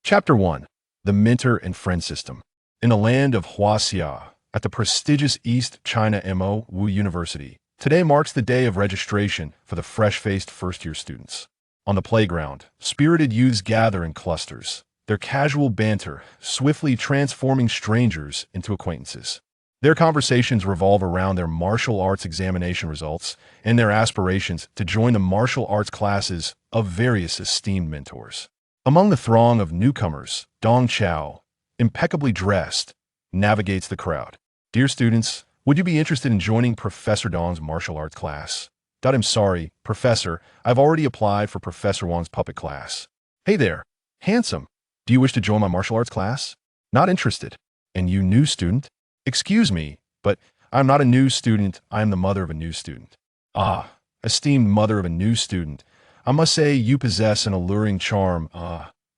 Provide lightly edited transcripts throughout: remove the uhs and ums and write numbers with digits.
Chapter 1. The Mentor and Friend System. In the land of Huaxia, at the prestigious East China Mo Wu University, today marks the day of registration for the fresh-faced first-year students. On the playground, spirited youths gather in clusters, their casual banter swiftly transforming strangers into acquaintances. Their conversations revolve around their martial arts examination results and their aspirations to join the martial arts classes of various esteemed mentors. Among the throng of newcomers, Dong Chao, impeccably dressed, navigates the crowd. Dear students, would you be interested in joining Professor Dong's martial arts class? I'm sorry, Professor, I've already applied for Professor Wang's puppet class. Hey there, handsome. Do you wish to join my martial arts class? Not interested. And you, new student? Excuse me, but I'm not a new student, I am the mother of a new student. Ah, esteemed mother of a new student, I must say you possess an alluring charm,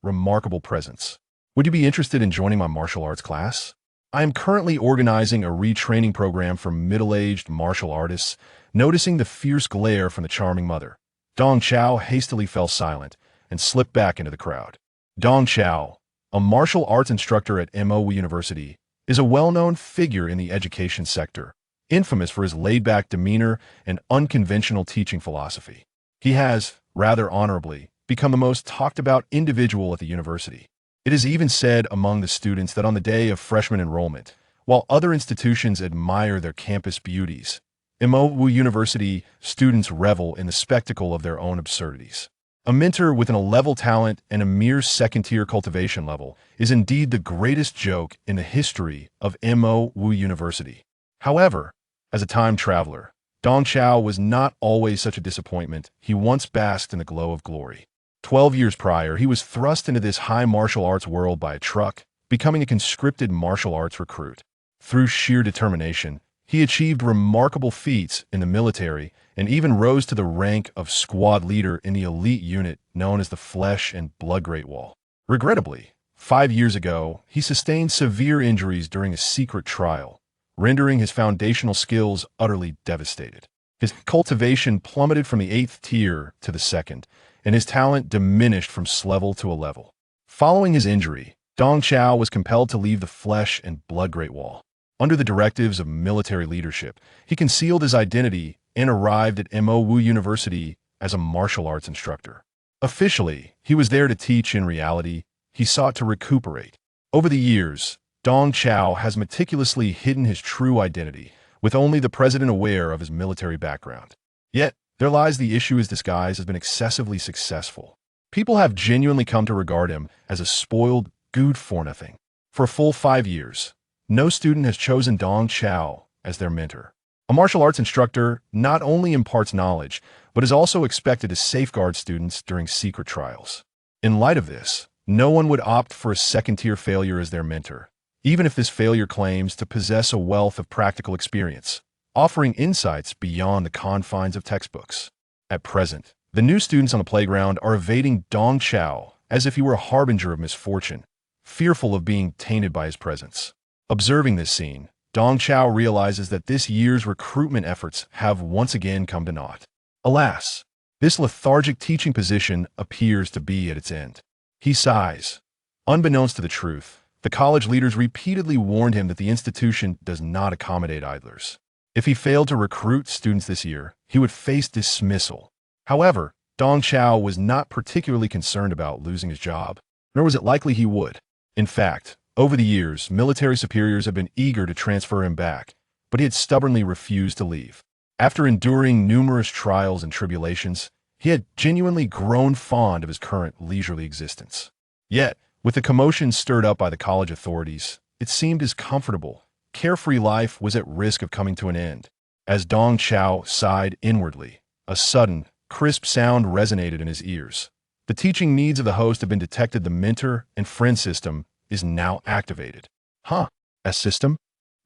remarkable presence. Would you be interested in joining my martial arts class? I am currently organizing a retraining program for middle-aged martial artists. Noticing the fierce glare from the charming mother, Dong Chao hastily fell silent and slipped back into the crowd. Dong Chao, a martial arts instructor at Mo University, is a well-known figure in the education sector, infamous for his laid-back demeanor and unconventional teaching philosophy. He has, rather honorably, become the most talked-about individual at the university. It is even said among the students that on the day of freshman enrollment, while other institutions admire their campus beauties, Mo University students revel in the spectacle of their own absurdities. A mentor with an A-level talent and a mere second-tier cultivation level is indeed the greatest joke in the history of Mo University. However, as a time traveler, Dong Chao was not always such a disappointment. He once basked in the glow of glory. 12 years prior, he was thrust into this high martial arts world by a truck, becoming a conscripted martial arts recruit. Through sheer determination, he achieved remarkable feats in the military and even rose to the rank of squad leader in the elite unit known as the Flesh and Blood Great Wall. Regrettably, 5 years ago, he sustained severe injuries during a secret trial, rendering his foundational skills utterly devastated. His cultivation plummeted from the 8th tier to the 2nd, and his talent diminished from level to a level. Following his injury, Dong Chao was compelled to leave the Flesh and Blood Great Wall. Under the directives of military leadership, he concealed his identity and arrived at Mo University as a martial arts instructor. Officially, he was there to teach. In reality, he sought to recuperate. Over the years, Dong Chao has meticulously hidden his true identity, with only the president aware of his military background. Yet, there lies the issue: his disguise has been excessively successful. People have genuinely come to regard him as a spoiled good-for-nothing. For a full 5 years, no student has chosen Dong Chao as their mentor. A martial arts instructor not only imparts knowledge, but is also expected to safeguard students during secret trials. In light of this, no one would opt for a second-tier failure as their mentor, even if this failure claims to possess a wealth of practical experience, offering insights beyond the confines of textbooks. At present, the new students on the playground are evading Dong Chao as if he were a harbinger of misfortune, fearful of being tainted by his presence. Observing this scene, Dong Chao realizes that this year's recruitment efforts have once again come to naught. Alas, this lethargic teaching position appears to be at its end. He sighs. Unbeknownst to the truth, the college leaders repeatedly warned him that the institution does not accommodate idlers. If he failed to recruit students this year, he would face dismissal. However, Dong Chao was not particularly concerned about losing his job, nor was it likely he would. In fact, over the years, military superiors have been eager to transfer him back, but he had stubbornly refused to leave. After enduring numerous trials and tribulations, he had genuinely grown fond of his current leisurely existence. Yet, with the commotion stirred up by the college authorities, it seemed his comfortable, carefree life was at risk of coming to an end. As Dong Chao sighed inwardly, a sudden, crisp sound resonated in his ears. The teaching needs of the host have been detected. The mentor and friend system is now activated. A system?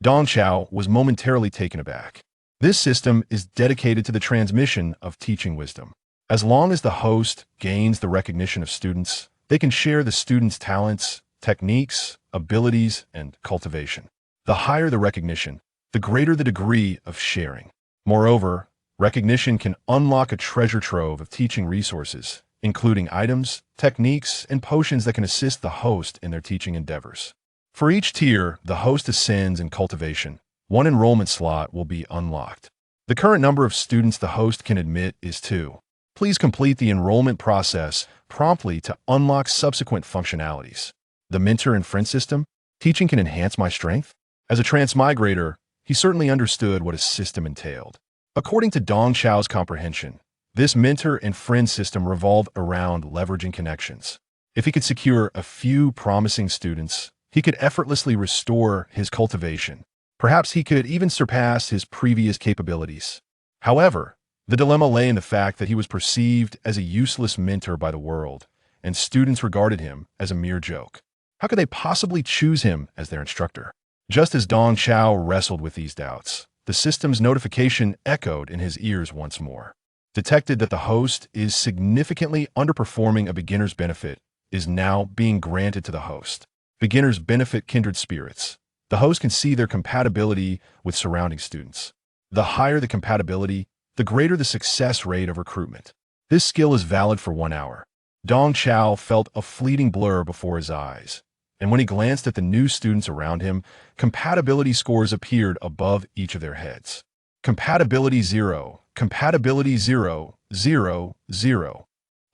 Dong Chao was momentarily taken aback. This system is dedicated to the transmission of teaching wisdom. As long as the host gains the recognition of students, they can share the students' talents, techniques, abilities, and cultivation. The higher the recognition, the greater the degree of sharing. Moreover, recognition can unlock a treasure trove of teaching resources, including items, techniques, and potions that can assist the host in their teaching endeavors. For each tier the host ascends in cultivation, one enrollment slot will be unlocked. The current number of students the host can admit is 2. Please complete the enrollment process promptly to unlock subsequent functionalities. The mentor and friend system? Teaching can enhance my strength? As a transmigrator, he certainly understood what a system entailed. According to Dong Chao's comprehension, this mentor and friend system revolved around leveraging connections. If he could secure a few promising students, he could effortlessly restore his cultivation. Perhaps he could even surpass his previous capabilities. However, the dilemma lay in the fact that he was perceived as a useless mentor by the world, and students regarded him as a mere joke. How could they possibly choose him as their instructor? Just as Dong Chao wrestled with these doubts, the system's notification echoed in his ears once more. Detected that the host is significantly underperforming a beginner's benefit is now being granted to the host. Beginners benefit kindred spirits. The host can see their compatibility with surrounding students. The higher the compatibility, the greater the success rate of recruitment. This skill is valid for 1 hour. Dong Chao felt a fleeting blur before his eyes, and when he glanced at the new students around him, compatibility scores appeared above each of their heads. Compatibility 0, compatibility 0, 0, 0.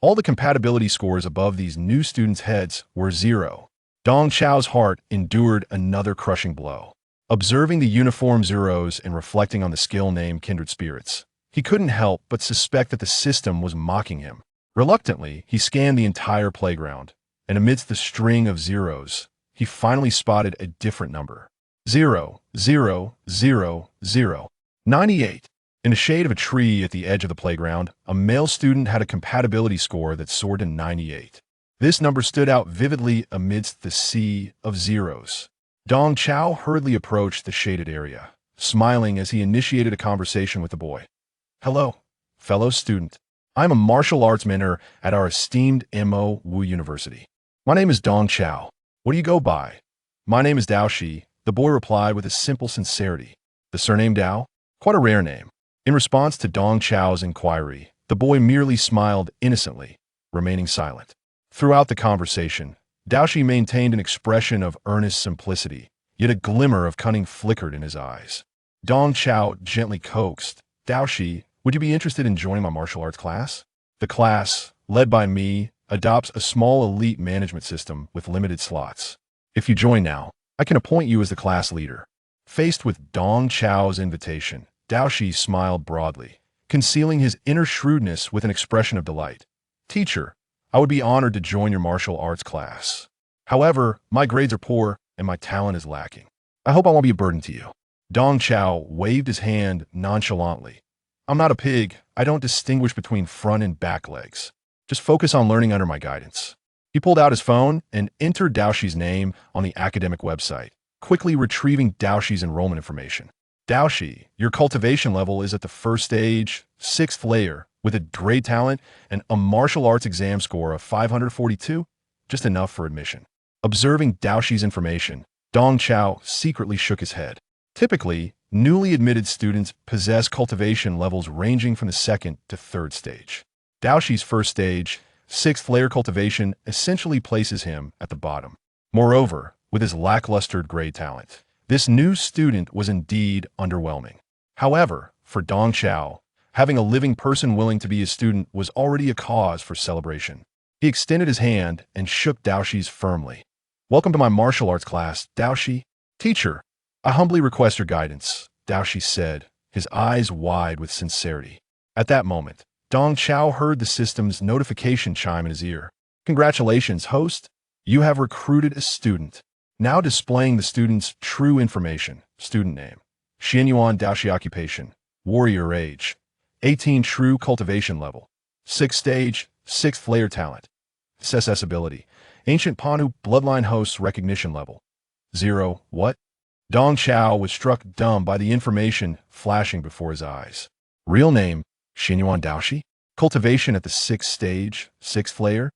All the compatibility scores above these new students' heads were 0. Dong Chao's heart endured another crushing blow. Observing the uniform zeros and reflecting on the skill named Kindred Spirits, he couldn't help but suspect that the system was mocking him. Reluctantly, he scanned the entire playground, and amidst the string of zeros, he finally spotted a different number. 0, 0, 0, 0. 98. In the shade of a tree at the edge of the playground, a male student had a compatibility score that soared to 98. This number stood out vividly amidst the sea of zeros. Dong Chao hurriedly approached the shaded area, smiling as he initiated a conversation with the boy. Hello, fellow student. I'm a martial arts mentor at our esteemed Mo Wu University. My name is Dong Chao. What do you go by? My name is Dao Shi, the boy replied with a simple sincerity. The surname Dao? Quite a rare name. In response to Dong Chao's inquiry, the boy merely smiled innocently, remaining silent. Throughout the conversation, Dao Shi maintained an expression of earnest simplicity, yet a glimmer of cunning flickered in his eyes. Dong Chao gently coaxed, Dao Shi, would you be interested in joining my martial arts class? The class, led by me, adopts a small elite management system with limited slots. If you join now, I can appoint you as the class leader. Faced with Dong Chao's invitation, Dao Shi smiled broadly, concealing his inner shrewdness with an expression of delight. Teacher, I would be honored to join your martial arts class. However, my grades are poor and my talent is lacking. I hope I won't be a burden to you. Dong Chao waved his hand nonchalantly. I'm not a pig. I don't distinguish between front and back legs. Just focus on learning under my guidance. He pulled out his phone and entered Dao Shi's name on the academic website, quickly retrieving Dao Shi's enrollment information. Dao Shi, your cultivation level is at the first stage, 6th layer, with a grade talent and a martial arts exam score of 542, just enough for admission. Observing Dao Shi's information, Dong Chao secretly shook his head. Typically, newly admitted students possess cultivation levels ranging from the 2nd to 3rd stage. Dao Shi's first stage, 6th layer cultivation, essentially places him at the bottom. Moreover, with his lackluster grade talent, this new student was indeed underwhelming. However, for Dong Chao, having a living person willing to be his student was already a cause for celebration. He extended his hand and shook Dao Shi's firmly. Welcome to my martial arts class, Dao Shi. Teacher, I humbly request your guidance, Dao Shi said, his eyes wide with sincerity. At that moment, Dong Chao heard the system's notification chime in his ear. Congratulations, host. You have recruited a student. Now displaying the student's true information. Student name. Xianyuan Dao Shi occupation. Warrior age. 18 true cultivation level. 6th stage, 6th layer talent. SS ability. Ancient Panu bloodline hosts recognition level. 0. What? Dong Chao was struck dumb by the information flashing before his eyes. Real name, Xianyuan Dao Shi. Cultivation at the 6th stage, 6th layer.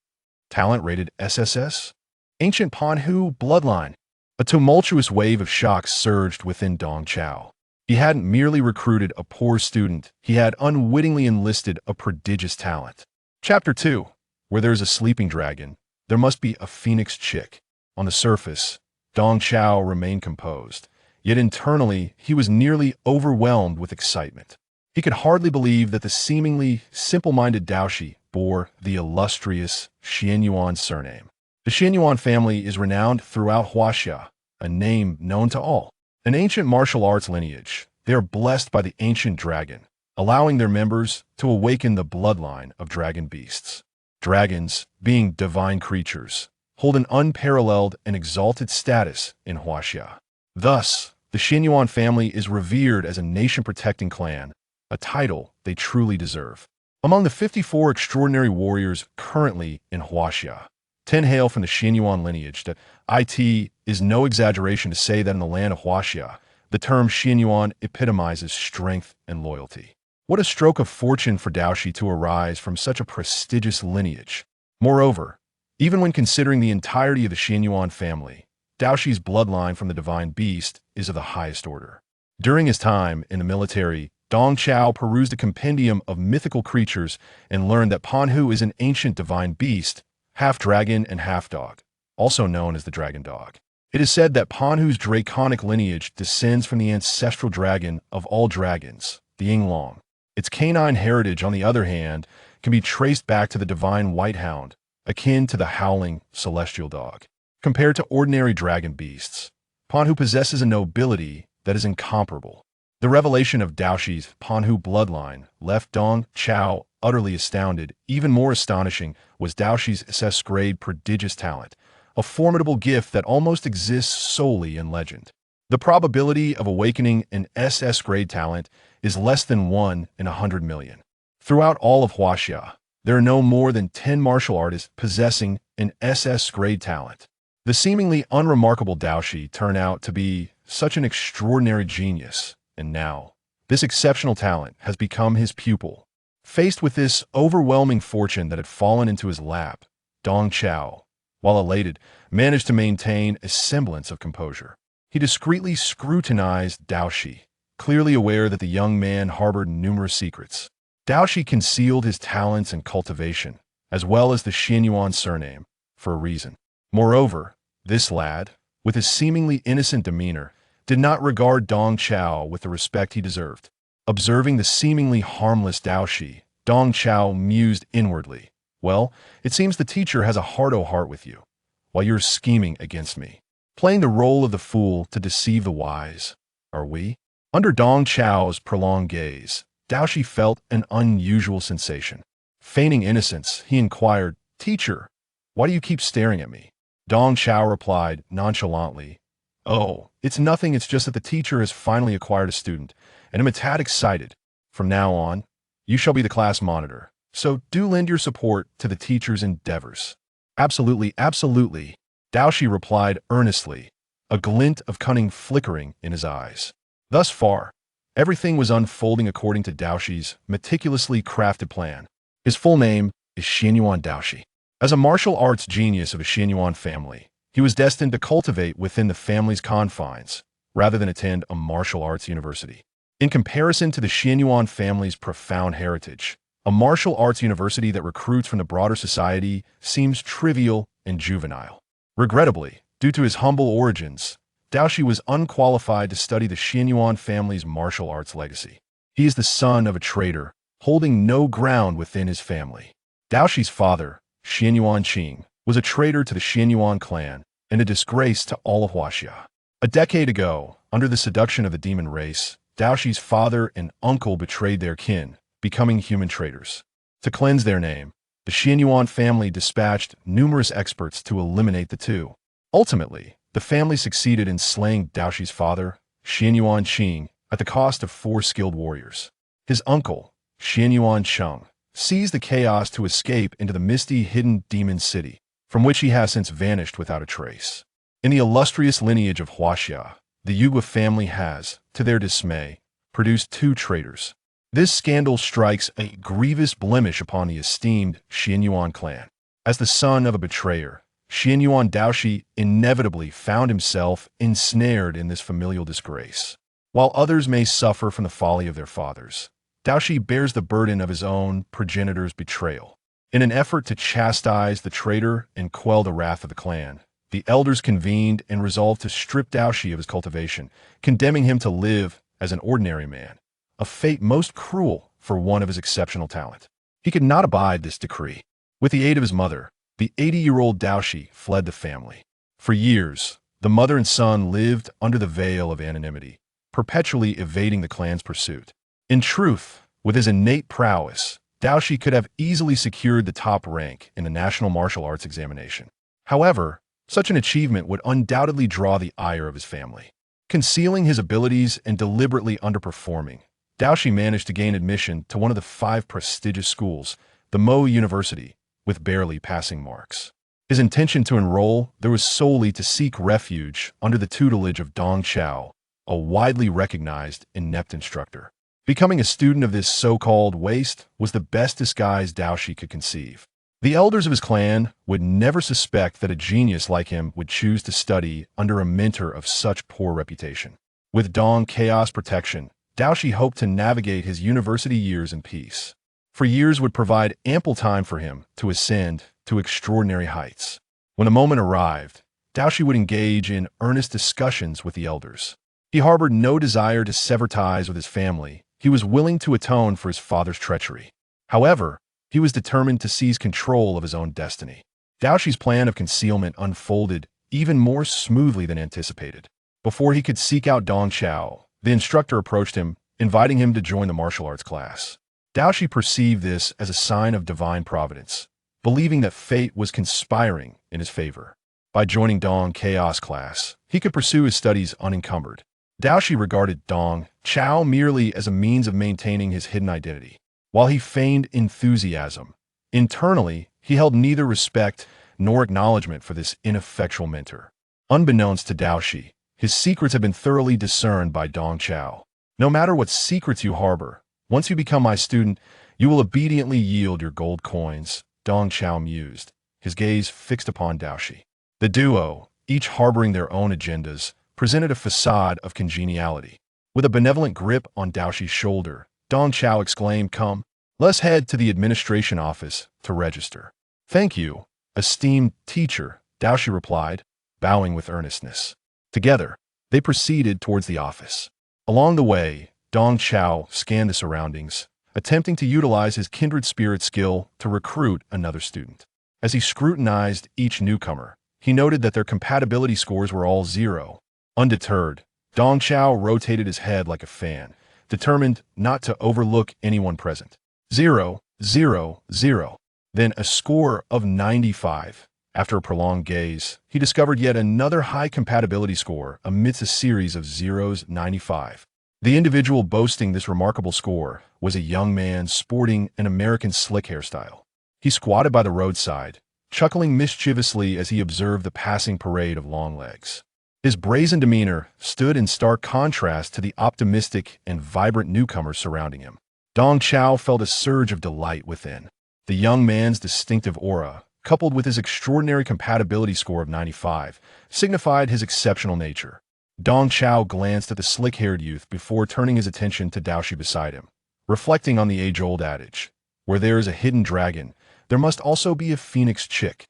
Talent rated SSS. Ancient Panhu bloodline. A tumultuous wave of shock surged within Dong Chao. He hadn't merely recruited a poor student, he had unwittingly enlisted a prodigious talent. Chapter 2. Where there is a sleeping dragon, there must be a phoenix chick. On the surface, Dong Chao remained composed, yet internally he was nearly overwhelmed with excitement. He could hardly believe that the seemingly simple-minded Daoshi bore the illustrious Xianyuan surname. The Xianyuan family is renowned throughout Huaxia, a name known to all. An ancient martial arts lineage, they are blessed by the ancient dragon, allowing their members to awaken the bloodline of dragon beasts. Dragons, being divine creatures, hold an unparalleled and exalted status in Huaxia. Thus, the Xianyuan family is revered as a nation-protecting clan, a title they truly deserve. Among the 54 extraordinary warriors currently in Huaxia, 10 hail from the Xianyuan lineage. It is no exaggeration to say that in the land of Huaxia, the term Xianyuan epitomizes strength and loyalty. What a stroke of fortune for Daoshi to arise from such a prestigious lineage. Moreover, even when considering the entirety of the Xianyuan family, Daoshi's bloodline from the divine beast is of the highest order. During his time in the military, Dong Chao perused a compendium of mythical creatures and learned that Panhu is an ancient divine beast, half dragon and half dog, also known as the dragon dog. It is said that Panhu's draconic lineage descends from the ancestral dragon of all dragons, the Yinglong. Its canine heritage, on the other hand, can be traced back to the divine white hound, akin to the howling celestial dog. Compared to ordinary dragon beasts, Panhu possesses a nobility that is incomparable. The revelation of Daoshi's Panhu bloodline left Dong Chao utterly astounded. Even more astonishing was Daoshi's SS-grade prodigious talent, a formidable gift that almost exists solely in legend. The probability of awakening an SS-grade talent is less than 1 in 100 million. Throughout all of Huaxia, there are no more than 10 martial artists possessing an SS-grade talent. The seemingly unremarkable Daoshi turned out to be such an extraordinary genius, and now, this exceptional talent has become his pupil. Faced with this overwhelming fortune that had fallen into his lap, Dong Chao, while elated, managed to maintain a semblance of composure. He discreetly scrutinized Daoshi, clearly aware that the young man harbored numerous secrets. Daoshi concealed his talents in cultivation, as well as the Xianyuan surname, for a reason. Moreover, this lad, with his seemingly innocent demeanor, did not regard Dong Chao with the respect he deserved. Observing the seemingly harmless Daoshi, Dong Chao mused inwardly. Well, it seems the teacher has a heart-o-heart with you, while you're scheming against me. Playing the role of the fool to deceive the wise, are we? Under Dong Chao's prolonged gaze, Daoshi felt an unusual sensation. Feigning innocence, he inquired, "Teacher, why do you keep staring at me?" Dong Chao replied nonchalantly, "Oh, it's nothing, it's just that the teacher has finally acquired a student, and I'm a tad excited. From now on, you shall be the class monitor, so do lend your support to the teacher's endeavors." "Absolutely, absolutely," Daoshi replied earnestly, a glint of cunning flickering in his eyes. Thus far, everything was unfolding according to Daoshi's meticulously crafted plan. His full name is Xianyuan Daoshi. As a martial arts genius of a Xianyuan family, he was destined to cultivate within the family's confines, rather than attend a martial arts university. In comparison to the Xianyuan family's profound heritage, a martial arts university that recruits from the broader society seems trivial and juvenile. Regrettably, due to his humble origins, Daoshi was unqualified to study the Xianyuan family's martial arts legacy. He is the son of a trader, holding no ground within his family. Daoshi's father, Xianyuan Qing, was a traitor to the Xianyuan clan and a disgrace to all of Huaxia. A decade ago, under the seduction of the demon race, Daoshi's father and uncle betrayed their kin, becoming human traitors. To cleanse their name, the Xianyuan family dispatched numerous experts to eliminate the two. Ultimately, the family succeeded in slaying Daoshi's father, Xianyuan Qing, at the cost of 4 skilled warriors. His uncle, Xianyuan Cheng, seized the chaos to escape into the misty hidden demon city, from which he has since vanished without a trace. In the illustrious lineage of Huaxia, the Yugua family has, to their dismay, produced 2 traitors. This scandal strikes a grievous blemish upon the esteemed Xianyuan clan. As the son of a betrayer, Xianyuan Daoshi inevitably found himself ensnared in this familial disgrace. While others may suffer from the folly of their fathers, Daoshi bears the burden of his own progenitor's betrayal. In an effort to chastise the traitor and quell the wrath of the clan, the elders convened and resolved to strip Dou Dizhu of his cultivation, condemning him to live as an ordinary man, a fate most cruel for one of his exceptional talent. He could not abide this decree. With the aid of his mother, the 80-year-old Dou Dizhu fled the family. For years, the mother and son lived under the veil of anonymity, perpetually evading the clan's pursuit. In truth, with his innate prowess, Dou Dizhu could have easily secured the top rank in the national martial arts examination. However, such an achievement would undoubtedly draw the ire of his family. Concealing his abilities and deliberately underperforming, Dou Dizhu managed to gain admission to one of the 5 prestigious schools, the Mo University, with barely passing marks. His intention to enroll there was solely to seek refuge under the tutelage of Dong Chao, a widely recognized inept instructor. Becoming a student of this so-called waste was the best disguise Dou Dizhu could conceive. The elders of his clan would never suspect that a genius like him would choose to study under a mentor of such poor reputation. With Dong Chao's protection, Dou Dizhu hoped to navigate his university years in peace. For years would provide ample time for him to ascend to extraordinary heights. When the moment arrived, Dou Dizhu would engage in earnest discussions with the elders. He harbored no desire to sever ties with his family. He was willing to atone for his father's treachery. However, he was determined to seize control of his own destiny. Dou Dizhu's plan of concealment unfolded even more smoothly than anticipated. Before he could seek out Dong Chao, the instructor approached him, inviting him to join the martial arts class. Dou Dizhu perceived this as a sign of divine providence, believing that fate was conspiring in his favor. By joining Dong Chaos class, he could pursue his studies unencumbered. Dou Dizhu regarded Dong Chao merely as a means of maintaining his hidden identity. While he feigned enthusiasm, internally he held neither respect nor acknowledgement for this ineffectual mentor. Unbeknownst to Dou Dizhu, his secrets had been thoroughly discerned by Dong Chao. No matter what secrets you harbor, once you become my student, you will obediently yield your gold coins, Dong Chao mused, his gaze fixed upon Dou Dizhu. The duo, each harboring their own agendas, presented a facade of congeniality. With a benevolent grip on Dou Dizhu's shoulder, Dong Chao exclaimed, "Come, let's head to the administration office to register." "Thank you, esteemed teacher," Dou Dizhu replied, bowing with earnestness. Together, they proceeded towards the office. Along the way, Dong Chao scanned the surroundings, attempting to utilize his kindred spirit skill to recruit another student. As he scrutinized each newcomer, he noted that their compatibility scores were all 0. Undeterred, Dong Chao rotated his head like a fan, determined not to overlook anyone present. 0, 0, 0. Then a score of 95. After a prolonged gaze, he discovered yet another high compatibility score amidst a series of zeros. 95. The individual boasting this remarkable score was a young man sporting an American slick hairstyle. He squatted by the roadside, chuckling mischievously as he observed the passing parade of long legs. His brazen demeanor stood in stark contrast to the optimistic and vibrant newcomers surrounding him. Dong Chao felt a surge of delight within. The young man's distinctive aura, coupled with his extraordinary compatibility score of 95, signified his exceptional nature. Dong Chao glanced at the slick-haired youth before turning his attention to Dou Dizhu beside him, reflecting on the age-old adage, "Where there is a hidden dragon, there must also be a phoenix chick."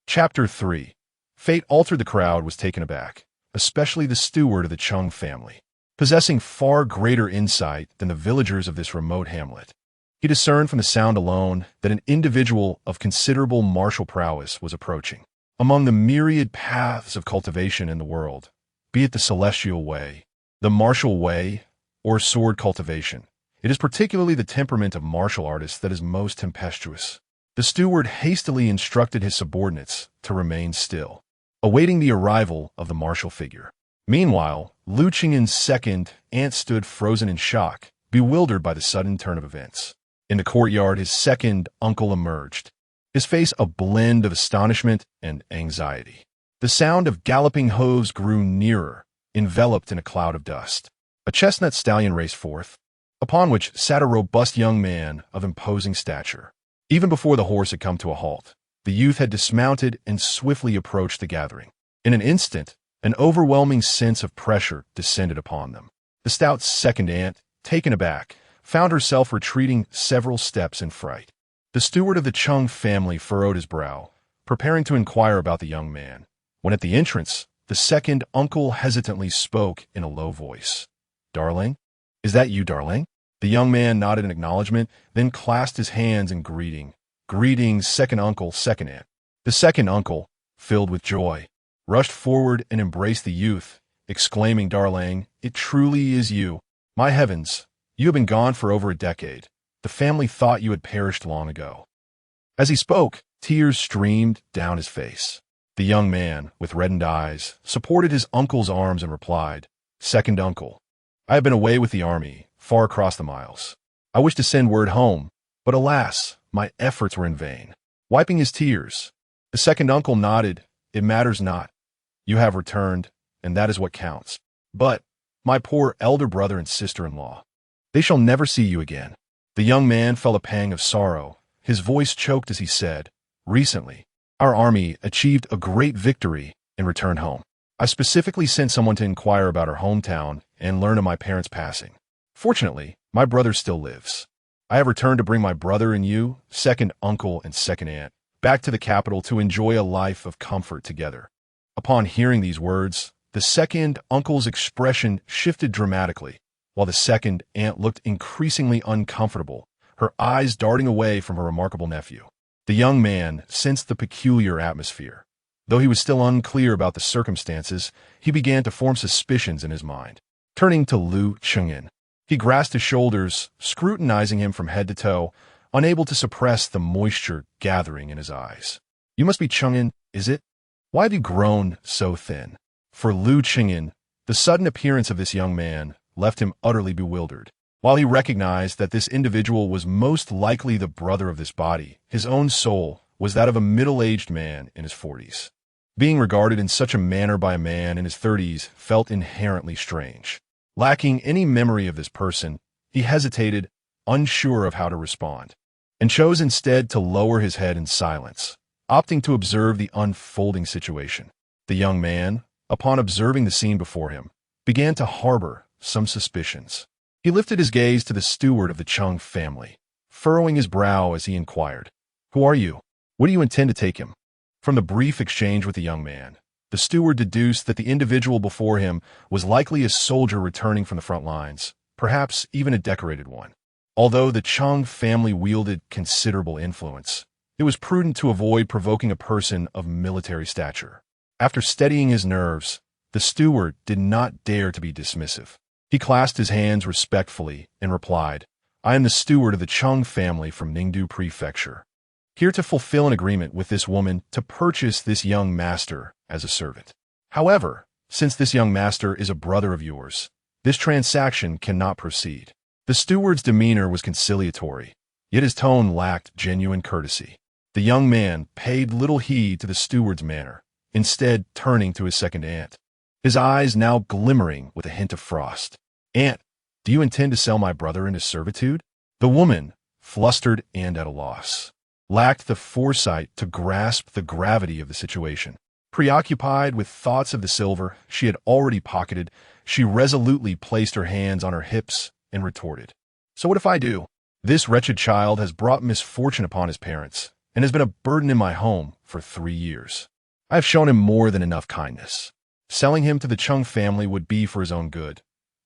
Chapter 3. Fate altered. The crowd was taken aback, especially the steward of the Chung family. Possessing far greater insight than the villagers of this remote hamlet, he discerned from the sound alone that an individual of considerable martial prowess was approaching. Among the myriad paths of cultivation in the world, be it the celestial way, the martial way, or sword cultivation, it is particularly the temperament of martial artists that is most tempestuous. The steward hastily instructed his subordinates to remain still, awaiting the arrival of the martial figure. Meanwhile, Lu Qingyan's second aunt stood frozen in shock, bewildered by the sudden turn of events. In the courtyard, his second uncle emerged, his face a blend of astonishment and anxiety. The sound of galloping hooves grew nearer, enveloped in a cloud of dust. A chestnut stallion raced forth, upon which sat a robust young man of imposing stature. Even before the horse had come to a halt, the youth had dismounted and swiftly approached the gathering. In an instant, an overwhelming sense of pressure descended upon them. The stout second aunt, taken aback, found herself retreating several steps in fright. The steward of the Chung family furrowed his brow, preparing to inquire about the young man, when at the entrance, the second uncle hesitantly spoke in a low voice. "Darling? Is that you, darling?" The young man nodded in acknowledgement, then clasped his hands in greeting. "Greetings, second uncle, second aunt." The second uncle, filled with joy, rushed forward and embraced the youth, exclaiming, "Darling, it truly is you. My heavens, you have been gone for over a decade. The family thought you had perished long ago." As he spoke, tears streamed down his face. The young man, with reddened eyes, supported his uncle's arms and replied, "Second uncle, I have been away with the army, far across the miles. I wish to send word home, but alas, my efforts were in vain." Wiping his tears, the second uncle nodded, "It matters not. You have returned, and that is what counts. But, my poor elder brother and sister-in-law, they shall never see you again." The young man felt a pang of sorrow. His voice choked as he said, "Recently, our army achieved a great victory and returned home. I specifically sent someone to inquire about our hometown and learn of my parents' passing. Fortunately, my brother still lives. I have returned to bring my brother and you, second uncle and second aunt, back to the capital to enjoy a life of comfort together." Upon hearing these words, the second uncle's expression shifted dramatically, while the second aunt looked increasingly uncomfortable, her eyes darting away from her remarkable nephew. The young man sensed the peculiar atmosphere. Though he was still unclear about the circumstances, he began to form suspicions in his mind. Turning to Liu Chengyan, he grasped his shoulders, scrutinizing him from head to toe, unable to suppress the moisture gathering in his eyes. "You must be Chengyan, is it? Why have you grown so thin?" For Liu Chengyan, the sudden appearance of this young man left him utterly bewildered. While he recognized that this individual was most likely the brother of this body, his own soul was that of a middle-aged man in his 40s. Being regarded in such a manner by a man in his 30s felt inherently strange. Lacking any memory of this person, he hesitated, unsure of how to respond, and chose instead to lower his head in silence, opting to observe the unfolding situation. The young man, upon observing the scene before him, began to harbor some suspicions. He lifted his gaze to the steward of the Chung family, furrowing his brow as he inquired, "Who are you? Where do you intend to take him?" From the brief exchange with the young man, the steward deduced that the individual before him was likely a soldier returning from the front lines, perhaps even a decorated one. Although the Chung family wielded considerable influence, it was prudent to avoid provoking a person of military stature. After steadying his nerves, the steward did not dare to be dismissive. He clasped his hands respectfully and replied, "I am the steward of the Chung family from Ningdu Prefecture, here to fulfill an agreement with this woman to purchase this young master as a servant. However, since this young master is a brother of yours, this transaction cannot proceed." The steward's demeanor was conciliatory, yet his tone lacked genuine courtesy. The young man paid little heed to the steward's manner, instead turning to his second aunt, his eyes now glimmering with a hint of frost. "Aunt, do you intend to sell my brother into servitude?" The woman, flustered and at a loss, lacked the foresight to grasp the gravity of the situation. Preoccupied with thoughts of the silver she had already pocketed, she resolutely placed her hands on her hips and retorted, "So what if I do? This wretched child has brought misfortune upon his parents and has been a burden in my home for 3 years. I have shown him more than enough kindness. Selling him to the Chung family would be for his own good.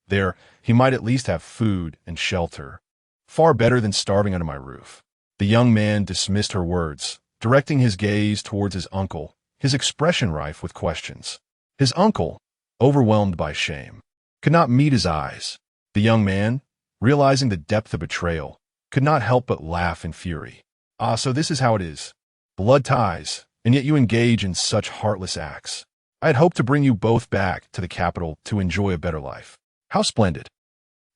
There, he might at least have food and shelter. Far better than starving under my roof." The young man dismissed her words, directing his gaze towards his uncle, his expression rife with questions. His uncle, overwhelmed by shame, could not meet his eyes. The young man, realizing the depth of betrayal, could not help but laugh in fury. "Ah, so this is how it is. Blood ties, and yet you engage in such heartless acts. I had hoped to bring you both back to the capital to enjoy a better life. How splendid."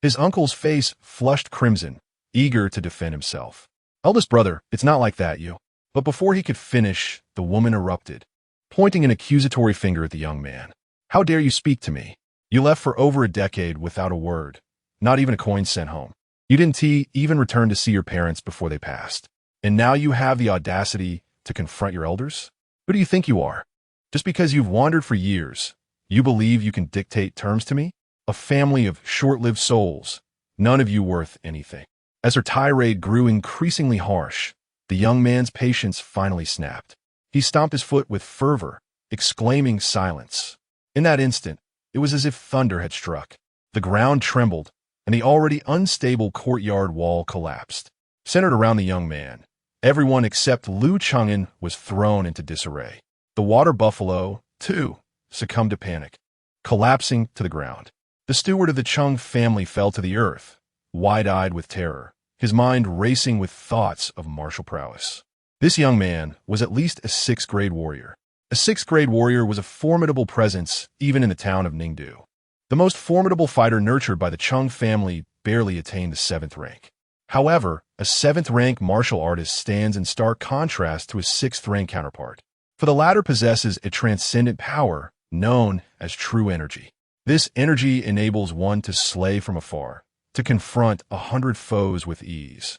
His uncle's face flushed crimson, eager to defend himself. "Eldest brother, it's not like that, you." But before he could finish, the woman erupted, pointing an accusatory finger at the young man. "How dare you speak to me? You left for over a decade without a word, not even a coin sent home. You didn't even return to see your parents before they passed. And now you have the audacity to confront your elders? Who do you think you are? Just because you've wandered for years, you believe you can dictate terms to me? A family of short-lived souls, none of you worth anything." As her tirade grew increasingly harsh, The young man's patience finally snapped. He stomped his foot with fervor, exclaiming silence. In that instant, it was as if thunder had struck. The ground trembled, and the already unstable courtyard wall collapsed. Centered around the young man, everyone except Liu Chengyan was thrown into disarray. The water buffalo, too, succumbed to panic, collapsing to the ground. The steward of the Cheng family fell to the earth, wide-eyed with terror, his mind racing with thoughts of martial prowess. This young man was at least a sixth-grade warrior. A sixth-grade warrior was a formidable presence even in the town of Ningdu. The most formidable fighter nurtured by the Cheng family barely attained the 7th rank. However, a 7th-rank martial artist stands in stark contrast to his 6th-rank counterpart, for the latter possesses a transcendent power known as true energy. This energy enables one to slay from afar, to confront 100 foes with ease.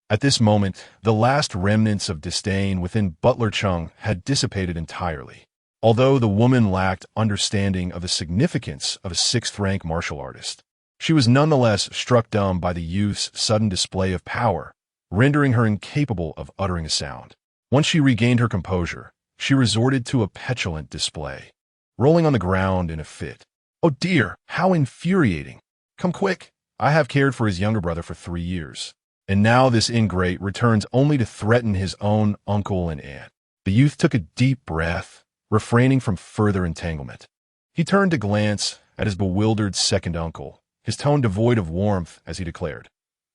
At this moment, the last remnants of disdain within Butler Cheng had dissipated entirely. Although the woman lacked understanding of the significance of a 6th-rank martial artist, she was nonetheless struck dumb by the youth's sudden display of power, rendering her incapable of uttering a sound. Once she regained her composure, she resorted to a petulant display, rolling on the ground in a fit. "Oh dear, how infuriating! Come quick! I have cared for his younger brother for 3 years, and now this ingrate returns only to threaten his own uncle and aunt." The youth took a deep breath, refraining from further entanglement. He turned to glance at his bewildered second uncle, his tone devoid of warmth as he declared,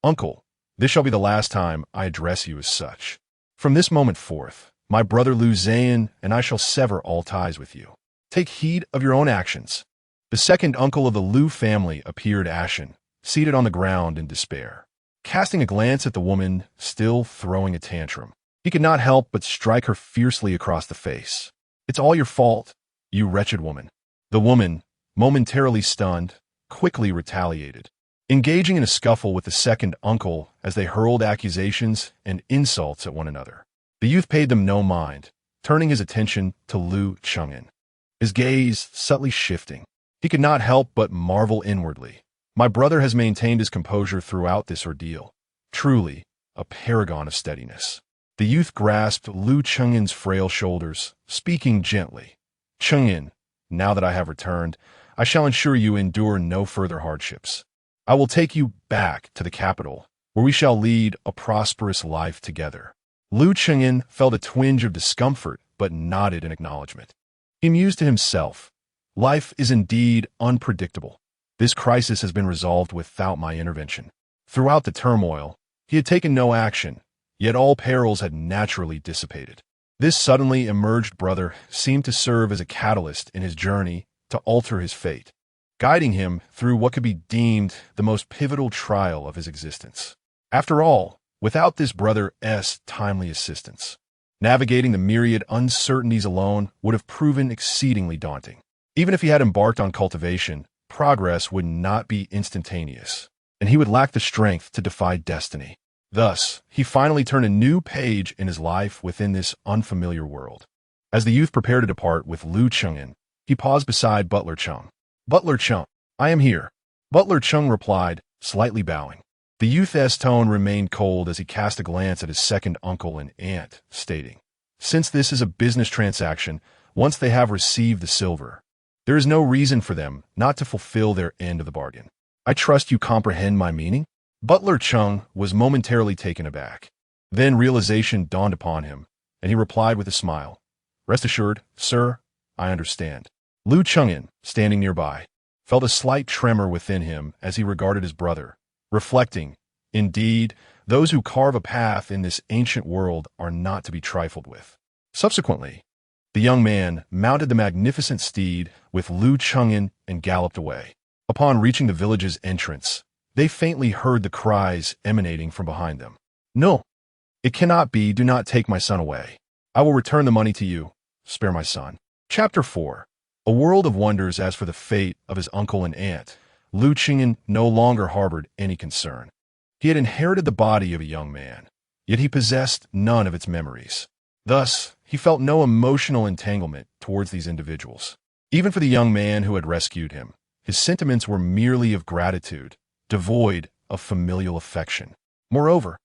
"Uncle, this shall be the last time I address you as such. From this moment forth, my brother Liu Zhan and I shall sever all ties with you. Take heed of your own actions." The second uncle of the Liu family appeared ashen, seated on the ground in despair. Casting a glance at the woman, still throwing a tantrum, he could not help but strike her fiercely across the face. "It's all your fault, you wretched woman." The woman, momentarily stunned, quickly retaliated, engaging in a scuffle with the second uncle as they hurled accusations and insults at one another. The youth paid them no mind, turning his attention to Liu Chengyan, his gaze subtly shifting. He could not help but marvel inwardly. My brother has maintained his composure throughout this ordeal. Truly, a paragon of steadiness. The youth grasped Liu Chengyan's frail shoulders, speaking gently. "Chengyan, now that I have returned, I shall ensure you endure no further hardships. I will take you back to the capital, where we shall lead a prosperous life together." Liu Chengyan felt a twinge of discomfort, but nodded in acknowledgement. He mused to himself, "Life is indeed unpredictable. This crisis has been resolved without my intervention." Throughout the turmoil, he had taken no action, yet all perils had naturally dissipated. This suddenly emerged brother seemed to serve as a catalyst in his journey to alter his fate, guiding him through what could be deemed the most pivotal trial of his existence. After all, without this brother's timely assistance, navigating the myriad uncertainties alone would have proven exceedingly daunting. Even if he had embarked on cultivation, progress would not be instantaneous, and he would lack the strength to defy destiny. Thus, he finally turned a new page in his life within this unfamiliar world. As the youth prepared to depart with Liu Chengyan, he paused beside Butler Cheng. "Butler Cheng, I am here." Butler Cheng replied, slightly bowing. The youth's tone remained cold as he cast a glance at his second uncle and aunt, stating, "Since this is a business transaction, once they have received the silver, there is no reason for them not to fulfill their end of the bargain. I trust you comprehend my meaning?" Butler Cheng was momentarily taken aback. Then realization dawned upon him, and he replied with a smile, "Rest assured, sir, I understand." Liu Chengyan, standing nearby, felt a slight tremor within him as he regarded his brother, reflecting, "Indeed, those who carve a path in this ancient world are not to be trifled with." Subsequently, the young man mounted the magnificent steed with Liu Chengyan and galloped away. Upon reaching the village's entrance, they faintly heard the cries emanating from behind them. "No, it cannot be. Do not take my son away. I will return the money to you. Spare my son." Chapter 4. A world of wonders. As for the fate of his uncle and aunt, Liu Chengyan no longer harbored any concern. He had inherited the body of a young man, yet he possessed none of its memories. Thus, he felt no emotional entanglement towards these individuals. Even for the young man who had rescued him, his sentiments were merely of gratitude, devoid of familial affection. Moreover,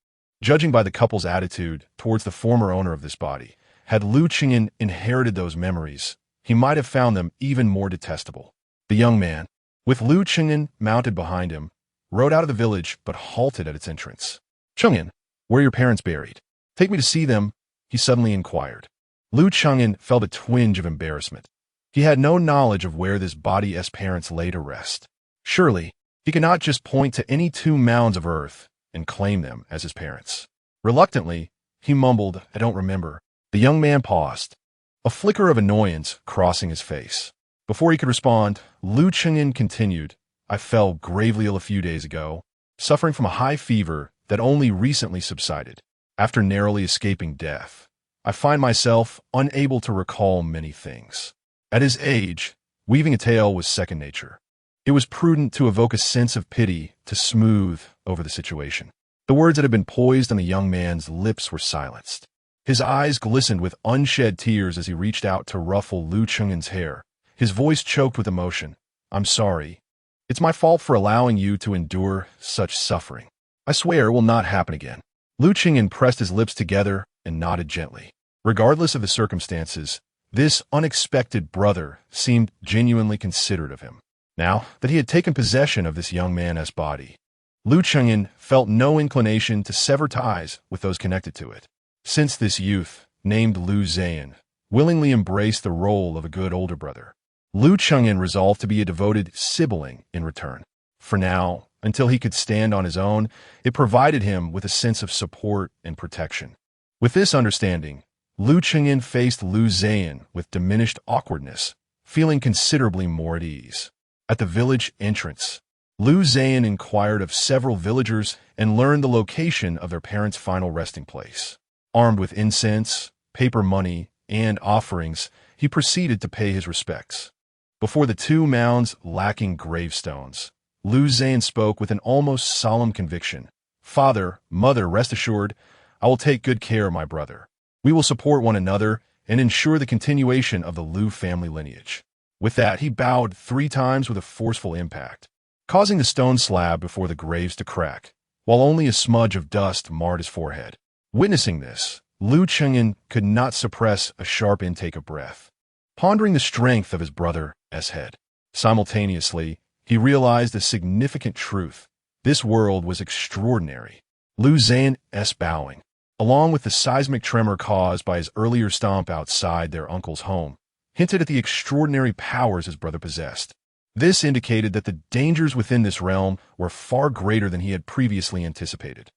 Judging by the couple's attitude towards the former owner of this body, had Lu Qingyan inherited those memories, he might have found them even more detestable. The young man, with Lu Qingyan mounted behind him, rode out of the village but halted at its entrance. "Chengyan, where are your parents buried? Take me to see them," he suddenly inquired. Lu Chengyan felt a twinge of embarrassment. He had no knowledge of where this body's parents lay to rest. Surely, he could not just point to any two mounds of earth and claim them as his parents. Reluctantly, he mumbled, "I don't remember." The young man paused, a flicker of annoyance crossing his face. Before he could respond, Lu Chengyan continued, "I fell gravely ill a few days ago, suffering from a high fever that only recently subsided. After narrowly escaping death, I find myself unable to recall many things." At his age, weaving a tale was second nature. It was prudent to evoke a sense of pity to smooth over the situation. The words that had been poised on the young man's lips were silenced. His eyes glistened with unshed tears as he reached out to ruffle Lu Chengyan's hair. His voice choked with emotion. "I'm sorry. It's my fault for allowing you to endure such suffering. I swear it will not happen again." Lu Chengyan pressed his lips together and nodded gently. Regardless of the circumstances, this unexpected brother seemed genuinely considerate of him. Now that he had taken possession of this young man's body, Lu Chengyan felt no inclination to sever ties with those connected to it. Since this youth, named Lu Zhan, willingly embraced the role of a good older brother, Lu Chengyan resolved to be a devoted sibling in return. For now, until he could stand on his own, it provided him with a sense of support and protection. With this understanding, Lu Chengyan faced Lu Zhan with diminished awkwardness, feeling considerably more at ease. At the village entrance, Lu Zhan inquired of several villagers and learned the location of their parents' final resting place. Armed with incense, paper money, and offerings, he proceeded to pay his respects. Before the two mounds lacking gravestones, Lu Zhan spoke with an almost solemn conviction. "Father, mother, rest assured, I will take good care of my brother. We will support one another and ensure the continuation of the Lu family lineage." With that, he bowed 3 times with a forceful impact, causing the stone slab before the graves to crack, while only a smudge of dust marred his forehead. Witnessing this, Lu Chengyan could not suppress a sharp intake of breath, pondering the strength of his brother's head. Simultaneously, he realized a significant truth. This world was extraordinary. Lu Zhan's bowing, along with the seismic tremor caused by his earlier stomp outside their uncle's home, hinted at the extraordinary powers his brother possessed. This indicated that the dangers within this realm were far greater than he had previously anticipated.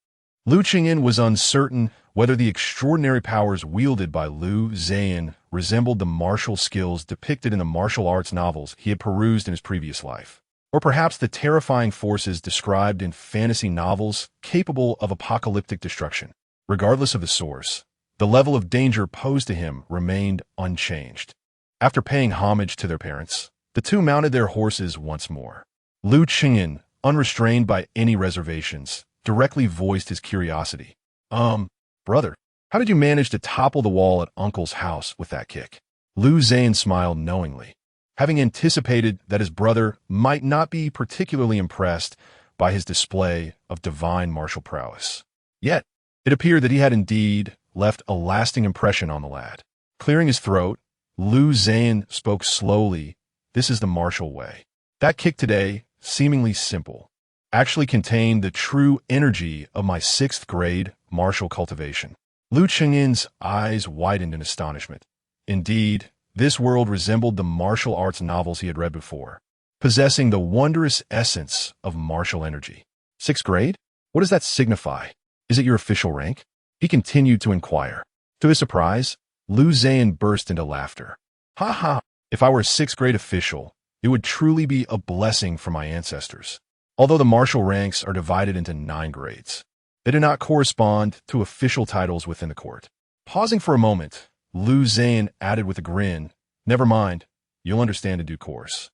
Lu Chengyan was uncertain whether the extraordinary powers wielded by Lu Zhan resembled the martial skills depicted in the martial arts novels he had perused in his previous life, or perhaps the terrifying forces described in fantasy novels capable of apocalyptic destruction. Regardless of the source, the level of danger posed to him remained unchanged. After paying homage to their parents, the two mounted their horses once more. Lu Chengyan, unrestrained by any reservations, directly voiced his curiosity. Brother, how did you manage to topple the wall at Uncle's house with that kick?" Lu Zhan smiled knowingly, having anticipated that his brother might not be particularly impressed by his display of divine martial prowess. Yet, it appeared that he had indeed left a lasting impression on the lad. Clearing his throat, Lu Zhan spoke slowly. "This is the martial way. That kick today, seemingly simple, actually contained the true energy of my 6th grade martial cultivation." Lu Chengyan's eyes widened in astonishment. Indeed, this world resembled the martial arts novels he had read before, possessing the wondrous essence of martial energy. 6th grade? What does that signify? Is it your official rank?" he continued to inquire. To his surprise, Lu Zhan burst into laughter. "Ha ha! If I were a 6th grade official, it would truly be a blessing for my ancestors. Although the martial ranks are divided into 9 grades, they do not correspond to official titles within the court." Pausing for a moment, Lu Zhan added with a grin, "Never mind, you'll understand in due course.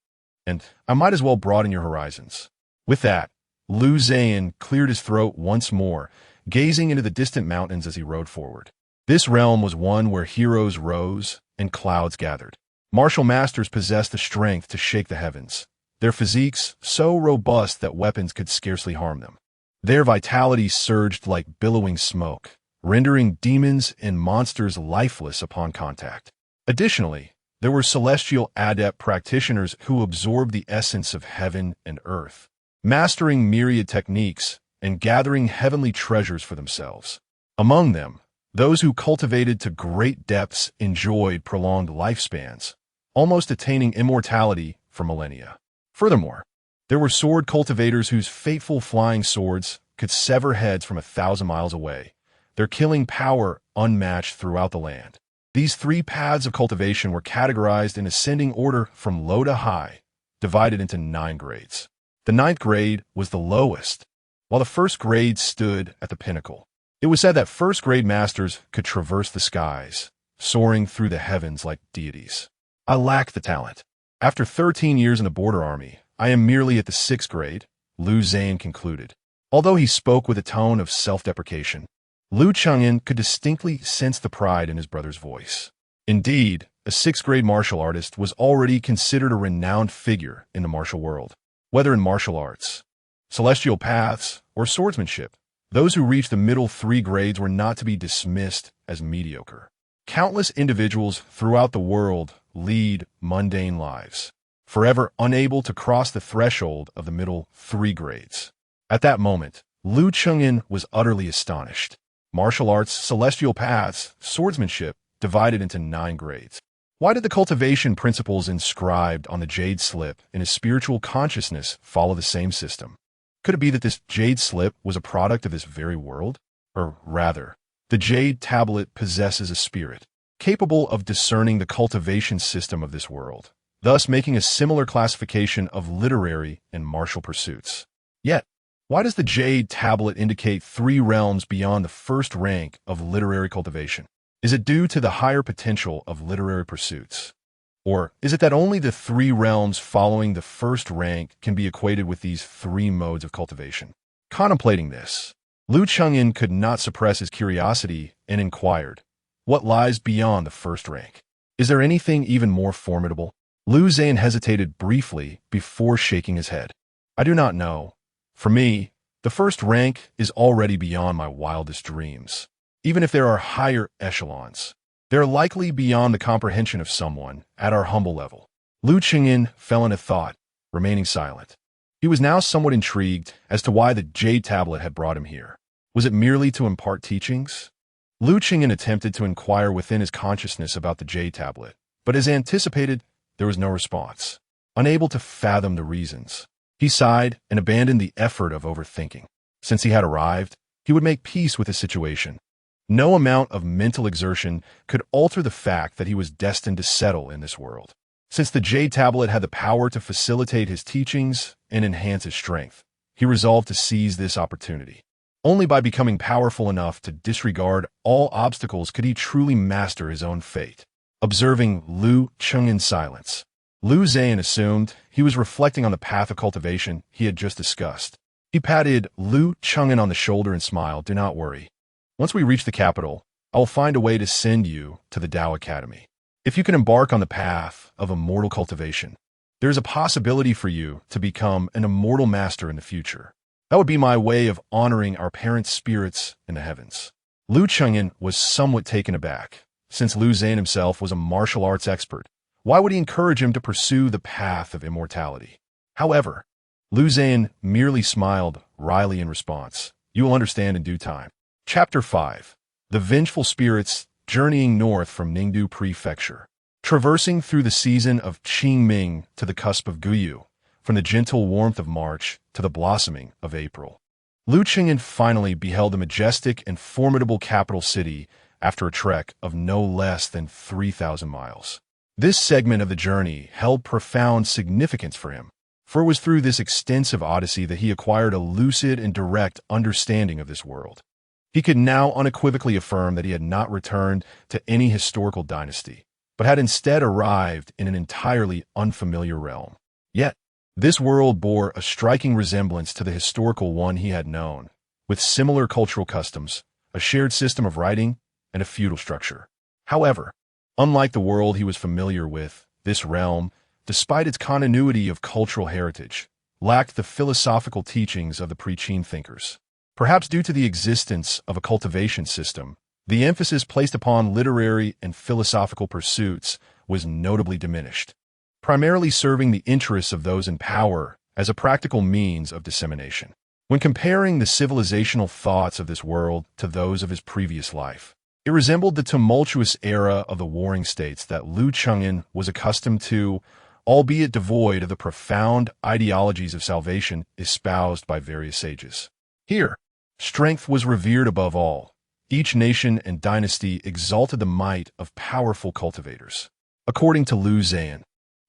And I might as well broaden your horizons." With that, Lu Zhan cleared his throat once more, gazing into the distant mountains as he rode forward. This realm was one where heroes rose and clouds gathered. Martial masters possessed the strength to shake the heavens, their physiques so robust that weapons could scarcely harm them. Their vitality surged like billowing smoke, rendering demons and monsters lifeless upon contact. Additionally, there were celestial adept practitioners who absorbed the essence of heaven and earth, mastering myriad techniques and gathering heavenly treasures for themselves. Among them, those who cultivated to great depths enjoyed prolonged lifespans, almost attaining immortality for millennia. Furthermore, there were sword cultivators whose fateful flying swords could sever heads from 1,000 miles away, their killing power unmatched throughout the land. These three paths of cultivation were categorized in ascending order from low to high, divided into 9 grades. The 9th grade was the lowest, while the first grade stood at the pinnacle. It was said that first-grade masters could traverse the skies, soaring through the heavens like deities. I lack the talent. After 13 years in the border army, I am merely at the 6th grade, Liu Zhan concluded. Although he spoke with a tone of self-deprecation, Liu Chengyan could distinctly sense the pride in his brother's voice. Indeed, a 6th-grade martial artist was already considered a renowned figure in the martial world. Whether in martial arts, celestial paths, or swordsmanship, those who reached the middle 3 grades were not to be dismissed as mediocre. Countless individuals throughout the world lead mundane lives, forever unable to cross the threshold of the middle 3 grades. At that moment, Liu Chengyan was utterly astonished. Martial arts, celestial paths, swordsmanship, divided into 9 grades. Why did the cultivation principles inscribed on the jade slip in his spiritual consciousness follow the same system? Could it be that this jade slip was a product of this very world? Or rather, the jade tablet possesses a spirit, capable of discerning the cultivation system of this world, thus making a similar classification of literary and martial pursuits. Yet, why does the jade tablet indicate 3 realms beyond the first rank of literary cultivation? Is it due to the higher potential of literary pursuits? Or is it that only the 3 realms following the first rank can be equated with these 3 modes of cultivation? Contemplating this, Liu Chengyan could not suppress his curiosity and inquired, what lies beyond the first rank? Is there anything even more formidable? Liu Zhan hesitated briefly before shaking his head. I do not know. For me, the first rank is already beyond my wildest dreams. Even if there are higher echelons, they are likely beyond the comprehension of someone at our humble level. Liu Chengyan fell into thought, remaining silent. He was now somewhat intrigued as to why the jade tablet had brought him here. Was it merely to impart teachings? Liu Chengyan attempted to inquire within his consciousness about the jade tablet, but as anticipated, there was no response. Unable to fathom the reasons, he sighed and abandoned the effort of overthinking. Since he had arrived, he would make peace with the situation. No amount of mental exertion could alter the fact that he was destined to settle in this world. Since the jade tablet had the power to facilitate his teachings and enhance his strength, he resolved to seize this opportunity. Only by becoming powerful enough to disregard all obstacles could he truly master his own fate. Observing Liu Chengyan's silence, Liu Zhan assumed he was reflecting on the path of cultivation he had just discussed. He patted Liu Chengyan on the shoulder and smiled, "Do not worry. Once we reach the capital, I will find a way to send you to the Dao Academy. If you can embark on the path of immortal cultivation, there is a possibility for you to become an immortal master in the future. That would be my way of honoring our parent spirits in the heavens." Liu Chengyan was somewhat taken aback. Since Liu Zhan himself was a martial arts expert, why would he encourage him to pursue the path of immortality? However, Liu Zhan merely smiled wryly in response. "You will understand in due time." Chapter 5. The Vengeful Spirits Journeying North from Ningdu Prefecture. Traversing through the season of Qingming to the cusp of Guyu, from the gentle warmth of March to the blossoming of April, Liu Chengyan finally beheld the majestic and formidable capital city after a trek of no less than 3,000 miles. This segment of the journey held profound significance for him, for it was through this extensive odyssey that he acquired a lucid and direct understanding of this world. He could now unequivocally affirm that he had not returned to any historical dynasty, but had instead arrived in an entirely unfamiliar realm. Yet, this world bore a striking resemblance to the historical one he had known, with similar cultural customs, a shared system of writing, and a feudal structure. However, unlike the world he was familiar with, this realm, despite its continuity of cultural heritage, lacked the philosophical teachings of the pre-Qin thinkers. Perhaps due to the existence of a cultivation system, the emphasis placed upon literary and philosophical pursuits was notably diminished, primarily serving the interests of those in power as a practical means of dissemination. When comparing the civilizational thoughts of this world to those of his previous life, it resembled the tumultuous era of the warring states that Liu Chengyan was accustomed to, albeit devoid of the profound ideologies of salvation espoused by various sages. Here, strength was revered above all. Each nation and dynasty exalted the might of powerful cultivators. According to Liu Zhan,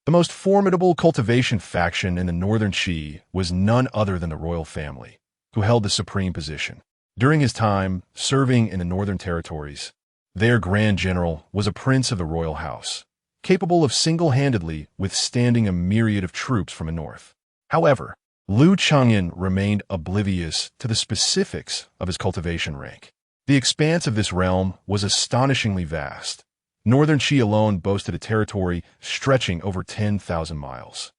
the most formidable cultivation faction in the northern Qi was none other than the royal family, who held the supreme position. During his time serving in the northern territories, their grand general was a prince of the royal house, capable of single-handedly withstanding a myriad of troops from the north. However, Liu Chengyan remained oblivious to the specifics of his cultivation rank. The expanse of this realm was astonishingly vast. Northern Qi alone boasted a territory stretching over 10,000 miles.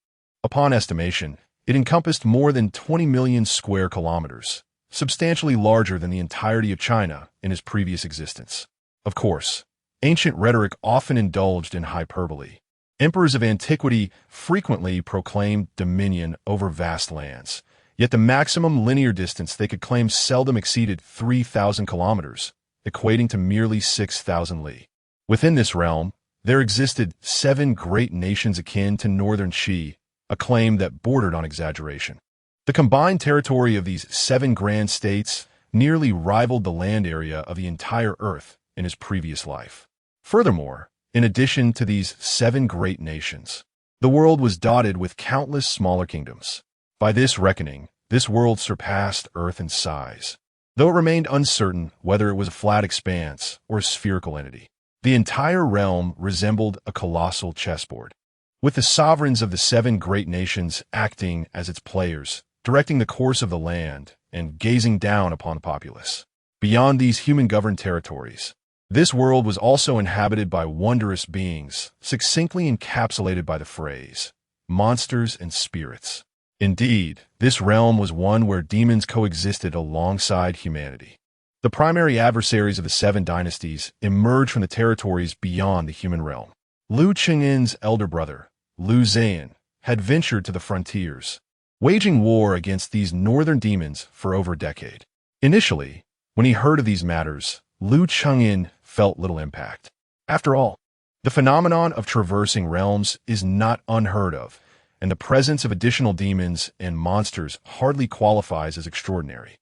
Upon estimation, it encompassed more than 20 million square kilometers, substantially larger than the entirety of China in his previous existence. Of course, ancient rhetoric often indulged in hyperbole. Emperors of antiquity frequently proclaimed dominion over vast lands, yet the maximum linear distance they could claim seldom exceeded 3,000 kilometers, equating to merely 6,000 li. Within this realm, there existed 7 great nations akin to Northern Qi, a claim that bordered on exaggeration. The combined territory of these 7 grand states nearly rivaled the land area of the entire Earth in his previous life. Furthermore, in addition to these 7 great nations, the world was dotted with countless smaller kingdoms. By this reckoning, this world surpassed Earth in size, though it remained uncertain whether it was a flat expanse or a spherical entity. The entire realm resembled a colossal chessboard, with the sovereigns of the 7 great nations acting as its players, directing the course of the land and gazing down upon the populace. Beyond these human-governed territories, this world was also inhabited by wondrous beings, succinctly encapsulated by the phrase, monsters and spirits. Indeed, this realm was one where demons coexisted alongside humanity. The primary adversaries of the 7 dynasties emerged from the territories beyond the human realm. Liu Chengyan's elder brother, Liu Zhan, had ventured to the frontiers, waging war against these northern demons for over a decade. Initially, when he heard of these matters, Liu Chengyan felt little impact. After all, the phenomenon of traversing realms is not unheard of, and the presence of additional demons and monsters hardly qualifies as extraordinary.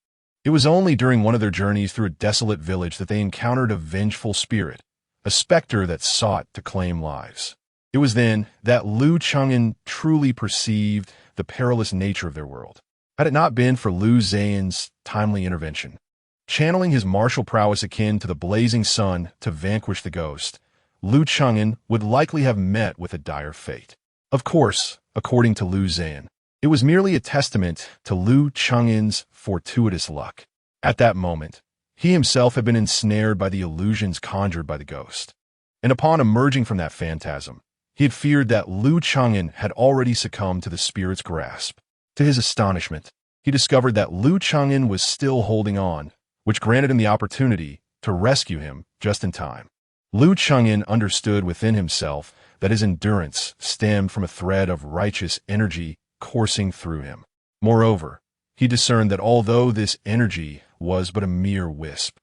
It was only during one of their journeys through a desolate village that they encountered a vengeful spirit, a specter that sought to claim lives. It was then that Liu Chengyan truly perceived the perilous nature of their world. Had it not been for Liu Zhan's timely intervention, channeling his martial prowess akin to the blazing sun to vanquish the ghost, Liu Chengyan would likely have met with a dire fate. Of course, according to Liu Zhan, it was merely a testament to Liu Chengyan's fortuitous luck. At that moment, he himself had been ensnared by the illusions conjured by the ghost. And upon emerging from that phantasm, he had feared that Liu Chengyan had already succumbed to the spirit's grasp. To his astonishment, he discovered that Liu Chengyan was still holding on, which granted him the opportunity to rescue him just in time. Liu Chengyan understood within himself that his endurance stemmed from a thread of righteous energy coursing through him. Moreover, he discerned that although this energy was but a mere wisp,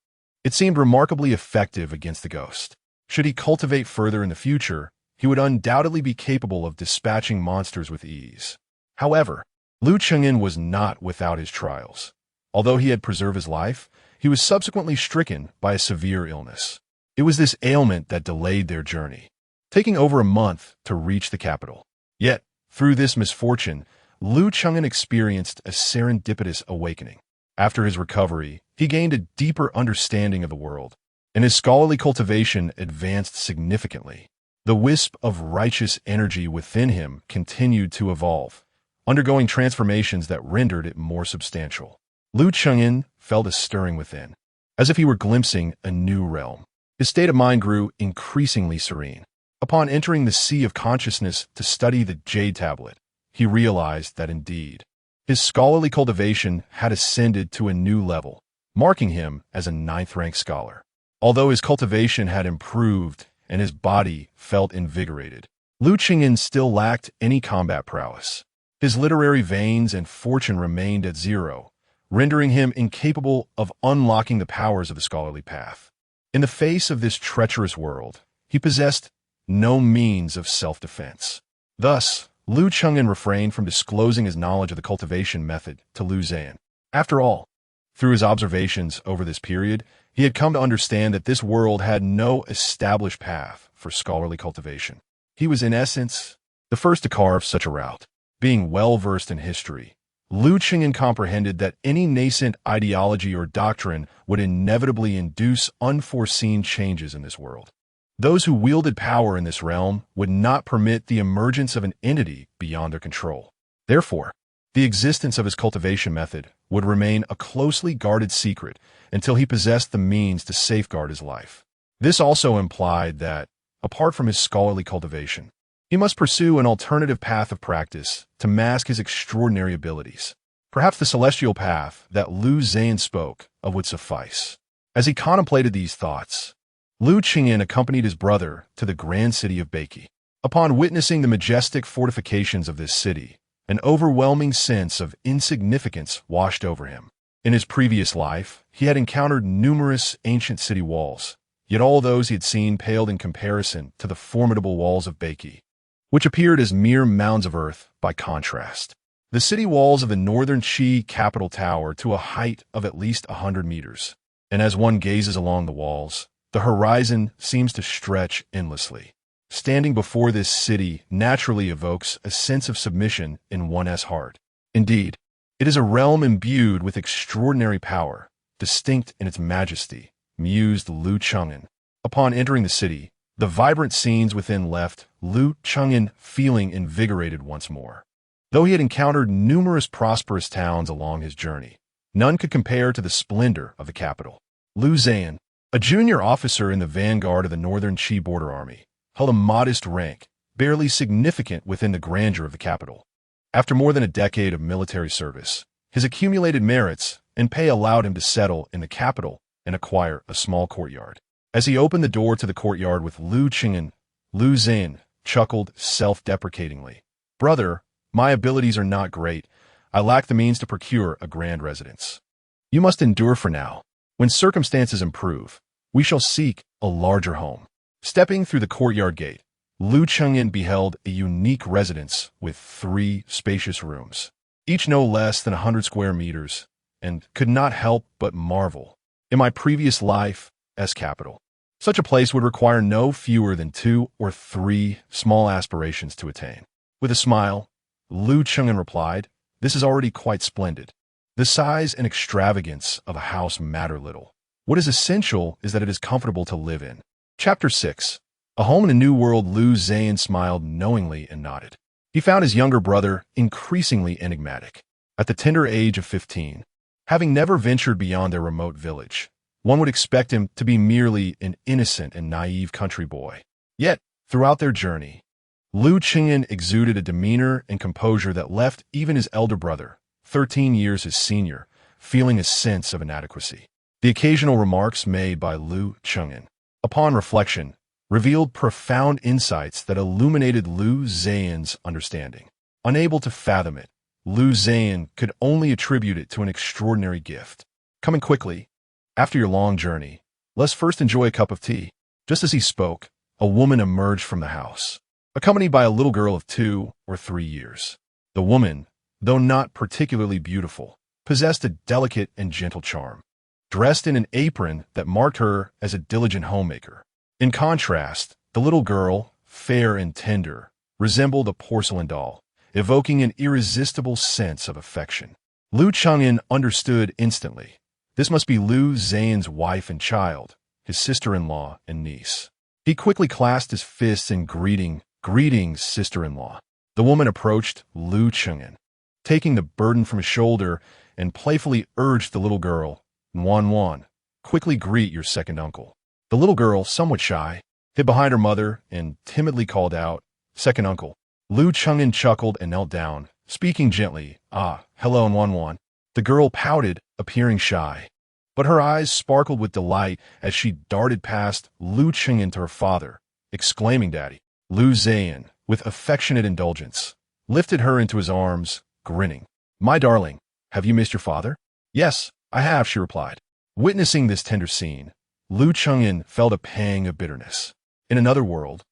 it seemed remarkably effective against the ghost. Should he cultivate further in the future, he would undoubtedly be capable of dispatching monsters with ease. However, Liu Chengyan was not without his trials. Although he had preserved his life, he was subsequently stricken by a severe illness. It was this ailment that delayed their journey, taking over a month to reach the capital. Yet, through this misfortune, Liu Chengyan experienced a serendipitous awakening. After his recovery, he gained a deeper understanding of the world, and his scholarly cultivation advanced significantly. The wisp of righteous energy within him continued to evolve, undergoing transformations that rendered it more substantial. Liu Chengyan felt a stirring within, as if he were glimpsing a new realm. His state of mind grew increasingly serene. Upon entering the sea of consciousness to study the Jade Tablet, he realized that indeed, His scholarly cultivation had ascended to a new level, marking him as a ninth-rank scholar. Although his cultivation had improved and his body felt invigorated, Liu Qingyan still lacked any combat prowess. His literary veins and fortune remained at zero, rendering him incapable of unlocking the powers of the scholarly path. In the face of this treacherous world, he possessed no means of self-defense. Thus, Liu Qingyan refrained from disclosing his knowledge of the cultivation method to Liu Zan. After all, through his observations over this period, he had come to understand that this world had no established path for scholarly cultivation. He was, in essence, the first to carve such a route. Being well-versed in history, Liu Qingyan comprehended that any nascent ideology or doctrine would inevitably induce unforeseen changes in this world. Those who wielded power in this realm would not permit the emergence of an entity beyond their control. Therefore, the existence of his cultivation method would remain a closely guarded secret until he possessed the means to safeguard his life. This also implied that, apart from his scholarly cultivation, he must pursue an alternative path of practice to mask his extraordinary abilities. Perhaps the celestial path that Liu Zan spoke of would suffice. As he contemplated these thoughts, Liu Qingyan accompanied his brother to the grand city of Beike. Upon witnessing the majestic fortifications of this city, an overwhelming sense of insignificance washed over him. In his previous life, he had encountered numerous ancient city walls, yet all those he had seen paled in comparison to the formidable walls of Beike, which appeared as mere mounds of earth by contrast. The city walls of the northern Qi capital tower to a height of at least 100 meters, and as one gazes along the walls, the horizon seems to stretch endlessly. Standing before this city naturally evokes a sense of submission in one's heart. Indeed, it is a realm imbued with extraordinary power, distinct in its majesty, mused Liu Qingyan. Upon entering the city, the vibrant scenes within left Liu Qingyan feeling invigorated once more. Though he had encountered numerous prosperous towns along his journey, none could compare to the splendor of the capital. Liu Zan, a junior officer in the vanguard of the Northern Qi border army, held a modest rank, barely significant within the grandeur of the capital. After more than a decade of military service, his accumulated merits and pay allowed him to settle in the capital and acquire a small courtyard. As he opened the door to the courtyard with Liu Qingyan, Liu Zan chuckled self-deprecatingly. "Brother, my abilities are not great. I lack the means to procure a grand residence. You must endure for now. When circumstances improve, we shall seek a larger home." Stepping through the courtyard gate, Liu Qingyan beheld a unique residence with 3 spacious rooms, each no less than 100 square meters, and could not help but marvel. In my previous life as capital, such a place would require no fewer than 2 or 3 small aspirations to attain. With a smile, Liu Qingyan replied, "This is already quite splendid. The size and extravagance of a house matter little. What is essential is that it is comfortable to live in." Chapter 6. A Home in a New World. Liu Zan smiled knowingly and nodded. He found his younger brother increasingly enigmatic. At the tender age of 15, having never ventured beyond their remote village, one would expect him to be merely an innocent and naive country boy. Yet, throughout their journey, Liu Qingyan exuded a demeanor and composure that left even his elder brother, 13 years his senior, feeling a sense of inadequacy. The occasional remarks made by Liu Qingyan, upon reflection, revealed profound insights that illuminated Liu Zan's understanding. Unable to fathom it, Liu Zan could only attribute it to an extraordinary gift. "Coming quickly, after your long journey, let's first enjoy a cup of tea." Just as he spoke, a woman emerged from the house, accompanied by a little girl of 2 or 3 years. The woman, though not particularly beautiful, possessed a delicate and gentle charm, dressed in an apron that marked her as a diligent homemaker. In contrast, the little girl, fair and tender, resembled a porcelain doll, evoking an irresistible sense of affection. Liu Qingyan understood instantly. This must be Liu Zan's wife and child, his sister-in-law and niece. He quickly clasped his fists in "Greetings, sister-in-law." The woman approached Liu Qingyan, taking the burden from his shoulder, and playfully urged the little girl, "Wan, quickly greet your second uncle." The little girl, somewhat shy, hid behind her mother and timidly called out, "Second uncle." Liu Qingyan chuckled and knelt down, speaking gently. Hello, Wan. The girl pouted, appearing shy. But her eyes sparkled with delight as she darted past Lu Chengyan to her father, exclaiming, "Daddy." Lu Zhan, with affectionate indulgence, lifted her into his arms, grinning. "My darling, have you missed your father?" "Yes, I have," she replied. Witnessing this tender scene, Lu Chengyan felt a pang of bitterness. In another world,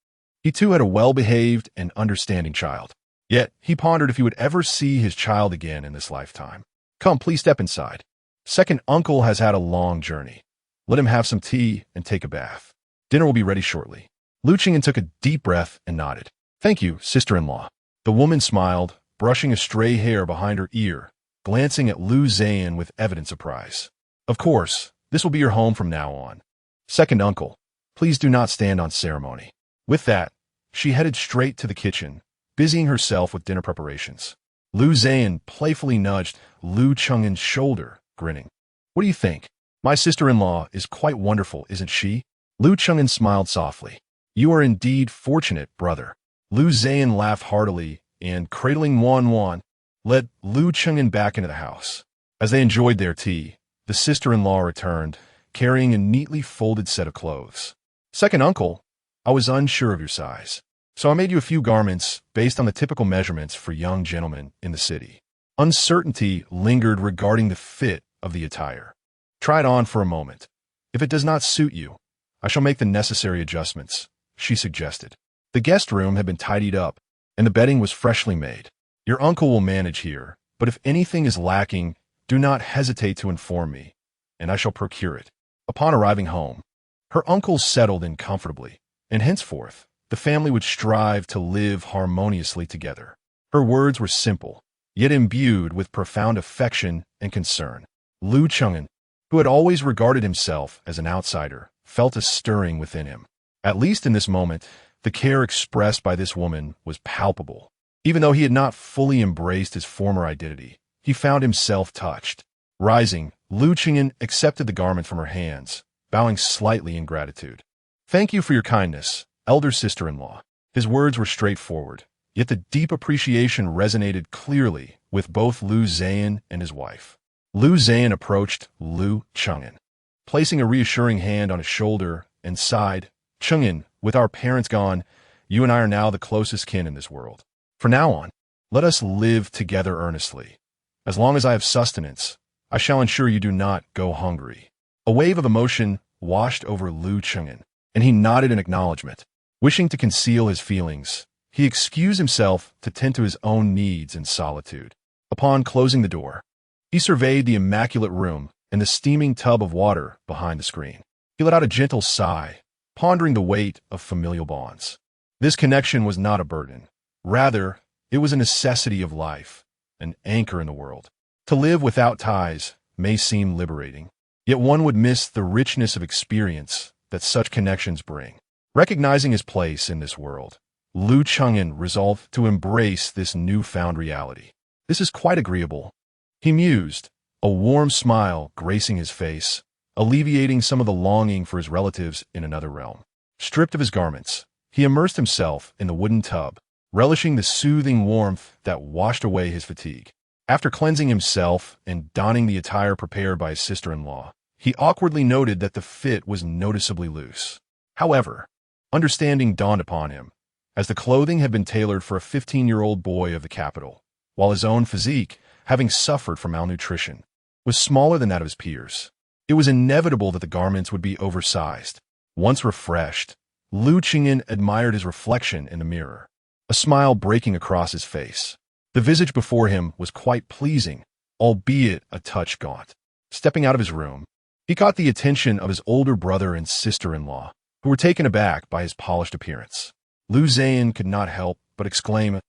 he too had a well-behaved and understanding child. Yet, he pondered if he would ever see his child again in this lifetime. "Come, please step inside. Second uncle has had a long journey. Let him have some tea and take a bath. Dinner will be ready shortly." Lu Chengyan took a deep breath and nodded. "Thank you, sister-in-law." The woman smiled, brushing a stray hair behind her ear, glancing at Lu Zhan with evident surprise. "Of course, this will be your home from now on. Second uncle, please do not stand on ceremony." With that, she headed straight to the kitchen, busying herself with dinner preparations. Lu Zhan playfully nudged Lu Chengyan's shoulder, grinning. "What do you think? My sister-in-law is quite wonderful, isn't she?" Lu Chengyan smiled softly. "You are indeed fortunate, brother." Lu Zhan laughed heartily and, cradling Wan, led Lu Chengyan back into the house. As they enjoyed their tea, the sister-in-law returned, carrying a neatly folded set of clothes. "Second uncle, I was unsure of your size, so I made you a few garments based on the typical measurements for young gentlemen in the city." Uncertainty lingered regarding the fit of the attire. "Try it on for a moment. If it does not suit you, I shall make the necessary adjustments," she suggested. The guest room had been tidied up, and the bedding was freshly made. "Your uncle will manage here, but if anything is lacking, do not hesitate to inform me, and I shall procure it." Upon arriving home, her uncle settled in comfortably, and henceforth, the family would strive to live harmoniously together. Her words were simple, yet imbued with profound affection and concern. Lu Chengyan, who had always regarded himself as an outsider, felt a stirring within him. At least in this moment, the care expressed by this woman was palpable. Even though he had not fully embraced his former identity, he found himself touched. Rising, Lu Chengyan accepted the garment from her hands, bowing slightly in gratitude. "Thank you for your kindness, elder sister-in-law." His words were straightforward, yet the deep appreciation resonated clearly with both Lu Zhan and his wife. Lu Zhan approached Lu Chengyan, placing a reassuring hand on his shoulder, and sighed, "Chengyan, with our parents gone, you and I are now the closest kin in this world. From now on, let us live together earnestly. As long as I have sustenance, I shall ensure you do not go hungry." A wave of emotion washed over Lu Chengyan, and he nodded in acknowledgement. Wishing to conceal his feelings, he excused himself to tend to his own needs in solitude. Upon closing the door, he surveyed the immaculate room and the steaming tub of water behind the screen. He let out a gentle sigh, pondering the weight of familial bonds. This connection was not a burden. Rather, it was a necessity of life, an anchor in the world. To live without ties may seem liberating, yet one would miss the richness of experience that such connections bring. Recognizing his place in this world, Lu Chengyan resolved to embrace this newfound reality. "This is quite agreeable," he mused, a warm smile gracing his face, alleviating some of the longing for his relatives in another realm. Stripped of his garments, he immersed himself in the wooden tub, relishing the soothing warmth that washed away his fatigue. After cleansing himself and donning the attire prepared by his sister-in-law, he awkwardly noted that the fit was noticeably loose. However, understanding dawned upon him, as the clothing had been tailored for a 15-year-old boy of the capital, while his own physique, having suffered from malnutrition, was smaller than that of his peers. It was inevitable that the garments would be oversized. Once refreshed, Lu Chengyan admired his reflection in the mirror, a smile breaking across his face. The visage before him was quite pleasing, albeit a touch gaunt. Stepping out of his room, he caught the attention of his older brother and sister-in-law, who were taken aback by his polished appearance. Lu Zhan could not help but exclaim,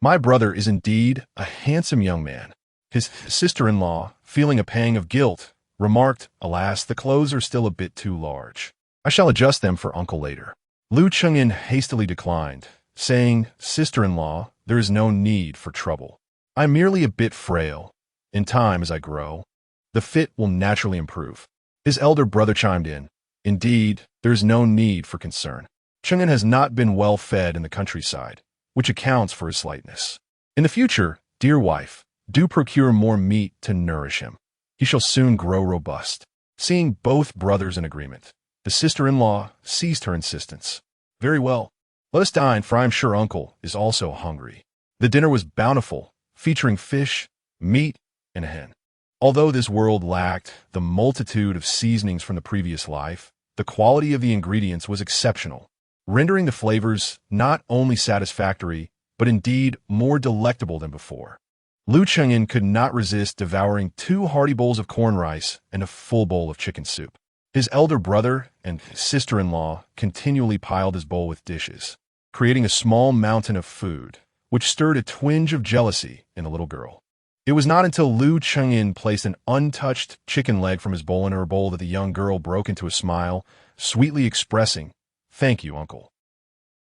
"My brother is indeed a handsome young man." His sister-in-law, feeling a pang of guilt, remarked, "Alas, the clothes are still a bit too large. I shall adjust them for uncle later." Lu Chengyan hastily declined, saying, "Sister-in-law, there is no need for trouble. I am merely a bit frail. In time, as I grow, the fit will naturally improve." His elder brother chimed in, "Indeed, there is no need for concern. Chengyan has not been well fed in the countryside, which accounts for his slightness. In the future, Dear wife, do procure more meat to nourish him. He shall soon grow robust. Seeing both brothers in agreement, the sister-in-law ceased her insistence. Very well. Let us dine, for I am sure uncle is also hungry. The dinner was bountiful, featuring fish, meat, and a hen. Although this world lacked the multitude of seasonings from the previous life, the quality of the ingredients was exceptional, rendering the flavors not only satisfactory, but indeed more delectable than before. Lu Chengyin could not resist devouring 2 hearty bowls of corn rice and a full bowl of chicken soup. His elder brother and sister-in-law continually piled his bowl with dishes, creating a small mountain of food, which stirred a twinge of jealousy in the little girl. It was not until Lu Chengyin placed an untouched chicken leg from his bowl in her bowl that the young girl broke into a smile, sweetly expressing, "Thank you, uncle."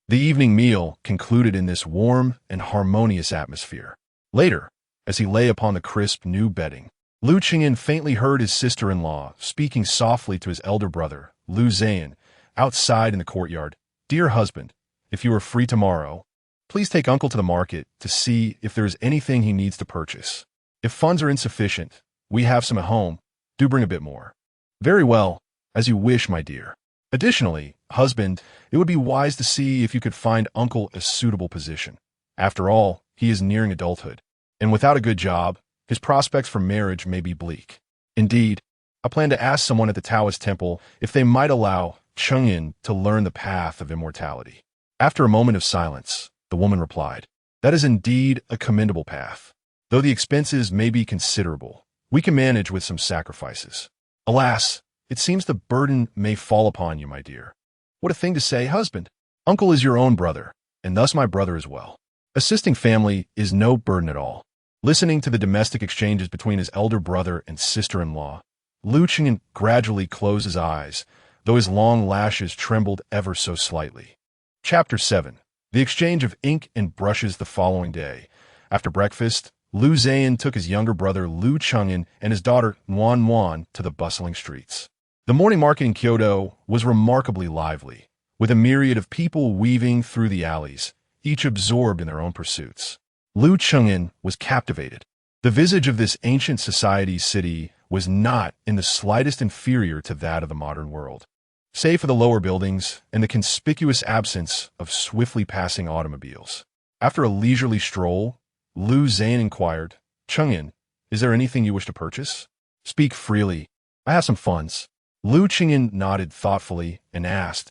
The evening meal concluded in this warm and harmonious atmosphere. Later, as he lay upon the crisp new bedding, Lu Chengyin faintly heard his sister-in-law speaking softly to his elder brother, Lu Zhan, outside in the courtyard. "Dear husband, if you are free tomorrow, please take uncle to the market to see if there is anything he needs to purchase. If funds are insufficient, we have some at home. Do bring a bit more." "Very well, as you wish, my dear. Additionally, husband, it would be wise to see if you could find uncle a suitable position. After all, he is nearing adulthood, and without a good job, his prospects for marriage may be bleak. Indeed, I plan to ask someone at the Taoist temple if they might allow Chengyin to learn the path of immortality." After a moment of silence, the woman replied, "That is indeed a commendable path. Though the expenses may be considerable, we can manage with some sacrifices. Alas, it seems the burden may fall upon you, my dear." "What a thing to say, husband! Uncle is your own brother, and thus my brother as well. Assisting family is no burden at all." Listening to the domestic exchanges between his elder brother and sister-in-law, Lu Chengyin gradually closed his eyes, though his long lashes trembled ever so slightly. Chapter 7. The exchange of ink and brushes the following day. After breakfast, Lu Zhan took his younger brother Lu Chengyin and his daughter Nuan to the bustling streets. The morning market in Kyoto was remarkably lively, with a myriad of people weaving through the alleys, each absorbed in their own pursuits. Lu Chengyin was captivated. The visage of this ancient society city was not in the slightest inferior to that of the modern world, save for the lower buildings and the conspicuous absence of swiftly passing automobiles. After a leisurely stroll, Lu Zhan inquired, "Chengyin, is there anything you wish to purchase? Speak freely. I have some funds." Lu Chengyin nodded thoughtfully and asked,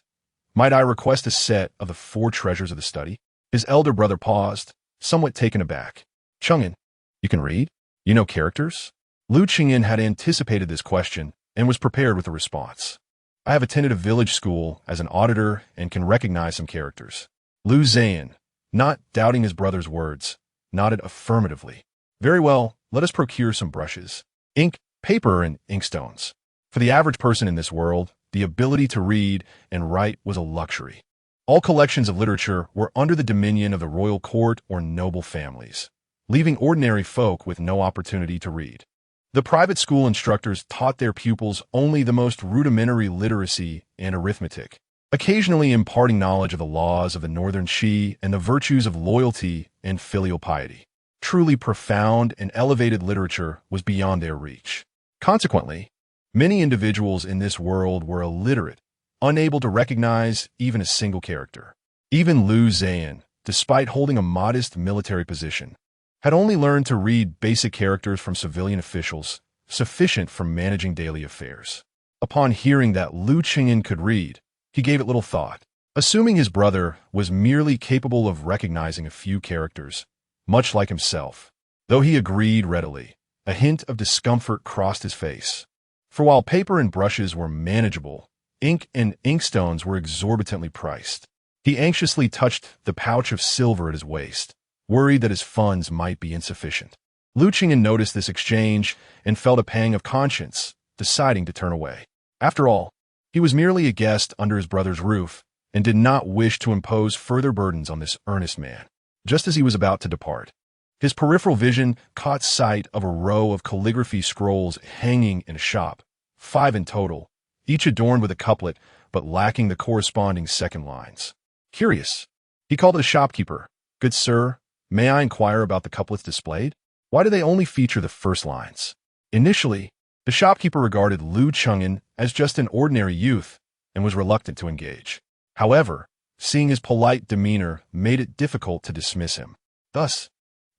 "Might I request a set of the 4 treasures of the study?" His elder brother paused, somewhat taken aback. "Chengyin, you can read? You know characters?" Lu Chengyin had anticipated this question and was prepared with a response. "I have attended a village school as an auditor and can recognize some characters." Lu Zhan, not doubting his brother's words, nodded affirmatively. "Very well, let us procure some brushes, ink, paper, and inkstones." For the average person in this world, the ability to read and write was a luxury. All collections of literature were under the dominion of the royal court or noble families, leaving ordinary folk with no opportunity to read. The private school instructors taught their pupils only the most rudimentary literacy and arithmetic, occasionally imparting knowledge of the laws of the northern Shi and the virtues of loyalty and filial piety. Truly profound and elevated literature was beyond their reach. Consequently, many individuals in this world were illiterate, unable to recognize even a single character. Even Lu Zhan, despite holding a modest military position, had only learned to read basic characters from civilian officials, sufficient for managing daily affairs. Upon hearing that Lu Chengyin could read, he gave it little thought. Assuming his brother was merely capable of recognizing a few characters, much like himself, though he agreed readily, a hint of discomfort crossed his face. For while paper and brushes were manageable, ink and inkstones were exorbitantly priced. He anxiously touched the pouch of silver at his waist, worried that his funds might be insufficient. Lu Chengyin noticed this exchange and felt a pang of conscience, deciding to turn away. After all, he was merely a guest under his brother's roof and did not wish to impose further burdens on this earnest man. Just as he was about to depart, his peripheral vision caught sight of a row of calligraphy scrolls hanging in a shop, 5 in total, each adorned with a couplet but lacking the corresponding second lines. Curious, he called the shopkeeper. "Good sir, May I inquire about the couplets displayed? Why do they only feature the first lines? Initially, the shopkeeper regarded Lu Cheng'an as just an ordinary youth and was reluctant to engage. However, seeing his polite demeanor made it difficult to dismiss him. Thus,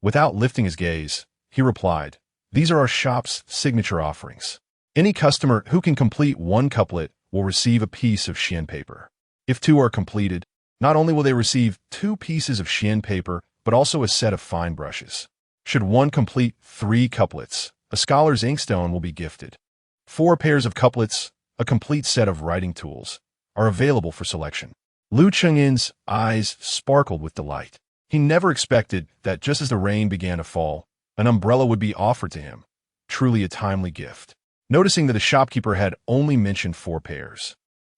without lifting his gaze, he replied, "These are our shop's signature offerings. Any customer who can complete one couplet will receive a piece of xian paper. If two are completed, not only will they receive 2 pieces of xian paper, but also a set of fine brushes. Should one complete 3 couplets, a scholar's inkstone will be gifted. 4 pairs of couplets, a complete set of writing tools, are available for selection." Lu Cheng'an's eyes sparkled with delight. He never expected that just as the rain began to fall, an umbrella would be offered to him, truly a timely gift. Noticing that the shopkeeper had only mentioned 4 pairs,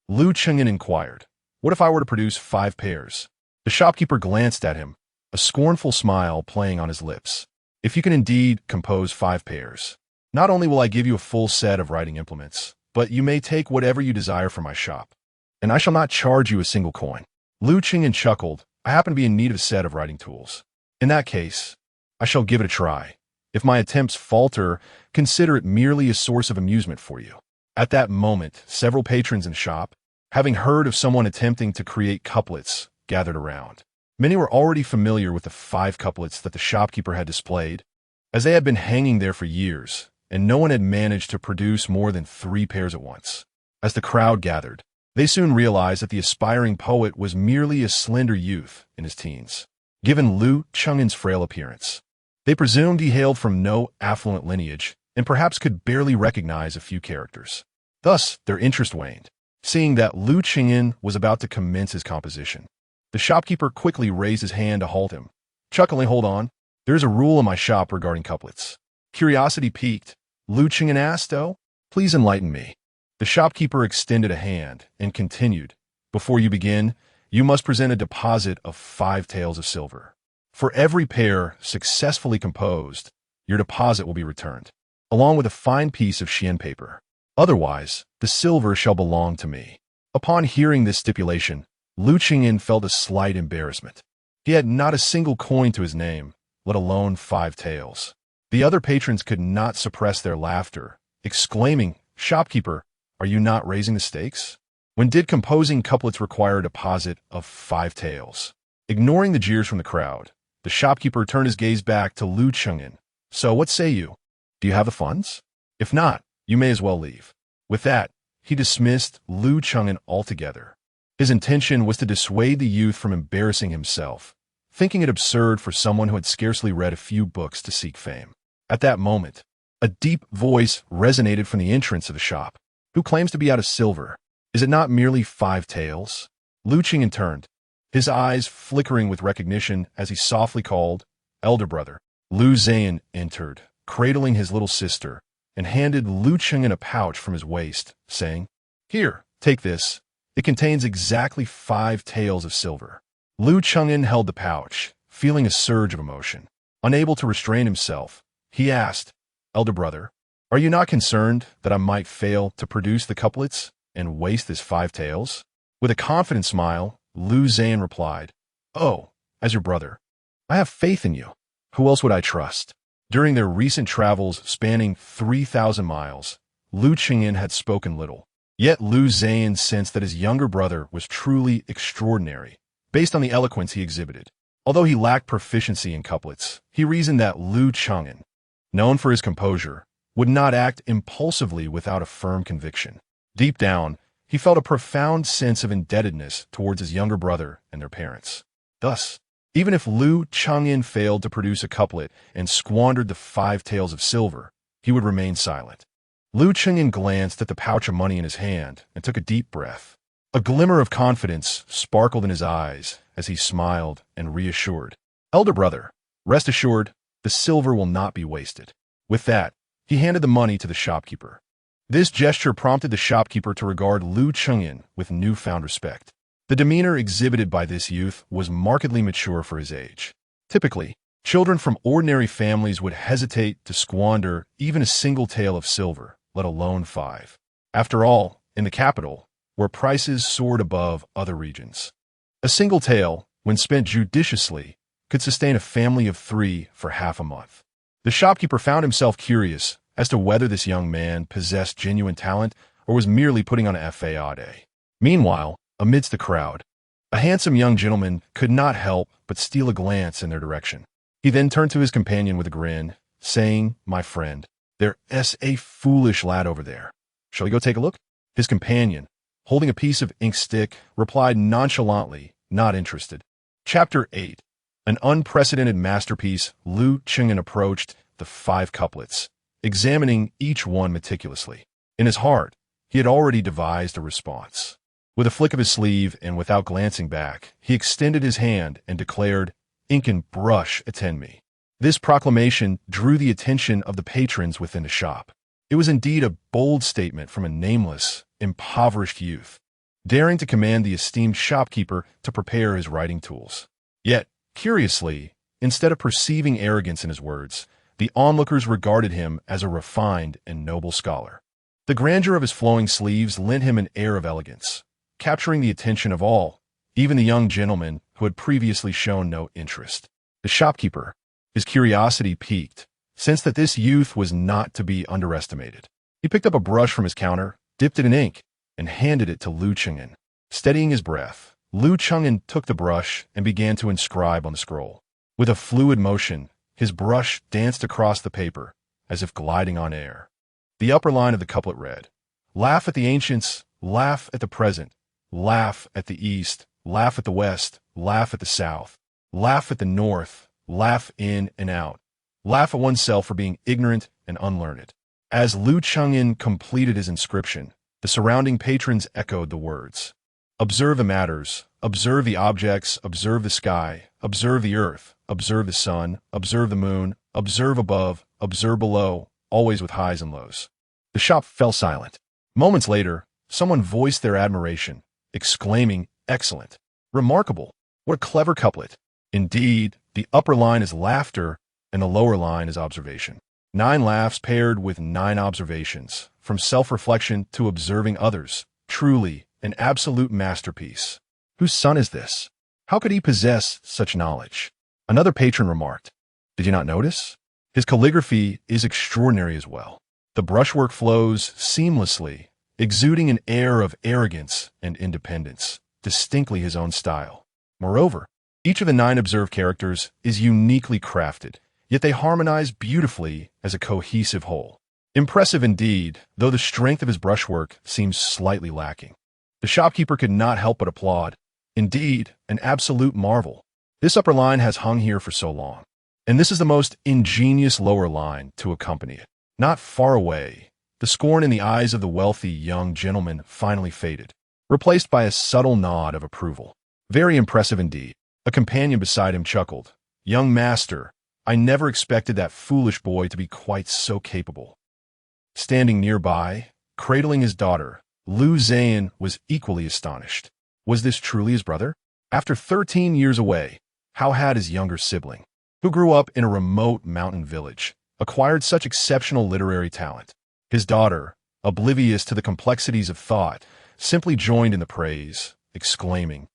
Lu Cheng'an inquired, "What if I were to produce 5 pairs? The shopkeeper glanced at him, a scornful smile playing on his lips. "If you can indeed compose 5 pairs, not only will I give you a full set of writing implements, but you may take whatever you desire from my shop, and I shall not charge you a single coin." Lu Cheng'an chuckled. "I happen to be in need of a set of writing tools. In that case, I shall give it a try. If my attempts falter, consider it merely a source of amusement for you." At that moment, several patrons in the shop, having heard of someone attempting to create couplets, gathered around. Many were already familiar with the 5 couplets that the shopkeeper had displayed, as they had been hanging there for years, and no one had managed to produce more than 3 pairs at once. As the crowd gathered, they soon realized that the aspiring poet was merely a slender youth in his teens. Given Lu Cheng'an's frail appearance, they presumed he hailed from no affluent lineage and perhaps could barely recognize a few characters. Thus, their interest waned. Seeing that Lu Cheng'an was about to commence his composition, the shopkeeper quickly raised his hand to halt him. Chuckling, "Hold on. There's a rule in my shop regarding couplets." Curiosity piqued, Lu Cheng'an asked, "Oh, please enlighten me." The shopkeeper extended a hand and continued, "Before you begin, you must present a deposit of 5 taels of silver. For every pair successfully composed, your deposit will be returned, along with a fine piece of xian paper. Otherwise, the silver shall belong to me." Upon hearing this stipulation, Lu Cheng'an felt a slight embarrassment. He had not a single coin to his name, let alone 5 taels. The other patrons could not suppress their laughter, exclaiming, "Shopkeeper, are you not raising the stakes? When did composing couplets require a deposit of 5 taels?" Ignoring the jeers from the crowd, the shopkeeper turned his gaze back to Lu Cheng'an. "So what say you? Do you have the funds? If not, you may as well leave." With that, he dismissed Lu Cheng'an altogether. His intention was to dissuade the youth from embarrassing himself, thinking it absurd for someone who had scarcely read a few books to seek fame. At that moment, a deep voice resonated from the entrance of the shop. "Who claims to be out of silver? Is it not merely 5 taels?" Lu Cheng'an turned, his eyes flickering with recognition as he softly called, "Elder brother." Lu Zhan entered, cradling his little sister, and handed Lu Cheng'an a pouch from his waist, saying, "Here, take this. It contains exactly 5 taels of silver." Lu Cheng'an held the pouch, feeling a surge of emotion. Unable to restrain himself, he asked, "Elder brother, are you not concerned that I might fail to produce the couplets and waste this 5 taels?" With a confident smile, Lu Zhan replied, "Oh, as your brother, I have faith in you. Who else would I trust?" During their recent travels spanning 3,000 miles, Lu Cheng'an had spoken little. Yet Lu Zhan sensed that his younger brother was truly extraordinary, based on the eloquence he exhibited. Although he lacked proficiency in couplets, he reasoned that Lu Cheng'an, known for his composure, would not act impulsively without a firm conviction. Deep down, he felt a profound sense of indebtedness towards his younger brother and their parents. Thus, even if Lu Cheng'an failed to produce a couplet and squandered the 5 taels of silver, he would remain silent. Lu Cheng'an glanced at the pouch of money in his hand and took a deep breath. A glimmer of confidence sparkled in his eyes as he smiled and reassured, "Elder brother, rest assured, the silver will not be wasted." With that, he handed the money to the shopkeeper. This gesture prompted the shopkeeper to regard Lu Cheng'an with newfound respect. The demeanor exhibited by this youth was markedly mature for his age. Typically, children from ordinary families would hesitate to squander even a single tael of silver, let alone 5. After all, in the capital, where prices soared above other regions, a single tael, when spent judiciously, could sustain a family of 3 for half a month. The shopkeeper found himself curious as to whether this young man possessed genuine talent or was merely putting on a facade. Meanwhile, amidst the crowd, a handsome young gentleman could not help but steal a glance in their direction. He then turned to his companion with a grin, saying, "My friend, there's a foolish lad over there. Shall we go take a look?" His companion, holding a piece of ink stick, replied nonchalantly, not interested. Chapter 8. An unprecedented masterpiece. Liu Cheng'an approached the 5 couplets, examining each one meticulously. In his heart, he had already devised a response. With a flick of his sleeve and without glancing back, he extended his hand and declared, "Ink and brush, attend me." This proclamation drew the attention of the patrons within the shop. It was indeed a bold statement from a nameless, impoverished youth, daring to command the esteemed shopkeeper to prepare his writing tools. Yet, curiously, instead of perceiving arrogance in his words, the onlookers regarded him as a refined and noble scholar. The grandeur of his flowing sleeves lent him an air of elegance, capturing the attention of all, even the young gentleman who had previously shown no interest. The shopkeeper, his curiosity piqued, sensed that this youth was not to be underestimated. He picked up a brush from his counter, dipped it in ink, and handed it to Liu Cheng'an. Steadying his breath, Liu Cheng'an took the brush and began to inscribe on the scroll. With a fluid motion, his brush danced across the paper, as if gliding on air. The upper line of the couplet read, "Laugh at the ancients, laugh at the present, laugh at the east, laugh at the west, laugh at the south, laugh at the north, laugh in and out, laugh at oneself for being ignorant and unlearned." As Liu Cheng'an completed his inscription, the surrounding patrons echoed the words. "Observe the matters, observe the objects, observe the sky, observe the earth, observe the sun, observe the moon, observe above, observe below, always with highs and lows." The shop fell silent. Moments later, someone voiced their admiration, exclaiming, "Excellent! Remarkable! What a clever couplet!" Indeed, the upper line is laughter, and the lower line is observation. 9 laughs paired with 9 observations, from self-reflection to observing others. Truly, an absolute masterpiece. Whose son is this? How could he possess such knowledge? Another patron remarked, "Did you not notice? His calligraphy is extraordinary as well. The brushwork flows seamlessly, exuding an air of arrogance and independence, distinctly his own style. Moreover, each of the 9 observed characters is uniquely crafted, yet they harmonize beautifully as a cohesive whole. Impressive indeed, though the strength of his brushwork seems slightly lacking." The shopkeeper could not help but applaud. Indeed, an absolute marvel. This upper line has hung here for so long, and this is the most ingenious lower line to accompany it. Not far away, the scorn in the eyes of the wealthy young gentleman finally faded, replaced by a subtle nod of approval. Very impressive indeed. A companion beside him chuckled. "Young master, I never expected that foolish boy to be quite so capable." Standing nearby, cradling his daughter, Liu Zhan was equally astonished. Was this truly his brother? After 13 years away, how had his younger sibling, who grew up in a remote mountain village, acquired such exceptional literary talent? His daughter, oblivious to the complexities of thought, simply joined in the praise, exclaiming,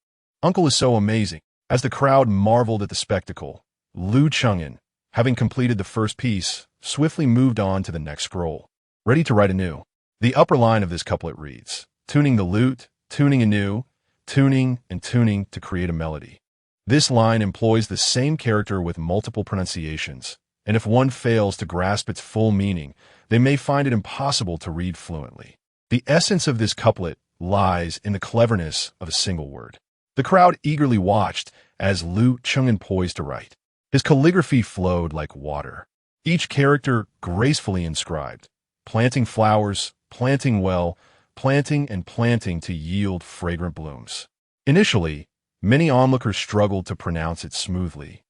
"Uncle is so amazing." As the crowd marveled at the spectacle, Liu Cheng'an, having completed the first piece, swiftly moved on to the next scroll, ready to write anew. The upper line of this couplet reads, "Tuning the lute, tuning anew, tuning and tuning to create a melody." This line employs the same character with multiple pronunciations, and if one fails to grasp its full meaning, they may find it impossible to read fluently. The essence of this couplet lies in the cleverness of a single word. The crowd eagerly watched as Liu Cheng'an poised to write. His calligraphy flowed like water, each character gracefully inscribed, planting flowers, planting well, planting and planting to yield fragrant blooms. Initially, many onlookers struggled to pronounce it smoothly,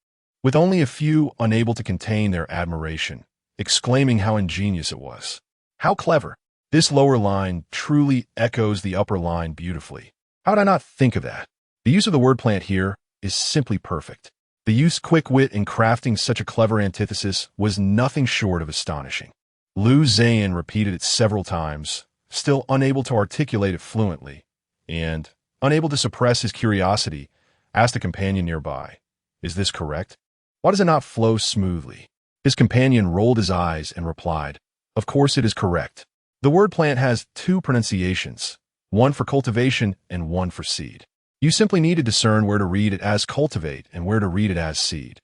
with only a few unable to contain their admiration, exclaiming how ingenious it was. How clever! This lower line truly echoes the upper line beautifully. How did I not think of that? The use of the word plant here is simply perfect. The youth's quick wit in crafting such a clever antithesis was nothing short of astonishing. Liu Zhan repeated it several times, still unable to articulate it fluently, and, unable to suppress his curiosity, asked a companion nearby, Is this correct? Why does it not flow smoothly? His companion rolled his eyes and replied, Of course it is correct. The word plant has two pronunciations, one for cultivation and one for seed. You simply need to discern where to read it as cultivate and where to read it as seed.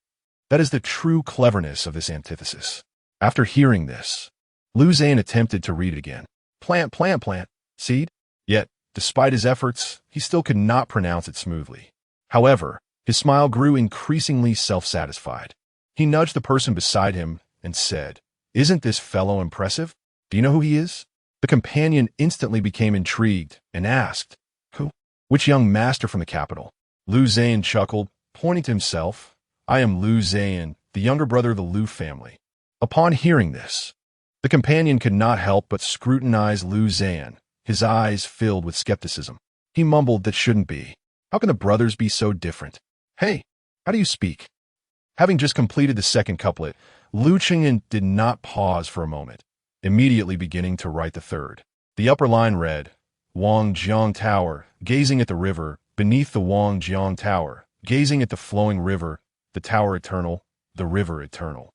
That is the true cleverness of this antithesis. After hearing this, Liu Zhan attempted to read it again. Plant, plant, plant, seed? Yet, despite his efforts, he still could not pronounce it smoothly. However, his smile grew increasingly self-satisfied. He nudged the person beside him and said, Isn't this fellow impressive? Do you know who he is? The companion instantly became intrigued and asked, Who? Which young master from the capital? Liu Zhan chuckled, pointing to himself. I am Liu Zhan, the younger brother of the Liu family. Upon hearing this, the companion could not help but scrutinize Liu Zhan, his eyes filled with skepticism. He mumbled that shouldn't be. How can the brothers be so different? Hey, how do you speak? Having just completed the second couplet, Liu Chengyan did not pause for a moment, immediately beginning to write the third. The upper line read, Wangjiang Tower, gazing at the river, beneath the Wangjiang Tower, gazing at the flowing river, the tower eternal, the river eternal.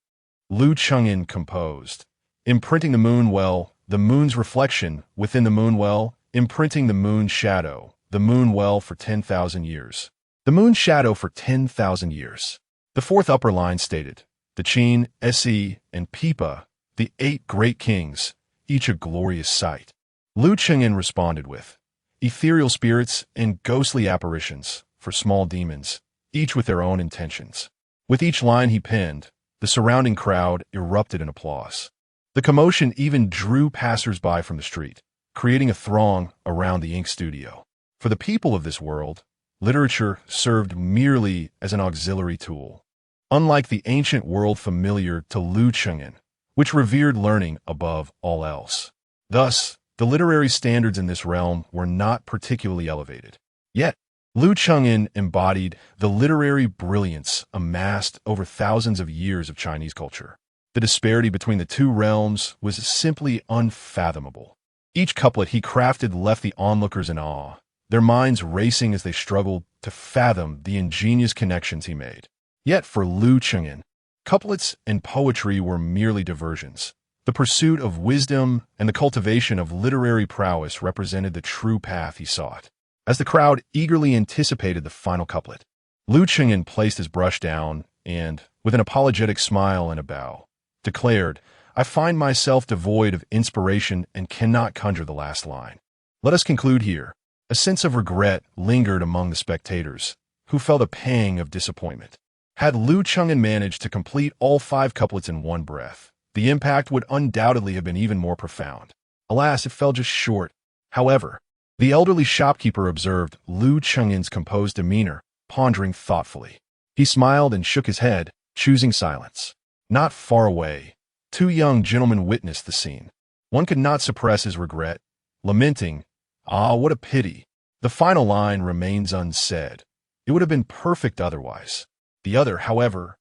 Liu Chengyan composed, imprinting the moon well, the moon's reflection within the moon well, imprinting the moon's shadow, the moon well for 10,000 years. The moon's shadow for 10,000 years. The fourth upper line stated, the Qin, Se, and Pipa, the 8 great kings, each a glorious sight. Liu Chengyan responded with, ethereal spirits and ghostly apparitions for small demons, each with their own intentions. With each line he penned, the surrounding crowd erupted in applause. The commotion even drew passers-by from the street, creating a throng around the ink studio. For the people of this world, literature served merely as an auxiliary tool, unlike the ancient world familiar to Liu Chengyan, which revered learning above all else. Thus, the literary standards in this realm were not particularly elevated. Yet, Liu Chengyan embodied the literary brilliance amassed over thousands of years of Chinese culture. The disparity between the two realms was simply unfathomable. Each couplet he crafted left the onlookers in awe, their minds racing as they struggled to fathom the ingenious connections he made. Yet for Liu Chengyan, couplets and poetry were merely diversions. The pursuit of wisdom and the cultivation of literary prowess represented the true path he sought. As the crowd eagerly anticipated the final couplet, Liu Chengyan placed his brush down and, with an apologetic smile and a bow, declared, I find myself devoid of inspiration and cannot conjure the last line. Let us conclude here. A sense of regret lingered among the spectators, who felt a pang of disappointment. Had Liu Chengyan managed to complete all 5 couplets in one breath, the impact would undoubtedly have been even more profound. Alas, it fell just short. However, the elderly shopkeeper observed Liu Chengyan's composed demeanor, pondering thoughtfully. He smiled and shook his head, choosing silence. Not far away, 2 young gentlemen witnessed the scene. One could not suppress his regret, lamenting, Ah, what a pity. The final line remains unsaid. It would have been perfect otherwise. The other, however,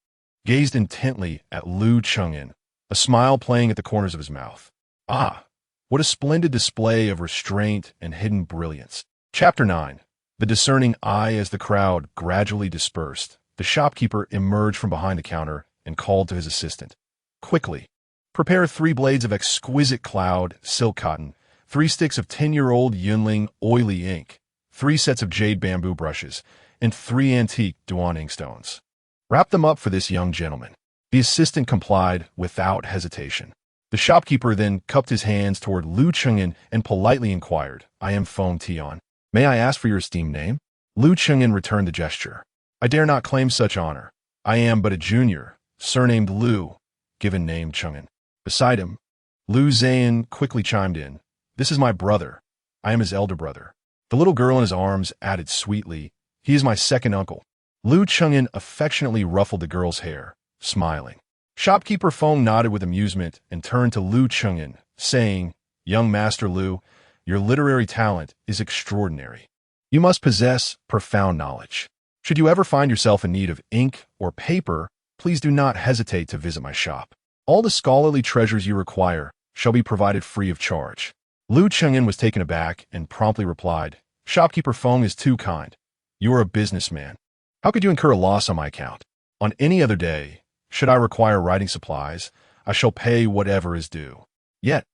gazed intently at Liu Chengyan, a smile playing at the corners of his mouth. Ah, what a splendid display of restraint and hidden brilliance. Chapter 9. The discerning eye. As the crowd gradually dispersed, the shopkeeper emerged from behind the counter and called to his assistant. Quickly, prepare 3 blades of exquisite cloud silk cotton, 3 sticks of 10-year-old Yunling oily ink, 3 sets of jade bamboo brushes, and 3 antique Duan inkstones. Wrap them up for this young gentleman. The assistant complied without hesitation. The shopkeeper then cupped his hands toward Liu Chengyan and politely inquired, I am Feng Tian. May I ask for your esteemed name? Liu Chengyan returned the gesture. I dare not claim such honor. I am but a junior, surnamed Liu, given name Chengyan. Beside him, Liu Zhan quickly chimed in. This is my brother. I am his elder brother. The little girl in his arms added sweetly, he is my second uncle. Liu Chengyan affectionately ruffled the girl's hair, smiling. Shopkeeper Feng nodded with amusement and turned to Liu Chengyan, saying, Young Master Liu, your literary talent is extraordinary. You must possess profound knowledge. Should you ever find yourself in need of ink or paper, please do not hesitate to visit my shop. All the scholarly treasures you require shall be provided free of charge. Liu Chengyan was taken aback and promptly replied, Shopkeeper Feng is too kind. You are a businessman. How could you incur a loss on my account? On any other day, should I require writing supplies, I shall pay whatever is due. Yet,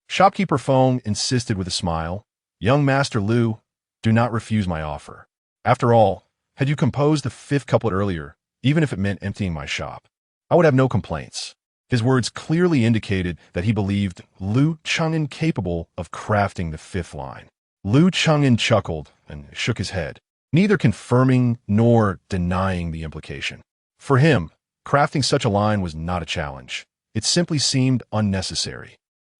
shopkeeper Feng insisted with a smile, young Master Lu, do not refuse my offer. After all, had you composed the fifth couplet earlier, even if it meant emptying my shop, I would have no complaints. His words clearly indicated that he believed Lu Cheng'en capable of crafting the fifth line. Lu Cheng'en chuckled and shook his head, neither confirming nor denying the implication. For him, crafting such a line was not a challenge. It simply seemed unnecessary.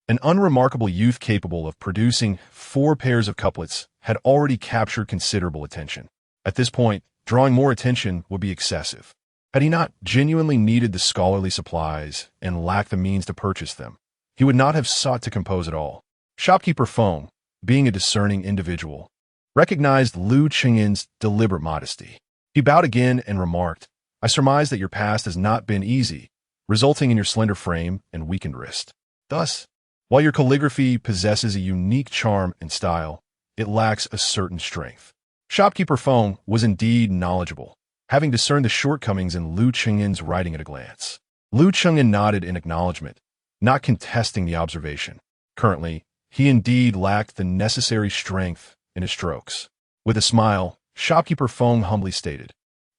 An unremarkable youth capable of producing 4 pairs of couplets had already captured considerable attention. At this point, drawing more attention would be excessive. Had he not genuinely needed the scholarly supplies and lacked the means to purchase them, he would not have sought to compose at all. Shopkeeper Feng, being a discerning individual, recognized Lu Cheng'en's deliberate modesty. He bowed again and remarked, I surmise that your past has not been easy, resulting in your slender frame and weakened wrist. Thus, while your calligraphy possesses a unique charm and style, it lacks a certain strength. Shopkeeper Feng was indeed knowledgeable, having discerned the shortcomings in Lu Cheng'en's writing at a glance. Lu Cheng'en nodded in acknowledgement, not contesting the observation. Currently, he indeed lacked the necessary strength in his strokes. With a smile, Shopkeeper Feng humbly stated,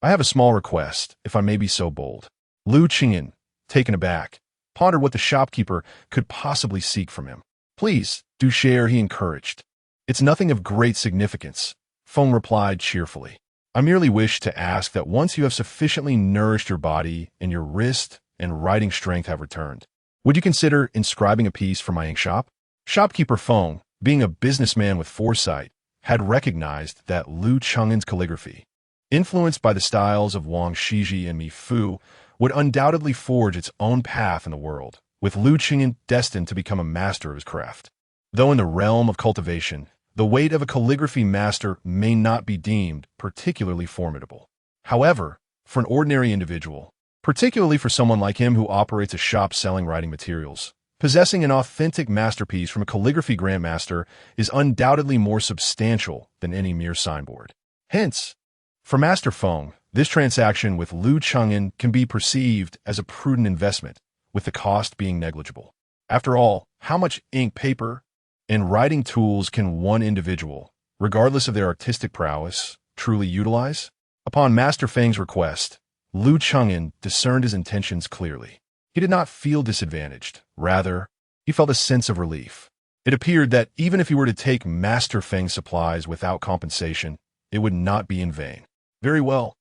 I have a small request, if I may be so bold. Lu Cheng'en, taken aback, pondered what the shopkeeper could possibly seek from him. Please, do share, he encouraged. It's nothing of great significance, Feng replied cheerfully. I merely wish to ask that once you have sufficiently nourished your body and your wrist and writing strength have returned, would you consider inscribing a piece for my ink shop? Shopkeeper Feng, being a businessman with foresight, had recognized that Lu Cheng'en's calligraphy, influenced by the styles of Wang Shiji and Mi Fu, would undoubtedly forge its own path in the world, with Lu Cheng'en destined to become a master of his craft. Though in the realm of cultivation, the weight of a calligraphy master may not be deemed particularly formidable. However, for an ordinary individual, particularly for someone like him who operates a shop selling writing materials, possessing an authentic masterpiece from a calligraphy grandmaster is undoubtedly more substantial than any mere signboard. Hence, for Master Feng, this transaction with Lu Cheng'en can be perceived as a prudent investment, with the cost being negligible. After all, how much ink, paper, and writing tools can one individual, regardless of their artistic prowess, truly utilize? Upon Master Feng's request, Lu Cheng'en discerned his intentions clearly. He did not feel disadvantaged. Rather, he felt a sense of relief. It appeared that even if he were to take Master Feng's supplies without compensation, it would not be in vain. Very well.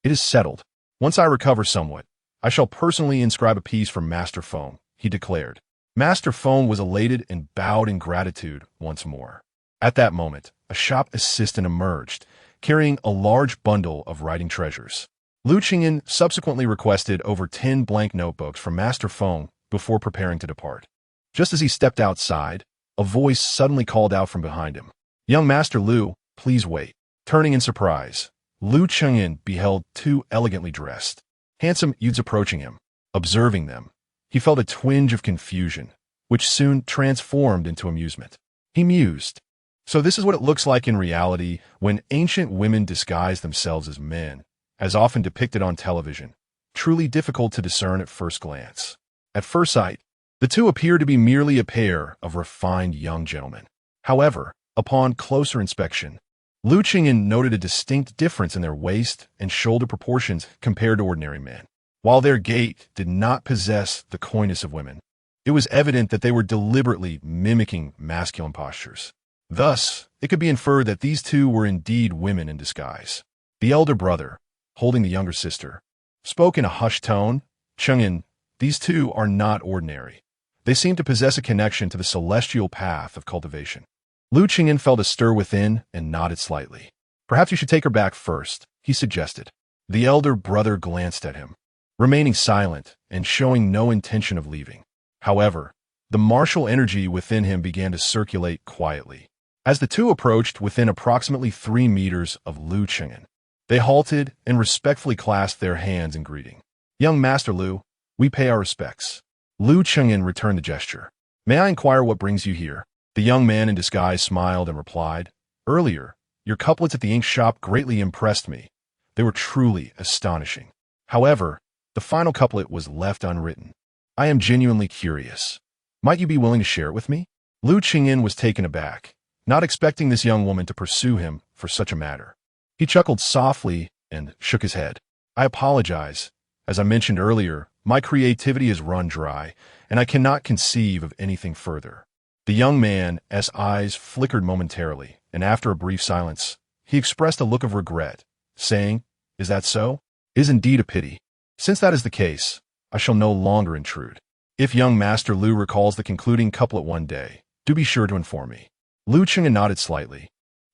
It is settled. Once I recover somewhat, I shall personally inscribe a piece for Master Feng, he declared. Master Feng was elated and bowed in gratitude once more. At that moment, a shop assistant emerged, carrying a large bundle of writing treasures. Lu Cheng'en subsequently requested over 10 blank notebooks from Master Feng before preparing to depart. Just as he stepped outside, a voice suddenly called out from behind him. Young Master Lu, please wait. Turning in surprise, Lu Cheng'en beheld 2 elegantly dressed, handsome youths approaching him. Observing them, he felt a twinge of confusion, which soon transformed into amusement. He mused, so this is what it looks like in reality when ancient women disguise themselves as men, as often depicted on television. Truly difficult to discern at first glance. At first sight, the two appear to be merely a pair of refined young gentlemen. However, upon closer inspection, Lu Cheng'en noted a distinct difference in their waist and shoulder proportions compared to ordinary men. While their gait did not possess the coyness of women, it was evident that they were deliberately mimicking masculine postures. Thus, it could be inferred that these two were indeed women in disguise. The elder brother, holding the younger sister, spoke in a hushed tone. Cheng'en, these two are not ordinary. They seem to possess a connection to the celestial path of cultivation. Lu Cheng'en felt a stir within and nodded slightly. Perhaps you should take her back first, he suggested. The elder brother glanced at him, remaining silent and showing no intention of leaving. However, the martial energy within him began to circulate quietly. As the two approached within approximately 3 meters of Lu Cheng'en, they halted and respectfully clasped their hands in greeting. Young Master Lu, we pay our respects. Lu Cheng'en returned the gesture. May I inquire what brings you here? The young man in disguise smiled and replied, Earlier, your couplets at the ink shop greatly impressed me. They were truly astonishing. However, The final couplet was left unwritten. I am genuinely curious. Might you be willing to share it with me? Lu Qingyin was taken aback, not expecting this young woman to pursue him for such a matter. He chuckled softly and shook his head. I apologize. As I mentioned earlier, my creativity has run dry, and I cannot conceive of anything further. The young man's eyes flickered momentarily, and after a brief silence, he expressed a look of regret, saying, Is that so? It is indeed a pity. Since that is the case, I shall no longer intrude. If young Master Lu recalls the concluding couplet one day, do be sure to inform me. Lu Qingyin nodded slightly,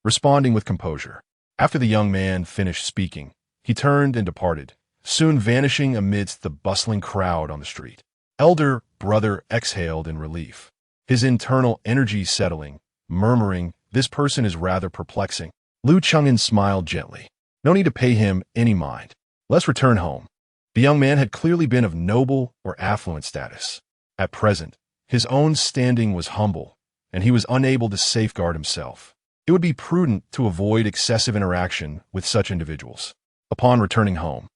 responding with composure. After the young man finished speaking, he turned and departed, soon vanishing amidst the bustling crowd on the street. Elder brother exhaled in relief, his internal energy settling, murmuring, This person is rather perplexing. Lu Qingyin smiled gently. No need to pay him any mind. Let's return home. The young man had clearly been of noble or affluent status. At present, his own standing was humble, and he was unable to safeguard himself. It would be prudent to avoid excessive interaction with such individuals. Upon returning home,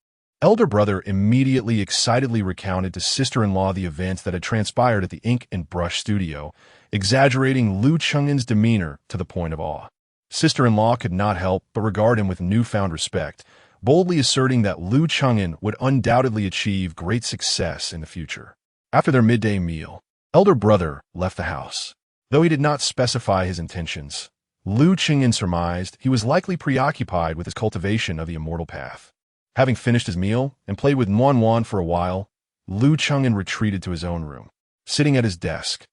elder brother immediately excitedly recounted to sister-in-law the events that had transpired at the ink and brush studio, exaggerating Lu Qingyin's demeanor to the point of awe. Sister-in-law could not help but regard him with newfound respect, boldly asserting that Lu Qingyin would undoubtedly achieve great success in the future. After their midday meal, elder brother left the house. Though he did not specify his intentions, Lu Qingyin surmised he was likely preoccupied with his cultivation of the immortal path. Having finished his meal and played with Nuan for a while, Lu Qingyin retreated to his own room. Sitting at his desk,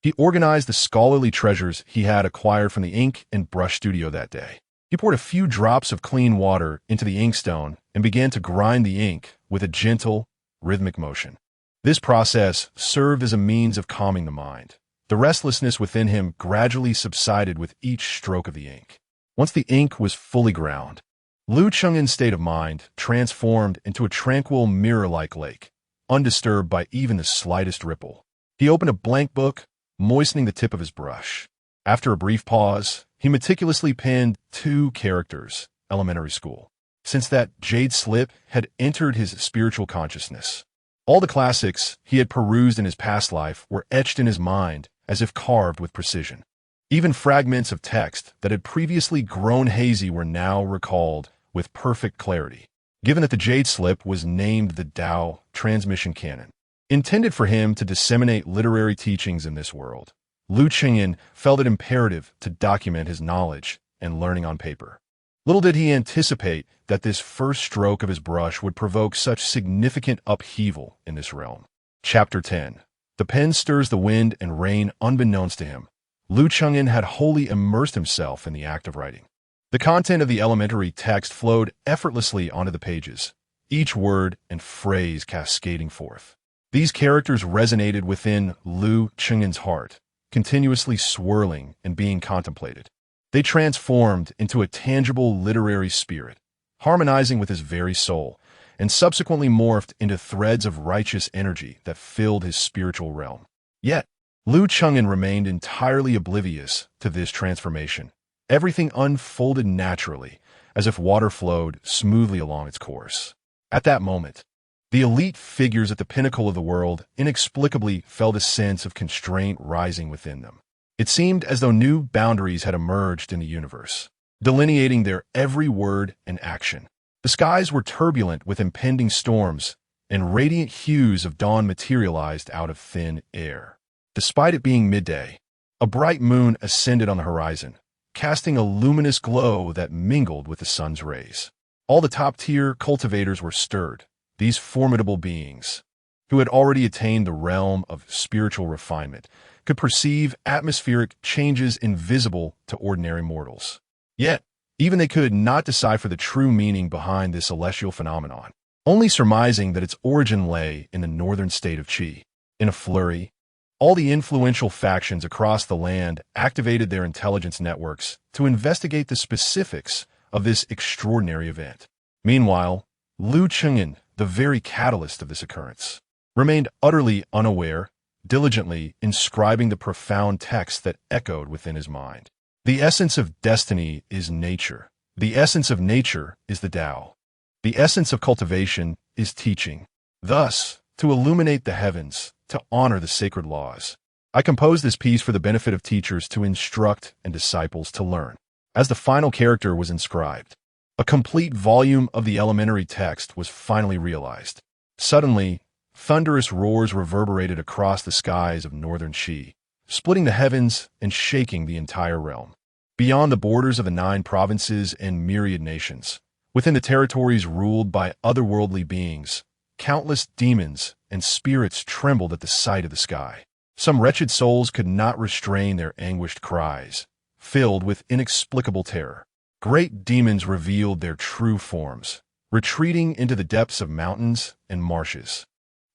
he organized the scholarly treasures he had acquired from the ink and brush studio that day. He poured a few drops of clean water into the inkstone and began to grind the ink with a gentle, rhythmic motion. This process served as a means of calming the mind. The restlessness within him gradually subsided with each stroke of the ink. Once the ink was fully ground, Lu Qingyin's state of mind transformed into a tranquil mirror-like lake, undisturbed by even the slightest ripple. He opened a blank book, moistening the tip of his brush. After a brief pause, he meticulously penned 2 characters, elementary school. Since that jade slip had entered his spiritual consciousness, all the classics he had perused in his past life were etched in his mind as if carved with precision. Even fragments of text that had previously grown hazy were now recalled with perfect clarity. Given that the jade slip was named the Tao Transmission Canon, intended for him to disseminate literary teachings in this world, Lu Qingyin felt it imperative to document his knowledge and learning on paper. Little did he anticipate that this first stroke of his brush would provoke such significant upheaval in this realm. Chapter 10. The pen stirs the wind and rain unbeknownst to him. Lu Qingyin had wholly immersed himself in the act of writing. The content of the elementary text flowed effortlessly onto the pages, each word and phrase cascading forth. These characters resonated within Lu Qingyin's heart, continuously swirling and being contemplated. They transformed into a tangible literary spirit, harmonizing with his very soul, and subsequently morphed into threads of righteous energy that filled his spiritual realm. Yet, Lu Qingyin remained entirely oblivious to this transformation. Everything unfolded naturally, as if water flowed smoothly along its course. At that moment, the elite figures at the pinnacle of the world inexplicably felt a sense of constraint rising within them. It seemed as though new boundaries had emerged in the universe, delineating their every word and action. The skies were turbulent with impending storms, and radiant hues of dawn materialized out of thin air. Despite it being midday, a bright moon ascended on the horizon, casting a luminous glow that mingled with the sun's rays. All the top-tier cultivators were stirred. These formidable beings, who had already attained the realm of spiritual refinement, could perceive atmospheric changes invisible to ordinary mortals. Yet, even they could not decipher the true meaning behind this celestial phenomenon, only surmising that its origin lay in the northern state of Qi. In a flurry, all the influential factions across the land activated their intelligence networks to investigate the specifics of this extraordinary event. Meanwhile, Lu Qingyin, the very catalyst of this occurrence, remained utterly unaware, diligently inscribing the profound text that echoed within his mind. The essence of destiny is nature. The essence of nature is the Tao. The essence of cultivation is teaching. Thus, to illuminate the heavens, to honor the sacred laws. I composed this piece for the benefit of teachers to instruct and disciples to learn. As the final character was inscribed, a complete volume of the elementary text was finally realized. Suddenly, thunderous roars reverberated across the skies of northern Xi, splitting the heavens and shaking the entire realm. Beyond the borders of the 9 provinces and myriad nations, within the territories ruled by otherworldly beings, countless demons and spirits trembled at the sight of the sky. Some wretched souls could not restrain their anguished cries, filled with inexplicable terror. Great demons revealed their true forms, retreating into the depths of mountains and marshes,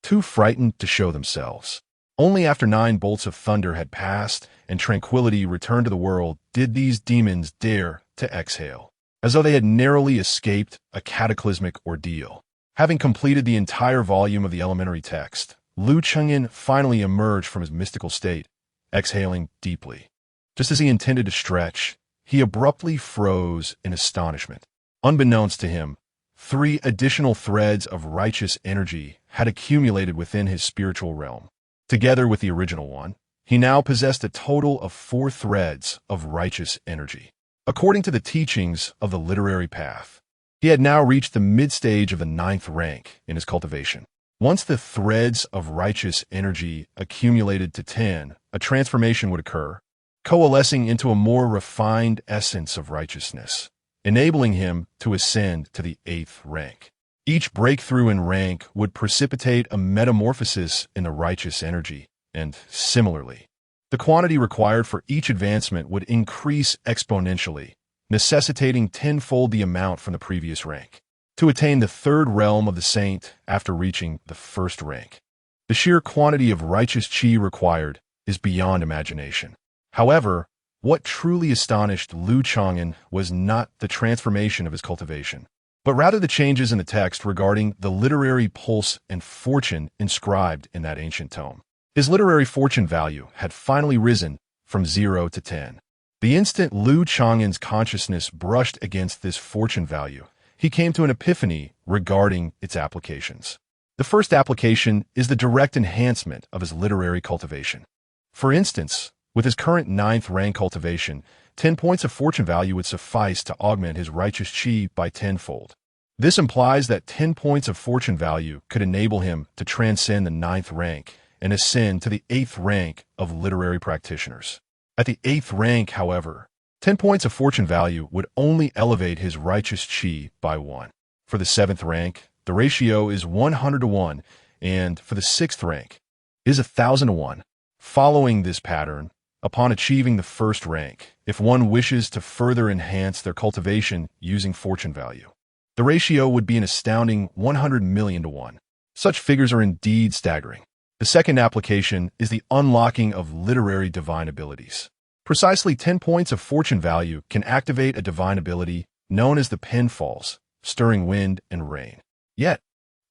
too frightened to show themselves. Only after 9 bolts of thunder had passed and tranquility returned to the world did these demons dare to exhale, as though they had narrowly escaped a cataclysmic ordeal. Having completed the entire volume of the elementary text, Liu Chengyan finally emerged from his mystical state, exhaling deeply. Just as he intended to stretch, he abruptly froze in astonishment. Unbeknownst to him, 3 additional threads of righteous energy had accumulated within his spiritual realm. Together with the original one, he now possessed a total of 4 threads of righteous energy. According to the teachings of the literary path, he had now reached the mid-stage of the 9th rank in his cultivation. Once the threads of righteous energy accumulated to 10, a transformation would occur, coalescing into a more refined essence of righteousness, enabling him to ascend to the 8th rank. Each breakthrough in rank would precipitate a metamorphosis in the righteous energy, and similarly, the quantity required for each advancement would increase exponentially, necessitating tenfold the amount from the previous rank. To attain the 3rd realm of the saint after reaching the 1st rank, the sheer quantity of righteous chi required is beyond imagination. However, what truly astonished Liu Chengyan was not the transformation of his cultivation, but rather the changes in the text regarding the literary pulse and fortune inscribed in that ancient tome. His literary fortune value had finally risen from 0 to 10. The instant Liu Chengyan's consciousness brushed against this fortune value, he came to an epiphany regarding its applications. The first application is the direct enhancement of his literary cultivation. For instance, with his current 9th rank cultivation, 10 points of fortune value would suffice to augment his righteous chi by tenfold. This implies that 10 points of fortune value could enable him to transcend the 9th rank and ascend to the 8th rank of literary practitioners. At the 8th rank, however, 10 points of fortune value would only elevate his righteous chi by 1. For the 7th rank, the ratio is 100 to 1, and for the 6th rank is 1,000 to 1. Following this pattern, upon achieving the 1st rank, if one wishes to further enhance their cultivation using fortune value, the ratio would be an astounding 100 million to 1. Such figures are indeed staggering. The second application is the unlocking of literary divine abilities. Precisely 10 points of fortune value can activate a divine ability known as the pen falls, stirring wind and rain. Yet,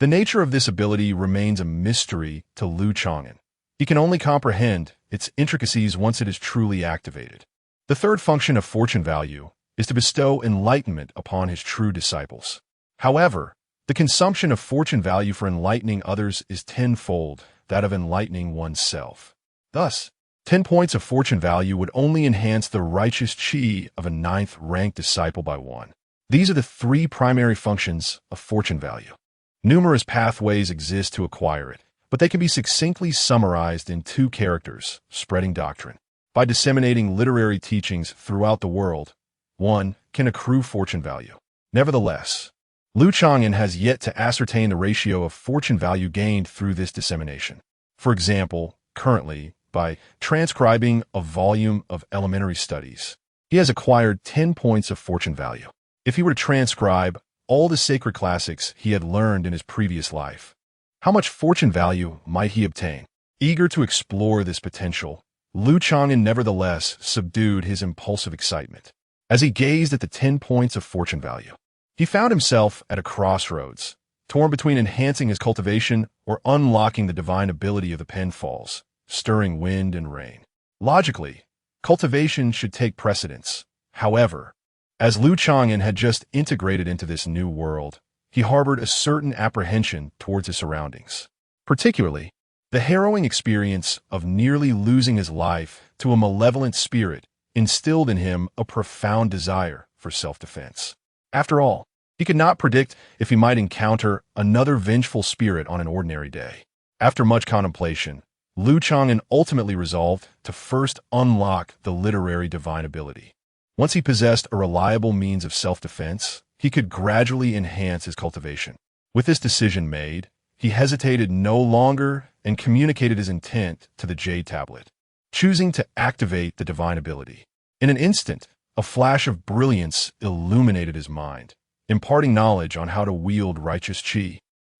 the nature of this ability remains a mystery to Liu Chengyan. He can only comprehend its intricacies once it is truly activated. The third function of fortune value is to bestow enlightenment upon his true disciples. However, the consumption of fortune value for enlightening others is tenfold that of enlightening oneself. Thus, 10 points of fortune value would only enhance the righteous chi of a 9th rank disciple by 1. These are the 3 primary functions of fortune value. Numerous pathways exist to acquire it, but they can be succinctly summarized in 2 characters: spreading doctrine. By disseminating literary teachings throughout the world, one can accrue fortune value. Nevertheless, Liu Chengyan has yet to ascertain the ratio of fortune value gained through this dissemination. For example, currently, by transcribing a volume of elementary studies, he has acquired 10 points of fortune value. If he were to transcribe all the sacred classics he had learned in his previous life, how much fortune value might he obtain? Eager to explore this potential, Liu Chengyan nevertheless subdued his impulsive excitement. As he gazed at the 10 points of fortune value, he found himself at a crossroads, torn between enhancing his cultivation or unlocking the divine ability of the pen falls, stirring wind and rain. Logically, cultivation should take precedence. However, as Liu Chengyan had just integrated into this new world, he harbored a certain apprehension towards his surroundings. Particularly, the harrowing experience of nearly losing his life to a malevolent spirit instilled in him a profound desire for self-defense. After all, he could not predict if he might encounter another vengeful spirit on an ordinary day. After much contemplation, Liu Chang'an ultimately resolved to first unlock the literary divine ability. Once he possessed a reliable means of self-defense, he could gradually enhance his cultivation. With this decision made, he hesitated no longer and communicated his intent to the Jade Tablet, choosing to activate the divine ability. In an instant, a flash of brilliance illuminated his mind, imparting knowledge on how to wield righteous qi,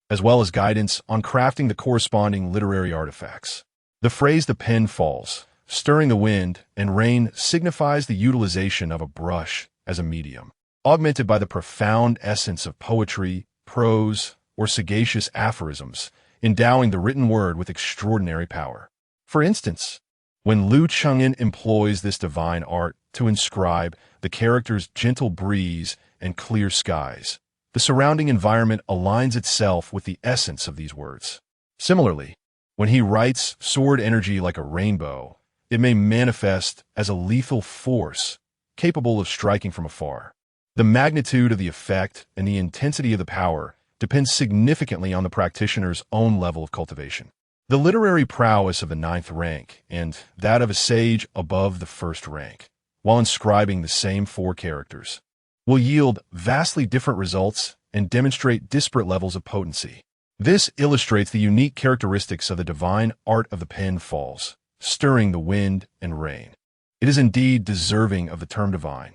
as well as guidance on crafting the corresponding literary artifacts. The phrase "the pen falls," stirring the wind and rain signifies the utilization of a brush as a medium, augmented by the profound essence of poetry, prose, or sagacious aphorisms, endowing the written word with extraordinary power. For instance, when Liu Chang'an employs this divine art to inscribe the characters gentle breeze and clear skies, the surrounding environment aligns itself with the essence of these words. Similarly, when he writes sword energy like a rainbow, it may manifest as a lethal force capable of striking from afar. The magnitude of the effect and the intensity of the power depends significantly on the practitioner's own level of cultivation. The literary prowess of the 9th rank and that of a sage above the 1st rank, while inscribing the same 4 characters, will yield vastly different results and demonstrate disparate levels of potency. This illustrates the unique characteristics of the divine art of the pen falls, stirring the wind and rain. It is indeed deserving of the term divine.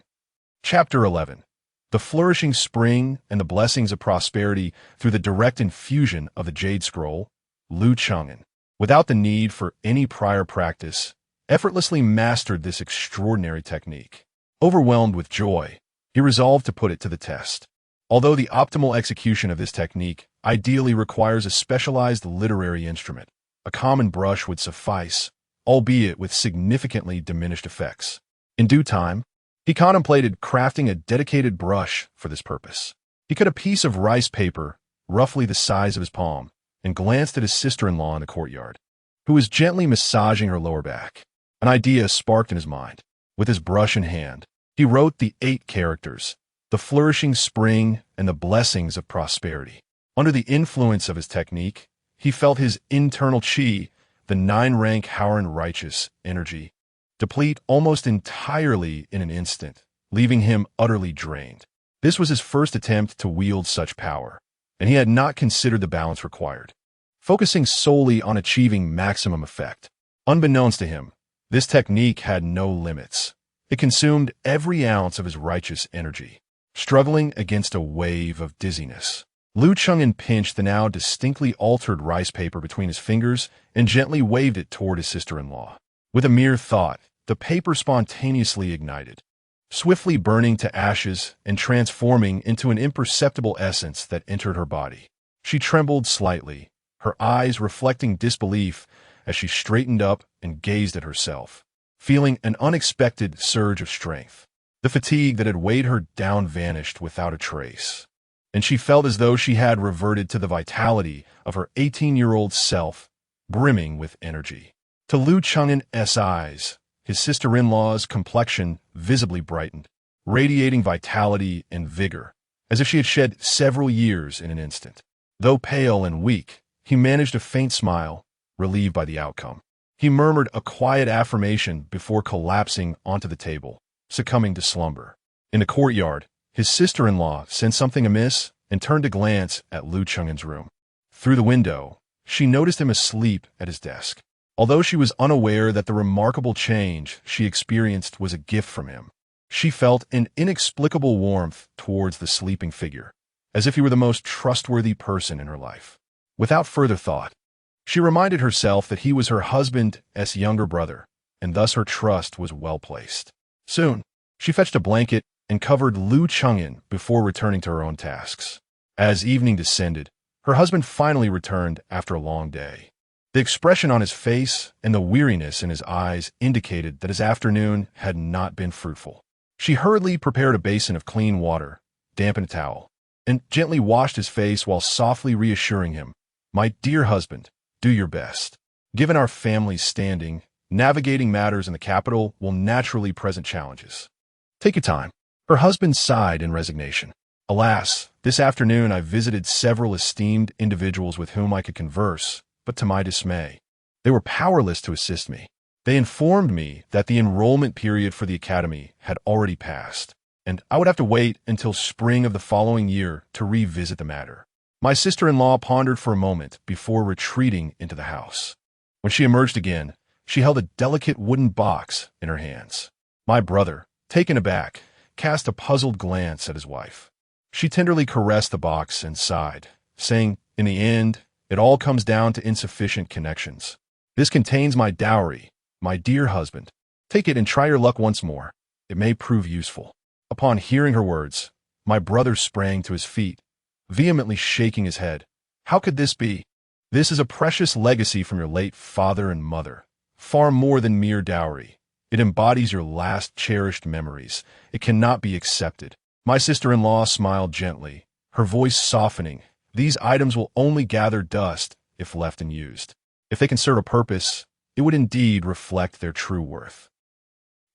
Chapter 11. The flourishing spring and the blessings of prosperity through the direct infusion of the Jade Scroll, Liu Chang'an, without the need for any prior practice, effortlessly mastered this extraordinary technique. Overwhelmed with joy, he resolved to put it to the test. Although the optimal execution of this technique ideally requires a specialized literary instrument, a common brush would suffice, albeit with significantly diminished effects. In due time, he contemplated crafting a dedicated brush for this purpose. He cut a piece of rice paper, roughly the size of his palm, and glanced at his sister-in-law in the courtyard, who was gently massaging her lower back. An idea sparked in his mind. With his brush in hand, he wrote the 8 characters, the flourishing spring and the blessings of prosperity. Under the influence of his technique, he felt his internal qi, the 9-rank Howren righteous energy, deplete almost entirely in an instant, leaving him utterly drained. This was his first attempt to wield such power, and he had not considered the balance required, focusing solely on achieving maximum effect. Unbeknownst to him, this technique had no limits. It consumed every ounce of his righteous energy, struggling against a wave of dizziness. Liu Chang'an pinched the now distinctly altered rice paper between his fingers and gently waved it toward his sister-in-law. With a mere thought, the paper spontaneously ignited, swiftly burning to ashes and transforming into an imperceptible essence that entered her body. She trembled slightly, her eyes reflecting disbelief as she straightened up and gazed at herself, feeling an unexpected surge of strength. The fatigue that had weighed her down vanished without a trace, and she felt as though she had reverted to the vitality of her 18-year-old self, brimming with energy. To Liu Chang'an's eyes, his sister-in-law's complexion visibly brightened, radiating vitality and vigor, as if she had shed several years in an instant. Though pale and weak, he managed a faint smile, relieved by the outcome. He murmured a quiet affirmation before collapsing onto the table, succumbing to slumber. In the courtyard, his sister-in-law sensed something amiss and turned to glance at Liu Chang'an's room. Through the window, she noticed him asleep at his desk. Although she was unaware that the remarkable change she experienced was a gift from him, she felt an inexplicable warmth towards the sleeping figure, as if he were the most trustworthy person in her life. Without further thought, she reminded herself that he was her husband's younger brother, and thus her trust was well placed. Soon, she fetched a blanket and covered Liu Chang'an before returning to her own tasks. As evening descended, her husband finally returned after a long day. The expression on his face and the weariness in his eyes indicated that his afternoon had not been fruitful. She hurriedly prepared a basin of clean water, dampened a towel, and gently washed his face while softly reassuring him, "My dear husband, do your best. Given our family's standing, navigating matters in the capital will naturally present challenges. Take your time." Her husband sighed in resignation. "Alas, this afternoon I visited several esteemed individuals with whom I could converse, but to my dismay, they were powerless to assist me. They informed me that the enrollment period for the academy had already passed, and I would have to wait until spring of the following year to revisit the matter." My sister-in-law pondered for a moment before retreating into the house. When she emerged again, she held a delicate wooden box in her hands. My brother, taken aback, cast a puzzled glance at his wife. She tenderly caressed the box and sighed, saying, "In the end, it all comes down to insufficient connections. This contains my dowry, my dear husband. Take it and try your luck once more. It may prove useful." Upon hearing her words, my brother sprang to his feet, vehemently shaking his head. "How could this be? This is a precious legacy from your late father and mother, far more than mere dowry. It embodies your last cherished memories. It cannot be accepted." My sister-in-law smiled gently, her voice softening. "These items will only gather dust if left unused. If they can serve a purpose, it would indeed reflect their true worth."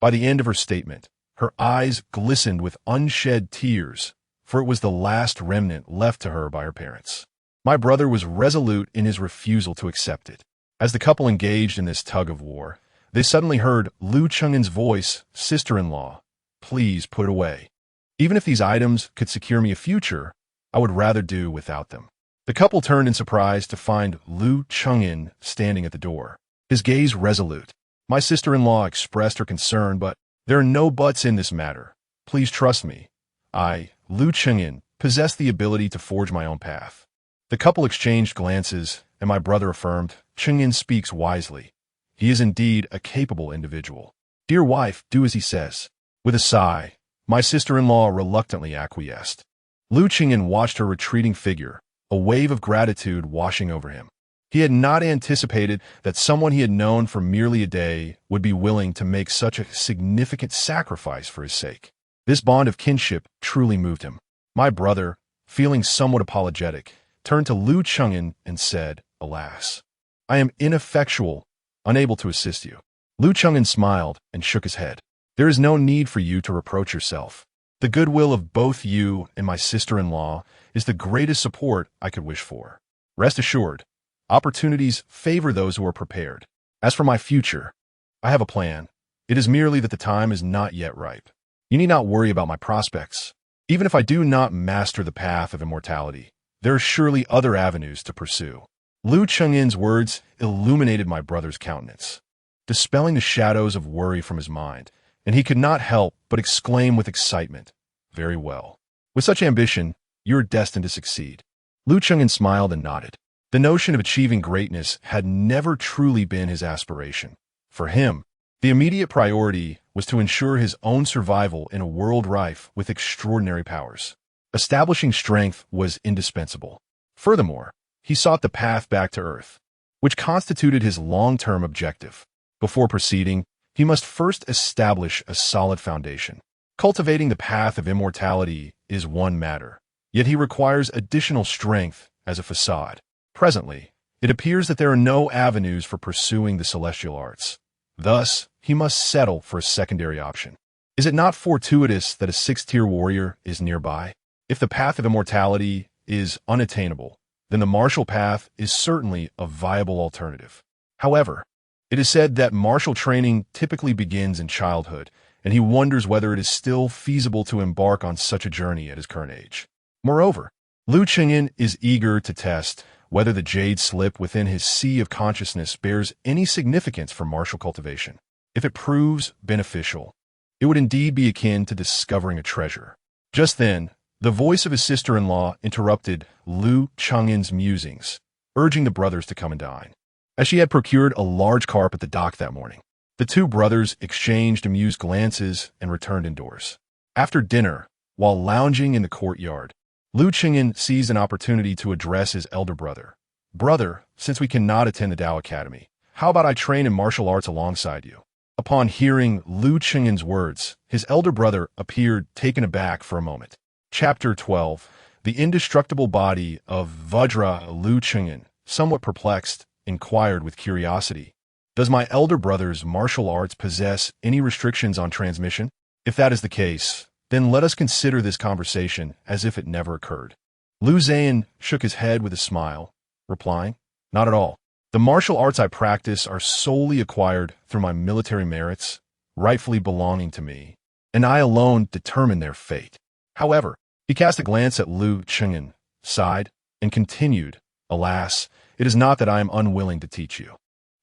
By the end of her statement, her eyes glistened with unshed tears, for it was the last remnant left to her by her parents. My brother was resolute in his refusal to accept it. As the couple engaged in this tug-of-war, they suddenly heard Lu Cheng'in's voice, "Sister-in-law, please put it away. Even if these items could secure me a future, I would rather do without them." The couple turned in surprise to find Lu Cheng'in standing at the door, his gaze resolute. My sister-in-law expressed her concern, "But there are no buts in this matter. Please trust me. I, Lu Cheng'in, possess the ability to forge my own path." The couple exchanged glances, and my brother affirmed, "Cheng'in speaks wisely. He is indeed a capable individual. Dear wife, do as he says." With a sigh, my sister-in-law reluctantly acquiesced. Lu Cheng'in watched her retreating figure, a wave of gratitude washing over him. He had not anticipated that someone he had known for merely a day would be willing to make such a significant sacrifice for his sake. This bond of kinship truly moved him. My brother, feeling somewhat apologetic, turned to Lu Cheng'in and said, "Alas, I am ineffectual, unable to assist you." Lu Cheng'in smiled and shook his head. "There is no need for you to reproach yourself. The goodwill of both you and my sister-in-law is the greatest support I could wish for. Rest assured, opportunities favor those who are prepared. As for my future, I have a plan. It is merely that the time is not yet ripe. You need not worry about my prospects. Even if I do not master the path of immortality, there are surely other avenues to pursue." Lu Cheng'in's words illuminated my brother's countenance, dispelling the shadows of worry from his mind, and he could not help but exclaim with excitement, "Very well. With such ambition, you are destined to succeed." Lu Cheng'in smiled and nodded. The notion of achieving greatness had never truly been his aspiration. For him, the immediate priority was to ensure his own survival in a world rife with extraordinary powers. Establishing strength was indispensable. Furthermore, he sought the path back to Earth, which constituted his long-term objective. Before proceeding, he must first establish a solid foundation. Cultivating the path of immortality is one matter, yet he requires additional strength as a facade. Presently, it appears that there are no avenues for pursuing the celestial arts. Thus, he must settle for a secondary option. Is it not fortuitous that a sixth-tier warrior is nearby? If the path of immortality is unattainable, then the martial path is certainly a viable alternative. However, it is said that martial training typically begins in childhood, and he wonders whether it is still feasible to embark on such a journey at his current age. Moreover, Lu Cheng'in is eager to test whether the jade slip within his sea of consciousness bears any significance for martial cultivation. If it proves beneficial, it would indeed be akin to discovering a treasure. Just then, the voice of his sister-in-law interrupted Lu Cheng'in's musings, urging the brothers to come and dine. As she had procured a large carp at the dock that morning, the two brothers exchanged amused glances and returned indoors. After dinner, while lounging in the courtyard, Lu Cheng'in seized an opportunity to address his elder brother. "Brother, since we cannot attend the Dao Academy, how about I train in martial arts alongside you?" Upon hearing Lu Cheng'in's words, his elder brother appeared taken aback for a moment. Chapter 12. The indestructible body of Vajra Lu Chengyan, somewhat perplexed, inquired with curiosity, "Does my elder brother's martial arts possess any restrictions on transmission? If that is the case, then let us consider this conversation as if it never occurred." Lu Zhan shook his head with a smile, replying, "Not at all. The martial arts I practice are solely acquired through my military merits, rightfully belonging to me, and I alone determine their fate." However, he cast a glance at Lu Chengyan, sighed, and continued, "Alas, it is not that I am unwilling to teach you.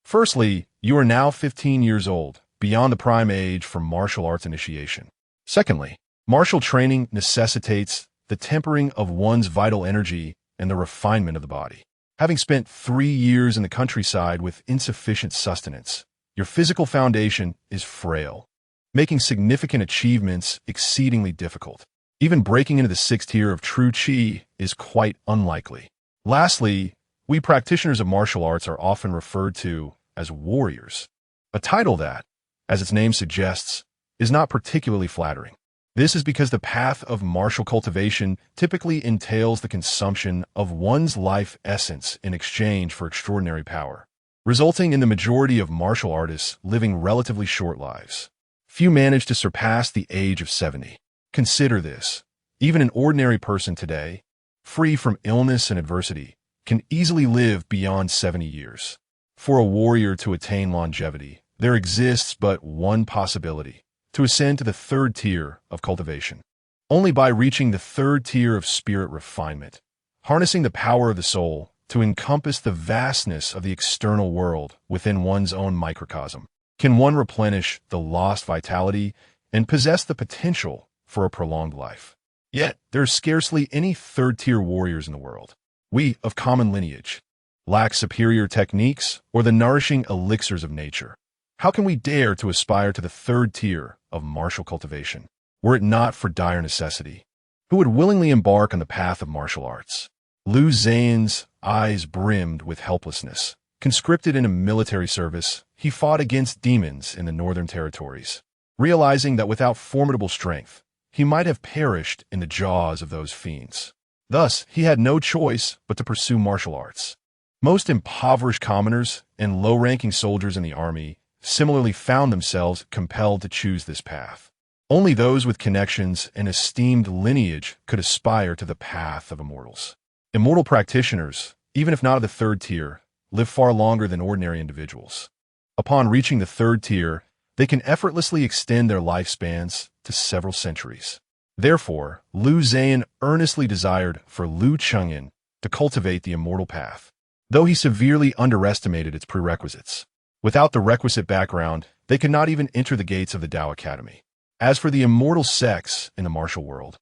Firstly, you are now 15 years old, beyond the prime age for martial arts initiation. Secondly, martial training necessitates the tempering of one's vital energy and the refinement of the body. Having spent 3 years in the countryside with insufficient sustenance, your physical foundation is frail, making significant achievements exceedingly difficult. Even breaking into the 6th tier of true Qi is quite unlikely. Lastly, we practitioners of martial arts are often referred to as warriors, a title that, as its name suggests, is not particularly flattering. This is because the path of martial cultivation typically entails the consumption of one's life essence in exchange for extraordinary power, resulting in the majority of martial artists living relatively short lives. Few manage to surpass the age of 70. Consider this. Even an ordinary person today, free from illness and adversity, can easily live beyond 70 years. For a warrior to attain longevity, there exists but one possibility: to ascend to the 3rd tier of cultivation. Only by reaching the 3rd tier of spirit refinement, harnessing the power of the soul to encompass the vastness of the external world within one's own microcosm, can one replenish the lost vitality and possess the potential for a prolonged life. Yet, there are scarcely any 3rd-tier warriors in the world. We, of common lineage, lack superior techniques or the nourishing elixirs of nature. How can we dare to aspire to the 3rd tier of martial cultivation, were it not for dire necessity? Who would willingly embark on the path of martial arts? Lu Zhan's eyes brimmed with helplessness. Conscripted in a military service, he fought against demons in the northern territories, realizing that without formidable strength, he might have perished in the jaws of those fiends. Thus, he had no choice but to pursue martial arts. Most impoverished commoners and low-ranking soldiers in the army similarly found themselves compelled to choose this path. Only those with connections and esteemed lineage could aspire to the path of immortals. Immortal practitioners, even if not of the 3rd tier, live far longer than ordinary individuals. Upon reaching the 3rd tier, they can effortlessly extend their lifespans to several centuries. Therefore, Lu Zhan earnestly desired for Lu Chengyan to cultivate the immortal path, though he severely underestimated its prerequisites. Without the requisite background, they could not even enter the gates of the Dao Academy. As for the immortal sects in the martial world,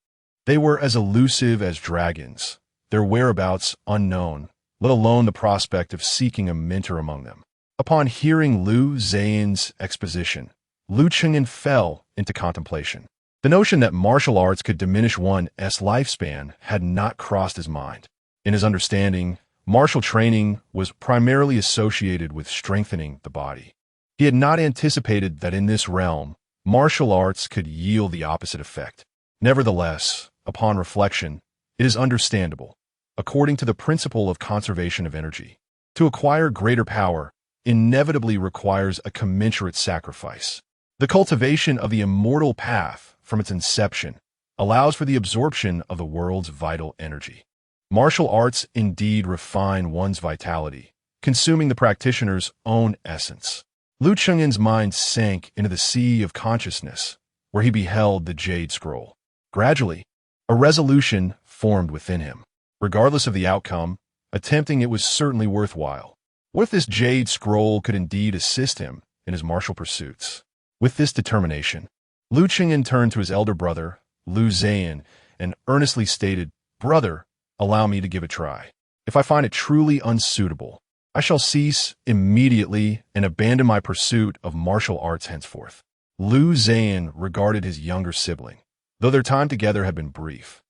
they were as elusive as dragons, their whereabouts unknown, let alone the prospect of seeking a mentor among them. Upon hearing Lu Zhan's exposition, Lu Chengyan fell into contemplation. The notion that martial arts could diminish one's lifespan had not crossed his mind. In his understanding, martial training was primarily associated with strengthening the body. He had not anticipated that in this realm, martial arts could yield the opposite effect. Nevertheless, upon reflection, it is understandable, according to the principle of conservation of energy, to acquire greater power inevitably requires a commensurate sacrifice. The cultivation of the immortal path from its inception allows for the absorption of the world's vital energy. Martial arts indeed refine one's vitality, consuming the practitioner's own essence. Lu Chengyan's mind sank into the sea of consciousness, where he beheld the Jade Scroll. Gradually, a resolution formed within him. Regardless of the outcome, attempting it was certainly worthwhile. What if this Jade Scroll could indeed assist him in his martial pursuits? With this determination, Lu Chengyan turned to his elder brother, Lu Zhan, and earnestly stated, "Brother, allow me to give a try. If I find it truly unsuitable, I shall cease immediately and abandon my pursuit of martial arts henceforth." Lu Zhan regarded his younger sibling, though their time together had been brief.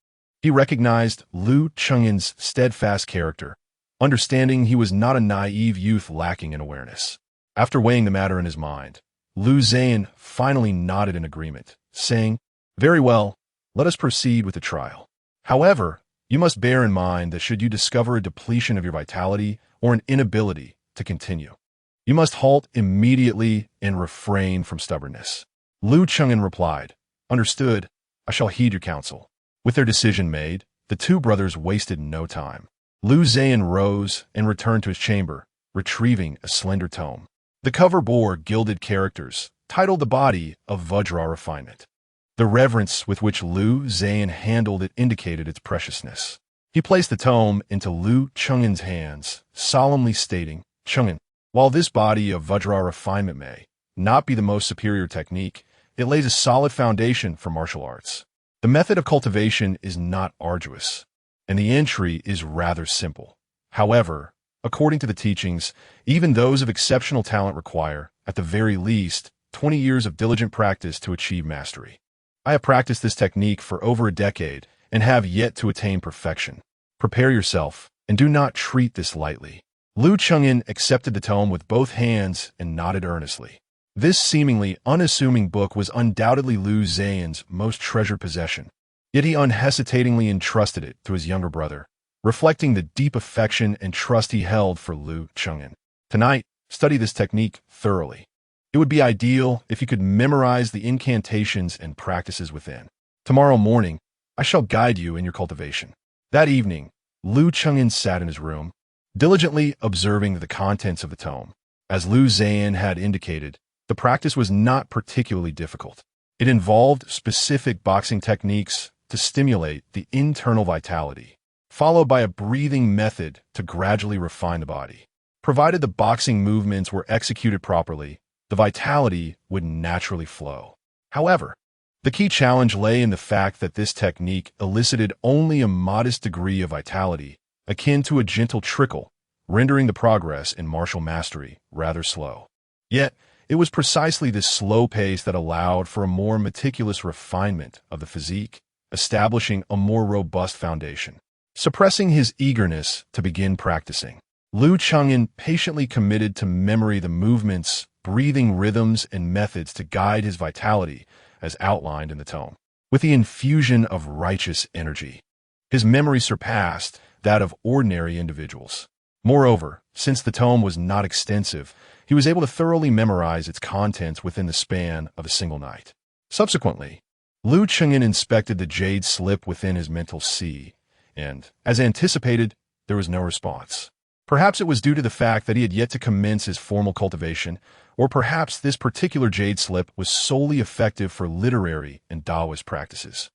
He recognized Lu Chengyan's steadfast character, understanding he was not a naive youth lacking in awareness. After weighing the matter in his mind, Lu Zhan finally nodded in agreement, saying, "Very well, let us proceed with the trial. However, You must bear in mind that should you discover a depletion of your vitality or an inability to continue, you must halt immediately and refrain from stubbornness. Lu Cheng'an replied, "Understood. I shall heed your counsel." With their decision made, the two brothers wasted no time. Lu Zhan rose and returned to his chamber, retrieving a slender tome. The cover bore gilded characters, titled The Body of Vajra Refinement. The reverence with which Lu Zhan handled it indicated its preciousness. He placed the tome into Lu Cheng'an's hands, solemnly stating, "Cheng'an, while this body of Vajra refinement may not be the most superior technique, it lays a solid foundation for martial arts. The method of cultivation is not arduous, and the entry is rather simple. However, according to the teachings, even those of exceptional talent require, at the very least, 20 years of diligent practice to achieve mastery. I have practiced this technique for over a decade and have yet to attain perfection. Prepare yourself, and do not treat this lightly." Lu Cheng'an accepted the tome with both hands and nodded earnestly. This seemingly unassuming book was undoubtedly Lu Zhan's most treasured possession, yet he unhesitatingly entrusted it to his younger brother, reflecting the deep affection and trust he held for Lu Cheng'an. "Tonight, study this technique thoroughly. It would be ideal if you could memorize the incantations and practices within. Tomorrow morning, I shall guide you in your cultivation." That evening, Lu Cheng'an sat in his room, diligently observing the contents of the tome. As Lu Zhan had indicated, the practice was not particularly difficult. It involved specific boxing techniques to stimulate the internal vitality, followed by a breathing method to gradually refine the body. Provided the boxing movements were executed properly, the vitality would naturally flow. However, the key challenge lay in the fact that this technique elicited only a modest degree of vitality, akin to a gentle trickle, rendering the progress in martial mastery rather slow. Yet, it was precisely this slow pace that allowed for a more meticulous refinement of the physique, establishing a more robust foundation. Suppressing his eagerness to begin practicing, Lu Cheng'an patiently committed to memory the movements, breathing rhythms, and methods to guide his vitality as outlined in the tome. With the infusion of righteous energy, his memory surpassed that of ordinary individuals. Moreover, since the tome was not extensive, he was able to thoroughly memorize its contents within the span of a single night. Subsequently, Lu Cheng'an inspected the jade slip within his mental sea, and, as anticipated, there was no response. Perhaps it was due to the fact that he had yet to commence his formal cultivation, or perhaps this particular jade slip was solely effective for literary and Taoist practices.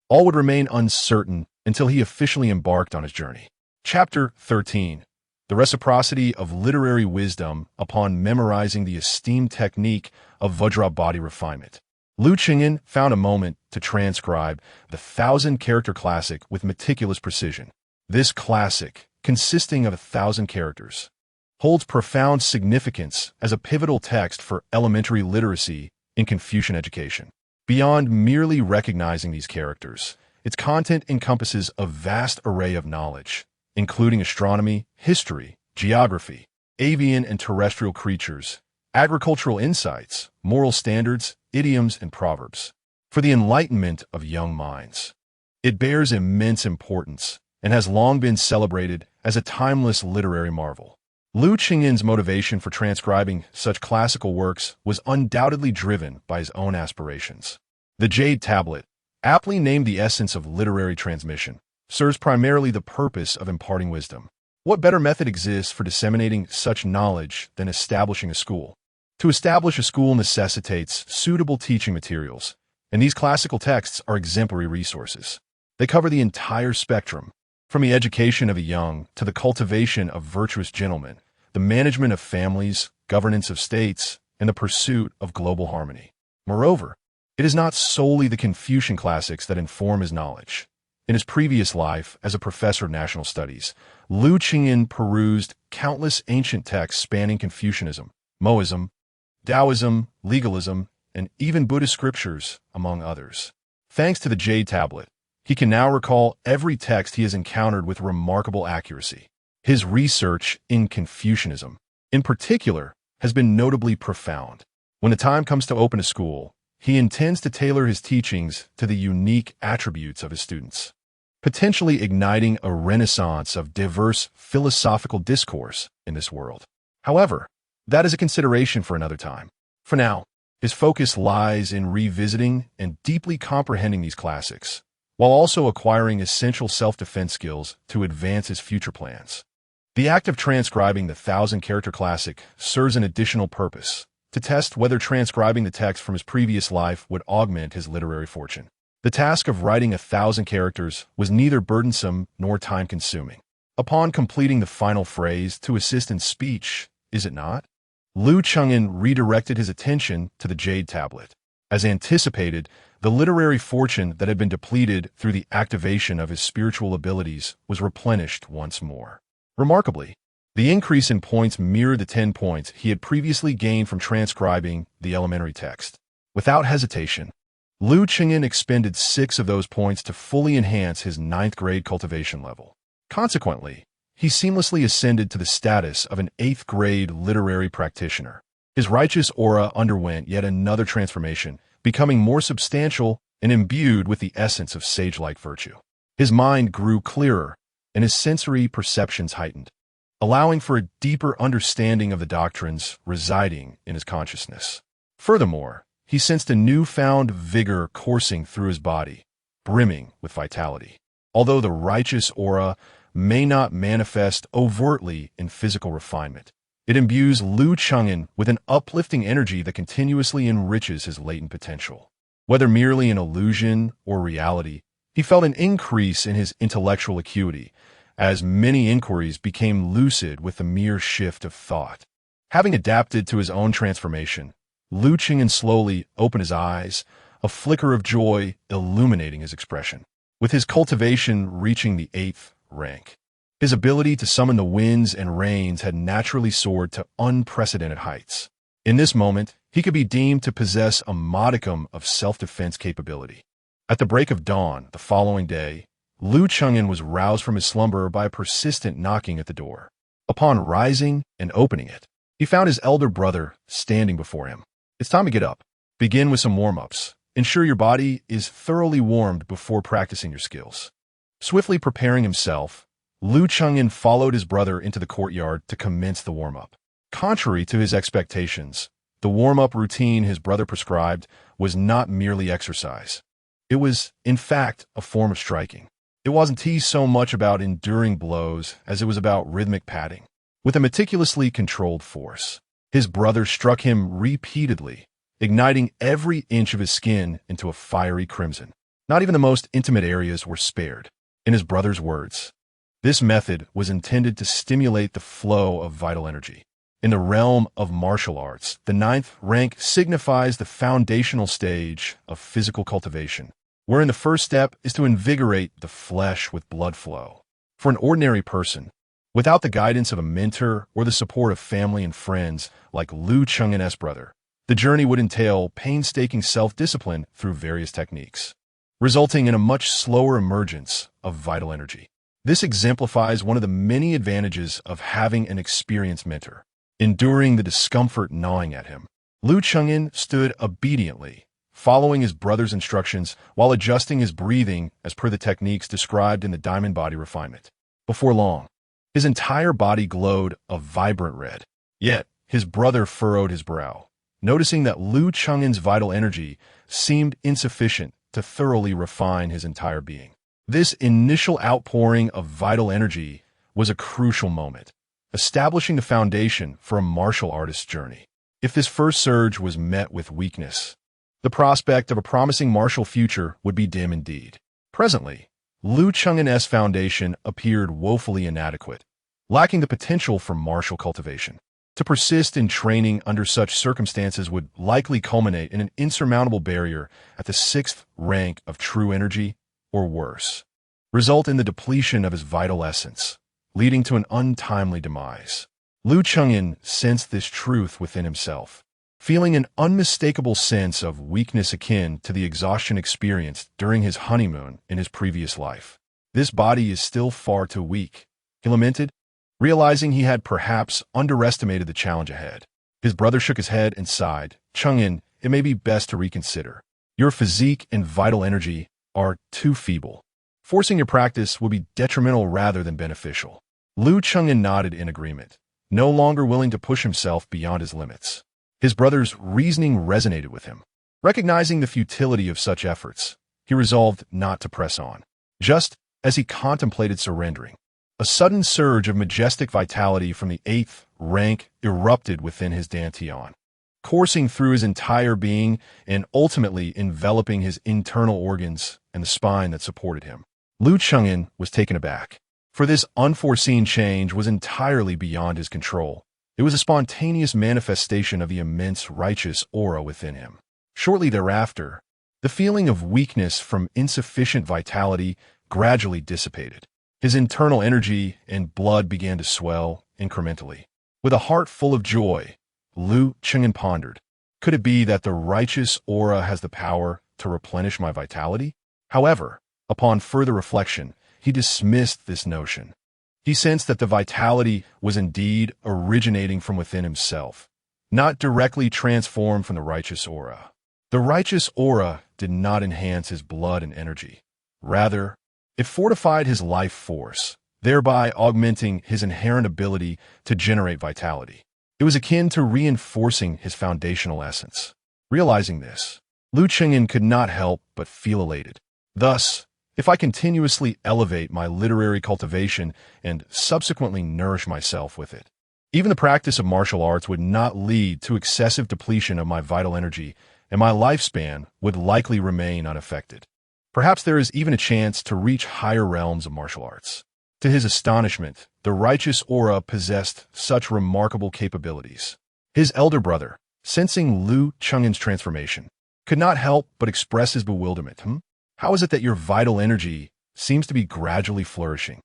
All would remain uncertain until he officially embarked on his journey. Chapter 13. The Reciprocity of Literary Wisdom upon Memorizing the Esteemed Technique of Vajra Body Refinement. Lu Cheng'an found a moment to transcribe the 1,000-character classic with meticulous precision. This classic, consisting of 1,000 characters, holds profound significance as a pivotal text for elementary literacy in Confucian education. Beyond merely recognizing these characters, its content encompasses a vast array of knowledge, including astronomy, history, geography, avian and terrestrial creatures, agricultural insights, moral standards, idioms, and proverbs, for the enlightenment of young minds. It bears immense importance and has long been celebrated as a timeless literary marvel. Lu Cheng'an's motivation for transcribing such classical works was undoubtedly driven by his own aspirations. The Jade Tablet, aptly named the essence of literary transmission, serves primarily the purpose of imparting wisdom. What better method exists for disseminating such knowledge than establishing a school? To establish a school necessitates suitable teaching materials, and these classical texts are exemplary resources. They cover the entire spectrum, from the education of the young to the cultivation of virtuous gentlemen, the management of families, governance of states, and the pursuit of global harmony. Moreover, it is not solely the Confucian classics that inform his knowledge. In his previous life as a professor of national studies, Lu Cheng'an perused countless ancient texts spanning Confucianism, Moism, Taoism, legalism, and even Buddhist scriptures, among others. Thanks to the Jade Tablet, he can now recall every text he has encountered with remarkable accuracy. His research in Confucianism, in particular, has been notably profound. When the time comes to open a school, he intends to tailor his teachings to the unique attributes of his students. potentially igniting a renaissance of diverse philosophical discourse in this world. However, that is a consideration for another time. For now, his focus lies in revisiting and deeply comprehending these classics, while also acquiring essential self-defense skills to advance his future plans. The act of transcribing the 1,000-character classic serves an additional purpose, to test whether transcribing the text from his previous life would augment his literary fortune. The task of writing 1,000 characters was neither burdensome nor time-consuming. Upon completing the final phrase to assist in speech, is it not? Liu Chengyan redirected his attention to the jade tablet. As anticipated, the literary fortune that had been depleted through the activation of his spiritual abilities was replenished once more. Remarkably, the increase in points mirrored the 10 points he had previously gained from transcribing the elementary text. Without hesitation, Liu Chengyan expended 6 of those points to fully enhance his 9th-grade cultivation level. Consequently, he seamlessly ascended to the status of an 8th-grade literary practitioner. His righteous aura underwent yet another transformation, becoming more substantial and imbued with the essence of sage-like virtue. His mind grew clearer, and his sensory perceptions heightened, allowing for a deeper understanding of the doctrines residing in his consciousness. Furthermore, he sensed a newfound vigor coursing through his body, brimming with vitality. Although the righteous aura may not manifest overtly in physical refinement, it imbues Liu Chengyan with an uplifting energy that continuously enriches his latent potential. Whether merely an illusion or reality, he felt an increase in his intellectual acuity, as many inquiries became lucid with the mere shift of thought. Having adapted to his own transformation, Liu Chengyan slowly opened his eyes, a flicker of joy illuminating his expression. With his cultivation reaching the 8th rank, his ability to summon the winds and rains had naturally soared to unprecedented heights. In this moment, he could be deemed to possess a modicum of self-defense capability. At the break of dawn the following day, Liu Chengyan was roused from his slumber by a persistent knocking at the door. Upon rising and opening it, he found his elder brother standing before him. "It's time to get up. Begin with some warm-ups. Ensure your body is thoroughly warmed before practicing your skills." Swiftly preparing himself, Liu Chengyan followed his brother into the courtyard to commence the warm-up. Contrary to his expectations, the warm-up routine his brother prescribed was not merely exercise. It was, in fact, a form of striking. It wasn't so much about enduring blows as it was about rhythmic patting. With a meticulously controlled force, his brother struck him repeatedly, igniting every inch of his skin into a fiery crimson. Not even the most intimate areas were spared. In his brother's words, this method was intended to stimulate the flow of vital energy. In the realm of martial arts, the 9th rank signifies the foundational stage of physical cultivation, wherein the first step is to invigorate the flesh with blood flow. For an ordinary person, without the guidance of a mentor or the support of family and friends like Liu Chengyan's brother, the journey would entail painstaking self-discipline through various techniques, resulting in a much slower emergence of vital energy. This exemplifies one of the many advantages of having an experienced mentor. Enduring the discomfort gnawing at him, Liu Chengyan stood obediently, following his brother's instructions while adjusting his breathing as per the techniques described in the Diamond Body Refinement. Before long, his entire body glowed a vibrant red. Yet, his brother furrowed his brow, noticing that Liu Chengyan's vital energy seemed insufficient to thoroughly refine his entire being. This initial outpouring of vital energy was a crucial moment, establishing the foundation for a martial artist's journey. If this first surge was met with weakness, the prospect of a promising martial future would be dim indeed. Presently, Liu Chengyan's foundation appeared woefully inadequate, lacking the potential for martial cultivation. To persist in training under such circumstances would likely culminate in an insurmountable barrier at the 6th rank of true energy, or worse, result in the depletion of his vital essence, leading to an untimely demise. Liu Chengyan sensed this truth within himself, feeling an unmistakable sense of weakness akin to the exhaustion experienced during his honeymoon in his previous life. "This body is still far too weak," he lamented, realizing he had perhaps underestimated the challenge ahead. His brother shook his head and sighed. "Chengyan, it may be best to reconsider. Your physique and vital energy are too feeble. Forcing your practice will be detrimental rather than beneficial. Liu Chengyan nodded in agreement, no longer willing to push himself beyond his limits. His brother's reasoning resonated with him. Recognizing the futility of such efforts, he resolved not to press on. Just as he contemplated surrendering, a sudden surge of majestic vitality from the 8th rank erupted within his dantian, coursing through his entire being and ultimately enveloping his internal organs and the spine that supported him. Liu Chengyan was taken aback, for this unforeseen change was entirely beyond his control. It was a spontaneous manifestation of the immense righteous aura within him. Shortly thereafter, the feeling of weakness from insufficient vitality gradually dissipated. His internal energy and blood began to swell incrementally. With a heart full of joy, Liu Chengyan pondered, could it be that the righteous aura has the power to replenish my vitality? However, upon further reflection, he dismissed this notion. He sensed that the vitality was indeed originating from within himself, not directly transformed from the righteous aura. The righteous aura did not enhance his blood and energy. Rather, it fortified his life force, thereby augmenting his inherent ability to generate vitality. It was akin to reinforcing his foundational essence. Realizing this, Liu Chengyan could not help but feel elated. Thus, if I continuously elevate my literary cultivation and subsequently nourish myself with it, even the practice of martial arts would not lead to excessive depletion of my vital energy, and my lifespan would likely remain unaffected. Perhaps there is even a chance to reach higher realms of martial arts. To his astonishment, the righteous aura possessed such remarkable capabilities. His elder brother, sensing Liu Chengyan's transformation, could not help but express his bewilderment. How is it that your vital energy seems to be gradually flourishing?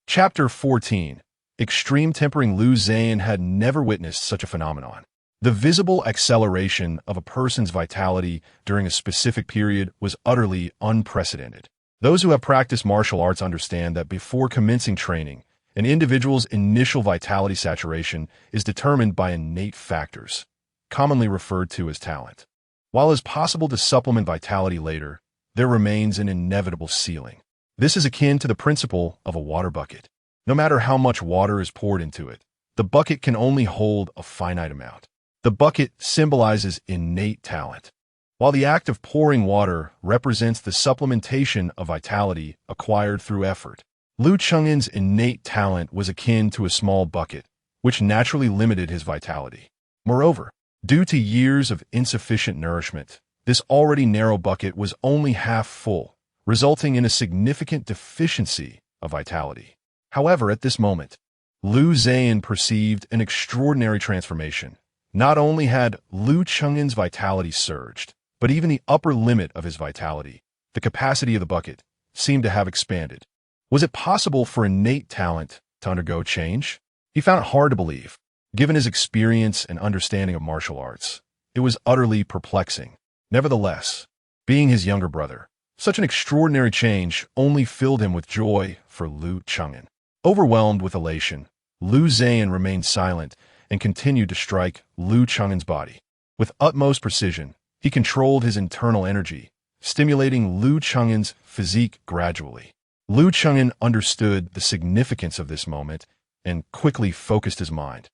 Chapter 14. Extreme tempering. Liu Zhan had never witnessed such a phenomenon. The visible acceleration of a person's vitality during a specific period was utterly unprecedented. Those who have practiced martial arts understand that before commencing training, an individual's initial vitality saturation is determined by innate factors, commonly referred to as talent. While it is possible to supplement vitality later, there remains an inevitable ceiling. This is akin to the principle of a water bucket. No matter how much water is poured into it, the bucket can only hold a finite amount. The bucket symbolizes innate talent, while the act of pouring water represents the supplementation of vitality acquired through effort. Liu Chengyan's innate talent was akin to a small bucket, which naturally limited his vitality. Moreover, due to years of insufficient nourishment, this already narrow bucket was only half full, resulting in a significant deficiency of vitality. However, at this moment, Liu Zhan perceived an extraordinary transformation. Not only had Liu Chengyan's vitality surged, but even the upper limit of his vitality, the capacity of the bucket, seemed to have expanded. Was it possible for innate talent to undergo change? He found it hard to believe. Given his experience and understanding of martial arts, it was utterly perplexing. Nevertheless, being his younger brother, such an extraordinary change only filled him with joy for Liu Chengyan. Overwhelmed with elation, Liu Zhan remained silent and continued to strike Liu Chengyan's body. With utmost precision, he controlled his internal energy, stimulating Liu Chengyan's physique gradually. Liu Chengyan understood the significance of this moment and quickly focused his mind,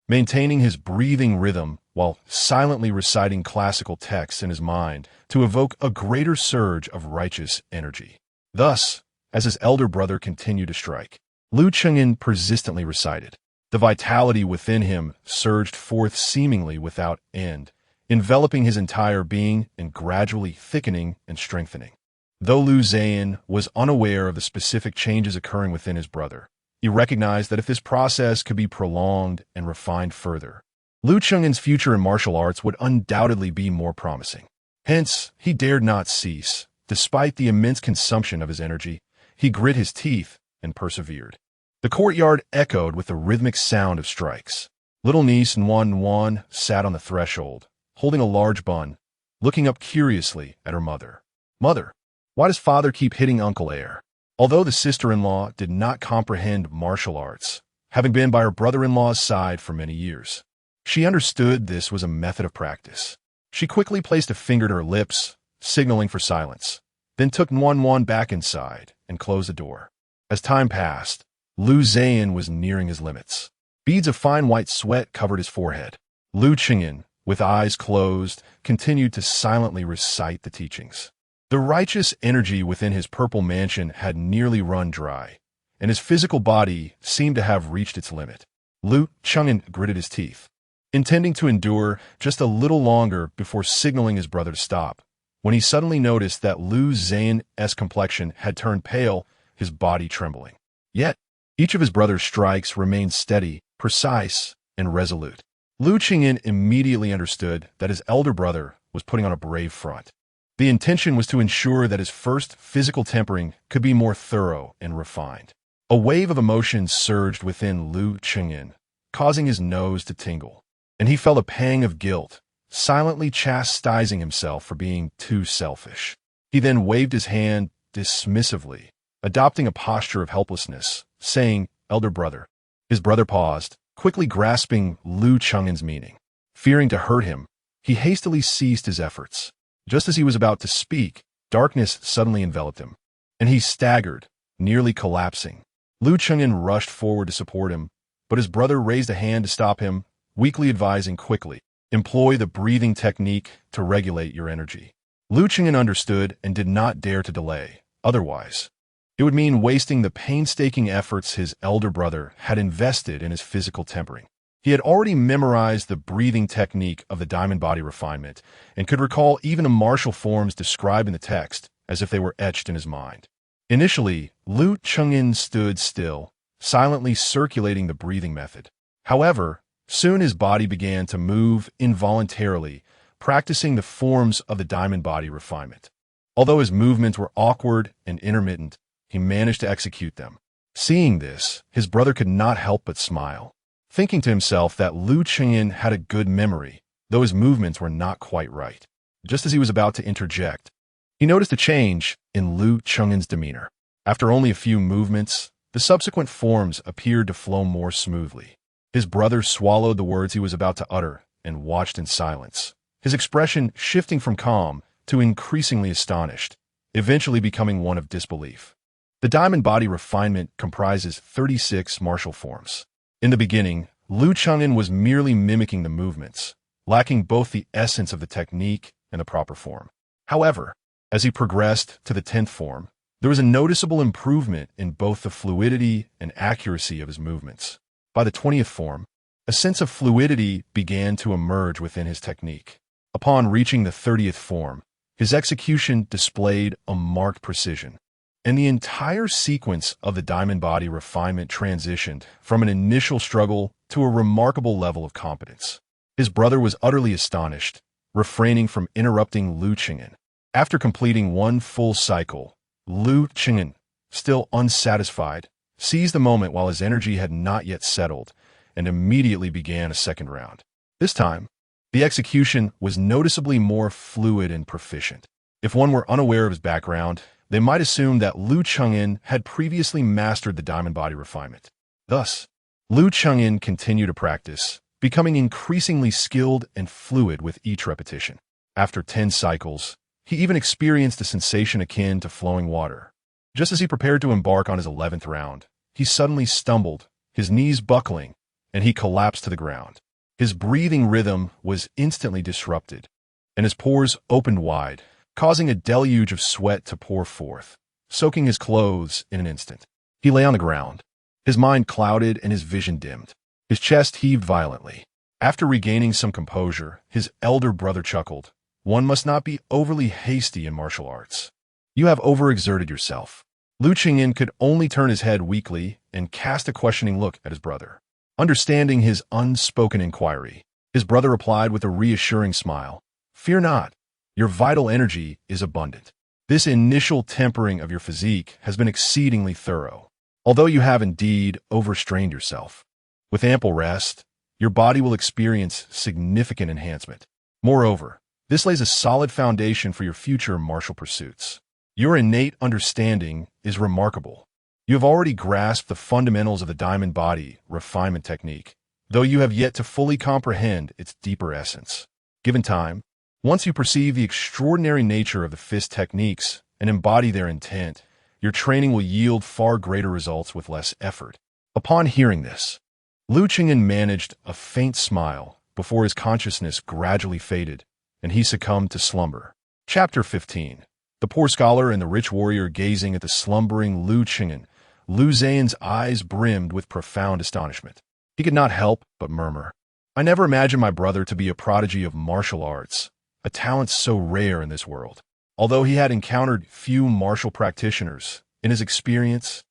maintaining his breathing rhythm while silently reciting classical texts in his mind to evoke a greater surge of righteous energy. Thus, as his elder brother continued to strike, Liu Chengyan persistently recited. The vitality within him surged forth seemingly without end, enveloping his entire being and gradually thickening and strengthening. Though Liu Zhan was unaware of the specific changes occurring within his brother, he recognized that if this process could be prolonged and refined further, Liu Chengyan's future in martial arts would undoubtedly be more promising. Hence, he dared not cease. Despite the immense consumption of his energy, he grit his teeth and persevered. The courtyard echoed with the rhythmic sound of strikes. Little niece Nuan sat on the threshold, holding a large bun, looking up curiously at her mother. "Mother, why does father keep hitting Uncle Air?" Although the sister-in-law did not comprehend martial arts, having been by her brother-in-law's side for many years, she understood this was a method of practice. She quickly placed a finger to her lips, signaling for silence, then took Nuan back inside and closed the door. As time passed, Liu Zhan was nearing his limits. Beads of fine white sweat covered his forehead. Liu Qingyan, with eyes closed, continued to silently recite the teachings. The righteous energy within his purple mansion had nearly run dry, and his physical body seemed to have reached its limit. Liu Qingyan gritted his teeth, intending to endure just a little longer before signaling his brother to stop, when he suddenly noticed that Liu Zhan's complexion had turned pale, his body trembling. Yet, each of his brother's strikes remained steady, precise, and resolute. Liu Qingyan immediately understood that his elder brother was putting on a brave front. The intention was to ensure that his first physical tempering could be more thorough and refined. A wave of emotion surged within Liu Qingyan, causing his nose to tingle, and he felt a pang of guilt, silently chastising himself for being too selfish. He then waved his hand dismissively, adopting a posture of helplessness, saying, "Elder brother." His brother paused, quickly grasping Liu Qingyan's meaning. Fearing to hurt him, he hastily ceased his efforts. Just as he was about to speak, darkness suddenly enveloped him, and he staggered, nearly collapsing. Liu Qingyan rushed forward to support him, but his brother raised a hand to stop him, weakly advising quickly, "Employ the breathing technique to regulate your energy." Liu Qingyan understood and did not dare to delay. Otherwise, it would mean wasting the painstaking efforts his elder brother had invested in his physical tempering. He had already memorized the breathing technique of the diamond body refinement and could recall even the martial forms described in the text as if they were etched in his mind. Initially, Liu Qingyan stood still, silently circulating the breathing method. However, soon his body began to move involuntarily, practicing the forms of the diamond body refinement. Although his movements were awkward and intermittent, he managed to execute them. Seeing this, his brother could not help but smile, thinking to himself that Liu Qingyan had a good memory, though his movements were not quite right. Just as he was about to interject, he noticed a change in Liu Qingyan's demeanor. After only a few movements, the subsequent forms appeared to flow more smoothly. His brother swallowed the words he was about to utter and watched in silence, his expression shifting from calm to increasingly astonished, eventually becoming one of disbelief. The diamond body refinement comprises 36 martial forms. In the beginning, Liu Qingyan was merely mimicking the movements, lacking both the essence of the technique and the proper form. However, as he progressed to the 10th form, there was a noticeable improvement in both the fluidity and accuracy of his movements. By the 20th form, a sense of fluidity began to emerge within his technique. Upon reaching the 30th form, his execution displayed a marked precision, and the entire sequence of the diamond body refinement transitioned from an initial struggle to a remarkable level of competence. His brother was utterly astonished, refraining from interrupting Liu Qingyan. After completing one full cycle, Liu Qingyan, still unsatisfied, seized the moment while his energy had not yet settled and immediately began a second round. This time, the execution was noticeably more fluid and proficient. If one were unaware of his background, they might assume that Liu Qingyan had previously mastered the diamond body refinement. Thus, Liu Qingyan continued to practice, becoming increasingly skilled and fluid with each repetition. After 10 cycles, he even experienced a sensation akin to flowing water. Just as he prepared to embark on his 11th round, he suddenly stumbled, his knees buckling, and he collapsed to the ground. His breathing rhythm was instantly disrupted, and his pores opened wide, causing a deluge of sweat to pour forth, soaking his clothes in an instant. He lay on the ground, his mind clouded and his vision dimmed. His chest heaved violently. After regaining some composure, his elder brother chuckled. "One must not be overly hasty in martial arts. You have overexerted yourself." Liu Qingyan could only turn his head weakly and cast a questioning look at his brother. Understanding his unspoken inquiry, his brother replied with a reassuring smile, "Fear not. Your vital energy is abundant. This initial tempering of your physique has been exceedingly thorough, although you have indeed overstrained yourself. With ample rest, your body will experience significant enhancement. Moreover, this lays a solid foundation for your future martial pursuits. Your innate understanding is remarkable. You have already grasped the fundamentals of the diamond body refinement technique, though you have yet to fully comprehend its deeper essence. Given time, once you perceive the extraordinary nature of the fist techniques and embody their intent, Your training will yield far greater results with less effort. Upon hearing this, Lu Qingyan managed a faint smile before his consciousness gradually faded, and he succumbed to slumber. Chapter 15. The poor scholar and the rich warrior gazing at the slumbering Lu Qingyan. Lu Zhan's eyes brimmed with profound astonishment. He could not help but murmur, "I never imagined my brother to be a prodigy of martial arts, a talent so rare in this world." Although he had encountered few martial practitioners, in his experience,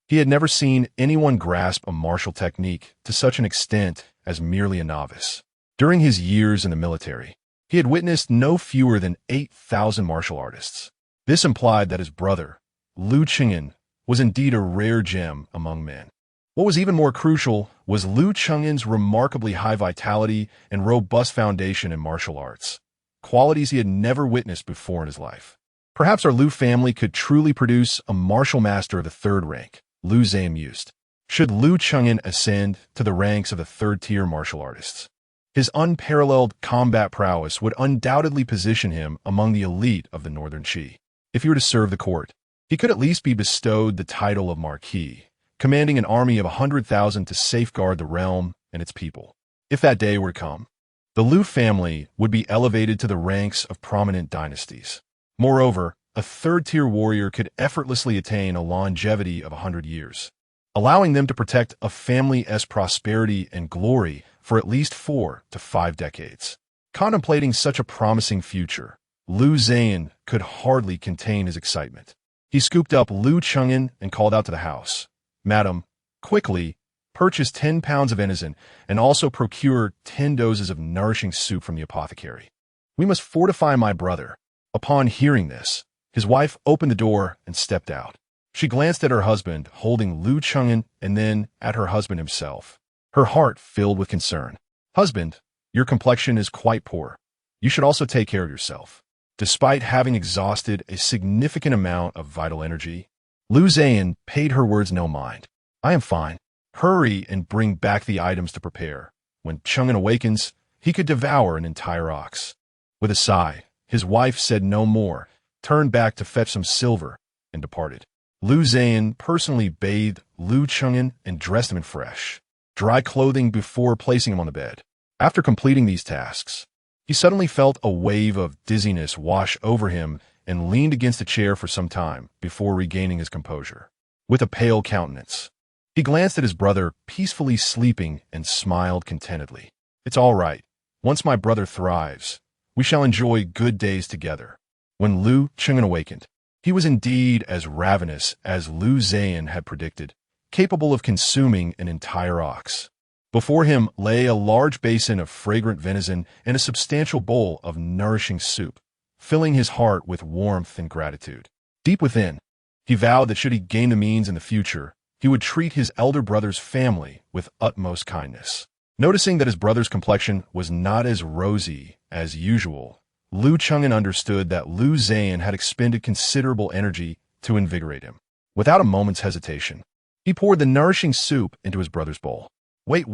he had never seen anyone grasp a martial technique to such an extent as merely a novice. During his years in the military, he had witnessed no fewer than 8,000 martial artists. This implied that his brother, Lu Qingyan, was indeed a rare gem among men. What was even more crucial was Lu Qingyan's remarkably high vitality and robust foundation in martial arts, qualities he had never witnessed before in his life. Perhaps our Lu family could truly produce a martial master of the third rank, Lu Zhan mused. Should Lu Qingyan ascend to the ranks of the third-tier martial artists, his unparalleled combat prowess would undoubtedly position him among the elite of the Northern Qi. If he were to serve the court, he could at least be bestowed the title of Marquis, commanding an army of 100,000 to safeguard the realm and its people. If that day were to come, the Lu family would be elevated to the ranks of prominent dynasties. Moreover, a third-tier warrior could effortlessly attain a longevity of 100 years, allowing them to protect a family's prosperity and glory for at least 4 to 5 decades. Contemplating such a promising future, Lu Zhan could hardly contain his excitement. He scooped up Lu Qingyan and called out to the house, "Madam, quickly, purchase 10 pounds of venison and also procure 10 doses of nourishing soup from the apothecary. We must fortify my brother." Upon hearing this, his wife opened the door and stepped out. She glanced at her husband holding Lu Qingyan and then at her husband himself, her heart filled with concern. "Husband, your complexion is quite poor. You should also take care of yourself." Despite having exhausted a significant amount of vital energy, Lu Zhan paid her words no mind. "I am fine. Hurry and bring back the items to prepare. When Qingyan awakens, he could devour an entire ox." With a sigh, his wife said no more, turned back to fetch some silver, and departed. Lu Zhan personally bathed Lu Qingyan and dressed him in fresh, dry clothing before placing him on the bed. After completing these tasks, he suddenly felt a wave of dizziness wash over him and leaned against a chair for some time before regaining his composure. With a pale countenance, he glanced at his brother peacefully sleeping and smiled contentedly. "It's all right. Once my brother thrives, we shall enjoy good days together." When Lu Qingyan awakened, he was indeed as ravenous as Lu Zhan had predicted, capable of consuming an entire ox. Before him lay a large basin of fragrant venison and a substantial bowl of nourishing soup, filling his heart with warmth and gratitude. Deep within, he vowed that should he gain the means in the future, he would treat his elder brother's family with utmost kindness. Noticing that his brother's complexion was not as rosy as usual, Lu Qingyan understood that Lu Zhan had expended considerable energy to invigorate him. Without a moment's hesitation, he poured the nourishing soup into his brother's bowl. Wait.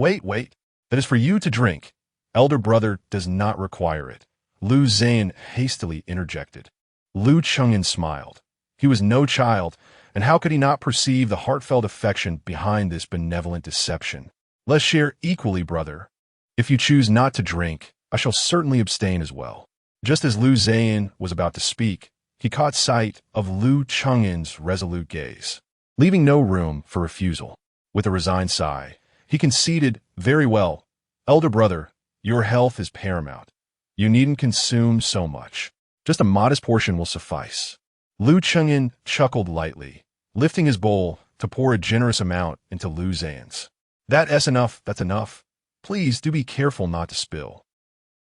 That is for you to drink. Elder brother does not require it," Lu Zhan hastily interjected. Lu Qingyan smiled. He was no child, and how could he not perceive the heartfelt affection behind this benevolent deception? "Let's share equally, brother. If you choose not to drink, I shall certainly abstain as well." Just as Lu Zhan was about to speak, he caught sight of Lu Qingyan's resolute gaze, leaving no room for refusal. With a resigned sigh, he conceded, "Very well, elder brother, your health is paramount. You needn't consume so much. Just a modest portion will suffice." Lu Qingyan chuckled lightly, lifting his bowl to pour a generous amount into Lu Zhan's. "That's enough. Please do be careful not to spill."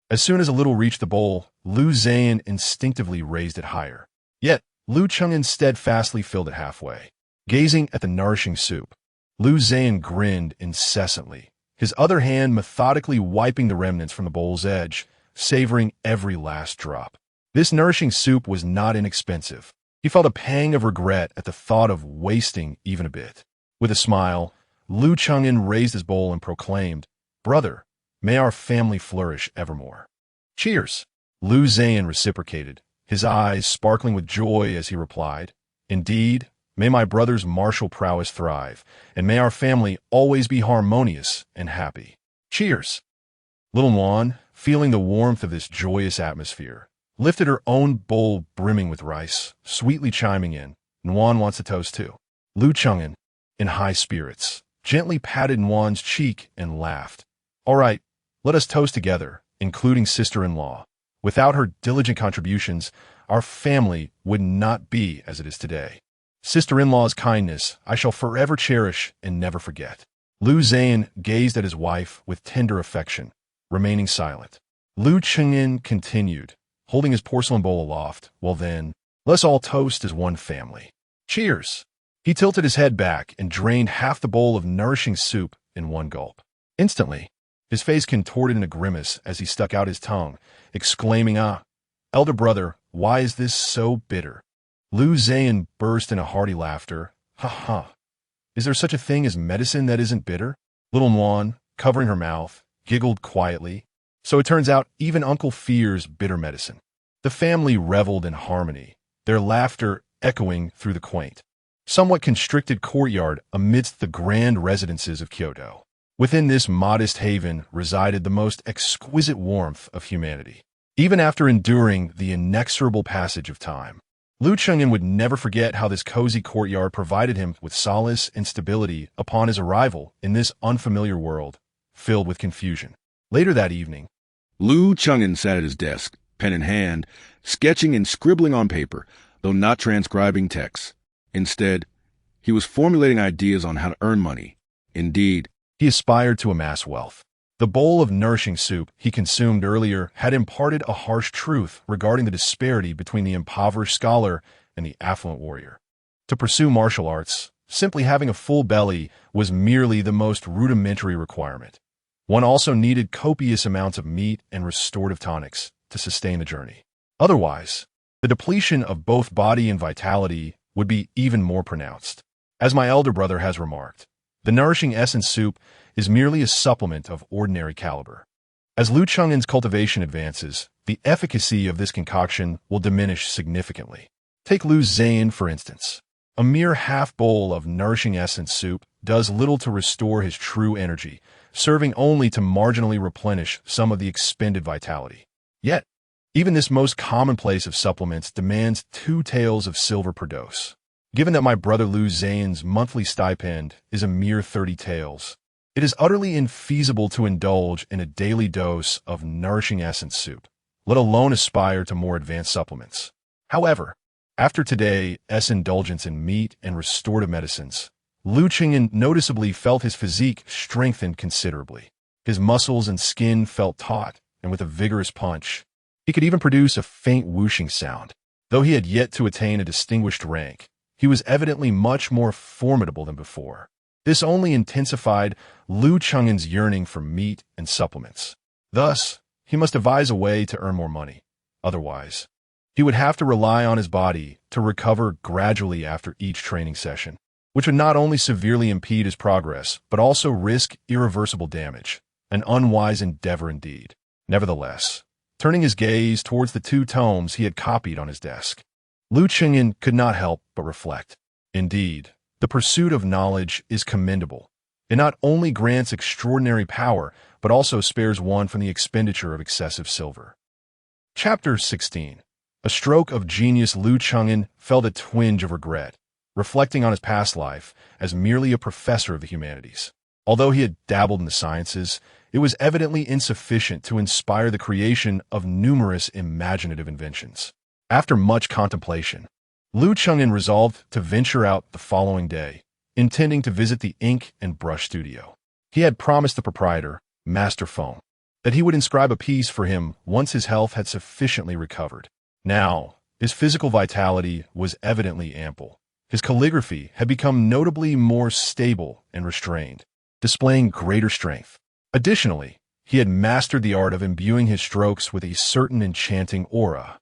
As soon as a little reached the bowl, Lu Zhan instinctively raised it higher. Yet, Lu Qingyan steadfastly filled it halfway. Gazing at the nourishing soup, Lu Zhan grinned incessantly, his other hand methodically wiping the remnants from the bowl's edge, savoring every last drop. This nourishing soup was not inexpensive. He felt a pang of regret at the thought of wasting even a bit. With a smile, Lu Qingyan raised his bowl and proclaimed, "Brother, may our family flourish evermore." "Cheers!" Lu Zhan reciprocated, his eyes sparkling with joy as he replied, "Indeed, May my brother's martial prowess thrive, and may our family always be harmonious and happy. Cheers! Little Wan, feeling the warmth of this joyous atmosphere, lifted her own bowl brimming with rice, sweetly chiming in, Wan wants to toast too. Lu Cheng'en, in high spirits, gently patted Wan's cheek and laughed. All right, let us toast together, including sister-in-law. Without her diligent contributions, our family would not be as it is today. Sister-in-law's kindness I shall forever cherish and never forget. Lu Zhan gazed at his wife with tender affection, remaining silent. Lu Cheng'en continued, holding his porcelain bowl aloft. Well then, let's all toast as one family. Cheers! He tilted his head back and drained half the bowl of nourishing soup in one gulp. Instantly, his face contorted in a grimace as he stuck out his tongue, exclaiming, "Ah, elder brother, why is this so bitter?" Lu Zhan burst into hearty laughter. "Ha ha! Is there such a thing as medicine that isn't bitter?" Little Wan, covering her mouth, giggled quietly. So it turns out even Uncle fears bitter medicine. The family reveled in harmony, their laughter echoing through the quaint, somewhat constricted courtyard amidst the grand residences of Kyoto. Within this modest haven resided the most exquisite warmth of humanity. Even after enduring the inexorable passage of time, Lu Cheng'en would never forget how this cozy courtyard provided him with solace and stability upon his arrival in this unfamiliar world, filled with confusion. Later that evening, Lu Cheng'en sat at his desk, pen in hand, sketching and scribbling on paper, though not transcribing texts. Instead, he was formulating ideas on how to earn money. Indeed, he aspired to amass wealth. The bowl of nourishing soup he consumed earlier had imparted a harsh truth regarding the disparity between the impoverished scholar and the affluent warrior. To pursue martial arts, simply having a full belly was merely the most rudimentary requirement. One also needed copious amounts of meat and restorative tonics to sustain the journey. Otherwise, the depletion of both body and vitality would be even more pronounced. As my elder brother has remarked, the nourishing essence soup is merely a supplement of ordinary caliber. As Lu Cheng'en's cultivation advances, the efficacy of this concoction will diminish significantly. Take Lu Zhan, for instance. A mere half bowl of nourishing essence soup does little to restore his true energy, serving only to marginally replenish some of the expended vitality. Yet, even this most commonplace of supplements demands 2 taels of silver per dose. Given that my brother Lu Zhan's monthly stipend is a mere 30 taels, it is utterly infeasible to indulge in a daily dose of nourishing essence soup, let alone aspire to more advanced supplements. However, after today's indulgence in meat and restorative medicines, Lu Cheng'en noticeably felt his physique strengthened considerably. His muscles and skin felt taut, and with a vigorous punch, he could even produce a faint whooshing sound. Though he had yet to attain a distinguished rank, he was evidently much more formidable than before. This only intensified Lu Cheng'en's yearning for meat and supplements. Thus, he must devise a way to earn more money. Otherwise, he would have to rely on his body to recover gradually after each training session, which would not only severely impede his progress, but also risk irreversible damage, an unwise endeavor indeed. Nevertheless, turning his gaze towards the 2 tomes he had copied on his desk, Lu Cheng'en could not help but reflect. Indeed, the pursuit of knowledge is commendable. It not only grants extraordinary power, but also spares one from the expenditure of excessive silver. Chapter 16. A stroke of genius. Lu Cheng'en felt a twinge of regret, reflecting on his past life as merely a professor of the humanities. Although he had dabbled in the sciences, it was evidently insufficient to inspire the creation of numerous imaginative inventions. After much contemplation, Lu Cheng'en resolved to venture out the following day, intending to visit the ink and brush studio. He had promised the proprietor, Master Feng, that he would inscribe a piece for him once his health had sufficiently recovered. Now, his physical vitality was evidently ample. His calligraphy had become notably more stable and restrained, displaying greater strength. Additionally, he had mastered the art of imbuing his strokes with a certain enchanting aura,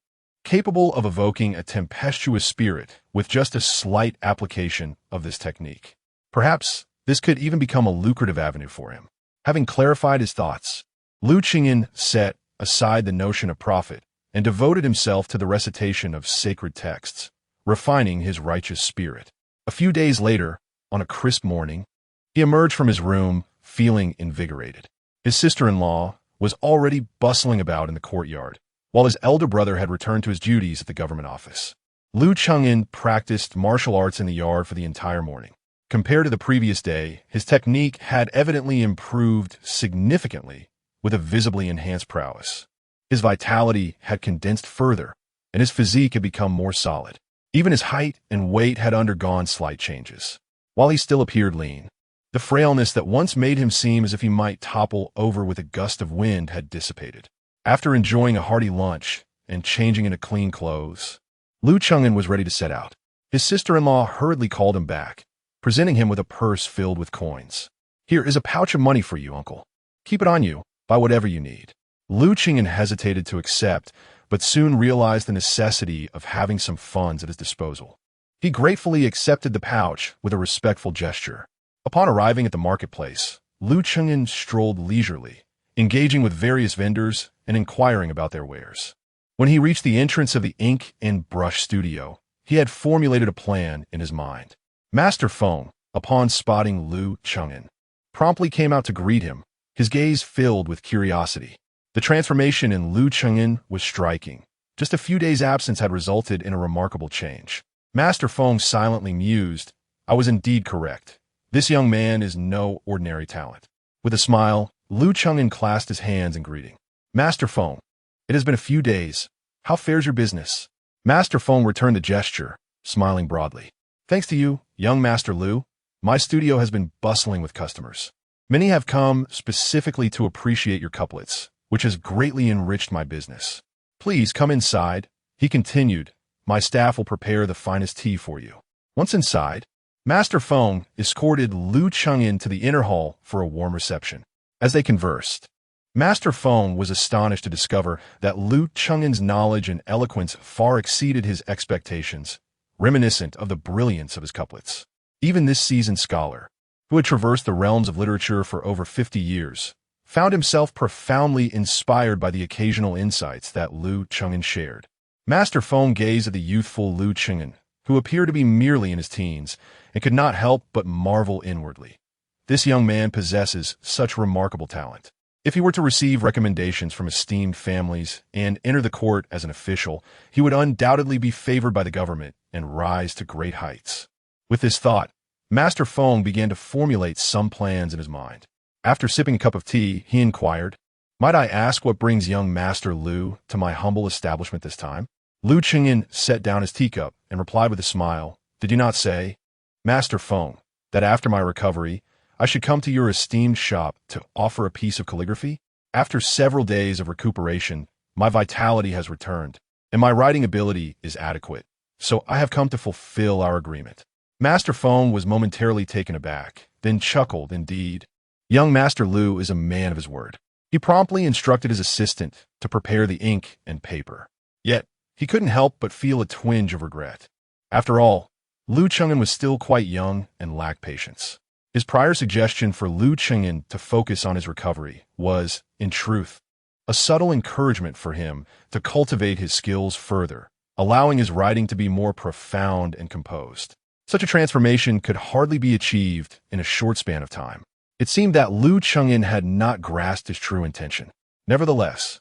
capable of evoking a tempestuous spirit with just a slight application of this technique. Perhaps this could even become a lucrative avenue for him. Having clarified his thoughts, Lu Cheng'en set aside the notion of profit and devoted himself to the recitation of sacred texts, refining his righteous spirit. A few days later, on a crisp morning, he emerged from his room feeling invigorated. His sister-in-law was already bustling about in the courtyard, while his elder brother had returned to his duties at the government office. Liu Chengin practiced martial arts in the yard for the entire morning. Compared to the previous day, his technique had evidently improved significantly with a visibly enhanced prowess. His vitality had condensed further, and his physique had become more solid. Even his height and weight had undergone slight changes. While he still appeared lean, the frailness that once made him seem as if he might topple over with a gust of wind had dissipated. After enjoying a hearty lunch and changing into clean clothes, Liu Chengin was ready to set out. His sister-in-law hurriedly called him back, presenting him with a purse filled with coins. "Here is a pouch of money for you, uncle. Keep it on you, buy whatever you need." Liu Chengin hesitated to accept, but soon realized the necessity of having some funds at his disposal. He gratefully accepted the pouch with a respectful gesture. Upon arriving at the marketplace, Liu Chengin strolled leisurely, engaging with various vendors and inquiring about their wares. When he reached the entrance of the ink and brush studio, he had formulated a plan in his mind. Master Feng, upon spotting Liu Chengin, promptly came out to greet him, his gaze filled with curiosity. The transformation in Liu Chengin was striking. Just a few days' absence had resulted in a remarkable change. Master Feng silently mused, "I was indeed correct. This young man is no ordinary talent." With a smile, Liu Chengin clasped his hands in greeting. "Master Feng, it has been a few days. How fares your business?" Master Feng returned the gesture, smiling broadly. "Thanks to you, young Master Liu, my studio has been bustling with customers. Many have come specifically to appreciate your couplets, which has greatly enriched my business. Please come inside," he continued. "My staff will prepare the finest tea for you." Once inside, Master Feng escorted Liu Chengin to the inner hall for a warm reception. As they conversed, Master Feng was astonished to discover that Liu Chengin's knowledge and eloquence far exceeded his expectations, reminiscent of the brilliance of his couplets. Even this seasoned scholar, who had traversed the realms of literature for over 50 years, found himself profoundly inspired by the occasional insights that Liu Chengin shared. Master Feng gazed at the youthful Liu Chengin, who appeared to be merely in his teens, and could not help but marvel inwardly. This young man possesses such remarkable talent. If he were to receive recommendations from esteemed families and enter the court as an official, he would undoubtedly be favored by the government and rise to great heights. With this thought, Master Feng began to formulate some plans in his mind. After sipping a cup of tea, he inquired, "Might I ask what brings young Master Liu to my humble establishment this time?" Liu Chengin set down his teacup and replied with a smile, "Did you not say, Master Feng, that after my recovery, I should come to your esteemed shop to offer a piece of calligraphy? After several days of recuperation, my vitality has returned, and my writing ability is adequate, so I have come to fulfill our agreement." Master Feng was momentarily taken aback, then chuckled, "Indeed, young Master Liu is a man of his word." He promptly instructed his assistant to prepare the ink and paper. Yet, he couldn't help but feel a twinge of regret. After all, Liu Chengin was still quite young and lacked patience. His prior suggestion for Liu Chengin to focus on his recovery was, in truth, a subtle encouragement for him to cultivate his skills further, allowing his writing to be more profound and composed. Such a transformation could hardly be achieved in a short span of time. It seemed that Liu Chengin had not grasped his true intention. Nevertheless,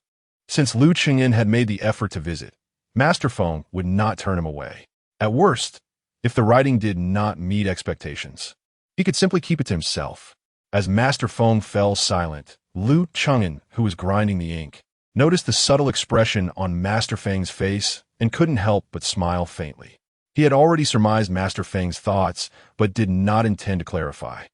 since Liu Chengin had made the effort to visit, Master Feng would not turn him away. At worst, if the writing did not meet expectations, he could simply keep it to himself. As Master Feng fell silent, Liu Chengin, who was grinding the ink, noticed the subtle expression on Master Feng's face and couldn't help but smile faintly. He had already surmised Master Feng's thoughts, but did not intend to clarify.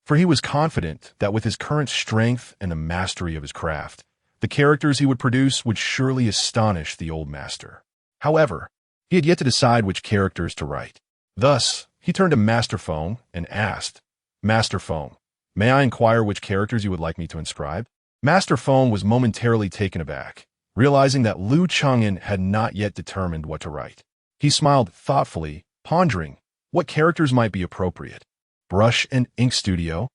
For he was confident that with his current strength and the mastery of his craft, the characters he would produce would surely astonish the old master. However, he had yet to decide which characters to write. Thus, he turned to Master Feng and asked, "Master Feng, may I inquire which characters you would like me to inscribe?" Master Feng was momentarily taken aback, realizing that Liu Chengin had not yet determined what to write. He smiled thoughtfully, pondering what characters might be appropriate. Brush and ink studio?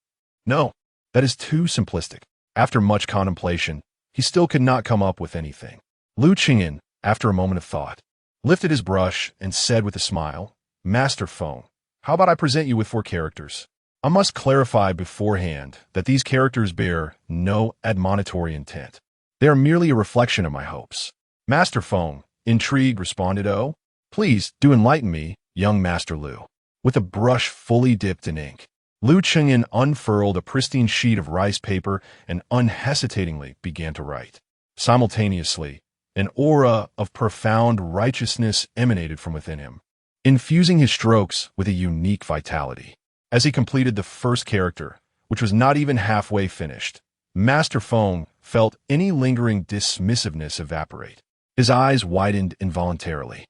No, that is too simplistic. After much contemplation, he still could not come up with anything. Liu Chengin, after a moment of thought, lifted his brush and said with a smile, "Master Feng, How about I present you with 4 characters? I must clarify beforehand that these characters bear no admonitory intent. They are merely a reflection of my hopes. Master Feng, intrigued, responded, "Oh, please do enlighten me, young Master Lu." With a brush fully dipped in ink, Lu Chengyan unfurled a pristine sheet of rice paper and unhesitatingly began to write. Simultaneously, an aura of profound righteousness emanated from within him, infusing his strokes with a unique vitality. As he completed the first character, which was not even halfway finished, Master Feng felt any lingering dismissiveness evaporate. His eyes widened involuntarily.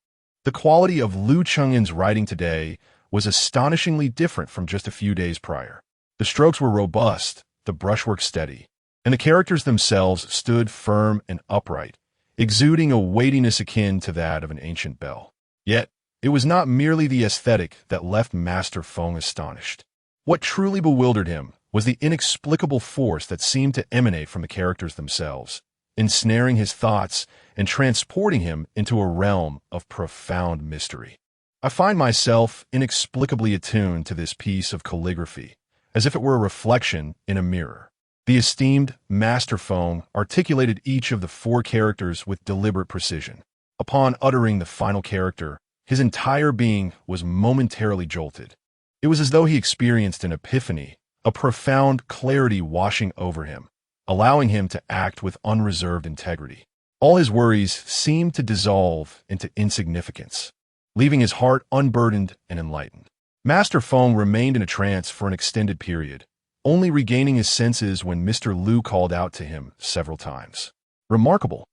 The quality of Lu Chengyan's writing today was astonishingly different from just a few days prior. The strokes were robust, the brushwork steady, and the characters themselves stood firm and upright, exuding a weightiness akin to that of an ancient bell. Yet, it was not merely the aesthetic that left Master Feng astonished. What truly bewildered him was the inexplicable force that seemed to emanate from the characters themselves, ensnaring his thoughts and transporting him into a realm of profound mystery. I find myself inexplicably attuned to this piece of calligraphy, as if it were a reflection in a mirror. The esteemed Master Feng articulated each of the 4 characters with deliberate precision. Upon uttering the final character, his entire being was momentarily jolted. It was as though he experienced an epiphany, a profound clarity washing over him, allowing him to act with unreserved integrity. All his worries seemed to dissolve into insignificance, leaving his heart unburdened and enlightened. Master Feng remained in a trance for an extended period, only regaining his senses when Mr. Lu called out to him several times. "Remarkable.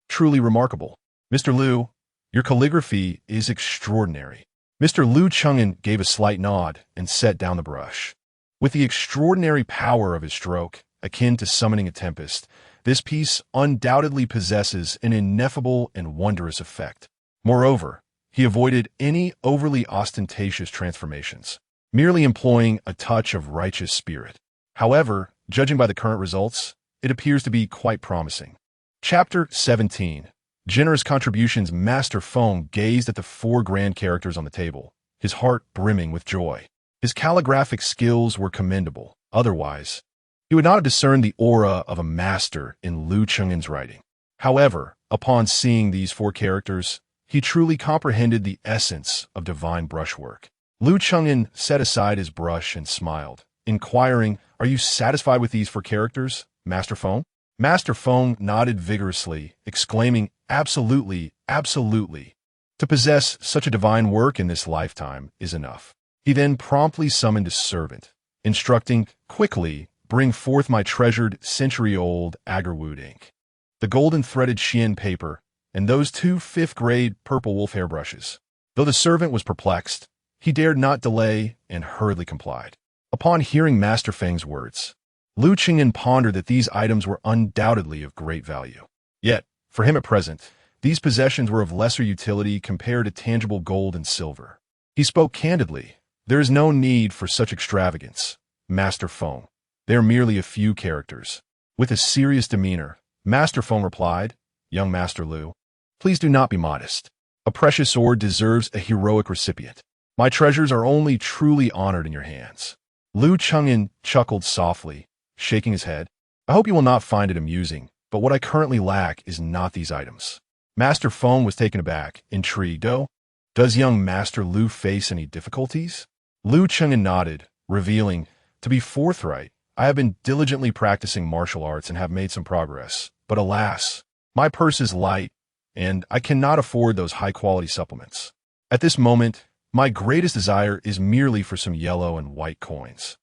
Truly remarkable. Mr. Lu, your calligraphy is extraordinary." Mr. Lu Chengyan gave a slight nod and set down the brush. With the extraordinary power of his stroke, akin to summoning a tempest, this piece undoubtedly possesses an ineffable and wondrous effect. Moreover, he avoided any overly ostentatious transformations, merely employing a touch of righteous spirit. However, judging by the current results, it appears to be quite promising. Chapter 17. Generous contributions. Master Feng gazed at the 4 grand characters on the table, his heart brimming with joy. His calligraphic skills were commendable. Otherwise, he would not have discerned the aura of a master in Lu Chengyan's writing. However, upon seeing these 4 characters, he truly comprehended the essence of divine brushwork. Lu Chengyan set aside his brush and smiled, inquiring, "Are you satisfied with these 4 characters, Master Feng?" Master Feng nodded vigorously, exclaiming, "Absolutely, absolutely. To possess such a divine work in this lifetime is enough." He then promptly summoned his servant, instructing, "Quickly, bring forth my treasured century-old agarwood ink, the golden-threaded Xian paper, and those 2 5th-grade purple wolf hairbrushes." Though the servant was perplexed, he dared not delay and hurriedly complied. Upon hearing Master Feng's words, Lu Chengyan pondered that these items were undoubtedly of great value. Yet, for him at present, these possessions were of lesser utility compared to tangible gold and silver. He spoke candidly. "There is no need for such extravagance, Master Feng. They are merely a few characters." With a serious demeanor, Master Feng replied, "Young Master Lu, please do not be modest. A precious ore deserves a heroic recipient. My treasures are only truly honored in your hands." Lu Chengyan chuckled softly, shaking his head. "I hope you will not find it amusing, but what I currently lack is not these items." Master Feng was taken aback, intrigued. "Oh, does young Master Lu face any difficulties?" Lu Chengyan nodded, revealing, "To be forthright, I have been diligently practicing martial arts and have made some progress. But alas, my purse is light, and I cannot afford those high-quality supplements. At this moment, my greatest desire is merely for some yellow and white coins.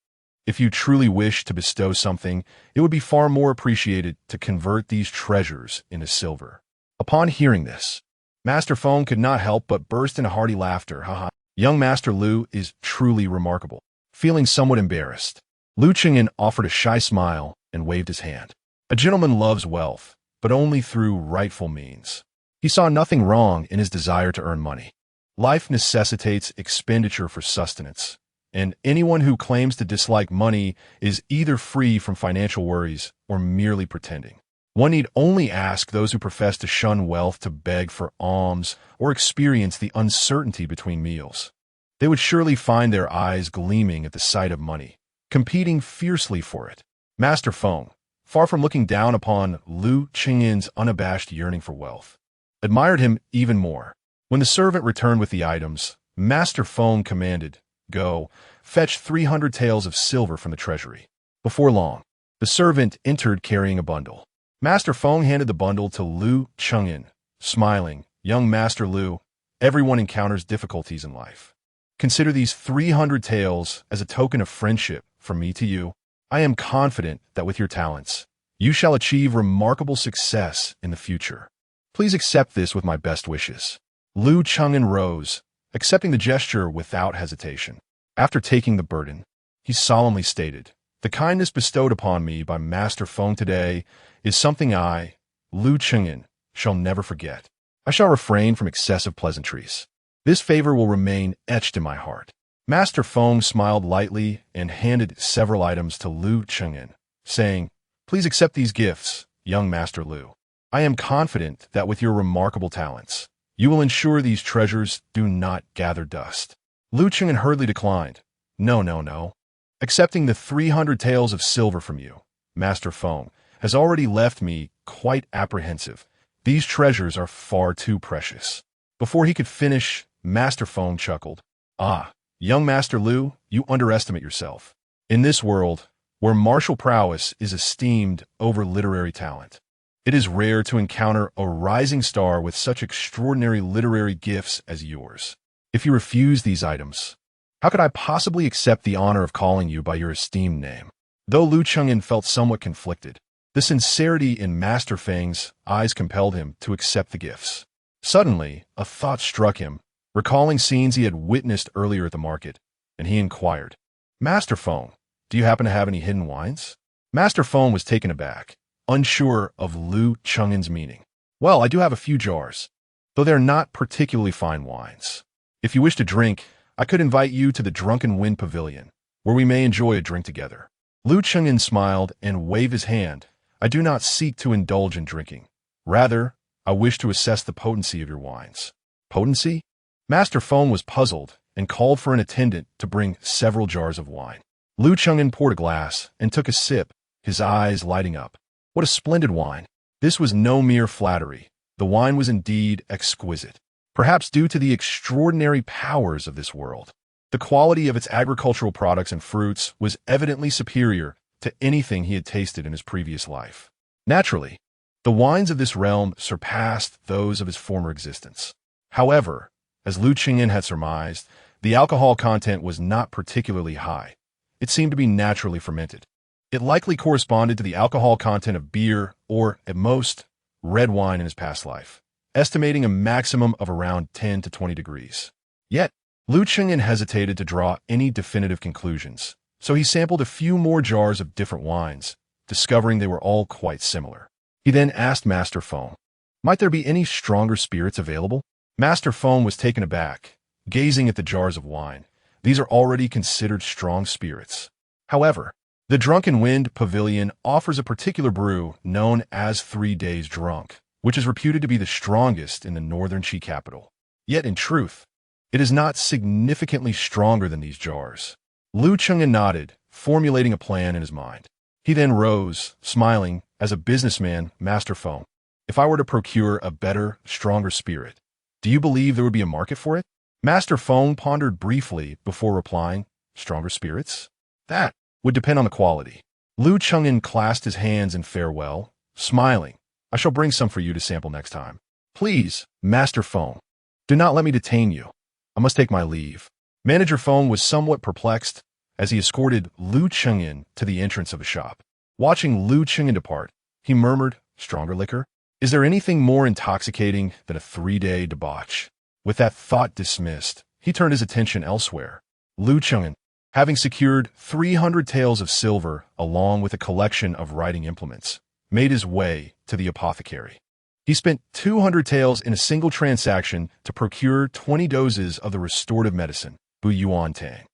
If you truly wish to bestow something, it would be far more appreciated to convert these treasures into silver." Upon hearing this, Master Feng could not help but burst into hearty laughter. "Haha, young Master Lu is truly remarkable." Feeling somewhat embarrassed, Lu Chengyan offered a shy smile and waved his hand. A gentleman loves wealth, but only through rightful means. He saw nothing wrong in his desire to earn money. Life necessitates expenditure for sustenance, and anyone who claims to dislike money is either free from financial worries or merely pretending. One need only ask those who profess to shun wealth to beg for alms or experience the uncertainty between meals. They would surely find their eyes gleaming at the sight of money, competing fiercely for it. Master Feng, far from looking down upon Liu Qingyin's unabashed yearning for wealth, admired him even more. When the servant returned with the items, Master Feng commanded, "Go, fetch 300 taels of silver from the treasury." Before long, the servant entered carrying a bundle. Master Feng handed the bundle to Liu Qingyin, smiling, "Young Master Liu, everyone encounters difficulties in life. Consider these 300 taels as a token of friendship from me to you. I am confident that with your talents, you shall achieve remarkable success in the future. Please accept this with my best wishes." Liu Qingyin rose, accepting the gesture without hesitation. After taking the burden, he solemnly stated, "The kindness bestowed upon me by Master Feng today is something I, Liu Qingyin, shall never forget. I shall refrain from excessive pleasantries. This favor will remain etched in my heart." Master Feng smiled lightly and handed several items to Liu Qingyin, saying, "Please accept these gifts, young Master Liu. I am confident that with your remarkable talents, you will ensure these treasures do not gather dust." Liu Qingyin hurriedly declined. No. Accepting the 300 taels of silver from you, Master Feng, has already left me quite apprehensive. These treasures are far too precious." Before he could finish, Master Feng chuckled. "Ah, young Master Liu, you underestimate yourself. In this world, where martial prowess is esteemed over literary talent, it is rare to encounter a rising star with such extraordinary literary gifts as yours. If you refuse these items, how could I possibly accept the honor of calling you by your esteemed name?" Though Liu Qingyin felt somewhat conflicted, the sincerity in Master Feng's eyes compelled him to accept the gifts. Suddenly, a thought struck him, recalling scenes he had witnessed earlier at the market, and he inquired, "Master Feng, do you happen to have any hidden wines?" Master Feng was taken aback, unsure of Liu Qingyin's meaning. "Well, I do have a few jars, though they're not particularly fine wines. If you wish to drink, I could invite you to the Drunken Wind Pavilion, where we may enjoy a drink together." Liu Qingyin smiled and waved his hand. "I do not seek to indulge in drinking. Rather, I wish to assess the potency of your wines." "Potency?" Master Feng was puzzled and called for an attendant to bring several jars of wine. Liu Qingyin poured a glass and took a sip, his eyes lighting up. What a splendid wine! This was no mere flattery. The wine was indeed exquisite, perhaps due to the extraordinary powers of this world. The quality of its agricultural products and fruits was evidently superior to anything he had tasted in his previous life. Naturally, the wines of this realm surpassed those of his former existence. However, as Liu Qingyin had surmised, the alcohol content was not particularly high. It seemed to be naturally fermented. It likely corresponded to the alcohol content of beer or, at most, red wine in his past life, estimating a maximum of around 10 to 20 degrees. Yet, Liu Qingyin hesitated to draw any definitive conclusions, so he sampled a few more jars of different wines, discovering they were all quite similar. He then asked Master Feng, "Might there be any stronger spirits available?" Master Feng was taken aback, gazing at the jars of wine. These are already considered strong spirits. However, the Drunken Wind Pavilion offers a particular brew known as 3 Days Drunk, which is reputed to be the strongest in the northern Qi capital. Yet in truth, it is not significantly stronger than these jars. Liu Qingyin nodded, formulating a plan in his mind. He then rose, smiling, as a businessman, "Master Feng, if I were to procure a better, stronger spirit, do you believe there would be a market for it?" Master Feng pondered briefly before replying, "Stronger spirits? That would depend on the quality." Liu Qingyin clasped his hands in farewell, smiling. "I shall bring some for you to sample next time. Please, Master Feng, do not let me detain you. I must take my leave." Manager Feng was somewhat perplexed as he escorted Liu Qingyin to the entrance of a shop. Watching Liu Qingyin depart, he murmured, "Stronger liquor? Is there anything more intoxicating than a 3-day debauch?" With that thought dismissed, he turned his attention elsewhere. Liu Qingyin, having secured 300 taels of silver along with a collection of writing implements, made his way to the apothecary. He spent 200 taels in a single transaction to procure 20 doses of the restorative medicine, Bu Yuan Tang.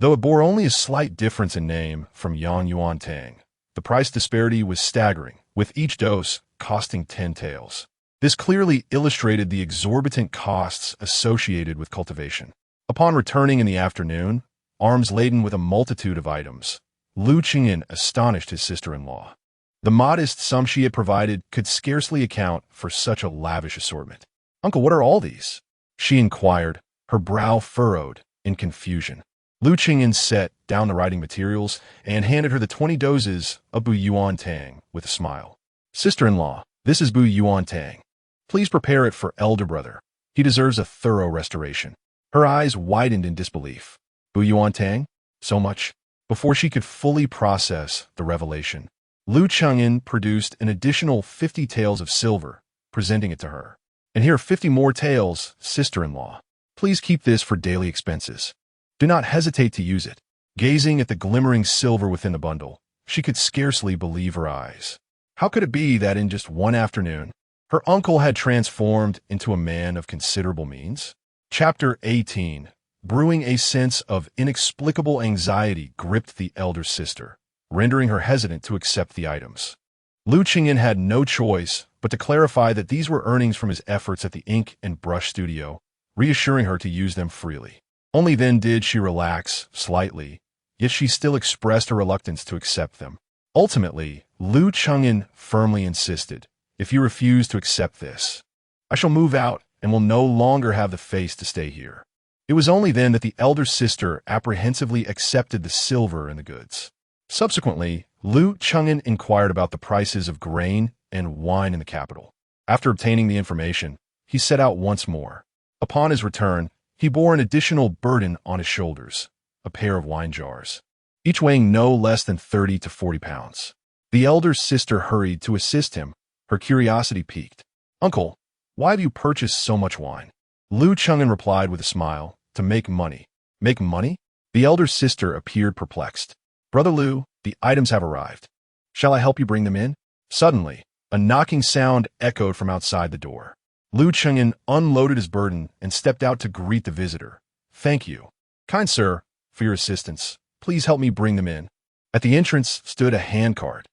Though it bore only a slight difference in name from Yang Yuan Tang, the price disparity was staggering, with each dose costing 10 taels. This clearly illustrated the exorbitant costs associated with cultivation. Upon returning in the afternoon, arms laden with a multitude of items, Lu Qingyan astonished his sister-in-law. The modest sum she had provided could scarcely account for such a lavish assortment. "Uncle, what are all these?" she inquired, her brow furrowed in confusion. Lu Qingyan set down the writing materials and handed her the 20 doses of Bu Yuan Tang with a smile. "Sister-in-law, this is Bu Yuan Tang. Please prepare it for elder brother. He deserves a thorough restoration." Her eyes widened in disbelief. Bu Yuan Tang? So much? Before she could fully process the revelation, Lu Chengyan produced an additional 50 taels of silver, presenting it to her. "And here are 50 more taels, sister-in-law. Please keep this for daily expenses. Do not hesitate to use it." Gazing at the glimmering silver within the bundle, she could scarcely believe her eyes. How could it be that in just one afternoon, her uncle had transformed into a man of considerable means? Chapter 18. Brewing a sense of inexplicable anxiety gripped the elder sister, rendering her hesitant to accept the items. Lu Qingyan had no choice but to clarify that these were earnings from his efforts at the ink and brush studio, reassuring her to use them freely. Only then did she relax slightly, yet she still expressed a reluctance to accept them. Ultimately, Lu Chengyan firmly insisted, "If you refuse to accept this, I shall move out and will no longer have the face to stay here." It was only then that the elder sister apprehensively accepted the silver and the goods. Subsequently, Lu Chengyan inquired about the prices of grain and wine in the capital. After obtaining the information, he set out once more. Upon his return, he bore an additional burden on his shoulders, a pair of wine jars, each weighing no less than 30 to 40 pounds. The elder sister hurried to assist him, her curiosity piqued. "Uncle, why have you purchased so much wine?" Lu Chengyan replied with a smile, "To make money." "Make money?" The elder sister appeared perplexed. "Brother Lu, the items have arrived. Shall I help you bring them in?" Suddenly, a knocking sound echoed from outside the door. Lu Chengyan unloaded his burden and stepped out to greet the visitor. "Thank you, kind sir, for your assistance. Please help me bring them in." At the entrance stood a handcart,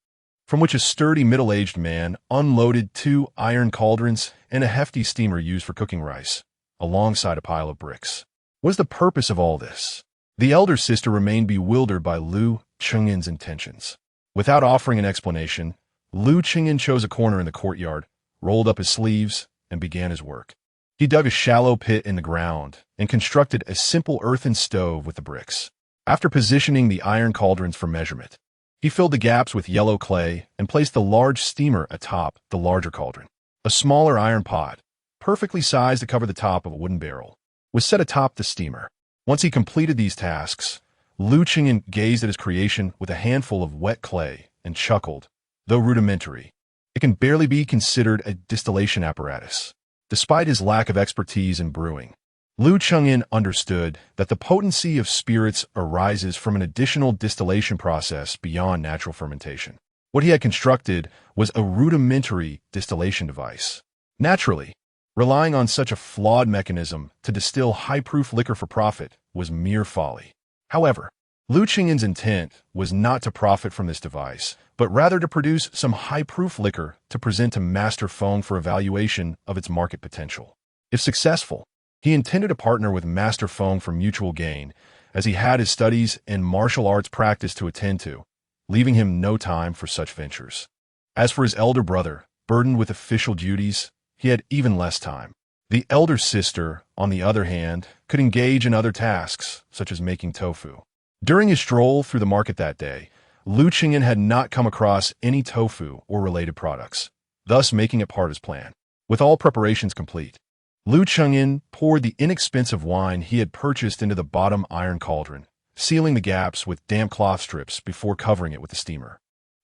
from which a sturdy middle-aged man unloaded 2 iron cauldrons and a hefty steamer used for cooking rice, alongside a pile of bricks. What is the purpose of all this? The elder sister remained bewildered by Lu Chengyan's intentions. Without offering an explanation, Lu Chengyan chose a corner in the courtyard, rolled up his sleeves, and began his work. He dug a shallow pit in the ground and constructed a simple earthen stove with the bricks. After positioning the iron cauldrons for measurement, he filled the gaps with yellow clay and placed the large steamer atop the larger cauldron. A smaller iron pot, perfectly sized to cover the top of a wooden barrel, was set atop the steamer. Once he completed these tasks, Lu Chengyan gazed at his creation with a handful of wet clay and chuckled. Though rudimentary, it can barely be considered a distillation apparatus. Despite his lack of expertise in brewing, Lu Chengyan understood that the potency of spirits arises from an additional distillation process beyond natural fermentation. What he had constructed was a rudimentary distillation device. Naturally, relying on such a flawed mechanism to distill high-proof liquor for profit was mere folly. However, Lu Chengyan's intent was not to profit from this device, but rather to produce some high-proof liquor to present to Master Feng for evaluation of its market potential. If successful, he intended to partner with Master Feng for mutual gain, as he had his studies and martial arts practice to attend to, leaving him no time for such ventures. As for his elder brother, burdened with official duties, he had even less time. The elder sister, on the other hand, could engage in other tasks, such as making tofu. During his stroll through the market that day, Lu Chengyan had not come across any tofu or related products, thus making it part of his plan. With all preparations complete, Lu Chengyan poured the inexpensive wine he had purchased into the bottom iron cauldron, sealing the gaps with damp cloth strips before covering it with the steamer.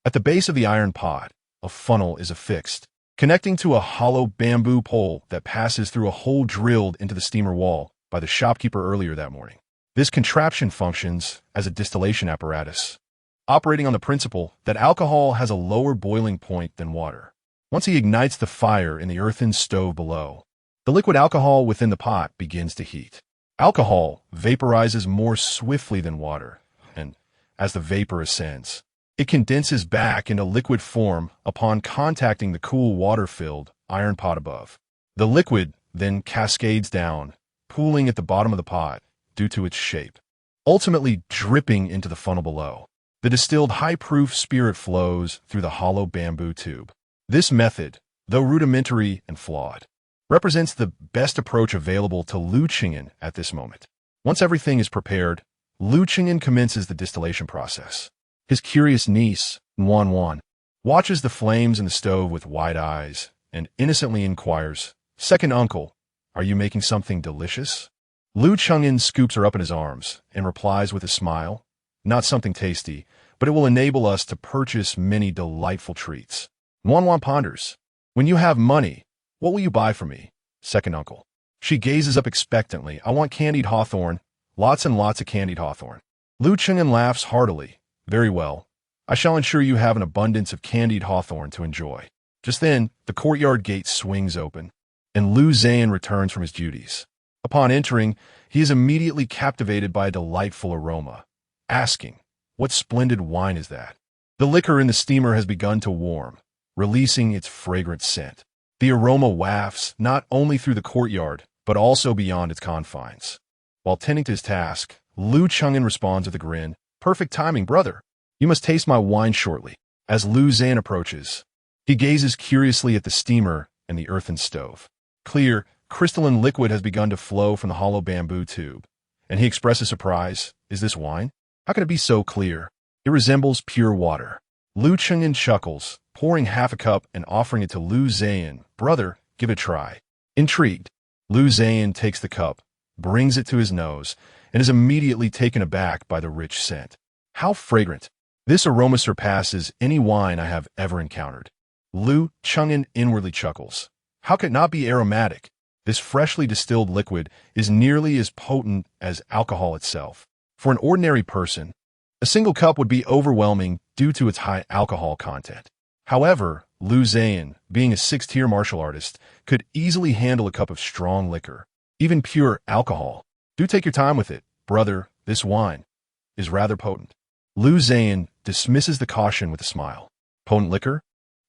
At the base of the iron pot, a funnel is affixed, connecting to a hollow bamboo pole that passes through a hole drilled into the steamer wall by the shopkeeper earlier that morning. This contraption functions as a distillation apparatus, operating on the principle that alcohol has a lower boiling point than water. Once he ignites the fire in the earthen stove below, the liquid alcohol within the pot begins to heat. Alcohol vaporizes more swiftly than water, and as the vapor ascends, it condenses back into liquid form upon contacting the cool water-filled iron pot above. The liquid then cascades down, pooling at the bottom of the pot due to its shape, ultimately dripping into the funnel below. The distilled high-proof spirit flows through the hollow bamboo tube. This method, though rudimentary and flawed, represents the best approach available to Lu Qingyan at this moment. Once everything is prepared, Lu Qingyan commences the distillation process. His curious niece, Wan, watches the flames in the stove with wide eyes and innocently inquires, "Second uncle, are you making something delicious?" Lu Qingyan scoops her up in his arms and replies with a smile, "Not something tasty, but it will enable us to purchase many delightful treats." Wan ponders, "When you have money, what will you buy for me, second uncle?" She gazes up expectantly. "I want candied hawthorn, lots and lots of candied hawthorn." Lu Qingyan laughs heartily. "Very well. I shall ensure you have an abundance of candied hawthorn to enjoy." Just then, the courtyard gate swings open, and Lu Zhan returns from his duties. Upon entering, he is immediately captivated by a delightful aroma, asking, "What splendid wine is that?" The liquor in the steamer has begun to warm, releasing its fragrant scent. The aroma wafts not only through the courtyard, but also beyond its confines. While tending to his task, Lu Qingyan responds with a grin, "Perfect timing, brother. You must taste my wine shortly." As Lu Zhan approaches, he gazes curiously at the steamer and the earthen stove. Clear, crystalline liquid has begun to flow from the hollow bamboo tube, and he expresses surprise. "Is this wine? How can it be so clear? It resembles pure water." Lu Qingyan chuckles, pouring half a cup and offering it to Lu Zhan. "Brother, give it a try." Intrigued, Lu Zhan takes the cup, brings it to his nose, and is immediately taken aback by the rich scent. How fragrant! This aroma surpasses any wine I have ever encountered. Lu Qingyan inwardly chuckles. How could it not be aromatic? This freshly distilled liquid is nearly as potent as alcohol itself. For an ordinary person, a single cup would be overwhelming due to its high alcohol content. However, Lu Zhan, being a sixth-tier martial artist, could easily handle a cup of strong liquor, even pure alcohol. "Do take your time with it, brother. This wine is rather potent." Lu Zhan dismisses the caution with a smile. "Potent liquor?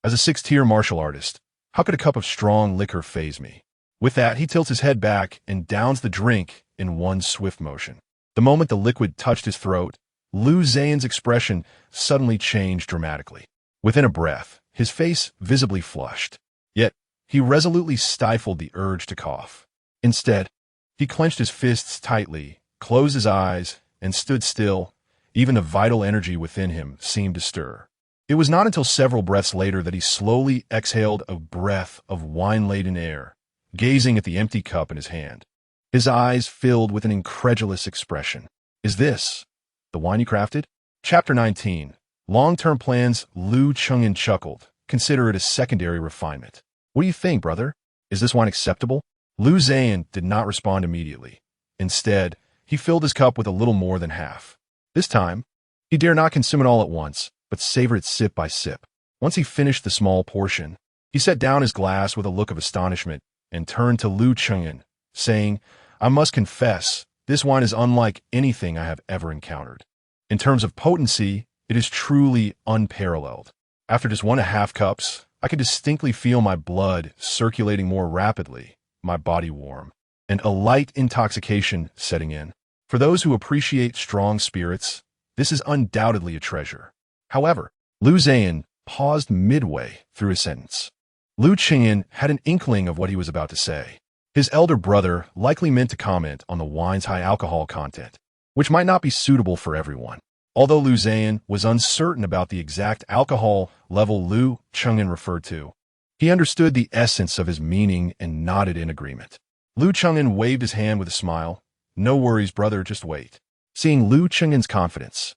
As a sixth-tier martial artist, how could a cup of strong liquor faze me?" With that, he tilts his head back and downs the drink in one swift motion. The moment the liquid touched his throat, Lu Zhan's expression suddenly changed dramatically. Within a breath, his face visibly flushed. Yet, he resolutely stifled the urge to cough. Instead, he clenched his fists tightly, closed his eyes, and stood still. Even the vital energy within him seemed to stir. It was not until several breaths later that he slowly exhaled a breath of wine-laden air, gazing at the empty cup in his hand. His eyes filled with an incredulous expression. "Is this the wine you crafted?" Chapter 19. Long-term plans. Lu Qingyan chuckled. "Consider it a secondary refinement. What do you think, brother? Is this wine acceptable?" Lu Zhan did not respond immediately. Instead, he filled his cup with a little more than half. This time, he dared not consume it all at once, but savored it sip by sip. Once he finished the small portion, he set down his glass with a look of astonishment and turned to Lu Qingyan, saying, "I must confess, this wine is unlike anything I have ever encountered. In terms of potency, it is truly unparalleled. After just 1.5 cups, I could distinctly feel my blood circulating more rapidly, my body warm, and a light intoxication setting in. For those who appreciate strong spirits, this is undoubtedly a treasure." However, Lu Zhan paused midway through his sentence. Lu Qingyan had an inkling of what he was about to say. His elder brother likely meant to comment on the wine's high alcohol content, which might not be suitable for everyone. Although Lu Zhan was uncertain about the exact alcohol level Lu Qingyan referred to, he understood the essence of his meaning and nodded in agreement. Lu Qingyan waved his hand with a smile. "No worries, brother, just wait." Seeing Lu Qingyan's confidence,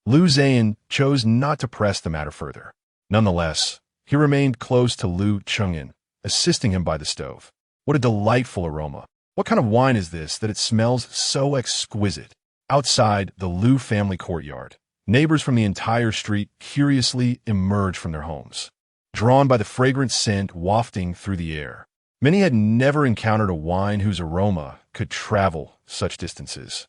Lu Zhan chose not to press the matter further. Nonetheless, he remained close to Lu Qingyan, assisting him by the stove. What a delightful aroma. What kind of wine is this that it smells so exquisite? Outside the Lu family courtyard, neighbors from the entire street curiously emerged from their homes, drawn by the fragrant scent wafting through the air. Many had never encountered a wine whose aroma could travel such distances.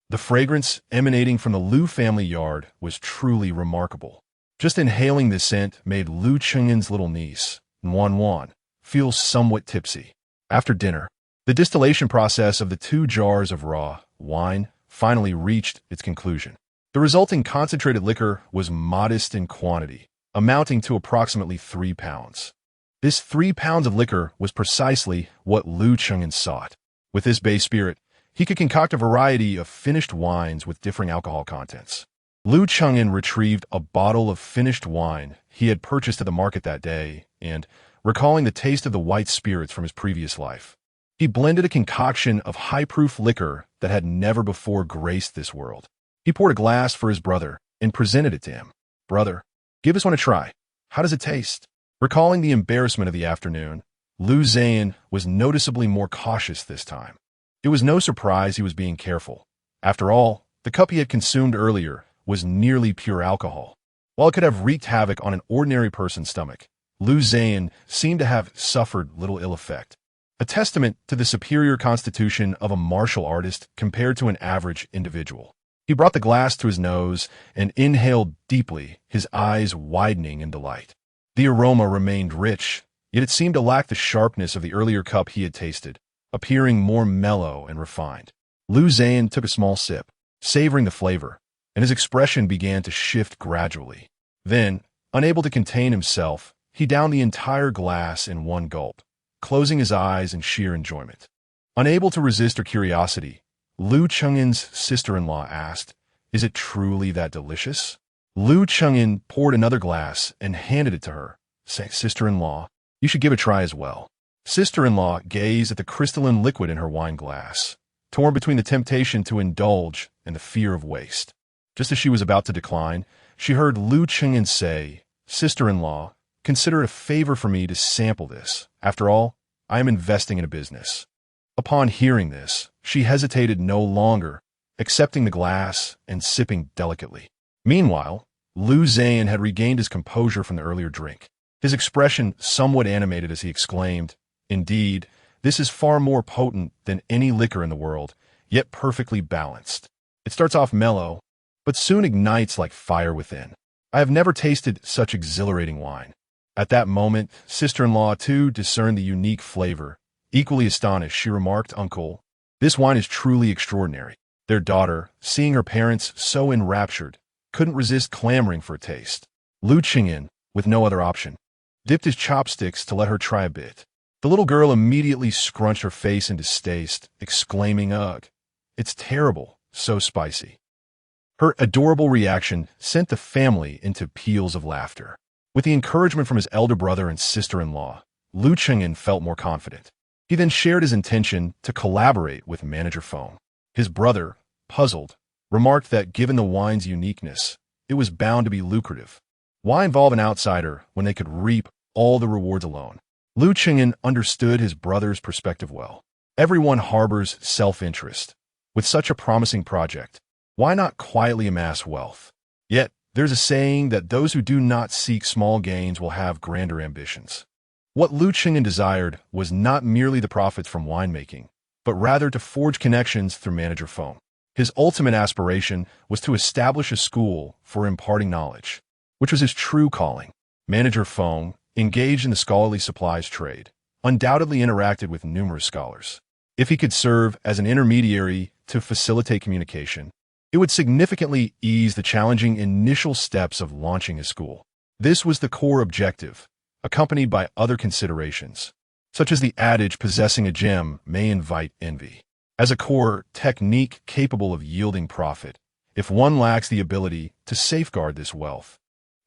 The fragrance emanating from the Lu family yard was truly remarkable. Just inhaling this scent made Lu Qingyan's little niece, Wan, feel somewhat tipsy. After dinner, the distillation process of the 2 jars of raw, wine finally reached its conclusion. The resulting concentrated liquor was modest in quantity, amounting to approximately 3 pounds. This 3 pounds of liquor was precisely what Lu Chengyan sought. With this base spirit, he could concoct a variety of finished wines with differing alcohol contents. Lu Chengyan retrieved a bottle of finished wine he had purchased at the market that day, and, recalling the taste of the white spirits from his previous life, he blended a concoction of high-proof liquor that had never before graced this world. He poured a glass for his brother and presented it to him. "Brother, give this one a try. How does it taste?" Recalling the embarrassment of the afternoon, Lu Zhan was noticeably more cautious this time. It was no surprise he was being careful. After all, the cup he had consumed earlier was nearly pure alcohol. While it could have wreaked havoc on an ordinary person's stomach, Lu Zhan seemed to have suffered little ill effect, a testament to the superior constitution of a martial artist compared to an average individual. He brought the glass to his nose and inhaled deeply, his eyes widening in delight. The aroma remained rich, yet it seemed to lack the sharpness of the earlier cup he had tasted, appearing more mellow and refined. Lu Zhan took a small sip, savoring the flavor, and his expression began to shift gradually. Then, unable to contain himself, he downed the entire glass in one gulp, closing his eyes in sheer enjoyment. Unable to resist her curiosity, Lu Chengyan's sister-in-law asked, "Is it truly that delicious?" Lu Chengyan poured another glass and handed it to her, saying, "Sister-in-law, you should give it a try as well." Sister-in-law gazed at the crystalline liquid in her wine glass, torn between the temptation to indulge and the fear of waste. Just as she was about to decline, she heard Lu Chengyan say, "Sister-in-law, consider it a favor for me to sample this. After all, I am investing in a business." Upon hearing this, she hesitated no longer, accepting the glass and sipping delicately. Meanwhile, Lu Zhan had regained his composure from the earlier drink. His expression somewhat animated as he exclaimed, "Indeed, this is far more potent than any liquor in the world, yet perfectly balanced. It starts off mellow, but soon ignites like fire within. I have never tasted such exhilarating wine." At that moment, sister-in-law too discerned the unique flavor. Equally astonished, she remarked, "Uncle, this wine is truly extraordinary." Their daughter, seeing her parents so enraptured, couldn't resist clamoring for a taste. Lu Chengyan, with no other option, dipped his chopsticks to let her try a bit. The little girl immediately scrunched her face in distaste, exclaiming, "Ugh, it's terrible, so spicy." Her adorable reaction sent the family into peals of laughter. With the encouragement from his elder brother and sister-in-law, Lu Chengyan felt more confident. He then shared his intention to collaborate with Manager Feng. His brother, puzzled, remarked that given the wine's uniqueness, it was bound to be lucrative. Why involve an outsider when they could reap all the rewards alone? Lu Chengyan understood his brother's perspective well. Everyone harbors self-interest. With such a promising project, why not quietly amass wealth? Yet, there's a saying that those who do not seek small gains will have grander ambitions. What Lu Chengyan desired was not merely the profits from winemaking, but rather to forge connections through Manager Feng. His ultimate aspiration was to establish a school for imparting knowledge, which was his true calling. Manager Feng, engaged in the scholarly supplies trade, undoubtedly interacted with numerous scholars. If he could serve as an intermediary to facilitate communication, it would significantly ease the challenging initial steps of launching his school. This was the core objective, accompanied by other considerations, such as the adage possessing a gem may invite envy. As a core technique capable of yielding profit, if one lacks the ability to safeguard this wealth,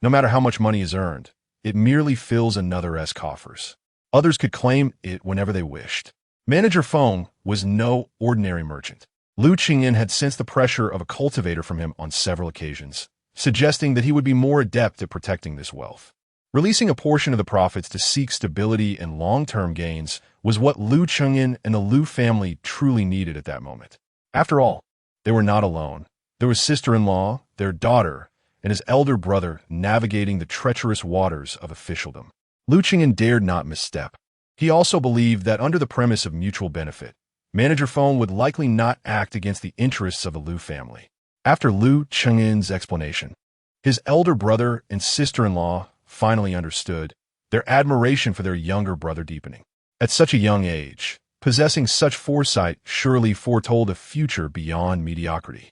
no matter how much money is earned, it merely fills another's coffers. Others could claim it whenever they wished. Manager Feng was no ordinary merchant. Lu Chengyan had sensed the pressure of a cultivator from him on several occasions, suggesting that he would be more adept at protecting this wealth. Releasing a portion of the profits to seek stability and long-term gains was what Lu Chengyan and the Lu family truly needed at that moment. After all, they were not alone. There was sister-in-law, their daughter, and his elder brother navigating the treacherous waters of officialdom. Lu Chengyan dared not misstep. He also believed that under the premise of mutual benefit, Manager Feng would likely not act against the interests of the Lu family. After Lu Chengyan's explanation, his elder brother and sister-in-law finally understood, their admiration for their younger brother deepening. At such a young age, Possessing such foresight surely foretold a future beyond mediocrity.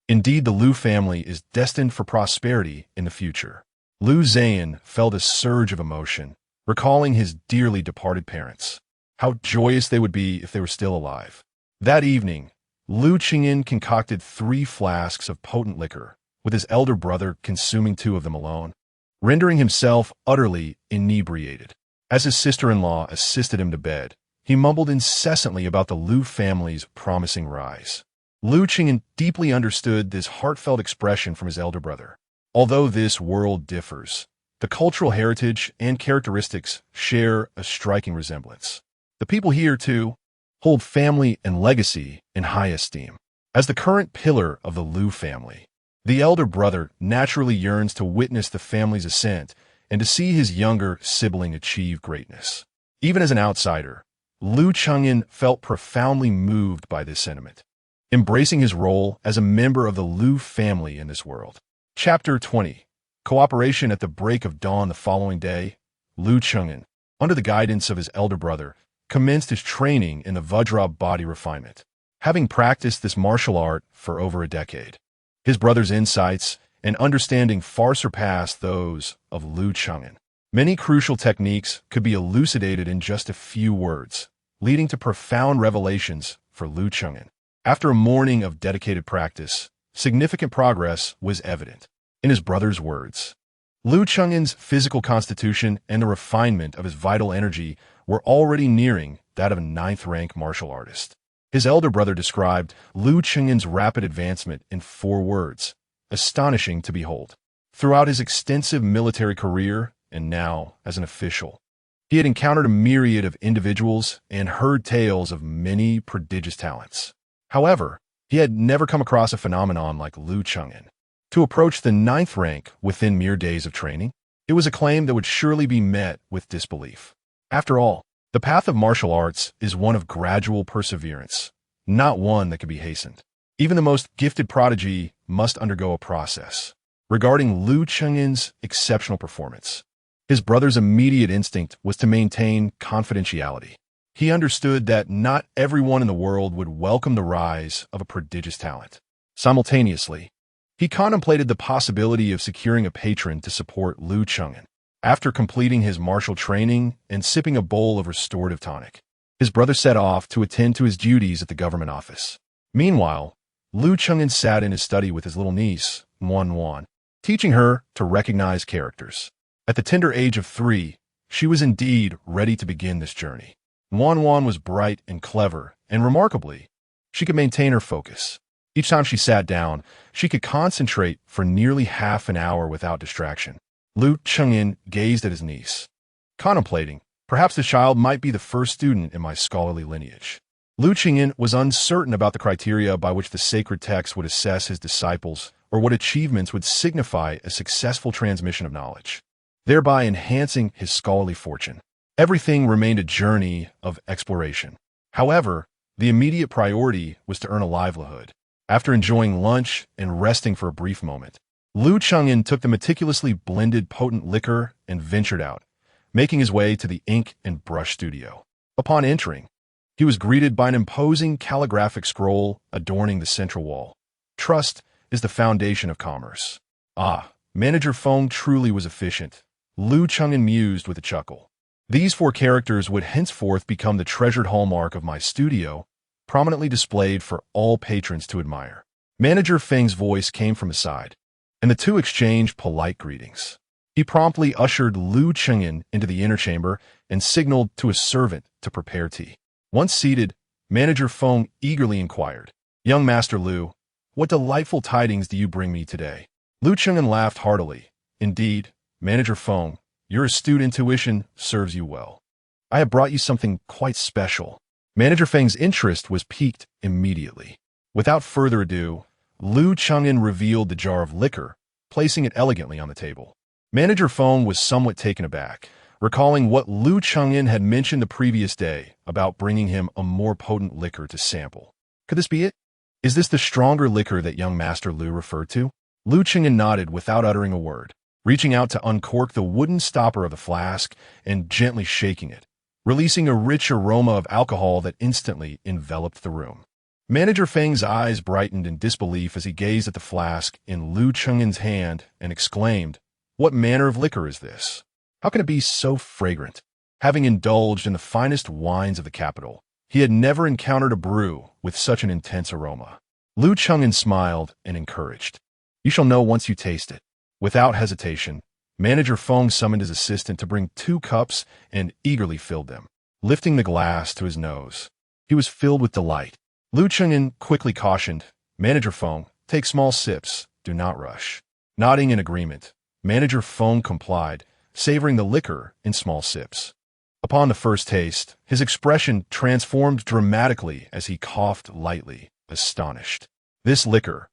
Indeed, the Liu family is destined for prosperity in the future. Liu Zhan felt a surge of emotion, recalling his dearly departed parents. How joyous they would be if they were still alive. That evening, Liu Qingyin concocted 3 flasks of potent liquor, with his elder brother consuming 2 of them alone, rendering himself utterly inebriated. As his sister-in-law assisted him to bed, he mumbled incessantly about the Liu family's promising rise. Liu Qingyin deeply understood this heartfelt expression from his elder brother. Although this world differs, the cultural heritage and characteristics share a striking resemblance. The people here, too, hold family and legacy in high esteem. As the current pillar of the Liu family, the elder brother naturally yearns to witness the family's ascent and to see his younger sibling achieve greatness. Even as an outsider, Liu Qingyin felt profoundly moved by this sentiment, embracing his role as a member of the Liu family in this world. Chapter 20. Cooperation. At the break of dawn the following day, Liu Qingyin, under the guidance of his elder brother, commenced his training in the Vajra body refinement, having practiced this martial art for over a decade. His brother's insights and understanding far surpassed those of Liu Qingyin. Many crucial techniques could be elucidated in just a few words, leading to profound revelations for Liu Qingyin. After a morning of dedicated practice, significant progress was evident. In his brother's words, Liu Qingyin's physical constitution and the refinement of his vital energy were already nearing that of a 9th-rank martial artist. His elder brother described Liu Qingyin's rapid advancement in 4 words, astonishing to behold. Throughout his extensive military career, and now as an official, he had encountered a myriad of individuals and heard tales of many prodigious talents. However, he had never come across a phenomenon like Liu Qingyin. To approach the 9th rank within mere days of training, it was a claim that would surely be met with disbelief. After all, the path of martial arts is one of gradual perseverance, not one that can be hastened. Even the most gifted prodigy must undergo a process. Regarding Liu Qingyin's exceptional performance, his brother's immediate instinct was to maintain confidentiality. He understood that not everyone in the world would welcome the rise of a prodigious talent. Simultaneously, he contemplated the possibility of securing a patron to support Liu Qingyin. After completing his martial training and sipping a bowl of restorative tonic, his brother set off to attend to his duties at the government office. Meanwhile, Liu Qingyin sat in his study with his little niece, Wan, teaching her to recognize characters. At the tender age of 3, she was indeed ready to begin this journey. Wan was bright and clever, and remarkably, she could maintain her focus. Each time she sat down, she could concentrate for nearly half an hour without distraction. Liu Qingyin gazed at his niece, contemplating, perhaps the child might be the first student in my scholarly lineage. Liu Qingyin was uncertain about the criteria by which the sacred text would assess his disciples or what achievements would signify a successful transmission of knowledge, thereby enhancing his scholarly fortune. Everything remained a journey of exploration. However, the immediate priority was to earn a livelihood. After enjoying lunch and resting for a brief moment, Liu Qingyin took the meticulously blended potent liquor and ventured out, making his way to the ink and brush studio. Upon entering, he was greeted by an imposing calligraphic scroll adorning the central wall. Trust is the foundation of commerce. Manager Feng truly was efficient, Liu Qingyin mused with a chuckle. These 4 characters would henceforth become the treasured hallmark of my studio, prominently displayed for all patrons to admire. Manager Feng's voice came from his side, and the two exchanged polite greetings. He promptly ushered Liu Qingyin into the inner chamber and signaled to a servant to prepare tea. Once seated, Manager Feng eagerly inquired, "Young Master Liu, what delightful tidings do you bring me today?" Liu Qingyin laughed heartily. "Indeed, Manager Feng, your astute intuition serves you well. I have brought you something quite special." Manager Feng's interest was piqued immediately. Without further ado, Liu Qingyin revealed the jar of liquor, placing it elegantly on the table. Manager Feng was somewhat taken aback, recalling what Liu Qingyin had mentioned the previous day about bringing him a more potent liquor to sample. Could this be it? Is this the stronger liquor that young Master Liu referred to? Liu Qingyin nodded without uttering a word, reaching out to uncork the wooden stopper of the flask and gently shaking it. releasing a rich aroma of alcohol that instantly enveloped the room. Manager Feng's eyes brightened in disbelief as he gazed at the flask in Liu Chengyan's hand and exclaimed, "What manner of liquor is this? How can it be so fragrant?" Having indulged in the finest wines of the capital, he had never encountered a brew with such an intense aroma. Liu Chengyan smiled and encouraged, "You shall know once you taste it." Without hesitation, Manager Feng summoned his assistant to bring 2 cups and eagerly filled them. Lifting the glass to his nose, he was filled with delight. Liu Chengyan quickly cautioned, "Manager Feng, take small sips, do not rush." Nodding in agreement, Manager Feng complied, savoring the liquor in small sips. Upon the first taste, his expression transformed dramatically as he coughed lightly, astonished. This liquor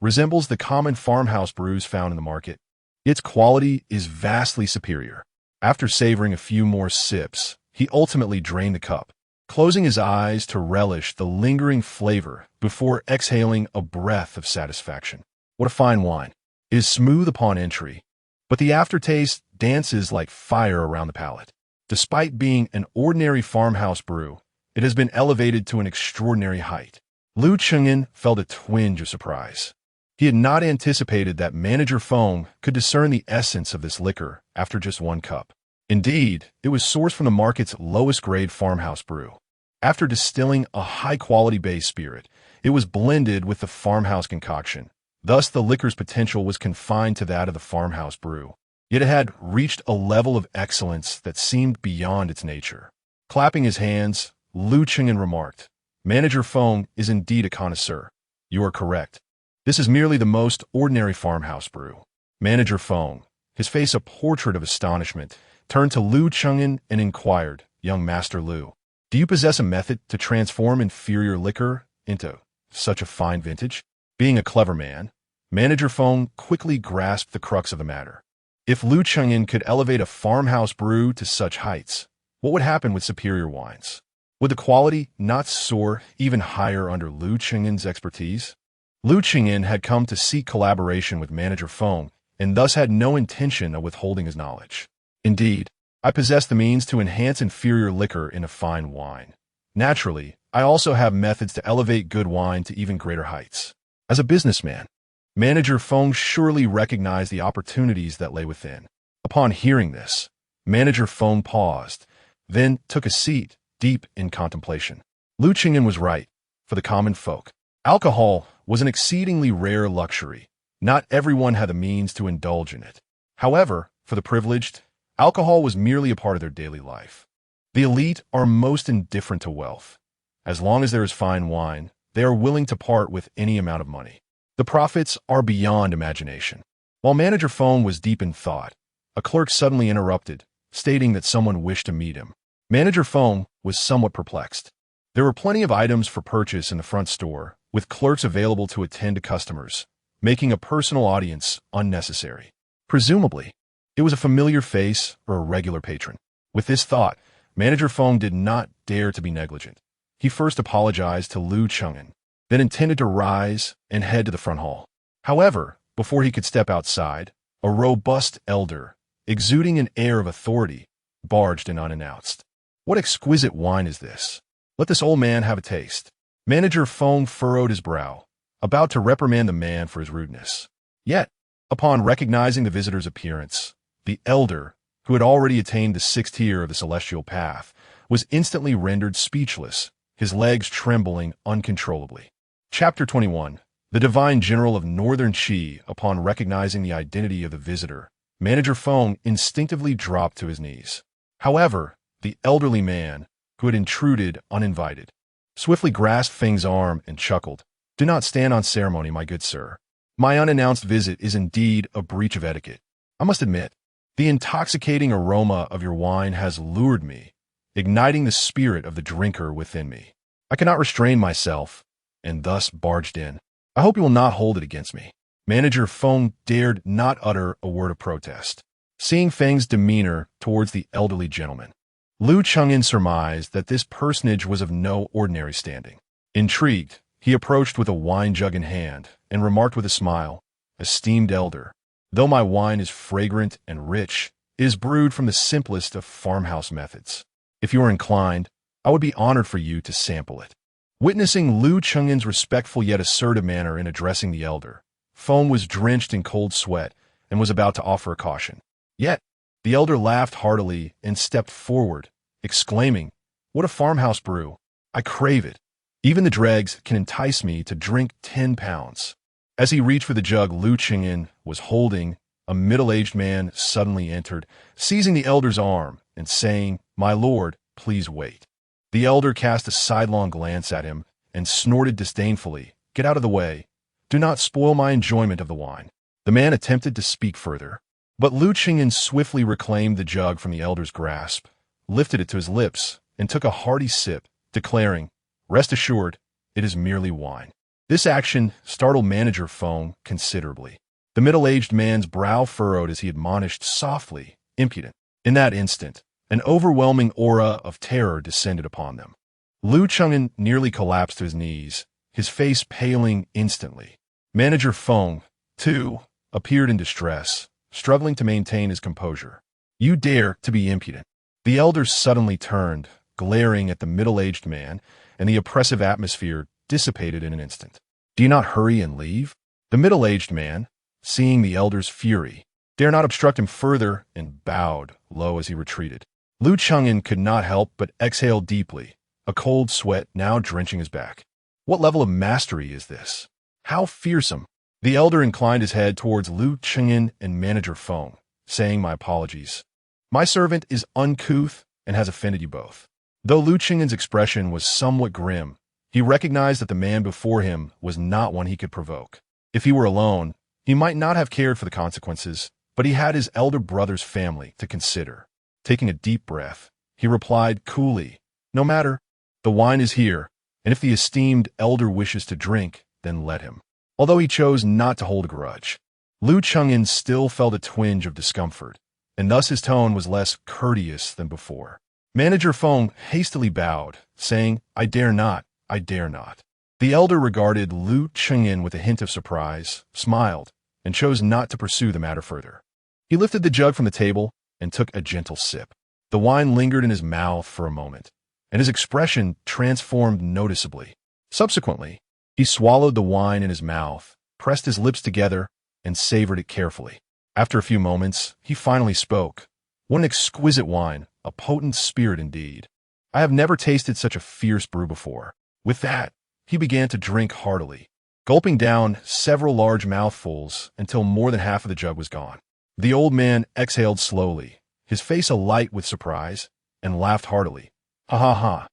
resembles the common farmhouse brews found in the market. Its quality is vastly superior. After savoring a few more sips, he ultimately drained the cup, closing his eyes to relish the lingering flavor before exhaling a breath of satisfaction. What a fine wine! It is smooth upon entry, but the aftertaste dances like fire around the palate. Despite being an ordinary farmhouse brew, it has been elevated to an extraordinary height. Liu Chengyan felt a twinge of surprise. He had not anticipated that Manager Feng could discern the essence of this liquor after just 1 cup. Indeed, it was sourced from the market's lowest-grade farmhouse brew. After distilling a high-quality base spirit, it was blended with the farmhouse concoction. Thus, the liquor's potential was confined to that of the farmhouse brew. Yet it had reached a level of excellence that seemed beyond its nature. Clapping his hands, Liu Chengyan remarked, "Manager Feng is indeed a connoisseur. You are correct. This is merely the most ordinary farmhouse brew." Manager Feng, his face a portrait of astonishment, turned to Liu Chengyan and inquired, "Young Master Liu, do you possess a method to transform inferior liquor into such a fine vintage?" Being a clever man, Manager Feng quickly grasped the crux of the matter. If Liu Chengyan could elevate a farmhouse brew to such heights, what would happen with superior wines? Would the quality not soar even higher under Liu Chengyan's expertise? Liu Chengyan had come to seek collaboration with Manager Feng and thus had no intention of withholding his knowledge. "Indeed, I possess the means to enhance inferior liquor into fine wine. Naturally, I also have methods to elevate good wine to even greater heights." As a businessman, Manager Feng surely recognized the opportunities that lay within. Upon hearing this, Manager Feng paused, then took a seat, deep in contemplation. Liu Chengyan was right. For the common folk, alcohol was an exceedingly rare luxury. Not everyone had the means to indulge in it. However, for the privileged, alcohol was merely a part of their daily life. The elite are most indifferent to wealth. As long as there is fine wine, they are willing to part with any amount of money. The profits are beyond imagination. While Manager Feng was deep in thought, a clerk suddenly interrupted, stating that someone wished to meet him. Manager Feng was somewhat perplexed. There were plenty of items for purchase in the front store, with clerks available to attend to customers, making a personal audience unnecessary. Presumably, it was a familiar face or a regular patron. With this thought, Manager Feng did not dare to be negligent. He first apologized to Liu Chengyan, then intended to rise and head to the front hall. However, before he could step outside, a robust elder, exuding an air of authority, barged in unannounced. "What exquisite wine is this? Let this old man have a taste." Manager Feng furrowed his brow, about to reprimand the man for his rudeness. Yet, upon recognizing the visitor's appearance, the elder, who had already attained the 6th tier of the celestial path, was instantly rendered speechless, his legs trembling uncontrollably. Chapter 21. The Divine General of Northern Qi. Upon recognizing the identity of the visitor, Manager Feng instinctively dropped to his knees. However, the elderly man, who had intruded uninvited, swiftly grasped Feng's arm and chuckled. "Do not stand on ceremony, my good sir. My unannounced visit is indeed a breach of etiquette. I must admit, the intoxicating aroma of your wine has lured me, igniting the spirit of the drinker within me. I cannot restrain myself, and thus barged in. I hope you will not hold it against me." Manager Feng dared not utter a word of protest, seeing Feng's demeanor towards the elderly gentleman. Liu Chengyan surmised that this personage was of no ordinary standing. Intrigued, he approached with a wine jug in hand and remarked with a smile, "Esteemed elder, though my wine is fragrant and rich, it is brewed from the simplest of farmhouse methods. If you are inclined, I would be honored for you to sample it. Witnessing Lu Cheng'in's respectful yet assertive manner in addressing the elder, Feng was drenched in cold sweat and was about to offer a caution. Yet, the elder laughed heartily and stepped forward, exclaiming, "What a farmhouse brew! I crave it. Even the dregs can entice me to drink 10 pounds." As he reached for the jug Lu Cheng'in was holding, a middle-aged man suddenly entered, seizing the elder's arm and saying, "My lord, please wait." The elder cast a sidelong glance at him and snorted disdainfully, "Get out of the way. Do not spoil my enjoyment of the wine." The man attempted to speak further, but Lu Cheng'in swiftly reclaimed the jug from the elder's grasp, lifted it to his lips, and took a hearty sip, declaring, "Rest assured, it is merely wine." This action startled Manager Feng considerably. The middle-aged man's brow furrowed as he admonished softly, "Impudent." In that instant, an overwhelming aura of terror descended upon them. Lu Cheng'in nearly collapsed to his knees, his face paling instantly. Manager Feng, too, appeared in distress, struggling to maintain his composure. "You dare to be impudent." The elder suddenly turned, glaring at the middle-aged man, and the oppressive atmosphere dissipated in an instant. "Do you not hurry and leave?" The middle-aged man, seeing the elder's fury, dare not obstruct him further and bowed low as he retreated. Lu Cheng'in could not help but exhale deeply, a cold sweat now drenching his back. What level of mastery is this? How fearsome! The elder inclined his head towards Lu Cheng'in and Manager Feng, saying, "My apologies. My servant is uncouth and has offended you both." Though Lu Cheng'in's expression was somewhat grim, he recognized that the man before him was not one he could provoke. If he were alone, he might not have cared for the consequences, but he had his elder brother's family to consider. Taking a deep breath, he replied coolly, "No matter. The wine is here, and if the esteemed elder wishes to drink, then let him." Although he chose not to hold a grudge, Lu Cheng'in still felt a twinge of discomfort, and thus his tone was less courteous than before. Manager Feng hastily bowed, saying, "I dare not, I dare not." The elder regarded Lu Cheng'in with a hint of surprise, smiled, and chose not to pursue the matter further. He lifted the jug from the table and took a gentle sip. The wine lingered in his mouth for a moment, and his expression transformed noticeably. Subsequently, he swallowed the wine in his mouth, pressed his lips together, and savored it carefully. After a few moments, he finally spoke. "What an exquisite wine, a potent spirit indeed. I have never tasted such a fierce brew before." With that, he began to drink heartily, gulping down several large mouthfuls until more than half of the jug was gone. The old man exhaled slowly, his face alight with surprise, and laughed heartily. "Ha ha ha.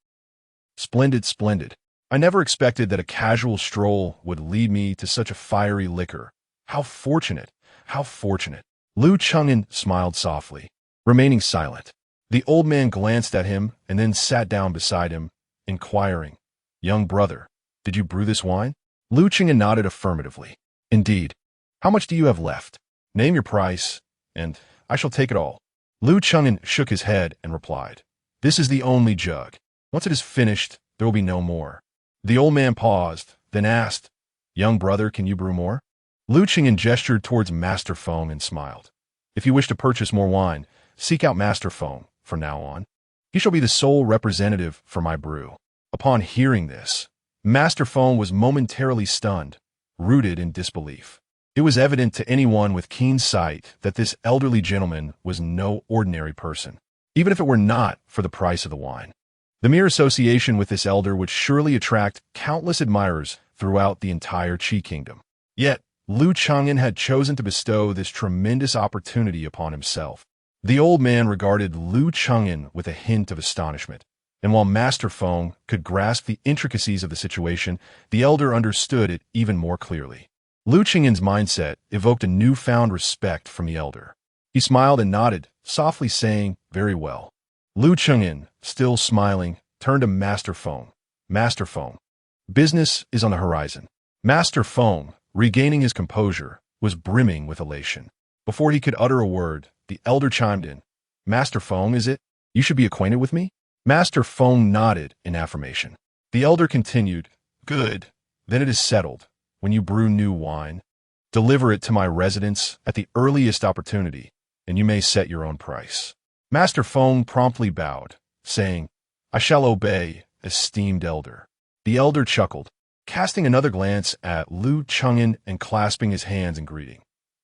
Splendid, splendid. I never expected that a casual stroll would lead me to such a fiery liquor. How fortunate, how fortunate." Lu Cheng'in smiled softly, remaining silent. The old man glanced at him and then sat down beside him, inquiring, "Young brother, did you brew this wine?" Lu Cheng'in nodded affirmatively. "Indeed. How much do you have left? Name your price, and I shall take it all." Lu Cheng'in shook his head and replied, "This is the only jug. Once it is finished, there will be no more." The old man paused, then asked, "Young brother, can you brew more?" Lu Cheng'in gestured towards Master Feng and smiled. "If you wish to purchase more wine, seek out Master Feng from now on. He shall be the sole representative for my brew." Upon hearing this, Master Feng was momentarily stunned, rooted in disbelief. It was evident to anyone with keen sight that this elderly gentleman was no ordinary person, even if it were not for the price of the wine. The mere association with this elder would surely attract countless admirers throughout the entire Qi kingdom. Yet, Lu Cheng'in had chosen to bestow this tremendous opportunity upon himself. The old man regarded Lu Cheng'in with a hint of astonishment, and while Master Feng could grasp the intricacies of the situation, the elder understood it even more clearly. Lu Cheng'in's mindset evoked a newfound respect from the elder. He smiled and nodded, softly saying, "Very well." Lu Cheng'in, still smiling, turned to Master Feng. "Master Feng, business is on the horizon." Master Feng, regaining his composure, was brimming with elation. Before he could utter a word, the elder chimed in. "Master Feng, is it? You should be acquainted with me?" Master Feng nodded in affirmation. The elder continued, "Good. Then it is settled. When you brew new wine, deliver it to my residence at the earliest opportunity, and you may set your own price." Master Feng promptly bowed, saying, "I shall obey, esteemed elder." The elder chuckled, casting another glance at Lu Cheng'an and clasping his hands in greeting.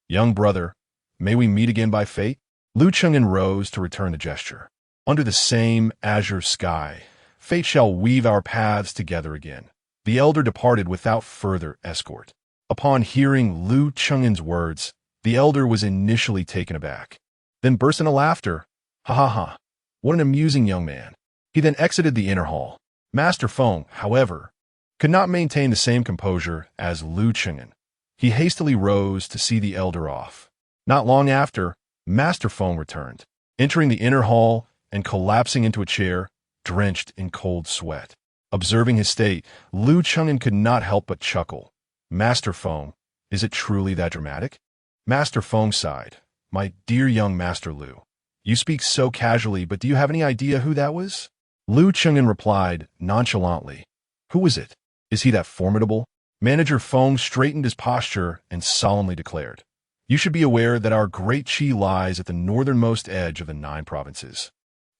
"Young brother, may we meet again by fate?" Lu Cheng'an rose to return the gesture. "Under the same azure sky, fate shall weave our paths together again." The elder departed without further escort. Upon hearing Lu Cheng'an's words, the elder was initially taken aback, then burst into laughter. "Ha ha ha! What an amusing young man." He then exited the inner hall. Master Feng, however, could not maintain the same composure as Lu Cheng'an. He hastily rose to see the elder off. Not long after, Master Feng returned, entering the inner hall and collapsing into a chair, drenched in cold sweat. Observing his state, Lu Cheng'an could not help but chuckle. "Master Feng, is it truly that dramatic?" Master Feng sighed. "My dear young Master Lu, you speak so casually, but do you have any idea who that was?" Lu Cheng'an replied nonchalantly. "Who was it? Is he that formidable?" Manager Feng straightened his posture and solemnly declared, "You should be aware that our great Qi lies at the northernmost edge of the 9 provinces,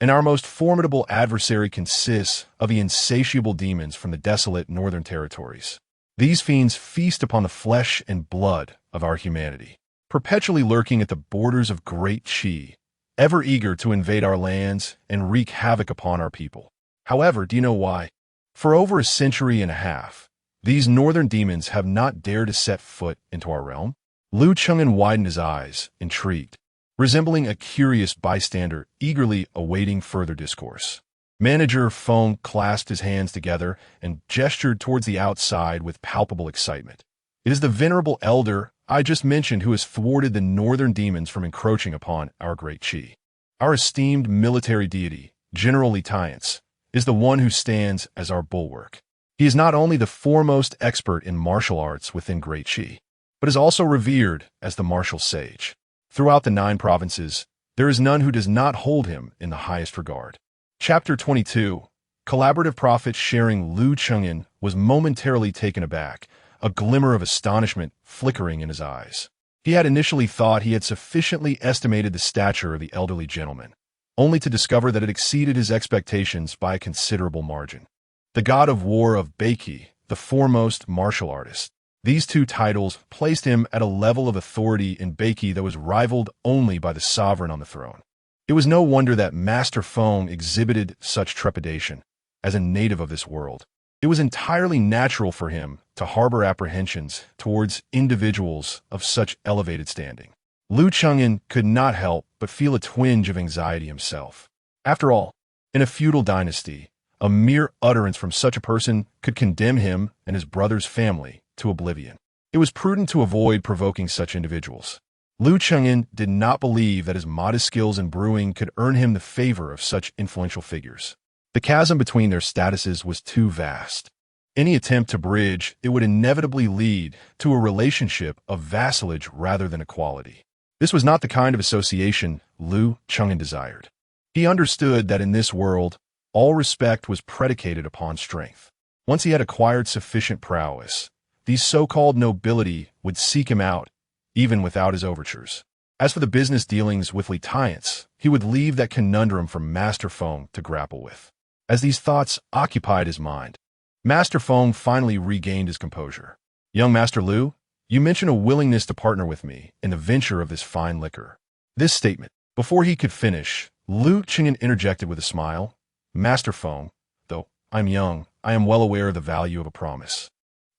and our most formidable adversary consists of the insatiable demons from the desolate northern territories. These fiends feast upon the flesh and blood of our humanity, perpetually lurking at the borders of great Qi, ever eager to invade our lands and wreak havoc upon our people. However, do you know why? For over a century and a half, these northern demons have not dared to set foot into our realm." Lu Cheng'an widened his eyes, intrigued, resembling a curious bystander eagerly awaiting further discourse. Manager Feng clasped his hands together and gestured towards the outside with palpable excitement. "It is the venerable elder I just mentioned who has thwarted the northern demons from encroaching upon our great Qi. Our esteemed military deity, General Lighthearted, is the one who stands as our bulwark. He is not only the foremost expert in martial arts within great Qi, but is also revered as the martial sage. Throughout the 9 provinces, there is none who does not hold him in the highest regard." Chapter 22. Collaborative profit sharing. Lu Cheng'an was momentarily taken aback, a glimmer of astonishment flickering in his eyes. He had initially thought he had sufficiently estimated the stature of the elderly gentleman, only to discover that it exceeded his expectations by a considerable margin. The god of war of Beiki, the foremost martial artist. These 2 titles placed him at a level of authority in Beiki that was rivaled only by the sovereign on the throne. It was no wonder that Master Feng exhibited such trepidation. As a native of this world, it was entirely natural for him to harbor apprehensions towards individuals of such elevated standing. Lu Cheng'an could not help but feel a twinge of anxiety himself. After all, in a feudal dynasty, a mere utterance from such a person could condemn him and his brother's family to oblivion. It was prudent to avoid provoking such individuals. Lu Cheng'an did not believe that his modest skills in brewing could earn him the favor of such influential figures. The chasm between their statuses was too vast. Any attempt to bridge it would inevitably lead to a relationship of vassalage rather than equality. This was not the kind of association Lu Cheng'an desired. He understood that in this world, all respect was predicated upon strength. Once he had acquired sufficient prowess, these so-called nobility would seek him out, even without his overtures. As for the business dealings with Lighthearted, he would leave that conundrum for Master Feng to grapple with. As these thoughts occupied his mind, Master Feng finally regained his composure. "Young Master Lu, you mention a willingness to partner with me in the venture of this fine liquor." This statement, before he could finish, Lu Cheng'an interjected with a smile. "Master Feng, though I'm young, I am well aware of the value of a promise.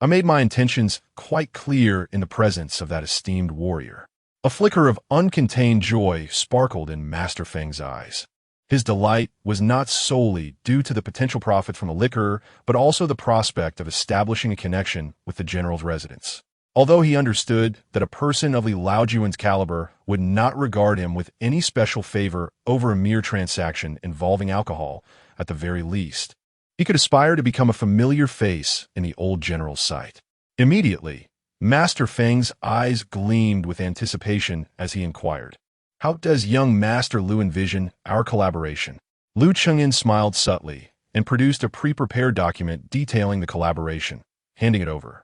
I made my intentions quite clear in the presence of that esteemed warrior." A flicker of uncontained joy sparkled in Master Feng's eyes. His delight was not solely due to the potential profit from the liquor, but also the prospect of establishing a connection with the general's residence. Although he understood that a person of Li Laojuan's caliber would not regard him with any special favor over a mere transaction involving alcohol, at the very least, he could aspire to become a familiar face in the old general's sight. Immediately, Master Feng's eyes gleamed with anticipation as he inquired, "How does young Master Lu envision our collaboration?" Lu Cheng'an smiled subtly and produced a pre-prepared document detailing the collaboration, handing it over.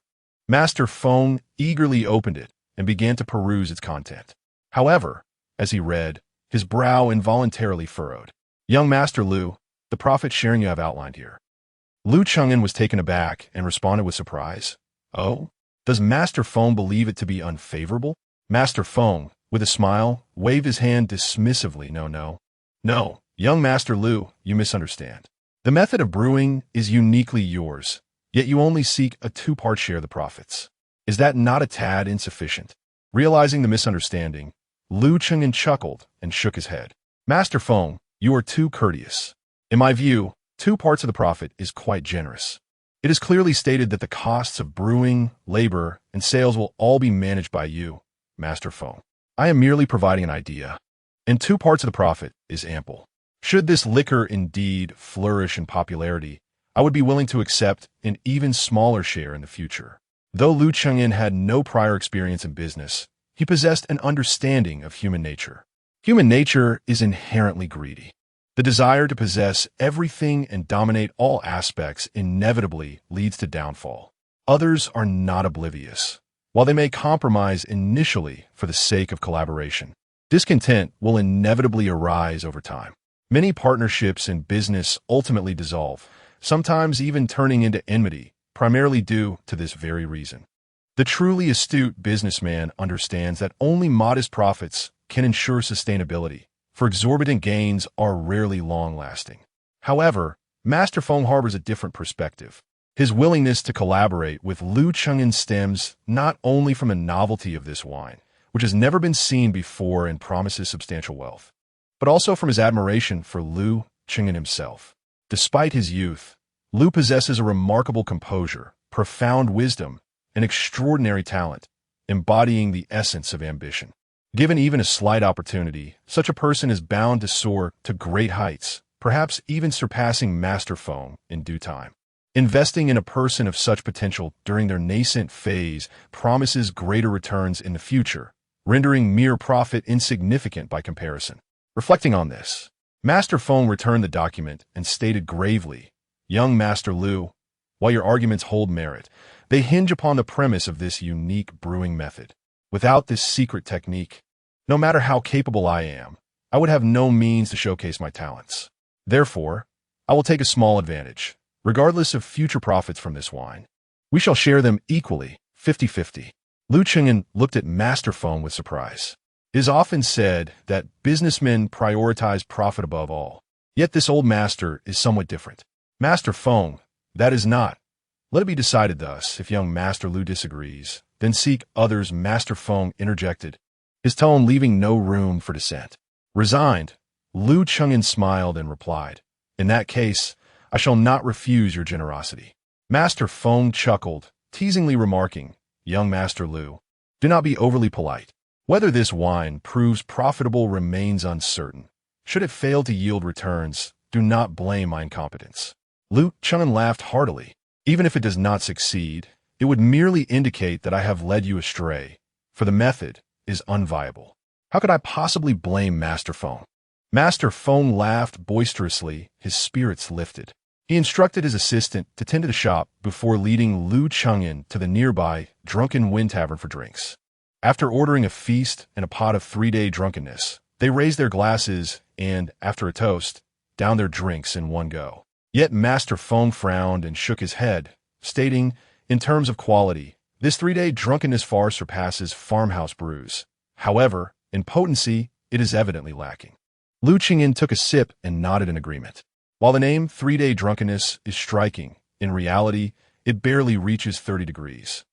Master Feng eagerly opened it and began to peruse its content. However, as he read, his brow involuntarily furrowed. "Young Master Lu, the profit sharing you have outlined here. Lu Cheng'en was taken aback and responded with surprise. Oh? Does Master Feng believe it to be unfavorable? Master Feng, with a smile, waved his hand dismissively. No, young Master Lu, you misunderstand. The method of brewing is uniquely yours, yet you only seek a two-part share of the profits. Is that not a tad insufficient? Realizing the misunderstanding, Lu Cheng'en chuckled and shook his head. Master Feng, you are too courteous. In my view, 2 parts of the profit is quite generous. It is clearly stated that the costs of brewing, labor, and sales will all be managed by you, Master Feng. I am merely providing an idea, and 2 parts of the profit is ample. Should this liquor indeed flourish in popularity, I would be willing to accept an even smaller share in the future. Though Lu Cheng'en had no prior experience in business, he possessed an understanding of human nature. Human nature is inherently greedy. The desire to possess everything and dominate all aspects inevitably leads to downfall. Others are not oblivious. While they may compromise initially for the sake of collaboration, discontent will inevitably arise over time. Many partnerships in business ultimately dissolve, sometimes even turning into enmity, primarily due to this very reason. The truly astute businessman understands that only modest profits can ensure sustainability, for exorbitant gains are rarely long-lasting. However, Master Feng harbors a different perspective. His willingness to collaborate with Lu Cheng'en stems not only from the novelty of this wine, which has never been seen before and promises substantial wealth, but also from his admiration for Lu Cheng'en himself. Despite his youth, Lu possesses a remarkable composure, profound wisdom, and extraordinary talent, embodying the essence of ambition. Given even a slight opportunity, such a person is bound to soar to great heights, perhaps even surpassing Master Feng in due time. Investing in a person of such potential during their nascent phase promises greater returns in the future, rendering mere profit insignificant by comparison. Reflecting on this, Master Feng returned the document and stated gravely, "Young Master Lu, while your arguments hold merit, they hinge upon the premise of this unique brewing method. Without this secret technique, no matter how capable I am, I would have no means to showcase my talents. Therefore, I will take a small advantage, regardless of future profits from this wine. We shall share them equally, 50-50. Lu Cheng'en looked at Master Feng with surprise. It is often said that businessmen prioritize profit above all. Yet this old master is somewhat different. Master Feng, that is not. Let it be decided thus. If young Master Lu disagrees, then seek others. Master Feng interjected, his tone leaving no room for dissent. Resigned, Lu Cheng'en smiled and replied, "In that case, I shall not refuse your generosity." Master Feng chuckled, teasingly remarking, "Young Master Lu, do not be overly polite. Whether this wine proves profitable remains uncertain. Should it fail to yield returns, do not blame my incompetence." Lu Cheng'en laughed heartily. "Even if it does not succeed, it would merely indicate that I have led you astray, for the method is unviable. How could I possibly blame Master Feng?" Master Feng laughed boisterously, his spirits lifted. He instructed his assistant to tend to the shop before leading Lu Cheng'en to the nearby Drunken Wind Tavern for drinks. After ordering a feast and a pot of 3-day drunkenness, they raised their glasses and, after a toast, downed their drinks in one go. Yet Master Feng frowned and shook his head, stating, in terms of quality, this 3-day drunkenness far surpasses farmhouse brews. However, in potency, it is evidently lacking. Lu Cheng'en took a sip and nodded in agreement. While the name 3-day drunkenness is striking, in reality, it barely reaches 30 degrees.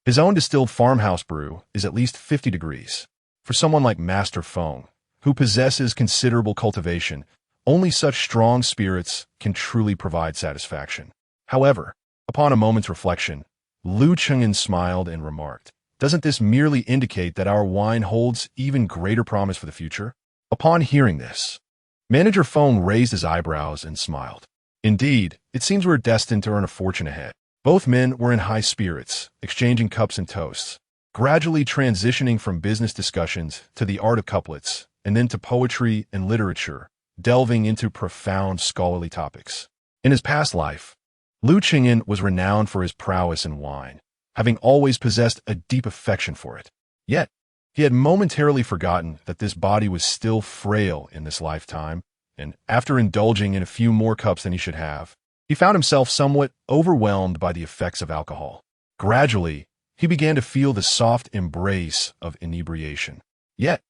His own distilled farmhouse brew is at least 50 degrees. For someone like Master Feng, who possesses considerable cultivation, only such strong spirits can truly provide satisfaction. However, upon a moment's reflection, Lu Cheng'en smiled and remarked, "Doesn't this merely indicate that our wine holds even greater promise for the future?" Upon hearing this, Manager Feng raised his eyebrows and smiled. "Indeed, it seems we're destined to earn a fortune ahead." Both men were in high spirits, exchanging cups and toasts, gradually transitioning from business discussions to the art of couplets, and then to poetry and literature, delving into profound scholarly topics. In his past life, Lu Cheng'en was renowned for his prowess in wine, having always possessed a deep affection for it. Yet, he had momentarily forgotten that this body was still frail in this lifetime, and after indulging in a few more cups than he should have, he found himself somewhat overwhelmed by the effects of alcohol. Gradually, he began to feel the soft embrace of inebriation. Yet,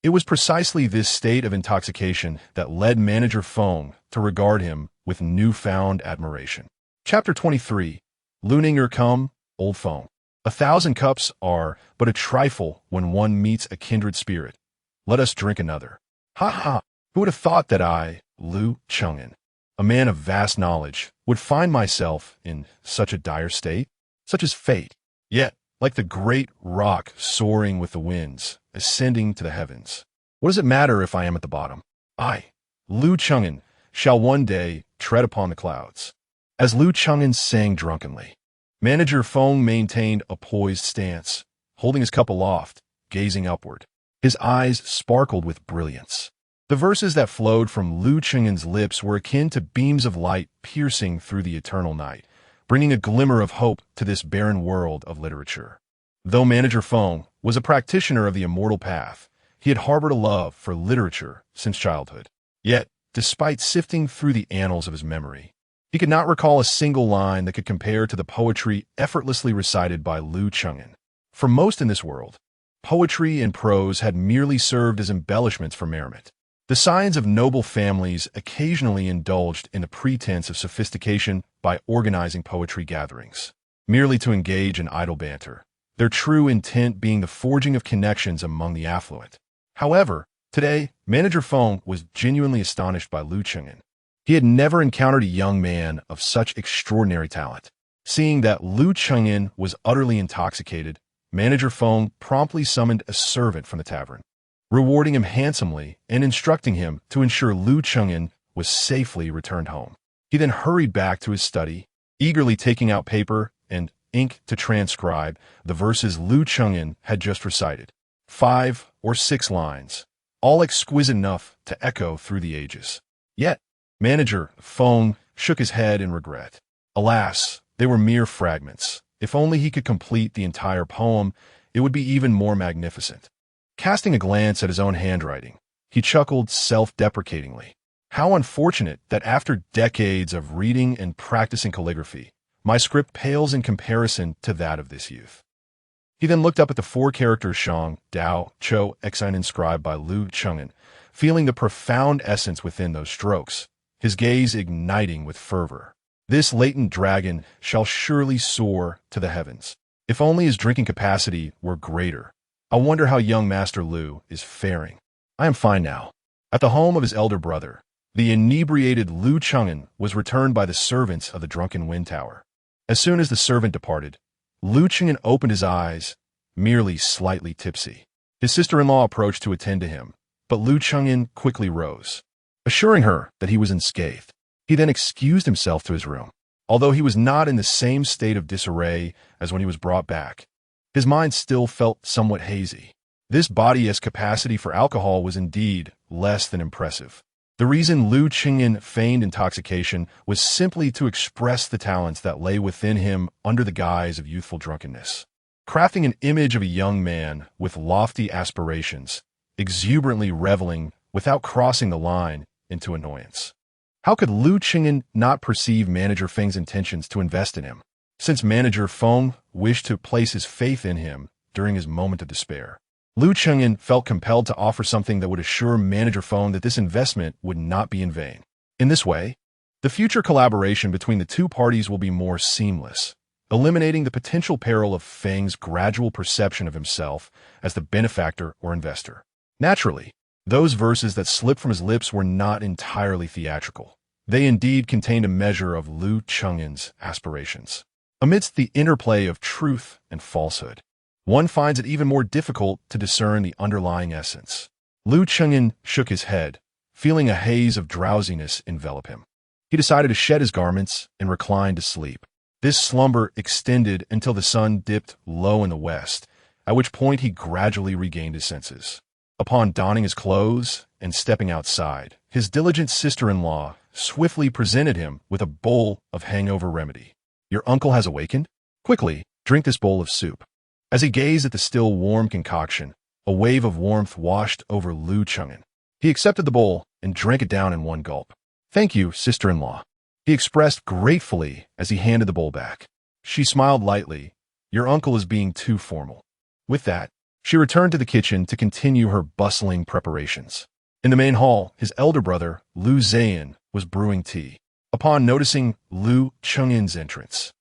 it was precisely this state of intoxication that led Manager Feng to regard him with newfound admiration. Chapter 23. Luninger come, Old Feng. 1,000 cups are but a trifle when one meets a kindred spirit. Let us drink another. Ha ha! Who would have thought that I, Lu Chengin, a man of vast knowledge, would find myself in such a dire state? Such is fate. Yet, like the great rock soaring with the winds, ascending to the heavens. What does it matter if I am at the bottom? I, Lu Chengin, shall one day tread upon the clouds. As Lu Chengin sang drunkenly, Manager Feng maintained a poised stance, holding his cup aloft, gazing upward. His eyes sparkled with brilliance. The verses that flowed from Lu Chengin's lips were akin to beams of light piercing through the eternal night, bringing a glimmer of hope to this barren world of literature. Though Manager Feng was a practitioner of the immortal path, he had harbored a love for literature since childhood. Yet, despite sifting through the annals of his memory, he could not recall a single line that could compare to the poetry effortlessly recited by Lu Chengin. For most in this world, poetry and prose had merely served as embellishments for merriment. The scions of noble families occasionally indulged in the pretense of sophistication by organizing poetry gatherings, merely to engage in idle banter, their true intent being the forging of connections among the affluent. However, today, Manager Feng was genuinely astonished by Lu Chengin. He had never encountered a young man of such extraordinary talent. Seeing that Lu Chengin was utterly intoxicated, Manager Feng promptly summoned a servant from the tavern, rewarding him handsomely and instructing him to ensure Lu Chengin was safely returned home. He then hurried back to his study, eagerly taking out paper and ink to transcribe the verses Lu Chengin had just recited. 5 or 6 lines, all exquisite enough to echo through the ages. Yet, Manager Feng shook his head in regret. Alas, they were mere fragments. If only he could complete the entire poem, it would be even more magnificent. Casting a glance at his own handwriting, he chuckled self-deprecatingly. How unfortunate that after decades of reading and practicing calligraphy, my script pales in comparison to that of this youth. He then looked up at the 4 characters Shang, Dao, Chou, Xine inscribed by Lu Chengin, feeling the profound essence within those strokes, his gaze igniting with fervor. This latent dragon shall surely soar to the heavens. If only his drinking capacity were greater. I wonder how young Master Lu is faring. I am fine now. At the home of his elder brother, the inebriated Lu Chengin was returned by the servants of the drunken wind tower. As soon as the servant departed, Lu Chengin opened his eyes, merely slightly tipsy. His sister-in-law approached to attend to him, but Lu Chengin quickly rose, assuring her that he was unscathed. He then excused himself to his room. Although he was not in the same state of disarray as when he was brought back, his mind still felt somewhat hazy. This body's capacity for alcohol was indeed less than impressive. The reason Lu Chengin feigned intoxication was simply to express the talents that lay within him under the guise of youthful drunkenness. Crafting an image of a young man with lofty aspirations, exuberantly reveling without crossing the line into annoyance. How could Lu Chengin not perceive Manager Feng's intentions to invest in him, since Manager Feng wished to place his faith in him during his moment of despair? Lu Chengin felt compelled to offer something that would assure Manager Feng that this investment would not be in vain. In this way, the future collaboration between the two parties will be more seamless, eliminating the potential peril of Feng's gradual perception of himself as the benefactor or investor. Naturally, those verses that slipped from his lips were not entirely theatrical. They indeed contained a measure of Lu Chengin's aspirations. Amidst the interplay of truth and falsehood, one finds it even more difficult to discern the underlying essence. Lu Chengin shook his head, feeling a haze of drowsiness envelop him. He decided to shed his garments and recline to sleep. This slumber extended until the sun dipped low in the west, at which point he gradually regained his senses. Upon donning his clothes and stepping outside, his diligent sister-in-law swiftly presented him with a bowl of hangover remedy. "Your uncle has awakened? Quickly, drink this bowl of soup." As he gazed at the still warm concoction, a wave of warmth washed over Lu Chengin. He accepted the bowl and drank it down in one gulp. "Thank you, sister-in-law," he expressed gratefully as he handed the bowl back. She smiled lightly. "Your uncle is being too formal." With that, she returned to the kitchen to continue her bustling preparations. In the main hall, his elder brother, Liu Zheyan, was brewing tea. Upon noticing Liu Chengyan's entrance,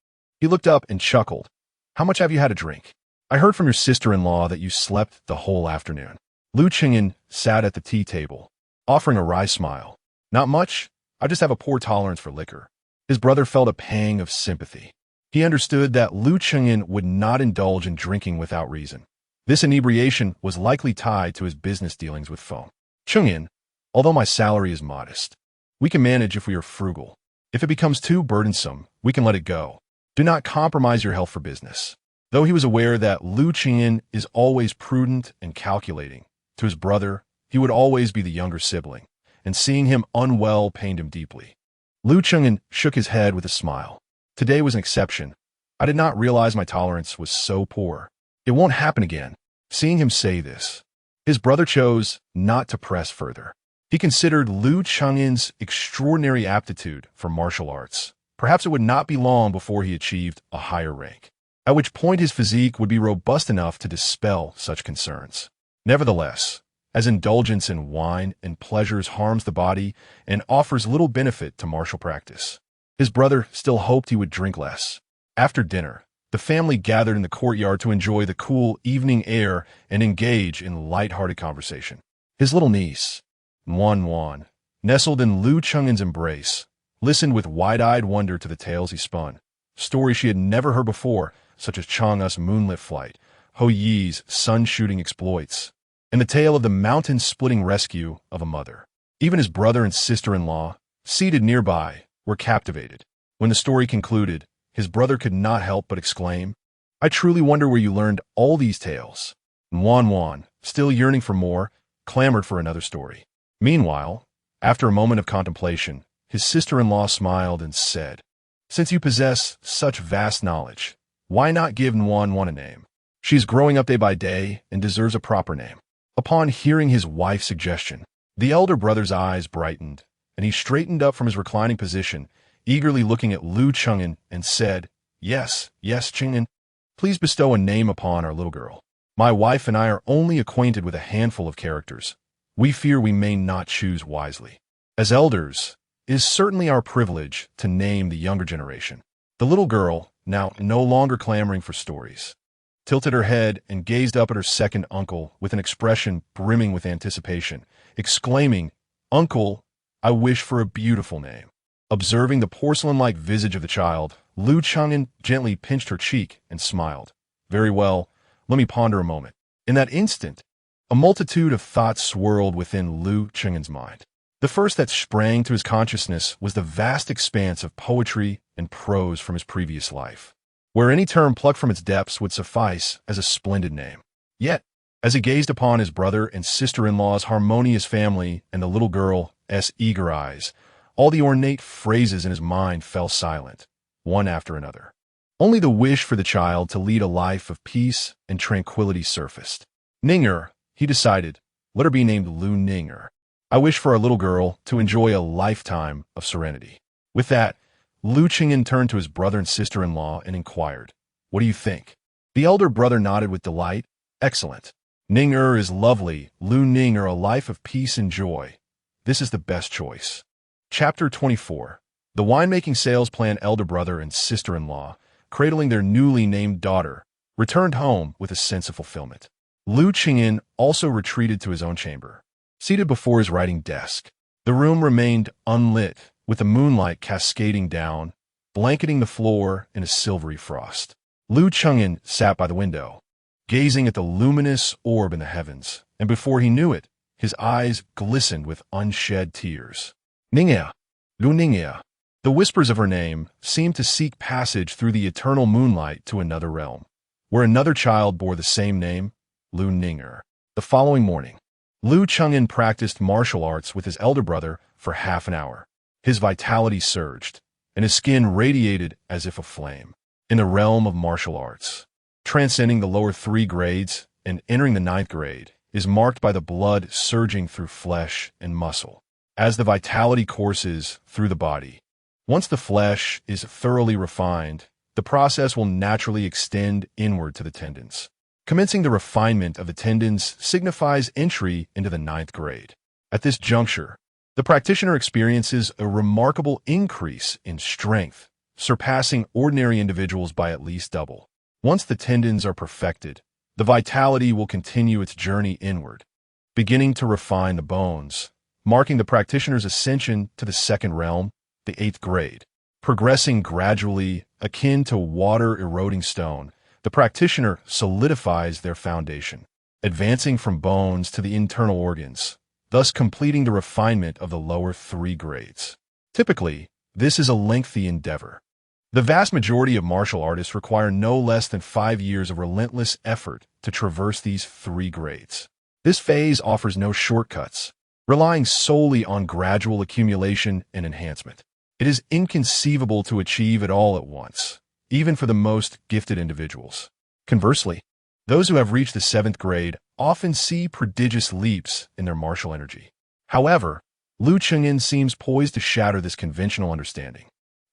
he looked up and chuckled. "How much have you had to drink? I heard from your sister-in-law that you slept the whole afternoon." Liu Chengyan sat at the tea table, offering a wry smile. "Not much. I just have a poor tolerance for liquor." His brother felt a pang of sympathy. He understood that Liu Chengyan would not indulge in drinking without reason. This inebriation was likely tied to his business dealings with Feng. "Chengyan, although my salary is modest, we can manage if we are frugal. If it becomes too burdensome, we can let it go. Do not compromise your health for business." Though he was aware that Liu Chengyan is always prudent and calculating, to his brother, he would always be the younger sibling, and seeing him unwell pained him deeply. Liu Chengyan shook his head with a smile. "Today was an exception. I did not realize my tolerance was so poor. It won't happen again." Seeing him say this, his brother chose not to press further. He considered Liu Chengyan's extraordinary aptitude for martial arts. Perhaps it would not be long before he achieved a higher rank, at which point his physique would be robust enough to dispel such concerns. Nevertheless, as indulgence in wine and pleasures harms the body and offers little benefit to martial practice, his brother still hoped he would drink less. After dinner, the family gathered in the courtyard to enjoy the cool evening air and engage in lighthearted conversation. His little niece, Wan, nestled in Liu Chengyan's embrace, listened with wide-eyed wonder to the tales he spun, stories she had never heard before, such as Chang'e's moonlit flight, Ho Yi's sun-shooting exploits, and the tale of the mountain-splitting rescue of a mother. Even his brother and sister-in-law, seated nearby, were captivated. When the story concluded, his brother could not help but exclaim, "I truly wonder where you learned all these tales." And Wan, still yearning for more, clamored for another story. Meanwhile, after a moment of contemplation, his sister-in-law smiled and said, "Since you possess such vast knowledge, why not give Wan a name? She is growing up day by day and deserves a proper name." Upon hearing his wife's suggestion, the elder brother's eyes brightened, and he straightened up from his reclining position, eagerly looking at Liu Chengyan, and said, Yes, Chengyan, please bestow a name upon our little girl. My wife and I are only acquainted with a handful of characters. We fear we may not choose wisely. As elders, it is certainly our privilege to name the younger generation." The little girl, now no longer clamoring for stories, tilted her head and gazed up at her second uncle with an expression brimming with anticipation, exclaiming, "Uncle, I wish for a beautiful name." Observing the porcelain-like visage of the child, Liu Chengyan gently pinched her cheek and smiled. "Very well, let me ponder a moment." In that instant, a multitude of thoughts swirled within Liu Chengyan's mind. The first that sprang to his consciousness was the vast expanse of poetry and prose from his previous life, where any term plucked from its depths would suffice as a splendid name. Yet, as he gazed upon his brother and sister-in-law's harmonious family and the little girl's eager eyes, all the ornate phrases in his mind fell silent, one after another. Only the wish for the child to lead a life of peace and tranquility surfaced. "Ninger," he decided, "let her be named Liu Ninger. I wish for our little girl to enjoy a lifetime of serenity." With that, Liu Chengyan turned to his brother and sister-in-law and inquired, "What do you think?" The elder brother nodded with delight. "Excellent. Ninger is lovely. Liu Ninger, a life of peace and joy. This is the best choice." Chapter 24. The winemaking sales plan elder brother and sister-in-law, cradling their newly named daughter, returned home with a sense of fulfillment. Liu Chengyan also retreated to his own chamber. Seated before his writing desk, the room remained unlit, with the moonlight cascading down, blanketing the floor in a silvery frost. Liu Chengyan sat by the window, gazing at the luminous orb in the heavens, and before he knew it, his eyes glistened with unshed tears. "Ningya, Liu Ningya." The whispers of her name seemed to seek passage through the eternal moonlight to another realm, where another child bore the same name, Liu Ninger. The following morning, Liu Chengyan practiced martial arts with his elder brother for half an hour. His vitality surged, and his skin radiated as if aflame. In the realm of martial arts, transcending the lower 3 grades and entering the 9th grade is marked by the blood surging through flesh and muscle. as the vitality courses through the body. Once the flesh is thoroughly refined, the process will naturally extend inward to the tendons. Commencing the refinement of the tendons signifies entry into the 9th grade. At this juncture, the practitioner experiences a remarkable increase in strength, surpassing ordinary individuals by at least double. Once the tendons are perfected, the vitality will continue its journey inward, beginning to refine the bones, marking the practitioner's ascension to the 2nd realm, the 8th grade. Progressing gradually, akin to water eroding stone, the practitioner solidifies their foundation, advancing from bones to the internal organs, thus completing the refinement of the lower 3 grades. Typically, this is a lengthy endeavor. The vast majority of martial artists require no less than 5 years of relentless effort to traverse these 3 grades. This phase offers no shortcuts, relying solely on gradual accumulation and enhancement. It is inconceivable to achieve it all at once, even for the most gifted individuals. Conversely, those who have reached the 7th grade often see prodigious leaps in their martial energy. However, Liu Chengyin seems poised to shatter this conventional understanding.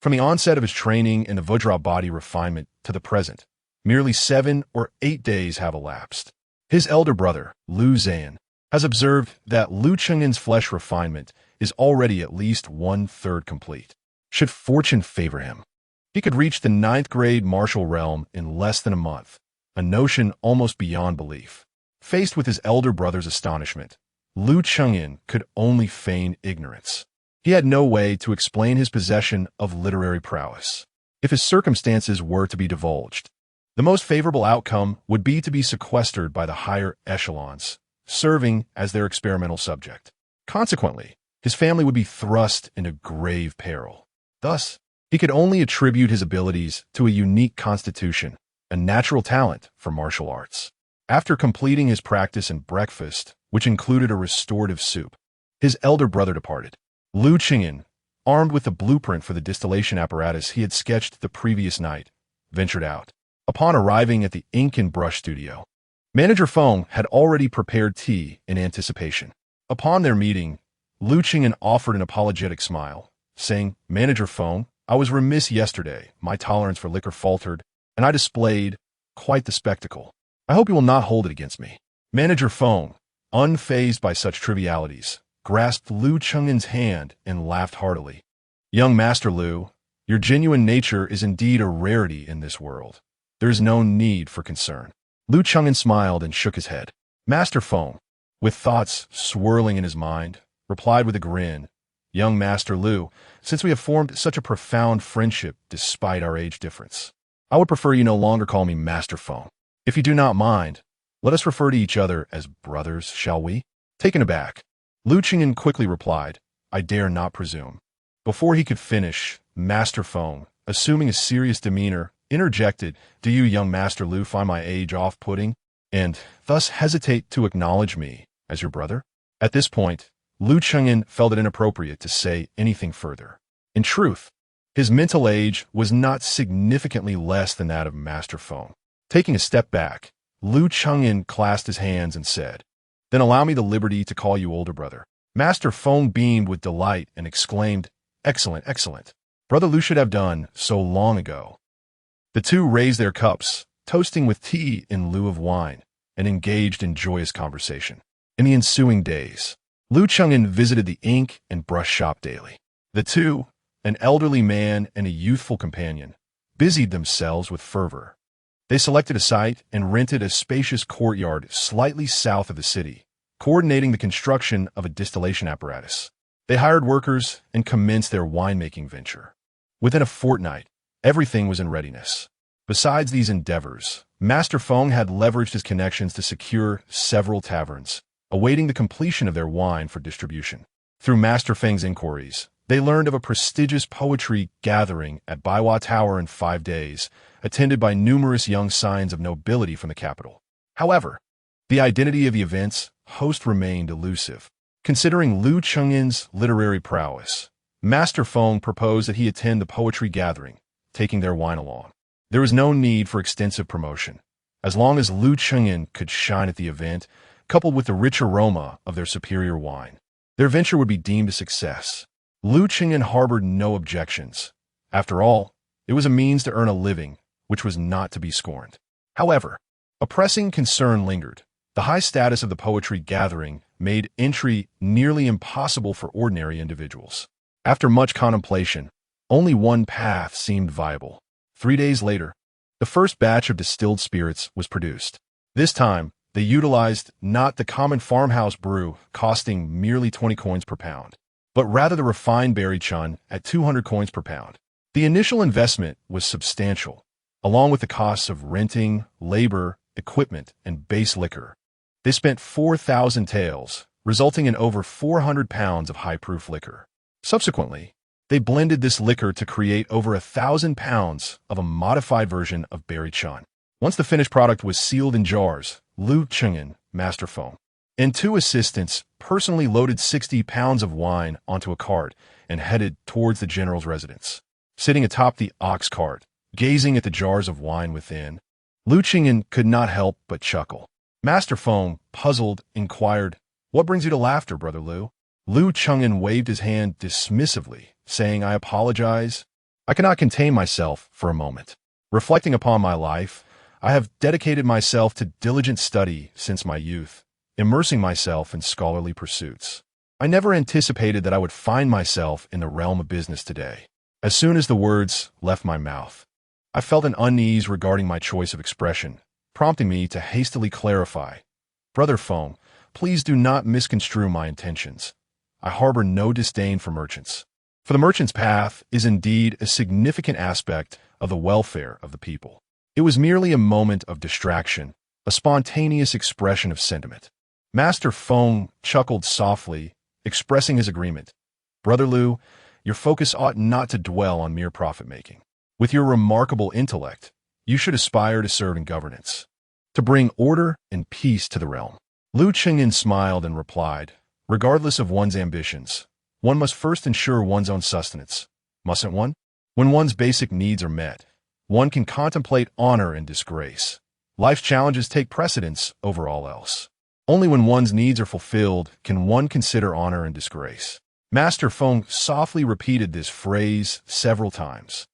From the onset of his training in the Vajra body refinement to the present, merely 7 or 8 days have elapsed. His elder brother, Liu Zhan, has observed that Liu Chengyin's flesh refinement is already at least 1/3 complete. Should fortune favor him, he could reach the 9th grade martial realm in less than a month, a notion almost beyond belief. Faced with his elder brother's astonishment, Liu Chengyin could only feign ignorance. He had no way to explain his possession of literary prowess. If his circumstances were to be divulged, the most favorable outcome would be to be sequestered by the higher echelons, serving as their experimental subject. Consequently, his family would be thrust into grave peril. Thus, he could only attribute his abilities to a unique constitution, a natural talent for martial arts. After completing his practice and breakfast, which included a restorative soup, his elder brother departed. Liu Chengyin, armed with the blueprint for the distillation apparatus he had sketched the previous night, ventured out. Upon arriving at the ink and brush studio, Manager Feng had already prepared tea in anticipation. Upon their meeting, Liu Chengyin offered an apologetic smile, saying, "Manager Feng, I was remiss yesterday. My tolerance for liquor faltered, and I displayed quite the spectacle. I hope you will not hold it against me." Manager Feng, unfazed by such trivialities, grasped Liu Chengyin's hand and laughed heartily. "Young Master Liu, your genuine nature is indeed a rarity in this world. There is no need for concern." Liu Chengyin smiled and shook his head. Master Feng, with thoughts swirling in his mind, replied with a grin, "Young Master Liu, since we have formed such a profound friendship despite our age difference, I would prefer you no longer call me Master Feng. If you do not mind, let us refer to each other as brothers, shall we?" Taken aback, Liu Chengyin quickly replied, "I dare not presume." Before he could finish, Master Feng, assuming a serious demeanor, interjected, "Do you, young Master Liu, find my age off-putting, and thus hesitate to acknowledge me as your brother?" At this point, Liu Chengyin felt it inappropriate to say anything further. In truth, his mental age was not significantly less than that of Master Feng. Taking a step back, Liu Chengyin clasped his hands and said, "Then allow me the liberty to call you older brother." Master Feng beamed with delight and exclaimed, "Excellent, excellent. Brother Liu should have done so long ago." The two raised their cups, toasting with tea in lieu of wine, and engaged in joyous conversation. In the ensuing days, Liu Chengyin visited the ink and brush shop daily. The two, an elderly man and a youthful companion, busied themselves with fervor. They selected a site and rented a spacious courtyard slightly south of the city, coordinating the construction of a distillation apparatus. They hired workers and commenced their winemaking venture. Within a fortnight, everything was in readiness. Besides these endeavors, Master Feng had leveraged his connections to secure several taverns, awaiting the completion of their wine for distribution. Through Master Feng's inquiries, they learned of a prestigious poetry gathering at Baiwa Tower in 5 days, attended by numerous young scions of nobility from the capital. However, the identity of the event's host remained elusive. Considering Liu Chengyin's literary prowess, Master Feng proposed that he attend the poetry gathering, taking their wine along. There was no need for extensive promotion. As long as Liu Chengyin could shine at the event, coupled with the rich aroma of their superior wine, their venture would be deemed a success. Lu Qingyan harbored no objections. After all, it was a means to earn a living, which was not to be scorned. However, a pressing concern lingered. The high status of the poetry gathering made entry nearly impossible for ordinary individuals. After much contemplation, only one path seemed viable. 3 days later, the first batch of distilled spirits was produced. This time, they utilized not the common farmhouse brew costing merely 20 coins per pound, but rather the refined berry chun at 200 coins per pound. The initial investment was substantial, along with the costs of renting, labor, equipment, and base liquor. They spent 4,000 taels, resulting in over 400 pounds of high-proof liquor. Subsequently, they blended this liquor to create over 1,000 pounds of a modified version of berry chun. Once the finished product was sealed in jars, Lu Qingyan, Master Feng, and 2 assistants personally loaded 60 pounds of wine onto a cart and headed towards the general's residence. Sitting atop the ox cart, gazing at the jars of wine within, Lu Qingyan could not help but chuckle. Master Feng, puzzled, inquired, "What brings you to laughter, Brother Lu?" Lu Qingyan waved his hand dismissively, saying, "I apologize. I cannot contain myself for a moment. Reflecting upon my life, I have dedicated myself to diligent study since my youth, immersing myself in scholarly pursuits. I never anticipated that I would find myself in the realm of business today." As soon as the words left my mouth, I felt an unease regarding my choice of expression, prompting me to hastily clarify, "Brother Feng, please do not misconstrue my intentions. I harbor no disdain for merchants. For the merchant's path is indeed a significant aspect of the welfare of the people. It was merely a moment of distraction, a spontaneous expression of sentiment." Master Feng chuckled softly, expressing his agreement. "Brother Lu, your focus ought not to dwell on mere profit-making. With your remarkable intellect, you should aspire to serve in governance, to bring order and peace to the realm." Lu Qingyan smiled and replied, "Regardless of one's ambitions, one must first ensure one's own sustenance, mustn't one? When one's basic needs are met, one can contemplate honor and disgrace. Life's challenges take precedence over all else. Only when one's needs are fulfilled can one consider honor and disgrace." Master Feng softly repeated this phrase several times,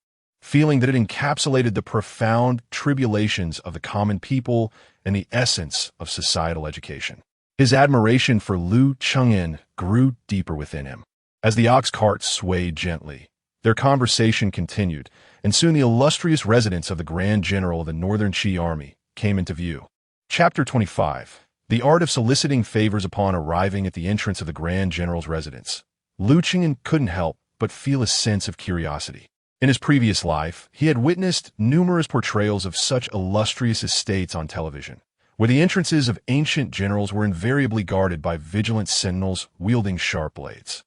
feeling that it encapsulated the profound tribulations of the common people and the essence of societal education. His admiration for Lu Qingyan grew deeper within him. As the ox cart swayed gently, their conversation continued, and soon the illustrious residence of the Grand General of the Northern Qi Army came into view. Chapter 25. The art of soliciting favors. Upon arriving at the entrance of the Grand General's residence, Lu Qingyan couldn't help but feel a sense of curiosity. In his previous life, he had witnessed numerous portrayals of such illustrious estates on television, where the entrances of ancient generals were invariably guarded by vigilant sentinels wielding sharp blades.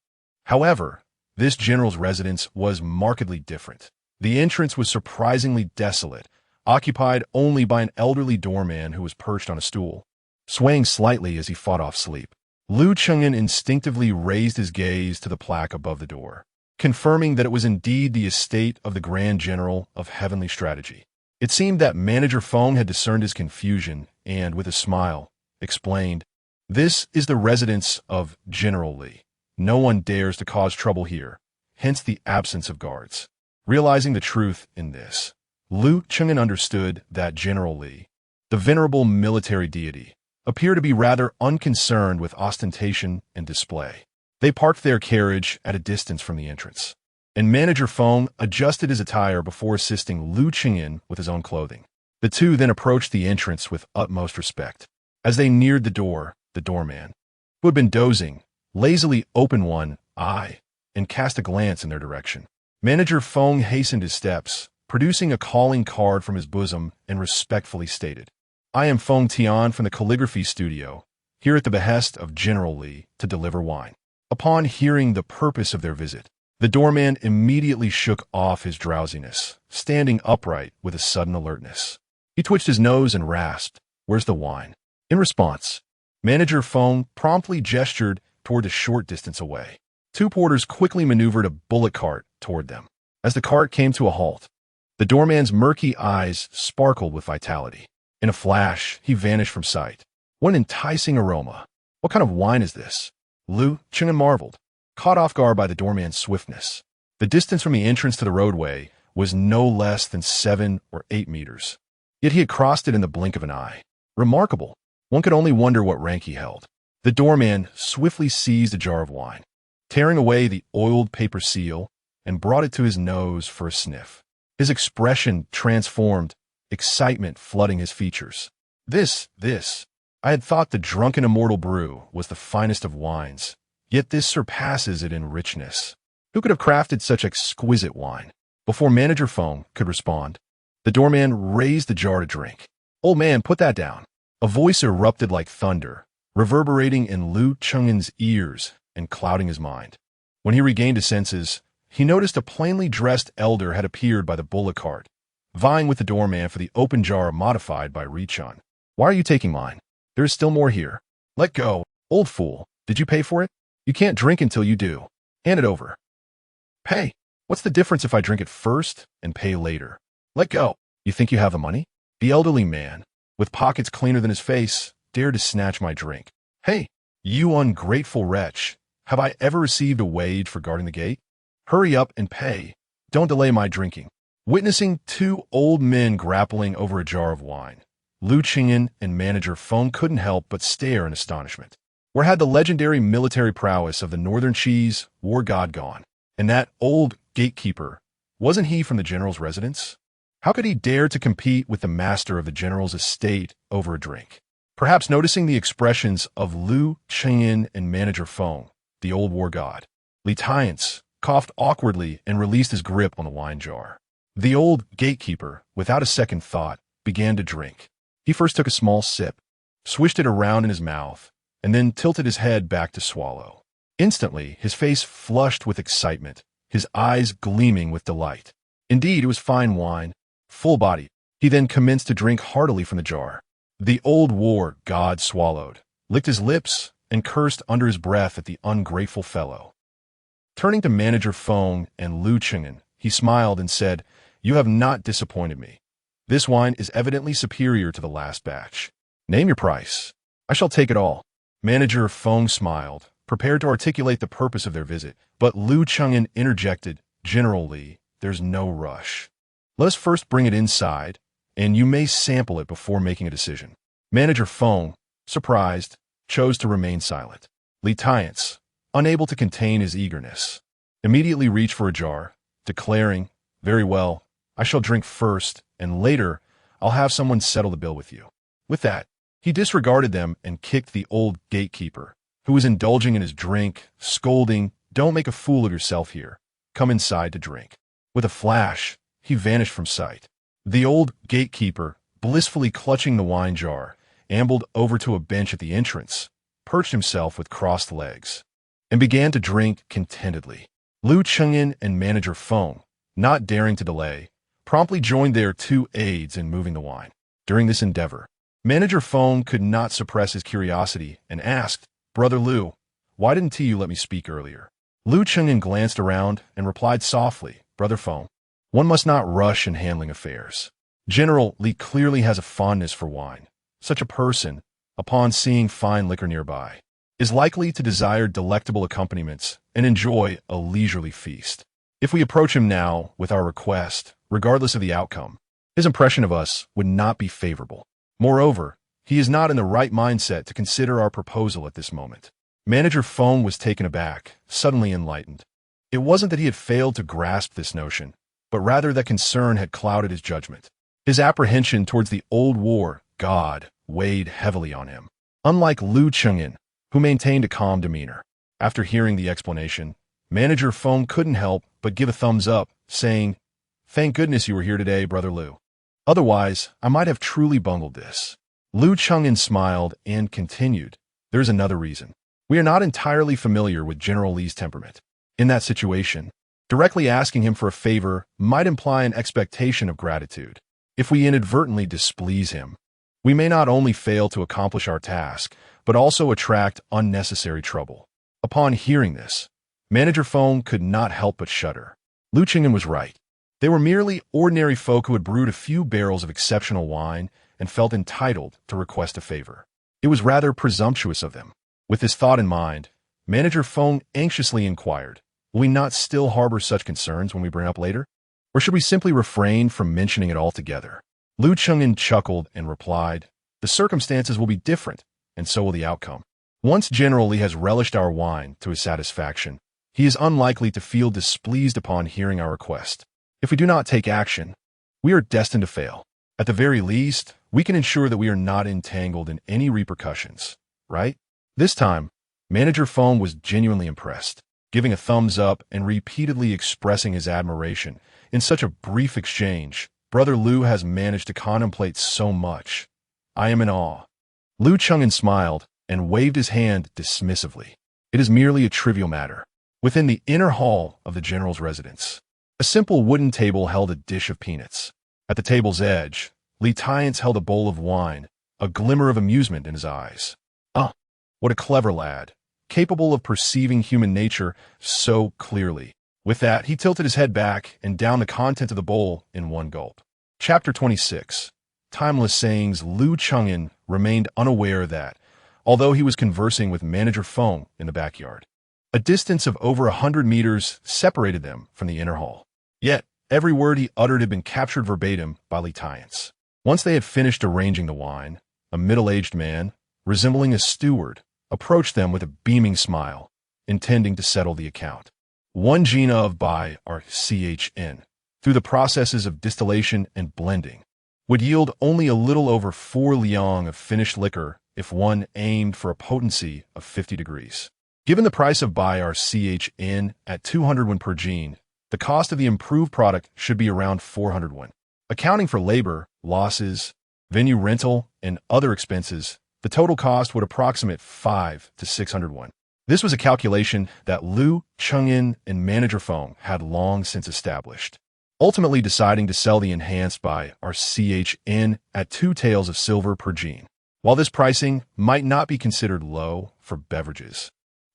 However, this general's residence was markedly different. The entrance was surprisingly desolate, occupied only by an elderly doorman who was perched on a stool, swaying slightly as he fought off sleep. Lu Qingyan instinctively raised his gaze to the plaque above the door, confirming that it was indeed the estate of the Grand General of Heavenly Strategy. It seemed that Manager Feng had discerned his confusion and, with a smile, explained, "This is the residence of General Li. No one dares to cause trouble here, hence the absence of guards." Realizing the truth in this, Lu Qingyan understood that General Li, the venerable military deity, appeared to be rather unconcerned with ostentation and display. They parked their carriage at a distance from the entrance, and Manager Feng adjusted his attire before assisting Lu Qingyan with his own clothing. The two then approached the entrance with utmost respect. As they neared the door, the doorman, who had been dozing, lazily opened one eye and cast a glance in their direction. Manager Feng hastened his steps, producing a calling card from his bosom, and respectfully stated, "I am Feng Tian from the calligraphy studio, here at the behest of General Li to deliver wine." Upon hearing the purpose of their visit, the doorman immediately shook off his drowsiness, standing upright with a sudden alertness. He twitched his nose and rasped, "Where's the wine?" In response, Manager Feng promptly gestured toward a short distance away. 2 porters quickly maneuvered a bullock cart toward them. As the cart came to a halt, the doorman's murky eyes sparkled with vitality. In a flash, he vanished from sight. "What an enticing aroma! What kind of wine is this?" Lu Cheng'en marveled, caught off guard by the doorman's swiftness. The distance from the entrance to the roadway was no less than 7 or 8 meters. Yet he had crossed it in the blink of an eye. Remarkable. One could only wonder what rank he held. The doorman swiftly seized a jar of wine, tearing away the oiled paper seal, and brought it to his nose for a sniff. His expression transformed, excitement flooding his features. This. I had thought the drunken immortal brew was the finest of wines, yet this surpasses it in richness. Who could have crafted such exquisite wine? Before Manager Feng could respond, the doorman raised the jar to drink. Old man, put that down. A voice erupted like thunder, reverberating in Lu Cheng'en's ears and clouding his mind. When he regained his senses, he noticed a plainly dressed elder had appeared by the bullock cart, vying with the doorman for the open jar modified by Richun. Why are you taking mine? There is still more here. Let go. Old fool, did you pay for it? You can't drink until you do. Hand it over. Pay. What's the difference if I drink it first and pay later? Let go. You think you have the money? The elderly man, with pockets cleaner than his face, dared to snatch my drink. Hey, you ungrateful wretch, have I ever received a wage for guarding the gate? Hurry up and pay. Don't delay my drinking. Witnessing two old men grappling over a jar of wine, Lu Cheng'en and Manager Feng couldn't help but stare in astonishment. Where had the legendary military prowess of the Northern Cheese war god gone? And that old gatekeeper, wasn't he from the general's residence? How could he dare to compete with the master of the general's estate over a drink? Perhaps noticing the expressions of Lu Cheng'en and Manager Feng, the old war god, Lighthearted coughed awkwardly and released his grip on the wine jar. The old gatekeeper, without a second thought, began to drink. He first took a small sip, swished it around in his mouth, and then tilted his head back to swallow. Instantly, his face flushed with excitement, his eyes gleaming with delight. Indeed, it was fine wine, full-bodied. He then commenced to drink heartily from the jar. The old war god swallowed, licked his lips, and cursed under his breath at the ungrateful fellow. Turning to Manager Feng and Lu Cheng'en, he smiled and said, "You have not disappointed me. This wine is evidently superior to the last batch. Name your price. I shall take it all." Manager Feng smiled, prepared to articulate the purpose of their visit, but Lu Cheng'en interjected, "General Li, there's no rush. Let us first bring it inside, and you may sample it before making a decision." Manager Feng, surprised, chose to remain silent. Lighthearted, unable to contain his eagerness, immediately reached for a jar, declaring, "Very well, I shall drink first, and later I'll have someone settle the bill with you." With that, he disregarded them and kicked the old gatekeeper, who was indulging in his drink, scolding, "Don't make a fool of yourself here. Come inside to drink." With a flash, he vanished from sight. The old gatekeeper, blissfully clutching the wine jar, ambled over to a bench at the entrance, perched himself with crossed legs, and began to drink contentedly. Lu Cheng'en and Manager Feng, not daring to delay, promptly joined their two aides in moving the wine. During this endeavor, Manager Feng could not suppress his curiosity and asked, "Brother Lu, why didn't you let me speak earlier?" Lu Cheng'en glanced around and replied softly, "Brother Feng, one must not rush in handling affairs. General Li clearly has a fondness for wine. Such a person, upon seeing fine liquor nearby, is likely to desire delectable accompaniments and enjoy a leisurely feast. If we approach him now with our request, regardless of the outcome, his impression of us would not be favorable. Moreover, he is not in the right mindset to consider our proposal at this moment." Manager Feng was taken aback, suddenly enlightened. It wasn't that he had failed to grasp this notion, but rather that concern had clouded his judgment. His apprehension towards the old war god weighed heavily on him. Unlike Lu Cheng'en, who maintained a calm demeanor. After hearing the explanation, Manager Feng couldn't help but give a thumbs up, saying, "Thank goodness you were here today, Brother Lu. Otherwise, I might have truly bungled this." Lu Cheng'en smiled and continued, "There's another reason. We are not entirely familiar with General Li's temperament. In that situation, directly asking him for a favor might imply an expectation of gratitude. If we inadvertently displease him, we may not only fail to accomplish our task, but also attract unnecessary trouble." Upon hearing this, Manager Feng could not help but shudder. Lu Cheng'en was right. They were merely ordinary folk who had brewed a few barrels of exceptional wine and felt entitled to request a favor. It was rather presumptuous of them. With this thought in mind, Manager Feng anxiously inquired. Will we not still harbor such concerns when we bring up later? Or should we simply refrain from mentioning it altogether? Lu Chengin chuckled and replied, the circumstances will be different, and so will the outcome. Once General Li has relished our wine to his satisfaction, he is unlikely to feel displeased upon hearing our request. If we do not take action, we are destined to fail. At the very least, we can ensure that we are not entangled in any repercussions, right? This time, Manager Feng was genuinely impressed, giving a thumbs up and repeatedly expressing his admiration. In such a brief exchange, Brother Lu has managed to contemplate so much. I am in awe. Lu Chengin smiled and waved his hand dismissively. It is merely a trivial matter. Within the inner hall of the general's residence, a simple wooden table held a dish of peanuts. At the table's edge, Li Tiance held a bowl of wine, a glimmer of amusement in his eyes. Ah, what a clever lad, capable of perceiving human nature so clearly. With that, he tilted his head back and downed the contents of the bowl in one gulp. Chapter 26. Timeless sayings. Lu Chengin remained unaware that, although he was conversing with Manager Feng in the backyard, a distance of over 100 meters separated them from the inner hall. Yet, every word he uttered had been captured verbatim by Li Tiance. Once they had finished arranging the wine, a middle-aged man, resembling a steward, approached them with a beaming smile, intending to settle the account. 1 Gina of Bai, or CHN, through the processes of distillation and blending, would yield only a little over 4 liang of finished liquor if one aimed for a potency of 50 degrees. Given the price of Bai, or CHN, at 200 yuan per gene, the cost of the improved product should be around 400 yuan. Accounting for labor, losses, venue rental, and other expenses, the total cost would approximate 500 to 600 yuan. This was a calculation that Lu Chengin and Manager Feng had long since established, ultimately deciding to sell the enhanced Bai, or CHN, at 2 taels of silver per gene. While this pricing might not be considered low for beverages,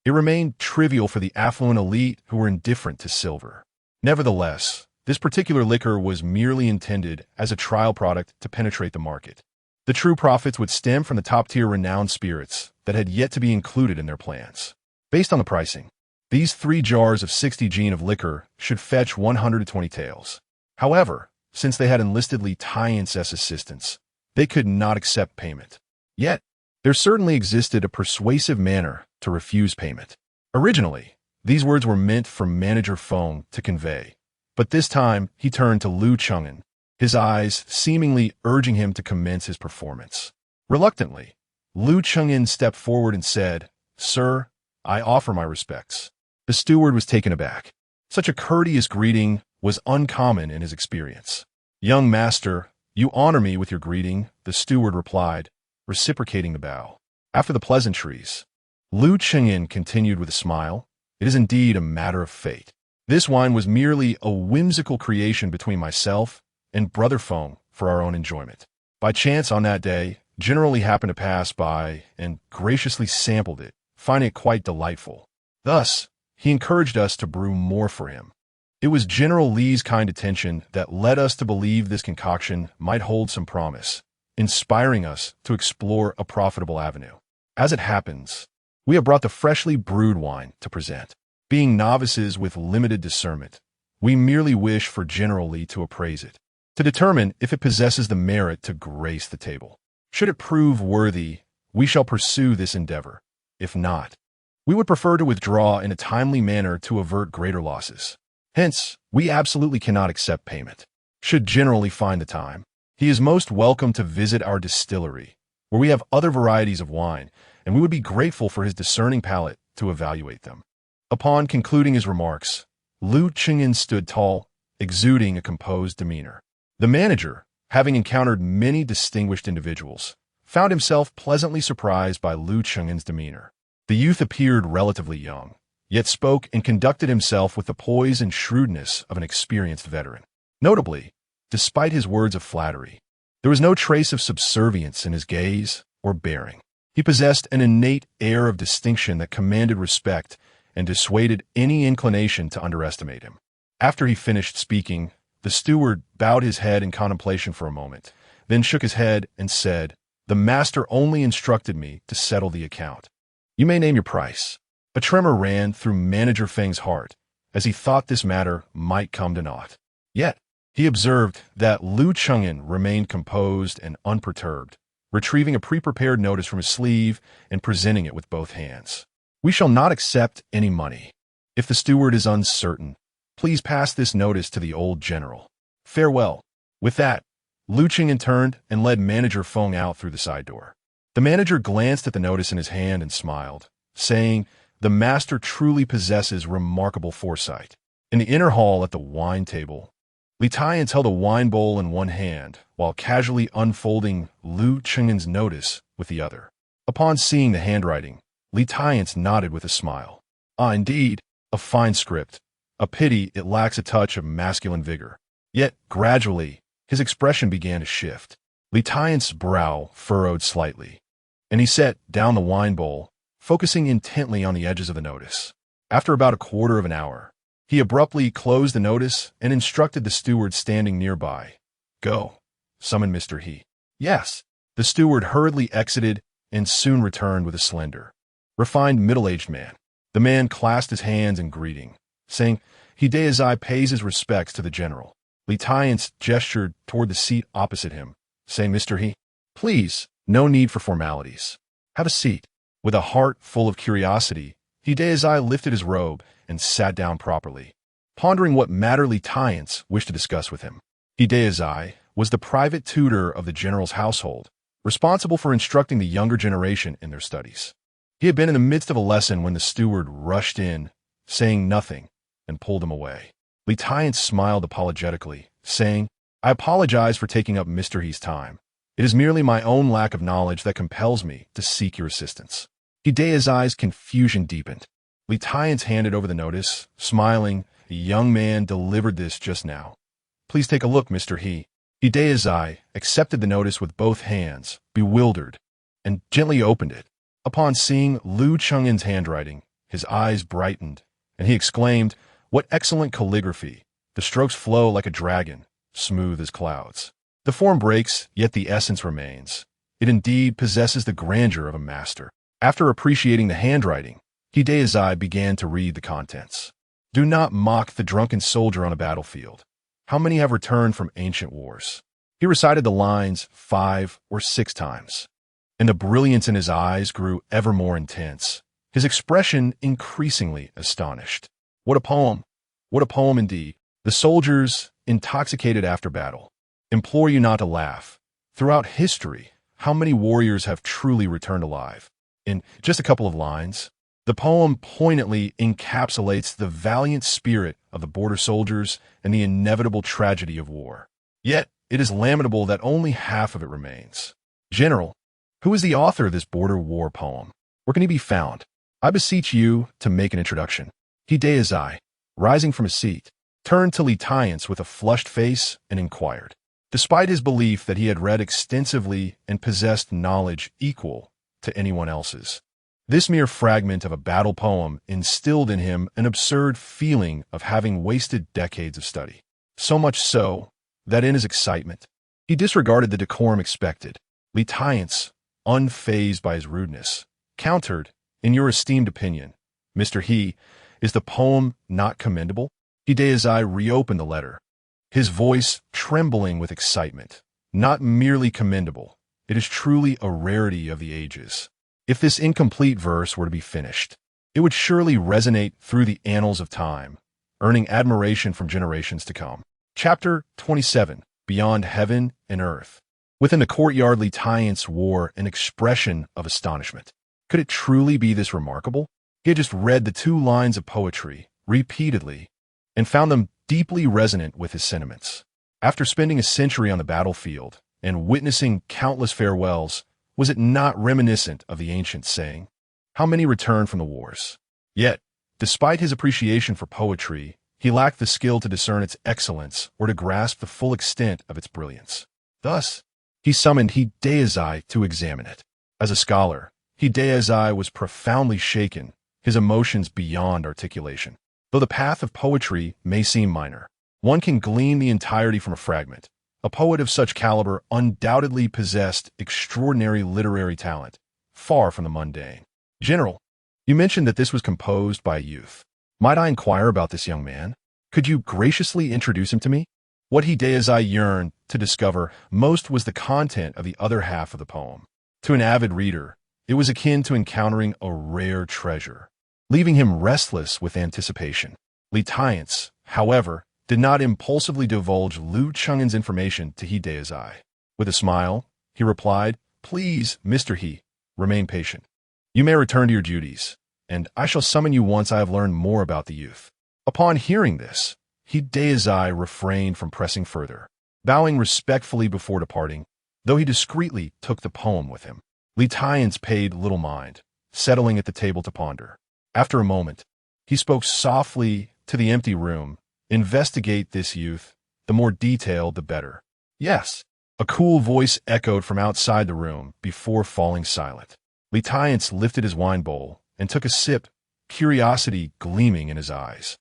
it remained trivial for the affluent elite who were indifferent to silver. Nevertheless, this particular liquor was merely intended as a trial product to penetrate the market. The true profits would stem from the top-tier renowned spirits that had yet to be included in their plans. Based on the pricing, these 3 jars of 60 gene of liquor should fetch 120 taels. However, since they had enlisted Li Tiance's assistance, they could not accept payment. Yet, there certainly existed a persuasive manner to refuse payment. Originally, these words were meant for Manager Feng to convey, but this time he turned to Lu Chengin, his eyes seemingly urging him to commence his performance. Reluctantly, Lu Chengin stepped forward and said, "Sir, I offer my respects." The steward was taken aback. Such a courteous greeting was uncommon in his experience. "Young master, you honor me with your greeting," the steward replied, reciprocating the bow. After the pleasantries, Lu Chengin continued with a smile, "It is indeed a matter of fate. This wine was merely a whimsical creation between myself and Brother Feng for our own enjoyment. By chance on that day, General Li happened to pass by and graciously sampled it, finding it quite delightful. Thus, he encouraged us to brew more for him. It was General Li's kind attention that led us to believe this concoction might hold some promise, inspiring us to explore a profitable avenue. As it happens, we have brought the freshly brewed wine to present. Being novices with limited discernment, we merely wish for General Li to appraise it, to determine if it possesses the merit to grace the table. Should it prove worthy, we shall pursue this endeavor. If not, we would prefer to withdraw in a timely manner to avert greater losses. Hence, we absolutely cannot accept payment. Should General Li find the time, he is most welcome to visit our distillery, where we have other varieties of wine, and we would be grateful for his discerning palate to evaluate them. Upon concluding his remarks, Lu Chengin stood tall, exuding a composed demeanor. The manager, having encountered many distinguished individuals, found himself pleasantly surprised by Lu Chengin's demeanor. The youth appeared relatively young, yet spoke and conducted himself with the poise and shrewdness of an experienced veteran. Notably, despite his words of flattery, there was no trace of subservience in his gaze or bearing. He possessed an innate air of distinction that commanded respect and dissuaded any inclination to underestimate him. After he finished speaking, the steward bowed his head in contemplation for a moment, then shook his head and said, "The master only instructed me to settle the account. You may name your price." A tremor ran through Manager Feng's heart as he thought this matter might come to naught. Yet, he observed that Liu Chengyan remained composed and unperturbed, retrieving a pre-prepared notice from his sleeve and presenting it with both hands. "We shall not accept any money. If the steward is uncertain, please pass this notice to the old general. Farewell." With that, Liu Chengyan turned and led Manager Feng out through the side door. The manager glanced at the notice in his hand and smiled, saying, "The master truly possesses remarkable foresight." In the inner hall at the wine table, Li Taiyan's held a wine bowl in one hand while casually unfolding Liu Chengyan's notice with the other. Upon seeing the handwriting, Li Taiyan's nodded with a smile. "Ah, indeed, a fine script. A pity it lacks a touch of masculine vigor." Yet, gradually, his expression began to shift. Li Taiyan's brow furrowed slightly, and he set down the wine bowl, focusing intently on the edges of the notice. After about a quarter of an hour, he abruptly closed the notice and instructed the steward standing nearby. "Go, summon Mr. He." "Yes." The steward hurriedly exited and soon returned with a slender, refined middle-aged man. The man clasped his hands in greeting, saying, "He Deizai pays his respects to the general." Li Taiyan gestured toward the seat opposite him, saying, "Mr. He, please, no need for formalities. Have a seat." With a heart full of curiosity, He Deizai lifted his robe and sat down properly, pondering what matter Li Taiyan wished to discuss with him. He Deizai was the private tutor of the general's household, responsible for instructing the younger generation in their studies. He had been in the midst of a lesson when the steward rushed in, saying nothing, and pulled him away. Li Taiyan smiled apologetically, saying, "I apologize for taking up Mr. He's time. It is merely my own lack of knowledge that compels me to seek your assistance." He Deizai's confusion deepened. Li Taiyan handed over the notice, smiling. "A young man delivered this just now. Please take a look, Mr. He." He Deizai accepted the notice with both hands, bewildered, and gently opened it. Upon seeing Liu Chengyan's handwriting, his eyes brightened, and he exclaimed, "What excellent calligraphy! The strokes flow like a dragon, smooth as clouds. The form breaks, yet the essence remains. It indeed possesses the grandeur of a master." After appreciating the handwriting, He Deizai began to read the contents. "Do not mock the drunken soldier on a battlefield. How many have returned from ancient wars?" He recited the lines 5 or 6 times, and the brilliance in his eyes grew ever more intense, his expression increasingly astonished. What a poem! What a poem indeed! The soldiers, intoxicated after battle, implore you not to laugh. Throughout history, how many warriors have truly returned alive? In just a couple of lines, the poem poignantly encapsulates the valiant spirit of the border soldiers and the inevitable tragedy of war. Yet, it is lamentable that only half of it remains. "General, who is the author of this border war poem? Where can he be found? I beseech you to make an introduction." He Deizai, rising from his seat, turned to Li Taiyan with a flushed face and inquired. Despite his belief that he had read extensively and possessed knowledge equal to anyone else's, this mere fragment of a battle poem instilled in him an absurd feeling of having wasted decades of study. So much so that in his excitement, he disregarded the decorum expected. Li Taiyan, unfazed by his rudeness, countered, "In your esteemed opinion, Mr. He, is the poem not commendable?" He Deizai reopened the letter, his voice trembling with excitement. "Not merely commendable. It is truly a rarity of the ages. If this incomplete verse were to be finished, it would surely resonate through the annals of time, earning admiration from generations to come." Chapter 27, Beyond Heaven and Earth. Within the courtyard, Li Taiyan wore an expression of astonishment. Could it truly be this remarkable? He had just read the 2 lines of poetry repeatedly and found them deeply resonant with his sentiments. After spending a century on the battlefield and witnessing countless farewells, was it not reminiscent of the ancient saying, "How many return from the wars?" Yet, despite his appreciation for poetry, he lacked the skill to discern its excellence or to grasp the full extent of its brilliance. Thus, he summoned He Deizai to examine it. As a scholar, He Deizai was profoundly shaken, his emotions beyond articulation. Though the path of poetry may seem minor, one can glean the entirety from a fragment. A poet of such caliber undoubtedly possessed extraordinary literary talent, far from the mundane. "General, You mentioned that this was composed by a youth. Might I inquire about this young man? Could you graciously introduce him to me? What he did as I yearned to discover most was the content of the other half of the poem. To an avid reader, it was akin to encountering a rare treasure, leaving him restless with anticipation. Lighthearted, however, did not impulsively divulge Lu Cheng'en's information to He Daizai. With a smile, he replied, "Please, Mr. He, remain patient. You may return to your duties, and I shall summon you once I have learned more about the youth." Upon hearing this, He Daizai refrained from pressing further, bowing respectfully before departing, though he discreetly took the poem with him. Lighthearted paid little mind, settling at the table to ponder. After a moment, he spoke softly to the empty room. "Investigate this youth. The more detailed, the better." "Yes," a cool voice echoed from outside the room before falling silent. Lighthearted lifted his wine bowl and took a sip, curiosity gleaming in his eyes.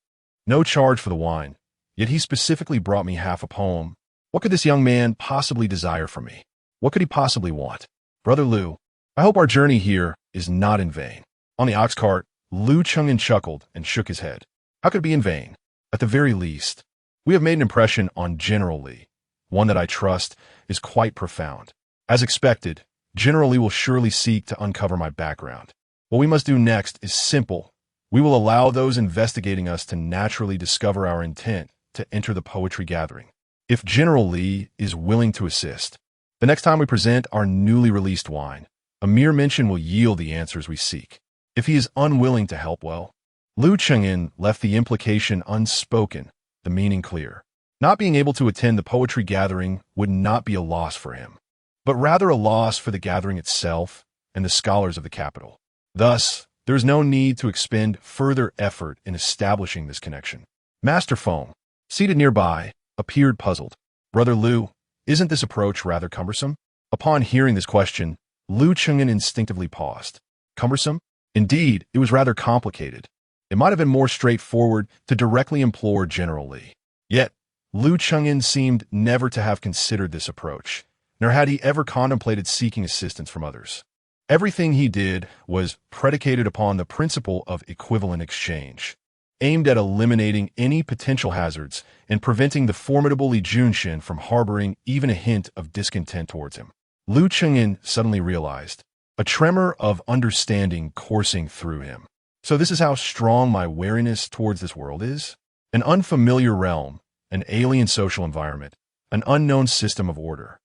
"No charge for the wine, yet he specifically brought me half a poem. What could this young man possibly desire from me? What could he possibly want? Brother Lu, I hope our journey here is not in vain." On the ox cart, Lu Cheng'en chuckled and shook his head. "How could it be in vain? At the very least, we have made an impression on General Li, one that I trust is quite profound. As expected, General Li will surely seek to uncover my background. What we must do next is simple. We will allow those investigating us to naturally discover our intent to enter the poetry gathering. If General Li is willing to assist, the next time we present our newly released wine, a mere mention will yield the answers we seek. If he is unwilling to help, well..." Lu Cheng'en left the implication unspoken, the meaning clear. Not being able to attend the poetry gathering would not be a loss for him, but rather a loss for the gathering itself and the scholars of the capital. Thus, there is no need to expend further effort in establishing this connection. Master Feng, seated nearby, appeared puzzled. "Brother Lu, isn't this approach rather cumbersome?" Upon hearing this question, Lu Cheng'en instinctively paused. Cumbersome? Indeed, it was rather complicated. It might have been more straightforward to directly implore General Li. Yet, Lu Cheng'en seemed never to have considered this approach, nor had he ever contemplated seeking assistance from others. Everything he did was predicated upon the principle of equivalent exchange, aimed at eliminating any potential hazards and preventing the formidable Li Junshin from harboring even a hint of discontent towards him. Lu Cheng'en suddenly realized, a tremor of understanding coursing through him. So this is how strong my wariness towards this world is? An unfamiliar realm, an alien social environment, an unknown system of order.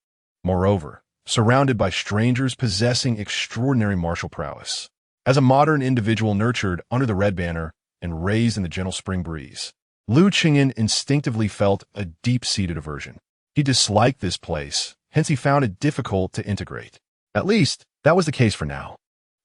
Moreover, surrounded by strangers possessing extraordinary martial prowess. As a modern individual nurtured under the red banner and raised in the gentle spring breeze, Lu Cheng'en instinctively felt a deep-seated aversion. He disliked this place, hence he found it difficult to integrate. At least, that was the case for now.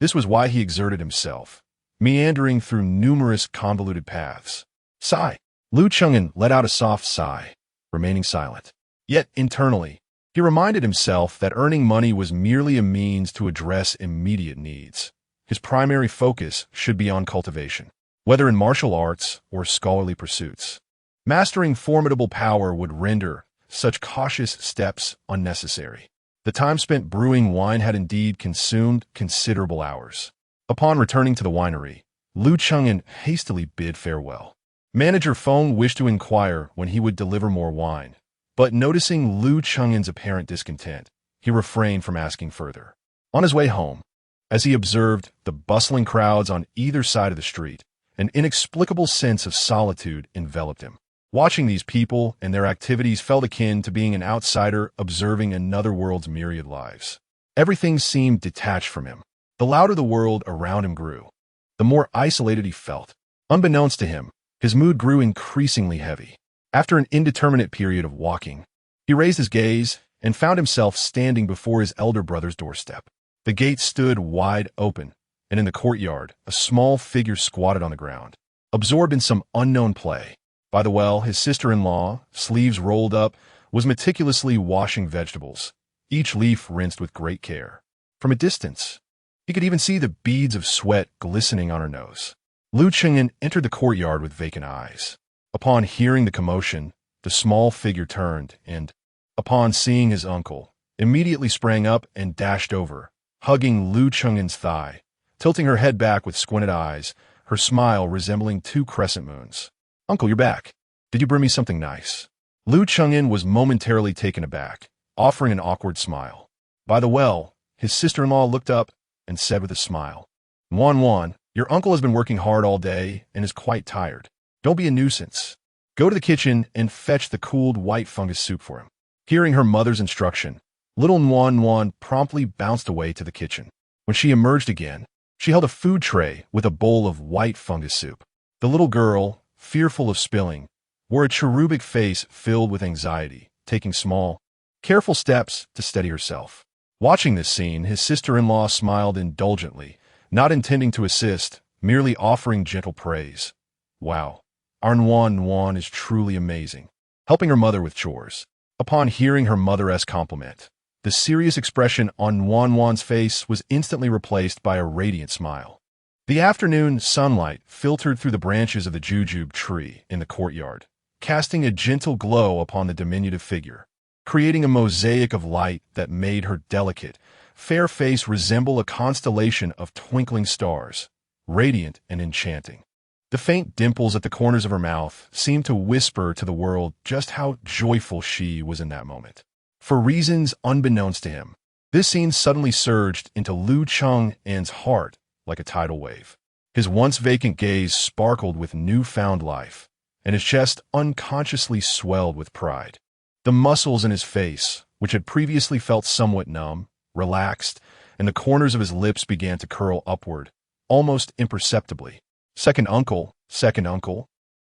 This was why he exerted himself, meandering through numerous convoluted paths. Sigh. Lu Cheng'en let out a soft sigh, remaining silent. Yet, internally, he reminded himself that earning money was merely a means to address immediate needs. His primary focus should be on cultivation, whether in martial arts or scholarly pursuits. Mastering formidable power would render such cautious steps unnecessary. The time spent brewing wine had indeed consumed considerable hours. Upon returning to the winery, Lu Cheng'en hastily bid farewell. Manager Feng wished to inquire when he would deliver more wine, but noticing Lu Cheng'en's apparent discontent, he refrained from asking further. On his way home, as he observed the bustling crowds on either side of the street, an inexplicable sense of solitude enveloped him. Watching these people and their activities felt akin to being an outsider observing another world's myriad lives. Everything seemed detached from him. The louder the world around him grew, the more isolated he felt. Unbeknownst to him, his mood grew increasingly heavy. After an indeterminate period of walking, he raised his gaze and found himself standing before his elder brother's doorstep. The gate stood wide open, and in the courtyard, a small figure squatted on the ground, absorbed in some unknown play. By the well, his sister-in-law, sleeves rolled up, was meticulously washing vegetables, each leaf rinsed with great care. From a distance, he could even see the beads of sweat glistening on her nose. Lu Cheng'en entered the courtyard with vacant eyes. Upon hearing the commotion, the small figure turned and, upon seeing his uncle, immediately sprang up and dashed over, hugging Lu Cheng'en's thigh, tilting her head back with squinted eyes, her smile resembling two crescent moons. "Uncle, you're back. Did you bring me something nice?" Lu Chengin was momentarily taken aback, offering an awkward smile. By the well, his sister-in-law looked up and said with a smile, "Wan, your uncle has been working hard all day and is quite tired. Don't be a nuisance. Go to the kitchen and fetch the cooled white fungus soup for him." Hearing her mother's instruction, little Wan promptly bounced away to the kitchen. When she emerged again, she held a food tray with a bowl of white fungus soup. The little girl, fearful of spilling, wore a cherubic face filled with anxiety, taking small, careful steps to steady herself. Watching this scene, his sister-in-law smiled indulgently, not intending to assist, merely offering gentle praise. "Wow, our Wan is truly amazing," helping her mother with chores. Upon hearing her mother-esque compliment, the serious expression on Wan's face was instantly replaced by a radiant smile. The afternoon sunlight filtered through the branches of the jujube tree in the courtyard, casting a gentle glow upon the diminutive figure, creating a mosaic of light that made her delicate, fair face resemble a constellation of twinkling stars, radiant and enchanting. The faint dimples at the corners of her mouth seemed to whisper to the world just how joyful she was in that moment. For reasons unbeknownst to him, this scene suddenly surged into Lu Cheng's heart like a tidal wave. His once vacant gaze sparkled with newfound life, and his chest unconsciously swelled with pride. The muscles in his face, which had previously felt somewhat numb, relaxed, and the corners of his lips began to curl upward, almost imperceptibly. Second uncle,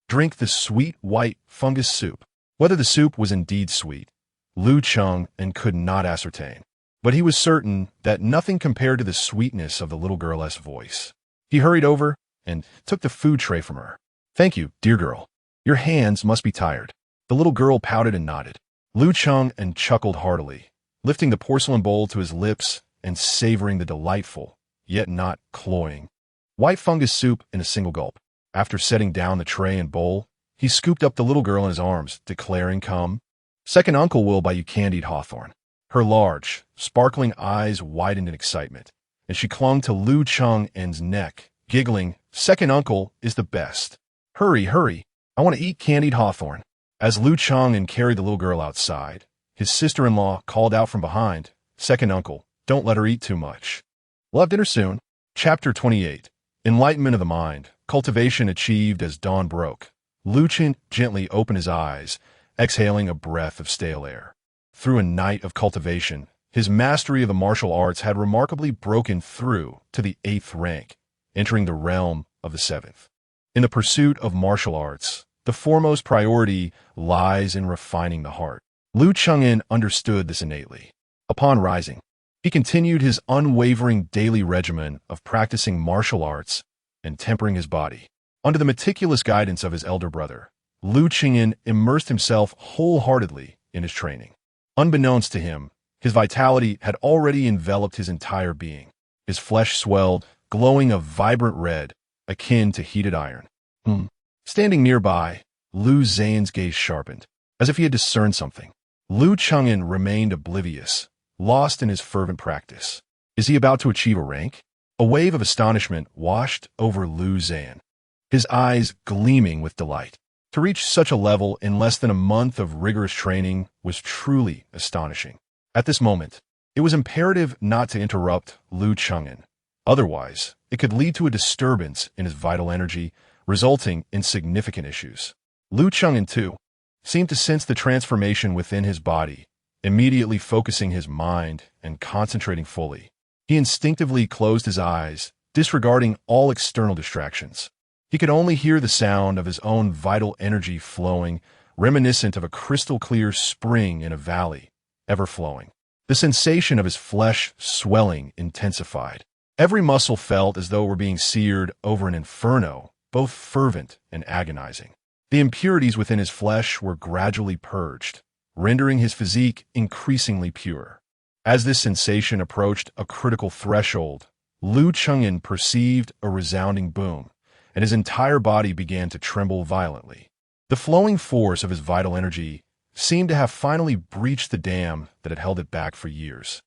drink the sweet white fungus soup." Whether the soup was indeed sweet, Lu Chengin could not ascertain, but he was certain that nothing compared to the sweetness of the little girl's voice. He hurried over and took the food tray from her. "Thank you, dear girl. Your hands must be tired." The little girl pouted and nodded. Lu Chengin chuckled heartily, lifting the porcelain bowl to his lips and savoring the delightful, yet not cloying, white fungus soup in a single gulp. After setting down the tray and bowl, he scooped up the little girl in his arms, declaring, "Come, second uncle will buy you candied hawthorn." Her large, sparkling eyes widened in excitement, and she clung to Lu Cheng's neck, giggling, "Second uncle is the best. Hurry, I want to eat candied hawthorn." As Lu Chengin carried the little girl outside, his sister-in-law called out from behind, "Second uncle, don't let her eat too much. We'll have dinner soon." Chapter 28. Enlightenment of the mind, cultivation achieved as dawn broke. Lu Cheng gently opened his eyes, exhaling a breath of stale air. Through a night of cultivation, his mastery of the martial arts had remarkably broken through to the 8th rank, entering the realm of the 7th. In the pursuit of martial arts, the foremost priority lies in refining the heart. Lu Chengin understood this innately. Upon rising, he continued his unwavering daily regimen of practicing martial arts and tempering his body. Under the meticulous guidance of his elder brother, Lu Chengin immersed himself wholeheartedly in his training. Unbeknownst to him, his vitality had already enveloped his entire being. His flesh swelled, glowing a vibrant red, akin to heated iron. Standing nearby, Lu Zhan's gaze sharpened, as if he had discerned something. Lu Chengin remained oblivious, lost in his fervent practice. Is he about to achieve a rank? A wave of astonishment washed over Lu Zhan, his eyes gleaming with delight. To reach such a level in less than a month of rigorous training was truly astonishing. At this moment, it was imperative not to interrupt Lu Chengin. Otherwise, it could lead to a disturbance in his vital energy, resulting in significant issues. Lu Chengin, too, seemed to sense the transformation within his body, immediately focusing his mind and concentrating fully. He instinctively closed his eyes, disregarding all external distractions. He could only hear the sound of his own vital energy flowing, reminiscent of a crystal-clear spring in a valley, ever flowing. The sensation of his flesh swelling intensified. Every muscle felt as though it were being seared over an inferno, both fervent and agonizing. The impurities within his flesh were gradually purged, rendering his physique increasingly pure. As this sensation approached a critical threshold, Lu Chengin perceived a resounding boom, and his entire body began to tremble violently. The flowing force of his vital energy seemed to have finally breached the dam that had held it back for years.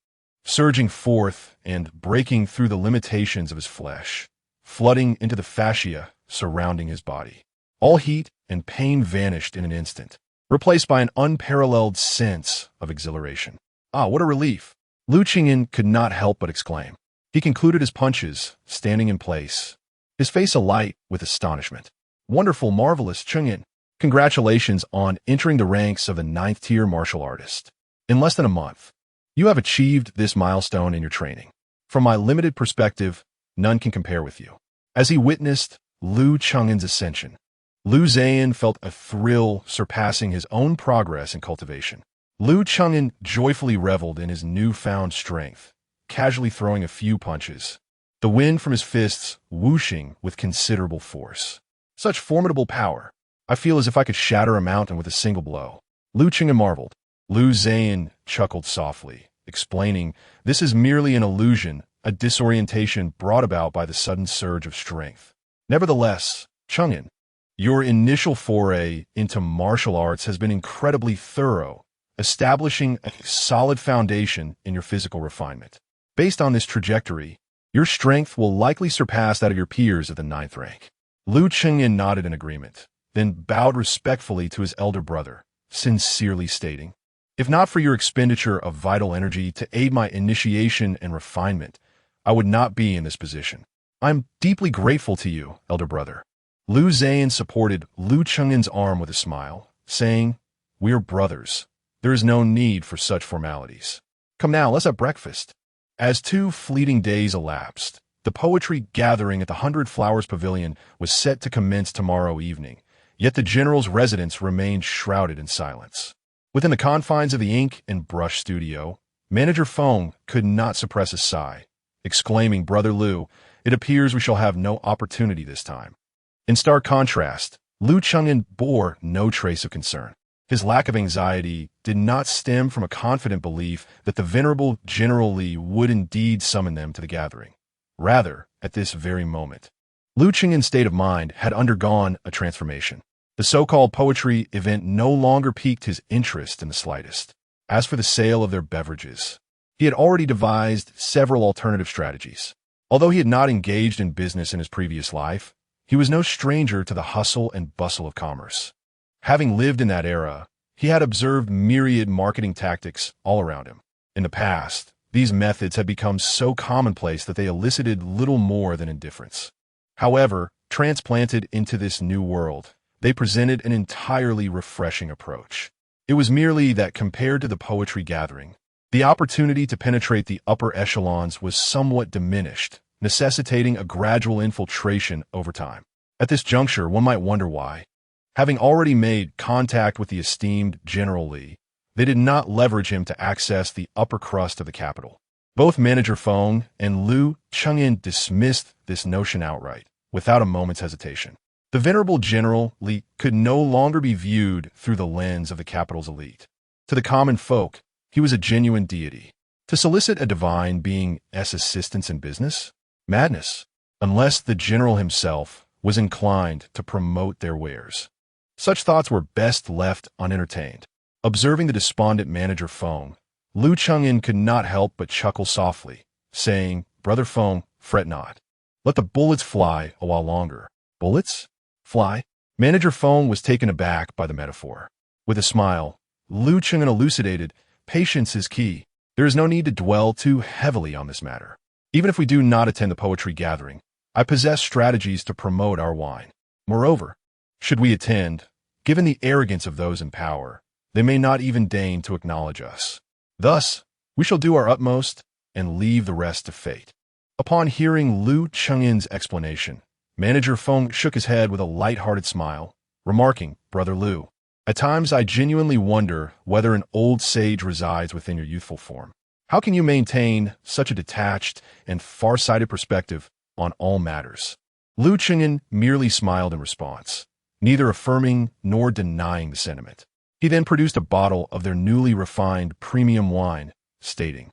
surging forth and breaking through the limitations of his flesh, flooding into the fascia surrounding his body. All heat and pain vanished in an instant, replaced by an unparalleled sense of exhilaration. Ah, what a relief! Lu Qingyan could not help but exclaim. He concluded his punches, standing in place, his face alight with astonishment. Wonderful, marvelous, Qingyan. Congratulations on entering the ranks of a 9th-tier martial artist. In less than a month, you have achieved this milestone in your training. From my limited perspective, none can compare with you. As he witnessed Lu Qingyan's ascension, Lu Zhan felt a thrill surpassing his own progress in cultivation. Lu Qingyan joyfully reveled in his newfound strength, casually throwing a few punches, the wind from his fists whooshing with considerable force. Such formidable power. I feel as if I could shatter a mountain with a single blow. Lu Qingyan marveled. Lu Zhan chuckled softly, explaining, this is merely an illusion, a disorientation brought about by the sudden surge of strength. Nevertheless, Qingyan, your initial foray into martial arts has been incredibly thorough, establishing a solid foundation in your physical refinement. Based on this trajectory, your strength will likely surpass that of your peers at the 9th rank. Lu Qingyan nodded in agreement, then bowed respectfully to his elder brother, sincerely stating, if not for your expenditure of vital energy to aid my initiation and refinement, I would not be in this position. I am deeply grateful to you, elder brother. Lu Zhan supported Lu Qingyan's arm with a smile, saying, we are brothers. There is no need for such formalities. Come now, let's have breakfast. As 2 fleeting days elapsed, the poetry gathering at the 100 Flowers Pavilion was set to commence tomorrow evening, yet the general's residence remained shrouded in silence. Within the confines of the ink and brush studio, Manager Feng could not suppress a sigh, exclaiming, Brother Lu, it appears we shall have no opportunity this time. In stark contrast, Lu Qingyan bore no trace of concern. His lack of anxiety did not stem from a confident belief that the venerable General Li would indeed summon them to the gathering. Rather, at this very moment, Lu Qingyan's state of mind had undergone a transformation. The so-called poetry event no longer piqued his interest in the slightest. As for the sale of their beverages, he had already devised several alternative strategies. Although he had not engaged in business in his previous life, he was no stranger to the hustle and bustle of commerce. Having lived in that era, he had observed myriad marketing tactics all around him. In the past, these methods had become so commonplace that they elicited little more than indifference. However, transplanted into this new world, they presented an entirely refreshing approach. It was merely that compared to the poetry gathering, the opportunity to penetrate the upper echelons was somewhat diminished, necessitating a gradual infiltration over time. At this juncture, one might wonder why. Having already made contact with the esteemed General Li, they did not leverage him to access the upper crust of the capital. Both Manager Feng and Lu Qingyan dismissed this notion outright, without a moment's hesitation. The venerable General Li could no longer be viewed through the lens of the capital's elite. To the common folk, he was a genuine deity. To solicit a divine being's assistance in business? Madness, unless the general himself was inclined to promote their wares. Such thoughts were best left unentertained. Observing the despondent Manager Feng, Lu Qingyan could not help but chuckle softly, saying, Brother Feng, fret not. Let the bullets fly a while longer. Bullets? Fly? Manager Feng was taken aback by the metaphor. With a smile, Lu Qingyan elucidated, patience is key. There is no need to dwell too heavily on this matter. Even if we do not attend the poetry gathering, I possess strategies to promote our wine. Moreover, should we attend, given the arrogance of those in power, they may not even deign to acknowledge us. Thus, we shall do our utmost and leave the rest to fate. Upon hearing Lu Qingyan's explanation, Manager Feng shook his head with a lighthearted smile, remarking, Brother Lu, at times I genuinely wonder whether an old sage resides within your youthful form. How can you maintain such a detached and far-sighted perspective on all matters? Lu Qingyan merely smiled in response, neither affirming nor denying the sentiment. He then produced a bottle of their newly refined premium wine, stating,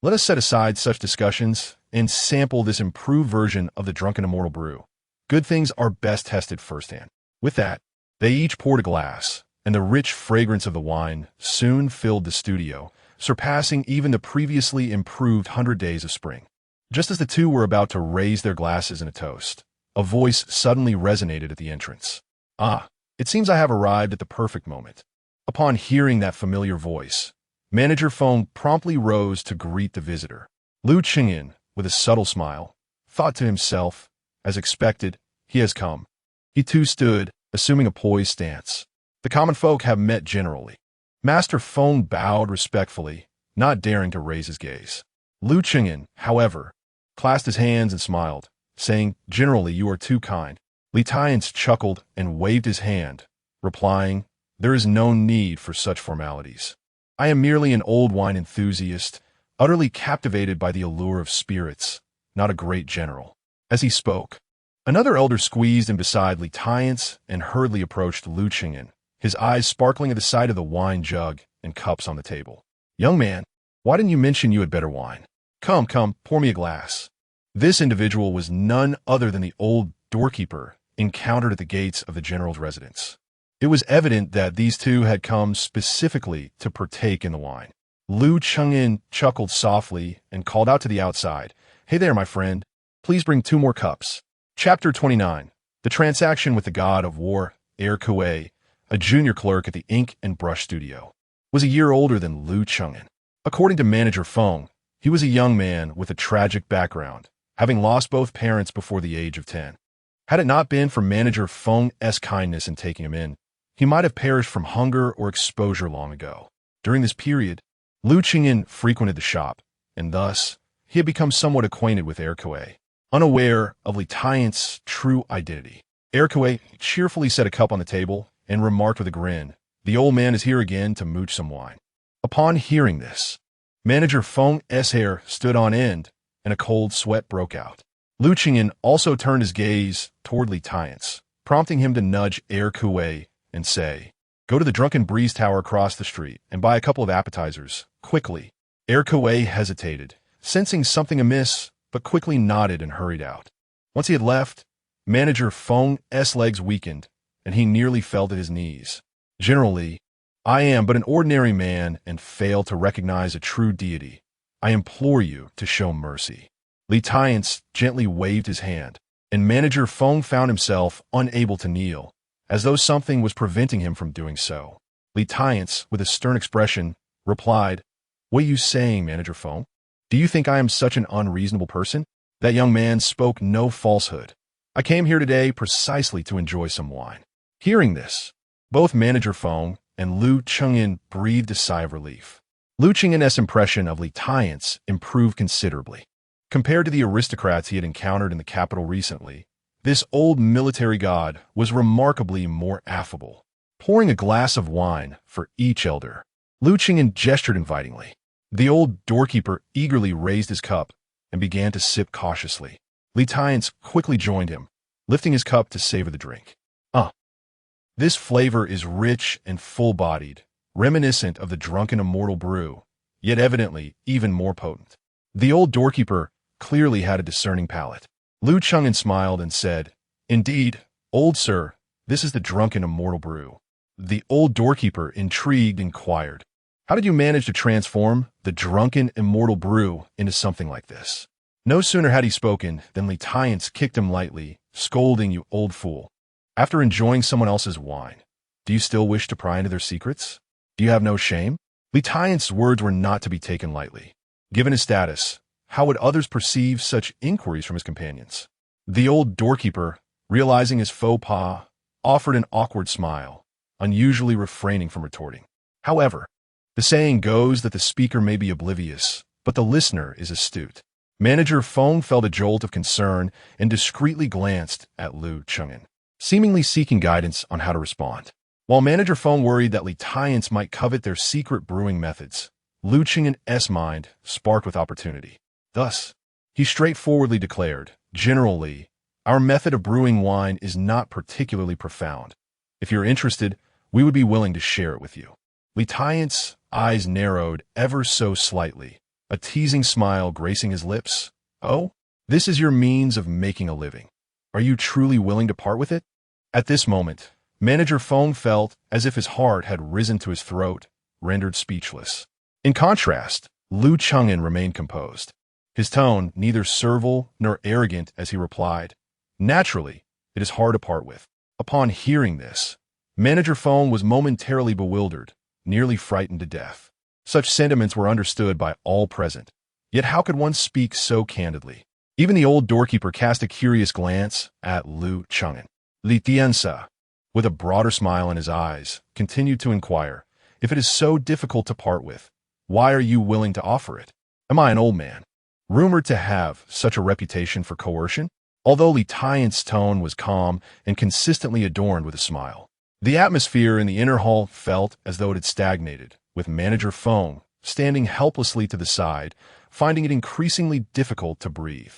Let us set aside such discussions and sample this improved version of the Drunken Immortal Brew. Good things are best tested firsthand. With that, they each poured a glass, and the rich fragrance of the wine soon filled the studio, surpassing even the previously improved 100 days of spring. Just as the two were about to raise their glasses in a toast, a voice suddenly resonated at the entrance. "Ah, it seems I have arrived at the perfect moment." Upon hearing that familiar voice, Manager Feng promptly rose to greet the visitor. Lu Qingyin, with a subtle smile, thought to himself, as expected, he has come. He too stood, assuming a poised stance. The common folk have met generally. Master Feng bowed respectfully, not daring to raise his gaze. Lu Qingyin, however, clasped his hands and smiled, saying, "Generally, you are too kind." Li Tians chuckled and waved his hand, replying, "There is no need for such formalities. I am merely an old wine enthusiast, utterly captivated by the allure of spirits, not a great general." As he spoke, another elder squeezed in beside Li Tians and hurriedly approached Lu Qingyin, his eyes sparkling at the sight of the wine jug and cups on the table. "Young man, why didn't you mention you had better wine? Come, pour me a glass." This individual was none other than the old doorkeeper encountered at the gates of the general's residence. It was evident that these two had come specifically to partake in the wine. Lu Qingyin chuckled softly and called out to the outside, "Hey there, my friend. Please bring 2 more cups." Chapter 29. The Transaction with the God of War. Kui, a junior clerk at the ink and brush studio, was a year older than Lu Qingyin. According to Manager Feng, he was a young man with a tragic background, having lost both parents before the age of 10. Had it not been for Manager Feng's kindness in taking him in, he might have perished from hunger or exposure long ago. During this period, Lu Qingyin frequented the shop, and thus he had become somewhat acquainted with Kui, unaware of Li Tian's true identity. Kui cheerfully set a cup on the table and remarked with a grin, "The old man is here again to mooch some wine." Upon hearing this, Manager Feng's hair stood on end and a cold sweat broke out. Lu Qingyin also turned his gaze toward Li Tian's, prompting him to nudge Kui and say, "Go to the Drunken Breeze Tower across the street and buy a couple of appetizers, quickly." Kui hesitated, sensing something amiss, but quickly nodded and hurried out. Once he had left, Manager Feng's legs weakened, and he nearly fell to his knees. "Generally, I am but an ordinary man and fail to recognize a true deity. I implore you to show mercy." Li Tians gently waved his hand, and Manager Feng found himself unable to kneel, as though something was preventing him from doing so. Li Tians, with a stern expression, replied, "What are you saying, Manager Feng? Do you think I am such an unreasonable person?" That young man spoke no falsehood. "I came here today precisely to enjoy some wine." Hearing this, both Manager Feng and Lu Qingyin breathed a sigh of relief. Lu Qingyin's impression of Li Tians improved considerably. Compared to the aristocrats he had encountered in the capital recently, this old military god was remarkably more affable. Pouring a glass of wine for each elder, Lu Qingyin gestured invitingly. The old doorkeeper eagerly raised his cup and began to sip cautiously. Li Tians quickly joined him, lifting his cup to savor the drink. This flavor is rich and full-bodied, reminiscent of the drunken immortal brew, yet evidently even more potent." The old doorkeeper clearly had a discerning palate. Lu Qingyin smiled and said, "Indeed, old sir, this is the drunken immortal brew." The old doorkeeper, intrigued, inquired, "How did you manage to transform the drunken immortal brew into something like this?" No sooner had he spoken than Li Tians kicked him lightly, scolding, "You old fool. After enjoying someone else's wine, do you still wish to pry into their secrets? Do you have no shame?" Li Tian's words were not to be taken lightly. Given his status, how would others perceive such inquiries from his companions? The old doorkeeper, realizing his faux pas, offered an awkward smile, unusually refraining from retorting. However, the saying goes that the speaker may be oblivious, but the listener is astute. Manager Feng felt a jolt of concern and discreetly glanced at Lu Qingyin, seemingly seeking guidance on how to respond. While Manager Feng worried that Li Tians might covet their secret brewing methods, Lu Qingyin's mind sparked with opportunity. Thus, he straightforwardly declared, "Generally, our method of brewing wine is not particularly profound. If you're interested, we would be willing to share it with you." Li Tian's eyes narrowed ever so slightly, a teasing smile gracing his lips. "Oh, this is your means of making a living. Are you truly willing to part with it?" At this moment, Manager Feng felt as if his heart had risen to his throat, rendered speechless. In contrast, Liu Cheng'an remained composed, his tone neither servile nor arrogant as he replied, "Naturally, it is hard to part with." Upon hearing this, Manager Feng was momentarily bewildered, nearly frightened to death. Such sentiments were understood by all present, yet how could one speak so candidly? Even the old doorkeeper cast a curious glance at Liu Cheng'an. Li Tiansa, with a broader smile in his eyes, continued to inquire, "If it is so difficult to part with, why are you willing to offer it? Am I an old man, rumored to have such a reputation for coercion?" Although Li Tian's tone was calm and consistently adorned with a smile, the atmosphere in the inner hall felt as though it had stagnated, with Manager Feng standing helplessly to the side, finding it increasingly difficult to breathe.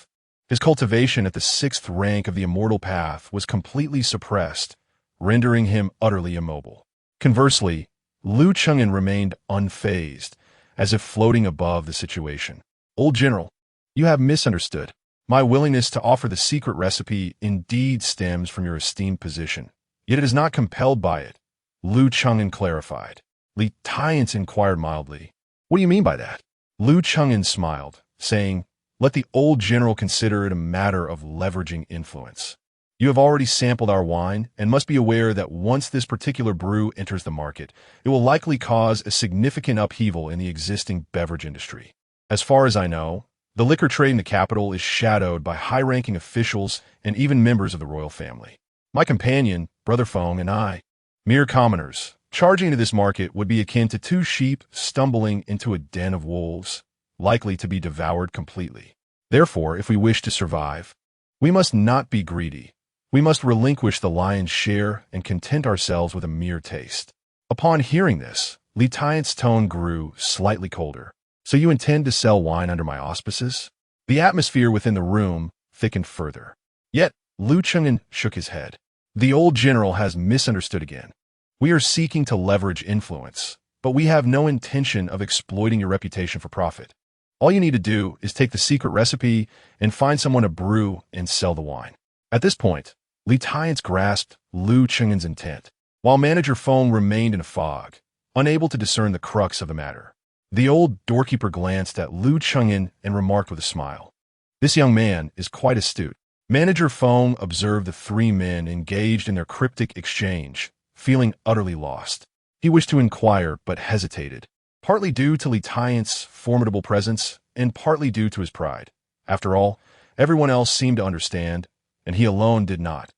His cultivation at the 6th rank of the Immortal Path was completely suppressed, rendering him utterly immobile. Conversely, Liu Cheng'an remained unfazed, as if floating above the situation. "Old General, you have misunderstood. My willingness to offer the secret recipe indeed stems from your esteemed position, yet it is not compelled by it," Liu Cheng'an clarified. Li Tian's inquired mildly, "What do you mean by that?" Liu Cheng'an smiled, saying, "Let the old general consider it a matter of leveraging influence. You have already sampled our wine and must be aware that once this particular brew enters the market, it will likely cause a significant upheaval in the existing beverage industry. As far as I know, the liquor trade in the capital is shadowed by high-ranking officials and even members of the royal family. My companion, Brother Feng, and I, mere commoners, charging into this market would be akin to two sheep stumbling into a den of wolves, likely to be devoured completely. Therefore, if we wish to survive, we must not be greedy. We must relinquish the lion's share and content ourselves with a mere taste." Upon hearing this, Li Tian's tone grew slightly colder. "So you intend to sell wine under my auspices?" The atmosphere within the room thickened further. Yet, Liu Cheng'an shook his head. "The old general has misunderstood again. We are seeking to leverage influence, but we have no intention of exploiting your reputation for profit. All you need to do is take the secret recipe and find someone to brew and sell the wine." At this point, Li Tian's grasped Liu Cheng'an's intent, while Manager Feng remained in a fog, unable to discern the crux of the matter. The old doorkeeper glanced at Liu Cheng'an and remarked with a smile, "This young man is quite astute." Manager Feng observed the three men engaged in their cryptic exchange, feeling utterly lost. He wished to inquire but hesitated, partly due to Li Tian's formidable presence and partly due to his pride. After all, everyone else seemed to understand, and he alone did not.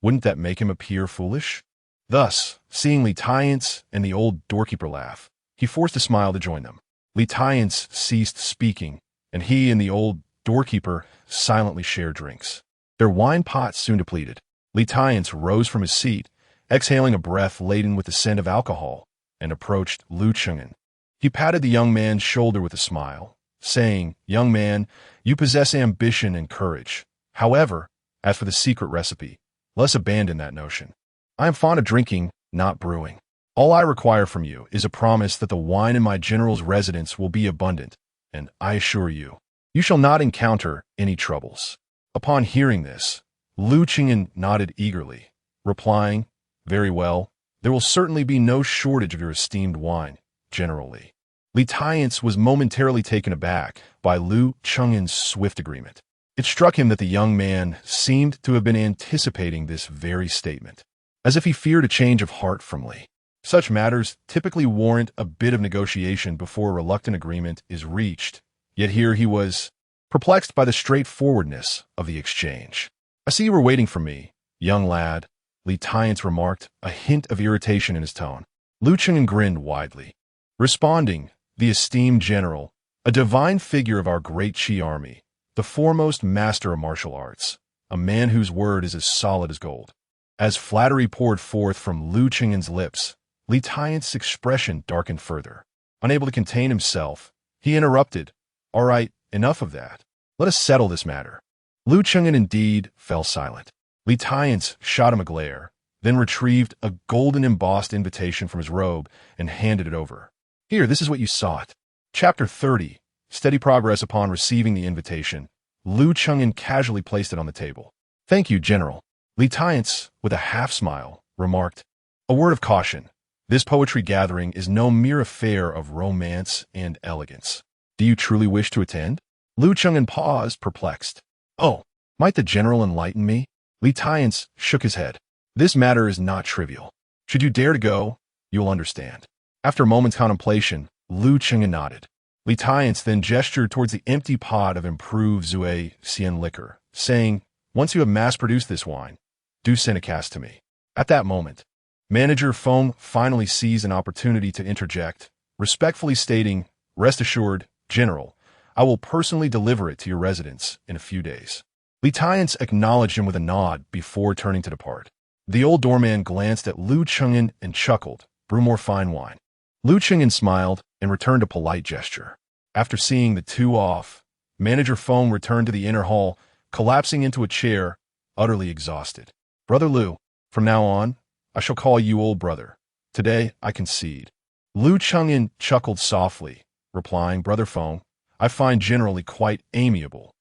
Wouldn't that make him appear foolish? Thus, seeing Li Tian's and the old doorkeeper laugh, he forced a smile to join them. Li Tian's ceased speaking, and he and the old doorkeeper silently shared drinks. Their wine pot soon depleted. Li Tian's rose from his seat, exhaling a breath laden with the scent of alcohol, and approached Liu Cheng'an. He patted the young man's shoulder with a smile, saying, "Young man, you possess ambition and courage. However, as for the secret recipe, let us abandon that notion. I am fond of drinking, not brewing. All I require from you is a promise that the wine in my general's residence will be abundant, and I assure you, you shall not encounter any troubles." Upon hearing this, Liu Cheng'an nodded eagerly, replying, "Very well, there will certainly be no shortage of your esteemed wine, generally." Li Tian's was momentarily taken aback by Liu Cheng'an's swift agreement. It struck him that the young man seemed to have been anticipating this very statement, as if he feared a change of heart from Li. Such matters typically warrant a bit of negotiation before a reluctant agreement is reached, yet here he was, perplexed by the straightforwardness of the exchange. "I see you were waiting for me, young lad," Li Tian's remarked, a hint of irritation in his tone. Liu Cheng'an grinned widely, responding, "The esteemed general, a divine figure of our great Qi army, the foremost master of martial arts, a man whose word is as solid as gold." As flattery poured forth from Liu Cheng'an's lips, Li Tian's expression darkened further. Unable to contain himself, he interrupted, "All right, enough of that. Let us settle this matter." Liu Cheng'an indeed fell silent. Li Tian's shot him a glare, then retrieved a golden embossed invitation from his robe and handed it over. "Here, this is what you sought." Chapter 30. Steady progress upon receiving the invitation. Liu Cheng'an casually placed it on the table. "Thank you, General." Li Tian's, with a half-smile, remarked, "A word of caution. This poetry gathering is no mere affair of romance and elegance. Do you truly wish to attend? Lu Cheng'an paused, perplexed. Oh, might the general enlighten me? Li Tiance shook his head. This matter is not trivial. Should you dare to go, you will understand. After a moment's contemplation, Lu Cheng'an nodded. Li Tiance then gestured towards the empty pot of improved Zhuai Xian liquor, saying, once you have mass-produced this wine, do send a cask to me. At that moment, Manager Feng finally seized an opportunity to interject, respectfully stating, rest assured, General, I will personally deliver it to your residence in a few days. Li Tiance acknowledged him with a nod before turning to depart. The old doorman glanced at Lu Cheng'an and chuckled, brew more fine wine. Lu Cheng'an smiled and returned a polite gesture. After seeing the two off, Manager Feng returned to the inner hall, collapsing into a chair, utterly exhausted. Brother Lu, from now on, I shall call you old brother. Today, I concede. Lu Cheng'an chuckled softly, replying, Brother Feng, I find generally quite amiable.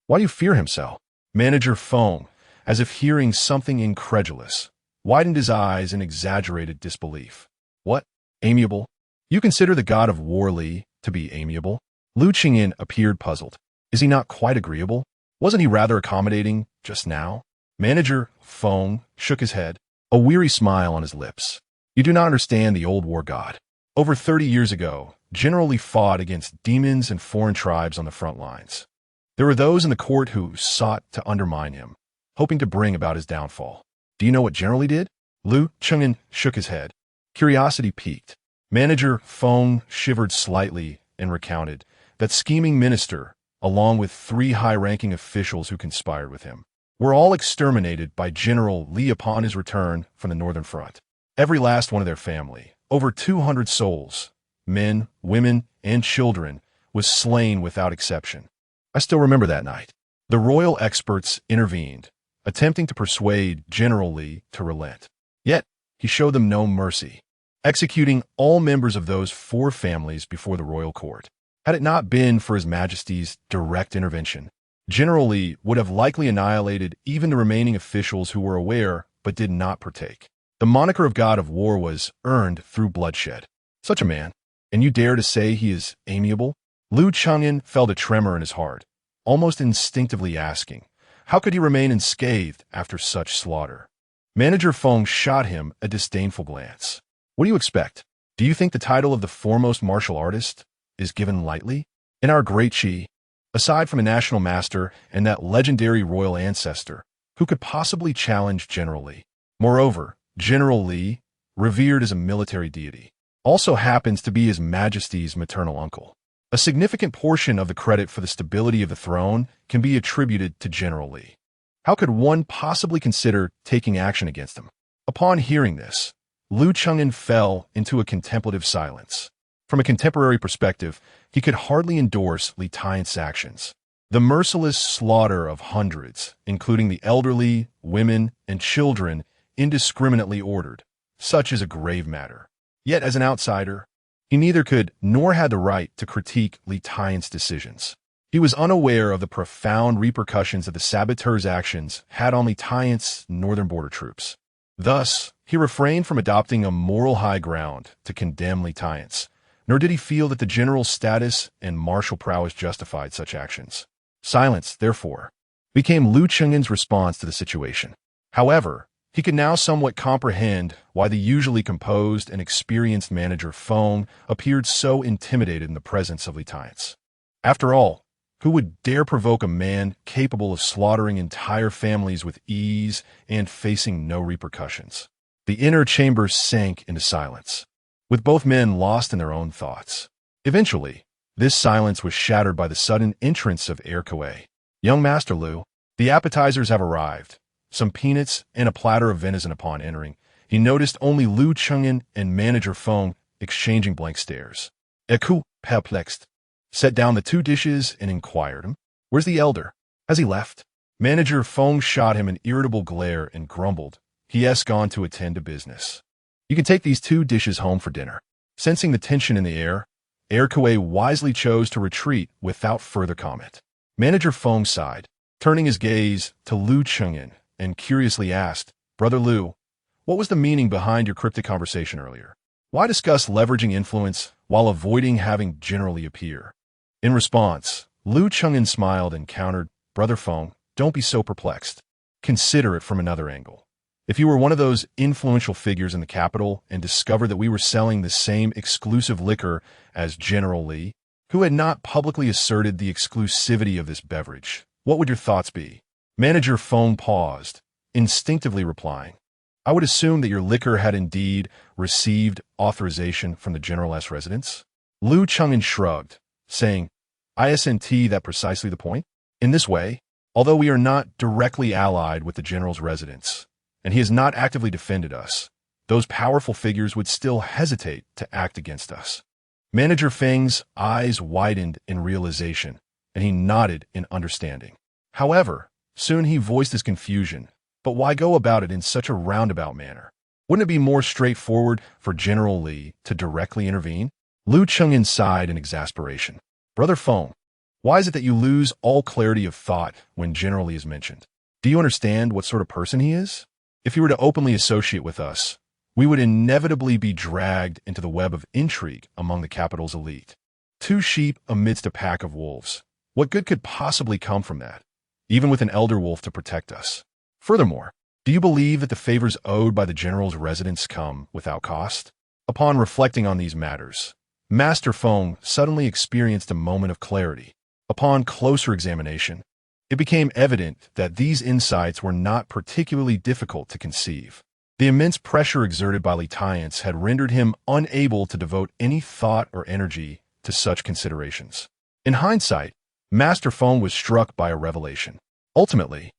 Why do you fear him so? Manager Feng, as if hearing something incredulous, widened his eyes in exaggerated disbelief. What? Amiable? You consider the god of war Li to be amiable? Lu Cheng'an appeared puzzled. Is he not quite agreeable? Wasn't he rather accommodating just now? Manager Feng shook his head, a weary smile on his lips. You do not understand the old war god. Over 30 years ago, General Li fought against demons and foreign tribes on the front lines. There were those in the court who sought to undermine him, hoping to bring about his downfall. Do you know what General Li did? Lu Cheng'an shook his head. Curiosity piqued. Manager Feng shivered slightly and recounted that scheming minister, along with 3 high-ranking officials who conspired with him, were all exterminated by General Li upon his return from the Northern Front. Every last one of their family, over 200 souls, men, women, and children, was slain without exception. I still remember that night. The royal experts intervened, attempting to persuade General Li to relent. Yet, he showed them no mercy, executing all members of those 4 families before the royal court. Had it not been for His Majesty's direct intervention, General Li would have likely annihilated even the remaining officials who were aware but did not partake. The moniker of God of War was earned through bloodshed. Such a man, and you dare to say he is amiable? Lu Cheng'an felt a tremor in his heart, almost instinctively asking, how could he remain unscathed after such slaughter? Manager Feng shot him a disdainful glance. What do you expect? Do you think the title of the foremost martial artist is given lightly? In our great Qi, aside from a national master and that legendary royal ancestor, who could possibly challenge General Li? Moreover, General Li, revered as a military deity, also happens to be His Majesty's maternal uncle. A significant portion of the credit for the stability of the throne can be attributed to General Li. How could one possibly consider taking action against him? Upon hearing this, Lu Cheng'an fell into a contemplative silence. From a contemporary perspective, he could hardly endorse Li Tiance's actions. The merciless slaughter of hundreds, including the elderly, women, and children, indiscriminately ordered, such is a grave matter. Yet as an outsider, he neither could nor had the right to critique Li Tiance's decisions. He was unaware of the profound repercussions that the saboteurs' actions had on Li Tiance's northern border troops. Thus, he refrained from adopting a moral high ground to condemn Li Tiance, nor did he feel that the general's status and martial prowess justified such actions. Silence, therefore, became Lu Cheng'an's response to the situation. However, he could now somewhat comprehend why the usually composed and experienced Manager Feng appeared so intimidated in the presence of Li Tiance. After all, who would dare provoke a man capable of slaughtering entire families with ease and facing no repercussions? The inner chamber sank into silence, with both men lost in their own thoughts. Eventually, this silence was shattered by the sudden entrance of Erkaway. Young Master Lu, the appetizers have arrived. Some peanuts and a platter of venison. Upon entering, he noticed only Lu Cheng'an and Manager Feng exchanging blank stares. Eku, perplexed, set down the 2 dishes and inquired him, where's the elder? Has he left? Manager Feng shot him an irritable glare and grumbled, he has gone to attend to business. You can take these 2 dishes home for dinner. Sensing the tension in the air, Erkaway wisely chose to retreat without further comment. Manager Feng sighed, turning his gaze to Lu Cheng'an, and curiously asked, Brother Lu, what was the meaning behind your cryptic conversation earlier? Why discuss leveraging influence while avoiding having generally appear? In response, Liu Cheng'an smiled and countered, Brother Feng, don't be so perplexed. Consider it from another angle. If you were one of those influential figures in the capital and discovered that we were selling the same exclusive liquor as General Li, who had not publicly asserted the exclusivity of this beverage, what would your thoughts be? Manager Feng paused, instinctively replying, I would assume that your liquor had indeed received authorization from the General's residence. Liu Cheng'an shrugged, saying, Isn't that precisely the point? In this way, although we are not directly allied with the General's residence, and he has not actively defended us, those powerful figures would still hesitate to act against us. Manager Feng's eyes widened in realization, and he nodded in understanding. However, soon he voiced his confusion. But why go about it in such a roundabout manner? Wouldn't it be more straightforward for General Li to directly intervene? Liu Cheng'an sighed in exasperation. Brother Feng, why is it that you lose all clarity of thought when General Li is mentioned? Do you understand what sort of person he is? If he were to openly associate with us, we would inevitably be dragged into the web of intrigue among the capital's elite. Two sheep amidst a pack of wolves. What good could possibly come from that, even with an elder wolf to protect us? Furthermore, do you believe that the favors owed by the General's residence come without cost? Upon reflecting on these matters, Master Feng suddenly experienced a moment of clarity. Upon closer examination, it became evident that these insights were not particularly difficult to conceive. The immense pressure exerted by Lighthearted had rendered him unable to devote any thought or energy to such considerations. In hindsight, Master Feng was struck by a revelation. Ultimately,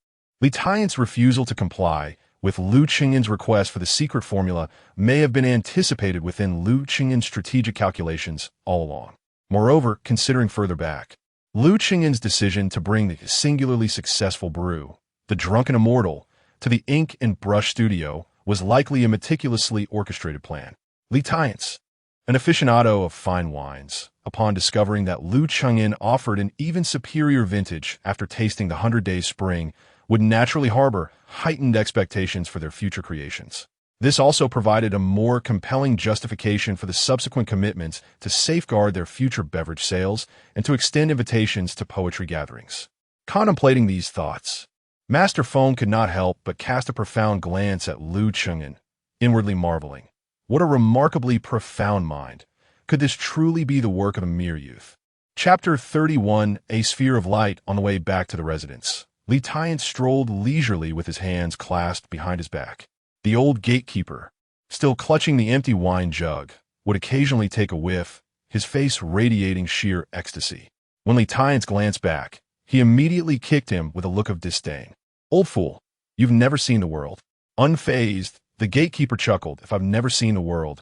Lighthearted's refusal to comply with Liu Cheng'an's request for the secret formula may have been anticipated within Liu Cheng'an's strategic calculations all along. Moreover, considering further back, Liu Cheng'an's decision to bring the singularly successful brew, the Drunken Immortal, to the ink and brush studio was likely a meticulously orchestrated plan. Lighthearted, an aficionado of fine wines, upon discovering that Liu Cheng'an offered an even superior vintage after tasting the 100 Days Spring, would naturally harbor heightened expectations for their future creations. This also provided a more compelling justification for the subsequent commitments to safeguard their future beverage sales and to extend invitations to poetry gatherings. Contemplating these thoughts, Master Feng could not help but cast a profound glance at Liu Cheng'an, inwardly marveling. What a remarkably profound mind. Could this truly be the work of a mere youth? Chapter 31, A Sphere of Light. On the way back to the residence, Lighthearted strolled leisurely with his hands clasped behind his back. The old gatekeeper, still clutching the empty wine jug, would occasionally take a whiff, his face radiating sheer ecstasy. When Lighthearted glanced back, he immediately kicked him with a look of disdain. Old fool, you've never seen the world. Unfazed, the gatekeeper chuckled. If I've never seen the world,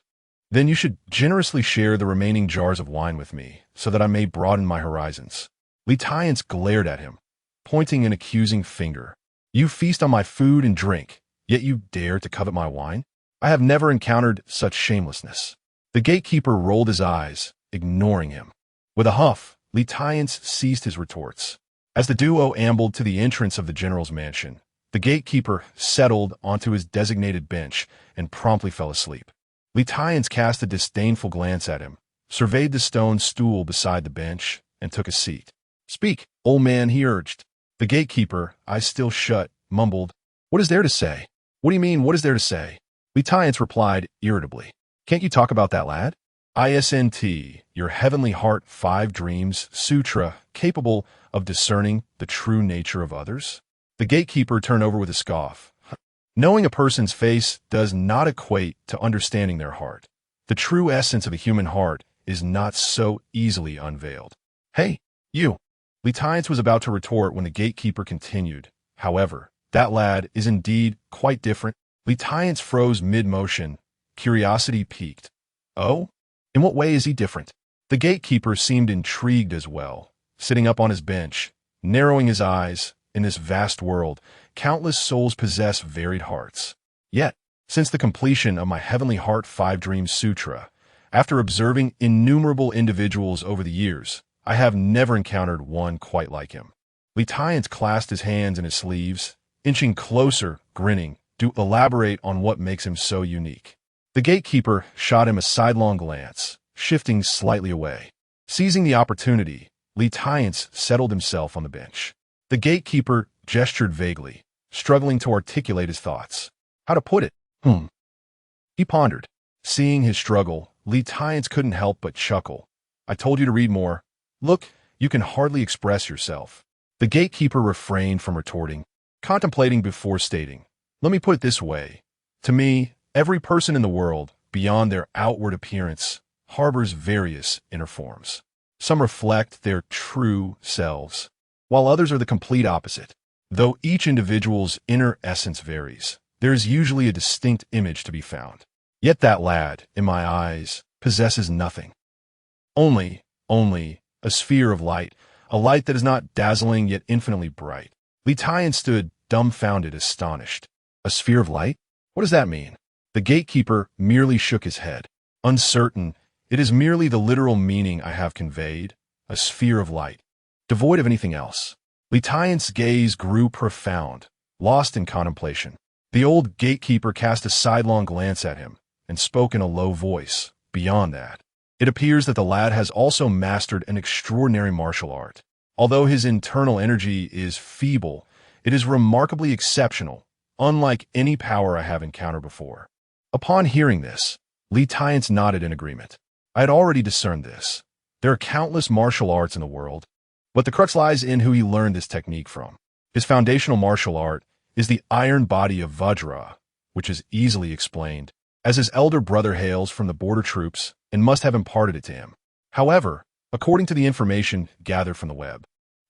then you should generously share the remaining jars of wine with me, so that I may broaden my horizons. Lighthearted glared at him, pointing an accusing finger. You feast on my food and drink, yet you dare to covet my wine? I have never encountered such shamelessness. The gatekeeper rolled his eyes, ignoring him. With a huff, Lighthearted ceased his retorts. As the duo ambled to the entrance of the general's mansion, the gatekeeper settled onto his designated bench and promptly fell asleep. Lighthearted cast a disdainful glance at him, surveyed the stone stool beside the bench, and took a seat. Speak, old man, he urged. The gatekeeper, eyes still shut, mumbled, What is there to say? What do you mean, what is there to say? Lighthearted replied irritably. Can't you talk about that lad? Isn't your Heavenly Heart 5 Dreams Sutra capable of discerning the true nature of others? The gatekeeper turned over with a scoff. Knowing a person's face does not equate to understanding their heart. The true essence of a human heart is not so easily unveiled. Hey, you! Lighthearted was about to retort when the gatekeeper continued. However, that lad is indeed quite different. Lighthearted froze mid-motion, curiosity piqued. Oh? In what way is he different? The gatekeeper seemed intrigued as well, sitting up on his bench, narrowing his eyes. In this vast world, countless souls possess varied hearts. Yet, since the completion of my Heavenly Heart 5 Dreams Sutra, after observing innumerable individuals over the years, I have never encountered one quite like him. Lighthearted clasped his hands in his sleeves, inching closer, grinning. Do elaborate on what makes him so unique. The The gatekeeper shot him a sidelong glance, shifting slightly away. Seizing the opportunity, Li Tiance settled himself on the bench. The gatekeeper gestured vaguely, struggling to articulate his thoughts. How to put it? He pondered. Seeing his struggle, Li Tiance couldn't help but chuckle. I told you to read more. Look, you can hardly express yourself. The gatekeeper refrained from retorting, contemplating before stating. Let me put it this way. To me, every person in the world, beyond their outward appearance, harbors various inner forms. Some reflect their true selves, while others are the complete opposite. Though each individual's inner essence varies, there is usually a distinct image to be found. Yet that lad, in my eyes, possesses nothing. Only a sphere of light, a light that is not dazzling yet infinitely bright. Li Tian stood dumbfounded, astonished. A sphere of light? What does that mean? The gatekeeper merely shook his head. Uncertain, it is merely the literal meaning I have conveyed, a sphere of light, devoid of anything else. Li Tian's gaze grew profound, lost in contemplation. The old gatekeeper cast a sidelong glance at him and spoke in a low voice. Beyond that, it appears that the lad has also mastered an extraordinary martial art. Although his internal energy is feeble, it is remarkably exceptional, unlike any power I have encountered before. Upon hearing this, Li Tiance nodded in agreement. I had already discerned this. There are countless martial arts in the world, but the crux lies in who he learned this technique from. His foundational martial art is the iron body of Vajra, which is easily explained, as his elder brother hails from the border troops and must have imparted it to him. However, according to the information gathered from the web,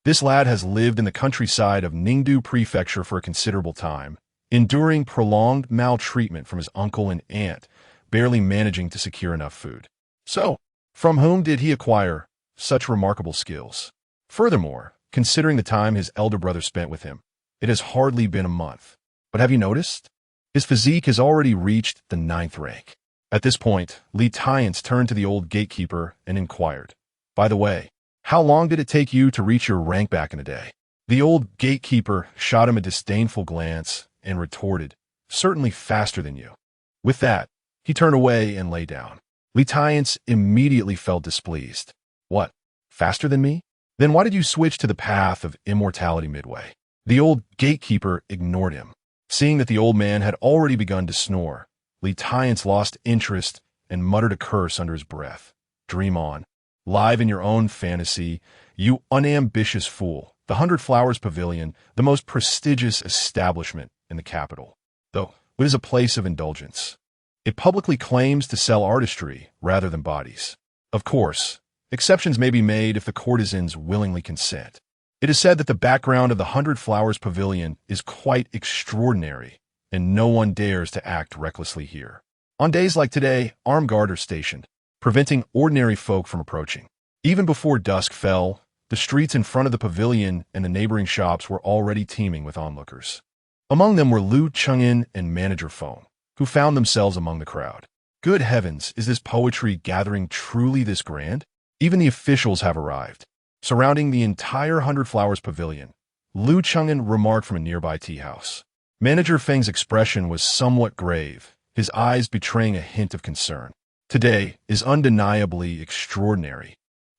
this lad has lived in the countryside of Ningdu Prefecture for a considerable time, enduring prolonged maltreatment from his uncle and aunt, barely managing to secure enough food. So, from whom did he acquire such remarkable skills? Furthermore, considering the time his elder brother spent with him, it has hardly been a month. But have you noticed? His physique has already reached the 9th rank. At this point, Li Tiance turned to the old gatekeeper and inquired, by the way, how long did it take you to reach your rank back in the day? The old gatekeeper shot him a disdainful glance and retorted, certainly faster than you. With that, he turned away and lay down. Li Tiance immediately felt displeased. What? Faster than me? Then why did you switch to the path of immortality midway? The old gatekeeper ignored him. Seeing that the old man had already begun to snore, Li Tiance lost interest and muttered a curse under his breath. Dream on. Live in your own fantasy, you unambitious fool. The 100 Flowers Pavilion, the most prestigious establishment in the capital, though it is a place of indulgence. It publicly claims to sell artistry rather than bodies. Of course, exceptions may be made if the courtesans willingly consent. It is said that the background of the 100 Flowers Pavilion is quite extraordinary, and no one dares to act recklessly here. On days like today, armed guard are stationed, preventing ordinary folk from approaching. Even before dusk fell, the streets in front of the pavilion and the neighboring shops were already teeming with onlookers. Among them were Lu Chengin and Manager Feng, who found themselves among the crowd. Good heavens, is this poetry gathering truly this grand? Even the officials have arrived. Surrounding the entire 100 Flowers Pavilion, Lu Chengin remarked from a nearby tea house. Manager Feng's expression was somewhat grave, his eyes betraying a hint of concern. Today is undeniably extraordinary.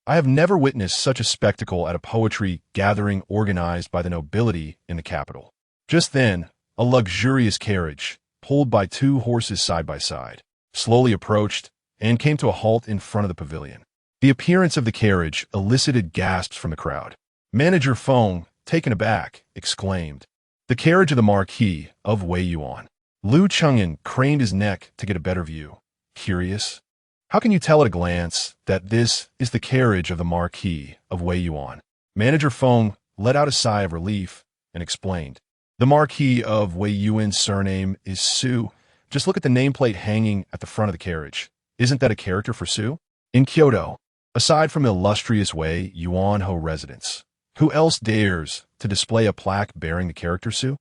I have never witnessed such a spectacle at a poetry gathering organized by the nobility in the capital. Just then, a luxurious carriage, pulled by 2 horses side by side, slowly approached and came to a halt in front of the pavilion. The appearance of the carriage elicited gasps from the crowd. Manager Feng, taken aback, exclaimed, "The carriage of the Marquis of Wei Yuan." Lu Chengin craned his neck to get a better view. Curious? How can you tell at a glance that this is the carriage of the Marquis of Wei Yuan? Manager Feng let out a sigh of relief and explained, "The Marquis of Wei Yuan's surname is Su. Just look at the nameplate hanging at the front of the carriage. Isn't that a character for Su? In Kyoto, aside from the illustrious Wei Yuan Ho residents, who else dares to display a plaque bearing the character Su?"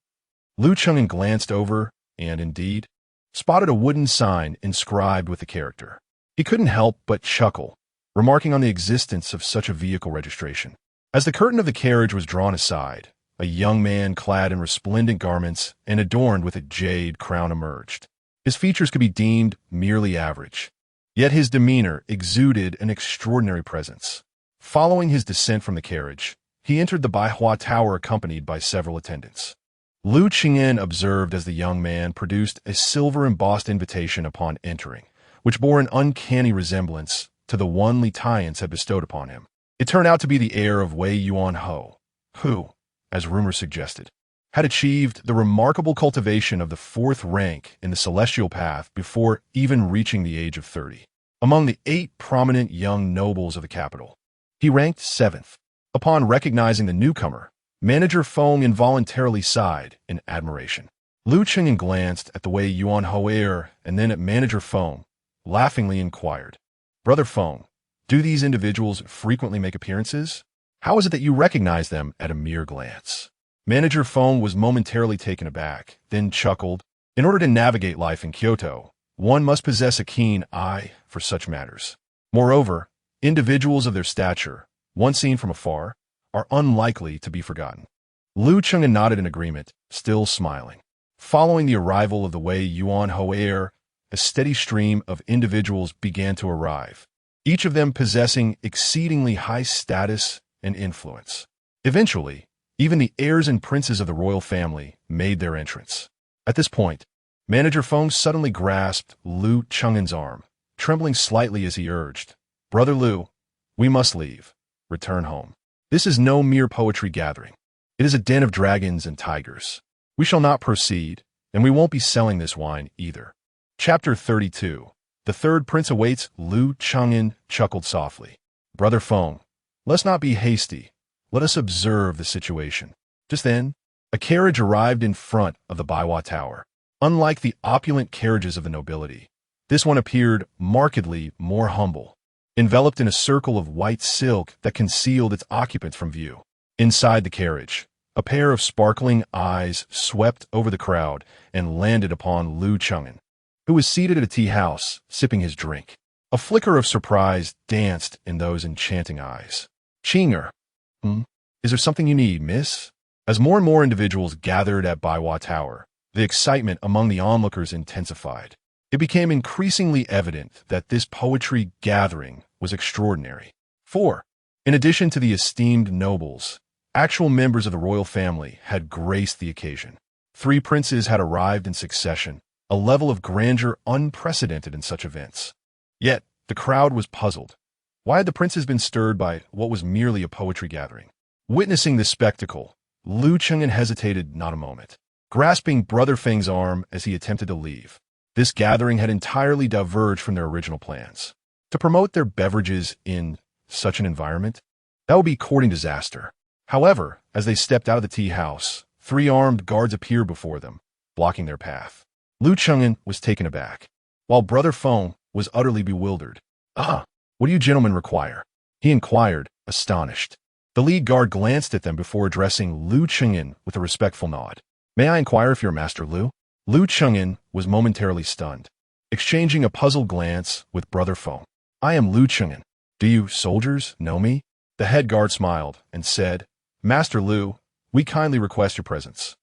Lu Chengin glanced over and, indeed, spotted a wooden sign inscribed with the character. He couldn't help but chuckle, remarking on the existence of such a vehicle registration. As the curtain of the carriage was drawn aside, a young man clad in resplendent garments and adorned with a jade crown emerged. His features could be deemed merely average, yet his demeanor exuded an extraordinary presence. Following his descent from the carriage, he entered the Baihua Tower accompanied by several attendants. Lu Qingyan observed as the young man produced a silver-embossed invitation upon entering, which bore an uncanny resemblance to the one Li Tians had bestowed upon him. It turned out to be the heir of Wei Yuan Ho, who, as rumor suggested, had achieved the remarkable cultivation of the 4th rank in the celestial path before even reaching the age of 30. Among the 8 prominent young nobles of the capital, he ranked 7th. Upon recognizing the newcomer, Manager Feng involuntarily sighed in admiration. Lu Qingyan glanced at the Wei Yuan Ho heir and then at Manager Feng, laughingly inquired, "Brother Feng, do these individuals frequently make appearances? How is it that you recognize them at a mere glance?" Manager Feng was momentarily taken aback, then chuckled. In order to navigate life in Kyoto, one must possess a keen eye for such matters. Moreover, individuals of their stature, once seen from afar, are unlikely to be forgotten. Lu Qingyan nodded in agreement, still smiling. Following the arrival of the Wei Yuan Ho heir, a steady stream of individuals began to arrive, each of them possessing exceedingly high status and influence. Eventually, even the heirs and princes of the royal family made their entrance. At this point, Manager Feng suddenly grasped Lu Qingyan's arm, trembling slightly as he urged, "Brother Lu, we must leave. Return home. This is no mere poetry gathering. It is a den of dragons and tigers. We shall not proceed, and we won't be selling this wine either." Chapter 32. The third prince awaits. Lu Qingyan chuckled softly. "Brother Feng, let's not be hasty. Let us observe the situation." Just then, a carriage arrived in front of the Baihua Tower. Unlike the opulent carriages of the nobility, this one appeared markedly more humble, enveloped in a circle of white silk that concealed its occupants from view. Inside the carriage, a pair of sparkling eyes swept over the crowd and landed upon Lu Qingyan, who was seated at a tea house, sipping his drink. A flicker of surprise danced in those enchanting eyes. "Qing'er, is there something you need, miss?" As more and more individuals gathered at Baihua Tower, the excitement among the onlookers intensified. It became increasingly evident that this poetry gathering was extraordinary. For, in addition to the esteemed nobles, actual members of the royal family had graced the occasion. 3 princes had arrived in succession, a level of grandeur unprecedented in such events. Yet, the crowd was puzzled. Why had the princes been stirred by what was merely a poetry gathering? Witnessing this spectacle, Lu Qingyan hesitated not a moment, grasping Brother Feng's arm as he attempted to leave. This gathering had entirely diverged from their original plans. To promote their beverages in such an environment, that would be courting disaster. However, as they stepped out of the tea house, 3 armed guards appeared before them, blocking their path. Lu Qingyan was taken aback, while Brother Feng was utterly bewildered. What do you gentlemen require?" he inquired, astonished. The lead guard glanced at them before addressing Lu Qingyan with a respectful nod. "May I inquire if you're Master Lu?" Lu Qingyan was momentarily stunned, exchanging a puzzled glance with Brother Feng. "I am Lu Qingyan. Do you, soldiers, know me?" The head guard smiled and said, "Master Lu, we kindly request your presence.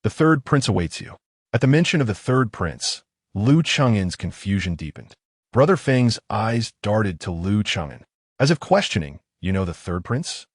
The third prince awaits you." At the mention of the third prince, Lu Qingyan's confusion deepened. Brother Feng's eyes darted to Lu Qingyan, as if questioning, "You know the third prince?"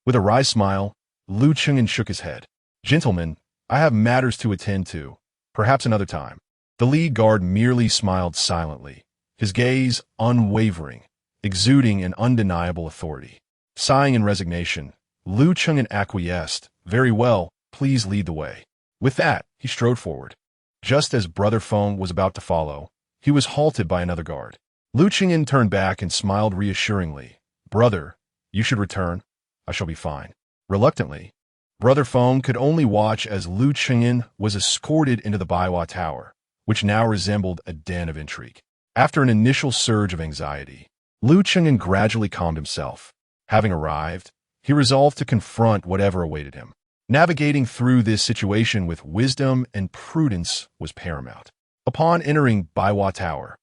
With a wry smile, Lu Qingyan shook his head. "Gentlemen, I have matters to attend to. Perhaps another time." The lead guard merely smiled silently, his gaze unwavering, exuding an undeniable authority. Sighing in resignation, Lu Qingyan acquiesced. "Very well, please lead the way." With that, he strode forward. Just as Brother Feng was about to follow, he was halted by another guard. Lu Qingyan turned back and smiled reassuringly. "Brother, you should return. I shall be fine." Reluctantly, Brother Feng could only watch as Lu Qingyan was escorted into the Baihua Tower, which now resembled a den of intrigue. After an initial surge of anxiety, Lu Qingyan gradually calmed himself. Having arrived, he resolved to confront whatever awaited him. Navigating through this situation with wisdom and prudence was paramount. Upon entering Baihua Tower,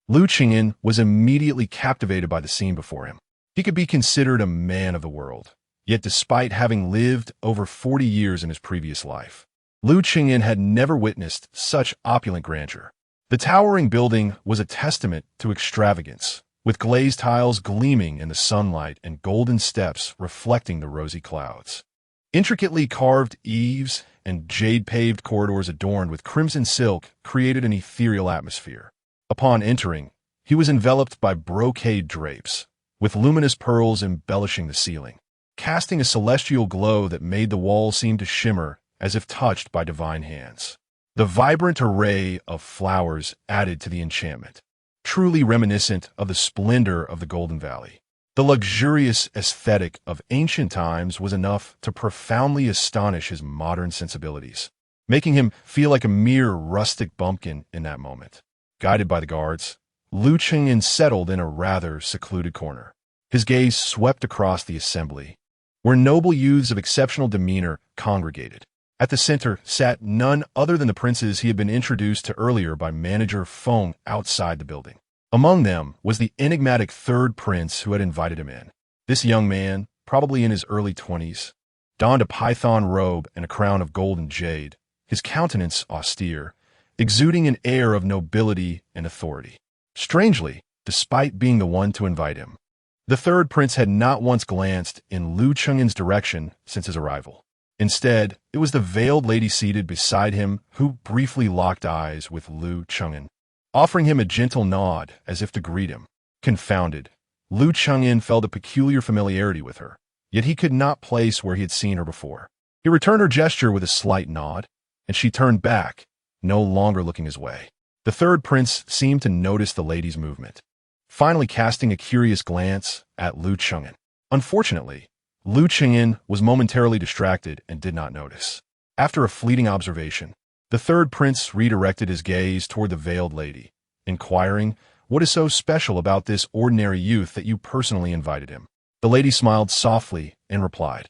Lu Qingyan was immediately captivated by the scene before him. He could be considered a man of the world, yet despite having lived over 40 years in his previous life, Lu Qingyan had never witnessed such opulent grandeur. The towering building was a testament to extravagance, with glazed tiles gleaming in the sunlight and golden steps reflecting the rosy clouds. Intricately carved eaves and jade-paved corridors adorned with crimson silk created an ethereal atmosphere. Upon entering, he was enveloped by brocade drapes, with luminous pearls embellishing the ceiling, casting a celestial glow that made the walls seem to shimmer as if touched by divine hands. The vibrant array of flowers added to the enchantment, truly reminiscent of the splendor of the Golden Valley. The luxurious aesthetic of ancient times was enough to profoundly astonish his modern sensibilities, making him feel like a mere rustic bumpkin in that moment. Guided by the guards, Liu Chengyan settled in a rather secluded corner. His gaze swept across the assembly, where noble youths of exceptional demeanor congregated. At the center sat none other than the princes he had been introduced to earlier by manager Feng outside the building. Among them was the enigmatic third prince who had invited him in. This young man, probably in his early 20s, donned a python robe and a crown of gold and jade, his countenance austere, exuding an air of nobility and authority. Strangely, despite being the one to invite him, the third prince had not once glanced in Liu Chengyan's direction since his arrival. Instead, it was the veiled lady seated beside him who briefly locked eyes with Liu Chengyan, offering him a gentle nod as if to greet him. Confounded, Liu Chengyan felt a peculiar familiarity with her, yet he could not place where he had seen her before. He returned her gesture with a slight nod, and she turned back, no longer looking his way. The third prince seemed to notice the lady's movement, finally casting a curious glance at Liu Chengyan. Unfortunately, Liu Chengyan was momentarily distracted and did not notice. After a fleeting observation, the third prince redirected his gaze toward the veiled lady, inquiring, "What is so special about this ordinary youth that you personally invited him?" The lady smiled softly and replied,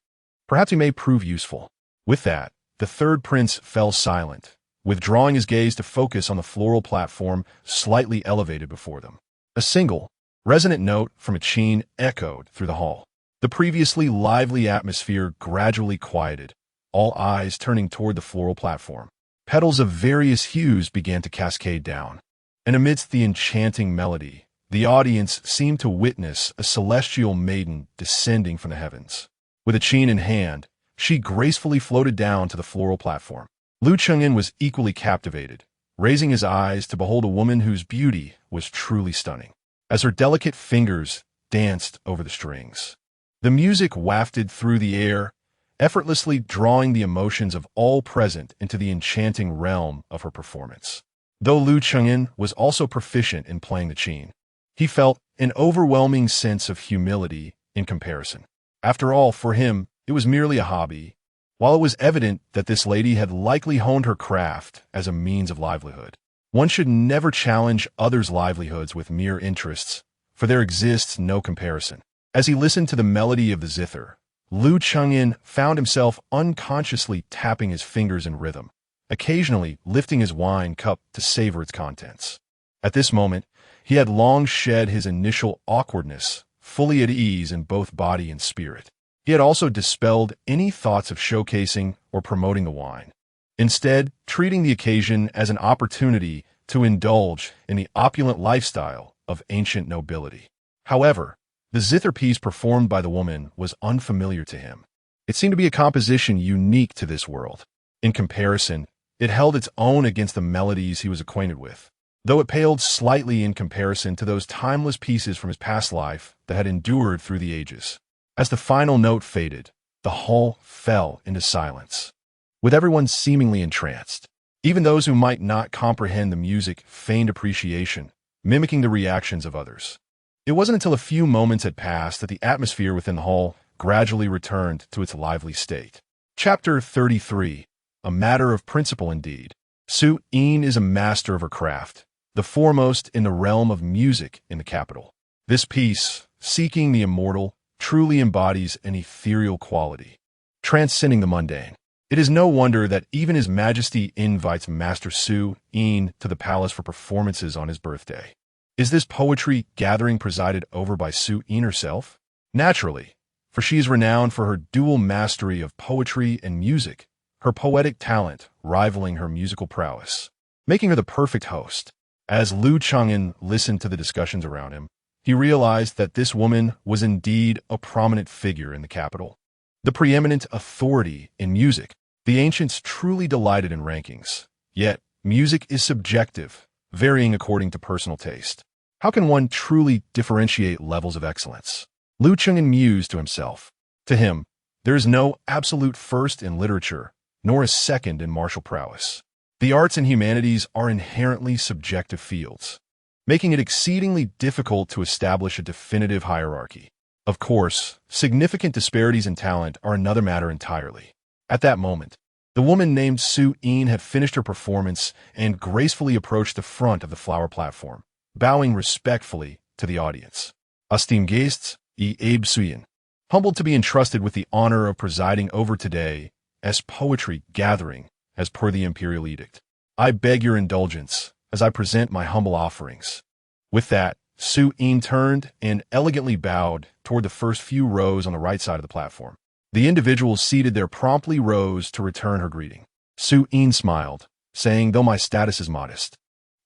"Perhaps he may prove useful." With that, the third prince fell silent, withdrawing his gaze to focus on the floral platform slightly elevated before them. A single, resonant note from a chain echoed through the hall. The previously lively atmosphere gradually quieted, all eyes turning toward the floral platform. Petals of various hues began to cascade down, and amidst the enchanting melody, the audience seemed to witness a celestial maiden descending from the heavens. With a chain in hand, she gracefully floated down to the floral platform. Liu Chengyan was equally captivated, raising his eyes to behold a woman whose beauty was truly stunning, as her delicate fingers danced over the strings. The music wafted through the air, effortlessly drawing the emotions of all present into the enchanting realm of her performance. Though Liu Chengyan was also proficient in playing the qin, he felt an overwhelming sense of humility in comparison. After all, for him, it was merely a hobby, while it was evident that this lady had likely honed her craft as a means of livelihood. One should never challenge others' livelihoods with mere interests, for there exists no comparison. As he listened to the melody of the zither, Liu Chengyan found himself unconsciously tapping his fingers in rhythm, occasionally lifting his wine cup to savor its contents. At this moment, he had long shed his initial awkwardness, fully at ease in both body and spirit. He had also dispelled any thoughts of showcasing or promoting the wine, instead treating the occasion as an opportunity to indulge in the opulent lifestyle of ancient nobility. However, the zither piece performed by the woman was unfamiliar to him. It seemed to be a composition unique to this world. In comparison, it held its own against the melodies he was acquainted with, though it paled slightly in comparison to those timeless pieces from his past life that had endured through the ages. As the final note faded, the hall fell into silence, with everyone seemingly entranced. Even those who might not comprehend the music feigned appreciation, mimicking the reactions of others. It wasn't until a few moments had passed that the atmosphere within the hall gradually returned to its lively state. Chapter 33. A matter of principle indeed. Su Yin is a master of her craft, the foremost in the realm of music in the capital. This piece, seeking the immortal, truly embodies an ethereal quality, transcending the mundane. It is no wonder that even His Majesty invites Master Su Yin to the palace for performances on his birthday. Is this poetry gathering presided over by Su Yin herself? Naturally, for she is renowned for her dual mastery of poetry and music, her poetic talent rivaling her musical prowess, making her the perfect host. As Liu Cheng'an listened to the discussions around him, he realized that this woman was indeed a prominent figure in the capital. The preeminent authority in music. The ancients truly delighted in rankings. Yet, music is subjective, varying according to personal taste. How can one truly differentiate levels of excellence? Liu Cheng'an mused to himself. To him, there is no absolute first in literature, nor a second in martial prowess. The arts and humanities are inherently subjective fields, making it exceedingly difficult to establish a definitive hierarchy. Of course, significant disparities in talent are another matter entirely. At that moment, the woman named Su Yin had finished her performance and gracefully approached the front of the flower platform, bowing respectfully to the audience. Esteemed guests, Abe Suyin, humbled to be entrusted with the honor of presiding over today as poetry gathering as per the imperial edict. I beg your indulgence as I present my humble offerings. With that, Su Yin turned and elegantly bowed toward the first few rows on the right side of the platform. The individuals seated there promptly rose to return her greeting. Su Yin smiled, saying, "Though my status is modest,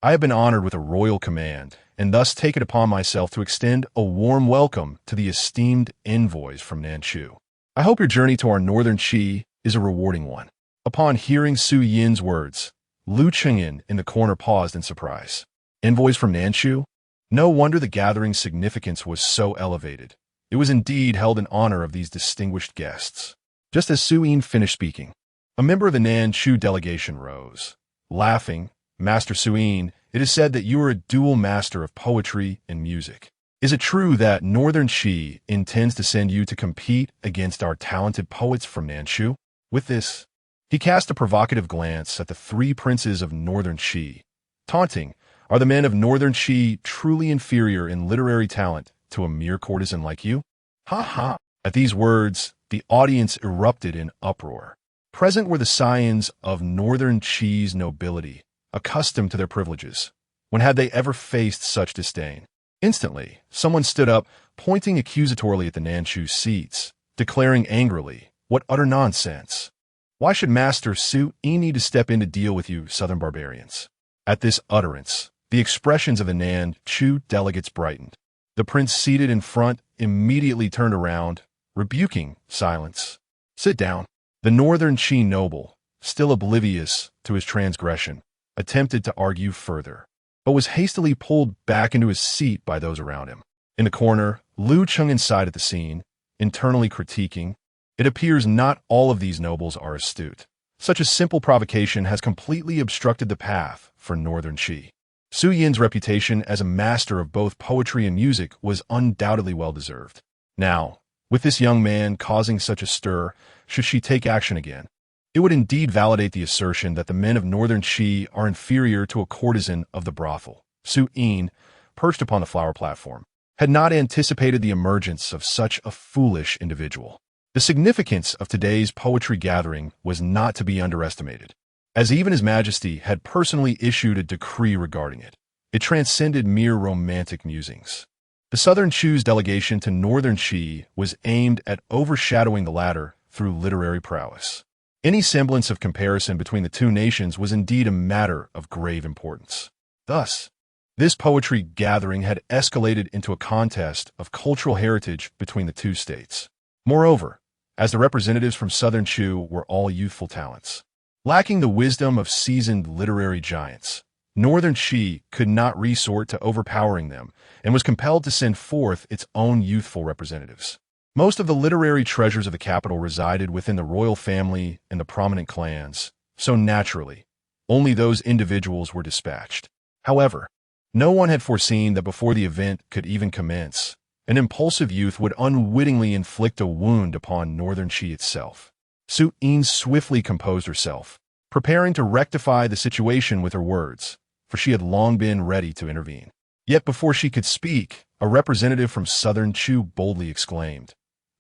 I have been honored with a royal command, and thus take it upon myself to extend a warm welcome to the esteemed envoys from Nanchu. I hope your journey to our northern Qi is a rewarding one." Upon hearing Su Yin's words, Liu Cheng'an in the corner paused in surprise. Envoys from Nanchu? No wonder the gathering's significance was so elevated. It was indeed held in honor of these distinguished guests. Just as Su Yin finished speaking, a member of the Nanchu delegation rose. Laughing, "Master Su Yin, it is said that you are a dual master of poetry and music. Is it true that Northern Qi intends to send you to compete against our talented poets from Nanchu?" With this, he cast a provocative glance at the three princes of Northern Qi, taunting, "Are the men of Northern Qi truly inferior in literary talent to a mere courtesan like you?" Ha ha! At these words, the audience erupted in uproar. Present were the scions of Northern Qi's nobility, accustomed to their privileges. When had they ever faced such disdain? Instantly, someone stood up, pointing accusatorily at the Nanchu seats, declaring angrily, "What utter nonsense! Why should Master Su Yin need to step in to deal with you southern barbarians?" At this utterance, the expressions of the Nanchu delegates brightened. The prince seated in front immediately turned around, rebuking silence. "Sit down." The Northern Qi noble, still oblivious to his transgression, attempted to argue further, but was hastily pulled back into his seat by those around him. In the corner, Liu Cheng'an sighed at the scene, internally critiquing, "It appears not all of these nobles are astute. Such a simple provocation has completely obstructed the path for Northern Qi." Su Yin's reputation as a master of both poetry and music was undoubtedly well-deserved. Now, with this young man causing such a stir, should she take action again, it would indeed validate the assertion that the men of Northern Qi are inferior to a courtesan of the brothel. Su Yin, perched upon the flower platform, had not anticipated the emergence of such a foolish individual. The significance of today's poetry gathering was not to be underestimated, as even His Majesty had personally issued a decree regarding it. It transcended mere romantic musings. The Southern Chu's delegation to Northern Qi was aimed at overshadowing the latter through literary prowess. Any semblance of comparison between the two nations was indeed a matter of grave importance. Thus, this poetry gathering had escalated into a contest of cultural heritage between the two states. Moreover, as the representatives from Southern Chu were all youthful talents, lacking the wisdom of seasoned literary giants, Northern Qi could not resort to overpowering them and was compelled to send forth its own youthful representatives. Most of the literary treasures of the capital resided within the royal family and the prominent clans, so naturally, only those individuals were dispatched. However, no one had foreseen that before the event could even commence, an impulsive youth would unwittingly inflict a wound upon Northern Qi itself. Su Yin swiftly composed herself, preparing to rectify the situation with her words, for she had long been ready to intervene. Yet before she could speak, a representative from Southern Chu boldly exclaimed,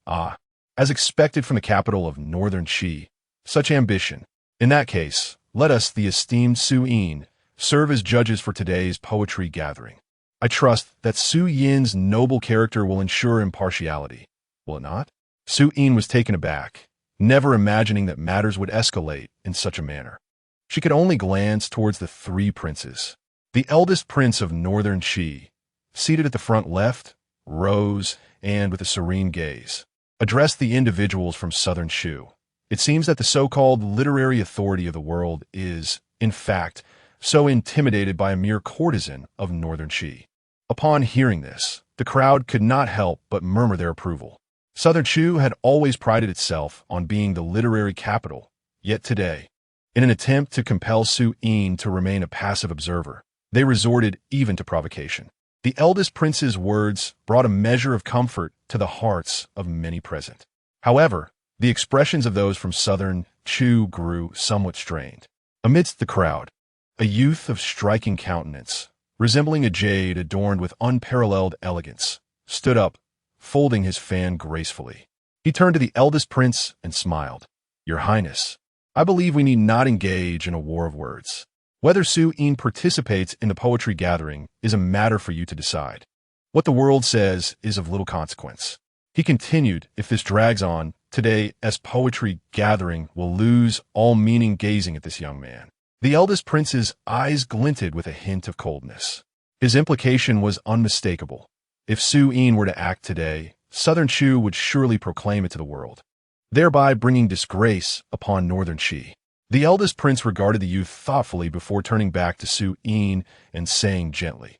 "Ah, as expected from the capital of Northern Qi, such ambition. In that case, let us, the esteemed Su Yin, serve as judges for today's poetry gathering. I trust that Su Yin's noble character will ensure impartiality, will it not?" Su Yin was taken aback, never imagining that matters would escalate in such a manner. She could only glance towards the three princes. The eldest prince of northern Qi, seated at the front left, rose and, with a serene gaze, addressed the individuals from southern Shu. It seems that the so-called literary authority of the world is, in fact, so intimidated by a mere courtesan of northern Qi. Upon hearing this, the crowd could not help but murmur their approval. Southern Shu had always prided itself on being the literary capital, yet today, in an attempt to compel Su Yin to remain a passive observer, they resorted even to provocation. The eldest prince's words brought a measure of comfort to the hearts of many present. However, the expressions of those from southern Shu grew somewhat strained. Amidst the crowd, a youth of striking countenance, resembling a jade adorned with unparalleled elegance, stood up, folding his fan gracefully. He turned to the eldest prince and smiled. "Your Highness, I believe we need not engage in a war of words. Whether Su Yin participates in the poetry gathering is a matter for you to decide. What the world says is of little consequence." He continued, "If this drags on, today's poetry gathering will lose all meaning gazing at this young man." The eldest prince's eyes glinted with a hint of coldness. His implication was unmistakable. If Su Yin were to act today, southern Shu would surely proclaim it to the world, thereby bringing disgrace upon northern Qi. The eldest prince regarded the youth thoughtfully before turning back to Su Yin and saying gently,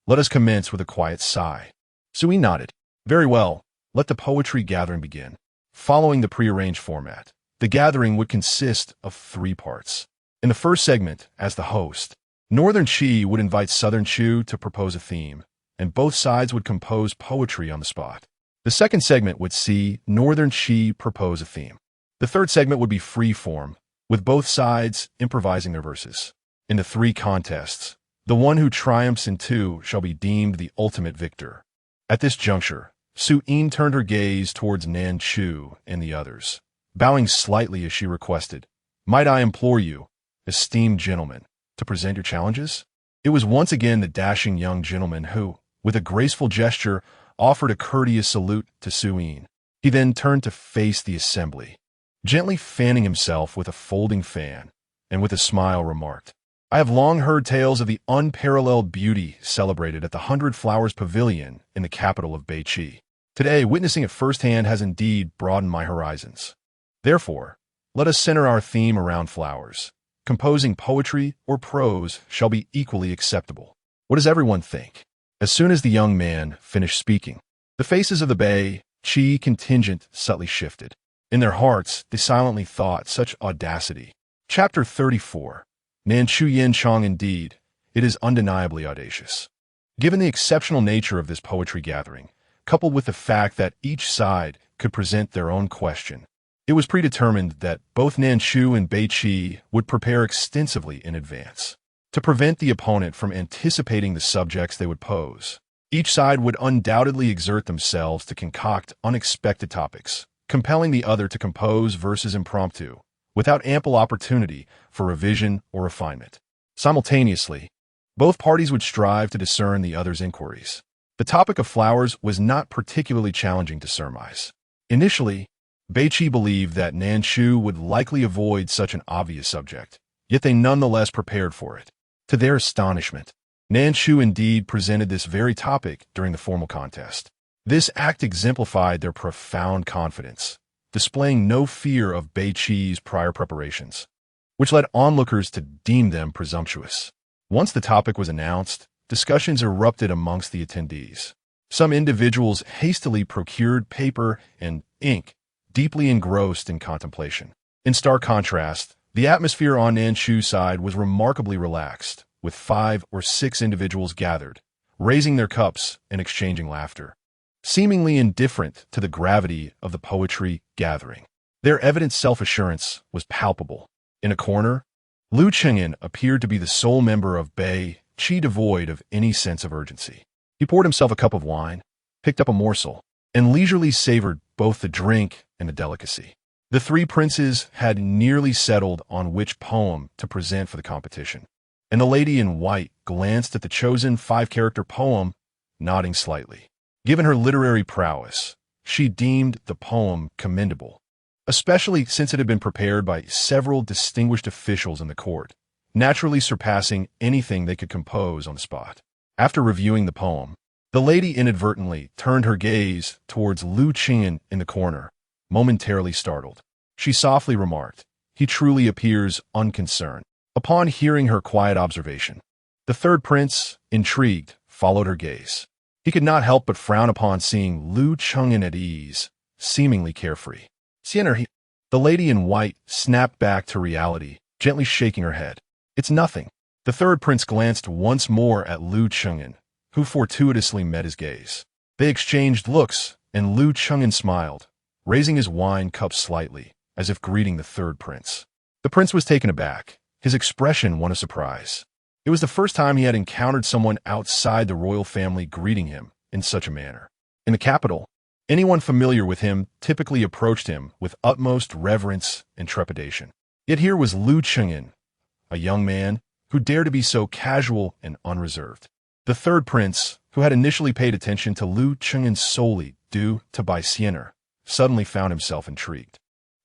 "Let us commence with a quiet sigh." Su Yin nodded. "Very well, let the poetry gathering begin." Following the prearranged format, the gathering would consist of 3 parts. In the first segment, as the host, northern Qi would invite southern Shu to propose a theme, and both sides would compose poetry on the spot. The second segment would see northern Qi propose a theme. The third segment would be free form, with both sides improvising their verses. In the 3 contests, the one who triumphs in 2 shall be deemed the ultimate victor. At this juncture, Su Yin turned her gaze towards Nan Chu and the others, bowing slightly as she requested, "Might I implore you, esteemed gentlemen, to present your challenges?" It was once again the dashing young gentleman who, with a graceful gesture, offered a courteous salute to Su Yin. He then turned to face the assembly, gently fanning himself with a folding fan, and with a smile remarked, "I have long heard tales of the unparalleled beauty celebrated at the 100 Flowers Pavilion in the capital of Beiqi. Today, witnessing it firsthand has indeed broadened my horizons. Therefore, let us center our theme around flowers. Composing poetry or prose shall be equally acceptable. What does everyone think?" As soon as the young man finished speaking, the faces of the Beiqi contingent subtly shifted. In their hearts, they silently thought, "Such audacity." Chapter 34. Nan Chu Yin Chong. Indeed, it is undeniably audacious. Given the exceptional nature of this poetry gathering, coupled with the fact that each side could present their own question, it was predetermined that both Nan Chu and Beiqi would prepare extensively in advance. To prevent the opponent from anticipating the subjects they would pose, each side would undoubtedly exert themselves to concoct unexpected topics, compelling the other to compose verses impromptu, without ample opportunity for revision or refinement. Simultaneously, both parties would strive to discern the other's inquiries. The topic of flowers was not particularly challenging to surmise. Initially, Beiqi believed that Nan Chu would likely avoid such an obvious subject, yet they nonetheless prepared for it. To their astonishment, Nan Chu indeed presented this very topic during the formal contest. This act exemplified their profound confidence, displaying no fear of Beiqi's prior preparations, which led onlookers to deem them presumptuous. Once the topic was announced, discussions erupted amongst the attendees. Some individuals hastily procured paper and ink, deeply engrossed in contemplation. In stark contrast, the atmosphere on Nan Chu's side was remarkably relaxed, with 5 or 6 individuals gathered, raising their cups and exchanging laughter, seemingly indifferent to the gravity of the poetry gathering. Their evident self-assurance was palpable. In a corner, Liu Chengyan appeared to be the sole member of Beiqi devoid of any sense of urgency. He poured himself a cup of wine, picked up a morsel, and leisurely savored both the drink and the delicacy. The 3 princes had nearly settled on which poem to present for the competition, and the lady in white glanced at the chosen 5-character poem, nodding slightly. Given her literary prowess, she deemed the poem commendable, especially since it had been prepared by several distinguished officials in the court, naturally surpassing anything they could compose on the spot. After reviewing the poem, the lady inadvertently turned her gaze towards Lu Qingyan in the corner, momentarily startled. She softly remarked, "He truly appears unconcerned." Upon hearing her quiet observation, the third prince, intrigued, followed her gaze. He could not help but frown upon seeing Lu Qingyan at ease, seemingly carefree. The lady in white snapped back to reality, gently shaking her head. "It's nothing." The third prince glanced once more at Lu Qingyan, who fortuitously met his gaze. They exchanged looks, and Lu Qingyan smiled, raising his wine cup slightly, as if greeting the third prince. The prince was taken aback, his expression one of surprise. It was the first time he had encountered someone outside the royal family greeting him in such a manner. In the capital, anyone familiar with him typically approached him with utmost reverence and trepidation. Yet here was Lu Qingyan, a young man who dared to be so casual and unreserved. The third prince, who had initially paid attention to Lu Qingyan solely due to Baixianer, suddenly found himself intrigued.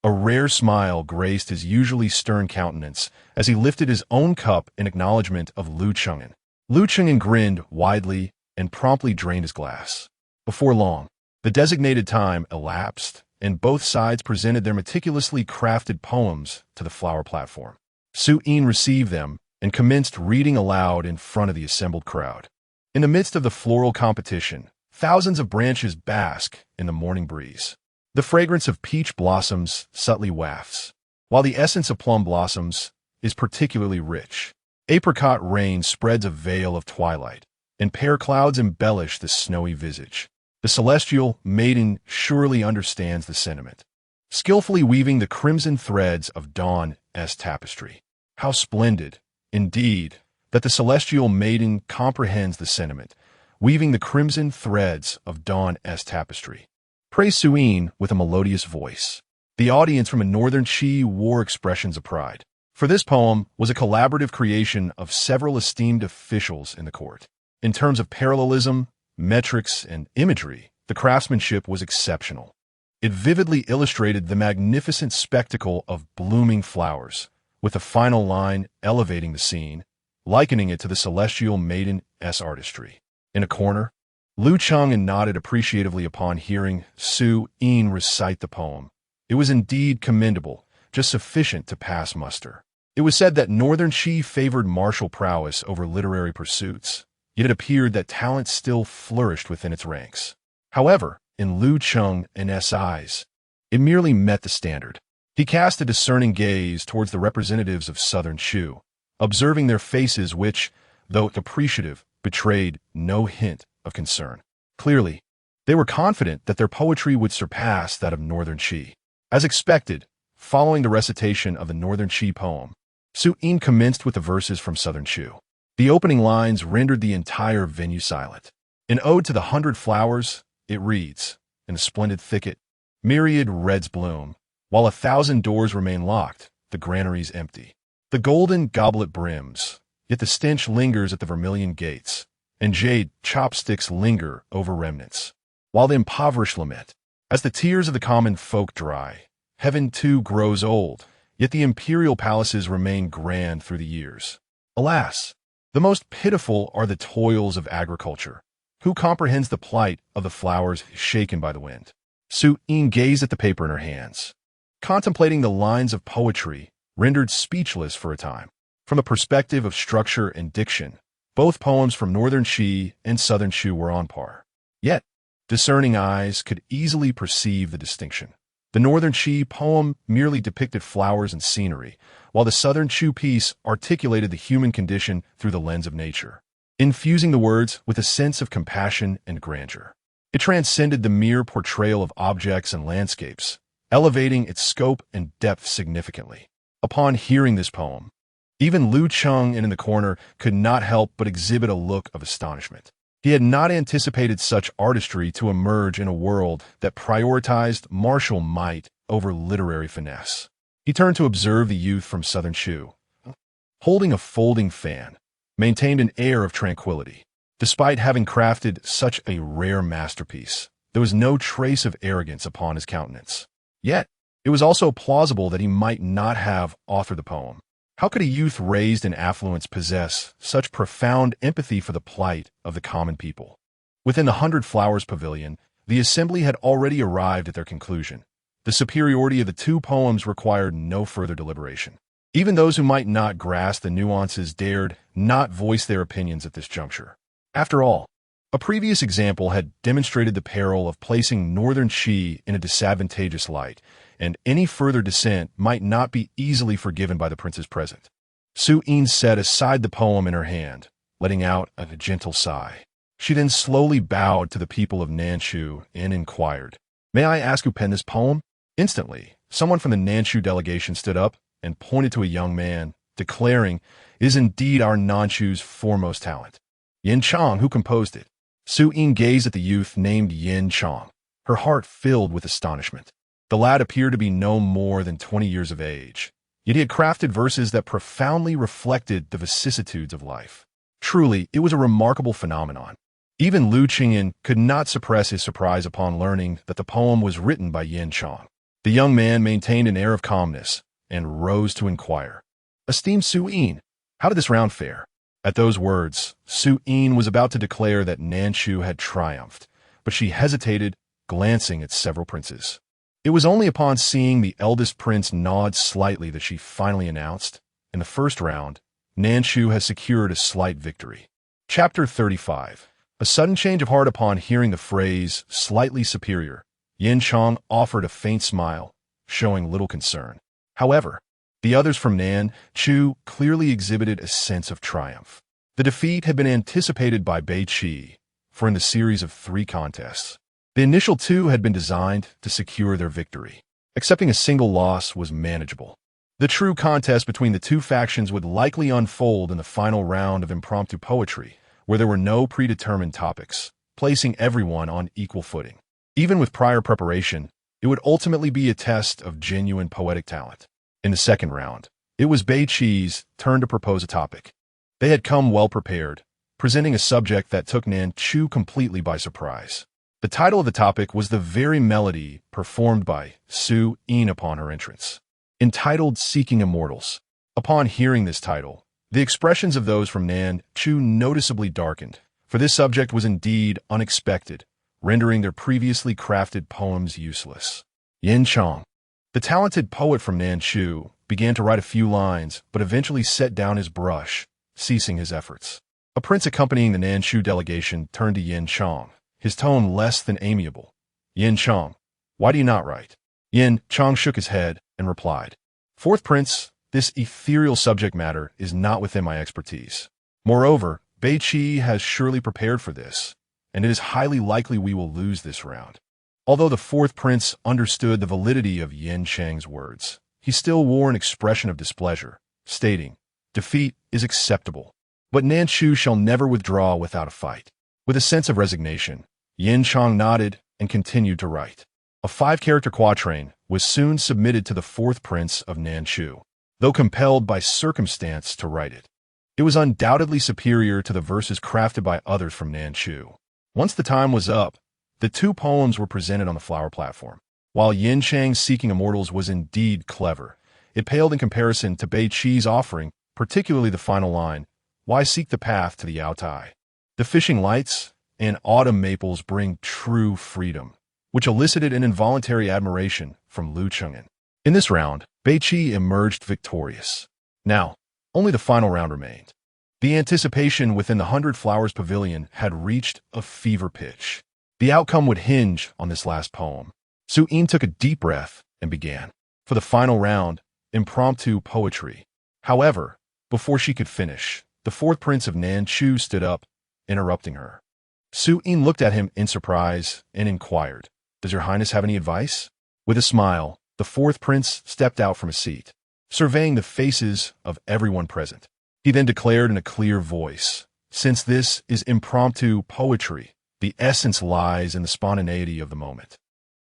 A rare smile graced his usually stern countenance as he lifted his own cup in acknowledgement of Lu Qingyan. Lu Qingyan grinned widely and promptly drained his glass. Before long, the designated time elapsed, and both sides presented their meticulously crafted poems to the flower platform. Su Yin received them and commenced reading aloud in front of the assembled crowd. In the midst of the floral competition, thousands of branches bask in the morning breeze. The fragrance of peach blossoms subtly wafts, while the essence of plum blossoms is particularly rich. Apricot rain spreads a veil of twilight, and pear clouds embellish the snowy visage. The celestial maiden surely understands the sentiment, skillfully weaving the crimson threads of dawn's tapestry. How splendid, indeed, that the celestial maiden comprehends the sentiment, weaving the crimson threads of dawn's tapestry. Praised Su Yin with a melodious voice. The audience from a northern Qi wore expressions of pride, for this poem was a collaborative creation of several esteemed officials in the court. In terms of parallelism, metrics, and imagery, the craftsmanship was exceptional. It vividly illustrated the magnificent spectacle of blooming flowers, with the final line elevating the scene, likening it to the celestial maiden's artistry. In a corner, Lu Qingyan nodded appreciatively upon hearing Su Yin recite the poem. It was indeed commendable, just sufficient to pass muster. It was said that Northern Qi favored martial prowess over literary pursuits, yet it appeared that talent still flourished within its ranks. However, in Lu Qingyan's eyes, it merely met the standard. He cast a discerning gaze towards the representatives of Southern Shu, observing their faces which, though appreciative, betrayed no hint of concern. Clearly, they were confident that their poetry would surpass that of Northern Qi. As expected, following the recitation of the Northern Qi poem, Su Yin commenced with the verses from Southern Shu. The opening lines rendered the entire venue silent. In Ode to the 100 Flowers, it reads, "In a splendid thicket, myriad reds bloom, while 1,000 doors remain locked, the granaries empty. The golden goblet brims, yet the stench lingers at the vermilion gates, and jade chopsticks linger over remnants. While the impoverished lament, as the tears of the common folk dry, heaven too grows old, yet the imperial palaces remain grand through the years. Alas, the most pitiful are the toils of agriculture. Who comprehends the plight of the flowers shaken by the wind?" Su Yin gazed at the paper in her hands, contemplating the lines of poetry, rendered speechless for a time. From the perspective of structure and diction, both poems from Northern Qi and Southern Shu were on par. Yet, discerning eyes could easily perceive the distinction. The Northern Qi poem merely depicted flowers and scenery, while the Southern Shu piece articulated the human condition through the lens of nature, infusing the words with a sense of compassion and grandeur. It transcended the mere portrayal of objects and landscapes, elevating its scope and depth significantly. Upon hearing this poem, even Lu Qingyan in the corner could not help but exhibit a look of astonishment. He had not anticipated such artistry to emerge in a world that prioritized martial might over literary finesse. He turned to observe the youth from Southern Shu. Holding a folding fan, maintained an air of tranquility. Despite having crafted such a rare masterpiece, there was no trace of arrogance upon his countenance. Yet, it was also plausible that he might not have authored the poem. How could a youth raised in affluence possess such profound empathy for the plight of the common people? Within the 100 Flowers Pavilion, the assembly had already arrived at their conclusion. The superiority of the two poems required no further deliberation. Even those who might not grasp the nuances dared not voice their opinions at this juncture. After all, a previous example had demonstrated the peril of placing Northern Qi in a disadvantageous light, and any further dissent might not be easily forgiven by the princes present. Su Yin set aside the poem in her hand, letting out a gentle sigh. She then slowly bowed to the people of Nanchu and inquired, "May I ask who penned this poem?" Instantly, someone from the Nanchu delegation stood up and pointed to a young man, declaring, "It is indeed our Nanchu's foremost talent. Yin Chang, who composed it." Su Yin gazed at the youth named Yin Chang, her heart filled with astonishment. The lad appeared to be no more than 20 years of age, yet he had crafted verses that profoundly reflected the vicissitudes of life. Truly, it was a remarkable phenomenon. Even Lu Qingyan could not suppress his surprise upon learning that the poem was written by Yin Chang. The young man maintained an air of calmness and rose to inquire, "Esteemed Su Yin, how did this round fare?" At those words, Su Yin was about to declare that Nanchu had triumphed, but she hesitated, glancing at several princes. It was only upon seeing the eldest prince nod slightly that she finally announced, "In the first round, Nanchu has secured a slight victory." Chapter 35. A sudden change of heart upon hearing the phrase, "slightly superior." Yin Chang offered a faint smile, showing little concern. However, the others from Nanchu clearly exhibited a sense of triumph. The defeat had been anticipated by Bei Qi, for in the series of 3 contests, the initial 2 had been designed to secure their victory. Accepting a single loss was manageable. The true contest between the two factions would likely unfold in the final round of impromptu poetry, where there were no predetermined topics, placing everyone on equal footing. Even with prior preparation, it would ultimately be a test of genuine poetic talent. In the second round, it was Bei Qi's turn to propose a topic. They had come well prepared, presenting a subject that took Nanchu completely by surprise. The title of the topic was the very melody performed by Su Yin upon her entrance, entitled Seeking Immortals. Upon hearing this title, the expressions of those from Nanchu noticeably darkened, for this subject was indeed unexpected, rendering their previously crafted poems useless. Yin Chang, the talented poet from Nanchu, began to write a few lines, but eventually set down his brush, ceasing his efforts. A prince accompanying the Nanchu delegation turned to Yin Chang, his tone less than amiable. "Yin Chang, why do you not write?" Yin Chang shook his head and replied, "Fourth prince, this ethereal subject matter is not within my expertise. Moreover, Bei Qi has surely prepared for this, and it is highly likely we will lose this round." Although the fourth prince understood the validity of Yin Chang's words, he still wore an expression of displeasure, stating, "Defeat is acceptable, but Nanchu shall never withdraw without a fight." With a sense of resignation, Yin Chang nodded and continued to write. A 5-character quatrain was soon submitted to the fourth prince of Nanchu, though compelled by circumstance to write it. It was undoubtedly superior to the verses crafted by others from Nanchu. Once the time was up, the 2 poems were presented on the flower platform. While Yin Chang's Seeking Immortals was indeed clever, it paled in comparison to Bei Qi's offering, particularly the final line, "Why seek the path to the Yaotai? The fishing lights and autumn maples bring true freedom," which elicited an involuntary admiration from Lu Qingyan. In this round, Bei Qi emerged victorious. Now, only the final round remained. The anticipation within the 100 Flowers Pavilion had reached a fever pitch. The outcome would hinge on this last poem. Su Yin took a deep breath and began. For the final round, impromptu poetry. However, before she could finish, the fourth prince of Nanchu stood up, interrupting her. Su Yin looked at him in surprise and inquired, "Does your highness have any advice?" With a smile, the fourth prince stepped out from his seat, surveying the faces of everyone present. He then declared in a clear voice, "Since this is impromptu poetry, the essence lies in the spontaneity of the moment."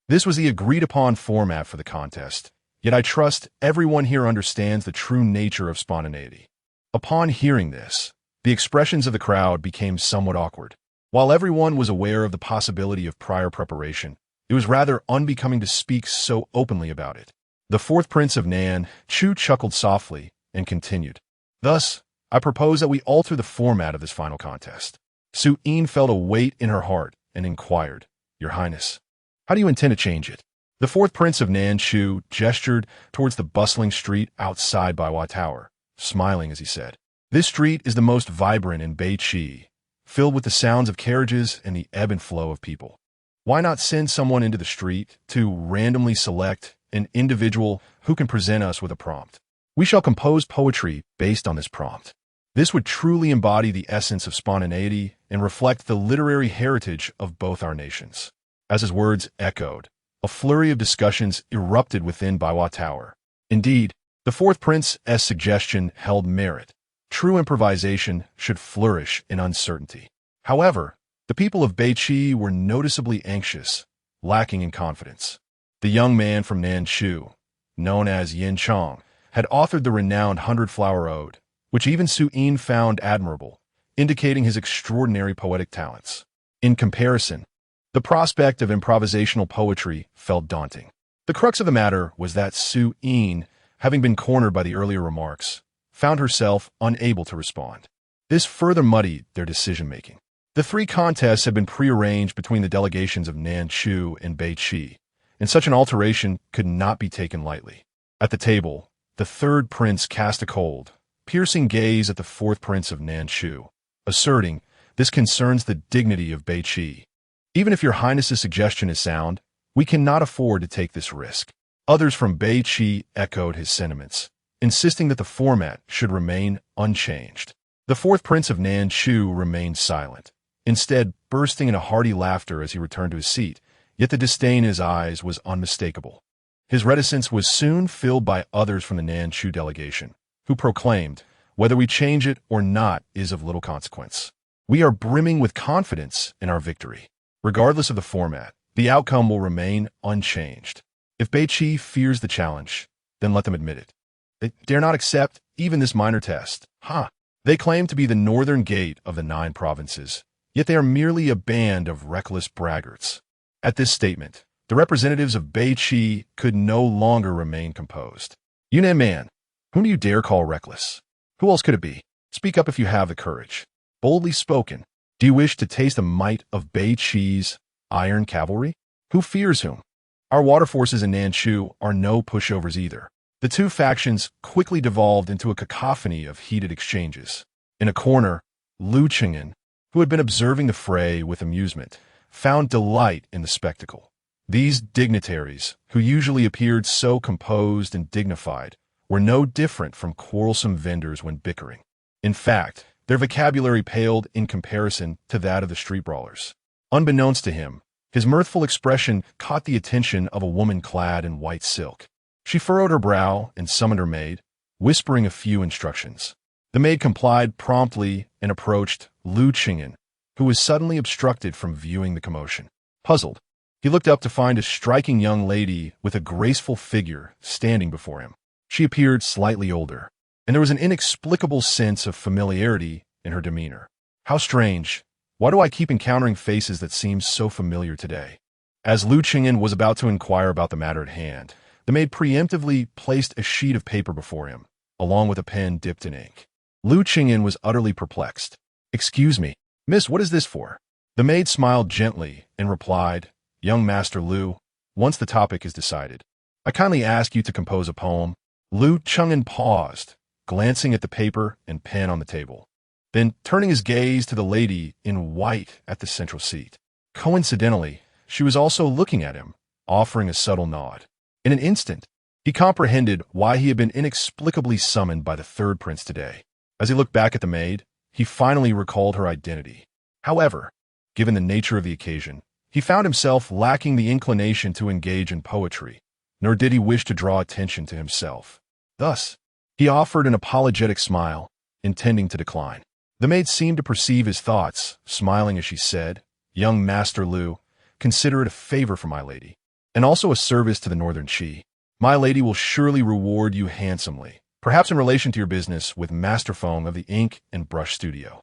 This was the agreed-upon format for the contest, yet I trust everyone here understands the true nature of spontaneity. Upon hearing this, the expressions of the crowd became somewhat awkward. While everyone was aware of the possibility of prior preparation, it was rather unbecoming to speak so openly about it. The fourth prince of Nanchu chuckled softly and continued. Thus, I propose that we alter the format of this final contest. Su Yin felt a weight in her heart and inquired, Your Highness, how do you intend to change it? The fourth prince of Nanchu gestured towards the bustling street outside Baiwa Tower, smiling as he said, This street is the most vibrant in Beiqi, filled with the sounds of carriages and the ebb and flow of people. Why not send someone into the street to randomly select an individual who can present us with a prompt? We shall compose poetry based on this prompt. This would truly embody the essence of spontaneity and reflect the literary heritage of both our nations. As his words echoed, a flurry of discussions erupted within Baiwa Tower. Indeed, the fourth prince's suggestion held merit. True improvisation should flourish in uncertainty. However, the people of Beiqi were noticeably anxious, lacking in confidence. The young man from Nanchu, known as Yin Chong, had authored the renowned Hundred-Flower Ode, which even Su Yin found admirable, indicating his extraordinary poetic talents. In comparison, the prospect of improvisational poetry felt daunting. The crux of the matter was that Su Yin, having been cornered by the earlier remarks, found herself unable to respond. This further muddied their decision-making. The three contests had been prearranged between the delegations of Nanchu and Beiqi, and such an alteration could not be taken lightly. At the table, the third prince cast a cold, piercing gaze at the fourth prince of Nanchu, asserting, This concerns the dignity of Beiqi. Even if your highness's suggestion is sound, we cannot afford to take this risk. Others from Beiqi echoed his sentiments, insisting that the format should remain unchanged. The fourth prince of Nanchu remained silent, instead bursting into hearty laughter as he returned to his seat, yet the disdain in his eyes was unmistakable. His reticence was soon filled by others from the Nanchu delegation, who proclaimed, Whether we change it or not is of little consequence. We are brimming with confidence in our victory. Regardless of the format, the outcome will remain unchanged. If Beiqi fears the challenge, then let them admit it. They dare not accept even this minor test. They claim to be the northern gate of the 9 provinces, yet they are merely a band of reckless braggarts. At this statement, the representatives of Beiqi could no longer remain composed. Yunnan man, whom do you dare call reckless? Who else could it be? Speak up if you have the courage. Boldly spoken. Do you wish to taste the might of Beiqi's iron cavalry? Who fears whom? Our water forces in Nanchu are no pushovers either. The two factions quickly devolved into a cacophony of heated exchanges. In a corner, Lu Qing'an, who had been observing the fray with amusement, found delight in the spectacle. These dignitaries, who usually appeared so composed and dignified, were no different from quarrelsome vendors when bickering. In fact, their vocabulary paled in comparison to that of the street brawlers. Unbeknownst to him, his mirthful expression caught the attention of a woman clad in white silk. She furrowed her brow and summoned her maid, whispering a few instructions. The maid complied promptly and approached Lu Qing'an, who was suddenly obstructed from viewing the commotion. Puzzled, he looked up to find a striking young lady with a graceful figure standing before him. She appeared slightly older, and there was an inexplicable sense of familiarity in her demeanor. How strange. Why do I keep encountering faces that seem so familiar today? As Lu Qing'an was about to inquire about the matter at hand, the maid preemptively placed a sheet of paper before him, along with a pen dipped in ink. Lu Qing'an was utterly perplexed. Excuse me, miss, what is this for? The maid smiled gently and replied, Young Master Lu, once the topic is decided, I kindly ask you to compose a poem. Lu Qing'an paused, glancing at the paper and pen on the table, then turning his gaze to the lady in white at the central seat. Coincidentally, she was also looking at him, offering a subtle nod. In an instant, he comprehended why he had been inexplicably summoned by the third prince today. As he looked back at the maid, he finally recalled her identity. However, given the nature of the occasion, he found himself lacking the inclination to engage in poetry, nor did he wish to draw attention to himself. Thus, he offered an apologetic smile, intending to decline. The maid seemed to perceive his thoughts, smiling as she said, Young Master Lu, consider it a favor for my lady, and also a service to the Northern Qi. My lady will surely reward you handsomely, perhaps in relation to your business with Master Feng of the Ink and Brush Studio.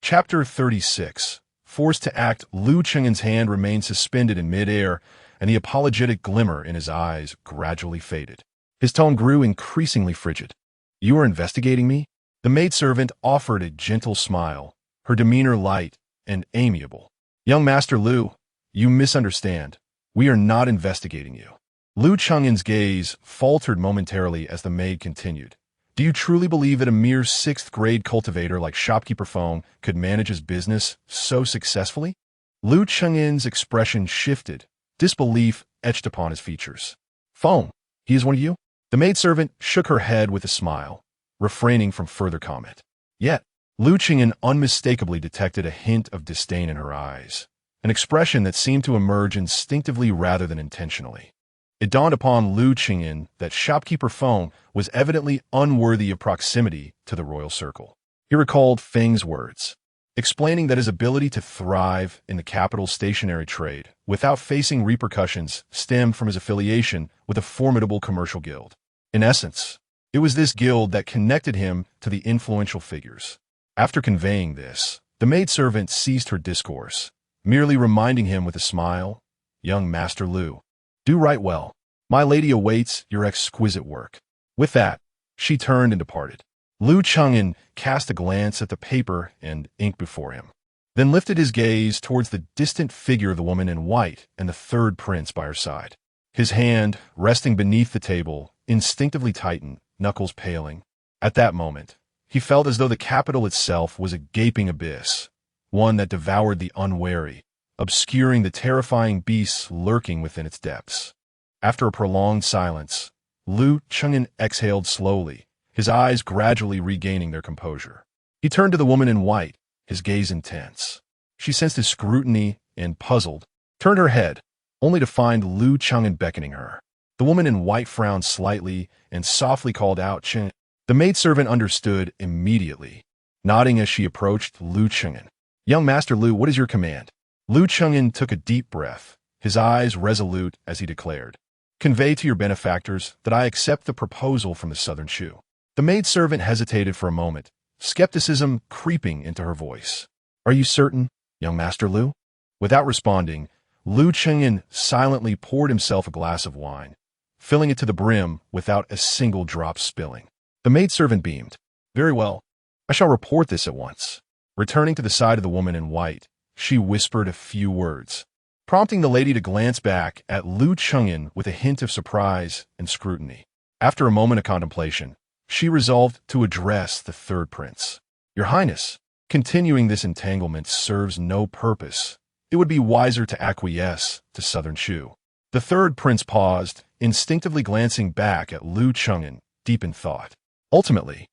Chapter 36. Forced to act, Lu Qing'an's hand remained suspended in mid-air, and the apologetic glimmer in his eyes gradually faded. His tone grew increasingly frigid. You are investigating me? The maidservant offered a gentle smile, her demeanor light and amiable. Young Master Liu, you misunderstand. We are not investigating you. Liu Chengyan's gaze faltered momentarily as the maid continued. Do you truly believe that a mere sixth-grade cultivator like shopkeeper Feng could manage his business so successfully? Liu Chengyan's expression shifted, disbelief etched upon his features. Feng, he is one of you? The maidservant shook her head with a smile, refraining from further comment. Yet, Liu Chengyan unmistakably detected a hint of disdain in her eyes, an expression that seemed to emerge instinctively rather than intentionally. It dawned upon Liu Chengyan that shopkeeper Feng was evidently unworthy of proximity to the royal circle. He recalled Feng's words, explaining that his ability to thrive in the capital's stationery trade without facing repercussions stemmed from his affiliation with a formidable commercial guild. In essence, it was this guild that connected him to the influential figures. After conveying this, the maidservant ceased her discourse, merely reminding him with a smile, Young Master Liu, do right well. My lady awaits your exquisite work. With that, she turned and departed. Liu Chengyan cast a glance at the paper and ink before him, then lifted his gaze towards the distant figure of the woman in white and the third prince by her side. His hand, resting beneath the table, instinctively tightened, knuckles paling. At that moment, he felt as though the capital itself was a gaping abyss, one that devoured the unwary, obscuring the terrifying beasts lurking within its depths. After a prolonged silence, Liu Chengyan exhaled slowly, his eyes gradually regaining their composure. He turned to the woman in white, his gaze intense. She sensed his scrutiny and, puzzled, turned her head, only to find Liu Chengyan beckoning her. The woman in white frowned slightly and softly called out, Chen. The maidservant understood immediately, nodding as she approached Liu Chengyan. Young Master Liu, what is your command? Liu Chengyan took a deep breath, his eyes resolute as he declared, Convey to your benefactors that I accept the proposal from the Southern Shu. The maidservant hesitated for a moment, skepticism creeping into her voice. Are you certain, young Master Liu? Without responding, Liu Chengyan silently poured himself a glass of wine, filling it to the brim without a single drop spilling. The maidservant beamed. Very well, I shall report this at once. Returning to the side of the woman in white, she whispered a few words, prompting the lady to glance back at Liu Chengyan with a hint of surprise and scrutiny. After a moment of contemplation, she resolved to address the third prince. Your Highness, continuing this entanglement serves no purpose. It would be wiser to acquiesce to Southern Shu. The third prince paused, instinctively glancing back at Liu Chengyan, deep in thought. Ultimately,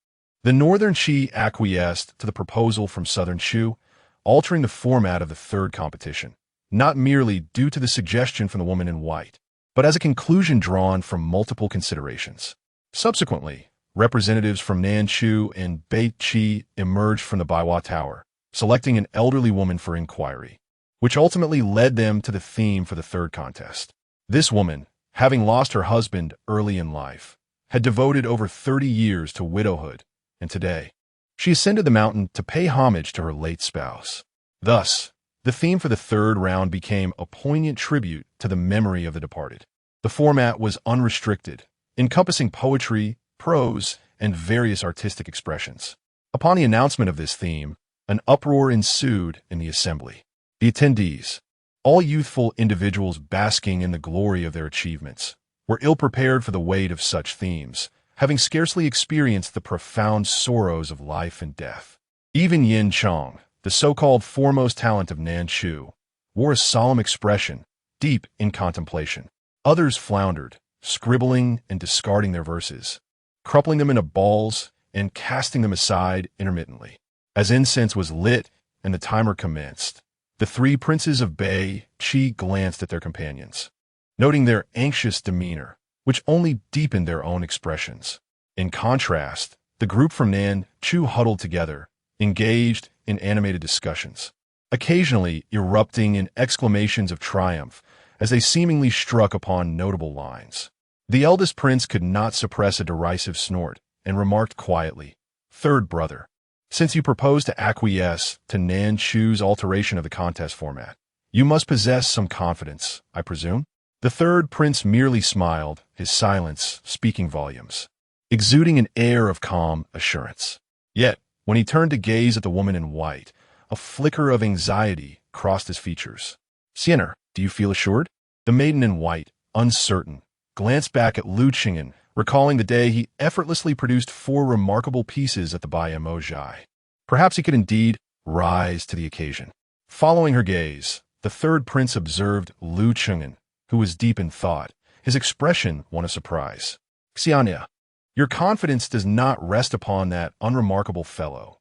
the Northern Qi acquiesced to the proposal from Southern Shu, altering the format of the third competition, not merely due to the suggestion from the woman in white, but as a conclusion drawn from multiple considerations. Subsequently, representatives from Nanshu and Beit Qi emerged from the Baiwa Tower, selecting an elderly woman for inquiry, which ultimately led them to the theme for the third contest. This woman, having lost her husband early in life, had devoted over 30 years to widowhood, and today, she ascended the mountain to pay homage to her late spouse. Thus, the theme for the third round became a poignant tribute to the memory of the departed. The format was unrestricted, encompassing poetry, prose, and various artistic expressions. Upon the announcement of this theme, an uproar ensued in the assembly. The attendees, all youthful individuals basking in the glory of their achievements, were ill-prepared for the weight of such themes, having scarcely experienced the profound sorrows of life and death. Even Yin Chong, the so-called foremost talent of Nanshu, wore a solemn expression, deep in contemplation. Others floundered, scribbling and discarding their verses, crumpling them into balls and casting them aside intermittently. As incense was lit and the timer commenced, the three princes of Bei Qi glanced at their companions, noting their anxious demeanor, which only deepened their own expressions. In contrast, the group from Nanshu huddled together, engaged in animated discussions, occasionally erupting in exclamations of triumph as they seemingly struck upon notable lines. The eldest prince could not suppress a derisive snort and remarked quietly, Third brother, since you propose to acquiesce to Nanshu's alteration of the contest format, you must possess some confidence, I presume? The third prince merely smiled, his silence speaking volumes. exuding an air of calm assurance. Yet, when he turned to gaze at the woman in white, a flicker of anxiety crossed his features. "Sienna, do you feel assured?" The maiden in white, uncertain, glanced back at Lu Qing'an, recalling the day he effortlessly produced 4 remarkable pieces at the Bai Mo Zhai. Perhaps he could indeed rise to the occasion. Following her gaze, the third prince observed Lu Qing'an, who was deep in thought, his expression one of surprise. "Xianya, your confidence does not rest upon that unremarkable fellow,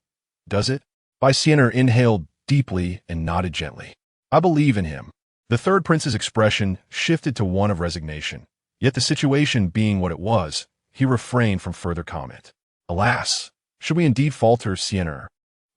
does it?" Bai Xian'er inhaled deeply and nodded gently. "I believe in him." The third prince's expression shifted to one of resignation. Yet the situation being what it was, he refrained from further comment. "Alas, should we indeed falter, Xian'er?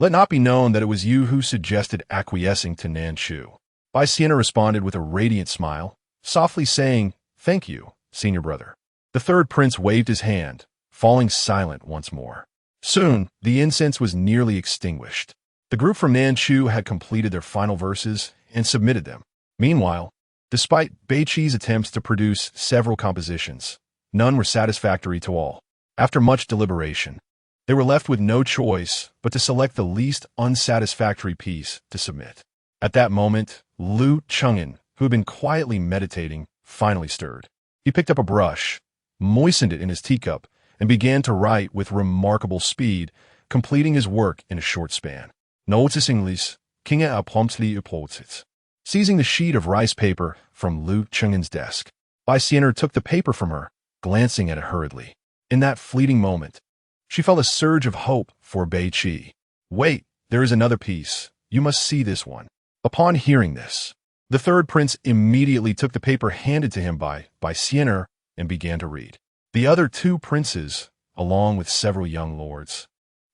Let not be known that it was you who suggested acquiescing to Nanchu." Bai Xian'er responded with a radiant smile, softly saying, "Thank you, senior brother." The third prince waved his hand, falling silent once more. Soon, the incense was nearly extinguished. The group from Nanchu had completed their final verses and submitted them. Meanwhile, despite Beiqi's attempts to produce several compositions, none were satisfactory to all. After much deliberation, they were left with no choice but to select the least unsatisfactory piece to submit. At that moment, Lu Qing'an, who had been quietly meditating, finally stirred. He picked up a brush, moistened it in his teacup, and began to write with remarkable speed, completing his work in a short span. Noticingly, King a promptly upholds. Seizing the sheet of rice paper from Lu Qing'an's desk, Bai Xian'er took the paper from her, glancing at it hurriedly. In that fleeting moment, she felt a surge of hope for Beiqi. "Wait, there is another piece. You must see this one." Upon hearing this, the third prince immediately took the paper handed to him by Xian'er and began to read. The other 2 princes, along with several young lords,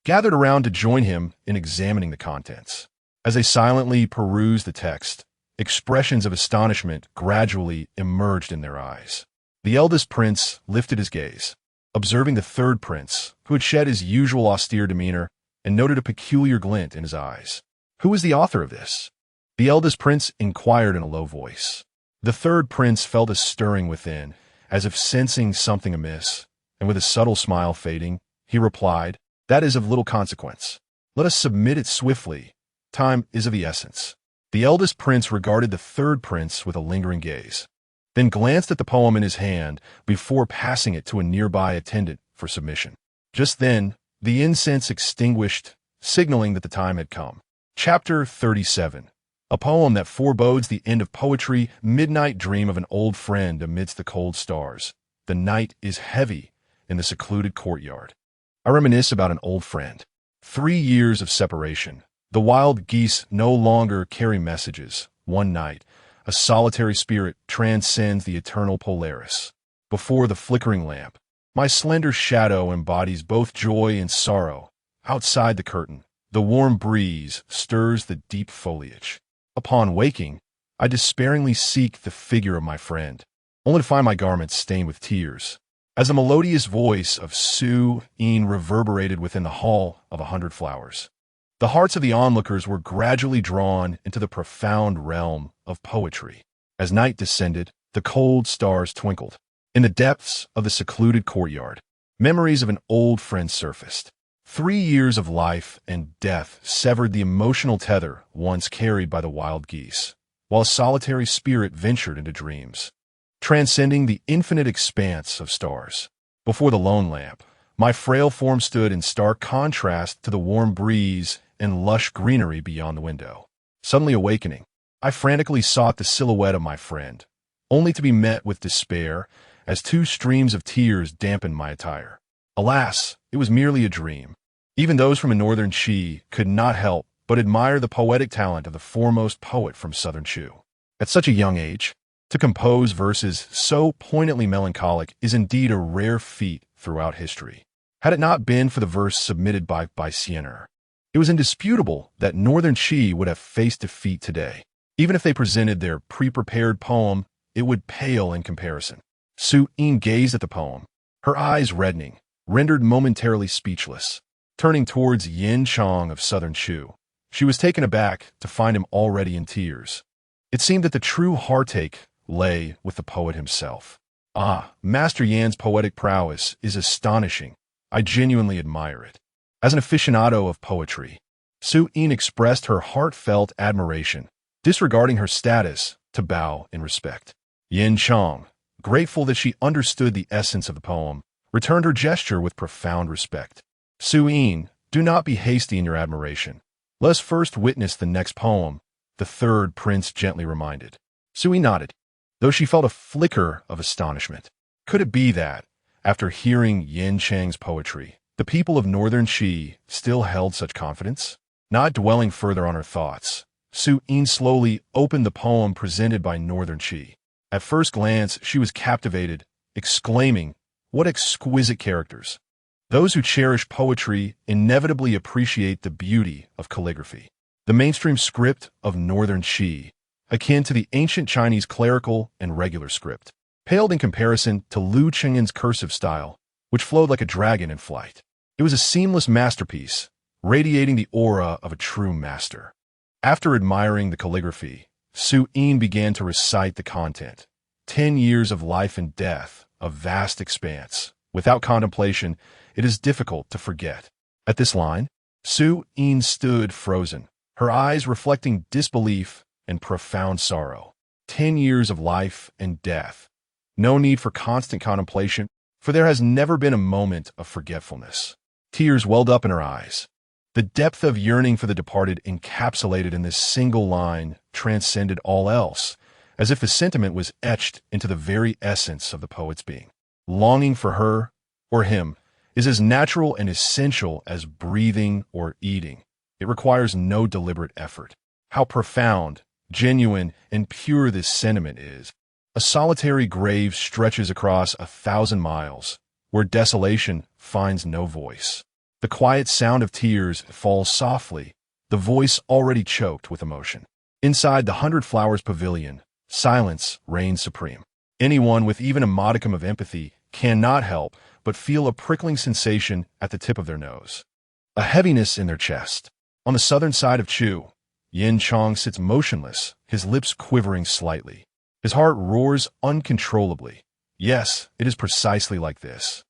gathered around to join him in examining the contents. As they silently perused the text, expressions of astonishment gradually emerged in their eyes. The eldest prince lifted his gaze, observing the third prince, who had shed his usual austere demeanor and noted a peculiar glint in his eyes. "Who is the author of this?" the eldest prince inquired in a low voice. The third prince felt a stirring within, as if sensing something amiss, and with a subtle smile fading, he replied, "That is of little consequence. Let us submit it swiftly. Time is of the essence." The eldest prince regarded the third prince with a lingering gaze, then glanced at the poem in his hand before passing it to a nearby attendant for submission. Just then, the incense extinguished, signaling that the time had come. Chapter 37. A poem that forebodes the end of poetry. Midnight dream of an old friend amidst the cold stars. The night is heavy in the secluded courtyard. I reminisce about an old friend. 3 years of separation. The wild geese no longer carry messages. One night, a solitary spirit transcends the eternal Polaris. Before the flickering lamp, my slender shadow embodies both joy and sorrow. Outside the curtain, the warm breeze stirs the deep foliage. Upon waking, I despairingly seek the figure of my friend, only to find my garments stained with tears. As the melodious voice of Su Yin reverberated within the hall of 100 flowers, the hearts of the onlookers were gradually drawn into the profound realm of poetry. As night descended, the cold stars twinkled. In the depths of the secluded courtyard, memories of an old friend surfaced. 3 years of life and death severed the emotional tether once carried by the wild geese, while a solitary spirit ventured into dreams, transcending the infinite expanse of stars. Before the lone lamp, my frail form stood in stark contrast to the warm breeze and lush greenery beyond the window. Suddenly awakening, I frantically sought the silhouette of my friend, only to be met with despair as 2 streams of tears dampened my attire. Alas, it was merely a dream. Even those from a northern Qi could not help but admire the poetic talent of the foremost poet from southern Chu. At such a young age, to compose verses so poignantly melancholic is indeed a rare feat throughout history. Had it not been for the verse submitted by Xian'er, it was indisputable that northern Qi would have faced defeat today. Even if they presented their pre-prepared poem, it would pale in comparison. Su Yin gazed at the poem, her eyes reddening, rendered momentarily speechless. Turning towards Yin Chong of southern Chu, she was taken aback to find him already in tears. It seemed that the true heartache lay with the poet himself. Master Yan's poetic prowess is astonishing. I genuinely admire it. As an aficionado of poetry, Su Yin expressed her heartfelt admiration, disregarding her status to bow in respect. Yin Chong, grateful that she understood the essence of the poem, returned her gesture with profound respect. Su Yin, do not be hasty in your admiration. Let us first witness the next poem, the third prince gently reminded. Su Yin nodded, though she felt a flicker of astonishment. Could it be that, after hearing Yin Chang's poetry, the people of northern Qi still held such confidence? Not dwelling further on her thoughts, Su Yin slowly opened the poem presented by northern Qi. At first glance, she was captivated, exclaiming, "What exquisite characters!" Those who cherish poetry inevitably appreciate the beauty of calligraphy. The mainstream script of northern Qi, akin to the ancient Chinese clerical and regular script, paled in comparison to Liu Chenyan's cursive style, which flowed like a dragon in flight. It was a seamless masterpiece, radiating the aura of a true master. After admiring the calligraphy, Su Yin began to recite the content. 10 years of life and death, a vast expanse. Without contemplation, it is difficult to forget. At this line, Su Yin stood frozen, her eyes reflecting disbelief and profound sorrow. 10 years of life and death. No need for constant contemplation, for there has never been a moment of forgetfulness. Tears welled up in her eyes. The depth of yearning for the departed encapsulated in this single line transcended all else, as if the sentiment was etched into the very essence of the poet's being. Longing for her, or him, is as natural and essential as breathing or eating. It requires no deliberate effort. How profound, genuine, and pure this sentiment is. A solitary grave stretches across 1,000 miles, where desolation finds no voice. The quiet sound of tears falls softly, the voice already choked with emotion. Inside the 100 Flowers Pavilion, silence reigns supreme. Anyone with even a modicum of empathy cannot help but feel a prickling sensation at the tip of their nose, a heaviness in their chest. On the southern side of Chu, Yin Chong sits motionless, his lips quivering slightly. His heart roars uncontrollably. Yes, it is precisely like this.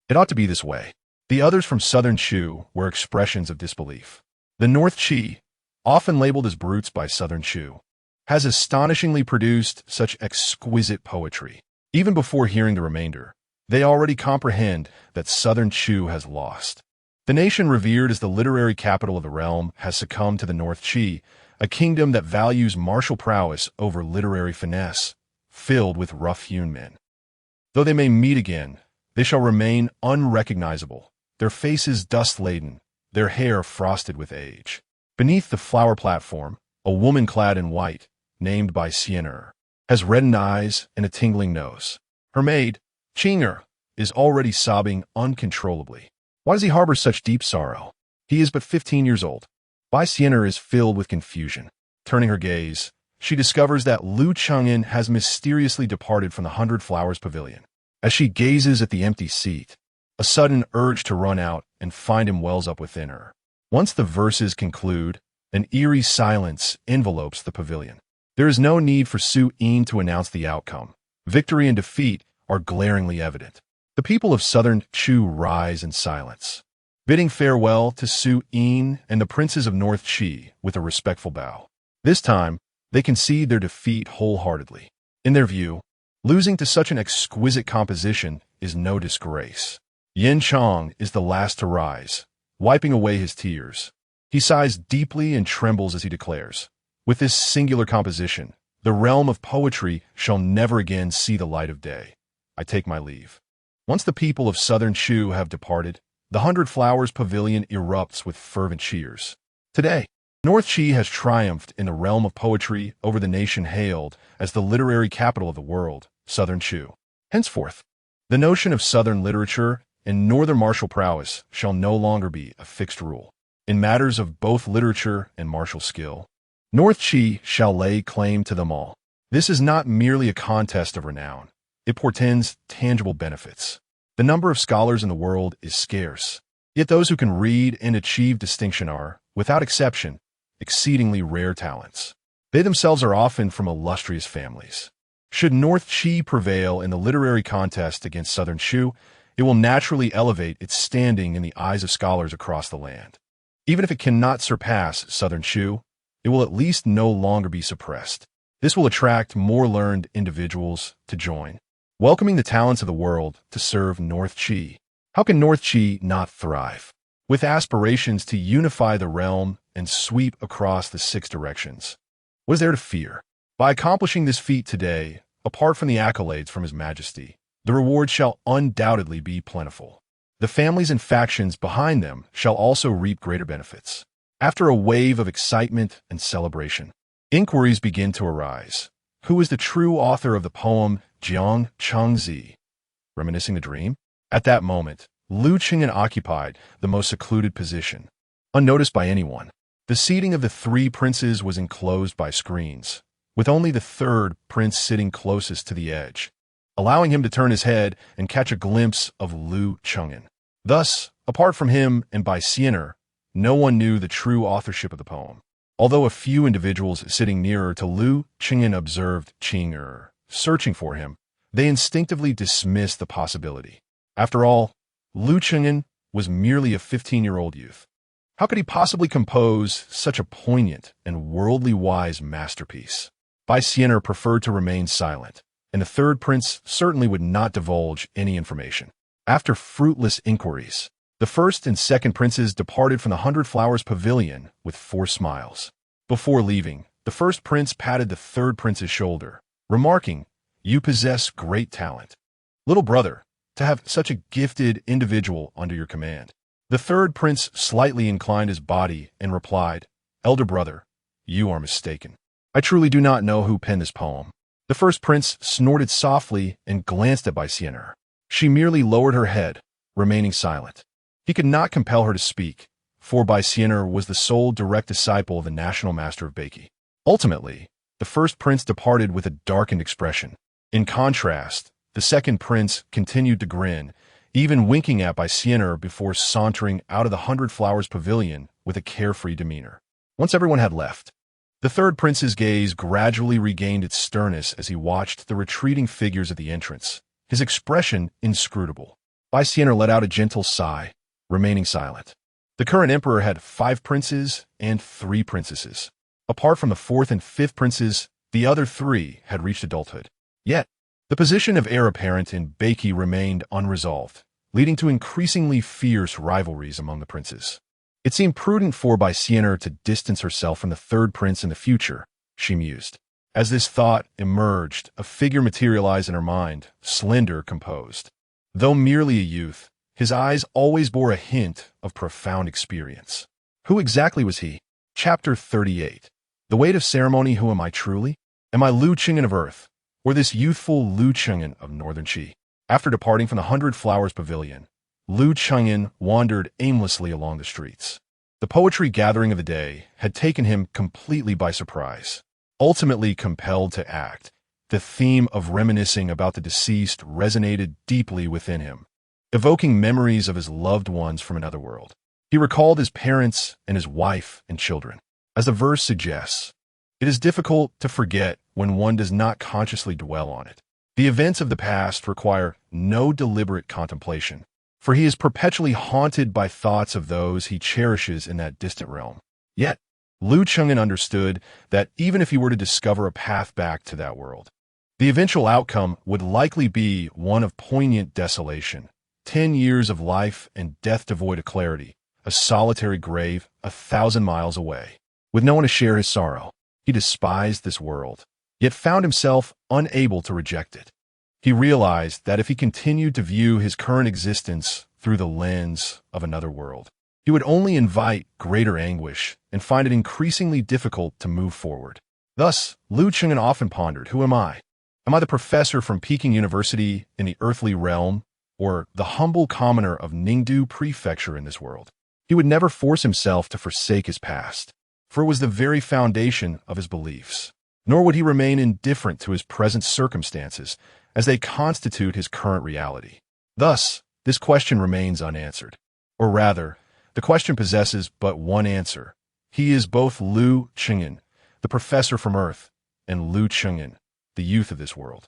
It ought to be this way. The others from southern Chu were expressions of disbelief. The North Qi, often labeled as brutes by southern Chu, has astonishingly produced such exquisite poetry. Even before hearing the remainder, they already comprehend that southern Chu has lost. The nation revered as the literary capital of the realm has succumbed to the North Qi, a kingdom that values martial prowess over literary finesse, filled with rough-hewn men. Though they may meet again, they shall remain unrecognizable, their faces dust-laden, their hair frosted with age. Beneath the flower platform, a woman clad in white, named by Xiener, has reddened eyes and a tingling nose. Her maid, Qing'er, is already sobbing uncontrollably. Why does he harbor such deep sorrow? He is but 15 years old. Bai Xiener is filled with confusion. Turning her gaze, she discovers that Liu Chengyan has mysteriously departed from the 100 Flowers Pavilion. As she gazes at the empty seat, a sudden urge to run out and find him wells up within her. Once the verses conclude, an eerie silence envelopes the pavilion. There is no need for Su Yin to announce the outcome. Victory and defeat are glaringly evident. The people of southern Chu rise in silence, bidding farewell to Su Yin and the princes of North Qi with a respectful bow. This time, they concede their defeat wholeheartedly. In their view, losing to such an exquisite composition is no disgrace. Yin Chong is the last to rise, wiping away his tears. He sighs deeply and trembles as he declares, "With this singular composition, the realm of poetry shall never again see the light of day. I take my leave." Once the people of southern Chu have departed, the 100 Flowers Pavilion erupts with fervent cheers. Today, North Qi has triumphed in the realm of poetry over the nation hailed as the literary capital of the world, southern Chu. Henceforth, the notion of southern literature and northern martial prowess shall no longer be a fixed rule. In matters of both literature and martial skill, North Qi shall lay claim to them all. This is not merely a contest of renown. It portends tangible benefits. The number of scholars in the world is scarce, yet those who can read and achieve distinction are, without exception, exceedingly rare talents. They themselves are often from illustrious families. Should North Qi prevail in the literary contest against Southern Shu, it will naturally elevate its standing in the eyes of scholars across the land. Even if it cannot surpass Southern Shu, it will at least no longer be suppressed. This will attract more learned individuals to join, welcoming the talents of the world to serve North Qi. How can North Qi not thrive? With aspirations to unify the realm and sweep across the 6 directions. What is there to fear? By accomplishing this feat today, apart from the accolades from His Majesty, the reward shall undoubtedly be plentiful. The families and factions behind them shall also reap greater benefits. After a wave of excitement and celebration, inquiries begin to arise. Who is the true author of the poem Jiang Chengzi, Reminiscing the Dream? At that moment, Lu Qingyan occupied the most secluded position, unnoticed by anyone. The seating of the 3 princes was enclosed by screens, with only the 3rd prince sitting closest to the edge, allowing him to turn his head and catch a glimpse of Lu Qingyan. Thus, apart from him and by Siener, no one knew the true authorship of the poem. Although a few individuals sitting nearer to Lu Qingyan observed Qing'er searching for him, they instinctively dismissed the possibility. After all, Lu Qingyan was merely a 15-year-old youth. How could he possibly compose such a poignant and worldly wise masterpiece? Bai Siener preferred to remain silent, and the 3rd prince certainly would not divulge any information. After fruitless inquiries, the 1st and 2nd princes departed from the 100 Flowers Pavilion with 4 smiles. Before leaving, the 1st prince patted the 3rd prince's shoulder, remarking, "You possess great talent, little brother, to have such a gifted individual under your command." The 3rd prince slightly inclined his body and replied, "Elder brother, you are mistaken. I truly do not know who penned this poem." The 1st prince snorted softly and glanced at Bai Siener. She merely lowered her head, remaining silent. He could not compel her to speak, for Bai Siener was the sole direct disciple of the national master of Beiki. Ultimately, the 1st prince departed with a darkened expression. In contrast, the 2nd prince continued to grin, even winking at Bai Siener before sauntering out of the 100 Flowers Pavilion with a carefree demeanor. Once everyone had left, the 3rd prince's gaze gradually regained its sternness as he watched the retreating figures at the entrance, his expression inscrutable. Bai Siener let out a gentle sigh, remaining silent. The current emperor had 5 princes and 3 princesses. Apart from the 4th and 5th princes, the other 3 had reached adulthood. Yet, the position of heir apparent in Beiki remained unresolved, leading to increasingly fierce rivalries among the princes. It seemed prudent for Bai Siener to distance herself from the 3rd prince in the future, she mused. As this thought emerged, a figure materialized in her mind, slender, composed. Though merely a youth, his eyes always bore a hint of profound experience. Who exactly was he? Chapter 38. The weight of ceremony. Who am I truly? Am I Lu Qingyan of Earth, or this youthful Lu Qingyan of Northern Qi? After departing from the 100 Flowers Pavilion, Lu Qingyan wandered aimlessly along the streets. The poetry gathering of the day had taken him completely by surprise. Ultimately compelled to act, the theme of reminiscing about the deceased resonated deeply within him, evoking memories of his loved ones from another world. He recalled his parents and his wife and children. As the verse suggests, it is difficult to forget when one does not consciously dwell on it. The events of the past require no deliberate contemplation, for he is perpetually haunted by thoughts of those he cherishes in that distant realm. Yet, Lu Qingyan understood that even if he were to discover a path back to that world, the eventual outcome would likely be one of poignant desolation. 10 years of life and death devoid of clarity, a solitary grave 1,000 miles away, with no one to share his sorrow. He despised this world, yet found himself unable to reject it. He realized that if he continued to view his current existence through the lens of another world, he would only invite greater anguish and find it increasingly difficult to move forward. Thus, Lu Qingyan often pondered, who am I? Am I the professor from Peking University in the earthly realm, or the humble commoner of Ningdu Prefecture in this world? He would never force himself to forsake his past, for it was the very foundation of his beliefs. Nor would he remain indifferent to his present circumstances, as they constitute his current reality. Thus, this question remains unanswered. Or rather, the question possesses but one answer. He is both Lu Qingyan, the professor from Earth, and Lu Qingyan, the youth of this world.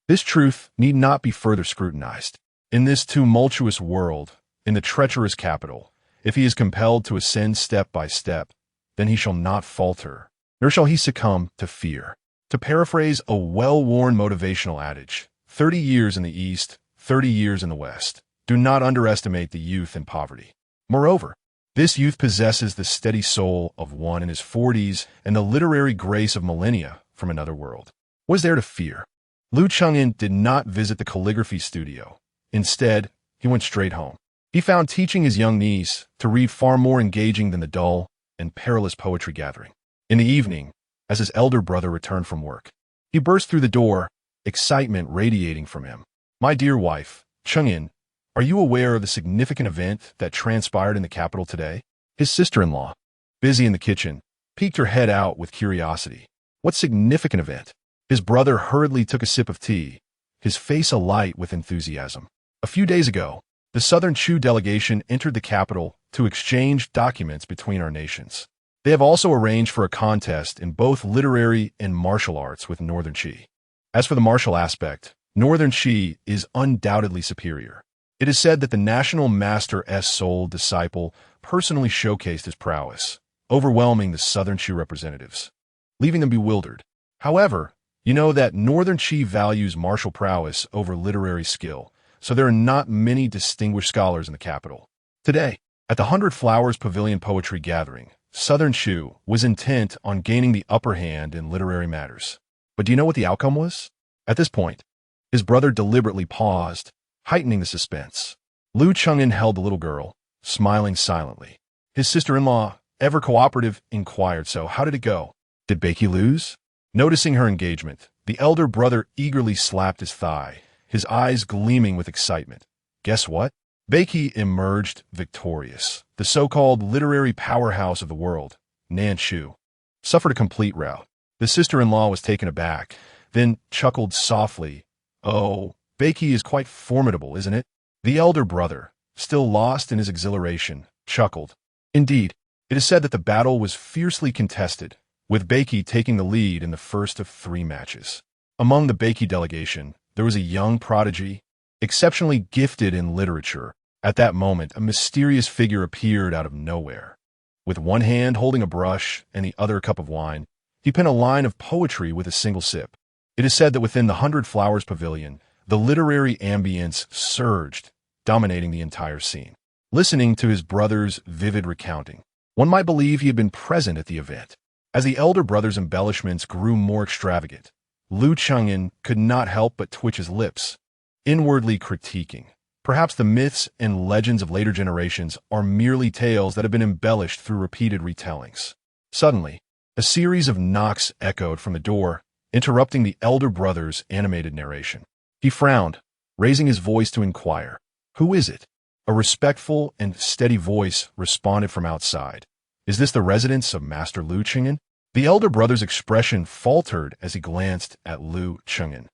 This truth need not be further scrutinized. In this tumultuous world, in the treacherous capital, if he is compelled to ascend step by step, then he shall not falter, nor shall he succumb to fear. To paraphrase a well-worn motivational adage, 30 years in the East, 30 years in the West. Do not underestimate the youth in poverty. Moreover, this youth possesses the steady soul of one in his 40s and the literary grace of millennia from another world. What is there to fear? Liu Chengyan did not visit the calligraphy studio. Instead, he went straight home. He found teaching his young niece to read far more engaging than the dull and perilous poetry gathering. In the evening, as his elder brother returned from work, he burst through the door, excitement radiating from him. My dear wife, Chengyan, are you aware of the significant event that transpired in the capital today? His sister-in-law, busy in the kitchen, peeked her head out with curiosity. What significant event? His brother hurriedly took a sip of tea, his face alight with enthusiasm. A few days ago, the Southern Chu delegation entered the capital to exchange documents between our nations. They have also arranged for a contest in both literary and martial arts with Northern Qi. As for the martial aspect, Northern Qi is undoubtedly superior. It is said that the national master's sole disciple personally showcased his prowess, overwhelming the Southern Qi representatives, leaving them bewildered. However, you know that Northern Qi values martial prowess over literary skill, so there are not many distinguished scholars in the capital. Today, at the 100 Flowers Pavilion Poetry Gathering, Southern Qi was intent on gaining the upper hand in literary matters. But do you know what the outcome was? At this point, his brother deliberately paused, heightening the suspense. Liu Chengyan held the little girl, smiling silently. His sister-in-law, ever cooperative, inquired, so how did it go? Did Beiki lose? Noticing her engagement, the elder brother eagerly slapped his thigh, his eyes gleaming with excitement. Guess what? Beiki emerged victorious. The so-called literary powerhouse of the world, Nanshu, suffered a complete rout. The sister-in-law was taken aback, then chuckled softly. Oh, Beiki is quite formidable, isn't it? The elder brother, still lost in his exhilaration, chuckled. Indeed, it is said that the battle was fiercely contested, with Beiki taking the lead in the first of 3 matches. Among the Beiki delegation, there was a young prodigy, exceptionally gifted in literature. At that moment, a mysterious figure appeared out of nowhere. With one hand holding a brush and the other a cup of wine, he penned a line of poetry with a single sip. It is said that within the 100 Flowers Pavilion, the literary ambience surged, dominating the entire scene. Listening to his brother's vivid recounting, one might believe he had been present at the event. As the elder brother's embellishments grew more extravagant, Liu Chengyan could not help but twitch his lips, inwardly critiquing. Perhaps the myths and legends of later generations are merely tales that have been embellished through repeated retellings. Suddenly, a series of knocks echoed from the door, interrupting the elder brother's animated narration. He frowned, raising his voice to inquire, "Who is it?" A respectful and steady voice responded from outside. "Is this the residence of Master Liu Chengyan?" The elder brother's expression faltered as he glanced at Liu Chengyan,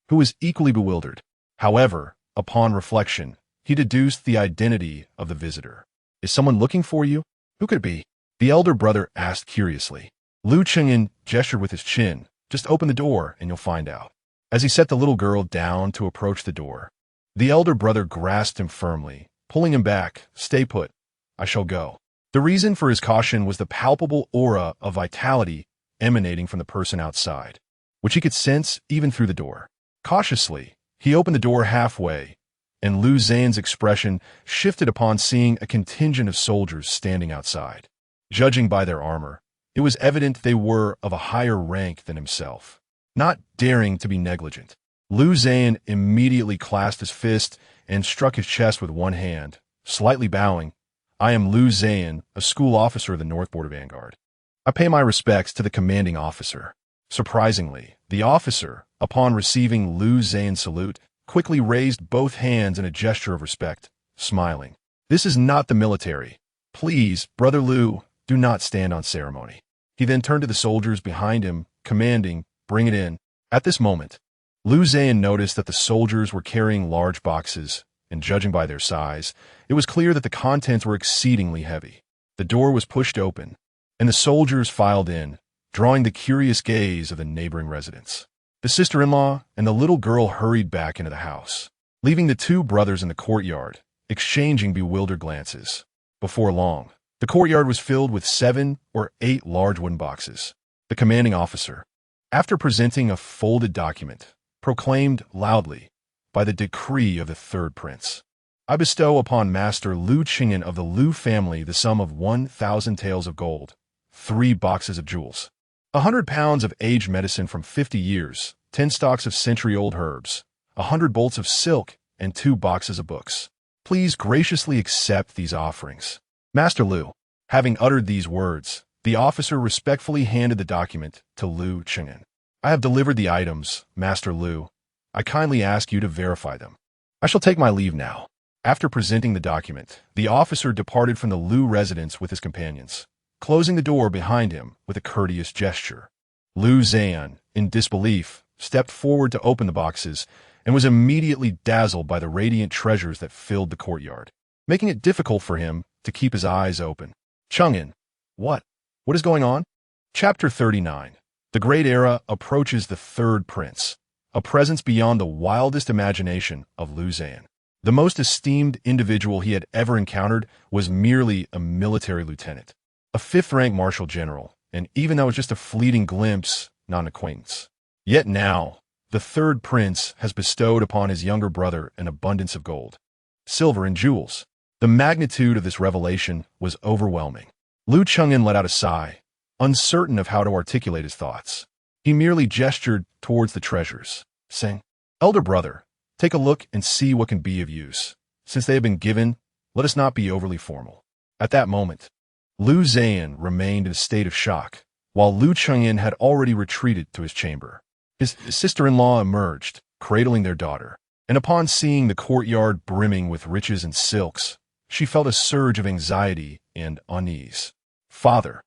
who was equally bewildered. However, upon reflection, he deduced the identity of the visitor. "Is someone looking for you? Who could it be?" The elder brother asked curiously. Liu Chengyan gestured with his chin. "Just open the door and you'll find out." As he set the little girl down to approach the door, the elder brother grasped him firmly, pulling him back. "Stay put. I shall go." The reason for his caution was the palpable aura of vitality emanating from the person outside, which he could sense even through the door. Cautiously, he opened the door halfway, and Liu Zhan's expression shifted upon seeing a contingent of soldiers standing outside. Judging by their armor, it was evident they were of a higher rank than himself. Not daring to be negligent, Liu Zhan immediately clasped his fist and struck his chest with one hand, slightly bowing. "I am Liu Zhan, a school officer of the North Border Vanguard. I pay my respects to the commanding officer." Surprisingly, the officer, upon receiving Liu Zhan's salute, quickly raised both hands in a gesture of respect, smiling. "This is not the military. Please, Brother Liu, do not stand on ceremony." He then turned to the soldiers behind him, commanding, "Bring it in." At this moment, Liu Zhan noticed that the soldiers were carrying large boxes, and judging by their size, it was clear that the contents were exceedingly heavy. The door was pushed open, and the soldiers filed in, drawing the curious gaze of the neighboring residents. The sister-in-law and the little girl hurried back into the house, leaving the two brothers in the courtyard, exchanging bewildered glances. Before long, the courtyard was filled with 7 or 8 large wooden boxes. The commanding officer, after presenting a folded document, proclaimed loudly, "By the decree of the third prince, I bestow upon Master Liu Qingyan of the Liu family the sum of 1,000 taels of gold, 3 boxes of jewels, 100 pounds of aged medicine from 50 years, 10 stalks of century-old herbs, 100 bolts of silk, and 2 boxes of books. Please graciously accept these offerings." Master Liu, having uttered these words, the officer respectfully handed the document to Liu Qingyan. "I have delivered the items, Master Liu. I kindly ask you to verify them. I shall take my leave now." After presenting the document, the officer departed from the Liu residence with his companions, closing the door behind him with a courteous gesture. Liu Zhan, in disbelief, stepped forward to open the boxes and was immediately dazzled by the radiant treasures that filled the courtyard, making it difficult for him to keep his eyes open. Chang'an, what is going on? Chapter 39. The Great Era approaches the third prince, a presence beyond the wildest imagination of Liu Zhan. The most esteemed individual he had ever encountered was merely a military lieutenant, a 5th-rank marshal general, and even though it was just a fleeting glimpse, not an acquaintance. Yet now, the third prince has bestowed upon his younger brother an abundance of gold, silver, and jewels. The magnitude of this revelation was overwhelming. Liu Chengyan let out a sigh, uncertain of how to articulate his thoughts. He merely gestured towards the treasures, saying, "Elder brother, take a look and see what can be of use. Since they have been given, let us not be overly formal." At that moment, Liu Zhan remained in a state of shock, while Liu Chengyan had already retreated to his chamber. His sister-in-law emerged, cradling their daughter, and upon seeing the courtyard brimming with riches and silks, she felt a surge of anxiety and unease. "Father,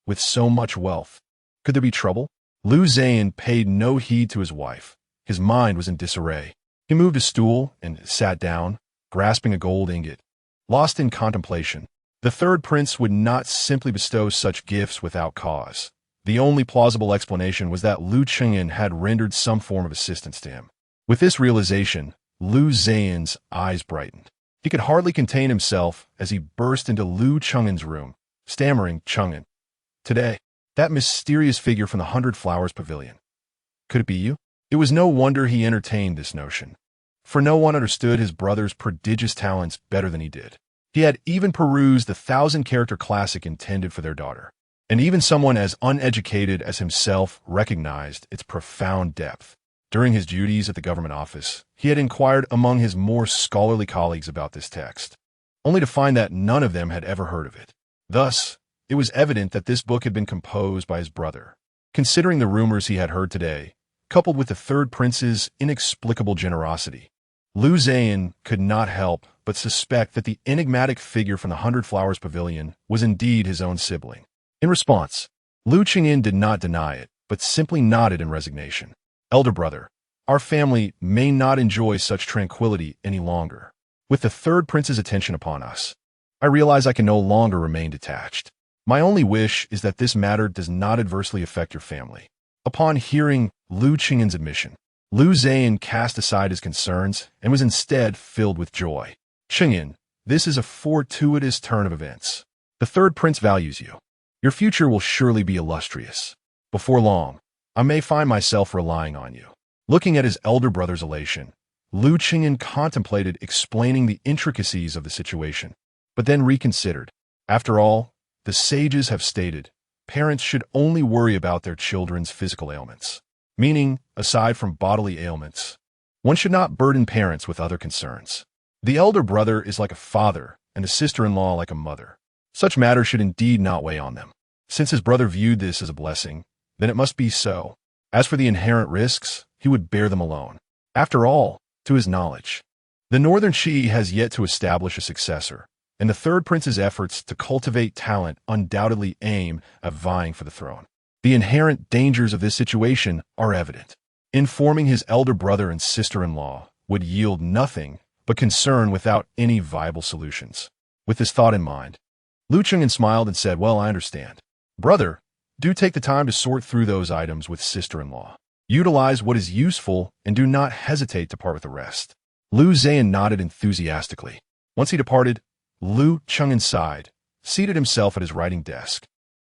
with so much wealth, could there be trouble?" Liu Zhan paid no heed to his wife. His mind was in disarray. He moved a stool and sat down, grasping a gold ingot. Lost in contemplation, the third prince would not simply bestow such gifts without cause. The only plausible explanation was that Liu Chengyan had rendered some form of assistance to him. With this realization, Liu Zhan's eyes brightened. He could hardly contain himself as he burst into Liu Chengyan's room, stammering, "Chengyan, today, that mysterious figure from the 100 Flowers Pavilion. Could it be you?" It was no wonder he entertained this notion, for no one understood his brother's prodigious talents better than he did. He had even perused the 1,000-character classic intended for their daughter, and even someone as uneducated as himself recognized its profound depth. During his duties at the government office, he had inquired among his more scholarly colleagues about this text, only to find that none of them had ever heard of it. Thus, it was evident that this book had been composed by his brother. Considering the rumors he had heard today, coupled with the third prince's inexplicable generosity, Liu Zhan could not help but suspect that the enigmatic figure from the 100 Flowers Pavilion was indeed his own sibling. In response, Liu Qingyan did not deny it, but simply nodded in resignation. "Elder brother, our family may not enjoy such tranquility any longer. With the third prince's attention upon us, I realize I can no longer remain detached. My only wish is that this matter does not adversely affect your family." Upon hearing Liu Qingyan's admission, Liu Zhan cast aside his concerns and was instead filled with joy. "Qingyan, this is a fortuitous turn of events. The third prince values you. Your future will surely be illustrious. Before long, I may find myself relying on you." Looking at his elder brother's elation, Liu Qingyan contemplated explaining the intricacies of the situation, but then reconsidered. After all, the sages have stated, parents should only worry about their children's physical ailments, meaning, aside from bodily ailments, one should not burden parents with other concerns. The elder brother is like a father and the sister-in-law like a mother. Such matters should indeed not weigh on them. Since his brother viewed this as a blessing, then it must be so. As for the inherent risks, he would bear them alone. After all, to his knowledge, the Northern Qi has yet to establish a successor, and the third prince's efforts to cultivate talent undoubtedly aim at vying for the throne. The inherent dangers of this situation are evident. Informing his elder brother and sister-in-law would yield nothing but concern without any viable solutions. With this thought in mind, Liu Chengyan smiled and said, "Well, I understand. Brother, do take the time to sort through those items with sister-in-law. Utilize what is useful and do not hesitate to part with the rest. Lu Zhan nodded enthusiastically. Once he departed, Lu Cheng'en sighed, seated himself at his writing desk,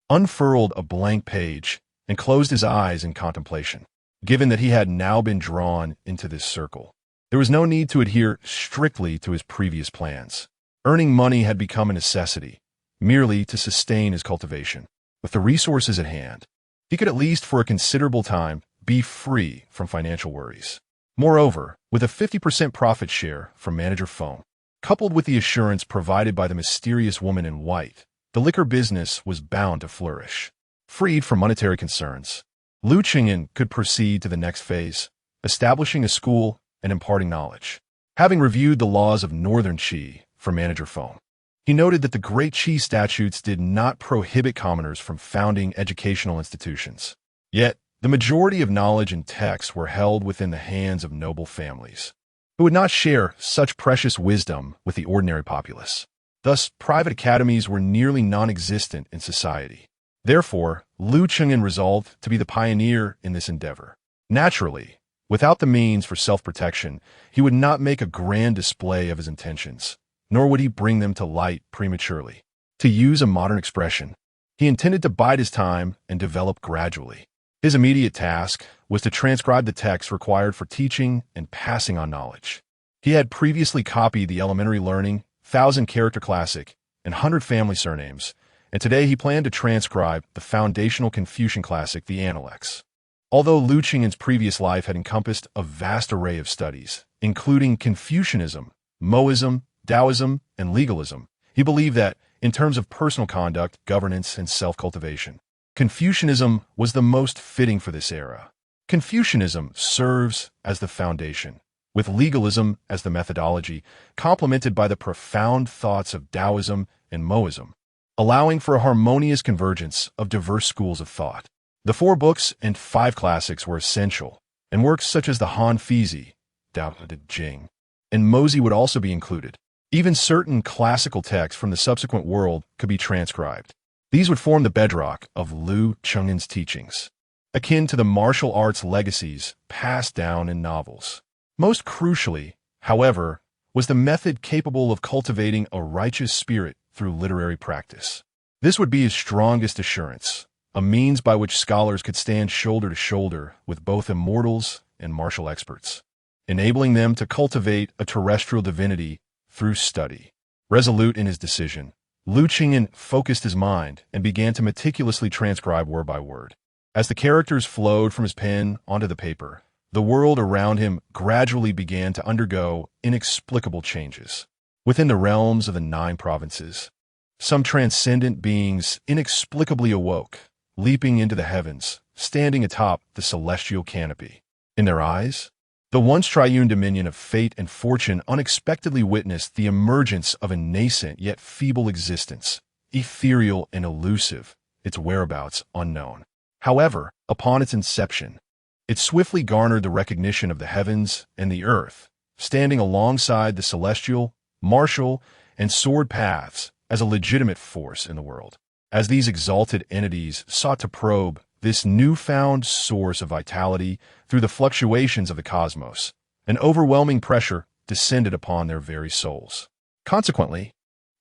unfurled a blank page, and closed his eyes in contemplation. Given that he had now been drawn into this circle, there was no need to adhere strictly to his previous plans. Earning money had become a necessity, merely to sustain his cultivation. With the resources at hand, he could at least for a considerable time be free from financial worries. Moreover, with a 50% profit share from manager Feng, coupled with the assurance provided by the mysterious woman in white, the liquor business was bound to flourish. Freed from monetary concerns, Lu Cheng'en could proceed to the next phase, establishing a school and imparting knowledge. Having reviewed the laws of Northern Qi for manager Feng, he noted that the Great Qi statutes did not prohibit commoners from founding educational institutions. Yet, the majority of knowledge and texts were held within the hands of noble families, who would not share such precious wisdom with the ordinary populace. Thus, private academies were nearly non-existent in society. Therefore, Lu Cheng'en resolved to be the pioneer in this endeavor. Naturally, without the means for self-protection, he would not make a grand display of his intentions, nor would he bring them to light prematurely. To use a modern expression, he intended to bide his time and develop gradually. His immediate task was to transcribe the texts required for teaching and passing on knowledge. He had previously copied the Elementary Learning, 1,000-character classic, and 100 family surnames, and today he planned to transcribe the foundational Confucian classic, the Analects. Although Lu Cheng'en's previous life had encompassed a vast array of studies, including Confucianism, Moism, Taoism, and legalism, he believed that, in terms of personal conduct, governance, and self-cultivation, Confucianism was the most fitting for this era. Confucianism serves as the foundation, with legalism as the methodology, complemented by the profound thoughts of Taoism and Moism, allowing for a harmonious convergence of diverse schools of thought. The 4 books and 5 classics were essential, and works such as the Han Fizi, Dou Dizhu, and Mozi would also be included. Even certain classical texts from the subsequent world could be transcribed. These would form the bedrock of Lu Cheng'en's teachings, akin to the martial arts legacies passed down in novels. Most crucially, however, was the method capable of cultivating a righteous spirit through literary practice. This would be his strongest assurance, a means by which scholars could stand shoulder to shoulder with both immortals and martial experts, enabling them to cultivate a terrestrial divinity through study. Resolute in his decision, Lu Cheng'en focused his mind and began to meticulously transcribe word by word. As the characters flowed from his pen onto the paper, the world around him gradually began to undergo inexplicable changes. Within the realms of the 9 provinces, some transcendent beings inexplicably awoke, leaping into the heavens, standing atop the celestial canopy. In their eyes, the once triune dominion of fate and fortune unexpectedly witnessed the emergence of a nascent yet feeble existence, ethereal and elusive, its whereabouts unknown. However, upon its inception, it swiftly garnered the recognition of the heavens and the earth, standing alongside the celestial, martial, and sword paths as a legitimate force in the world. As these exalted entities sought to probe this newfound source of vitality through the fluctuations of the cosmos, an overwhelming pressure descended upon their very souls. Consequently,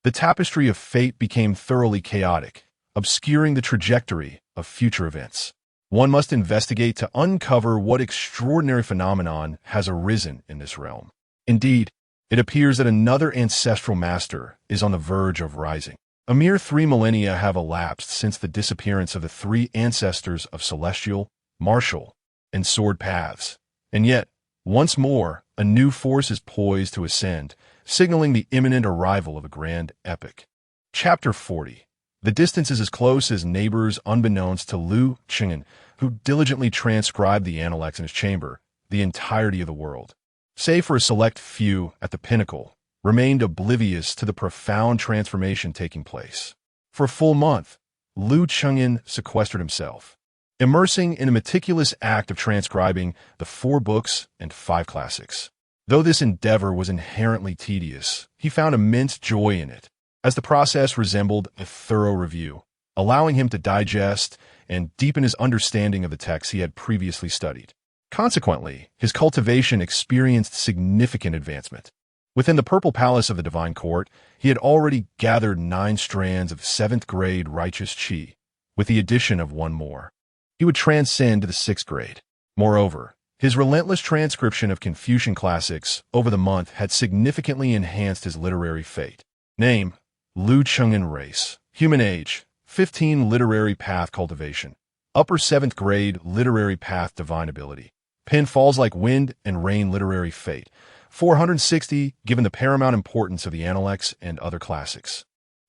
the tapestry of fate became thoroughly chaotic, obscuring the trajectory of future events. One must investigate to uncover what extraordinary phenomenon has arisen in this realm. Indeed, it appears that another ancestral master is on the verge of rising. A mere 3 millennia have elapsed since the disappearance of the 3 ancestors of celestial, martial, and sword paths, and yet, once more, a new force is poised to ascend, signaling the imminent arrival of a grand epic. Chapter 40. The distance is as close as neighbors unbeknownst to Lu Cheng'en, who diligently transcribed the Analects in his chamber, the entirety of the world, save for a select few at the pinnacle, remained oblivious to the profound transformation taking place. For a full month, Lu Cheng'en sequestered himself, immersing in a meticulous act of transcribing the 4 books and 5 classics. Though this endeavor was inherently tedious, he found immense joy in it, as the process resembled a thorough review, allowing him to digest and deepen his understanding of the texts he had previously studied. Consequently, his cultivation experienced significant advancement. Within the Purple Palace of the Divine Court, he had already gathered 9 strands of 7th-grade righteous qi, with the addition of 1 more. He would transcend to the 6th grade. Moreover, his relentless transcription of Confucian classics over the month had significantly enhanced his literary fate. Name: Lu Cheng'an. Race: human. Age: 15. Literary path: cultivation. Upper 7th grade. Literary path: divine ability. Pen falls like wind and rain. Literary fate: 460, given the paramount importance of the Analects and other classics.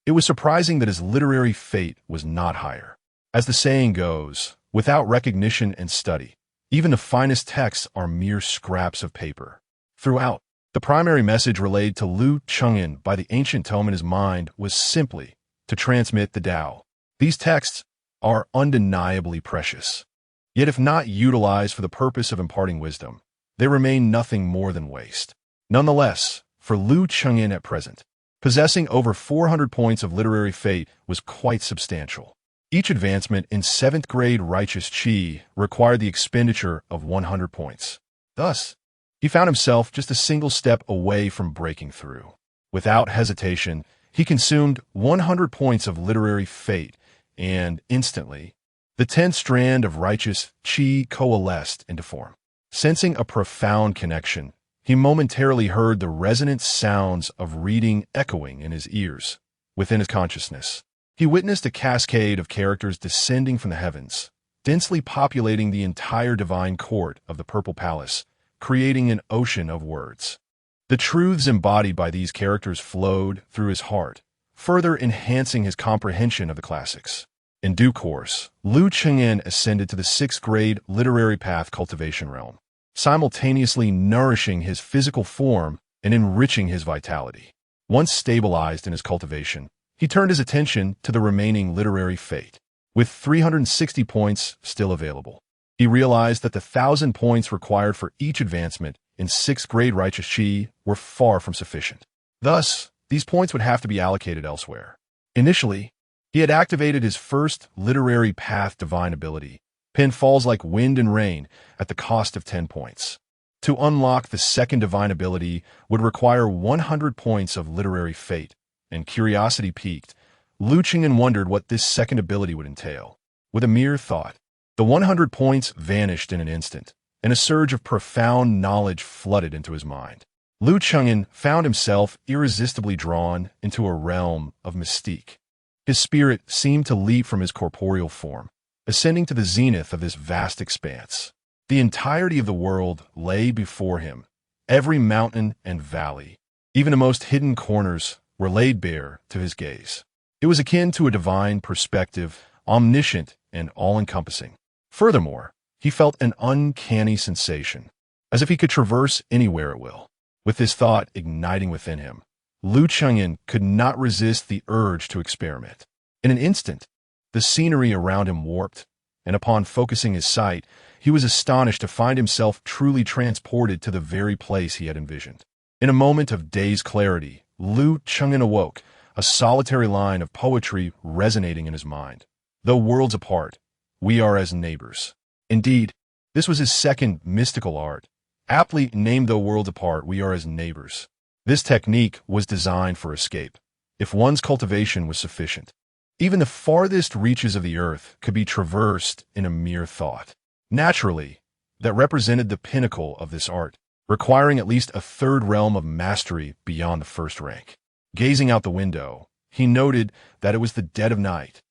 It was surprising that his literary fate was not higher. As the saying goes, without recognition and study, even the finest texts are mere scraps of paper. Throughout, the primary message relayed to Lu Cheng'an by the ancient tome in his mind was simply to transmit the Tao. These texts are undeniably precious. Yet if not utilized for the purpose of imparting wisdom, they remain nothing more than waste. Nonetheless, for Lu Cheng'an at present, possessing over 400 points of literary fate was quite substantial. Each advancement in 7th grade righteous qi required the expenditure of 100 points. Thus, he found himself just a single step away from breaking through. Without hesitation, he consumed 100 points of literary fate, and instantly, the 10th strand of righteous qi coalesced into form. Sensing a profound connection, he momentarily heard the resonant sounds of reading echoing in his ears. Within his consciousness, he witnessed a cascade of characters descending from the heavens, densely populating the entire divine court of the Purple Palace, creating an ocean of words. The truths embodied by these characters flowed through his heart, further enhancing his comprehension of the classics. In due course, Lu Cheng'an ascended to the 6th grade literary path cultivation realm, simultaneously nourishing his physical form and enriching his vitality. Once stabilized in his cultivation, he turned his attention to the remaining literary fate. With 360 points still available, he realized that the 1,000 points required for each advancement in 6th grade righteous qi were far from sufficient. Thus, these points would have to be allocated elsewhere. Initially, he had activated his first literary path divine ability, Pen falls like wind and rain, at the cost of 10 points. To unlock the second divine ability would require 100 points of literary fate, and curiosity piqued, Lu Cheng'an wondered what this second ability would entail. With a mere thought, the 100 points vanished in an instant, and a surge of profound knowledge flooded into his mind. Lu Cheng'an found himself irresistibly drawn into a realm of mystique. His spirit seemed to leap from his corporeal form, ascending to the zenith of this vast expanse. The entirety of the world lay before him. Every mountain and valley, even the most hidden corners, were laid bare to his gaze. It was akin to a divine perspective, omniscient and all-encompassing. Furthermore, he felt an uncanny sensation, as if he could traverse anywhere at will. With this thought igniting within him, Lu Cheng'an could not resist the urge to experiment. In an instant, the scenery around him warped, and upon focusing his sight, he was astonished to find himself truly transported to the very place he had envisioned. In a moment of dazed clarity, Lu Cheng'an awoke, a solitary line of poetry resonating in his mind. Though worlds apart, we are as neighbors. Indeed, this was his second mystical art, aptly named Though worlds apart, we are as neighbors. This technique was designed for escape, if one's cultivation was sufficient. Even the farthest reaches of the earth could be traversed in a mere thought. Naturally, that represented the pinnacle of this art, requiring at least a third realm of mastery beyond the first rank. Gazing out the window, he noted that it was the dead of night,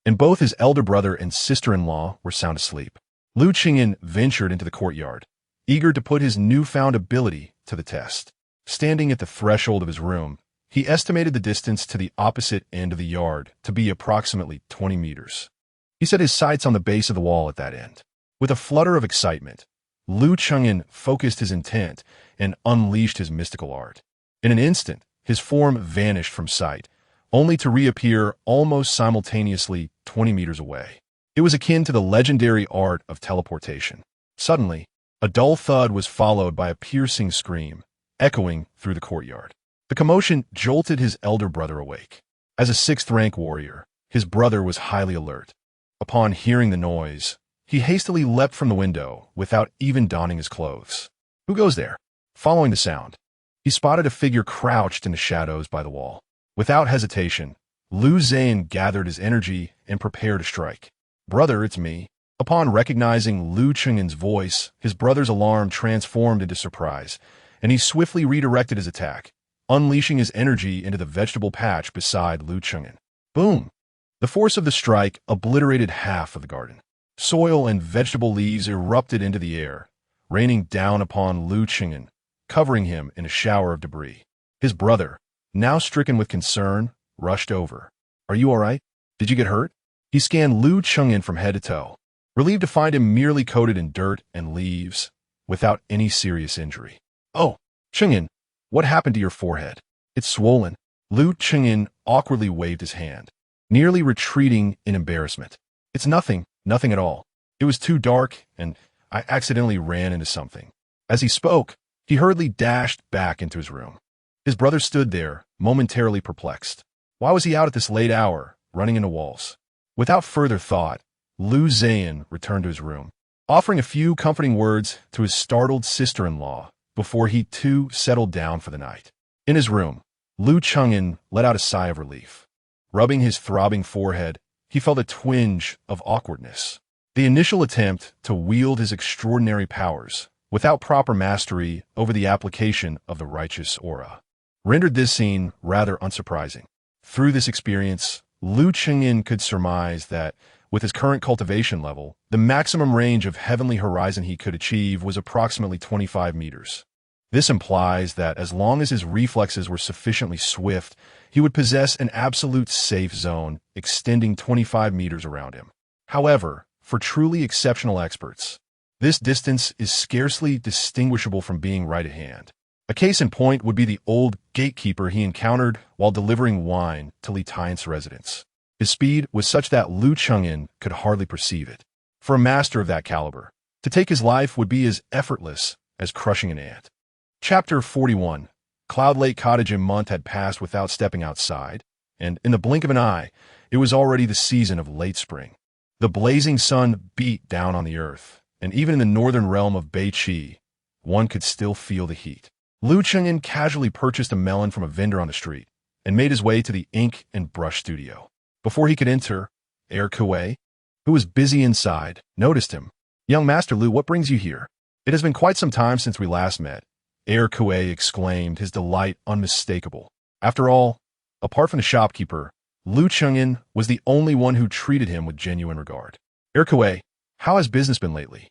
and both his elder brother and sister-in-law were sound asleep. Lu Cheng'an ventured into the courtyard, eager to put his newfound ability to the test. Standing at the threshold of his room, he estimated the distance to the opposite end of the yard to be approximately 20 meters. He set his sights on the base of the wall at that end. With a flutter of excitement, Lu Cheng'an focused his intent and unleashed his mystical art. In an instant, his form vanished from sight, only to reappear almost simultaneously 20 meters away. It was akin to the legendary art of teleportation. Suddenly, a dull thud was followed by a piercing scream, echoing through the courtyard. The commotion jolted his elder brother awake. As a 6th-rank warrior, his brother was highly alert. Upon hearing the noise, He hastily leapt from the window without even donning his clothes. Who goes there? Following the sound, he spotted a figure crouched in the shadows by the wall. Without hesitation, Liu Zhan gathered his energy and prepared to strike. "Brother, it's me." Upon recognizing Liu Cheng'en's voice, his brother's alarm transformed into surprise, and he swiftly redirected his attack, unleashing his energy into the vegetable patch beside Liu Cheng'en. Boom! The force of the strike obliterated half of the garden. Soil and vegetable leaves erupted into the air, raining down upon Liu Cheng'en, covering him in a shower of debris. His brother, now stricken with concern, rushed over. "Are you all right? Did you get hurt?" He scanned Liu Cheng'en from head to toe, relieved to find him merely coated in dirt and leaves, without any serious injury. "Oh, Cheng'en, what happened to your forehead? It's swollen." Liu Cheng'en awkwardly waved his hand, nearly retreating in embarrassment. "It's nothing at all. It was too dark, and I accidentally ran into something." As he spoke, he hurriedly dashed back into his room. His brother stood there, momentarily perplexed. Why was he out at this late hour, running into walls? Without further thought, Liu Zhan returned to his room, offering a few comforting words to his startled sister-in-law before he too settled down for the night. In his room, Liu Cheng'en let out a sigh of relief. Rubbing his throbbing forehead, he felt a twinge of awkwardness. The initial attempt to wield his extraordinary powers without proper mastery over the application of the righteous aura rendered this scene rather unsurprising. Through this experience, Liu Cheng'en could surmise that, with his current cultivation level, the maximum range of heavenly horizon he could achieve was approximately 25 meters. This implies that as long as his reflexes were sufficiently swift, he would possess an absolute safe zone extending 25 meters around him. However, for truly exceptional experts, this distance is scarcely distinguishable from being right at hand. A case in point would be the old gatekeeper he encountered while delivering wine to Li Tian's residence. His speed was such that Liu Cheng'en could hardly perceive it. For a master of that caliber, to take his life would be as effortless as crushing an ant. Chapter 41. Cloud Lake Cottage a month had passed without stepping outside, and in the blink of an eye, it was already the season of late spring. The blazing sun beat down on the earth, and even in the northern realm of Beiqi, one could still feel the heat. Liu Cheng'en casually purchased a melon from a vendor on the street and made his way to the ink and brush studio. Before he could enter, Kuei, who was busy inside, noticed him. "Young Master Liu, what brings you here? It has been quite some time since we last met," Kuei exclaimed, his delight unmistakable. After all, apart from the shopkeeper, Liu Cheng'en was the only one who treated him with genuine regard. "Kuei, how has business been lately?"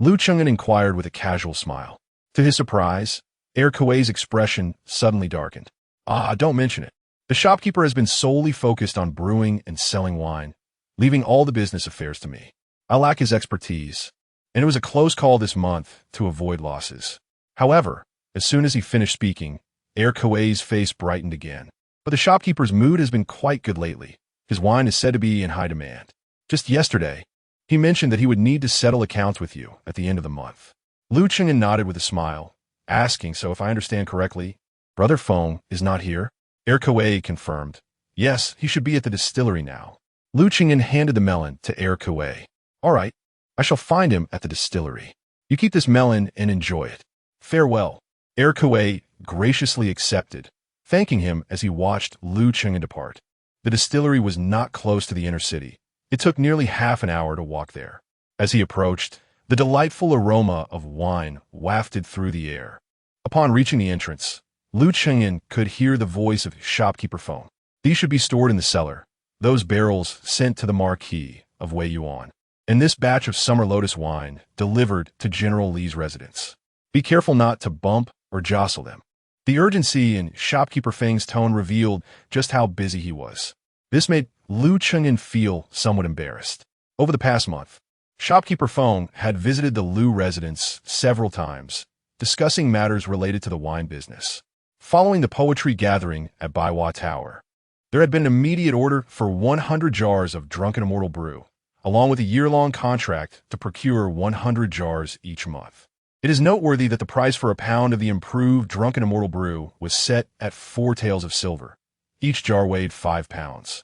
Liu Cheng'en inquired with a casual smile. To his surprise, Kuei's expression suddenly darkened. Don't mention it. The shopkeeper has been solely focused on brewing and selling wine, leaving all the business affairs to me. I lack his expertise, and it was a close call this month to avoid losses." However, as soon as he finished speaking, Kuei's face brightened again. "But the shopkeeper's mood has been quite good lately. His wine is said to be in high demand. Just yesterday, he mentioned that he would need to settle accounts with you at the end of the month." Liu Cheng'en nodded with a smile, asking, "So if I understand correctly, Brother Feng is not here?" Kuei confirmed. "Yes, he should be at the distillery now." Liu Cheng'en handed the melon to Kuei. "All right, I shall find him at the distillery. You keep this melon and enjoy it. Farewell." Kuei graciously accepted, thanking him as he watched Liu Cheng'en depart. The distillery was not close to the inner city. It took nearly half an hour to walk there. As he approached, the delightful aroma of wine wafted through the air. Upon reaching the entrance, Liu Cheng'en could hear the voice of shopkeeper Feng. "These should be stored in the cellar. Those barrels sent to the Marquis of Wei Yuan. And this batch of summer lotus wine delivered to General Li's residence. Be careful not to bump or jostle them." The urgency in shopkeeper Feng's tone revealed just how busy he was. This made Liu Cheng'en feel somewhat embarrassed. Over the past month, shopkeeper Feng had visited the Liu residence several times, discussing matters related to the wine business. Following the poetry gathering at Baiwa Tower, there had been an immediate order for 100 jars of Drunken Immortal Brew, along with a year-long contract to procure 100 jars each month. It is noteworthy that the price for a pound of the improved Drunken Immortal Brew was set at 4 taels of silver. Each jar weighed 5 pounds,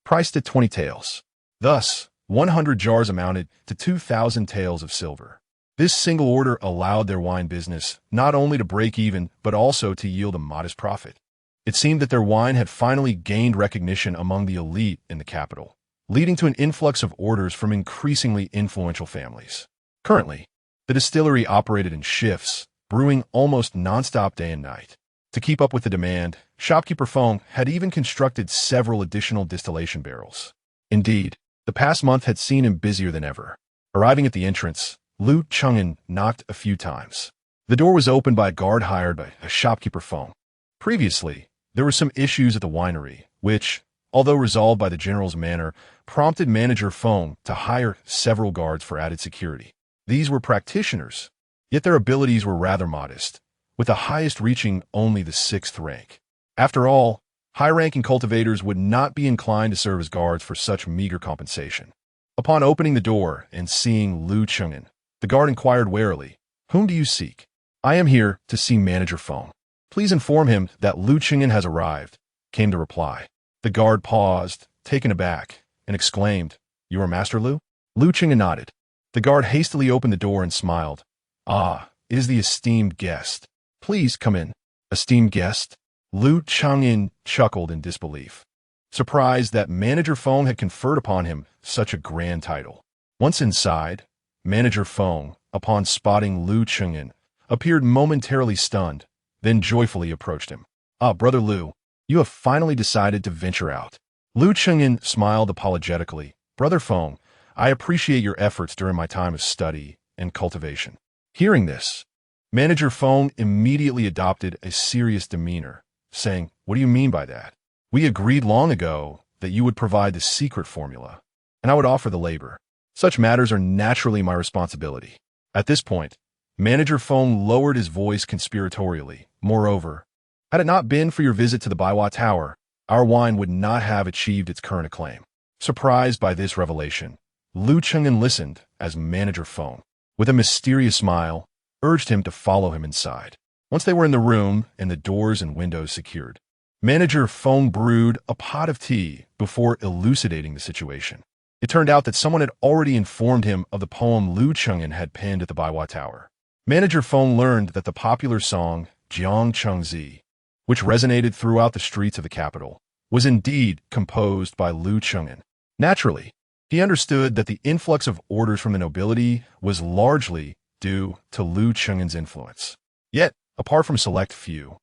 priced at 20 taels. Thus, 100 jars amounted to 2,000 taels of silver. This single order allowed their wine business not only to break even, but also to yield a modest profit. It seemed that their wine had finally gained recognition among the elite in the capital, leading to an influx of orders from increasingly influential families. Currently, the distillery operated in shifts, brewing almost nonstop day and night. To keep up with the demand, shopkeeper Feng had even constructed several additional distillation barrels. Indeed, the past month had seen him busier than ever. Arriving at the entrance, Lu Cheng'an knocked a few times. The door was opened by a guard hired by a shopkeeper Feng. Previously, there were some issues at the winery, which, although resolved by the general's manner, prompted manager Feng to hire several guards for added security. These were practitioners, yet their abilities were rather modest, with the highest reaching only the 6th rank. After all, high-ranking cultivators would not be inclined to serve as guards for such meager compensation. Upon opening the door and seeing Lu Cheng'an, the guard inquired warily, "Whom do you seek?" "I am here to see Manager Feng. Please inform him that Lu Cheng'an has arrived," came the reply. The guard paused, taken aback, and exclaimed, "You are Master Lu?" Lu Cheng'an nodded. The guard hastily opened the door and smiled. "Ah, it is the esteemed guest. Please come in." "Esteemed guest?" Lu Cheng'an chuckled in disbelief, surprised that Manager Feng had conferred upon him such a grand title. Once inside, Manager Feng, upon spotting Lu Cheng'an, appeared momentarily stunned, then joyfully approached him. "Ah, Brother Lu, you have finally decided to venture out." Lu Cheng'an smiled apologetically. "Brother Feng, I appreciate your efforts during my time of study and cultivation." Hearing this, Manager Feng immediately adopted a serious demeanor, saying, "What do you mean by that? We agreed long ago that you would provide the secret formula, and I would offer the labor. Such matters are naturally my responsibility." At this point, Manager Feng lowered his voice conspiratorially. "Moreover, had it not been for your visit to the Baiwa Tower, our wine would not have achieved its current acclaim." Surprised by this revelation, Lu Cheng'an listened as Manager Feng, with a mysterious smile, urged him to follow him inside. Once they were in the room and the doors and windows secured, Manager Feng brewed a pot of tea before elucidating the situation. It turned out that someone had already informed him of the poem Lu Cheng'an had penned at the Baiwa Tower. Manager Feng learned that the popular song Jiang Chengzi, which resonated throughout the streets of the capital, was indeed composed by Lu Cheng'an. Naturally, he understood that the influx of orders from the nobility was largely due to Lu Cheng'an's influence. Yet, apart from a select few,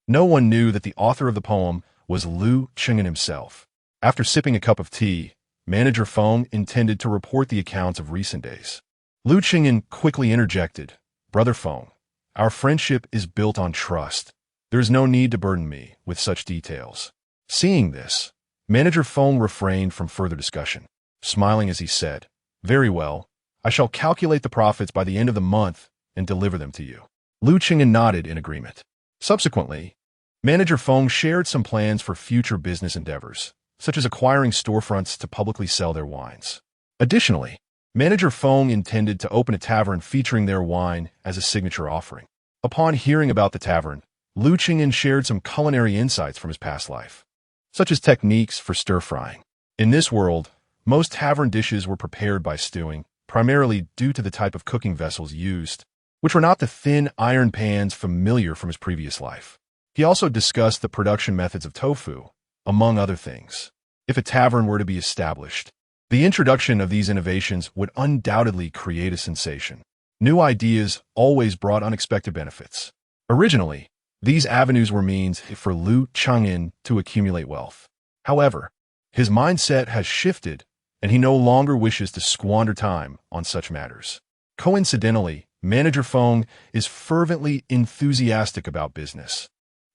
no one knew that the author of the poem was Lu Cheng'an himself. After sipping a cup of tea, Manager Feng intended to report the accounts of recent days. Lu Cheng'an quickly interjected, "Brother Feng, our friendship is built on trust. There is no need to burden me with such details." Seeing this, Manager Feng refrained from further discussion, smiling as he said, "Very well, I shall calculate the profits by the end of the month and deliver them to you." Lu Cheng'an nodded in agreement. Subsequently, Manager Feng shared some plans for future business endeavors, such as acquiring storefronts to publicly sell their wines. Additionally, Manager Feng intended to open a tavern featuring their wine as a signature offering. Upon hearing about the tavern, Lu Cheng'an shared some culinary insights from his past life, such as techniques for stir-frying. In this world, most tavern dishes were prepared by stewing, primarily due to the type of cooking vessels used, which were not the thin iron pans familiar from his previous life. He also discussed the production methods of tofu, among other things. If a tavern were to be established, the introduction of these innovations would undoubtedly create a sensation. New ideas always brought unexpected benefits. Originally, these avenues were means for Lu Cheng'an to accumulate wealth. However, his mindset has shifted, and he no longer wishes to squander time on such matters. Coincidentally, Manager Feng is fervently enthusiastic about business,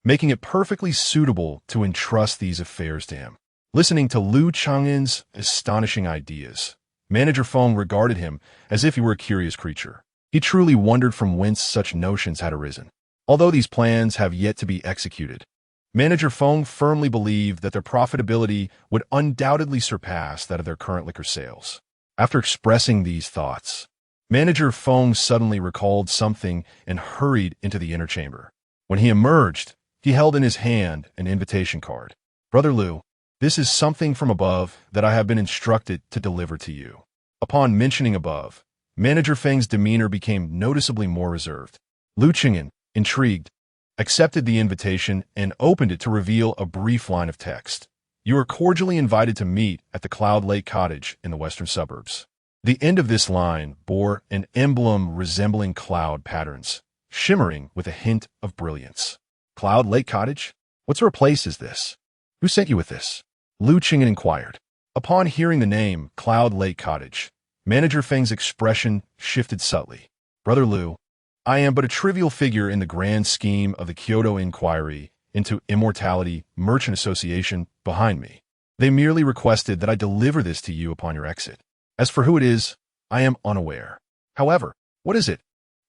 making it perfectly suitable to entrust these affairs to him. Listening to Lu Cheng'an's astonishing ideas, Manager Feng regarded him as if he were a curious creature. He truly wondered from whence such notions had arisen. Although these plans have yet to be executed, Manager Feng firmly believed that their profitability would undoubtedly surpass that of their current liquor sales. After expressing these thoughts, Manager Feng suddenly recalled something and hurried into the inner chamber. When he emerged, he held in his hand an invitation card. "Brother Lu, This is something from above that I have been instructed to deliver to you." Upon mentioning above, Manager Feng's demeanor became noticeably more reserved. Lu Qingyan, intrigued, accepted the invitation and opened it to reveal a brief line of text. "You are cordially invited to meet at the Cloud Lake Cottage in the western suburbs." The end of this line bore an emblem resembling cloud patterns, shimmering with a hint of brilliance. "Cloud Lake Cottage? What sort of place is this? Who sent you with this?" Lu Qingyan inquired. Upon hearing the name Cloud Lake Cottage, Manager Feng's expression shifted subtly. "Brother Lu, I am but a trivial figure in the grand scheme of the Kyoto Inquiry into Immortality Merchant Association behind me. They merely requested that I deliver this to you upon your exit. As for who it is, I am unaware. However, what is it?"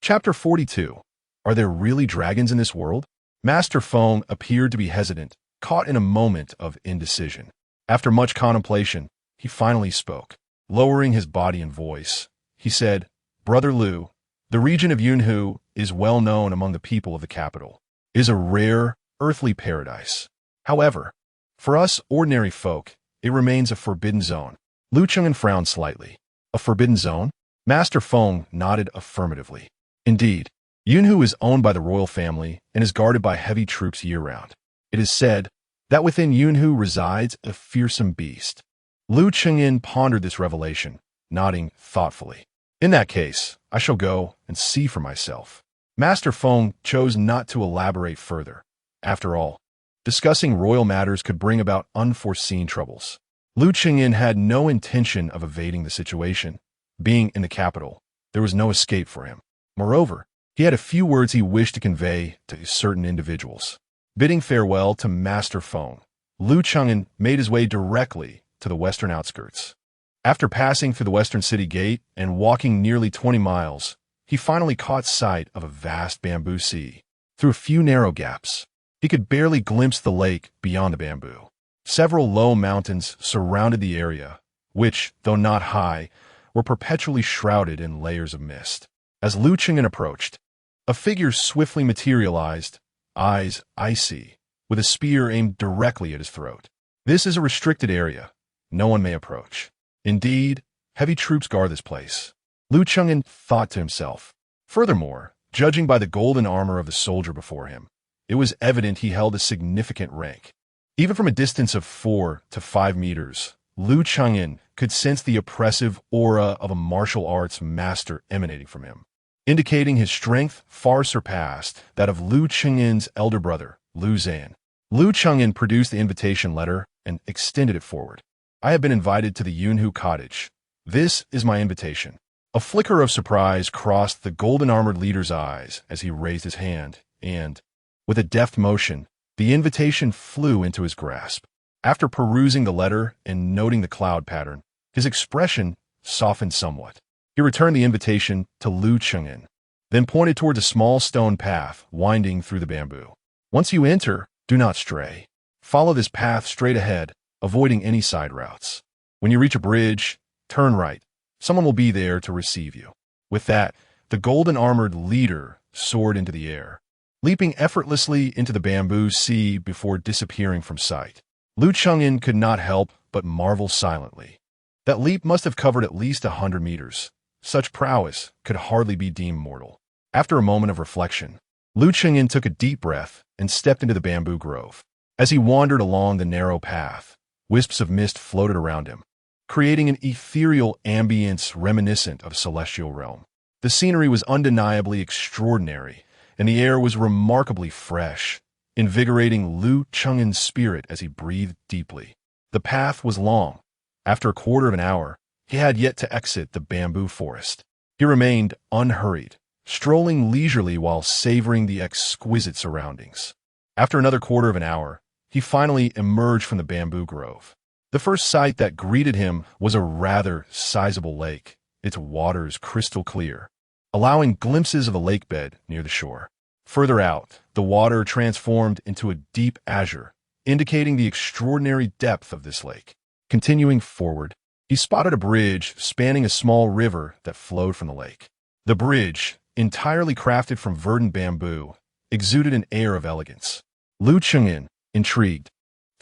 Chapter 42. Are there really dragons in this world? Master Feng appeared to be hesitant, caught in a moment of indecision. After much contemplation, he finally spoke. Lowering his body and voice, he said, "Brother Lu, the region of Yunhu is well known among the people of the capital. It is a rare, earthly paradise. However, for us ordinary folk, it remains a forbidden zone." Lu Qingyan frowned slightly. "A forbidden zone?" Master Feng nodded affirmatively. "Indeed, Yunhu is owned by the royal family and is guarded by heavy troops year-round. It is said that within Yunhu resides a fearsome beast." Lu Qingyan pondered this revelation, nodding thoughtfully. "In that case, I shall go and see for myself." Master Feng chose not to elaborate further. After all, discussing royal matters could bring about unforeseen troubles. Lu Qingyan had no intention of evading the situation. Being in the capital, there was no escape for him. Moreover, he had a few words he wished to convey to certain individuals. Bidding farewell to Master Feng, Lu Qingyan made his way directly to the western outskirts. After passing through the western city gate and walking nearly 20 miles, he finally caught sight of a vast bamboo sea. Through a few narrow gaps, he could barely glimpse the lake beyond the bamboo. Several low mountains surrounded the area, which, though not high, were perpetually shrouded in layers of mist. As Lu Qingyan approached, a figure swiftly materialized, eyes icy, with a spear aimed directly at his throat. "This is a restricted area. No one may approach. Indeed, heavy troops guard this place," Lu Qingyan thought to himself. Furthermore, judging by the golden armor of the soldier before him, it was evident he held a significant rank. Even from a distance of 4 to 5 meters, Lu Qingyan could sense the oppressive aura of a martial arts master emanating from him, indicating his strength far surpassed that of Lu Qingyan's elder brother, Lu Zan. Lu Qingyan produced the invitation letter and extended it forward. "I have been invited to the Yunhu cottage. This is my invitation." A flicker of surprise crossed the golden-armored leader's eyes as he raised his hand, and, with a deft motion, the invitation flew into his grasp. After perusing the letter and noting the cloud pattern, his expression softened somewhat. He returned the invitation to Lu Qingyan, then pointed towards a small stone path winding through the bamboo. "Once you enter, do not stray. Follow this path straight ahead, avoiding any side routes. When you reach a bridge, turn right. Someone will be there to receive you." With that, the golden-armored leader soared into the air, leaping effortlessly into the bamboo sea before disappearing from sight. Lu Qingyan could not help but marvel silently. That leap must have covered at least 100 meters. Such prowess could hardly be deemed mortal. After a moment of reflection, Lu Qingyan took a deep breath and stepped into the bamboo grove. As he wandered along the narrow path, wisps of mist floated around him, creating an ethereal ambience reminiscent of a celestial realm. The scenery was undeniably extraordinary, and the air was remarkably fresh, invigorating Lu Qingyan's spirit as he breathed deeply. The path was long. After a quarter of an hour, he had yet to exit the bamboo forest. He remained unhurried, strolling leisurely while savoring the exquisite surroundings. After another quarter of an hour, he finally emerged from the bamboo grove. The first sight that greeted him was a rather sizable lake, its waters crystal clear, allowing glimpses of a lake bed near the shore. Further out, the water transformed into a deep azure, indicating the extraordinary depth of this lake. Continuing forward, he spotted a bridge spanning a small river that flowed from the lake. The bridge, entirely crafted from verdant bamboo, exuded an air of elegance. Lu Qingyan, intrigued,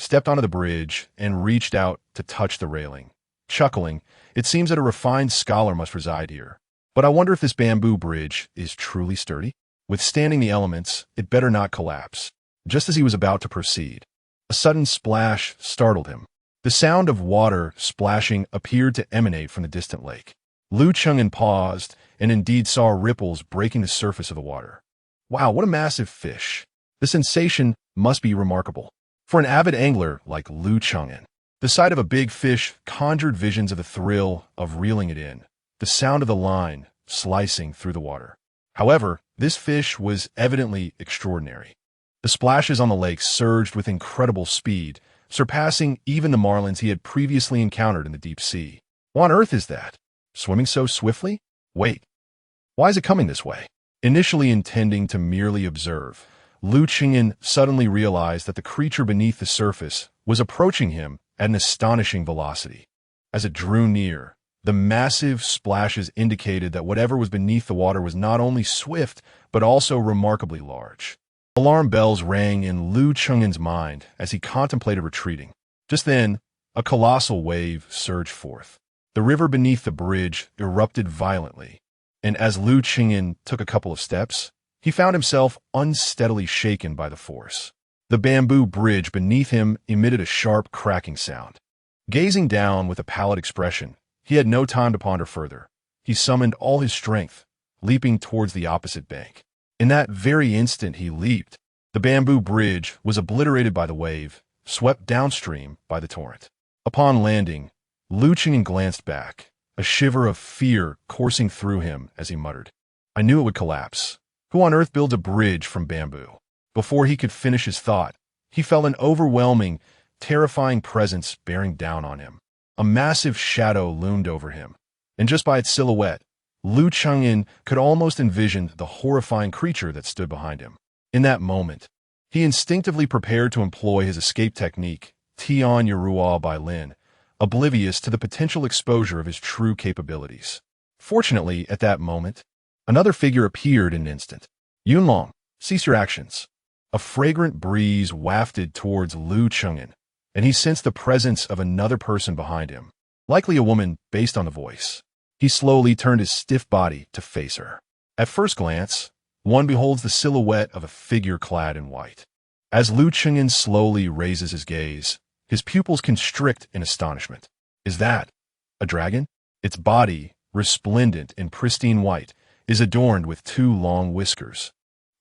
stepped onto the bridge, and reached out to touch the railing. Chuckling, it seems that a refined scholar must reside here. But I wonder if this bamboo bridge is truly sturdy? Withstanding the elements, it better not collapse. Just as he was about to proceed, a sudden splash startled him. The sound of water splashing appeared to emanate from the distant lake. Lu Cheng'en paused and indeed saw ripples breaking the surface of the water. Wow, what a massive fish! The sensation must be remarkable. For an avid angler like Lu Cheng'en, the sight of a big fish conjured visions of the thrill of reeling it in, the sound of the line slicing through the water. However, this fish was evidently extraordinary. The splashes on the lake surged with incredible speed, surpassing even the marlins he had previously encountered in the deep sea. What on earth is that? Swimming so swiftly? Wait, why is it coming this way? Initially intending to merely observe, Lu Cheng'en suddenly realized that the creature beneath the surface was approaching him at an astonishing velocity. As it drew near, the massive splashes indicated that whatever was beneath the water was not only swift, but also remarkably large. Alarm bells rang in Lu Cheng'en's mind as he contemplated retreating. Just then, a colossal wave surged forth. The river beneath the bridge erupted violently, and as Lu Cheng'en took a couple of steps, he found himself unsteadily shaken by the force. The bamboo bridge beneath him emitted a sharp cracking sound. Gazing down with a pallid expression, he had no time to ponder further. He summoned all his strength, leaping towards the opposite bank. In that very instant he leaped, the bamboo bridge was obliterated by the wave, swept downstream by the torrent. Upon landing, Lu Cheng'en glanced back, a shiver of fear coursing through him as he muttered, "I knew it would collapse. Who on earth builds a bridge from bamboo?" Before he could finish his thought, he felt an overwhelming, terrifying presence bearing down on him. A massive shadow loomed over him, and just by its silhouette, Lu Cheng'en could almost envision the horrifying creature that stood behind him. In that moment, he instinctively prepared to employ his escape technique, Tian Yuruo by Lin, oblivious to the potential exposure of his true capabilities. Fortunately, at that moment, another figure appeared in an instant. "Yunlong, cease your actions." A fragrant breeze wafted towards Lu Cheng'en, and he sensed the presence of another person behind him, likely a woman based on the voice. He slowly turned his stiff body to face her. At first glance, one beholds the silhouette of a figure clad in white. As Lu Cheng'en slowly raises his gaze, his pupils constrict in astonishment. Is that a dragon? Its body, resplendent in pristine white, is adorned with two long whiskers,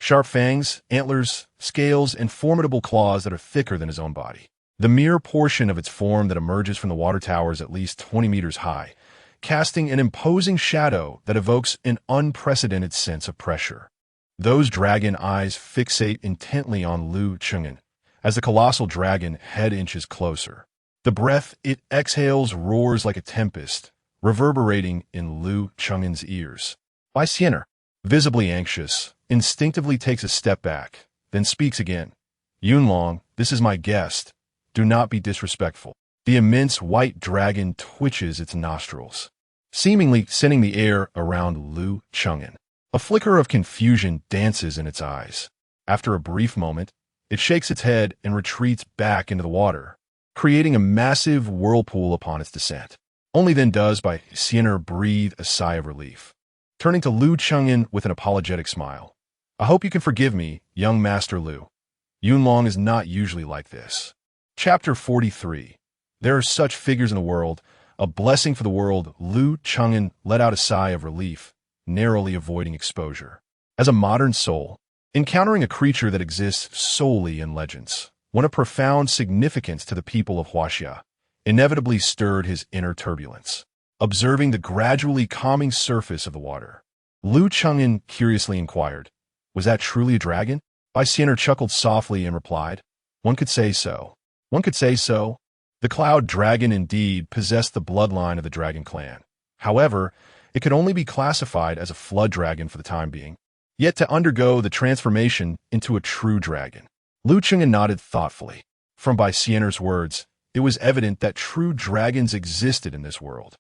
sharp fangs, antlers, scales, and formidable claws that are thicker than his own body. The mere portion of its form that emerges from the water tower is at least 20 meters high, casting an imposing shadow that evokes an unprecedented sense of pressure. Those dragon eyes fixate intently on Lu Cheng'en as the colossal dragon head inches closer. The breath it exhales roars like a tempest, reverberating in Lu Cheng'en's ears. Bai Xianer, visibly anxious, instinctively takes a step back, then speaks again. "Yunlong, this is my guest. Do not be disrespectful." The immense white dragon twitches its nostrils, seemingly scenting the air around Lu Cheng'en. A flicker of confusion dances in its eyes. After a brief moment, it shakes its head and retreats back into the water, creating a massive whirlpool upon its descent. Only then does Bai Xianer breathe a sigh of relief. Turning to Lu Cheng'en with an apologetic smile. "I hope you can forgive me, young Master Lu. Yunlong is not usually like this." Chapter 43. There are such figures in the world, a blessing for the world. Lu Cheng'en let out a sigh of relief, narrowly avoiding exposure. As a modern soul, encountering a creature that exists solely in legends, one of profound significance to the people of Huaxia, inevitably stirred his inner turbulence. Observing the gradually calming surface of the water, Lu Cheng'en curiously inquired, "Was that truly a dragon?" Bai Xianer chuckled softly and replied, "One could say so. One could say so." The cloud dragon indeed possessed the bloodline of the dragon clan. However, it could only be classified as a flood dragon for the time being, yet to undergo the transformation into a true dragon. Lu Cheng'en nodded thoughtfully. From Bai Xianer's words, it was evident that true dragons existed in this world.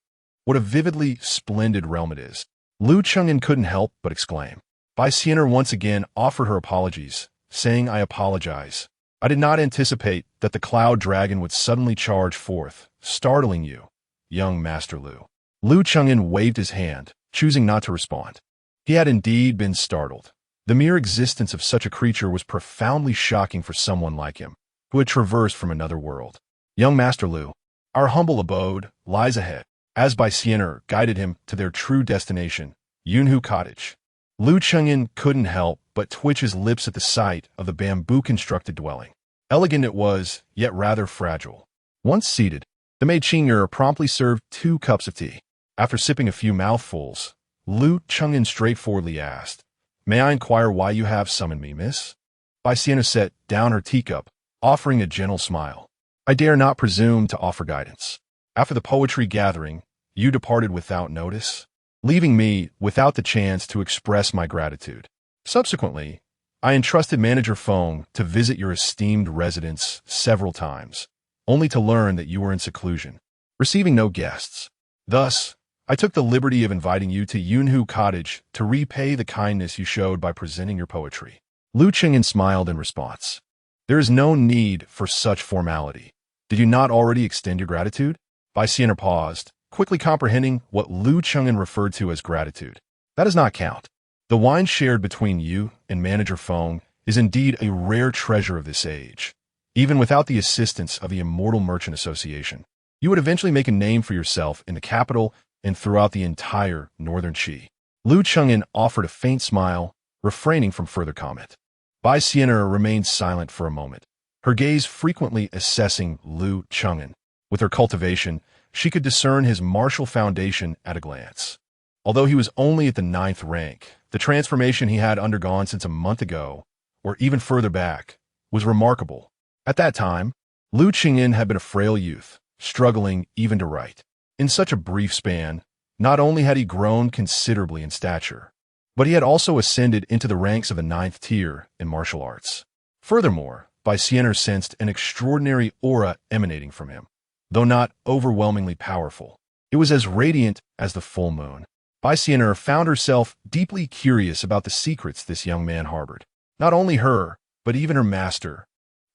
What a vividly splendid realm it is. Lu Cheng'en couldn't help but exclaim. Bai Xianer once again offered her apologies, saying, "I apologize. I did not anticipate that the cloud dragon would suddenly charge forth, startling you, young Master Lu. Lu Chengyan waved his hand, choosing not to respond. He had indeed been startled. The mere existence of such a creature was profoundly shocking for someone like him, who had traversed from another world. Young Master Lu, our humble abode lies ahead, as Bai Xian'er guided him to their true destination, Yunhu Cottage. Lu Chengyan couldn't help but twitch his lips at the sight of the bamboo-constructed dwelling. Elegant it was, yet rather fragile. Once seated, the maid Qing'er promptly served 2 cups of tea. After sipping a few mouthfuls, Lu Chengyan straightforwardly asked, "May I inquire why you have summoned me, miss?" Bai Xian'er set down her teacup, offering a gentle smile. "I dare not presume to offer guidance. After the poetry gathering, you departed without notice, leaving me without the chance to express my gratitude. Subsequently, I entrusted Manager Feng to visit your esteemed residence several times, only to learn that you were in seclusion, receiving no guests. Thus, I took the liberty of inviting you to Yunhu Cottage to repay the kindness you showed by presenting your poetry." Lu Chengyan smiled in response. "There is no need for such formality. Did you not already extend your gratitude?" Bai Xian'er paused, quickly comprehending what Lu Chengyan referred to as gratitude. "That does not count. The wine shared between you and Manager Feng is indeed a rare treasure of this age. Even without the assistance of the Immortal Merchant Association, you would eventually make a name for yourself in the capital and throughout the entire northern Qi." Lu Chengyan offered a faint smile, refraining from further comment. Bai Xian'er remained silent for a moment, her gaze frequently assessing Lu Chengyan. With her cultivation, she could discern his martial foundation at a glance. Although he was only at the 9th rank, the transformation he had undergone since a month ago, or even further back, was remarkable. At that time, Lu Chengyan had been a frail youth, struggling even to write. In such a brief span, not only had he grown considerably in stature, but he had also ascended into the ranks of the 9th tier in martial arts. Furthermore, Bai Xian'er sensed an extraordinary aura emanating from him. Though not overwhelmingly powerful, it was as radiant as the full moon. Bai Xian'er found herself deeply curious about the secrets this young man harbored. Not only her, but even her master,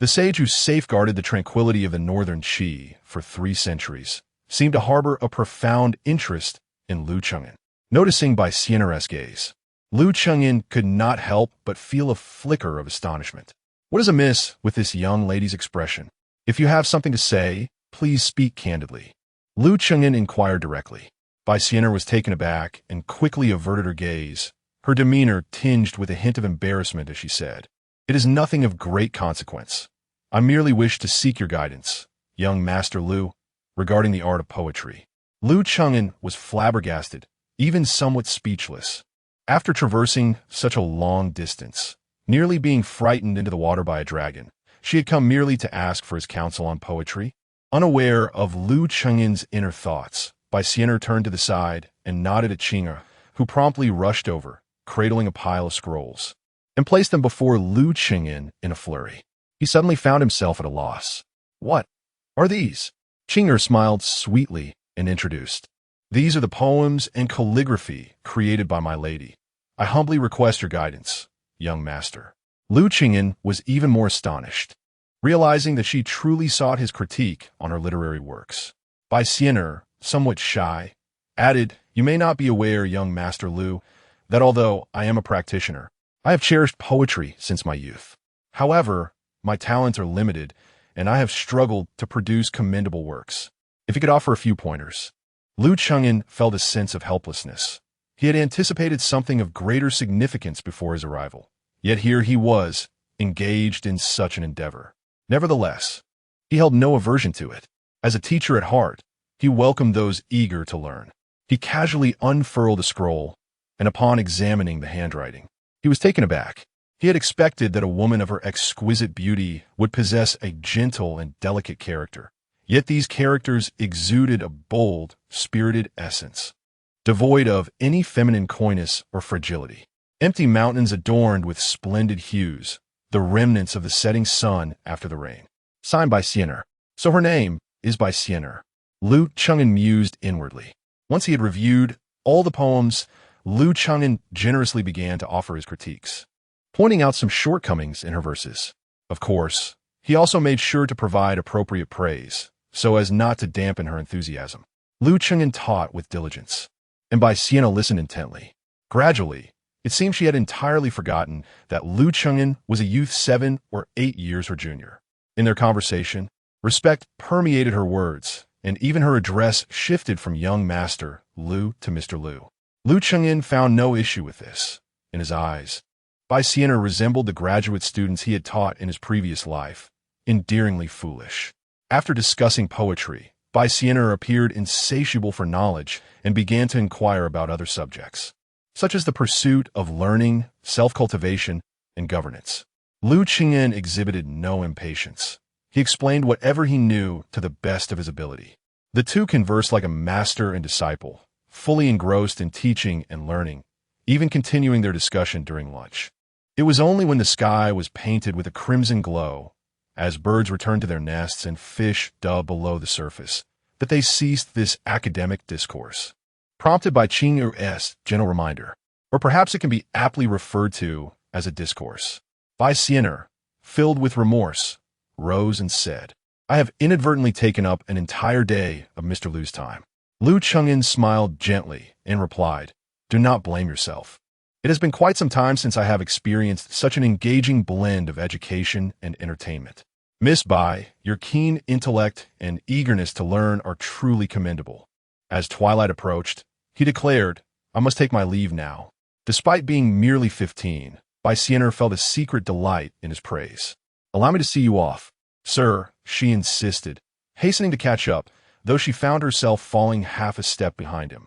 the sage who safeguarded the tranquility of the northern Qi for 3 centuries, seemed to harbor a profound interest in Lu Chengyan. Noticing Bai Xian'er's gaze, Lu Chengyan could not help but feel a flicker of astonishment. What is amiss with this young lady's expression? If you have something to say, please speak candidly. Lu Chengyan inquired directly. Bai Xian'er was taken aback and quickly averted her gaze, her demeanor tinged with a hint of embarrassment as she said, "It is nothing of great consequence. I merely wish to seek your guidance, young Master Lu, regarding the art of poetry." Lu Chengyan was flabbergasted, even somewhat speechless. After traversing such a long distance, nearly being frightened into the water by a dragon, she had come merely to ask for his counsel on poetry. Unaware of Lu Chengyan's inner thoughts, Bai Xian'er turned to the side and nodded at Qing'er, who promptly rushed over, cradling a pile of scrolls, and placed them before Lu Chengyan in a flurry. He suddenly found himself at a loss. "What are these?" Qing'er smiled sweetly and introduced. "These are the poems and calligraphy created by my lady. I humbly request your guidance, young master." Lu Chengyan was even more astonished, realizing that she truly sought his critique on her literary works. Bai Xian'er, somewhat shy, added, "You may not be aware, young Master Lu, that although I am a practitioner, I have cherished poetry since my youth. However, my talents are limited, and I have struggled to produce commendable works. If you could offer a few pointers." Lu Chengyan felt a sense of helplessness. He had anticipated something of greater significance before his arrival, yet here he was, engaged in such an endeavor. Nevertheless, he held no aversion to it. As a teacher at heart, he welcomed those eager to learn. He casually unfurled a scroll, and upon examining the handwriting, he was taken aback. He had expected that a woman of her exquisite beauty would possess a gentle and delicate character, yet these characters exuded a bold, spirited essence, devoid of any feminine coyness or fragility. Empty mountains adorned with splendid hues, the remnants of the setting sun after the rain. Signed Bai Xian'er. So her name is Bai Xian'er. Lu Chengyan mused inwardly. Once he had reviewed all the poems, Lu Chengyan generously began to offer his critiques, pointing out some shortcomings in her verses. Of course, He also made sure to provide appropriate praise, so as not to dampen her enthusiasm. Lu Chengyan taught with diligence, and Bai Sienna listened intently. Gradually, it seemed she had entirely forgotten that Lu Chengyan was a youth 7 or 8 years her junior. In their conversation, respect permeated her words, and even her address shifted from young master Lu to Mr. Lu. Lu Chengyan found no issue with this. In his eyes, Bai Sienna resembled the graduate students he had taught in his previous life, endearingly foolish. After discussing poetry, Bai Sienna appeared insatiable for knowledge and began to inquire about other subjects, such as the pursuit of learning, self-cultivation, and governance. Lu Chengyan exhibited no impatience. He explained whatever he knew to the best of his ability. The two conversed like a master and disciple, fully engrossed in teaching and learning, even continuing their discussion during lunch. It was only when the sky was painted with a crimson glow, as birds returned to their nests and fish dug below the surface, that they ceased this academic discourse. Prompted by Qing Yu's gentle reminder, or perhaps it can be aptly referred to as a discourse. Bai Sienna, filled with remorse, rose and said, "I have inadvertently taken up an entire day of Mr. Lu's time." Lu Chengyan smiled gently and replied, "Do not blame yourself. It has been quite some time since I have experienced such an engaging blend of education and entertainment. Miss Bai, your keen intellect and eagerness to learn are truly commendable." As twilight approached, he declared, "I must take my leave now." Despite being merely 15, Bai Sienna felt a secret delight in his praise. "Allow me to see you off, sir," she insisted, hastening to catch up, though she found herself falling half a step behind him.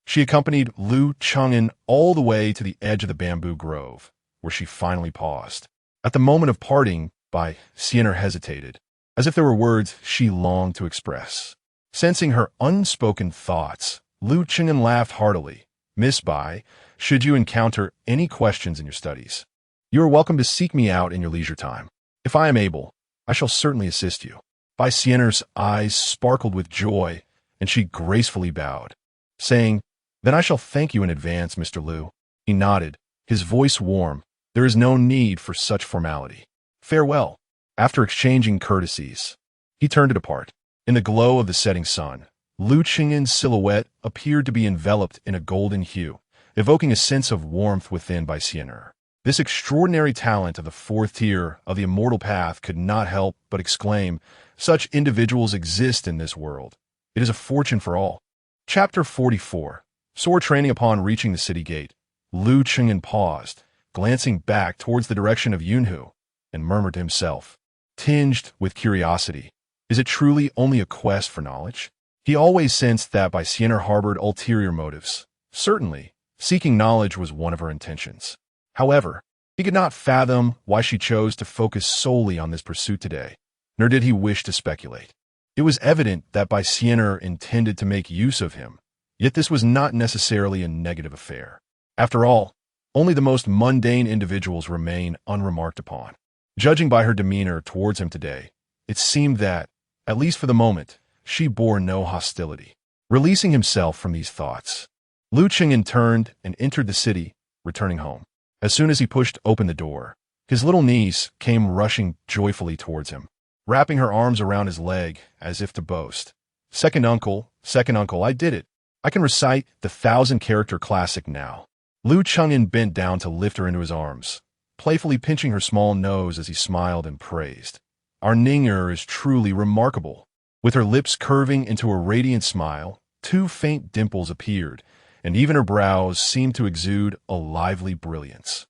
She accompanied Lu Chengyan all the way to the edge of the bamboo grove, where she finally paused. At the moment of parting, Bai Sienna hesitated, as if there were words she longed to express. Sensing her unspoken thoughts, Lu Chengyan laughed heartily. "Miss Bai, should you encounter any questions in your studies, you are welcome to seek me out in your leisure time. If I am able, I shall certainly assist you." Bai Sienna's eyes sparkled with joy, and she gracefully bowed, saying, "Then I shall thank you in advance, Mr. Lu." He nodded, his voice warm. "There is no need for such formality. Farewell." After exchanging courtesies, he turned to depart. In the glow of the setting sun, Lu Chengyan's silhouette appeared to be enveloped in a golden hue, evoking a sense of warmth within Bai Sienna. This extraordinary talent of the fourth tier of the immortal path could not help but exclaim, "Such individuals exist in this world. It is a fortune for all." Chapter 44. Sword training. Upon reaching the city gate, Lu Chengyan paused, glancing back towards the direction of Yunhu, and murmured to himself, tinged with curiosity, "Is it truly only a quest for knowledge?" He always sensed that Bai Sienna harbored ulterior motives. Certainly, seeking knowledge was one of her intentions. However, he could not fathom why she chose to focus solely on this pursuit today, nor did he wish to speculate. It was evident that Bai Sienna intended to make use of him, yet this was not necessarily a negative affair. After all, only the most mundane individuals remain unremarked upon. Judging by her demeanor towards him today, it seemed that, at least for the moment, she bore no hostility. Releasing himself from these thoughts, Lu Chengyan turned and entered the city, returning home. As soon as he pushed open the door, his little niece came rushing joyfully towards him, wrapping her arms around his leg as if to boast, second uncle, I did it. I can recite the 1,000-character classic now." Lu Chengyan bent down to lift her into his arms, playfully pinching her small nose as he smiled and praised. "Our Ninger is truly remarkable." With her lips curving into a radiant smile, 2 faint dimples appeared, and even her brows seemed to exude a lively brilliance,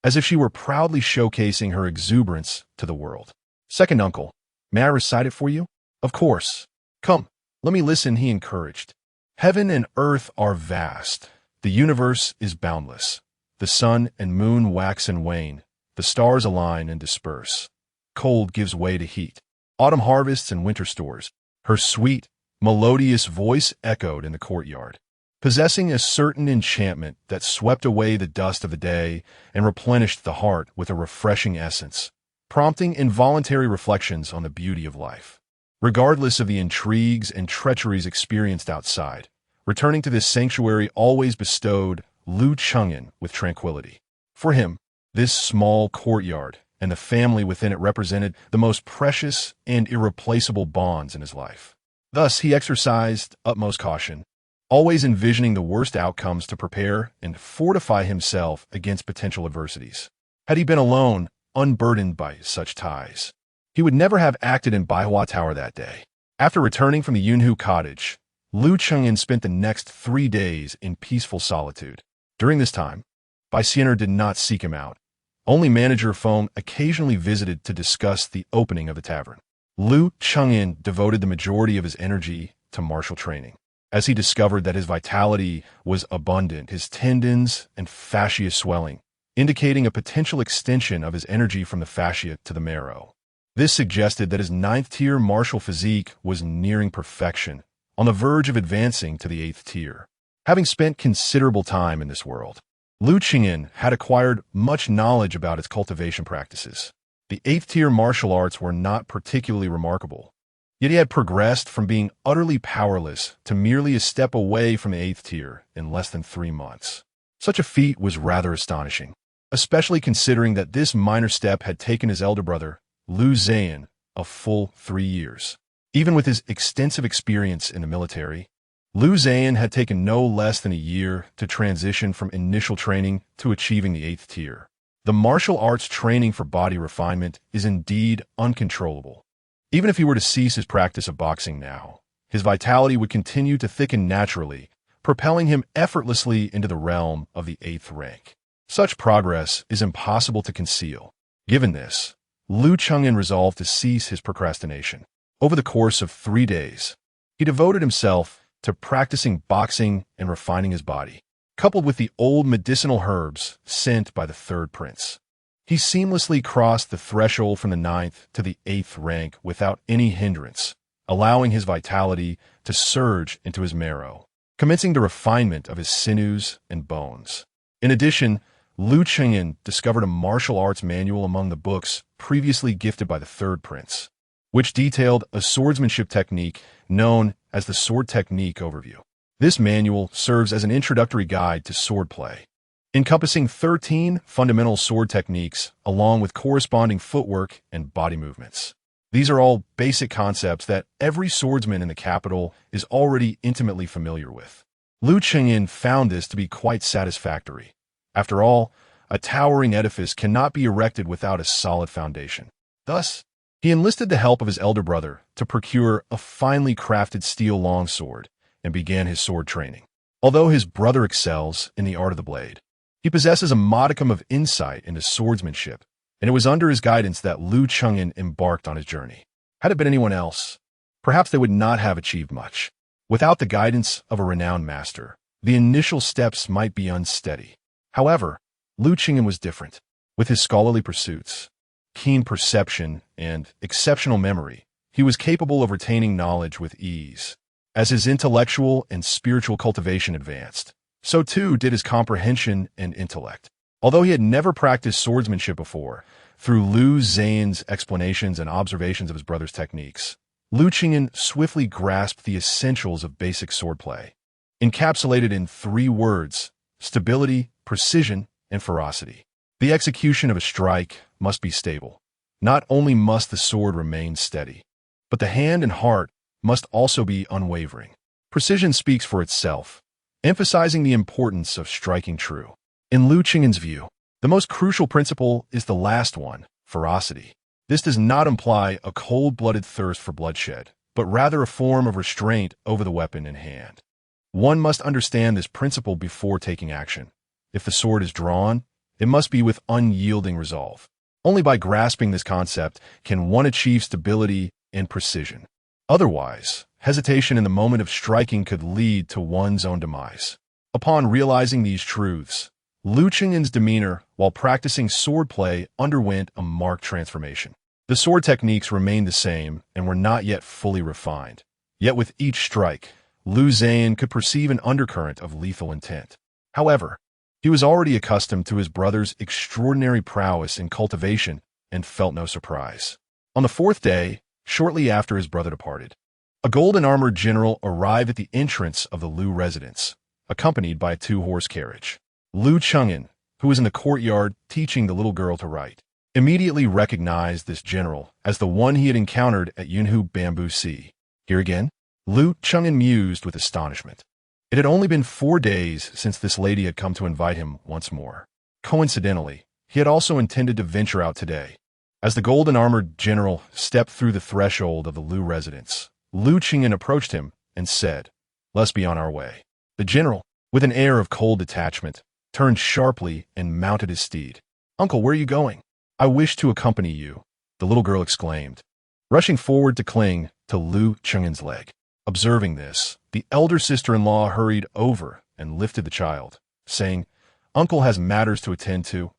as if she were proudly showcasing her exuberance to the world. "Second uncle, may I recite it for you?" "Of course. Come, let me listen," he encouraged. "Heaven and earth are vast. The universe is boundless. The sun and moon wax and wane. The stars align and disperse. Cold gives way to heat. Autumn harvests and winter stores." Her sweet, melodious voice echoed in the courtyard, possessing a certain enchantment that swept away the dust of the day and replenished the heart with a refreshing essence, prompting involuntary reflections on the beauty of life. Regardless of the intrigues and treacheries experienced outside, returning to this sanctuary always bestowed Lu Chengyan with tranquility. For him, this small courtyard and the family within it represented the most precious and irreplaceable bonds in his life. Thus, he exercised utmost caution, always envisioning the worst outcomes to prepare and fortify himself against potential adversities. Had he been alone, unburdened by such ties, he would never have acted in Baihua Tower that day. After returning from the Yunhu cottage, Liu Chengyan spent the next 3 days in peaceful solitude. During this time, Bai Xianer did not seek him out. Only manager Feng occasionally visited to discuss the opening of the tavern. Liu Chengyan devoted the majority of his energy to martial training. As he discovered that his vitality was abundant, his tendons and fascia swelling, indicating a potential extension of his energy from the fascia to the marrow. This suggested that his 9th-tier martial physique was nearing perfection, on the verge of advancing to the 8th tier. Having spent considerable time in this world, Liu Chengyan had acquired much knowledge about its cultivation practices. The 8th-tier martial arts were not particularly remarkable, yet he had progressed from being utterly powerless to merely a step away from the 8th tier in less than 3 months. Such a feat was rather astonishing, especially considering that this minor step had taken his elder brother, Liu Zhan, a full 3 years. Even with his extensive experience in the military, Liu Zhan had taken no less than a year to transition from initial training to achieving the 8th tier. The martial arts training for body refinement is indeed uncontrollable. Even if he were to cease his practice of boxing now, his vitality would continue to thicken naturally, propelling him effortlessly into the realm of the 8th rank. Such progress is impossible to conceal. Given this, Liu Chengyan resolved to cease his procrastination. Over the course of 3 days, he devoted himself to practicing boxing and refining his body. Coupled with the old medicinal herbs sent by the 3rd prince, he seamlessly crossed the threshold from the 9th to the 8th rank without any hindrance, allowing his vitality to surge into his marrow, commencing the refinement of his sinews and bones. In addition, Liu Chengyan discovered a martial arts manual among the books previously gifted by the 3rd prince, which detailed a swordsmanship technique known as the Sword Technique Overview. This manual serves as an introductory guide to swordplay, encompassing 13 fundamental sword techniques along with corresponding footwork and body movements. These are all basic concepts that every swordsman in the capital is already intimately familiar with. Liu Chengyan found this to be quite satisfactory. After all, a towering edifice cannot be erected without a solid foundation. Thus, he enlisted the help of his elder brother to procure a finely crafted steel longsword and began his sword training. Although his brother excels in the art of the blade, he possesses a modicum of insight into swordsmanship, and it was under his guidance that Liu Chengyan embarked on his journey. Had it been anyone else, perhaps they would not have achieved much. Without the guidance of a renowned master, the initial steps might be unsteady. However, Liu Chengyan was different. With his scholarly pursuits, keen perception, and exceptional memory, he was capable of retaining knowledge with ease. As his intellectual and spiritual cultivation advanced, so too did his comprehension and intellect. Although he had never practiced swordsmanship before, through Liu Zhan's explanations and observations of his brother's techniques, Liu Chengyan swiftly grasped the essentials of basic swordplay, encapsulated in 3 words: stability, precision, and ferocity. The execution of a strike must be stable. Not only must the sword remain steady, but the hand and heart must also be unwavering. Precision speaks for itself, emphasizing the importance of striking true. In Liu Chengyan's view, the most crucial principle is the last one, ferocity. This does not imply a cold-blooded thirst for bloodshed, but rather a form of restraint over the weapon in hand. One must understand this principle before taking action. If the sword is drawn, it must be with unyielding resolve. Only by grasping this concept can one achieve stability and precision. Otherwise, hesitation in the moment of striking could lead to one's own demise. Upon realizing these truths, Liu Chengyan's demeanor while practicing swordplay underwent a marked transformation. The sword techniques remained the same and were not yet fully refined. Yet with each strike, Liu Zhan could perceive an undercurrent of lethal intent. However, he was already accustomed to his brother's extraordinary prowess in cultivation and felt no surprise. On the 4th day, shortly after his brother departed, a golden-armored general arrived at the entrance of the Liu residence, accompanied by a 2-horse carriage. Liu Chengyan, who was in the courtyard teaching the little girl to write, immediately recognized this general as the one he had encountered at Yunhu Bamboo Sea. Here again? Lu Cheng'an mused with astonishment. It had only been 4 days since this lady had come to invite him once more. Coincidentally, he had also intended to venture out today. As the golden-armored general stepped through the threshold of the Lu residence, Lu Cheng'an approached him and said, "Let's be on our way." The general, with an air of cold detachment, turned sharply and mounted his steed. "Uncle, where are you going?" "I wish to accompany you," the little girl exclaimed, rushing forward to cling to Lu Cheng'an's leg. Observing this, the elder sister-in-law hurried over and lifted the child, saying, "Uncle has matters to attend to.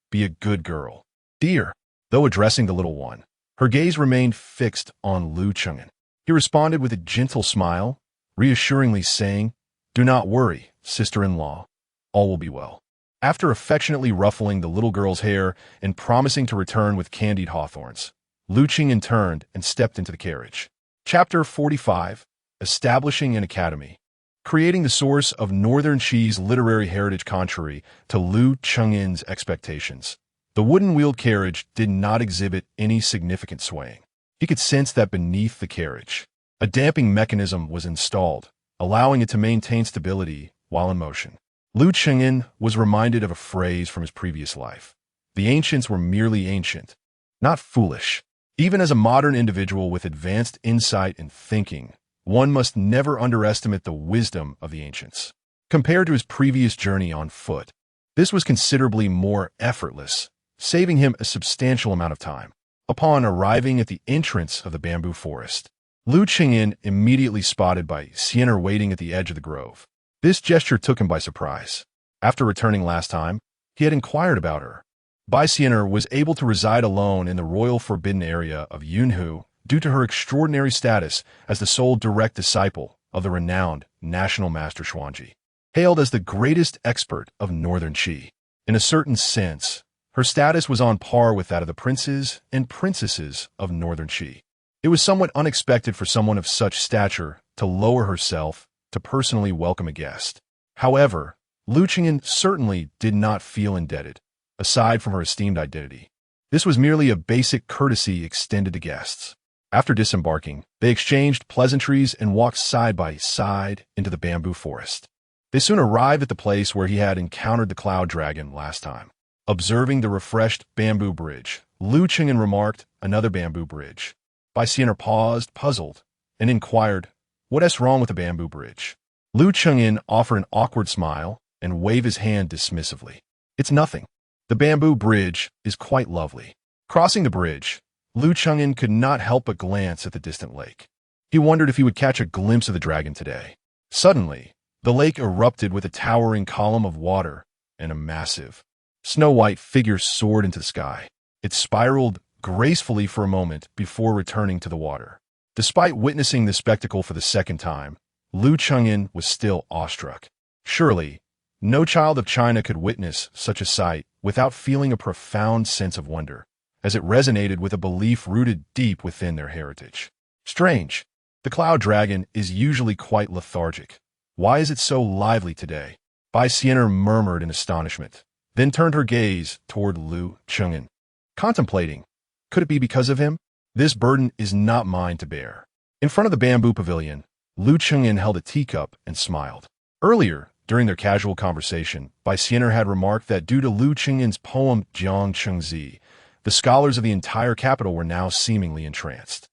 Be a good girl." "Dear," though addressing the little one, her gaze remained fixed on Lu Cheng'an. He responded with a gentle smile, reassuringly saying, "Do not worry, sister-in-law. All will be well." After affectionately ruffling the little girl's hair and promising to return with candied hawthorns, Lu Cheng'an turned and stepped into the carriage. Chapter 45. Establishing an Academy. Creating the source of Northern Qi's literary heritage contrary to Lu Cheng'an's expectations. The wooden-wheeled carriage did not exhibit any significant swaying. He could sense that beneath the carriage, a damping mechanism was installed, allowing it to maintain stability while in motion. Lu Cheng'an was reminded of a phrase from his previous life. The ancients were merely ancient, not foolish. Even as a modern individual with advanced insight and thinking, one must never underestimate the wisdom of the ancients. Compared to his previous journey on foot, this was considerably more effortless, saving him a substantial amount of time. Upon arriving at the entrance of the bamboo forest, Lu Cheng'an immediately spotted Bai Xian'er waiting at the edge of the grove. This gesture took him by surprise. After returning last time, he had inquired about her. Bai Xian'er was able to reside alone in the royal forbidden area of Yunhu due to her extraordinary status as the sole direct disciple of the renowned national master Xuanji, hailed as the greatest expert of Northern Qi. In a certain sense, her status was on par with that of the princes and princesses of Northern Qi. It was somewhat unexpected for someone of such stature to lower herself to personally welcome a guest. However, Lu Cheng'an certainly did not feel indebted, aside from her esteemed identity. This was merely a basic courtesy extended to guests. After disembarking, they exchanged pleasantries and walked side by side into the bamboo forest. They soon arrived at the place where he had encountered the cloud dragon last time. Observing the refreshed bamboo bridge, Lu Cheng'an remarked, "Another bamboo bridge." Bai Xian'er paused, puzzled, and inquired, "What is wrong with the bamboo bridge?" Lu Cheng'an offered an awkward smile and waved his hand dismissively. "It's nothing. The bamboo bridge is quite lovely." Crossing the bridge, Lu Cheng'an could not help but glance at the distant lake. He wondered if he would catch a glimpse of the dragon today. Suddenly, the lake erupted with a towering column of water and a massive, snow-white figure soared into the sky. It spiraled gracefully for a moment before returning to the water. Despite witnessing the spectacle for the second time, Lu Cheng'an was still awestruck. Surely, no child of China could witness such a sight without feeling a profound sense of wonder, as it resonated with a belief rooted deep within their heritage. Strange. The cloud dragon is usually quite lethargic. Why is it so lively today? Bai Xian'er murmured in astonishment, then turned her gaze toward Lu Cheng'an, contemplating. Could it be because of him? This burden is not mine to bear. In front of the bamboo pavilion, Lu Cheng'an held a teacup and smiled. Earlier, during their casual conversation, Bai Xian'er had remarked that due to Lu Cheng'an's poem Jiang Chengzi, the scholars of the entire capital were now seemingly entranced.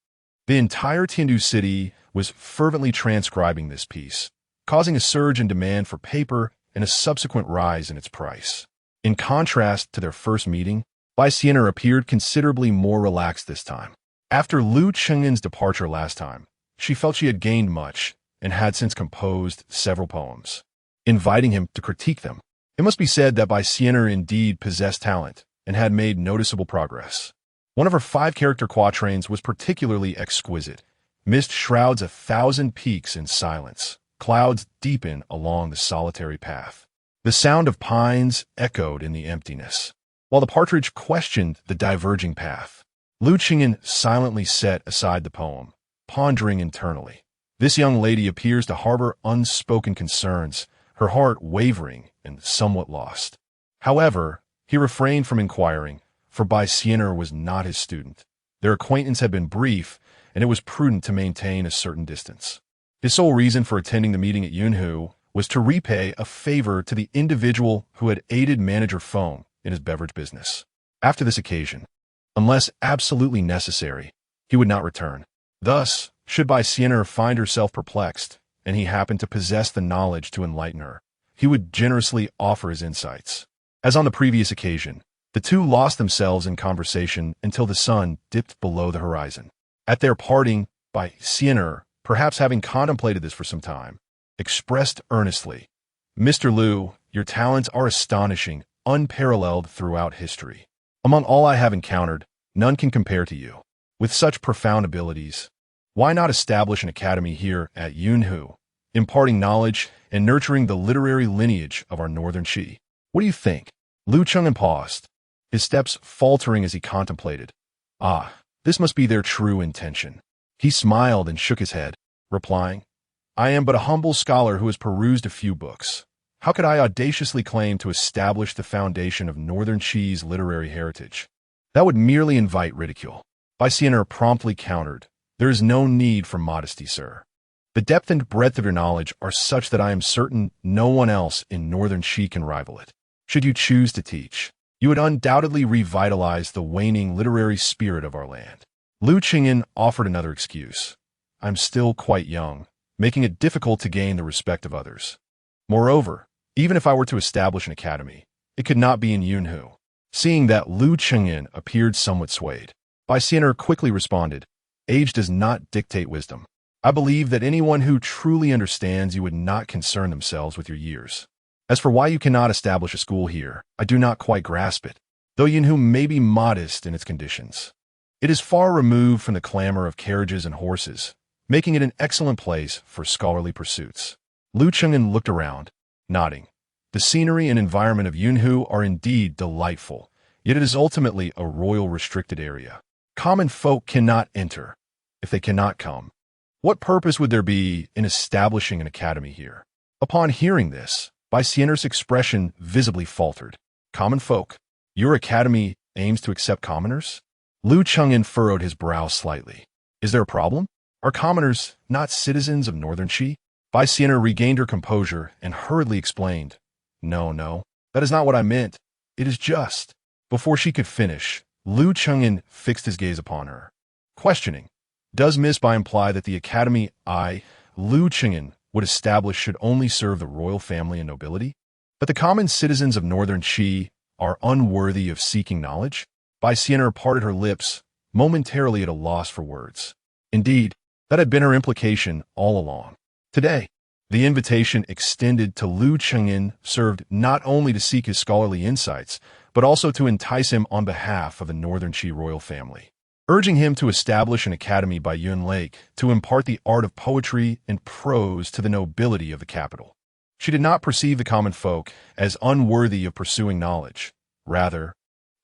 The entire Tiandu city was fervently transcribing this piece, causing a surge in demand for paper and a subsequent rise in its price. In contrast to their first meeting, Bai Xian'er appeared considerably more relaxed this time. After Lu Cheng'an's departure last time, she felt she had gained much and had since composed several poems, inviting him to critique them. It must be said that Bai Xian'er indeed possessed talent and had made noticeable progress. One of her 5-character quatrains was particularly exquisite. Mist shrouds 1,000 peaks in silence. Clouds deepen along the solitary path. The sound of pines echoed in the emptiness, while the partridge questioned the diverging path. Lu Cheng'an silently set aside the poem, pondering internally. This young lady appears to harbor unspoken concerns, her heart wavering and somewhat lost. However, he refrained from inquiring, for Bai Xian'er was not his student. Their acquaintance had been brief, and it was prudent to maintain a certain distance. His sole reason for attending the meeting at Yunhu was to repay a favor to the individual who had aided manager Feng in his beverage business. After this occasion, unless absolutely necessary, he would not return. Thus, should Bai Xian'er find herself perplexed, and he happened to possess the knowledge to enlighten her, he would generously offer his insights. As on the previous occasion, the two lost themselves in conversation until the sun dipped below the horizon. At their parting, Bai Xian'er, perhaps having contemplated this for some time, expressed earnestly, "Mr. Liu, your talents are astonishing, unparalleled throughout history. Among all I have encountered, none can compare to you. With such profound abilities, why not establish an academy here at Yunhu, imparting knowledge and nurturing the literary lineage of our northern Qi? What do you think?" Liu Cheng'en paused, his steps faltering as he contemplated. This must be their true intention. He smiled and shook his head, replying, "I am but a humble scholar who has perused a few books. How could I audaciously claim to establish the foundation of Northern Qi's literary heritage? That would merely invite ridicule." Bai Xian'er promptly countered, "There is no need for modesty, sir. The depth and breadth of your knowledge are such that I am certain no one else in Northern Qi can rival it. Should you choose to teach, you would undoubtedly revitalize the waning literary spirit of our land." Liu Cheng'en offered another excuse. "I'm still quite young, making it difficult to gain the respect of others. Moreover, even if I were to establish an academy, it could not be in Yunhu." Seeing that Liu Cheng'en appeared somewhat swayed, Bai Xian'er quickly responded, "Age does not dictate wisdom. I believe that anyone who truly understands you would not concern themselves with your years. As for why you cannot establish a school here, I do not quite grasp it, though Yunhu may be modest in its conditions. It is far removed from the clamor of carriages and horses, making it an excellent place for scholarly pursuits." Liu Cheng'en looked around, nodding. The scenery and environment of Yunhu are indeed delightful, yet it is ultimately a royal restricted area. Common folk cannot enter. If they cannot come, what purpose would there be in establishing an academy here? Upon hearing this, Bai Xian'er's expression visibly faltered. "Common folk? Your academy aims to accept commoners?" Liu Cheng'en furrowed his brow slightly. "Is there a problem? Are commoners not citizens of Northern Qi?" Bai Xian'er regained her composure and hurriedly explained, No, that is not what I meant. It is just." Before she could finish, Liu Cheng'en fixed his gaze upon her, questioning, "Does Miss Bai imply that the academy Liu Cheng'en, would establish should only serve the royal family and nobility? But the common citizens of Northern Qi are unworthy of seeking knowledge?" Bai Xian'er parted her lips, momentarily at a loss for words. Indeed, that had been her implication all along. Today, the invitation extended to Liu Cheng'en served not only to seek his scholarly insights, but also to entice him on behalf of the Northern Qi royal family, urging him to establish an academy by Yun Lake to impart the art of poetry and prose to the nobility of the capital. She did not perceive the common folk as unworthy of pursuing knowledge. Rather,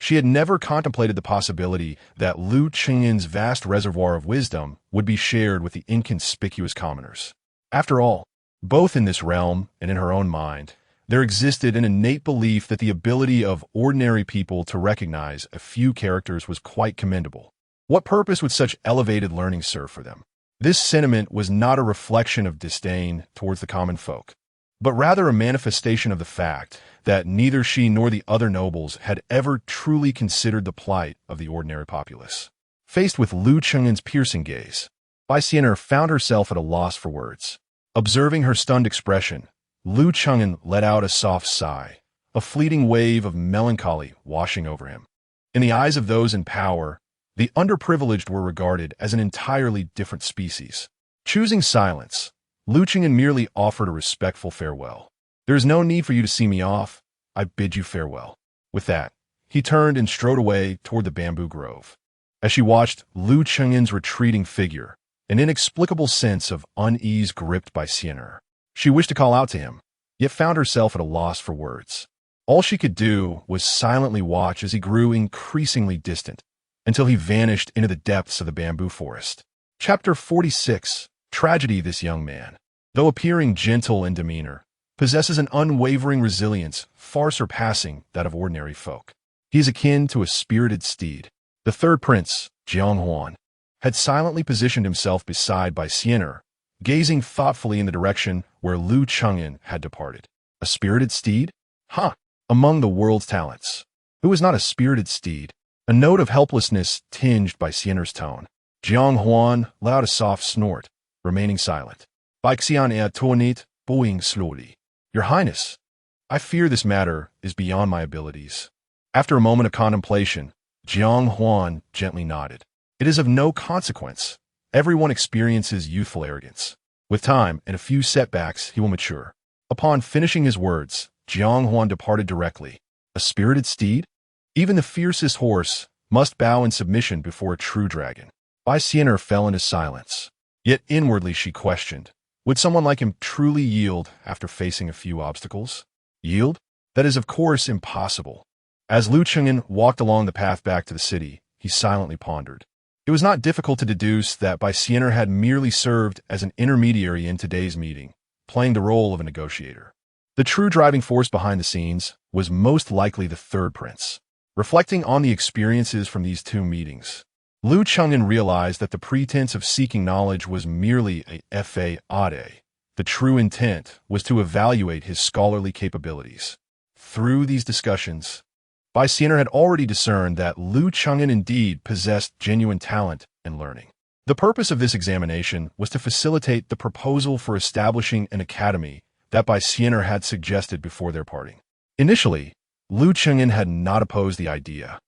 she had never contemplated the possibility that Liu Cheng'en's vast reservoir of wisdom would be shared with the inconspicuous commoners. After all, both in this realm and in her own mind, there existed an innate belief that the ability of ordinary people to recognize a few characters was quite commendable. What purpose would such elevated learning serve for them? This sentiment was not a reflection of disdain towards the common folk, but rather a manifestation of the fact that neither she nor the other nobles had ever truly considered the plight of the ordinary populace. Faced with Liu Cheng'en's piercing gaze, Bai Xian'er found herself at a loss for words. Observing her stunned expression, Liu Cheng'en let out a soft sigh, a fleeting wave of melancholy washing over him. In the eyes of those in power, the underprivileged were regarded as an entirely different species. Choosing silence, Liu Cheng'en merely offered a respectful farewell. "There is no need for you to see me off. I bid you farewell." With that, he turned and strode away toward the bamboo grove. As she watched Liu Cheng'en's retreating figure, an inexplicable sense of unease gripped Bai Xian'er. She wished to call out to him, yet found herself at a loss for words. All she could do was silently watch as he grew increasingly distant, until he vanished into the depths of the bamboo forest. Chapter 46. Tragedy. This young man, though appearing gentle in demeanor, possesses an unwavering resilience far surpassing that of ordinary folk. He is akin to a spirited steed. The third prince, Jiang Huan, had silently positioned himself beside Bai Xian'er, gazing thoughtfully in the direction where Lu Chengyan had departed. A spirited steed? Huh! Among the world's talents. Who is not a spirited steed? A note of helplessness tinged Bai Xian'er's tone. Jiang Huan let out a soft snort, remaining silent. Bai Xian tuanit, bowing slowly. Your Highness, I fear this matter is beyond my abilities. After a moment of contemplation, Jiang Huan gently nodded. It is of no consequence. Everyone experiences youthful arrogance. With time and a few setbacks, he will mature. Upon finishing his words, Jiang Huan departed directly. A spirited steed? Even the fiercest horse must bow in submission before a true dragon. Bai Xian'er fell into silence. Yet inwardly she questioned, would someone like him truly yield after facing a few obstacles? Yield? That is of course impossible. As Lu Chengyan walked along the path back to the city, he silently pondered. It was not difficult to deduce that Bai Xian'er had merely served as an intermediary in today's meeting, playing the role of a negotiator. The true driving force behind the scenes was most likely the third prince. Reflecting on the experiences from these two meetings, Lu Chengyan realized that the pretense of seeking knowledge was merely a fade. The true intent was to evaluate his scholarly capabilities. Through these discussions, Bai Xian'er had already discerned that Lu Chengyan indeed possessed genuine talent and learning. The purpose of this examination was to facilitate the proposal for establishing an academy that Bai Xian'er had suggested before their parting. Initially, Lu Chengyan had not opposed the idea.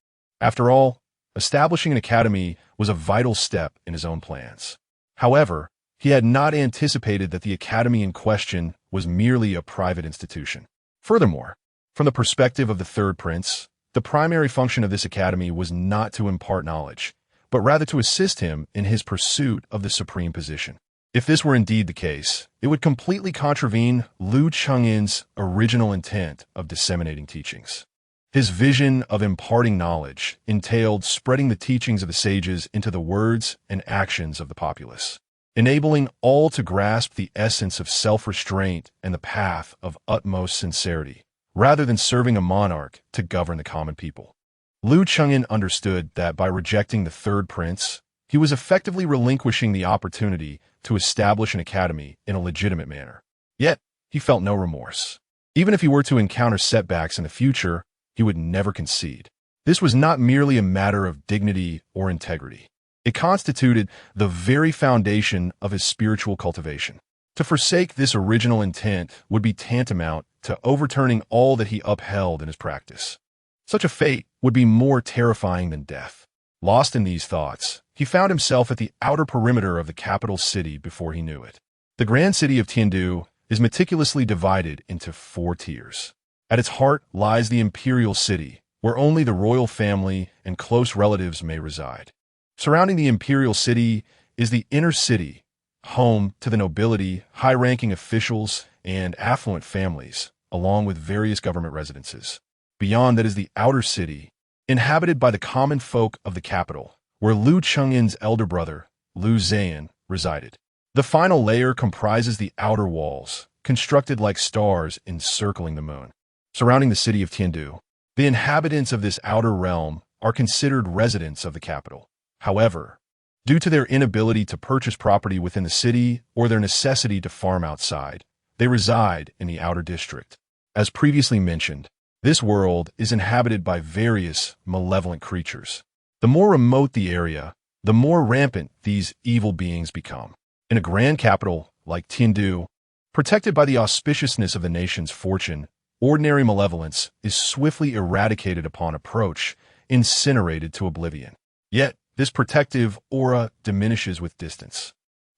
After all, establishing an academy was a vital step in his own plans. However, he had not anticipated that the academy in question was merely a private institution. Furthermore, from the perspective of the third prince, the primary function of this academy was not to impart knowledge, but rather to assist him in his pursuit of the supreme position. If this were indeed the case, it would completely contravene Lu Chengyan's original intent of disseminating teachings. His vision of imparting knowledge entailed spreading the teachings of the sages into the words and actions of the populace, enabling all to grasp the essence of self-restraint and the path of utmost sincerity, rather than serving a monarch to govern the common people. Lu Chengyan understood that by rejecting the third prince, he was effectively relinquishing the opportunity to establish an academy in a legitimate manner. Yet, he felt no remorse. Even if he were to encounter setbacks in the future, he would never concede. This was not merely a matter of dignity or integrity. It constituted the very foundation of his spiritual cultivation. To forsake this original intent would be tantamount to overturning all that he upheld in his practice. Such a fate would be more terrifying than death. Lost in these thoughts, he found himself at the outer perimeter of the capital city before he knew it. The grand city of Tiandu is meticulously divided into 4 tiers. At its heart lies the imperial city, where only the royal family and close relatives may reside. Surrounding the imperial city is the inner city, home to the nobility, high-ranking officials, and affluent families, along with various government residences. Beyond that is the outer city, inhabited by the common folk of the capital, where Lu Chengyan's elder brother, Lu Zhan, resided. The final layer comprises the outer walls, constructed like stars encircling the moon. Surrounding the city of Tiandu, the inhabitants of this outer realm are considered residents of the capital. However, due to their inability to purchase property within the city or their necessity to farm outside, they reside in the outer district. As previously mentioned, this world is inhabited by various malevolent creatures. The more remote the area, the more rampant these evil beings become. In a grand capital like Tiandu, protected by the auspiciousness of the nation's fortune, ordinary malevolence is swiftly eradicated upon approach, incinerated to oblivion. Yet, this protective aura diminishes with distance.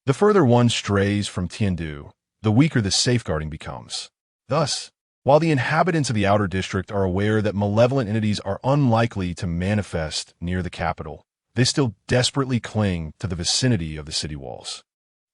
The further one strays from Tiandu, the weaker the safeguarding becomes. Thus, while the inhabitants of the outer district are aware that malevolent entities are unlikely to manifest near the capital, they still desperately cling to the vicinity of the city walls.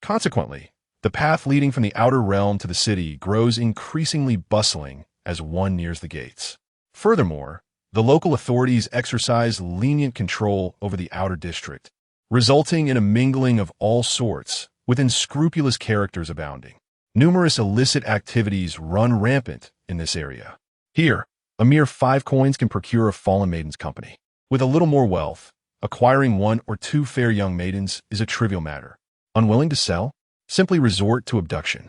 Consequently, the path leading from the outer realm to the city grows increasingly bustling as one nears the gates. Furthermore, the local authorities exercise lenient control over the outer district, resulting in a mingling of all sorts, with unscrupulous characters abounding. Numerous illicit activities run rampant in this area. Here, A mere 5 coins can procure a fallen maiden's company. With a little more wealth, acquiring 1 or 2 fair young maidens is a trivial matter. Unwilling to sell? Simply resort to abduction.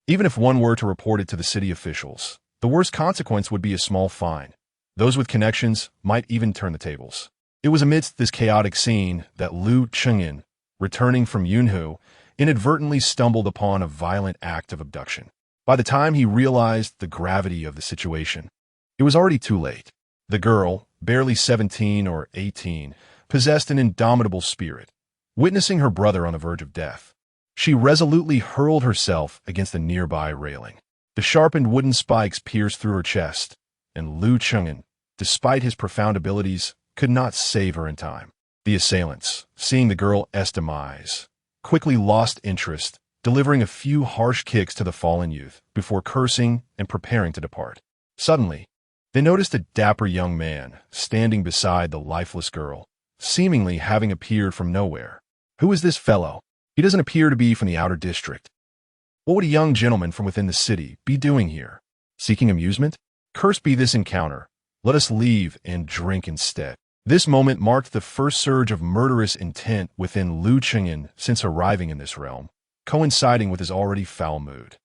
Even if one were to report it to the city officials, the worst consequence would be a small fine. Those with connections might even turn the tables. It was amidst this chaotic scene that Liu Chengyan, returning from Yunhu, inadvertently stumbled upon a violent act of abduction. By the time he realized the gravity of the situation, it was already too late. The girl, barely 17 or 18, possessed an indomitable spirit. Witnessing her brother on the verge of death, she resolutely hurled herself against the nearby railing. The sharpened wooden spikes pierced through her chest, and Liu Chengyan, despite his profound abilities, could not save her in time. The assailants, seeing the girl's demise, quickly lost interest, delivering a few harsh kicks to the fallen youth before cursing and preparing to depart. Suddenly, they noticed a dapper young man standing beside the lifeless girl, seemingly having appeared from nowhere. Who is this fellow? He doesn't appear to be from the outer district. What would a young gentleman from within the city be doing here? Seeking amusement? Cursed be this encounter. Let us leave and drink instead. This moment marked the first surge of murderous intent within Liu Chengyan since arriving in this realm, coinciding with his already foul mood.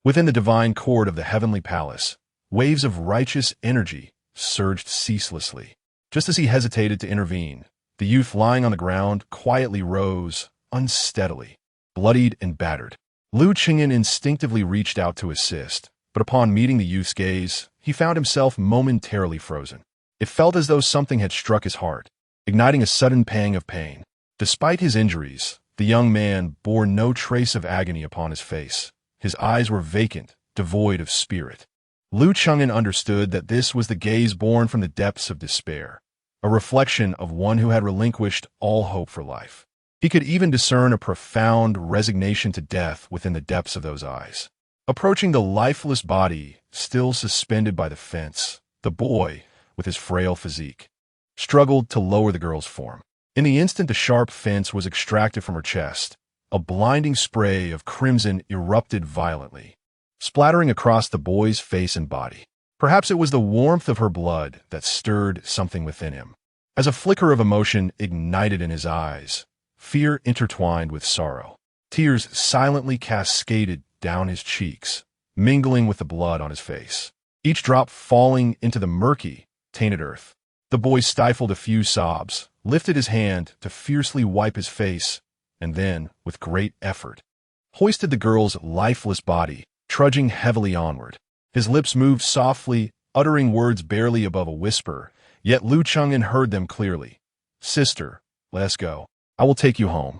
Within the divine court of the heavenly palace, waves of righteous energy surged ceaselessly. Just as he hesitated to intervene, the youth lying on the ground quietly rose, unsteadily, bloodied and battered. Liu Chengyan instinctively reached out to assist, but upon meeting the youth's gaze, he found himself momentarily frozen. It felt as though something had struck his heart, igniting a sudden pang of pain. Despite his injuries, the young man bore no trace of agony upon his face. His eyes were vacant, devoid of spirit. Liu Chengyan understood that this was the gaze born from the depths of despair, a reflection of one who had relinquished all hope for life. He could even discern a profound resignation to death within the depths of those eyes. Approaching the lifeless body, still suspended by the fence, the boy, with his frail physique, struggled to lower the girl's form. In the instant the sharp fence was extracted from her chest, a blinding spray of crimson erupted violently, splattering across the boy's face and body. Perhaps it was the warmth of her blood that stirred something within him. As a flicker of emotion ignited in his eyes, fear intertwined with sorrow. Tears silently cascaded down his cheeks, mingling with the blood on his face, each drop falling into the murky, tainted earth. The boy stifled a few sobs, lifted his hand to fiercely wipe his face, and then, with great effort, hoisted the girl's lifeless body, trudging heavily onward. His lips moved softly, uttering words barely above a whisper, yet Liu Chengyan heard them clearly. "Sister, let us go. I will take you home."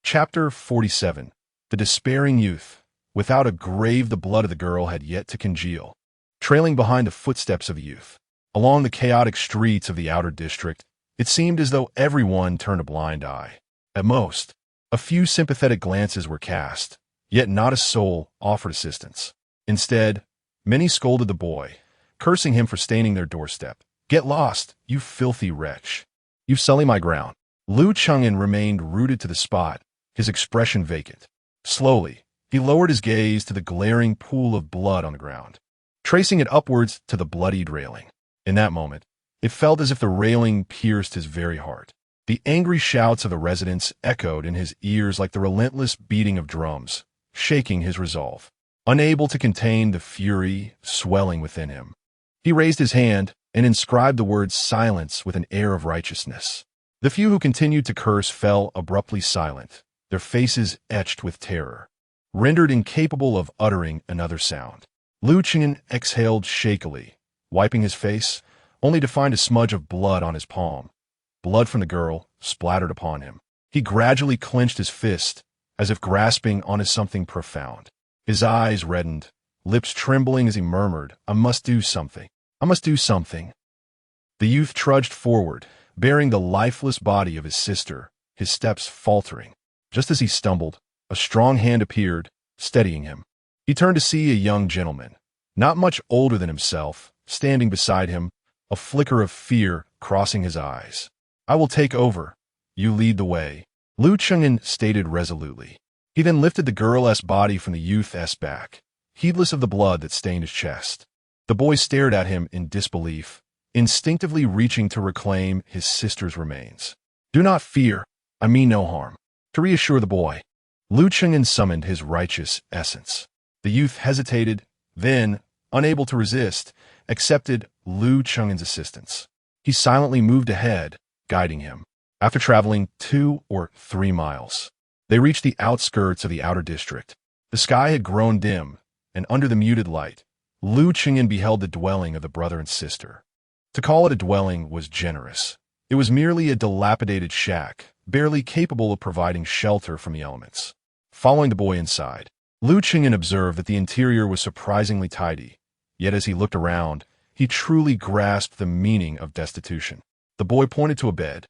Chapter 47. The Despairing Youth. Without a grave, the blood of the girl had yet to congeal. Trailing behind the footsteps of the youth, along the chaotic streets of the outer district, it seemed as though everyone turned a blind eye. At most, a few sympathetic glances were cast, yet not a soul offered assistance. Instead, many scolded the boy, cursing him for staining their doorstep. "Get lost, you filthy wretch. You've sullied my ground." Liu Chengyan remained rooted to the spot, his expression vacant. Slowly, he lowered his gaze to the glaring pool of blood on the ground, tracing it upwards to the bloodied railing. In that moment, it felt as if the railing pierced his very heart. The angry shouts of the residents echoed in his ears like the relentless beating of drums, shaking his resolve. Unable to contain the fury swelling within him, he raised his hand and inscribed the word silence with an air of righteousness. The few who continued to curse fell abruptly silent, their faces etched with terror, rendered incapable of uttering another sound. Liu Chengyan exhaled shakily, wiping his face, only to find a smudge of blood on his palm. Blood from the girl splattered upon him. He gradually clenched his fist, as if grasping onto something profound. His eyes reddened, lips trembling as he murmured, "I must do something. I must do something." The youth trudged forward, bearing the lifeless body of his sister, his steps faltering. Just as he stumbled, a strong hand appeared, steadying him. He turned to see a young gentleman, not much older than himself, standing beside him, a flicker of fear crossing his eyes. "I will take over. You lead the way," Liu Chengyan stated resolutely. He then lifted the girl's body from the youth's back, heedless of the blood that stained his chest. The boy stared at him in disbelief, instinctively reaching to reclaim his sister's remains. "Do not fear, I mean no harm." To reassure the boy, Lu Cheng'en summoned his righteous essence. The youth hesitated, then, unable to resist, accepted Lu Cheng'en's assistance. He silently moved ahead, guiding him. After traveling 2 or 3 miles, they reached the outskirts of the outer district. The sky had grown dim, and under the muted light, Lu Cheng'en beheld the dwelling of the brother and sister. To call it a dwelling was generous. It was merely a dilapidated shack, barely capable of providing shelter from the elements. Following the boy inside, Lu Cheng'en observed that the interior was surprisingly tidy, yet as he looked around, he truly grasped the meaning of destitution. The boy pointed to a bed,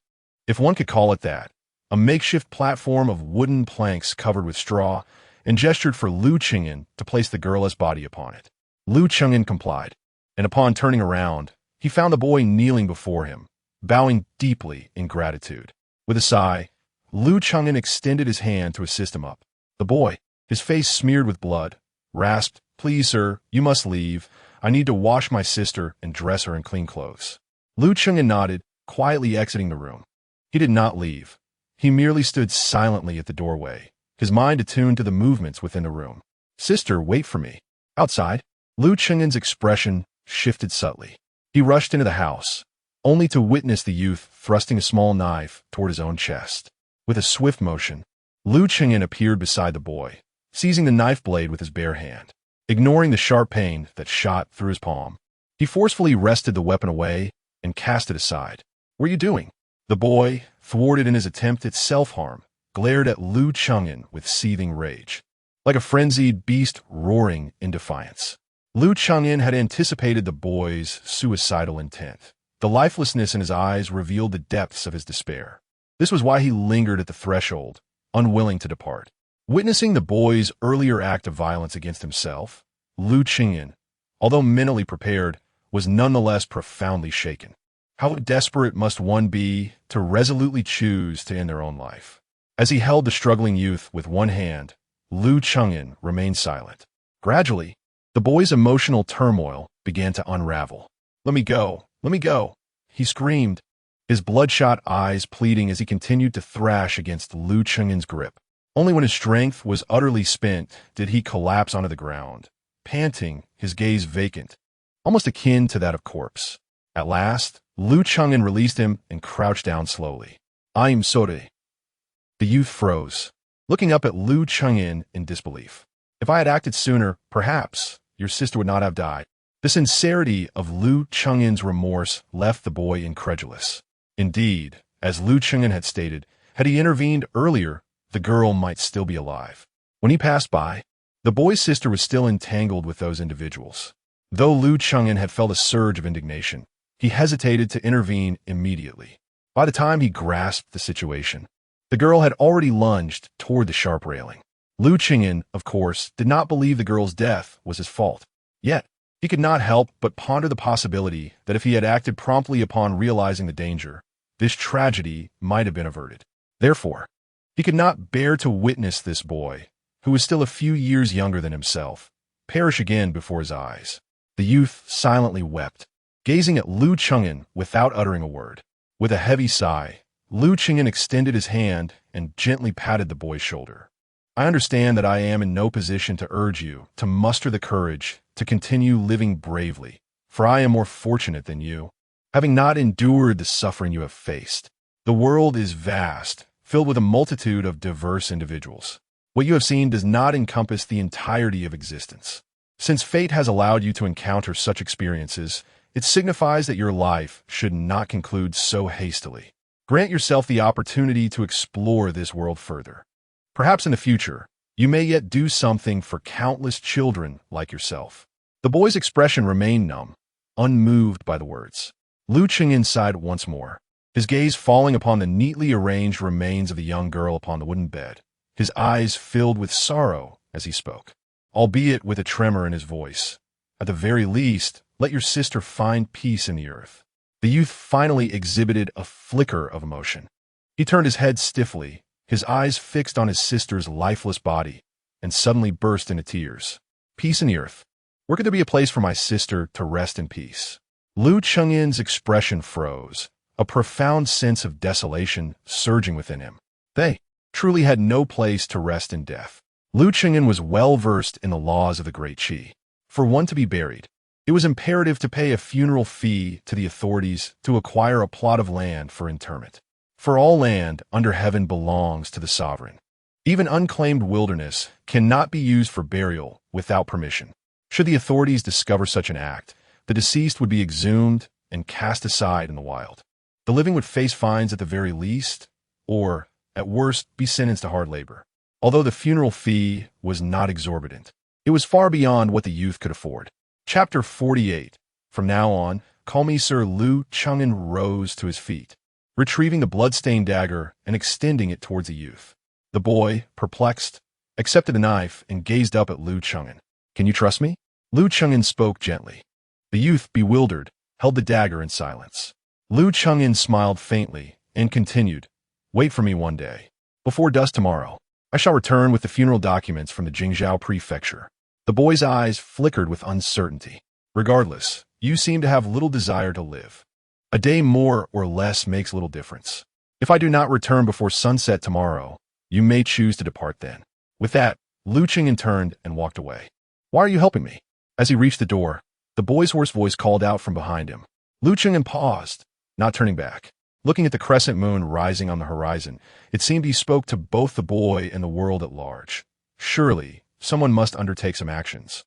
if one could call it that, a makeshift platform of wooden planks covered with straw, and gestured for Lu Cheng'en to place the girl's body upon it. Lu Cheng'en complied, and upon turning around, he found the boy kneeling before him, bowing deeply in gratitude. With a sigh, Lu Cheng'en extended his hand to assist him up. The boy, his face smeared with blood, rasped, "Please, sir, you must leave. I need to wash my sister and dress her in clean clothes." Lu Cheng'en nodded, quietly exiting the room. He did not leave. He merely stood silently at the doorway, his mind attuned to the movements within the room. "Sister, wait for me." Outside, Lu Cheng'en's expression shifted subtly. He rushed into the house, only to witness the youth thrusting a small knife toward his own chest. With a swift motion, Lu Cheng'en appeared beside the boy, seizing the knife blade with his bare hand. Ignoring the sharp pain that shot through his palm, he forcefully wrested the weapon away and cast it aside. "What are you doing?" The boy, thwarted in his attempt at self-harm, glared at Lu Cheng'en with seething rage, like a frenzied beast roaring in defiance. Lu Cheng'en had anticipated the boy's suicidal intent. The lifelessness in his eyes revealed the depths of his despair. This was why he lingered at the threshold, unwilling to depart. Witnessing the boy's earlier act of violence against himself, Lu Cheng'en, although mentally prepared, was nonetheless profoundly shaken. How desperate must one be to resolutely choose to end their own life? As he held the struggling youth with one hand, Lu Cheng'en remained silent. Gradually, the boy's emotional turmoil began to unravel. "Let me go, let me go," he screamed, his bloodshot eyes pleading as he continued to thrash against Lu Cheng'en's grip. Only when his strength was utterly spent did he collapse onto the ground, panting, his gaze vacant, almost akin to that of corpse. At last, Lu Cheng'en released him and crouched down slowly. "I am sorry." The youth froze, looking up at Lu Cheng'en in disbelief. "If I had acted sooner, perhaps your sister would not have died." The sincerity of Lu Cheng'en's remorse left the boy incredulous. Indeed, as Lu Cheng'en had stated, had he intervened earlier, the girl might still be alive. When he passed by, the boy's sister was still entangled with those individuals. Though Lu Cheng'en had felt a surge of indignation, he hesitated to intervene immediately. By the time he grasped the situation, the girl had already lunged toward the sharp railing. Lu Cheng'en, of course, did not believe the girl's death was his fault. Yet, he could not help but ponder the possibility that if he had acted promptly upon realizing the danger, this tragedy might have been averted. Therefore, he could not bear to witness this boy, who was still a few years younger than himself, perish again before his eyes. The youth silently wept, gazing at Lu Cheng'en without uttering a word. With a heavy sigh, Lu Cheng'en extended his hand and gently patted the boy's shoulder. "I understand that I am in no position to urge you to muster the courage to continue living bravely, for I am more fortunate than you, having not endured the suffering you have faced. The world is vast, filled with a multitude of diverse individuals. What you have seen does not encompass the entirety of existence. Since fate has allowed you to encounter such experiences, it signifies that your life should not conclude so hastily. Grant yourself the opportunity to explore this world further. Perhaps in the future, you may yet do something for countless children like yourself." The boy's expression remained numb, unmoved by the words. Lu Cheng'en sighed once more, his gaze falling upon the neatly arranged remains of the young girl upon the wooden bed, his eyes filled with sorrow as he spoke, albeit with a tremor in his voice. "At the very least, let your sister find peace in the earth." The youth finally exhibited a flicker of emotion. He turned his head stiffly, his eyes fixed on his sister's lifeless body, and suddenly burst into tears. "Peace in the earth. Where could there be a place for my sister to rest in peace? Lu Chengyin's expression froze, a profound sense of desolation surging within him. They truly had no place to rest in death. Lu Chengyin was well versed in the laws of the Great Qi. For one to be buried, it was imperative to pay a funeral fee to the authorities to acquire a plot of land for interment. For all land under heaven belongs to the sovereign. Even unclaimed wilderness cannot be used for burial without permission. Should the authorities discover such an act, the deceased would be exhumed and cast aside in the wild. The living would face fines at the very least, or, at worst, be sentenced to hard labor. Although the funeral fee was not exorbitant, it was far beyond what the youth could afford. Chapter 48. From now on, call me Sir. Lu Chengyin rose to his feet, retrieving the blood-stained dagger and extending it towards the youth. The boy, perplexed, accepted the knife and gazed up at Lu Chengyin. Can you trust me? Lu Chengyin spoke gently. The youth, bewildered, held the dagger in silence. Lu Chengyin smiled faintly and continued, Wait for me one day. Before dusk tomorrow, I shall return with the funeral documents from the Jingzhou prefecture. The boy's eyes flickered with uncertainty. Regardless, you seem to have little desire to live. A day more or less makes little difference. If I do not return before sunset tomorrow, you may choose to depart then. With that, Lu Chengyin turned and walked away. Why are you helping me? As he reached the door, the boy's hoarse voice called out from behind him. Lu Chengyin paused, not turning back. Looking at the crescent moon rising on the horizon, it seemed he spoke to both the boy and the world at large. Surely, someone must undertake some actions.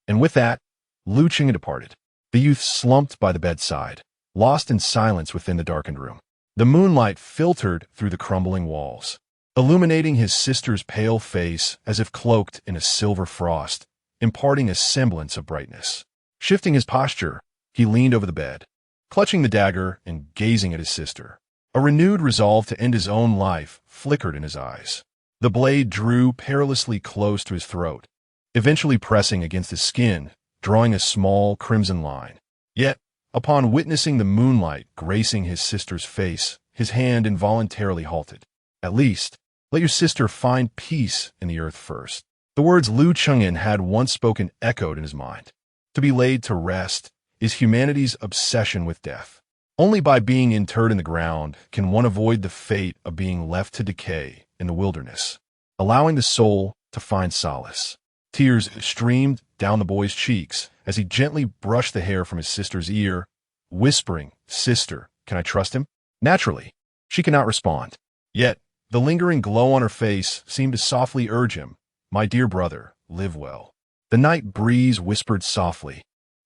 And with that, Lu Chengyin departed. The youth slumped by the bedside, lost in silence within the darkened room. The moonlight filtered through the crumbling walls, illuminating his sister's pale face as if cloaked in a silver frost, imparting a semblance of brightness. Shifting his posture, he leaned over the bed, clutching the dagger and gazing at his sister. A renewed resolve to end his own life flickered in his eyes. The blade drew perilously close to his throat, eventually pressing against his skin, drawing a small crimson line. Yet, upon witnessing the moonlight gracing his sister's face, his hand involuntarily halted. At least, let your sister find peace in the earth first. The words Lu Chengyin had once spoken echoed in his mind. To be laid to rest is humanity's obsession with death. Only by being interred in the ground can one avoid the fate of being left to decay in the wilderness, allowing the soul to find solace. Tears streamed down the boy's cheeks as he gently brushed the hair from his sister's ear, whispering, Sister, can I trust him? Naturally, she cannot respond. Yet, the lingering glow on her face seemed to softly urge him, My dear brother, live well. The night breeze whispered softly,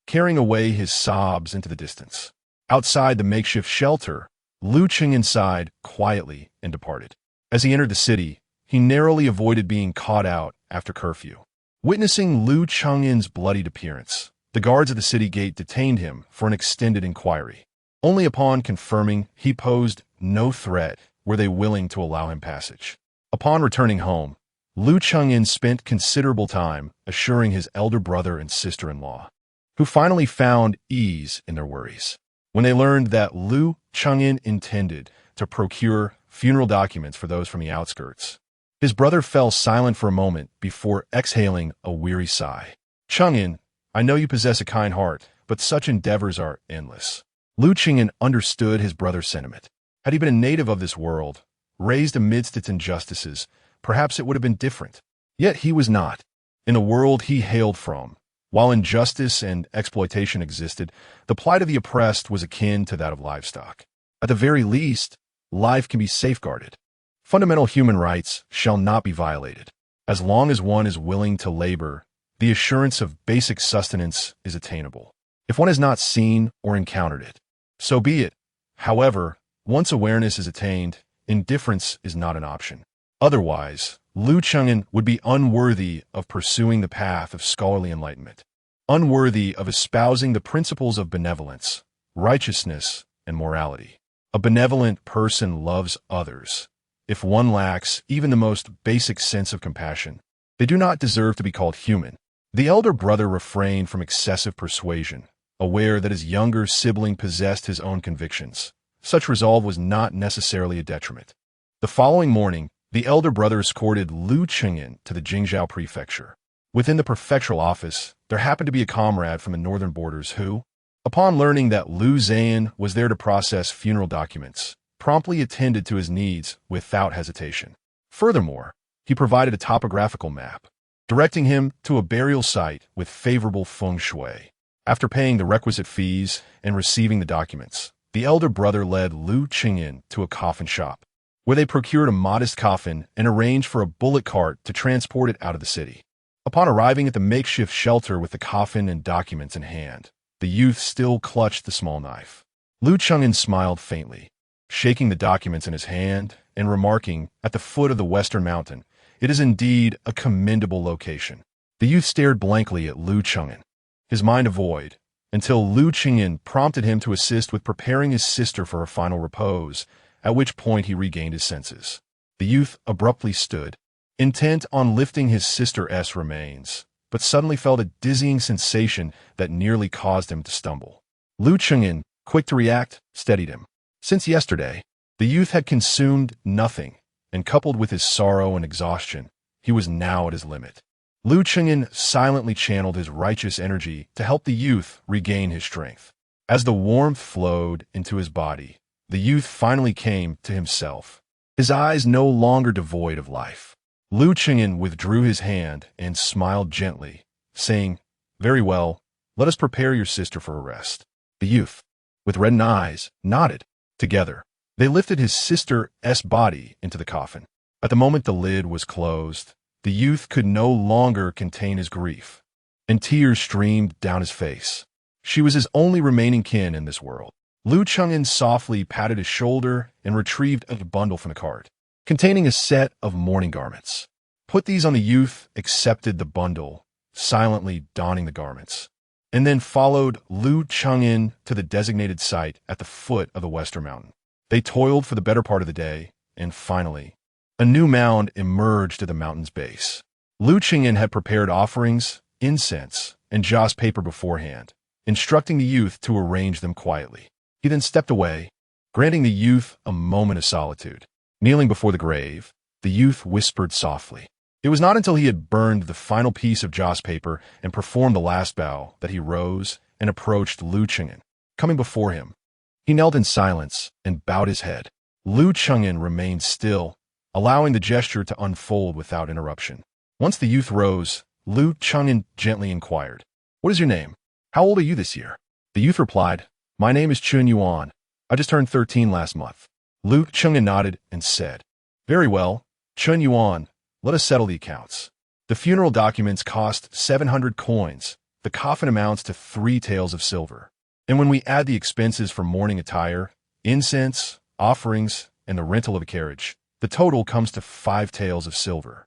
carrying away his sobs into the distance. Outside the makeshift shelter, Lu Chengyin sighed quietly and departed. As he entered the city, he narrowly avoided being caught out after curfew. Witnessing Lu Chengyin's bloodied appearance, the guards at the city gate detained him for an extended inquiry. Only upon confirming he posed no threat were they willing to allow him passage. Upon returning home, Lu Chengyin spent considerable time assuring his elder brother and sister-in-law, who finally found ease in their worries. When they learned that Lu Chengyin intended to procure funeral documents for those from the outskirts, his brother fell silent for a moment before exhaling a weary sigh. Chengyin, I know you possess a kind heart, but such endeavors are endless. Lu Chengyin understood his brother's sentiment. Had he been a native of this world, raised amidst its injustices, perhaps it would have been different. Yet he was not. In the world he hailed from, while injustice and exploitation existed, the plight of the oppressed was akin to that of livestock. At the very least, life can be safeguarded. Fundamental human rights shall not be violated. As long as one is willing to labor, the assurance of basic sustenance is attainable. If one has not seen or encountered it, so be it. However, once awareness is attained, indifference is not an option. Otherwise, Lu Chengyin would be unworthy of pursuing the path of scholarly enlightenment, unworthy of espousing the principles of benevolence, righteousness, and morality. A benevolent person loves others. If one lacks even the most basic sense of compassion, they do not deserve to be called human. The elder brother refrained from excessive persuasion, aware that his younger sibling possessed his own convictions. Such resolve was not necessarily a detriment. The following morning, the elder brother escorted Lu Chengyin to the Jingzhou prefecture. Within the prefectural office, there happened to be a comrade from the northern borders who, upon learning that Liu Zhan was there to process funeral documents, promptly attended to his needs without hesitation. Furthermore, he provided a topographical map, directing him to a burial site with favorable feng shui. After paying the requisite fees and receiving the documents, the elder brother led Liu Qingyan to a coffin shop, where they procured a modest coffin and arranged for a bullock cart to transport it out of the city. Upon arriving at the makeshift shelter with the coffin and documents in hand, the youth still clutched the small knife. Liu Qingyan smiled faintly, shaking the documents in his hand and remarking, "At the foot of the western mountain, it is indeed a commendable location." The youth stared blankly at Liu Qingyan, his mind a void, until Liu Qingyan prompted him to assist with preparing his sister for her final repose, at which point he regained his senses. The youth abruptly stood, intent on lifting his sister's remains, but suddenly felt a dizzying sensation that nearly caused him to stumble. Liu Qingyan, quick to react, steadied him. Since yesterday, the youth had consumed nothing, and coupled with his sorrow and exhaustion, he was now at his limit. Liu Qingyan silently channeled his righteous energy to help the youth regain his strength. As the warmth flowed into his body, the youth finally came to himself, his eyes no longer devoid of life. Liu Qingyan withdrew his hand and smiled gently, saying, "Very well, let us prepare your sister for a rest." The youth, with reddened eyes, nodded. Together, they lifted his sister's body into the coffin. At the moment the lid was closed, the youth could no longer contain his grief, and tears streamed down his face. She was his only remaining kin in this world. Liu Qingyan softly patted his shoulder and retrieved a bundle from the cart, containing a set of mourning garments. Put these on. The youth accepted the bundle, silently donning the garments, and then followed Liu Qingyan to the designated site at the foot of the western mountain. They toiled for the better part of the day, and finally, a new mound emerged at the mountain's base. Liu Qingyan had prepared offerings, incense, and joss paper beforehand, instructing the youth to arrange them quietly. He then stepped away, granting the youth a moment of solitude. Kneeling before the grave, the youth whispered softly. It was not until he had burned the final piece of joss paper and performed the last bow that he rose and approached Liu Qingyan. Coming before him, he knelt in silence and bowed his head. Liu Qingyan remained still, allowing the gesture to unfold without interruption. Once the youth rose, Liu Qingyan gently inquired, "What is your name? How old are you this year?" The youth replied, "My name is Chun Yuan. I just turned 13 last month." Liu Qingyan nodded and said, "Very well, Chun Yuan, let us settle the accounts. The funeral documents cost 700 coins. The coffin amounts to 3 taels of silver. And when we add the expenses for mourning attire, incense, offerings, and the rental of a carriage, the total comes to 5 taels of silver.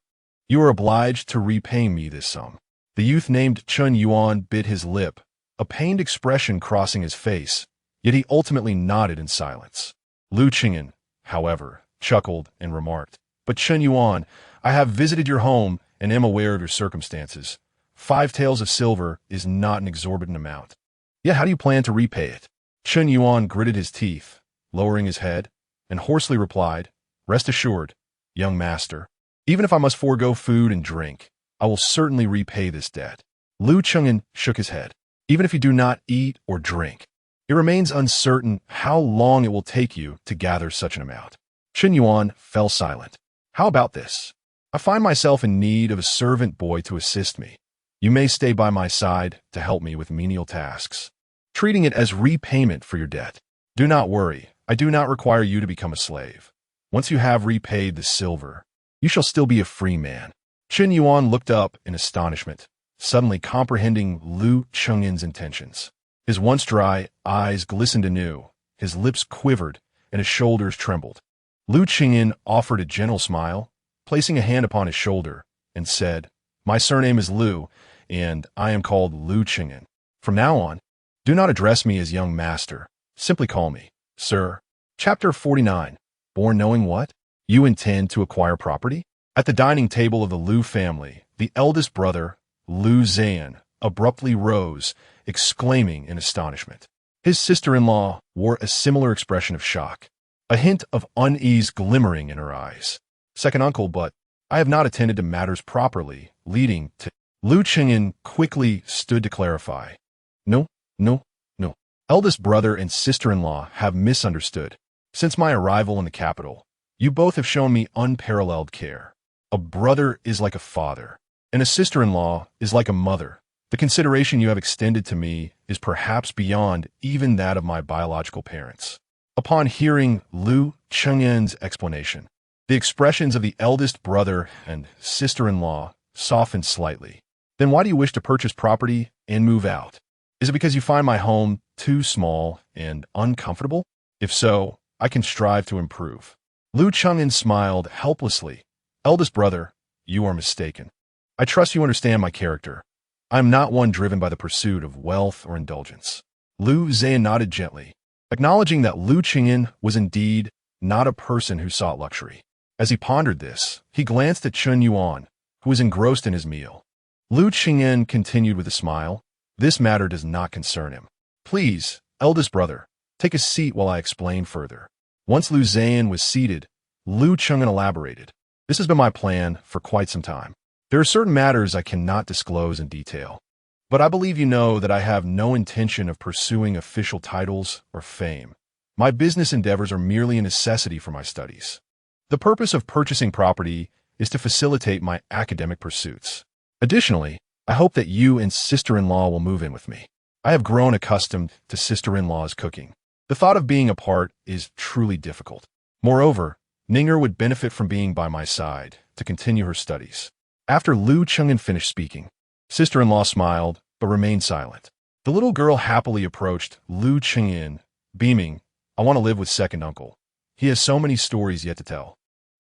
You are obliged to repay me this sum." The youth named Chun Yuan bit his lip, a pained expression crossing his face, yet he ultimately nodded in silence. Liu Qingyan, however, chuckled and remarked, "But Chun Yuan, I have visited your home and am aware of your circumstances. 5 taels of silver is not an exorbitant amount. Yet how do you plan to repay it?" Chun Yuan gritted his teeth, lowering his head, and hoarsely replied, "Rest assured, young master, even if I must forego food and drink, I will certainly repay this debt." Liu Qingyan shook his head. "Even if you do not eat or drink, it remains uncertain how long it will take you to gather such an amount." Chun Yuan fell silent. "How about this? I find myself in need of a servant boy to assist me. You may stay by my side to help me with menial tasks, treating it as repayment for your debt. Do not worry, I do not require you to become a slave. Once you have repaid the silver, you shall still be a free man." Chun Yuan looked up in astonishment, suddenly comprehending Liu Qingyan's intentions. His once dry eyes glistened anew, his lips quivered, and his shoulders trembled. Liu Qingyan offered a gentle smile, placing a hand upon his shoulder, and said, "My surname is Liu, and I am called Liu Qingyan. From now on, do not address me as young master. Simply call me sir." Chapter 49. Born knowing what? You intend to acquire property? At the dining table of the Liu family, the eldest brother, Liu Zhan, abruptly rose, exclaiming in astonishment. His sister-in-law wore a similar expression of shock, a hint of unease glimmering in her eyes. "Second uncle, but I have not attended to matters properly, leading to..." Lu Chengyan quickly stood to clarify. No, no, no. Eldest brother and sister-in-law have misunderstood. Since my arrival in the capital, you both have shown me unparalleled care. A brother is like a father, and a sister-in-law is like a mother. The consideration you have extended to me is perhaps beyond even that of my biological parents. Upon hearing Lu Chengyan's explanation, the expressions of the eldest brother and sister-in-law softened slightly. Then why do you wish to purchase property and move out? Is it because you find my home too small and uncomfortable? If so, I can strive to improve. Lu Chengyan smiled helplessly. Eldest brother, you are mistaken. I trust you understand my character. I am not one driven by the pursuit of wealth or indulgence. Lu Zhan nodded gently, acknowledging that Lu Chengyan was indeed not a person who sought luxury. As he pondered this, he glanced at Chun Yuan, who was engrossed in his meal. Lu Chengyan continued with a smile. This matter does not concern him. Please, eldest brother, take a seat while I explain further. Once Lu Zhan was seated, Lu Chengyan elaborated. This has been my plan for quite some time. There are certain matters I cannot disclose in detail, but I believe you know that I have no intention of pursuing official titles or fame. My business endeavors are merely a necessity for my studies. The purpose of purchasing property is to facilitate my academic pursuits. Additionally, I hope that you and sister-in-law will move in with me. I have grown accustomed to sister-in-law's cooking. The thought of being apart is truly difficult. Moreover, Ninger would benefit from being by my side to continue her studies. After Lu Chengyan finished speaking, sister-in-law smiled but remained silent. The little girl happily approached Lu Chengyan, beaming, I want to live with second uncle. He has so many stories yet to tell.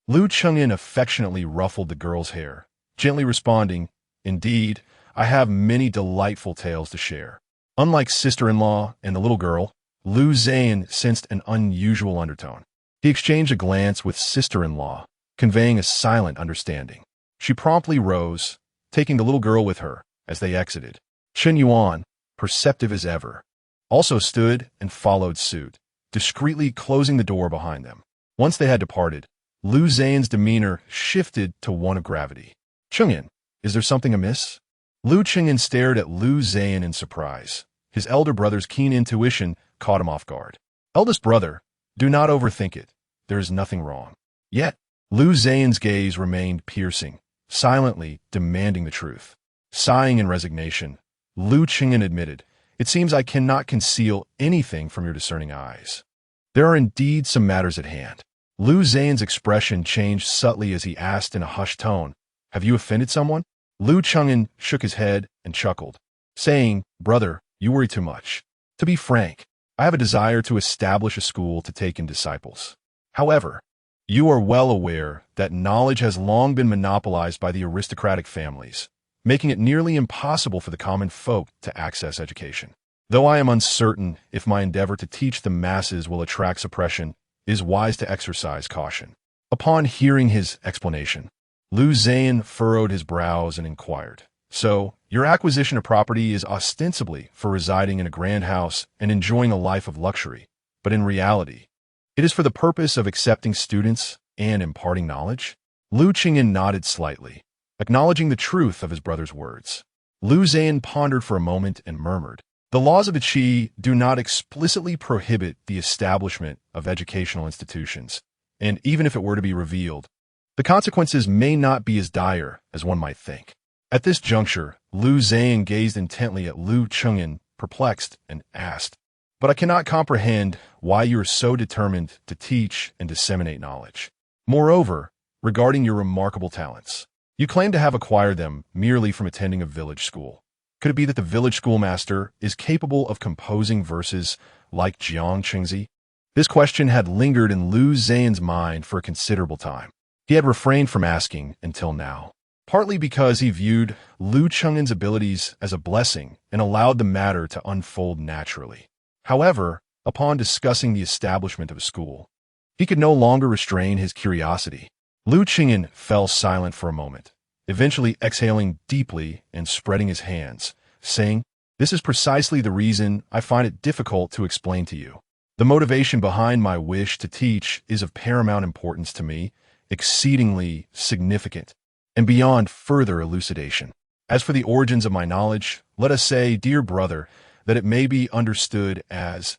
Lu Chengyan affectionately ruffled the girl's hair, gently responding, Indeed, I have many delightful tales to share. Unlike sister-in-law and the little girl, Lu Zhan sensed an unusual undertone. He exchanged a glance with sister-in-law, conveying a silent understanding. She promptly rose, taking the little girl with her as they exited. Chun Yuan, perceptive as ever, also stood and followed suit, discreetly closing the door behind them. Once they had departed, Lu Zhan's demeanor shifted to one of gravity. Chengyan, is there something amiss? Lu Chengyan stared at Lu Zhan in surprise. His elder brother's keen intuition caught him off guard. Eldest brother, do not overthink it. There is nothing wrong. Yet, Lu Zhan's gaze remained piercing, silently demanding the truth. Sighing in resignation, Lu Chengyan admitted, It seems I cannot conceal anything from your discerning eyes. There are indeed some matters at hand. Lu Zhan's expression changed subtly as he asked in a hushed tone, Have you offended someone? Lu Chengyan shook his head and chuckled, saying, Brother, you worry too much. To be frank, I have a desire to establish a school to take in disciples. However, you are well aware that knowledge has long been monopolized by the aristocratic families, making it nearly impossible for the common folk to access education. Though I am uncertain if my endeavor to teach the masses will attract suppression, it is wise to exercise caution. Upon hearing his explanation, Lu Zhan furrowed his brows and inquired, So, your acquisition of property is ostensibly for residing in a grand house and enjoying a life of luxury, but in reality, it is for the purpose of accepting students and imparting knowledge? Lu Chengyan nodded slightly, acknowledging the truth of his brother's words. Lu Zhan pondered for a moment and murmured, The laws of the Qi do not explicitly prohibit the establishment of educational institutions, and even if it were to be revealed, the consequences may not be as dire as one might think. At this juncture, Lu Zhan gazed intently at Lu Chengyan, perplexed, and asked, But I cannot comprehend why you are so determined to teach and disseminate knowledge. Moreover, regarding your remarkable talents, you claim to have acquired them merely from attending a village school. Could it be that the village schoolmaster is capable of composing verses like Jiang Qingzi? This question had lingered in Lu Zhan's mind for a considerable time. He had refrained from asking until now, partly because he viewed Lu Chengyan's abilities as a blessing and allowed the matter to unfold naturally. However, upon discussing the establishment of a school, he could no longer restrain his curiosity. Lu Chengyan fell silent for a moment, eventually exhaling deeply and spreading his hands, saying, This is precisely the reason I find it difficult to explain to you. The motivation behind my wish to teach is of paramount importance to me, exceedingly significant, and beyond further elucidation. As for the origins of my knowledge, let us say, dear brother, that it may be understood as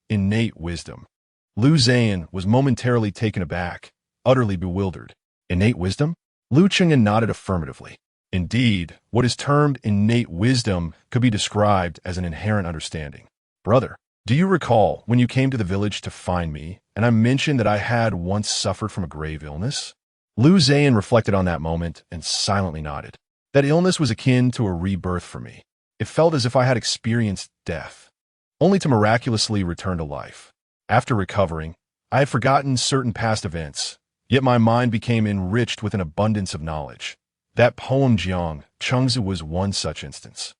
innate wisdom. Lu Zhan was momentarily taken aback, utterly bewildered. Innate wisdom? Lu Chengyan nodded affirmatively. Indeed, what is termed innate wisdom could be described as an inherent understanding. Brother, do you recall when you came to the village to find me, and I mentioned that I had once suffered from a grave illness? Lu Zhan reflected on that moment and silently nodded. That illness was akin to a rebirth for me. It felt as if I had experienced death, only to miraculously return to life. After recovering, I had forgotten certain past events, yet my mind became enriched with an abundance of knowledge. That poem Jiang, Chengzi was one such instance.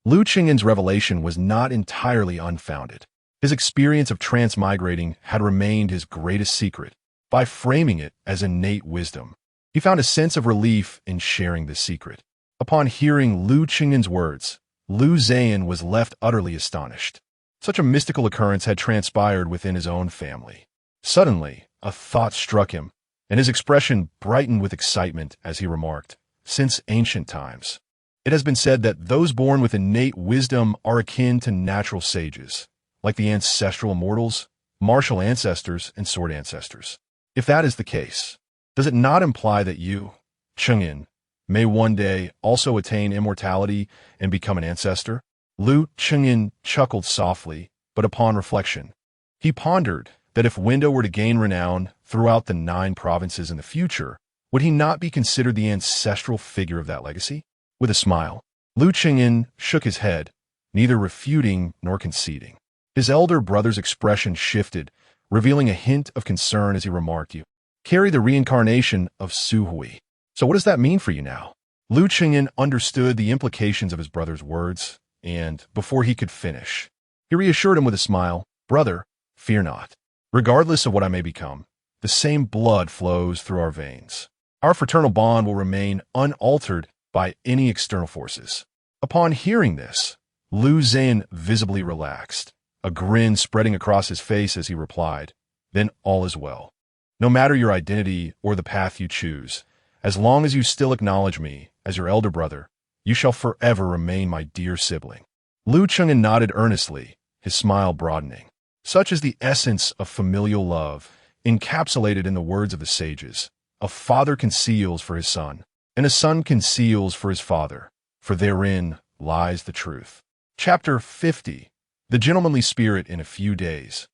Lu Chengyan's revelation was not entirely unfounded. His experience of transmigrating had remained his greatest secret. By framing it as innate wisdom, he found a sense of relief in sharing this secret. Upon hearing Lu Chengyan's words, Lu Zhan was left utterly astonished. Such a mystical occurrence had transpired within his own family. Suddenly, a thought struck him, and his expression brightened with excitement as he remarked, "Since ancient times, it has been said that those born with innate wisdom are akin to natural sages, like the ancestral immortals, martial ancestors, and sword ancestors. If that is the case, does it not imply that you, Chengyan, may one day also attain immortality and become an ancestor?" Lu Chengyan chuckled softly, but upon reflection, he pondered that if Window were to gain renown throughout the 9 provinces in the future, would he not be considered the ancestral figure of that legacy? With a smile, Lu Chengyan shook his head, neither refuting nor conceding. His elder brother's expression shifted, revealing a hint of concern as he remarked, "You carry the reincarnation of Su Hui. So what does that mean for you now?" Lu Chengyan understood the implications of his brother's words, and, before he could finish, he reassured him with a smile, "Brother, fear not. Regardless of what I may become, the same blood flows through our veins. Our fraternal bond will remain unaltered by any external forces." Upon hearing this, Lu Zhan visibly relaxed, a grin spreading across his face as he replied, "Then all is well. No matter your identity or the path you choose, as long as you still acknowledge me as your elder brother, you shall forever remain my dear sibling." Lu Chengyan nodded earnestly, his smile broadening. Such is the essence of familial love, encapsulated in the words of the sages. A father conceals for his son, and a son conceals for his father, for therein lies the truth. Chapter 50. The Gentlemanly Spirit in a Few Days.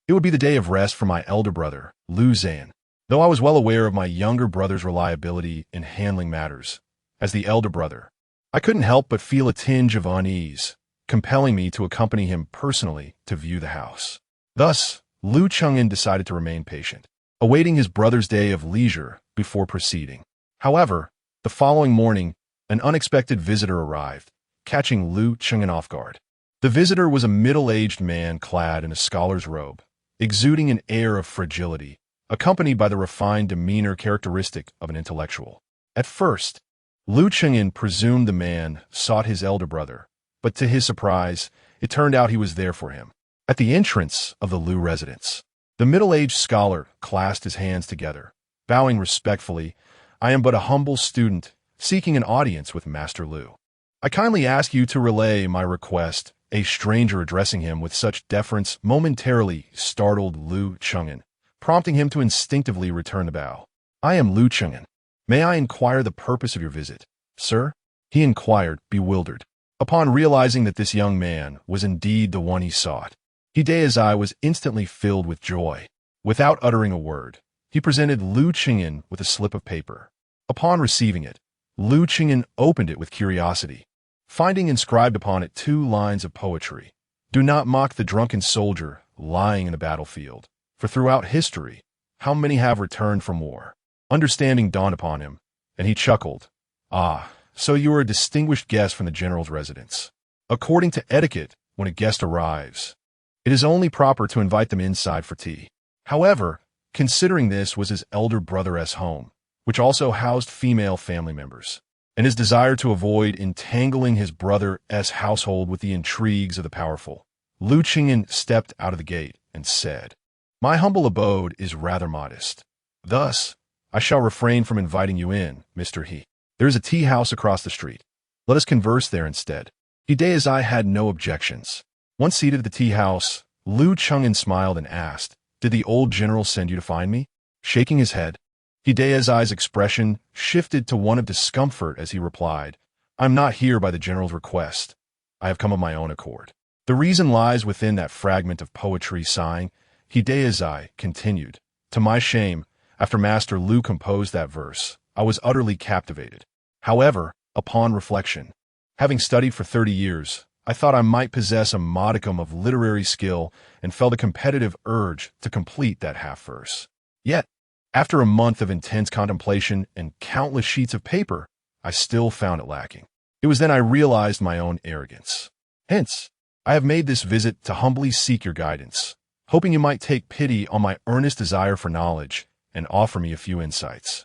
It would be the day of rest for my elder brother, Lu Zhan, though I was well aware of my younger brother's reliability in handling matters. As the elder brother, I couldn't help but feel a tinge of unease, compelling me to accompany him personally to view the house. Thus, Lu Chengyan decided to remain patient, awaiting his brother's day of leisure before proceeding. However, the following morning, an unexpected visitor arrived, catching Lu Chengyan off guard. The visitor was a middle-aged man clad in a scholar's robe, exuding an air of fragility, accompanied by the refined demeanor characteristic of an intellectual. At first, Lu Chengyan presumed the man sought his elder brother, but to his surprise, it turned out he was there for him. At the entrance of the Lu residence, the middle-aged scholar clasped his hands together, bowing respectfully, "I am but a humble student, seeking an audience with Master Lu. I kindly ask you to relay my request." A stranger addressing him with such deference momentarily startled Lu Chengyan, prompting him to instinctively return the bow. "I am Lu Chengyan. May I inquire the purpose of your visit, sir?" he inquired, bewildered. Upon realizing that this young man was indeed the one he sought, Hideyazai was instantly filled with joy. Without uttering a word, he presented Lu Chengyan with a slip of paper. Upon receiving it, Lu Chengyan opened it with curiosity, finding inscribed upon it 2 lines of poetry. "Do not mock the drunken soldier lying in the battlefield, for throughout history, how many have returned from war?" Understanding dawned upon him, and he chuckled. "Ah, so you are a distinguished guest from the general's residence. According to etiquette, when a guest arrives, it is only proper to invite them inside for tea." However, considering this was his elder brother's home, which also housed female family members, and his desire to avoid entangling his brother's household with the intrigues of the powerful, Lu Chengyan stepped out of the gate and said, "My humble abode is rather modest. Thus, I shall refrain from inviting you in, Mr. He. There is a tea house across the street. Let us converse there instead. Hideyazai had no objections. Once seated at the tea house, Liu Cheng'an smiled and asked, "Did the old general send you to find me?" Shaking his head, Hideyazai's expression shifted to one of discomfort as he replied, "I'm not here by the general's request. I have come of my own accord." The reason lies within that fragment of poetry sighing. Hideyazai continued, "To my shame, after Master Liu composed that verse, I was utterly captivated. However, upon reflection, having studied for 30 years, I thought I might possess a modicum of literary skill and felt a competitive urge to complete that half-verse. Yet, after a month of intense contemplation and countless sheets of paper, I still found it lacking. It was then I realized my own arrogance. Hence, I have made this visit to humbly seek your guidance, hoping you might take pity on my earnest desire for knowledge and offer me a few insights."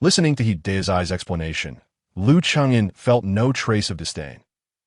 Listening to Hideyazai's explanation, Liu Cheng'an felt no trace of disdain.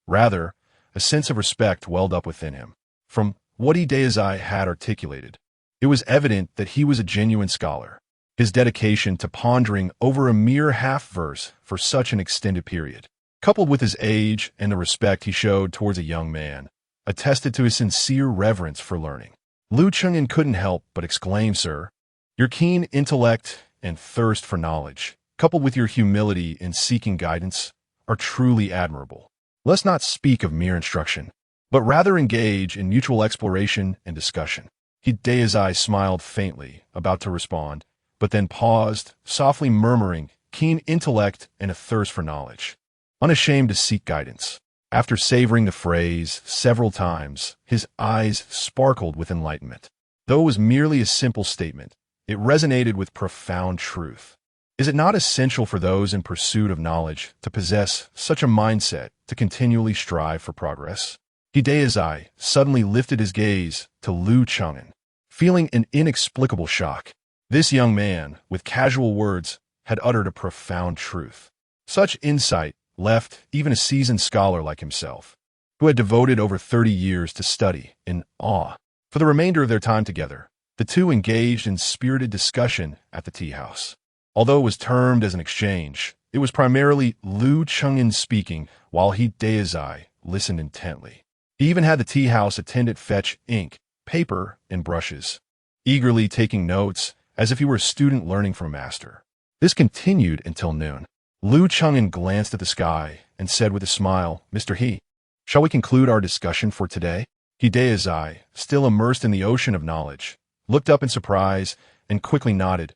Rather, a sense of respect welled up within him. From what Hideyazai had articulated, it was evident that he was a genuine scholar. His dedication to pondering over a mere half-verse for such an extended period, coupled with his age and the respect he showed towards a young man, attested to his sincere reverence for learning. Liu Cheng'an couldn't help but exclaim, "Sir, your keen intellect and thirst for knowledge, coupled with your humility in seeking guidance, are truly admirable. Let's not speak of mere instruction, but rather engage in mutual exploration and discussion." Hideyazai smiled faintly, about to respond, but then paused, softly murmuring, "Keen intellect and a thirst for knowledge. Unashamed to seek guidance." After savoring the phrase several times, his eyes sparkled with enlightenment. Though it was merely a simple statement, it resonated with profound truth. Is it not essential for those in pursuit of knowledge to possess such a mindset to continually strive for progress? Hideyazai suddenly lifted his gaze to Liu Cheng'an, feeling an inexplicable shock. This young man, with casual words, had uttered a profound truth. Such insight left even a seasoned scholar like himself, who had devoted over 30 years to study, in awe. For the remainder of their time together, the two engaged in spirited discussion at the tea house. Although it was termed as an exchange, it was primarily Liu Cheng'an speaking while Hideyazai listened intently. He even had the tea house attendant fetch ink, paper, and brushes, eagerly taking notes as if he were a student learning from a master. This continued until noon. Liu Cheng'an glanced at the sky and said with a smile, "Mr. He, shall we conclude our discussion for today?" Hideyazai, still immersed in the ocean of knowledge, looked up in surprise and quickly nodded.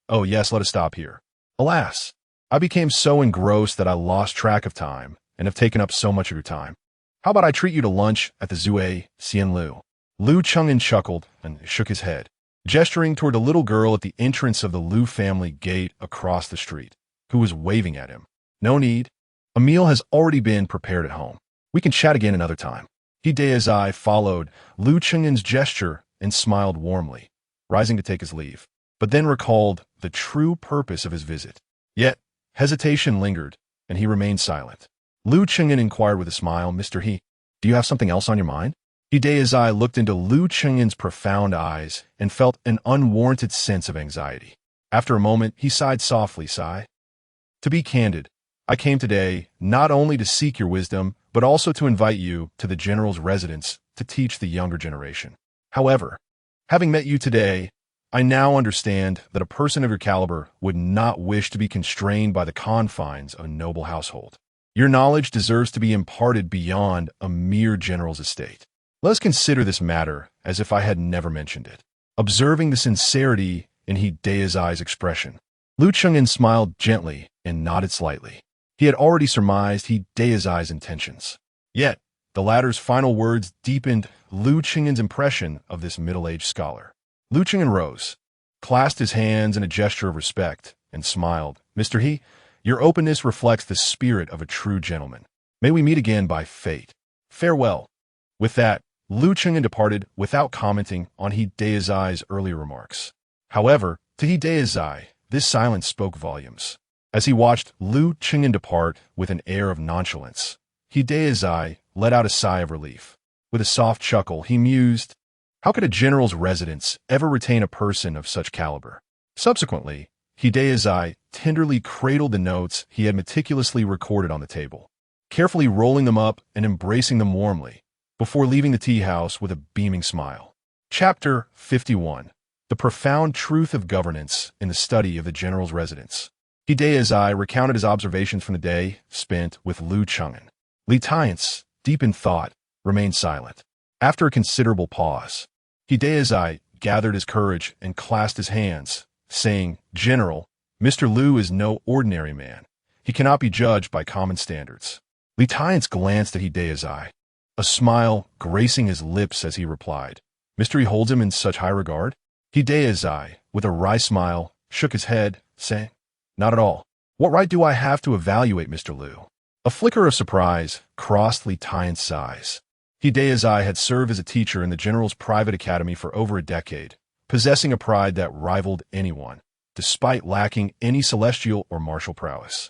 "Oh yes, let us stop here. Alas, I became so engrossed that I lost track of time and have taken up so much of your time. How about I treat you to lunch at the Zui Xianlu?" Liu Cheng'an chuckled and shook his head, gesturing toward a little girl at the entrance of the Liu family gate across the street, who was waving at him. "No need. A meal has already been prepared at home. We can chat again another time." Hideyazai followed Liu Cheng'an's gesture and smiled warmly, rising to take his leave, but then recalled the true purpose of his visit. Yet, hesitation lingered, and he remained silent. Liu Cheng'an inquired with a smile, "Mr. He, do you have something else on your mind?" Hideyazai looked into Liu Cheng'an's profound eyes and felt an unwarranted sense of anxiety. After a moment, he sighed softly, "To be candid, I came today not only to seek your wisdom, but also to invite you to the general's residence to teach the younger generation. However, having met you today, I now understand that a person of your caliber would not wish to be constrained by the confines of a noble household. Your knowledge deserves to be imparted beyond a mere general's estate. Let us consider this matter as if I had never mentioned it." Observing the sincerity in Hideyazai's expression, Liu Cheng'an smiled gently and nodded slightly. He had already surmised Hideyazai's intentions. Yet, the latter's final words deepened Liu Cheng'an's impression of this middle-aged scholar. Liu Cheng'an rose, clasped his hands in a gesture of respect, and smiled. "Mr. He, your openness reflects the spirit of a true gentleman. May we meet again by fate. Farewell." With that, Liu Cheng'an departed without commenting on Hideyazai's earlier remarks. However, to Hideyazai, this silence spoke volumes. As he watched Liu Cheng'an depart with an air of nonchalance, Hideyazai let out a sigh of relief. With a soft chuckle, he mused, how could a general's residence ever retain a person of such caliber? Subsequently, Hideyazai tenderly cradled the notes he had meticulously recorded on the table, carefully rolling them up and embracing them warmly, before leaving the tea house with a beaming smile. Chapter 51. The Profound Truth of Governance in the Study of the General's Residence. He Daizai recounted his observations from the day spent with Lu Cheng'an. Li Tiance, deep in thought, remained silent. After a considerable pause, he Daizai gathered his courage and clasped his hands, saying, "General, Mr. Lu is no ordinary man. He cannot be judged by common standards." Li Tiance glanced at he Daizai, a smile gracing his lips as he replied, "Mr. He holds him in such high regard?" He Daizai, with a wry smile, shook his head, saying, "Not at all. What right do I have to evaluate Mr. Lu?" A flicker of surprise crossed Li Tiance's eyes. He Daizai had served as a teacher in the general's private academy for over a decade, possessing a pride that rivaled anyone, despite lacking any celestial or martial prowess.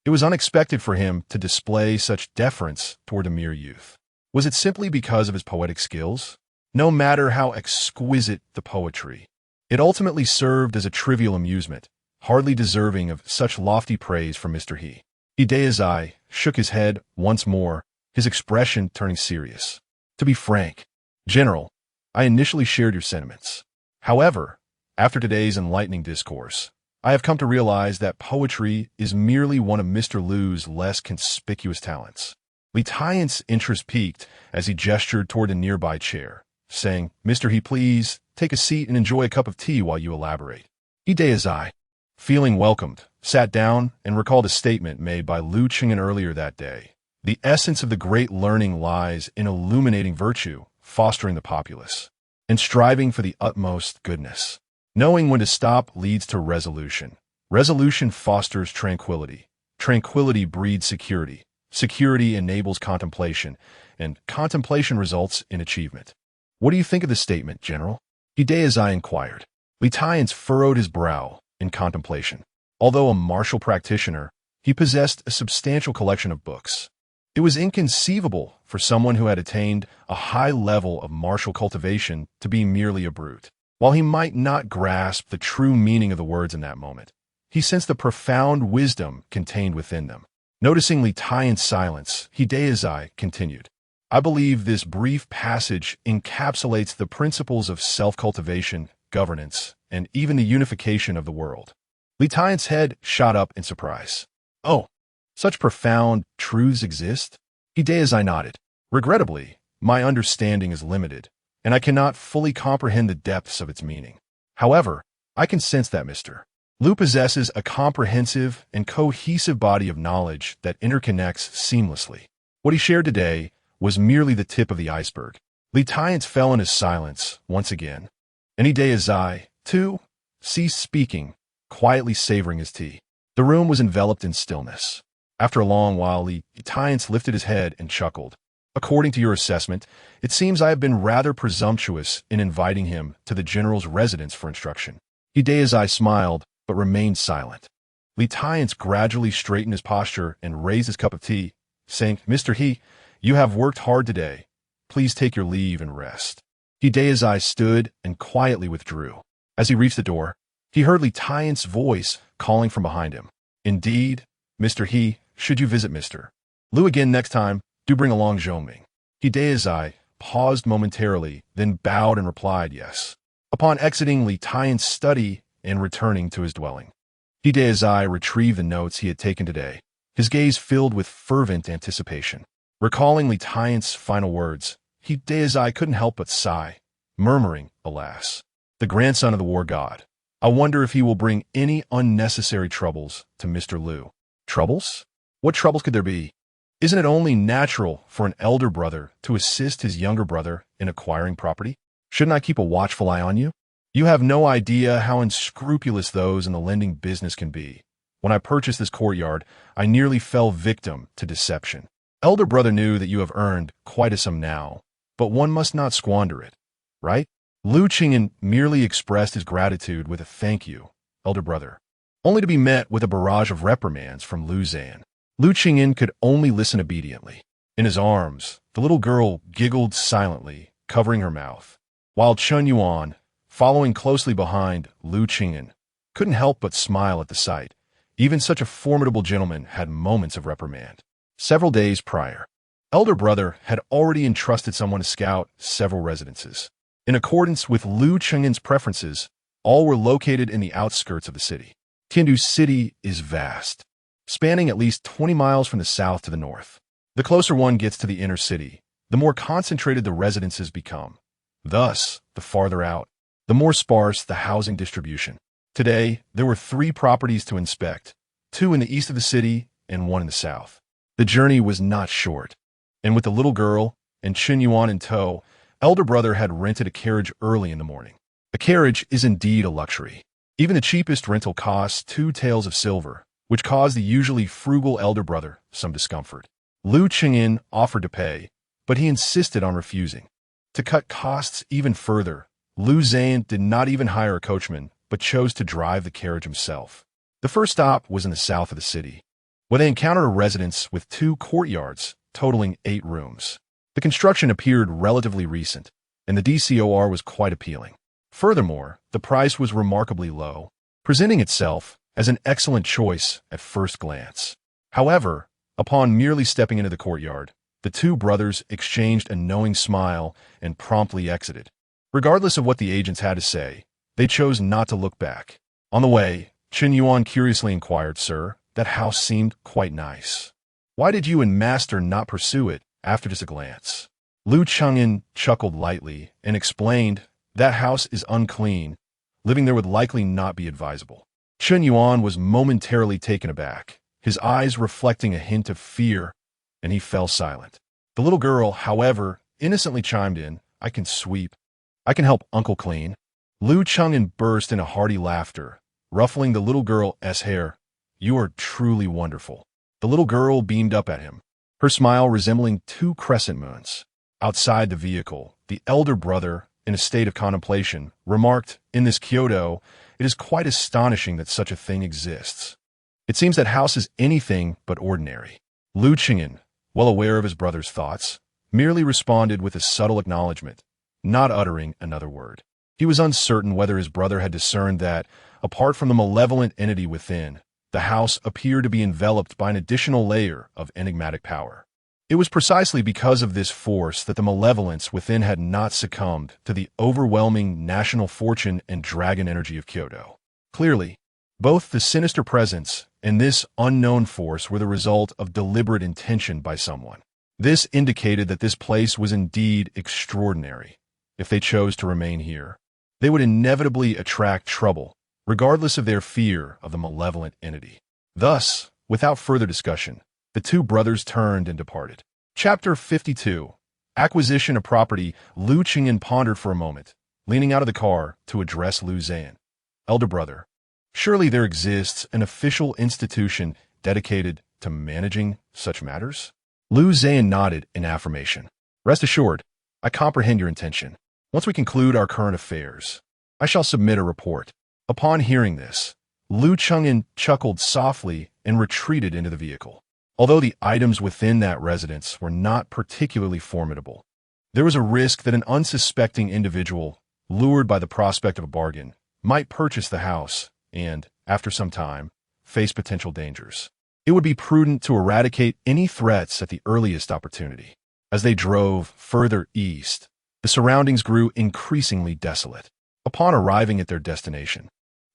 It was unexpected for him to display such deference toward a mere youth. Was it simply because of his poetic skills? No matter how exquisite the poetry, it ultimately served as a trivial amusement, hardly deserving of such lofty praise from Mr. He. He Daizai shook his head once more, his expression turning serious. "To be frank, General, I initially shared your sentiments. However, after today's enlightening discourse, I have come to realize that poetry is merely one of Mr. Lu's less conspicuous talents." Li Tiance's interest peaked as he gestured toward a nearby chair, saying, "Mr. He, please take a seat and enjoy a cup of tea while you elaborate." He Daizai, feeling welcomed, sat down and recalled a statement made by Lu Cheng'an earlier that day. The essence of the great learning lies in illuminating virtue, fostering the populace, and striving for the utmost goodness. Knowing when to stop leads to resolution. Resolution fosters tranquility. Tranquility breeds security. Security enables contemplation, and contemplation results in achievement. "What do you think of this statement, General?" He Daizai inquired. Li Tiance furrowed his brow in contemplation. Although a martial practitioner, he possessed a substantial collection of books. It was inconceivable for someone who had attained a high level of martial cultivation to be merely a brute. While he might not grasp the true meaning of the words in that moment, he sensed the profound wisdom contained within them. Noticing Li Tiance's silence, he Daizai continued, "I believe this brief passage encapsulates the principles of self-cultivation, governance, and even the unification of the world." Li Tiance's head shot up in surprise. "Oh, such profound truths exist?" He Daizai nodded. "Regrettably, my understanding is limited, and I cannot fully comprehend the depths of its meaning. However, I can sense that Mr. Lu possesses a comprehensive and cohesive body of knowledge that interconnects seamlessly. What he shared today was merely the tip of the iceberg." Li Tiance fell in his silence once again, and he Daizai, too, ceased speaking, quietly savoring his tea. The room was enveloped in stillness. After a long while, Li Tiance lifted his head and chuckled. "According to your assessment, it seems I have been rather presumptuous in inviting him to the general's residence for instruction." He Daizai smiled, but remained silent. Li Tiance gradually straightened his posture and raised his cup of tea, saying, "Mr. He, you have worked hard today. Please take your leave and rest." He Daizai stood and quietly withdrew. As he reached the door, he heard Li Tiance's voice calling from behind him. "Indeed, Mr. He, should you visit Mr. Lu again next time, do bring along Zhongming." He Daizai paused momentarily, then bowed and replied yes. Upon exiting Li Tiance's study and returning to his dwelling, he Daizai retrieved the notes he had taken today, his gaze filled with fervent anticipation. Recalling Li Tiance's final words, he Daizai couldn't help but sigh, murmuring, "Alas, the grandson of the war god. I wonder if he will bring any unnecessary troubles to Mr. Lu." Troubles? What troubles could there be? Isn't it only natural for an elder brother to assist his younger brother in acquiring property? Shouldn't I keep a watchful eye on you? You have no idea how unscrupulous those in the lending business can be. When I purchased this courtyard, I nearly fell victim to deception. Elder brother knew that you have earned quite a sum now, but one must not squander it, right? Lu Cheng'an merely expressed his gratitude with a "thank you, elder brother," only to be met with a barrage of reprimands from Lu Zan. Lu Cheng'an could only listen obediently. In his arms, the little girl giggled silently, covering her mouth, while Chun Yuan, following closely behind Lu Cheng'an, couldn't help but smile at the sight. Even such a formidable gentleman had moments of reprimand. Several days prior, elder brother had already entrusted someone to scout several residences. In accordance with Liu Chengin's preferences, all were located in the outskirts of the city. Tiandu City is vast, spanning at least 20 miles from the south to the north. The closer one gets to the inner city, the more concentrated the residences become. Thus, the farther out, the more sparse the housing distribution. Today, there were 3 properties to inspect, 2 in the east of the city and 1 in the south. The journey was not short, and with the little girl and Chen Yuan in tow, elder brother had rented a carriage early in the morning. A carriage is indeed a luxury. Even the cheapest rental costs 2 taels of silver, which caused the usually frugal elder brother some discomfort. Liu Chengin offered to pay, but he insisted on refusing. To cut costs even further, Liu Zhan did not even hire a coachman, but chose to drive the carriage himself. The first stop was in the south of the city, where they encountered a residence with 2 courtyards, totaling 8 rooms. The construction appeared relatively recent, and the DCOR was quite appealing. Furthermore, the price was remarkably low, presenting itself as an excellent choice at first glance. However, upon merely stepping into the courtyard, the 2 brothers exchanged a knowing smile and promptly exited. Regardless of what the agents had to say, they chose not to look back. On the way, Chen Yuan curiously inquired, "Sir, that house seemed quite nice. Why did you and Master not pursue it after just a glance?" Liu Chengin chuckled lightly and explained, "That house is unclean. Living there would likely not be advisable." Chen Yuan was momentarily taken aback, his eyes reflecting a hint of fear, and he fell silent. The little girl, however, innocently chimed in, "I can sweep. I can help Uncle clean." Liu Chengin burst into hearty laughter, ruffling the little girl's hair. "You are truly wonderful." The little girl beamed up at him, her smile resembling 2 crescent moons. Outside the vehicle, the elder brother, in a state of contemplation, remarked, "In this Kyoto, it is quite astonishing that such a thing exists. It seems that house is anything but ordinary." Liu Chengin, well aware of his brother's thoughts, merely responded with a subtle acknowledgement, not uttering another word. He was uncertain whether his brother had discerned that, apart from the malevolent entity within, the house appeared to be enveloped by an additional layer of enigmatic power. It was precisely because of this force that the malevolence within had not succumbed to the overwhelming national fortune and dragon energy of Kyoto. Clearly, both the sinister presence and this unknown force were the result of deliberate intention by someone. This indicated that this place was indeed extraordinary. If they chose to remain here, they would inevitably attract trouble, regardless of their fear of the malevolent entity. Thus, without further discussion, the 2 brothers turned and departed. Chapter 52. Acquisition of Property. Liu Chengin pondered for a moment, leaning out of the car to address Liu Zhan. "Elder brother, surely there exists an official institution dedicated to managing such matters?" Liu Zhan nodded in affirmation. "Rest assured, I comprehend your intention. Once we conclude our current affairs, I shall submit a report." Upon hearing this, Liu Chengin chuckled softly and retreated into the vehicle. Although the items within that residence were not particularly formidable, there was a risk that an unsuspecting individual, lured by the prospect of a bargain, might purchase the house and, after some time, face potential dangers. It would be prudent to eradicate any threats at the earliest opportunity. As they drove further east, the surroundings grew increasingly desolate. Upon arriving at their destination,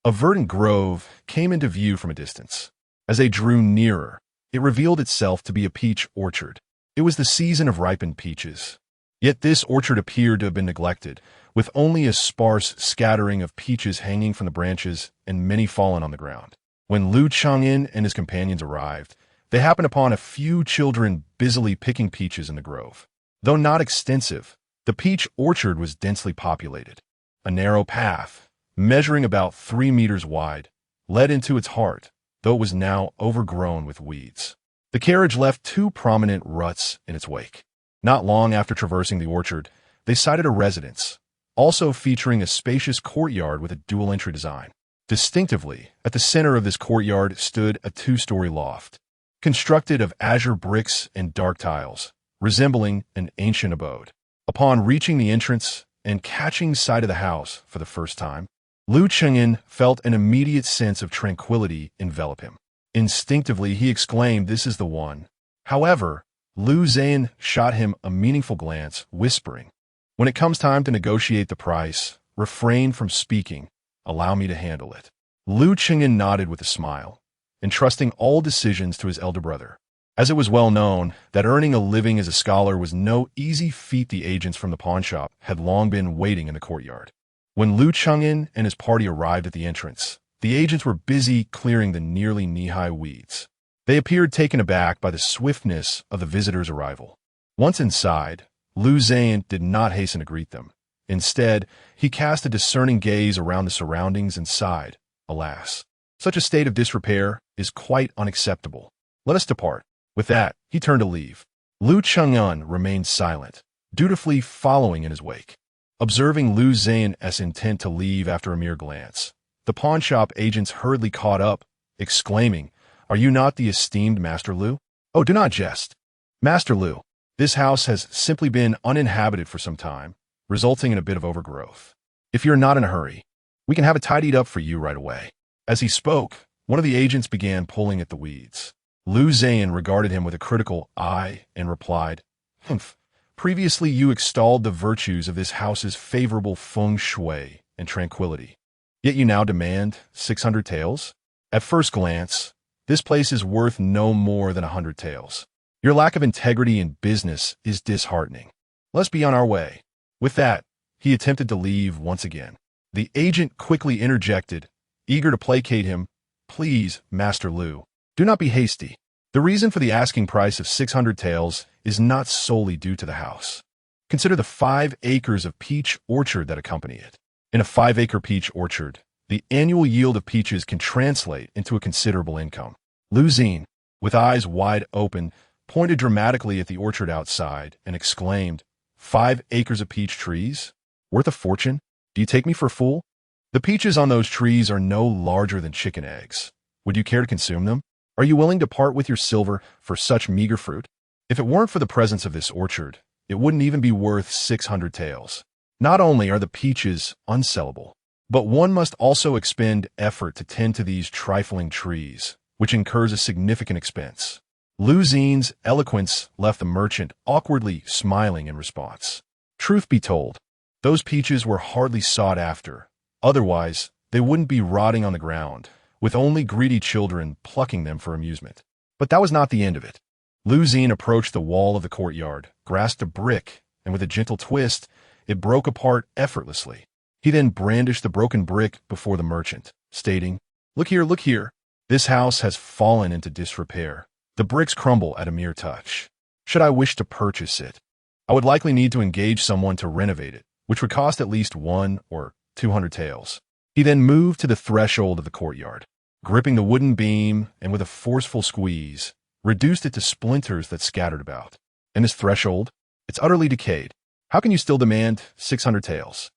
a verdant grove came into view from a distance. As they drew nearer, it revealed itself to be a peach orchard. It was the season of ripened peaches. Yet this orchard appeared to have been neglected, with only a sparse scattering of peaches hanging from the branches and many fallen on the ground. When Liu Chengin and his companions arrived, they happened upon a few children busily picking peaches in the grove. Though not extensive, the peach orchard was densely populated. A narrow path, measuring about 3 meters wide, led into its heart, though it was now overgrown with weeds. The carriage left 2 prominent ruts in its wake. Not long after traversing the orchard, they sighted a residence, also featuring a spacious courtyard with a dual-entry design. Distinctively, at the center of this courtyard stood a 2-story loft, constructed of azure bricks and dark tiles, resembling an ancient abode. Upon reaching the entrance and catching sight of the house for the first time, Liu Chengin felt an immediate sense of tranquility envelop him. Instinctively, he exclaimed, "This is the one." However, Lu Zan shot him a meaningful glance, whispering, "When it comes time to negotiate the price, refrain from speaking. Allow me to handle it." Lu Chengyan nodded with a smile, entrusting all decisions to his elder brother. As it was well known that earning a living as a scholar was no easy feat, the agents from the pawnshop had long been waiting in the courtyard. When Lu Chengyan and his party arrived at the entrance, the agents were busy clearing the nearly knee-high weeds. They appeared taken aback by the swiftness of the visitors' arrival. Once inside, Lu Zan did not hasten to greet them. Instead, he cast a discerning gaze around the surroundings and sighed, "Alas, such a state of disrepair is quite unacceptable. Let us depart." With that, he turned to leave. Lu Chengyan remained silent, dutifully following in his wake. Observing Lu Zan's intent to leave after a mere glance, the pawnshop agents hurriedly caught up, exclaiming, "Are you not the esteemed Master Lu? Oh, do not jest. Master Lu, this house has simply been uninhabited for some time, resulting in a bit of overgrowth. If you're not in a hurry, we can have it tidied up for you right away." As he spoke, one of the agents began pulling at the weeds. Lu Zan regarded him with a critical eye and replied, "Humph. Previously you extolled the virtues of this house's favorable feng shui and tranquility. Yet you now demand 600 taels? At first glance, this place is worth no more than 100 taels. Your lack of integrity in business is disheartening. Let's be on our way." With that, he attempted to leave once again. The agent quickly interjected, eager to placate him, "Please, Master Lu, do not be hasty. The reason for the asking price of 600 taels is not solely due to the house. Consider the 5 acres of peach orchard that accompany it. In a 5-acre peach orchard, the annual yield of peaches can translate into a considerable income." Lu Zan, with eyes wide open, pointed dramatically at the orchard outside and exclaimed, "5 acres of peach trees? Worth a fortune? Do you take me for a fool? The peaches on those trees are no larger than chicken eggs. Would you care to consume them? Are you willing to part with your silver for such meager fruit? If it weren't for the presence of this orchard, it wouldn't even be worth 600 taels. Not only are the peaches unsellable, but one must also expend effort to tend to these trifling trees, which incurs a significant expense." Lu Zan's eloquence left the merchant awkwardly smiling in response. Truth be told, those peaches were hardly sought after. Otherwise, they wouldn't be rotting on the ground, with only greedy children plucking them for amusement. But that was not the end of it. Lu Zan approached the wall of the courtyard, grasped a brick, and with a gentle twist, it broke apart effortlessly. He then brandished the broken brick before the merchant, stating, look here. This house has fallen into disrepair. The bricks crumble at a mere touch. Should I wish to purchase it, I would likely need to engage someone to renovate it, which would cost at least 1 or 200 taels. He then moved to the threshold of the courtyard, gripping the wooden beam and with a forceful squeeze, reduced it to splinters that scattered about. And this threshold? It's utterly decayed. How can you still demand 600 taels?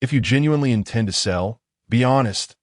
If you genuinely intend to sell, be honest.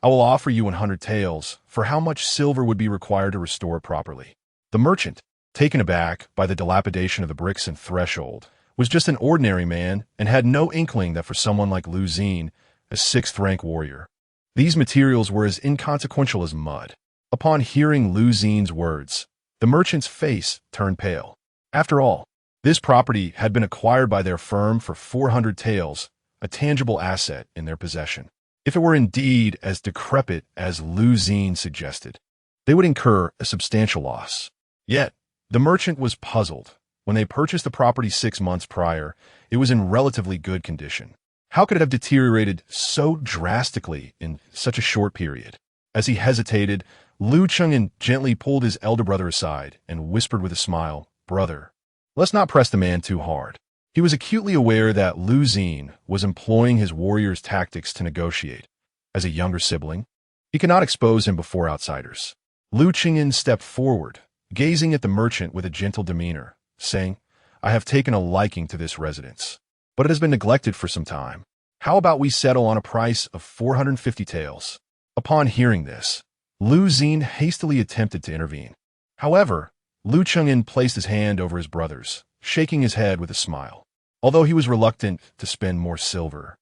I will offer you 100 taels for how much silver would be required to restore it properly. The merchant, taken aback by the dilapidation of the bricks and threshold, was just an ordinary man and had no inkling that for someone like Lu Zan, a 6th-rank warrior, these materials were as inconsequential as mud. Upon hearing Lu Zan's words, the merchant's face turned pale. After all, this property had been acquired by their firm for 400 taels, a tangible asset in their possession. If it were indeed as decrepit as Lu Zan suggested, they would incur a substantial loss. Yet, the merchant was puzzled. When they purchased the property 6 months prior, it was in relatively good condition. How could it have deteriorated so drastically in such a short period? As he hesitated, Lu Chengyan gently pulled his elder brother aside and whispered with a smile, "Brother, let's not press the man too hard." He was acutely aware that Lu Zan was employing his warrior's tactics to negotiate. As a younger sibling, he could not expose him before outsiders. Lu Chengyan stepped forward, gazing at the merchant with a gentle demeanor, saying, "I have taken a liking to this residence, but it has been neglected for some time. How about we settle on a price of 450 taels? Upon hearing this, Lu Zan hastily attempted to intervene. However, Lu Chengyan placed his hand over his brother's, shaking his head with a smile. Although he was reluctant to spend more silver,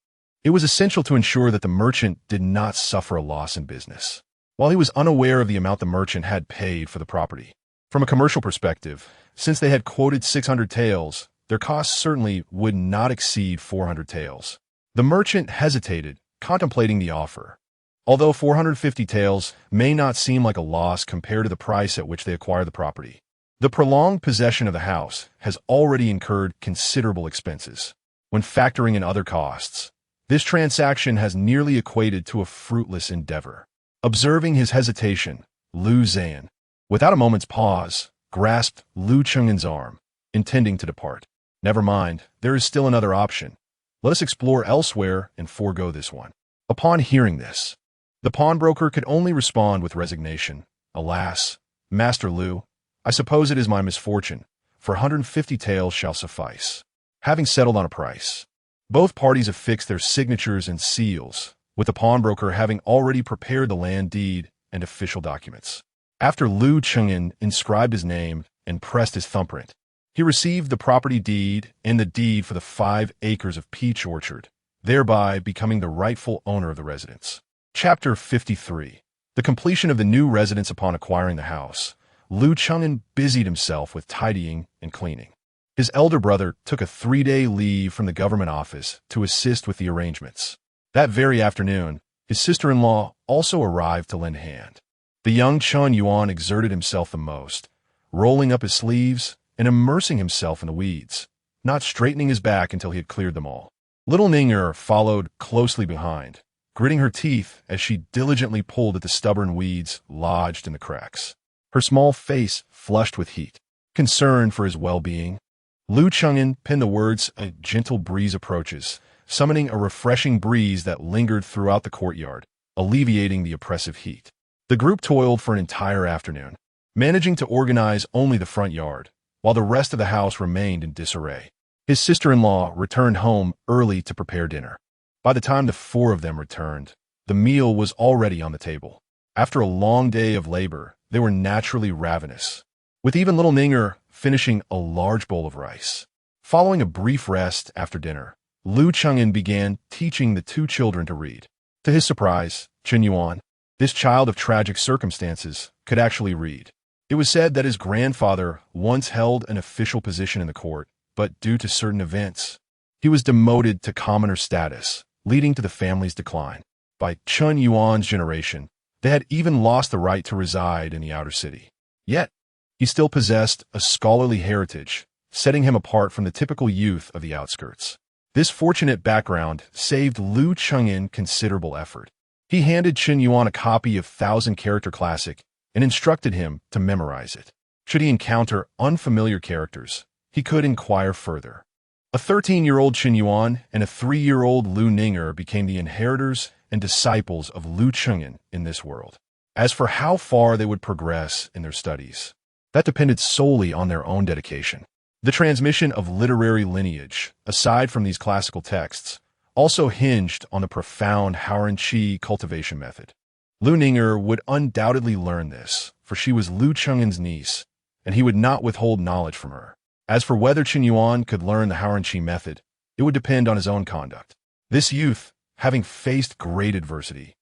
it was essential to ensure that the merchant did not suffer a loss in business. While he was unaware of the amount the merchant had paid for the property, From a commercial perspective, since they had quoted 600 taels, their costs certainly would not exceed 400 taels. The merchant hesitated, contemplating the offer. Although 450 taels may not seem like a loss compared to the price at which they acquired the property, the prolonged possession of the house has already incurred considerable expenses. When factoring in other costs, this transaction has nearly equated to a fruitless endeavor. Observing his hesitation, Lu Zan, without a moment's pause, grasped Lu Cheng'en's arm, intending to depart. Never mind, there is still another option. Let us explore elsewhere and forego this one. Upon hearing this, the pawnbroker could only respond with resignation. Alas, Master Lu, I suppose it is my misfortune, for 150 taels shall suffice. Having settled on a price, both parties affixed their signatures and seals, with the pawnbroker having already prepared the land deed and official documents. After Lu Cheng'en inscribed his name and pressed his thumbprint, he received the property deed and the deed for the 5 acres of peach orchard, thereby becoming the rightful owner of the residence. Chapter 53. The completion of the new residence. Upon acquiring the house, Lu Cheng'en busied himself with tidying and cleaning. His elder brother took a 3-day leave from the government office to assist with the arrangements. That very afternoon, his sister-in-law also arrived to lend a hand. The young Chun Yuan exerted himself the most, rolling up his sleeves and immersing himself in the weeds, not straightening his back until he had cleared them all. Little Ning followed closely behind, gritting her teeth as she diligently pulled at the stubborn weeds lodged in the cracks. Her small face flushed with heat. Concerned for his well-being, Lu Cheng'en penned the words, "A gentle breeze approaches," summoning a refreshing breeze that lingered throughout the courtyard, alleviating the oppressive heat. The group toiled for an entire afternoon, managing to organize only the front yard, while the rest of the house remained in disarray. His sister-in-law returned home early to prepare dinner. By the time the 4 of them returned, the meal was already on the table. After a long day of labor, they were naturally ravenous, with even little Ninger finishing a large bowl of rice. Following a brief rest after dinner, Lu Cheng'en began teaching the 2 children to read. To his surprise, Chen Yuan, this child of tragic circumstances, could actually read. It was said that his grandfather once held an official position in the court, but due to certain events, he was demoted to commoner status, leading to the family's decline. By Chen Yuan's generation, they had even lost the right to reside in the outer city. Yet, he still possessed a scholarly heritage, setting him apart from the typical youth of the outskirts. This fortunate background saved Lu Cheng'en considerable effort. He handed Chen Yuan a copy of 1,000-character classic and instructed him to memorize it. Should he encounter unfamiliar characters, he could inquire further. A 13-year-old Chen Yuan and a 3-year-old Lu Ninger became the inheritors and disciples of Lu Cheng'en in this world. As for how far they would progress in their studies, that depended solely on their own dedication. The transmission of literary lineage, aside from these classical texts, also hinged on the profound Haoren-Chi cultivation method. Lu Ninger would undoubtedly learn this, for she was Lu Cheng'en's niece, and he would not withhold knowledge from her. As for whether Chen Yuan could learn the Haoren-Chi method, it would depend on his own conduct. This youth, having faced great adversity,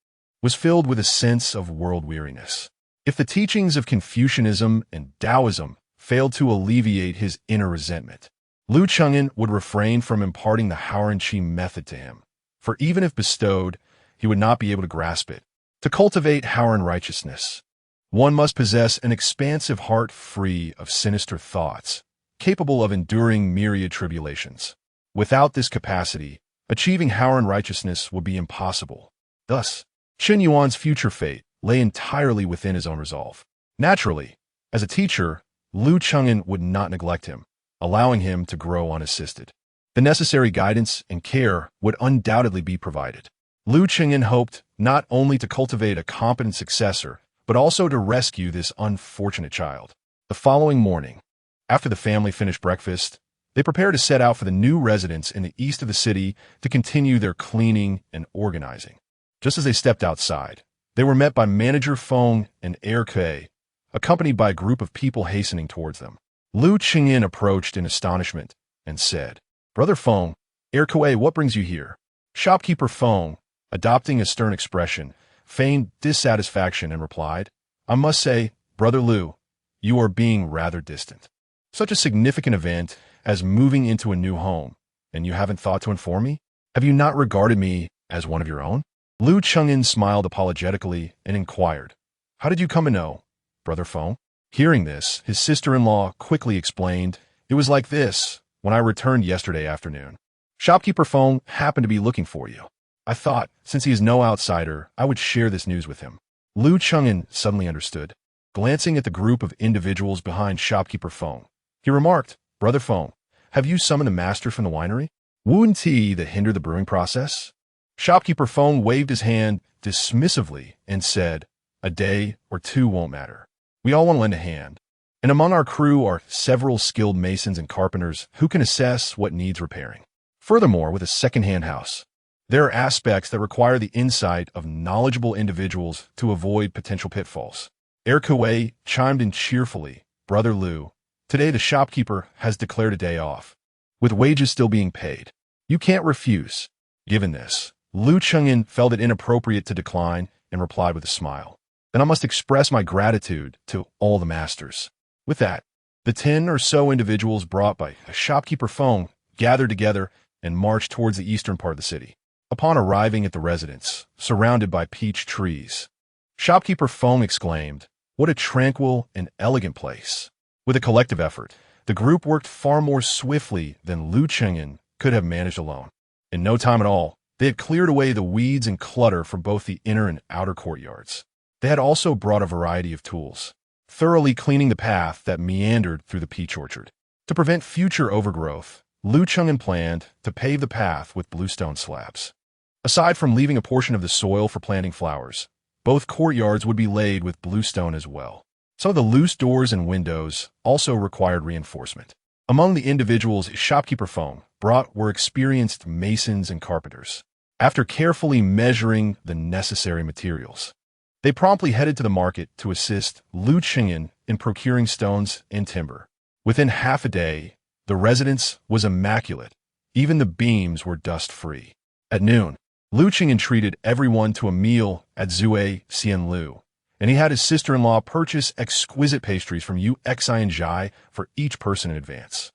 was filled with a sense of world weariness. If the teachings of Confucianism and Taoism failed to alleviate his inner resentment, Lu Cheng'en would refrain from imparting the Haoren-Chi method to him, for even if bestowed, he would not be able to grasp it. To cultivate Haoren righteousness, one must possess an expansive heart free of sinister thoughts, capable of enduring myriad tribulations. Without this capacity, achieving Haoren righteousness would be impossible. Thus, Chen Yuan's future fate lay entirely within his own resolve. Naturally, as a teacher, Lu Cheng'en would not neglect him, allowing him to grow unassisted. The necessary guidance and care would undoubtedly be provided. Lu Cheng'en hoped not only to cultivate a competent successor, but also to rescue this unfortunate child. The following morning, after the family finished breakfast, they prepared to set out for the new residence in the east of the city to continue their cleaning and organizing. Just as they stepped outside, they were met by Manager Feng and Heir Kei, accompanied by a group of people hastening towards them. Lu Cheng'en approached in astonishment and said, "Brother Feng, Heir Kei, what brings you here?" Shopkeeper Feng, adopting a stern expression, feigned dissatisfaction and replied, "I must say, Brother Lu, you are being rather distant. Such a significant event as moving into a new home, and you haven't thought to inform me? Have you not regarded me as one of your own?" Lu Chengin smiled apologetically and inquired, "How did you come to know, Brother Feng?" Hearing this, his sister-in-law quickly explained, "It was like this when I returned yesterday afternoon. Shopkeeper Feng happened to be looking for you. I thought, since he is no outsider, I would share this news with him." Lu Chengin suddenly understood. Glancing at the group of individuals behind Shopkeeper Feng, he remarked, "Brother Feng, have you summoned the master from the winery? Wouldn't tea that hinder the brewing process?" Shopkeeper Feng waved his hand dismissively and said, "A day or two won't matter. We all want to lend a hand. And among our crew are several skilled masons and carpenters who can assess what needs repairing. Furthermore, with a second-hand house, there are aspects that require the insight of knowledgeable individuals to avoid potential pitfalls." Kuei chimed in cheerfully, "Brother Lu, today the shopkeeper has declared a day off, with wages still being paid. You can't refuse." Given this, Lu Chengin felt it inappropriate to decline and replied with a smile, "Then I must express my gratitude to all the masters." With that, the 10 or so individuals brought by Shopkeeper Feng gathered together and marched towards the eastern part of the city. Upon arriving at the residence, surrounded by peach trees, Shopkeeper Feng exclaimed, "What a tranquil and elegant place." With a collective effort, the group worked far more swiftly than Lu Chengin could have managed alone. In no time at all, they had cleared away the weeds and clutter from both the inner and outer courtyards. They had also brought a variety of tools, thoroughly cleaning the path that meandered through the peach orchard. To prevent future overgrowth, Lu Chengin planned to pave the path with bluestone slabs. Aside from leaving a portion of the soil for planting flowers, both courtyards would be laid with bluestone as well. Some of the loose doors and windows also required reinforcement. Among the individuals Shopkeeper Feng brought were experienced masons and carpenters. After carefully measuring the necessary materials, they promptly headed to the market to assist Lu Chengin in procuring stones and timber. Within half a day, the residence was immaculate. Even the beams were dust-free. At noon, Lu Chengin treated everyone to a meal at Zue Xianlu, and he had his sister-in-law purchase exquisite pastries from Yu Xianzhai for each person in advance.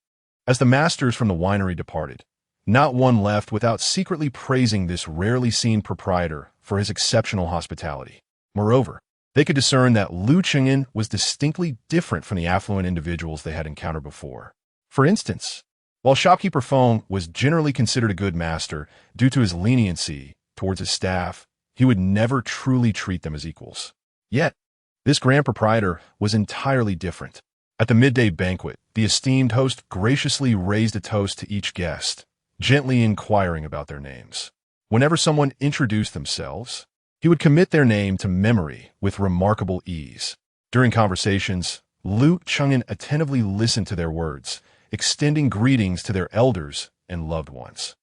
As the masters from the winery departed, not one left without secretly praising this rarely seen proprietor for his exceptional hospitality. Moreover, they could discern that Lu Chengin was distinctly different from the affluent individuals they had encountered before. For instance, while Shopkeeper Feng was generally considered a good master due to his leniency towards his staff, he would never truly treat them as equals. Yet, this grand proprietor was entirely different. At the midday banquet, the esteemed host graciously raised a toast to each guest, gently inquiring about their names. Whenever someone introduced themselves, he would commit their name to memory with remarkable ease. During conversations, Lu Chengin attentively listened to their words, extending greetings to their elders and loved ones.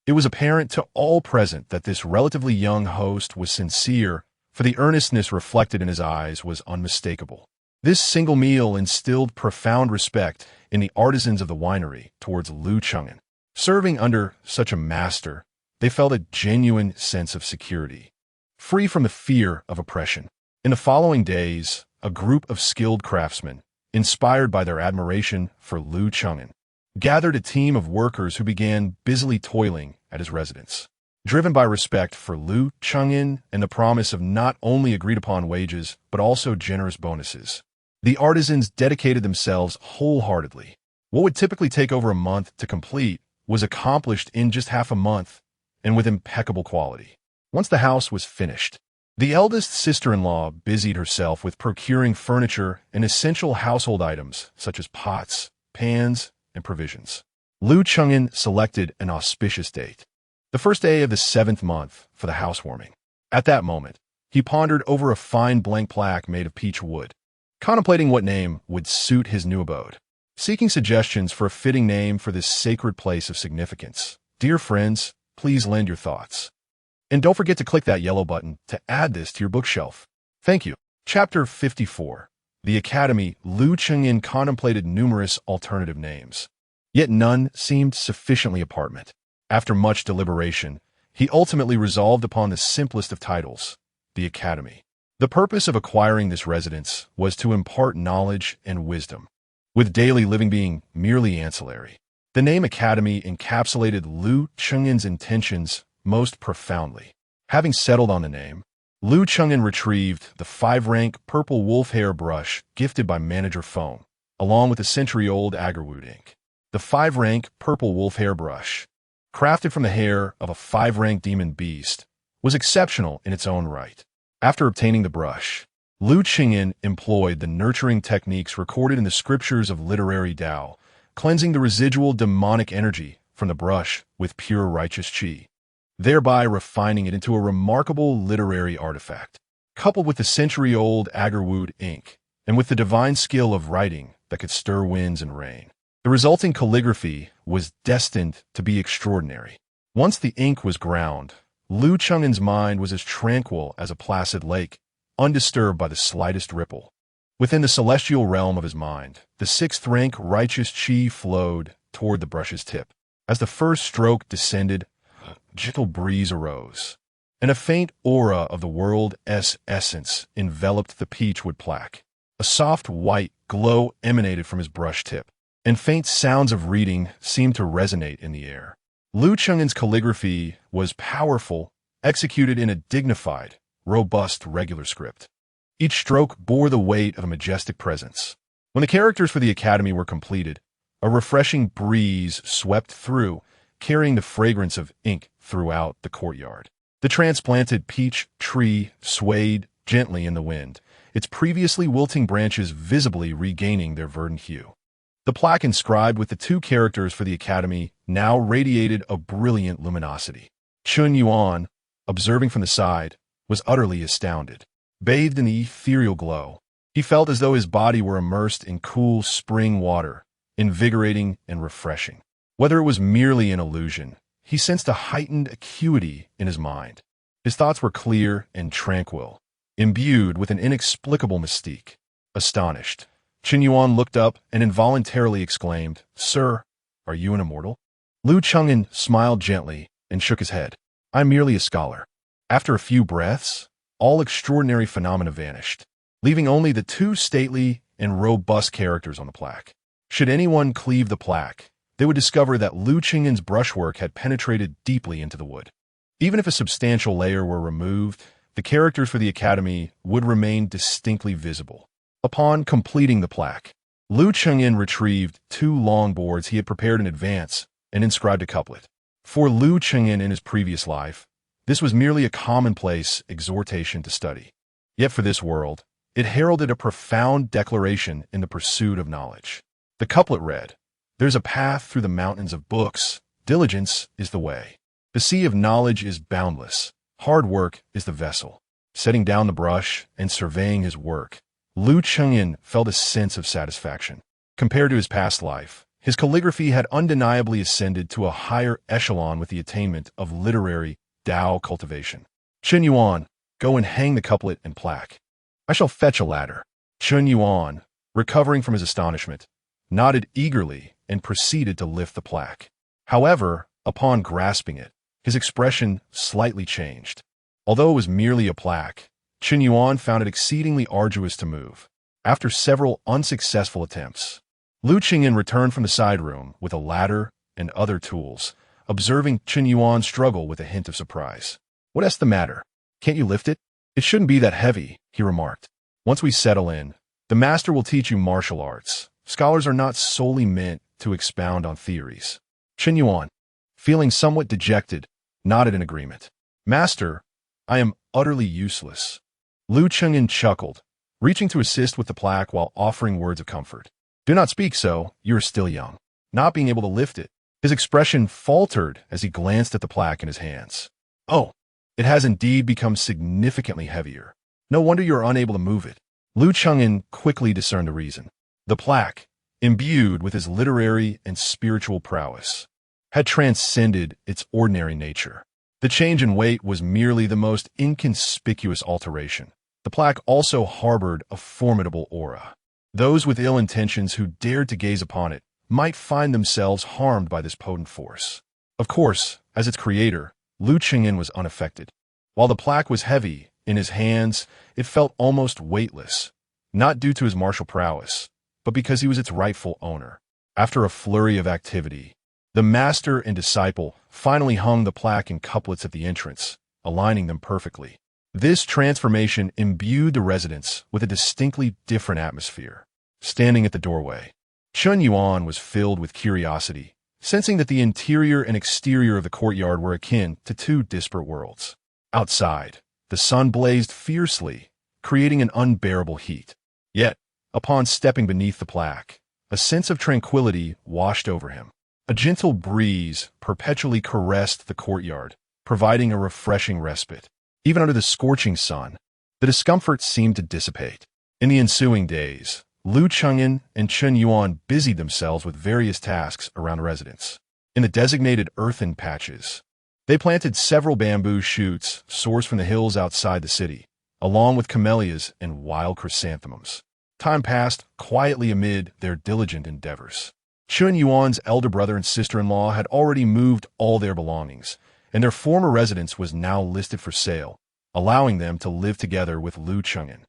It was apparent to all present that this relatively young host was sincere, for the earnestness reflected in his eyes was unmistakable. This single meal instilled profound respect in the artisans of the winery towards Lu Chengin. Serving under such a master, they felt a genuine sense of security, free from the fear of oppression. In the following days, a group of skilled craftsmen, inspired by their admiration for Lu Chengin, gathered a team of workers who began busily toiling at his residence. Driven by respect for Lu Chengin and the promise of not only agreed-upon wages, but also generous bonuses, the artisans dedicated themselves wholeheartedly. What would typically take over a month to complete was accomplished in just half a month and with impeccable quality. Once the house was finished, the eldest sister-in-law busied herself with procuring furniture and essential household items such as pots, pans, and provisions. Lu Chengin selected an auspicious date, the first day of the 7th month, for the housewarming. At that moment, he pondered over a fine blank plaque made of peach wood, contemplating what name would suit his new abode. Seeking suggestions for a fitting name for this sacred place of significance, dear friends, please lend your thoughts. And don't forget to click that yellow button to add this to your bookshelf. Thank you. Chapter 54. The Academy. Lu Chengin contemplated numerous alternative names, yet none seemed sufficiently appropriate. After much deliberation, he ultimately resolved upon the simplest of titles, the Academy. The purpose of acquiring this residence was to impart knowledge and wisdom, with daily living being merely ancillary. The name Academy encapsulated Liu Chengyan's intentions most profoundly. Having settled on the name, Liu Chengyan retrieved the 5-rank purple wolf hair brush gifted by Manager Feng, along with the century-old agarwood ink. The 5-rank purple wolf hair brush, crafted from the hair of a 5-rank demon beast, was exceptional in its own right. After obtaining the brush, Liu Chengyan employed the nurturing techniques recorded in the scriptures of literary Dao, cleansing the residual demonic energy from the brush with pure righteous qi, thereby refining it into a remarkable literary artifact. Coupled with the century-old agarwood ink, and with the divine skill of writing that could stir winds and rain, the resulting calligraphy was destined to be extraordinary. Once the ink was ground, Liu Chengyan's mind was as tranquil as a placid lake, undisturbed by the slightest ripple. Within the celestial realm of his mind, the 6th-rank righteous qi flowed toward the brush's tip. As the first stroke descended, a gentle breeze arose, and a faint aura of the world's essence enveloped the peachwood plaque. A soft white glow emanated from his brush tip, and faint sounds of reading seemed to resonate in the air. Liu Chengyan's calligraphy was powerful, executed in a dignified, robust regular script. Each stroke bore the weight of a majestic presence. When the characters for the Academy were completed, a refreshing breeze swept through, carrying the fragrance of ink throughout the courtyard. The transplanted peach tree swayed gently in the wind, its previously wilting branches visibly regaining their verdant hue. The plaque inscribed with the 2 characters for the Academy now radiated a brilliant luminosity. Chun Yuan, observing from the side, was utterly astounded. Bathed in the ethereal glow, he felt as though his body were immersed in cool spring water, invigorating and refreshing. Whether it was merely an illusion, he sensed a heightened acuity in his mind. His thoughts were clear and tranquil, imbued with an inexplicable mystique. Astonished, Qin Yuan looked up and involuntarily exclaimed, "Sir, are you an immortal?" Liu Chengyan smiled gently and shook his head. "I'm merely a scholar." After a few breaths, all extraordinary phenomena vanished, leaving only the 2 stately and robust characters on the plaque. Should anyone cleave the plaque, they would discover that Liu Chengyan's brushwork had penetrated deeply into the wood. Even if a substantial layer were removed, the characters for the Academy would remain distinctly visible. Upon completing the plaque, Liu Chengyan retrieved 2 long boards he had prepared in advance and inscribed a couplet. For Liu Chengyan in his previous life, this was merely a commonplace exhortation to study. Yet for this world, it heralded a profound declaration in the pursuit of knowledge. The couplet read, "There's a path through the mountains of books, diligence is the way. The sea of knowledge is boundless, hard work is the vessel." Setting down the brush and surveying his work, Liu Chengyan felt a sense of satisfaction. Compared to his past life, his calligraphy had undeniably ascended to a higher echelon with the attainment of literary Dao cultivation. "Qin Yuan, go and hang the couplet and plaque." "I shall fetch a ladder." Qin Yuan, recovering from his astonishment, nodded eagerly and proceeded to lift the plaque. However, upon grasping it, his expression slightly changed. Although it was merely a plaque, Qin Yuan found it exceedingly arduous to move. After several unsuccessful attempts, Liu Chengyan returned from the side room with a ladder and other tools, observing Qin Yuan struggle with a hint of surprise. "What's the matter? Can't you lift it?" "It shouldn't be that heavy," he remarked. "Once we settle in, the master will teach you martial arts. Scholars are not solely meant to expound on theories." Qin Yuan, feeling somewhat dejected, nodded in agreement. "Master, I am utterly useless." Liu Chengyan chuckled, reaching to assist with the plaque while offering words of comfort. "Do not speak so, you are still young." Not being able to lift it, his expression faltered as he glanced at the plaque in his hands. "Oh, it has indeed become significantly heavier. No wonder you are unable to move it." Liu Chengyan quickly discerned the reason. The plaque, imbued with his literary and spiritual prowess, had transcended its ordinary nature. The change in weight was merely the most inconspicuous alteration. The plaque also harbored a formidable aura. Those with ill intentions who dared to gaze upon it might find themselves harmed by this potent force. Of course, as its creator, Liu Chengyan was unaffected. While the plaque was heavy, In his hands, it felt almost weightless, not due to his martial prowess, but because he was its rightful owner. After a flurry of activity, the master and disciple finally hung the plaque in couplets at the entrance, aligning them perfectly. This transformation imbued the residence with a distinctly different atmosphere. Standing at the doorway, Chun Yuan was filled with curiosity, sensing that the interior and exterior of the courtyard were akin to two disparate worlds. Outside, the sun blazed fiercely, creating an unbearable heat. Yet, upon stepping beneath the plaque, a sense of tranquility washed over him. A gentle breeze perpetually caressed the courtyard, providing a refreshing respite. Even under the scorching sun, the discomfort seemed to dissipate. In the ensuing days, Lu Chengyan and Chun Yuan busied themselves with various tasks around the residence. In the designated earthen patches, they planted several bamboo shoots sourced from the hills outside the city, along with camellias and wild chrysanthemums. Time passed quietly amid their diligent endeavors. Chun Yuan's elder brother and sister-in-law had already moved all their belongings, and their former residence was now listed for sale, allowing them to live together with Lu Chengyan.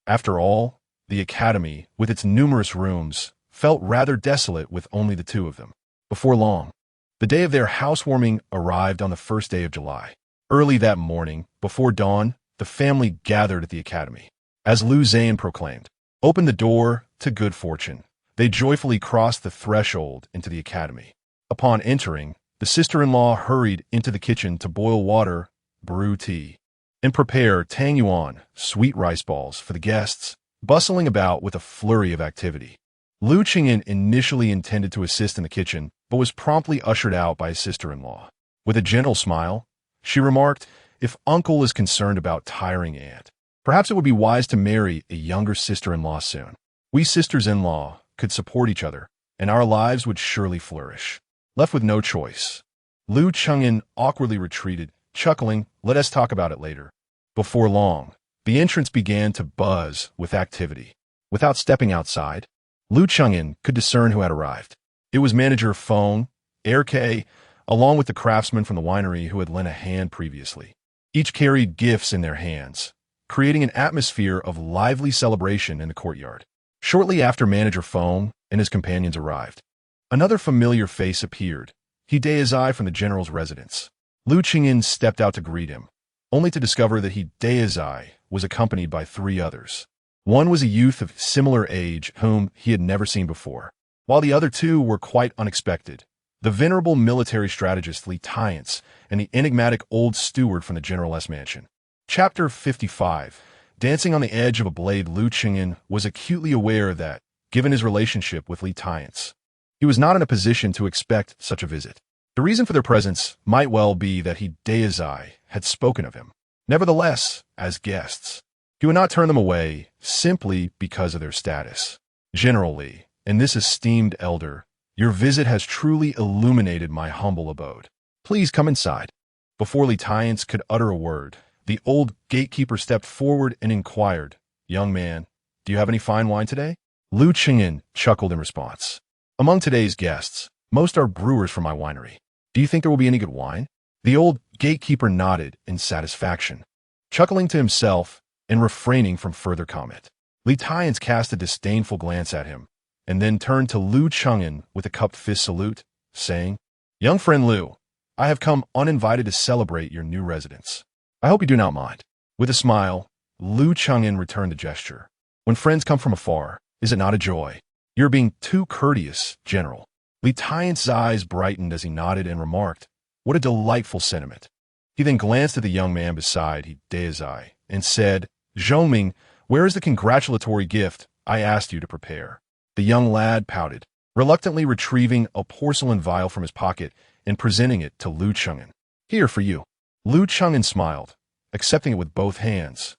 After all, the academy, with its numerous rooms, felt rather desolate with only the two of them. Before long, the day of their housewarming arrived on the first day of July. Early that morning, before dawn, the family gathered at the academy. As Lu Zhan proclaimed, "Open the door to good fortune," they joyfully crossed the threshold into the academy. Upon entering, the sister-in-law hurried into the kitchen to boil water, brew tea, and prepare tang yuan, sweet rice balls, for the guests, bustling about with a flurry of activity. Lu Chengyan initially intended to assist in the kitchen, but was promptly ushered out by his sister-in-law. With a gentle smile, she remarked, "If uncle is concerned about tiring aunt, perhaps it would be wise to marry a younger sister-in-law soon. We sisters-in-law could support each other, and our lives would surely flourish." Left with no choice, Lu Chengyan awkwardly retreated, chuckling, "Let us talk about it later." Before long, the entrance began to buzz with activity. Without stepping outside, Lu Chengyan could discern who had arrived. It was manager Feng, RK, along with the craftsman from the winery who had lent a hand previously. Each carried gifts in their hands, creating an atmosphere of lively celebration in the courtyard. Shortly after manager Feng and his companions arrived, another familiar face appeared, Hideyazai from the general's residence. Lu Chengyan stepped out to greet him, only to discover that Hideyazai was accompanied by three others. One was a youth of similar age whom he had never seen before, while the other two were quite unexpected: the venerable military strategist Lighthearted and the enigmatic old steward from the general's mansion. Chapter 55. Dancing on the edge of a blade, Lu Chengyan was acutely aware that, given his relationship with Lighthearted, he was not in a position to expect such a visit. The reason for their presence might well be that Hideyazai had spoken of him. Nevertheless, as guests, he would not turn them away simply because of their status. "Generally, and this esteemed elder, your visit has truly illuminated my humble abode. Please come inside." Before Lighthearted could utter a word, the old gatekeeper stepped forward and inquired, "Young man, do you have any fine wine today?" Lu Chengyan chuckled in response. "Among today's guests, most are brewers from my winery. Do you think there will be any good wine?" The old gatekeeper nodded in satisfaction, chuckling to himself and refraining from further comment. Lighthearted cast a disdainful glance at him, and then turned to Lu Chengyan with a cupped fist salute, saying, "Young friend Lu, I have come uninvited to celebrate your new residence. I hope you do not mind." With a smile, Lu Chengyan returned the gesture. "When friends come from afar, is it not a joy? You're being too courteous, General." Lighthearted's eyes brightened as he nodded and remarked, "What a delightful sentiment." He then glanced at the young man beside Hideyazai and said, "Zhongming, where is the congratulatory gift I asked you to prepare?" The young lad pouted, reluctantly retrieving a porcelain vial from his pocket and presenting it to Lu Chengyan. "Here for you." Lu Chengyan smiled, accepting it with both hands.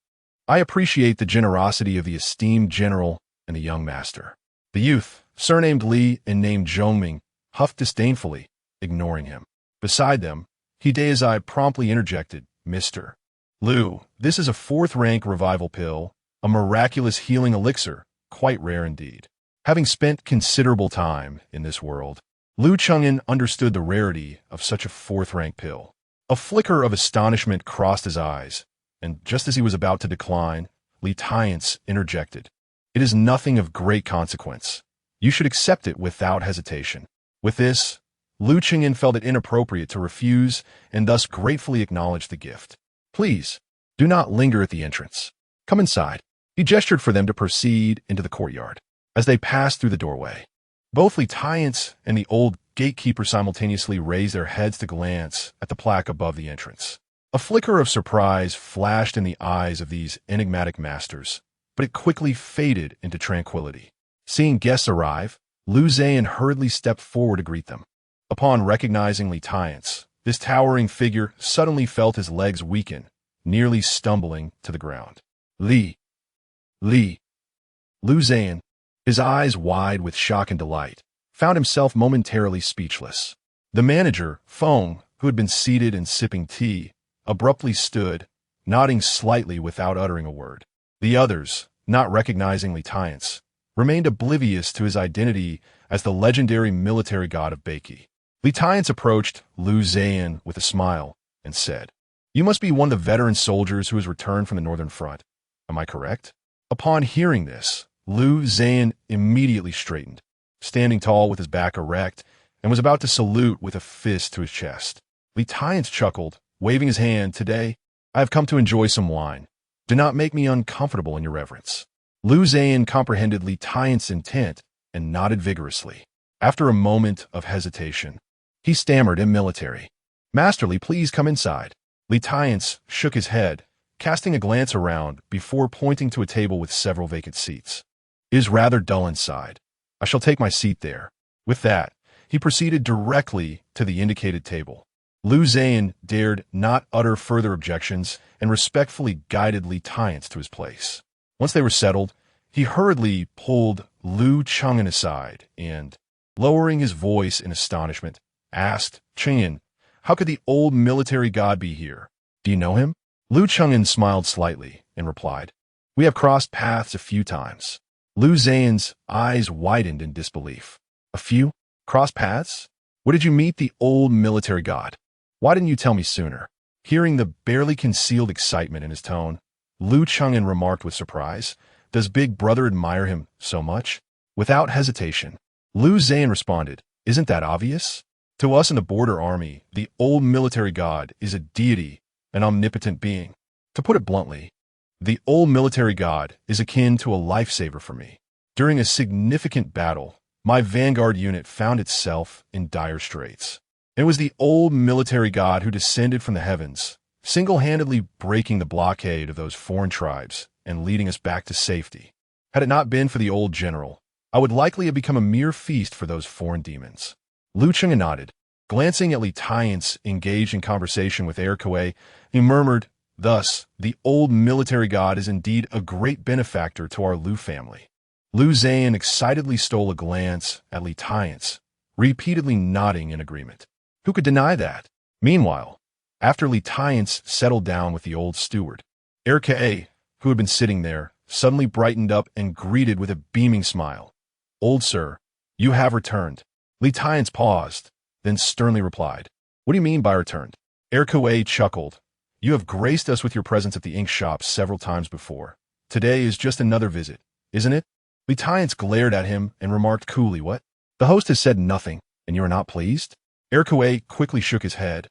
"I appreciate the generosity of the esteemed general and the young master." The youth, surnamed Li and named Zhongming, huffed disdainfully, ignoring him. Beside them, Hideyazai promptly interjected, "Mr. Lu, this is a fourth-rank revival pill, a miraculous healing elixir, quite rare indeed." Having spent considerable time in this world, Lu Chengyan understood the rarity of such a fourth-rank pill. A flicker of astonishment crossed his eyes, and just as he was about to decline, Li Tiance interjected. It is nothing of great consequence. You should accept it without hesitation. With this, Lu Qingyan felt it inappropriate to refuse and thus gratefully acknowledged the gift. Please, do not linger at the entrance. Come inside. He gestured for them to proceed into the courtyard. As they passed through the doorway, both Li Tiance and the old gatekeeper simultaneously raised their heads to glance at the plaque above the entrance. A flicker of surprise flashed in the eyes of these enigmatic masters, but it quickly faded into tranquility. Seeing guests arrive, Lu Zhan hurriedly stepped forward to greet them. Upon recognizing Li Tiance, this towering figure suddenly felt his legs weaken, nearly stumbling to the ground. Lu Zhan, his eyes wide with shock and delight, found himself momentarily speechless. The manager, Feng, who had been seated and sipping tea, abruptly stood, nodding slightly without uttering a word. The others, not recognizing Li Tiance, remained oblivious to his identity as the legendary military god of Beiki. Li Tiance approached Lu Zhan with a smile and said, You must be one of the veteran soldiers who has returned from the Northern Front. Am I correct? Upon hearing this, Lu Zhan immediately straightened, standing tall with his back erect, and was about to salute with a fist to his chest. Li Tiance chuckled, waving his hand. Today, I have come to enjoy some wine. Do not make me uncomfortable in your reverence. Lu Zhan comprehended Li Tiance's intent and nodded vigorously. After a moment of hesitation, he stammered in military. Master Li, please come inside. Li Tiance shook his head, casting a glance around before pointing to a table with several vacant seats. It is rather dull inside. I shall take my seat there. With that, he proceeded directly to the indicated table. Lu Zhan dared not utter further objections and respectfully guided Li Tiance to his place. Once they were settled, he hurriedly pulled Lu Qingyan aside and, lowering his voice in astonishment, asked, Qingyan, how could the old military god be here? Do you know him? Lu Qingyan smiled slightly and replied, We have crossed paths a few times. Lu Zhan's eyes widened in disbelief. A few? Crossed paths? Where did you meet the old military god? Why didn't you tell me sooner? Hearing the barely concealed excitement in his tone, Lu Qingyan remarked with surprise, Does Big Brother admire him so much? Without hesitation, Lu Zhan responded, Isn't that obvious? To us in the border army, the old military god is a deity, an omnipotent being. To put it bluntly, the old military god is akin to a lifesaver for me. During a significant battle, my vanguard unit found itself in dire straits. It was the old military god who descended from the heavens, single-handedly breaking the blockade of those foreign tribes and leading us back to safety. Had it not been for the old general, I would likely have become a mere feast for those foreign demons. Lu Qingyan nodded. Glancing at Li Tiance engaged in conversation with Erkue, he murmured, Thus, the old military god is indeed a great benefactor to our Lu family. Lu Zhan excitedly stole a glance at Li Tiance, repeatedly nodding in agreement. Who could deny that? Meanwhile, after Li Tiance settled down with the old steward, Erkue, who had been sitting there, suddenly brightened up and greeted with a beaming smile. Old sir, you have returned. Li Tiance paused, then sternly replied, What do you mean by returned? Erkue chuckled. You have graced us with your presence at the ink shop several times before. Today is just another visit, isn't it? Li Tiance glared at him and remarked coolly, What? The host has said nothing, and you are not pleased? Erkue quickly shook his head.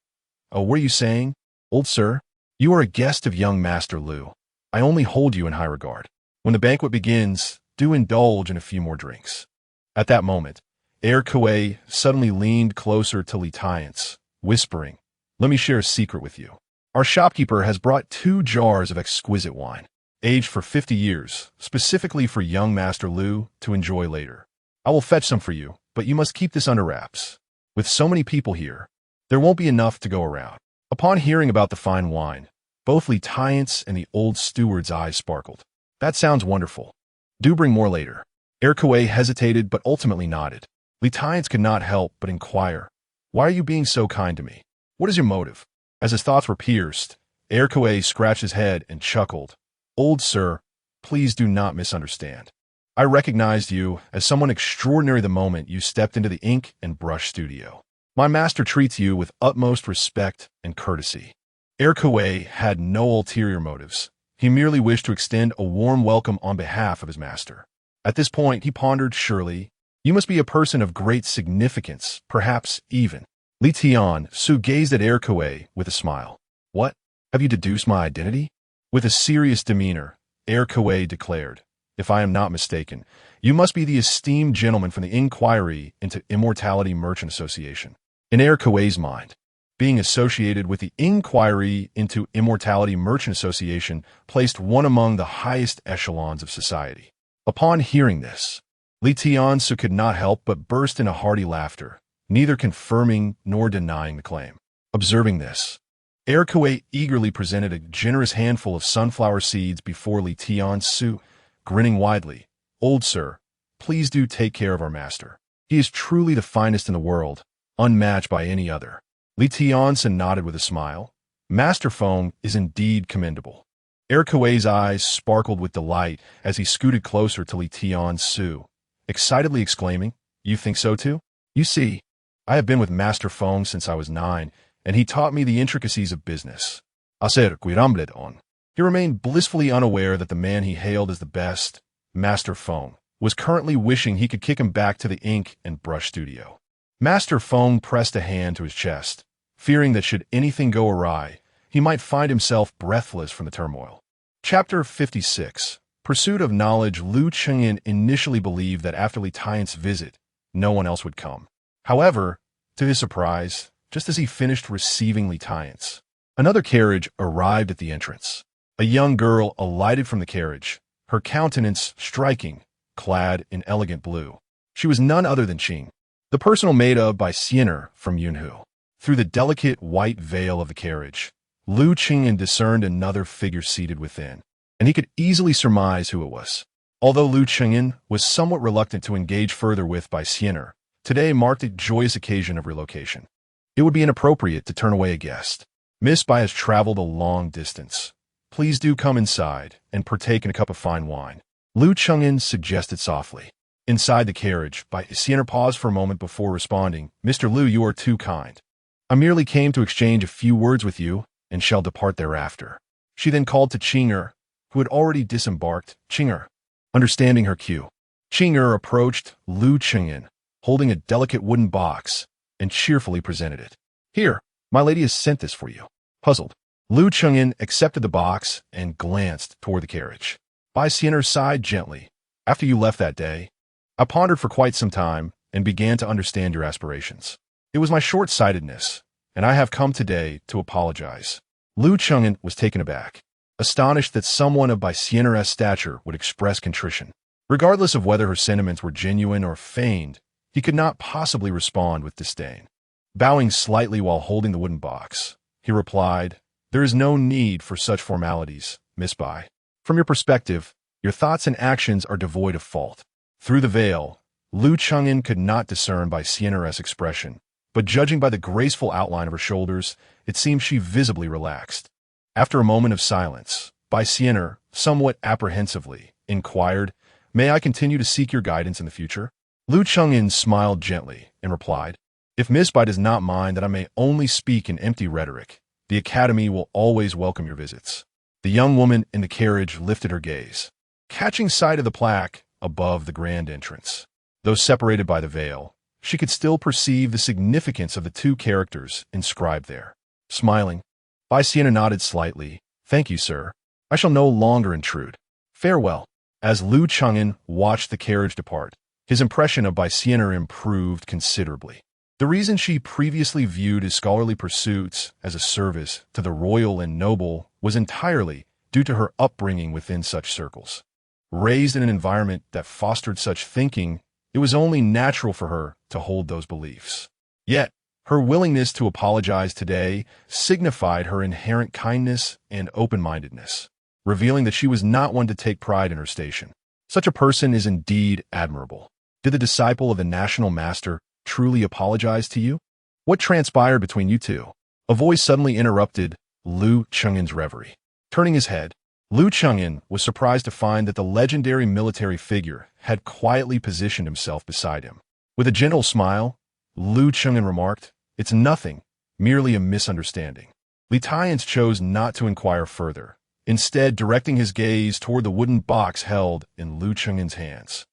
Oh, what are you saying? Old sir, you are a guest of young Master Lu. I only hold you in high regard. When the banquet begins, do indulge in a few more drinks. At that moment, Erkue suddenly leaned closer to Li Tiance, whispering, Let me share a secret with you. Our shopkeeper has brought 2 jars of exquisite wine, aged for 50 years, specifically for young Master Lu to enjoy later. I will fetch some for you, but you must keep this under wraps. With so many people here, there won't be enough to go around. Upon hearing about the fine wine, both Li Tiance and the old steward's eyes sparkled. That sounds wonderful. Do bring more later. Erkue hesitated but ultimately nodded. Li Tiance could not help but inquire, Why are you being so kind to me? What is your motive? As his thoughts were pierced, Erkue scratched his head and chuckled. Old sir, please do not misunderstand. I recognized you as someone extraordinary the moment you stepped into the ink and brush studio. My master treats you with utmost respect and courtesy. Erkaway had no ulterior motives. He merely wished to extend a warm welcome on behalf of his master. At this point, he pondered, surely, you must be a person of great significance, perhaps even. Li Tian-su gazed at Erkaway with a smile. What? Have you deduced my identity? With a serious demeanor, Erkaway declared, if I am not mistaken, you must be the esteemed gentleman from the Inquiry into Immortality Merchant Association. In Erkaway's mind, being associated with the Inquiry into Immortality Merchant Association placed one among the highest echelons of society. Upon hearing this, Li Tian-su could not help but burst into hearty laughter, neither confirming nor denying the claim. Observing this, Erkaway eagerly presented a generous handful of sunflower seeds before Li Tian-su, grinning widely. Old sir, please do take care of our master. He is truly the finest in the world, unmatched by any other. Li Tian-su nodded with a smile. Master Feng is indeed commendable. Erkaway's eyes sparkled with delight as he scooted closer to Li Tian-su, excitedly exclaiming, You think so too? You see, I have been with Master Feng since I was 9, and he taught me the intricacies of business. He remained blissfully unaware that the man he hailed as the best, Master Feng, was currently wishing he could kick him back to the ink and brush studio. Master Feng pressed a hand to his chest, fearing that should anything go awry, he might find himself breathless from the turmoil. Chapter 56. Pursuit of Knowledge. Lu Chengyan initially believed that after Li Tian's visit, no one else would come. However, to his surprise, just as he finished receiving Li Tian's, another carriage arrived at the entrance. A young girl alighted from the carriage, her countenance striking, clad in elegant blue. She was none other than Qing, the personal maid of by Siener from Yunhu. Through the delicate white veil of the carriage, Lu Chengyan discerned another figure seated within, and he could easily surmise who it was. Although Lu Chengyan was somewhat reluctant to engage further with by Siener, today marked a joyous occasion of relocation. It would be inappropriate to turn away a guest. Miss Bai has traveled a long distance. Please do come inside and partake in a cup of fine wine, Lu Chengyan suggested softly. Inside the carriage, Bai Siener paused for a moment before responding, Mr. Lu, you are too kind. I merely came to exchange a few words with you and shall depart thereafter. She then called to Qinger, who had already disembarked. Qinger, understanding her cue, Qinger approached Lu Chengyan, holding a delicate wooden box, and cheerfully presented it. Here, my lady has sent this for you. Puzzled, Lu Chengyan accepted the box and glanced toward the carriage. Bai Siener sighed gently. After you left that day, I pondered for quite some time and began to understand your aspirations. It was my short-sightedness, and I have come today to apologize. Lu Chengyan was taken aback, astonished that someone of Bai Siener's stature would express contrition. Regardless of whether her sentiments were genuine or feigned, he could not possibly respond with disdain. Bowing slightly while holding the wooden box, he replied, There is no need for such formalities, Miss Bai. From your perspective, your thoughts and actions are devoid of fault. Through the veil, Lu Chengyan could not discern Bai Siener's expression, but judging by the graceful outline of her shoulders, it seemed she visibly relaxed. After a moment of silence, Bai Siener, somewhat apprehensively, inquired, May I continue to seek your guidance in the future? Lu Chengyan smiled gently and replied, If Miss Bai does not mind that I may only speak in empty rhetoric, the Academy will always welcome your visits. The young woman in the carriage lifted her gaze, catching sight of the plaque above the grand entrance. Though separated by the veil, she could still perceive the significance of the two characters inscribed there. Smiling, Bai Siener nodded slightly. Thank you, sir. I shall no longer intrude. Farewell. As Lu Chengyan watched the carriage depart, his impression of Bai Siener improved considerably. The reason she previously viewed his scholarly pursuits as a service to the royal and noble was entirely due to her upbringing within such circles. Raised in an environment that fostered such thinking, it was only natural for her to hold those beliefs. Yet, her willingness to apologize today signified her inherent kindness and open-mindedness, revealing that she was not one to take pride in her station. Such a person is indeed admirable. Did the disciple of the national master truly apologize to you? What transpired between you two? A voice suddenly interrupted Lu Chengyan's reverie. Turning his head, Lu Chengyan was surprised to find that the legendary military figure had quietly positioned himself beside him. With a gentle smile, Lu Chengyan remarked, It's nothing, merely a misunderstanding. Li Tian's chose not to inquire further, instead directing his gaze toward the wooden box held in Lu Cheng'en's hands.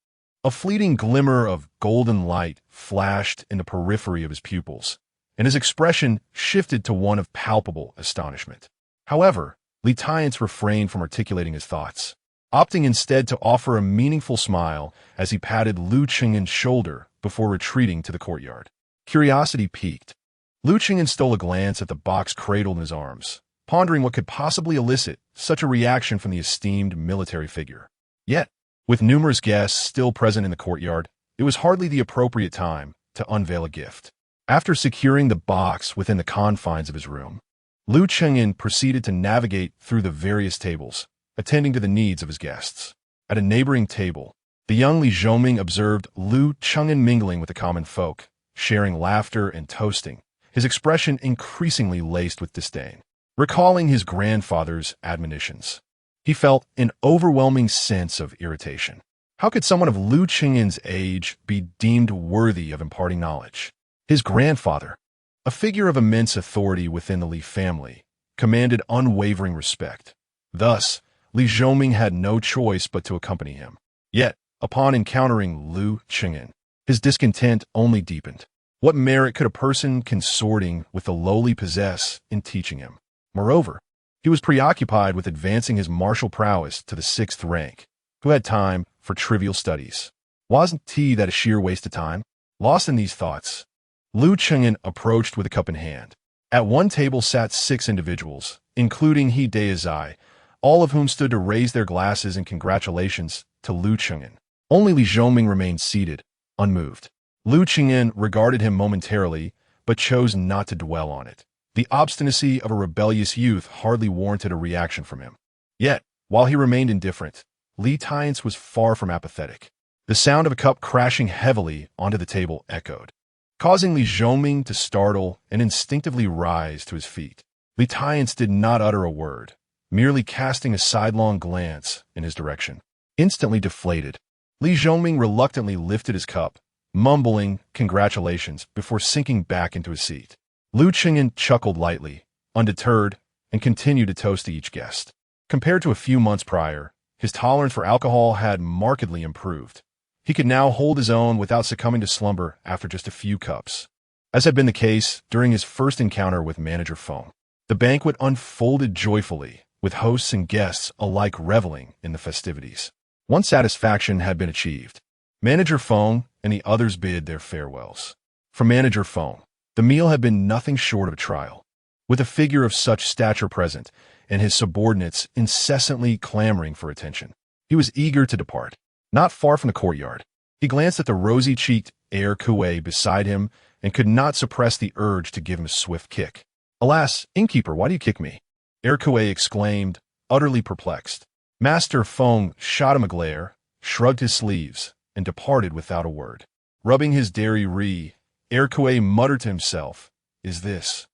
A fleeting glimmer of golden light flashed in the periphery of his pupils, and his expression shifted to one of palpable astonishment. However, Li Tian's refrained from articulating his thoughts, opting instead to offer a meaningful smile as he patted Lu Cheng'en's shoulder before retreating to the courtyard. Curiosity piqued. Lu Cheng'en stole a glance at the box cradled in his arms, pondering what could possibly elicit such a reaction from the esteemed military figure. Yet, with numerous guests still present in the courtyard, it was hardly the appropriate time to unveil a gift. After securing the box within the confines of his room, Lu Cheng'en proceeded to navigate through the various tables, attending to the needs of his guests. At a neighboring table, the young Li Zhoming observed Lu Cheng'en mingling with the common folk, sharing laughter and toasting, his expression increasingly laced with disdain. Recalling his grandfather's admonitions, he felt an overwhelming sense of irritation. How could someone of Lu Cheng'en's age be deemed worthy of imparting knowledge? His grandfather, a figure of immense authority within the Li family, commanded unwavering respect. Thus, Li Zhoming had no choice but to accompany him. Yet, upon encountering Lu Cheng'en, his discontent only deepened. What merit could a person consorting with the lowly possess in teaching him? Moreover, he was preoccupied with advancing his martial prowess to the 6th rank. Who had time for trivial studies? Wasn't tea that a sheer waste of time? Lost in these thoughts, Lu Cheng'en approached with a cup in hand. At one table sat 6 individuals, including He Daizai, all of whom stood to raise their glasses in congratulations to Lu Cheng'en. Only Li Zhoming remained seated, unmoved. Lu Cheng'en regarded him momentarily, but chose not to dwell on it. The obstinacy of a rebellious youth hardly warranted a reaction from him. Yet, while he remained indifferent, Li Tian's was far from apathetic. The sound of a cup crashing heavily onto the table echoed, causing Li Zhoming to startle and instinctively rise to his feet. Li Tian's did not utter a word, merely casting a sidelong glance in his direction. Instantly deflated, Li Zhoming reluctantly lifted his cup, mumbling congratulations before sinking back into his seat. Lu Cheng'en chuckled lightly, undeterred, and continued to toast to each guest. Compared to a few months prior, his tolerance for alcohol had markedly improved. He could now hold his own without succumbing to slumber after just a few cups, as had been the case during his first encounter with Manager Feng. The banquet unfolded joyfully, with hosts and guests alike reveling in the festivities. One satisfaction had been achieved. Manager Feng and the others bid their farewells. For Manager Feng, the meal had been nothing short of a trial. With a figure of such stature present, and his subordinates incessantly clamoring for attention, he was eager to depart. Not far from the courtyard, he glanced at the rosy-cheeked Air Kuei beside him and could not suppress the urge to give him a swift kick. "Alas, innkeeper, why do you kick me?" Air Kuei exclaimed, utterly perplexed. Master Feng shot him a glare, shrugged his sleeves, and departed without a word. Rubbing his dairy Ri, Air Kuei muttered to himself, "Is this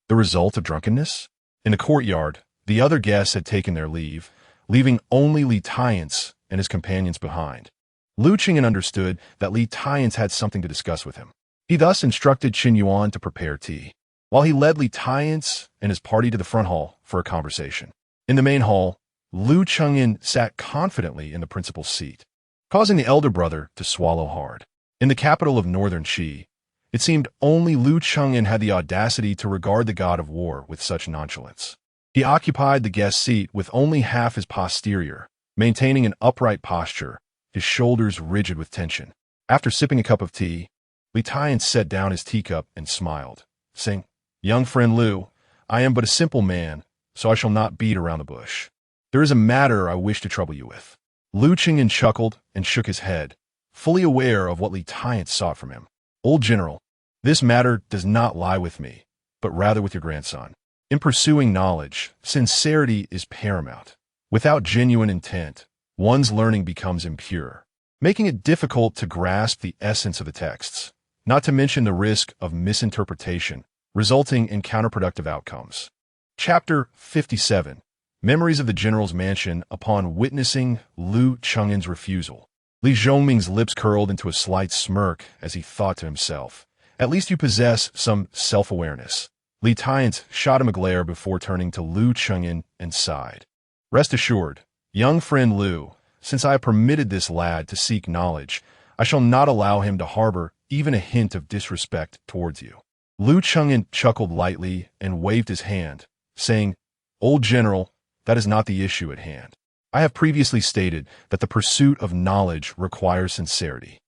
the result of drunkenness?" In the courtyard, the other guests had taken their leave, leaving only Li Tian's and his companions behind. Lu Cheng'en understood that Li Tian's had something to discuss with him. He thus instructed Qin Yuan to prepare tea, while he led Li Tian's and his party to the front hall for a conversation. In the main hall, Lu Cheng'en sat confidently in the principal's seat, causing the elder brother to swallow hard. In the capital of northern Qi, it seemed only Lu Cheng'en had the audacity to regard the god of war with such nonchalance. He occupied the guest seat with only half his posterior, maintaining an upright posture, his shoulders rigid with tension. After sipping a cup of tea, Li Tian set down his teacup and smiled, saying, "Young friend Lu, I am but a simple man, so I shall not beat around the bush. There is a matter I wish to trouble you with." Lu Cheng'en chuckled and shook his head, fully aware of what Li Tian sought from him. "Old general, this matter does not lie with me, but rather with your grandson. In pursuing knowledge, sincerity is paramount. Without genuine intent, one's learning becomes impure, making it difficult to grasp the essence of the texts, not to mention the risk of misinterpretation, resulting in counterproductive outcomes." Chapter 57. Memories of the General's Mansion upon witnessing Lu Cheng'en's refusal. Li Zhoming's lips curled into a slight smirk as he thought to himself, "At least you possess some self-awareness. Li Tiance shot him a glare before turning to Lu Chengyan and sighed. Rest assured, young friend Lu, since I have permitted this lad to seek knowledge, I shall not allow him to harbor even a hint of disrespect towards you. Lu Chengyan chuckled lightly and waved his hand, saying, Old General, that is not the issue at hand. I have previously stated that the pursuit of knowledge requires sincerity.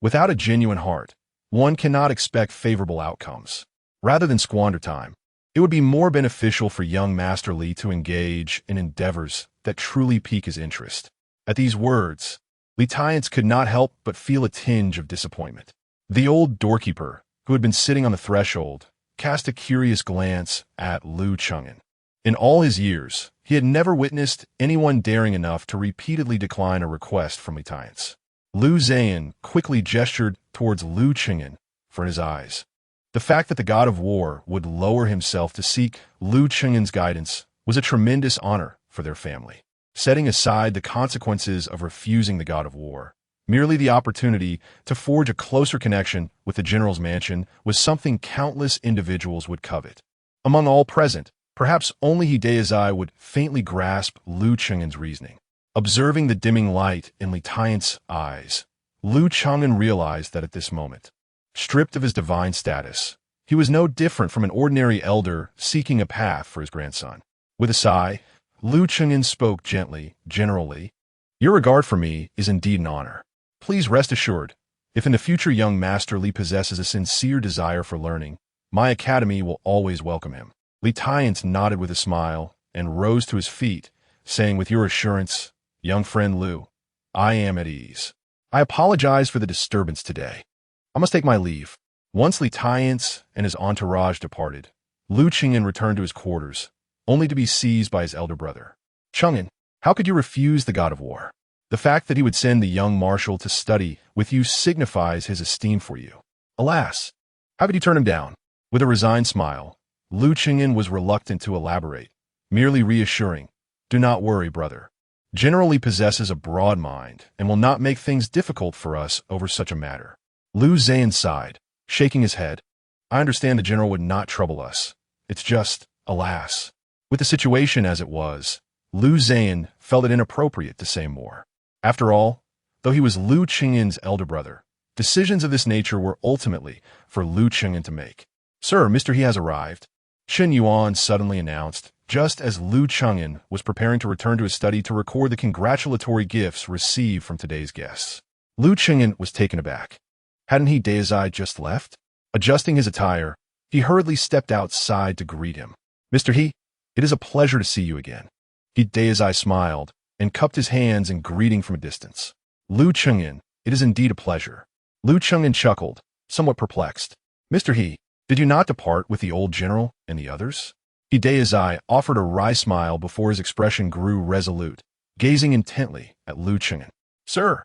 Without a genuine heart, one cannot expect favorable outcomes. Rather than squander time, it would be more beneficial for young Master Li to engage in endeavors that truly pique his interest. At these words, Li Tiance could not help but feel a tinge of disappointment. The old doorkeeper, who had been sitting on the threshold, cast a curious glance at Lu Chengyan. In all his years, he had never witnessed anyone daring enough to repeatedly decline a request from Li Tiance. Lu Zhan quickly gestured towards Lu Chengyan for his eyes. The fact that the god of war would lower himself to seek Lu Chengyan's guidance was a tremendous honor for their family. Setting aside the consequences of refusing the god of war, merely the opportunity to forge a closer connection with the general's mansion was something countless individuals would covet. Among all present, perhaps only Hideyazai would faintly grasp Lu Chengyan's reasoning. Observing the dimming light in Li Tiance's eyes, Lu Chengyan realized that at this moment, stripped of his divine status, he was no different from an ordinary elder seeking a path for his grandson. With a sigh, Lu Chengyan spoke gently, General Li, your regard for me is indeed an honor. Please rest assured, if in the future young Master Li possesses a sincere desire for learning, my academy will always welcome him. Li Tiance nodded with a smile and rose to his feet, saying with your assurance, young friend Lu, I am at ease. I apologize for the disturbance today. I must take my leave. Once Li Tiance and his entourage departed, Lu Chengyan returned to his quarters, only to be seized by his elder brother. Chengyan, how could you refuse the god of war? The fact that he would send the young marshal to study with you signifies his esteem for you. Alas, how could you turn him down? With a resigned smile, Lu Chengyan was reluctant to elaborate, merely reassuring, do not worry, brother. General Li possesses a broad mind and will not make things difficult for us over such a matter. Lu Zhan sighed, shaking his head. I understand the general would not trouble us. It's just, alas. With the situation as it was, Lu Zhan felt it inappropriate to say more. After all, though he was Lu Chengyan's elder brother, decisions of this nature were ultimately for Lu Chengyan to make. Sir, Mr. He has arrived, Chen Yuan suddenly announced, just as Lu Chengyan was preparing to return to his study to record the congratulatory gifts received from today's guests. Lu Chengyan was taken aback. Hadn't Hideyazai just left? Adjusting his attire, he hurriedly stepped outside to greet him. Mr. He, it is a pleasure to see you again. Hideyazai smiled and cupped his hands in greeting from a distance. Lu Chengyan, it is indeed a pleasure. Lu Chengyan chuckled, somewhat perplexed. Mr. He, did you not depart with the old general and the others? Hideyazai offered a wry smile before his expression grew resolute, gazing intently at Lu Chengyan. Sir,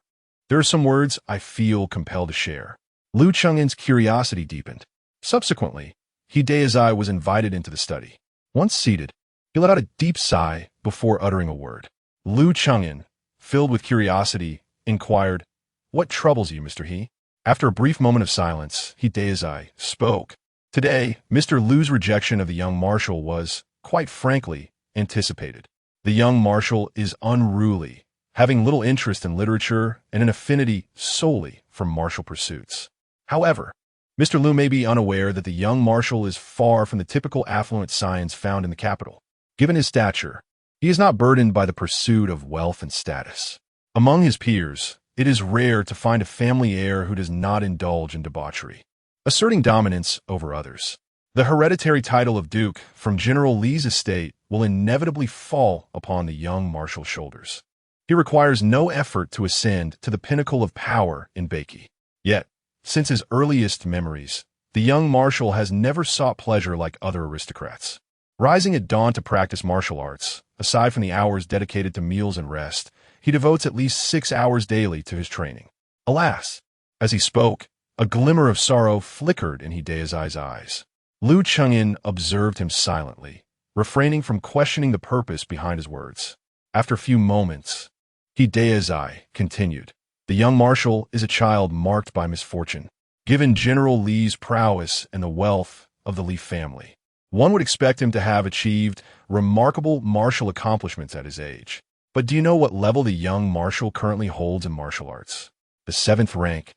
there are some words I feel compelled to share. Lu Chengyan's curiosity deepened. Subsequently, Hideyazai was invited into the study. Once seated, he let out a deep sigh before uttering a word. Lu Chengyan, filled with curiosity, inquired, What troubles you, Mr. He? After a brief moment of silence, Hideyazai spoke. Today, Mr. Lu's rejection of the young marshal was, quite frankly, anticipated. The young marshal is unruly, having little interest in literature and an affinity solely for martial pursuits. However, Mr. Lu may be unaware that the young marshal is far from the typical affluent scions found in the capital. Given his stature, he is not burdened by the pursuit of wealth and status. Among his peers, it is rare to find a family heir who does not indulge in debauchery, asserting dominance over others. The hereditary title of Duke from General Li's estate will inevitably fall upon the young marshal's shoulders. He requires no effort to ascend to the pinnacle of power in Beiki. Yet, since his earliest memories, the young marshal has never sought pleasure like other aristocrats. Rising at dawn to practice martial arts, aside from the hours dedicated to meals and rest, he devotes at least 6 hours daily to his training. Alas, as he spoke, a glimmer of sorrow flickered in Hideyazai's eyes. Lu Chengyan observed him silently, refraining from questioning the purpose behind his words. After a few moments, Hideyazai continued, The young marshal is a child marked by misfortune. Given General Li's prowess and the wealth of the Li family, One would expect him to have achieved remarkable martial accomplishments at his age. But do you know what level the young marshal currently holds in martial arts? The 7th rank,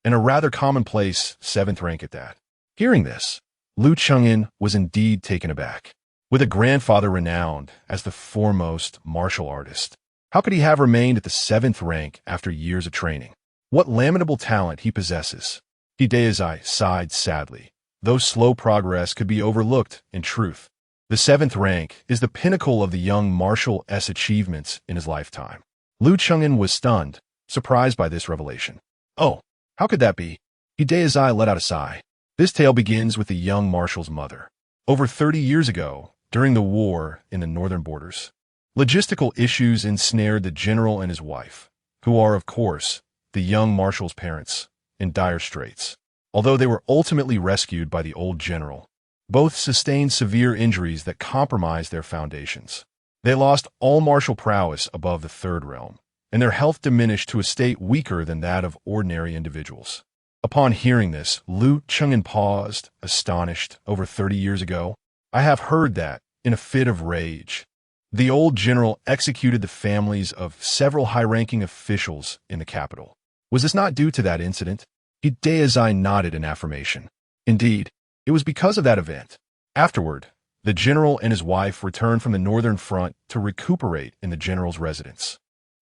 and a rather commonplace 7th rank at that. Hearing this, Liu Chengyan was indeed taken aback. With a grandfather renowned as the foremost martial artist, how could he have remained at the 7th rank after years of training? What lamentable talent he possesses. Hideyazai sighed sadly. Though slow progress could be overlooked, in truth, the 7th rank is the pinnacle of the young marshal's achievements in his lifetime. Liu Chengyan was stunned, surprised by this revelation. Oh, how could that be? Hideyazai let out a sigh. This tale begins with the young marshal's mother. Over 30 years ago, during the war in the northern borders, logistical issues ensnared the general and his wife, who are, of course, the young marshal's parents, in dire straits. Although they were ultimately rescued by the old general, both sustained severe injuries that compromised their foundations. They lost all martial prowess above the 3rd realm, and their health diminished to a state weaker than that of ordinary individuals. Upon hearing this, Liu Chengyan paused, astonished. Over 30 years ago, I have heard that, in a fit of rage, the old general executed the families of several high-ranking officials in the capital. Was this not due to that incident? Hideyazai nodded in affirmation. Indeed, it was because of that event. Afterward, the general and his wife returned from the northern front to recuperate in the general's residence.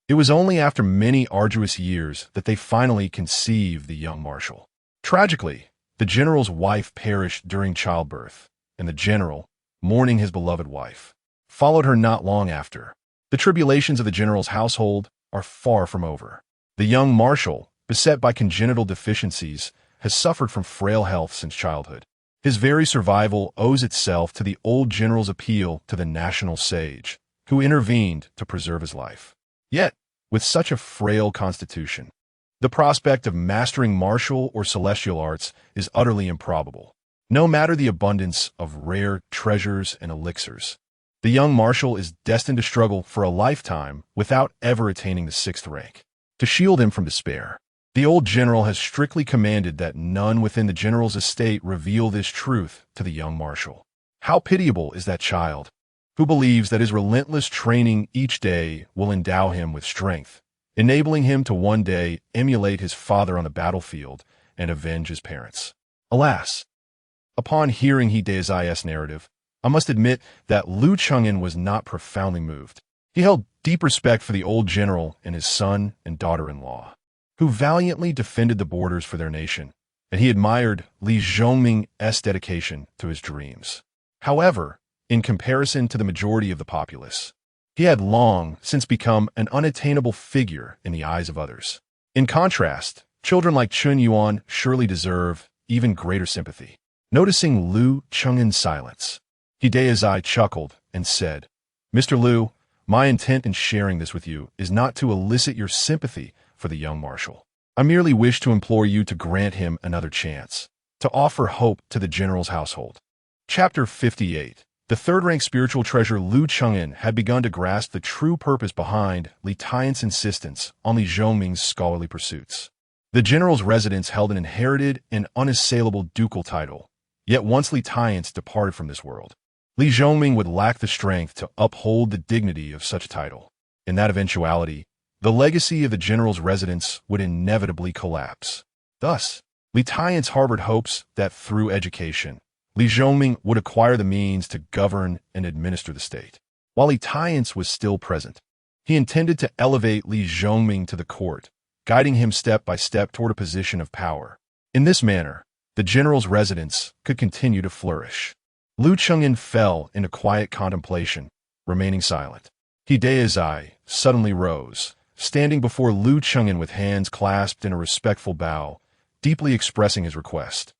It was only after many arduous years that they finally conceived the young marshal. Tragically, the general's wife perished during childbirth, and the general, mourning his beloved wife, followed her not long after. The tribulations of the general's household are far from over. The young marshal, beset by congenital deficiencies, has suffered from frail health since childhood. His very survival owes itself to the old general's appeal to the national sage, who intervened to preserve his life. Yet, with such a frail constitution, the prospect of mastering martial or celestial arts is utterly improbable. No matter the abundance of rare treasures and elixirs, the young marshal is destined to struggle for a lifetime without ever attaining the 6th rank. To shield him from despair, the old general has strictly commanded that none within the general's estate reveal this truth to the young marshal. How pitiable is that child, who believes that his relentless training each day will endow him with strength, enabling him to one day emulate his father on the battlefield and avenge his parents. Alas! Upon hearing Hideyazai's narrative, I must admit that Liu Chengyan was not profoundly moved. He held deep respect for the old general and his son and daughter-in-law, who valiantly defended the borders for their nation, and he admired Li Zhongming's dedication to his dreams. However, in comparison to the majority of the populace, he had long since become an unattainable figure in the eyes of others. In contrast, children like Chun Yuan surely deserve even greater sympathy. Noticing Liu Chengyan's silence, Hideyazai chuckled and said, Mr. Liu, my intent in sharing this with you is not to elicit your sympathy for the young marshal. I merely wish to implore you to grant him another chance, to offer hope to the general's household. Chapter 58. The 3rd-rank spiritual treasure Liu Chengyan had begun to grasp the true purpose behind Li Taiyan's insistence on Li Zhongming's scholarly pursuits. The general's residence held an inherited and unassailable ducal title, yet once Li Taiyan departed from this world, Li Zhongming would lack the strength to uphold the dignity of such a title. In that eventuality, the legacy of the general's residence would inevitably collapse. Thus, Li Taiyan harbored hopes that through education, Li Zhongming would acquire the means to govern and administer the state. While Li Taiyan was still present, he intended to elevate Li Zhongming to the court, guiding him step by step toward a position of power. In this manner, the general's residence could continue to flourish. Liu Chengyan fell into quiet contemplation, remaining silent. Hideyazai suddenly rose, standing before Liu Chengyan with hands clasped in a respectful bow, deeply expressing his request.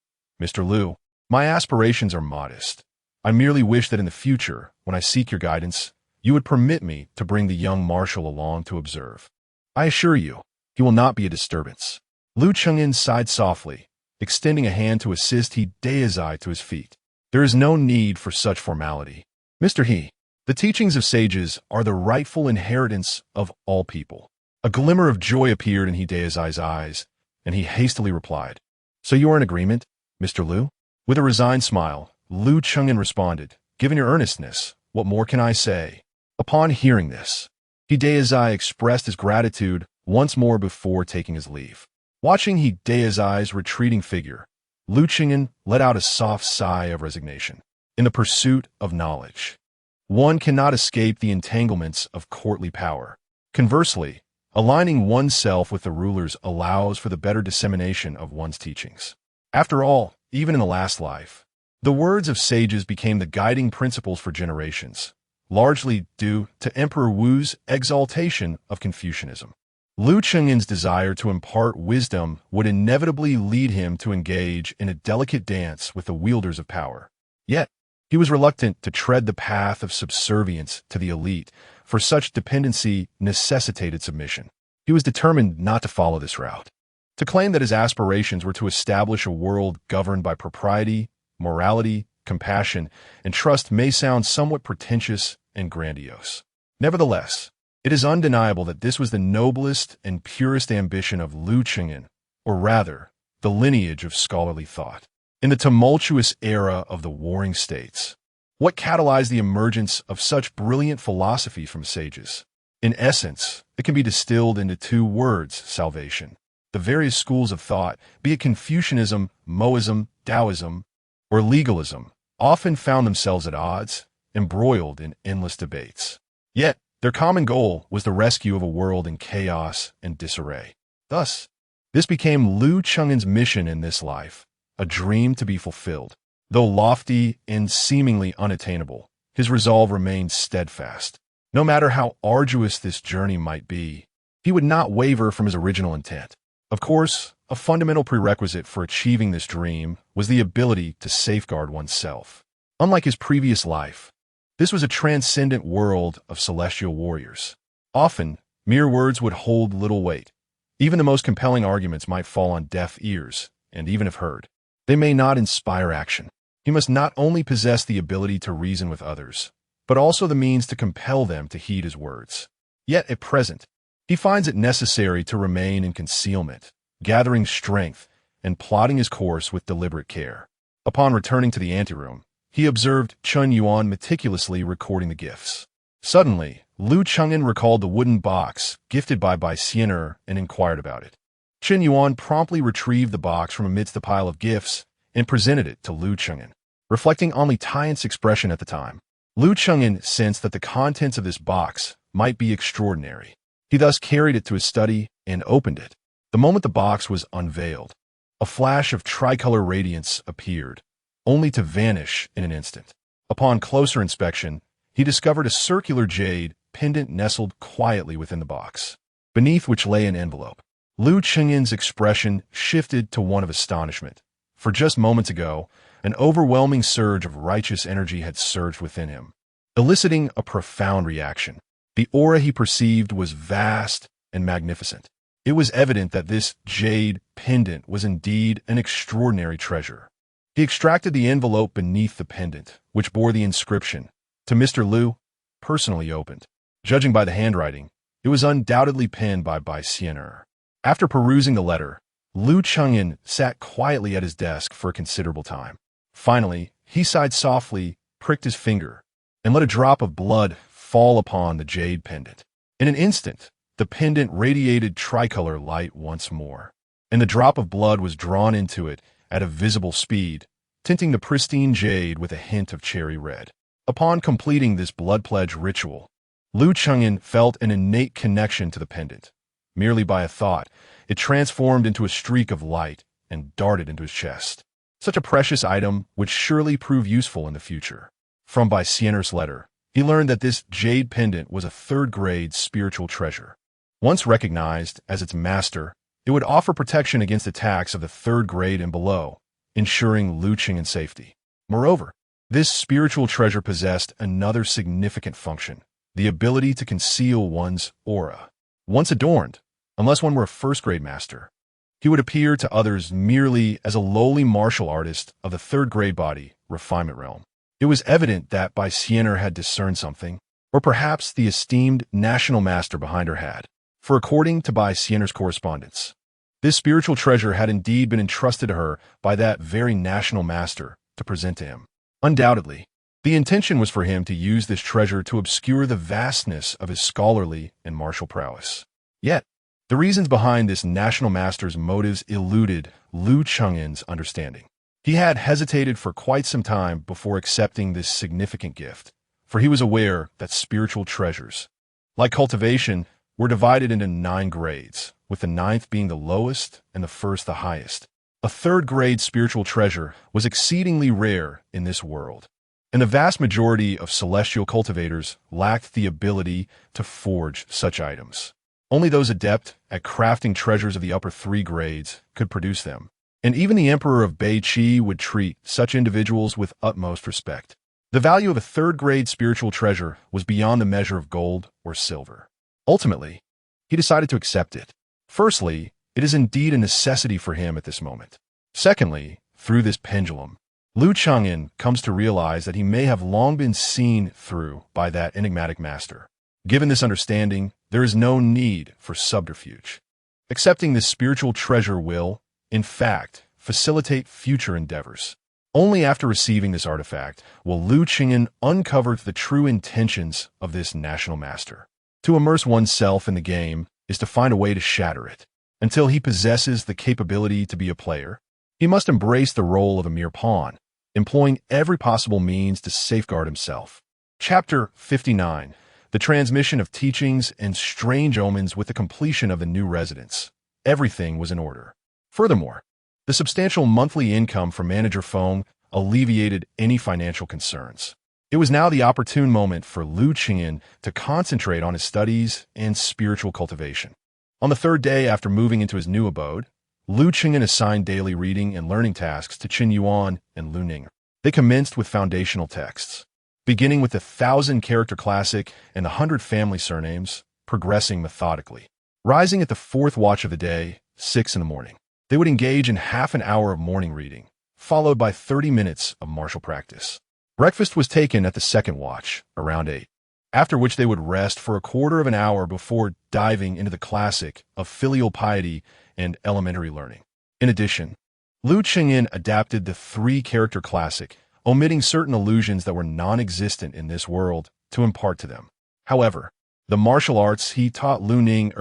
Mr. Liu, my aspirations are modest. I merely wish that in the future, when I seek your guidance, you would permit me to bring the young marshal along to observe. I assure you, he will not be a disturbance. Liu Chengyan sighed softly, extending a hand to assist Hideyazai to his feet. There is no need for such formality. Mr. He, the teachings of sages are the rightful inheritance of all people. A glimmer of joy appeared in Hideyazai's eyes, and he hastily replied, So you are in agreement, Mr. Liu? With a resigned smile, Lu Chengyan responded, "Given your earnestness, what more can I say?" Upon hearing this, Hideyazai expressed his gratitude once more before taking his leave. Watching Hideyazai's retreating figure, Lu Chengyan let out a soft sigh of resignation. In the pursuit of knowledge, one cannot escape the entanglements of courtly power. Conversely, aligning oneself with the rulers allows for the better dissemination of one's teachings. After all, even in the last life, the words of sages became the guiding principles for generations, largely due to Emperor Wu's exaltation of Confucianism. Lu Chengyan's desire to impart wisdom would inevitably lead him to engage in a delicate dance with the wielders of power. Yet, he was reluctant to tread the path of subservience to the elite, for such dependency necessitated submission. He was determined not to follow this route. To claim that his aspirations were to establish a world governed by propriety, morality, compassion, and trust may sound somewhat pretentious and grandiose. Nevertheless, it is undeniable that this was the noblest and purest ambition of Lu Chengyan, or rather, the lineage of scholarly thought. In the tumultuous era of the warring states, what catalyzed the emergence of such brilliant philosophy from sages? In essence, it can be distilled into two words: salvation. The various schools of thought, be it Confucianism, Moism, Taoism, or legalism, often found themselves at odds, embroiled in endless debates. Yet, their common goal was the rescue of a world in chaos and disarray. Thus, this became Lu Chengyan's mission in this life, a dream to be fulfilled. Though lofty and seemingly unattainable, his resolve remained steadfast. No matter how arduous this journey might be, he would not waver from his original intent. Of course, a fundamental prerequisite for achieving this dream was the ability to safeguard oneself. Unlike his previous life, this was a transcendent world of celestial warriors. Often, mere words would hold little weight. Even the most compelling arguments might fall on deaf ears, and even if heard, they may not inspire action. He must not only possess the ability to reason with others, but also the means to compel them to heed his words. Yet at present, he finds it necessary to remain in concealment, gathering strength and plotting his course with deliberate care. Upon returning to the anteroom, he observed Chun Yuan meticulously recording the gifts. Suddenly, Lu Chengyan recalled the wooden box gifted by Siener and inquired about it. Chun Yuan promptly retrieved the box from amidst the pile of gifts and presented it to Lu Chengyan. Reflecting on Li Tian's expression at the time, Lu Chengyan sensed that the contents of this box might be extraordinary. He thus carried it to his study and opened it. The moment the box was unveiled, a flash of tricolor radiance appeared, only to vanish in an instant. Upon closer inspection, he discovered a circular jade pendant nestled quietly within the box, beneath which lay an envelope. Lu Chengyan's expression shifted to one of astonishment. For just moments ago, an overwhelming surge of righteous energy had surged within him, eliciting a profound reaction. The aura he perceived was vast and magnificent. It was evident that this jade pendant was indeed an extraordinary treasure. He extracted the envelope beneath the pendant, which bore the inscription, "To Mr. Lu, personally opened." Judging by the handwriting, it was undoubtedly penned by Siener. After perusing the letter, Lu Chengyan sat quietly at his desk for a considerable time. Finally, he sighed softly, pricked his finger, and let a drop of blood fall upon the jade pendant. In an instant, the pendant radiated tricolor light once more, and the drop of blood was drawn into it at a visible speed, tinting the pristine jade with a hint of cherry red. Upon completing this blood pledge ritual, Lu Chengyan felt an innate connection to the pendant. Merely by a thought, it transformed into a streak of light and darted into his chest. Such a precious item would surely prove useful in the future. From Siener's letter, he learned that this jade pendant was a third-grade spiritual treasure. Once recognized as its master, it would offer protection against attacks of the third grade and below, ensuring Lu Chengyan's safety. Moreover, this spiritual treasure possessed another significant function: the ability to conceal one's aura. Once adorned, unless one were a first-grade master, he would appear to others merely as a lowly martial artist of the third-grade body, refinement realm. It was evident that Siener had discerned something, or perhaps the esteemed national master behind her had. For according to Siener's correspondence, this spiritual treasure had indeed been entrusted to her by that very national master to present to him. Undoubtedly, the intention was for him to use this treasure to obscure the vastness of his scholarly and martial prowess. Yet, the reasons behind this national master's motives eluded Liu Chengyan's understanding. He had hesitated for quite some time before accepting this significant gift, for he was aware that spiritual treasures, like cultivation, were divided into 9 grades, with the 9th being the lowest and the 1st the highest. A 3rd grade spiritual treasure was exceedingly rare in this world, and the vast majority of celestial cultivators lacked the ability to forge such items. Only those adept at crafting treasures of the upper 3 grades could produce them, and even the Emperor of Beiqi would treat such individuals with utmost respect. The value of a 3rd grade spiritual treasure was beyond the measure of gold or silver. Ultimately, he decided to accept it. Firstly, it is indeed a necessity for him at this moment. Secondly, through this pendulum, Liu Chengyan comes to realize that he may have long been seen through by that enigmatic master. Given this understanding, there is no need for subterfuge. Accepting this spiritual treasure will, in fact, facilitate future endeavors. Only after receiving this artifact will Liu Chengyan uncover the true intentions of this national master. To immerse oneself in the game is to find a way to shatter it. Until he possesses the capability to be a player, he must embrace the role of a mere pawn, employing every possible means to safeguard himself. Chapter 59. The transmission of teachings and strange omens with the completion of the new residence. Everything was in order. Furthermore, the substantial monthly income from Manager Feng alleviated any financial concerns. It was now the opportune moment for Liu Chengyan to concentrate on his studies and spiritual cultivation. On the 3rd day after moving into his new abode, Liu Chengyan assigned daily reading and learning tasks to Qin Yuan and Lu Ning. They commenced with foundational texts, beginning with the 1,000-character classic and the 100 family surnames, progressing methodically. Rising at the 4th watch of the day, 6 in the morning, they would engage in half an hour of morning reading, followed by 30 minutes of martial practice. Breakfast was taken at the 2nd watch, around 8, after which they would rest for a quarter of an hour before diving into the classic of filial piety and elementary learning. In addition, Liu Chengyan adapted the 3-character classic, omitting certain allusions that were non-existent in this world to impart to them. However, the martial arts he taught Lu Ning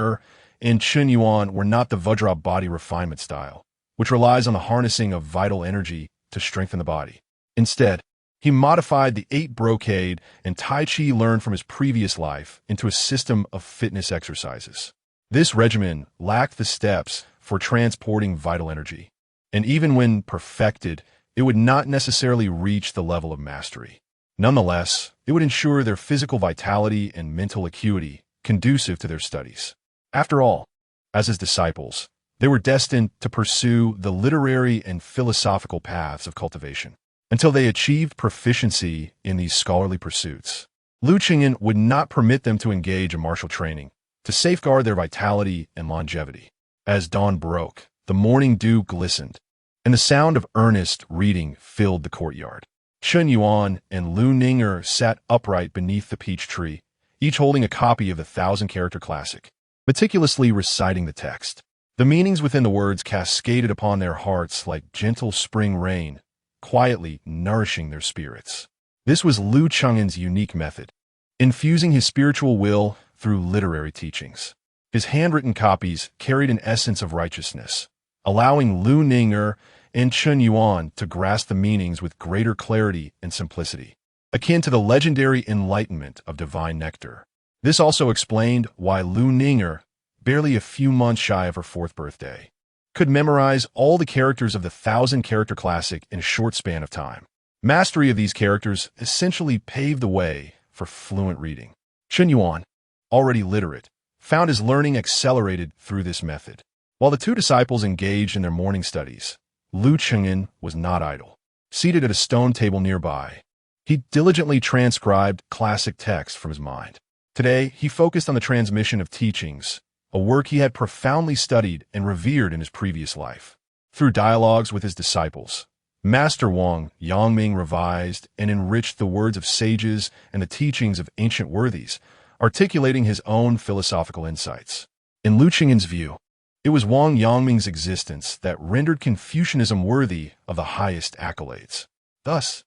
and Qin Yuan were not the Vajra body refinement style, which relies on the harnessing of vital energy to strengthen the body. Instead, he modified the 8 brocade and Tai Chi learned from his previous life into a system of fitness exercises. This regimen lacked the steps for transporting vital energy, and even when perfected, it would not necessarily reach the level of mastery. Nonetheless, it would ensure their physical vitality and mental acuity conducive to their studies. After all, as his disciples, they were destined to pursue the literary and philosophical paths of cultivation. Until they achieved proficiency in these scholarly pursuits, Liu Chengyan would not permit them to engage in martial training to safeguard their vitality and longevity. As dawn broke, the morning dew glistened, and the sound of earnest reading filled the courtyard. Qin Yuan and Lu Ning sat upright beneath the peach tree, each holding a copy of the 1,000-character classic, meticulously reciting the text. The meanings within the words cascaded upon their hearts like gentle spring rain, quietly nourishing their spirits. This was Liu Chengyan's unique method, infusing his spiritual will through literary teachings. His handwritten copies carried an essence of righteousness, allowing Lu Ning and Qin Yuan to grasp the meanings with greater clarity and simplicity, akin to the legendary enlightenment of divine nectar. This also explained why Lu Ning, barely a few months shy of her 4th birthday, could memorize all the characters of the 1,000-character classic in a short span of time. Mastery of these characters essentially paved the way for fluent reading. Qin Yuan, already literate, found his learning accelerated through this method. While the 2 disciples engaged in their morning studies, Liu Chengyan was not idle. Seated at a stone table nearby, he diligently transcribed classic texts from his mind. Today, he focused on the transmission of teachings, a work he had profoundly studied and revered in his previous life. Through dialogues with his disciples, Master Wang Yangming revised and enriched the words of sages and the teachings of ancient worthies, articulating his own philosophical insights. In Liu Chengyan's view, it was Wang Yangming's existence that rendered Confucianism worthy of the highest accolades. Thus,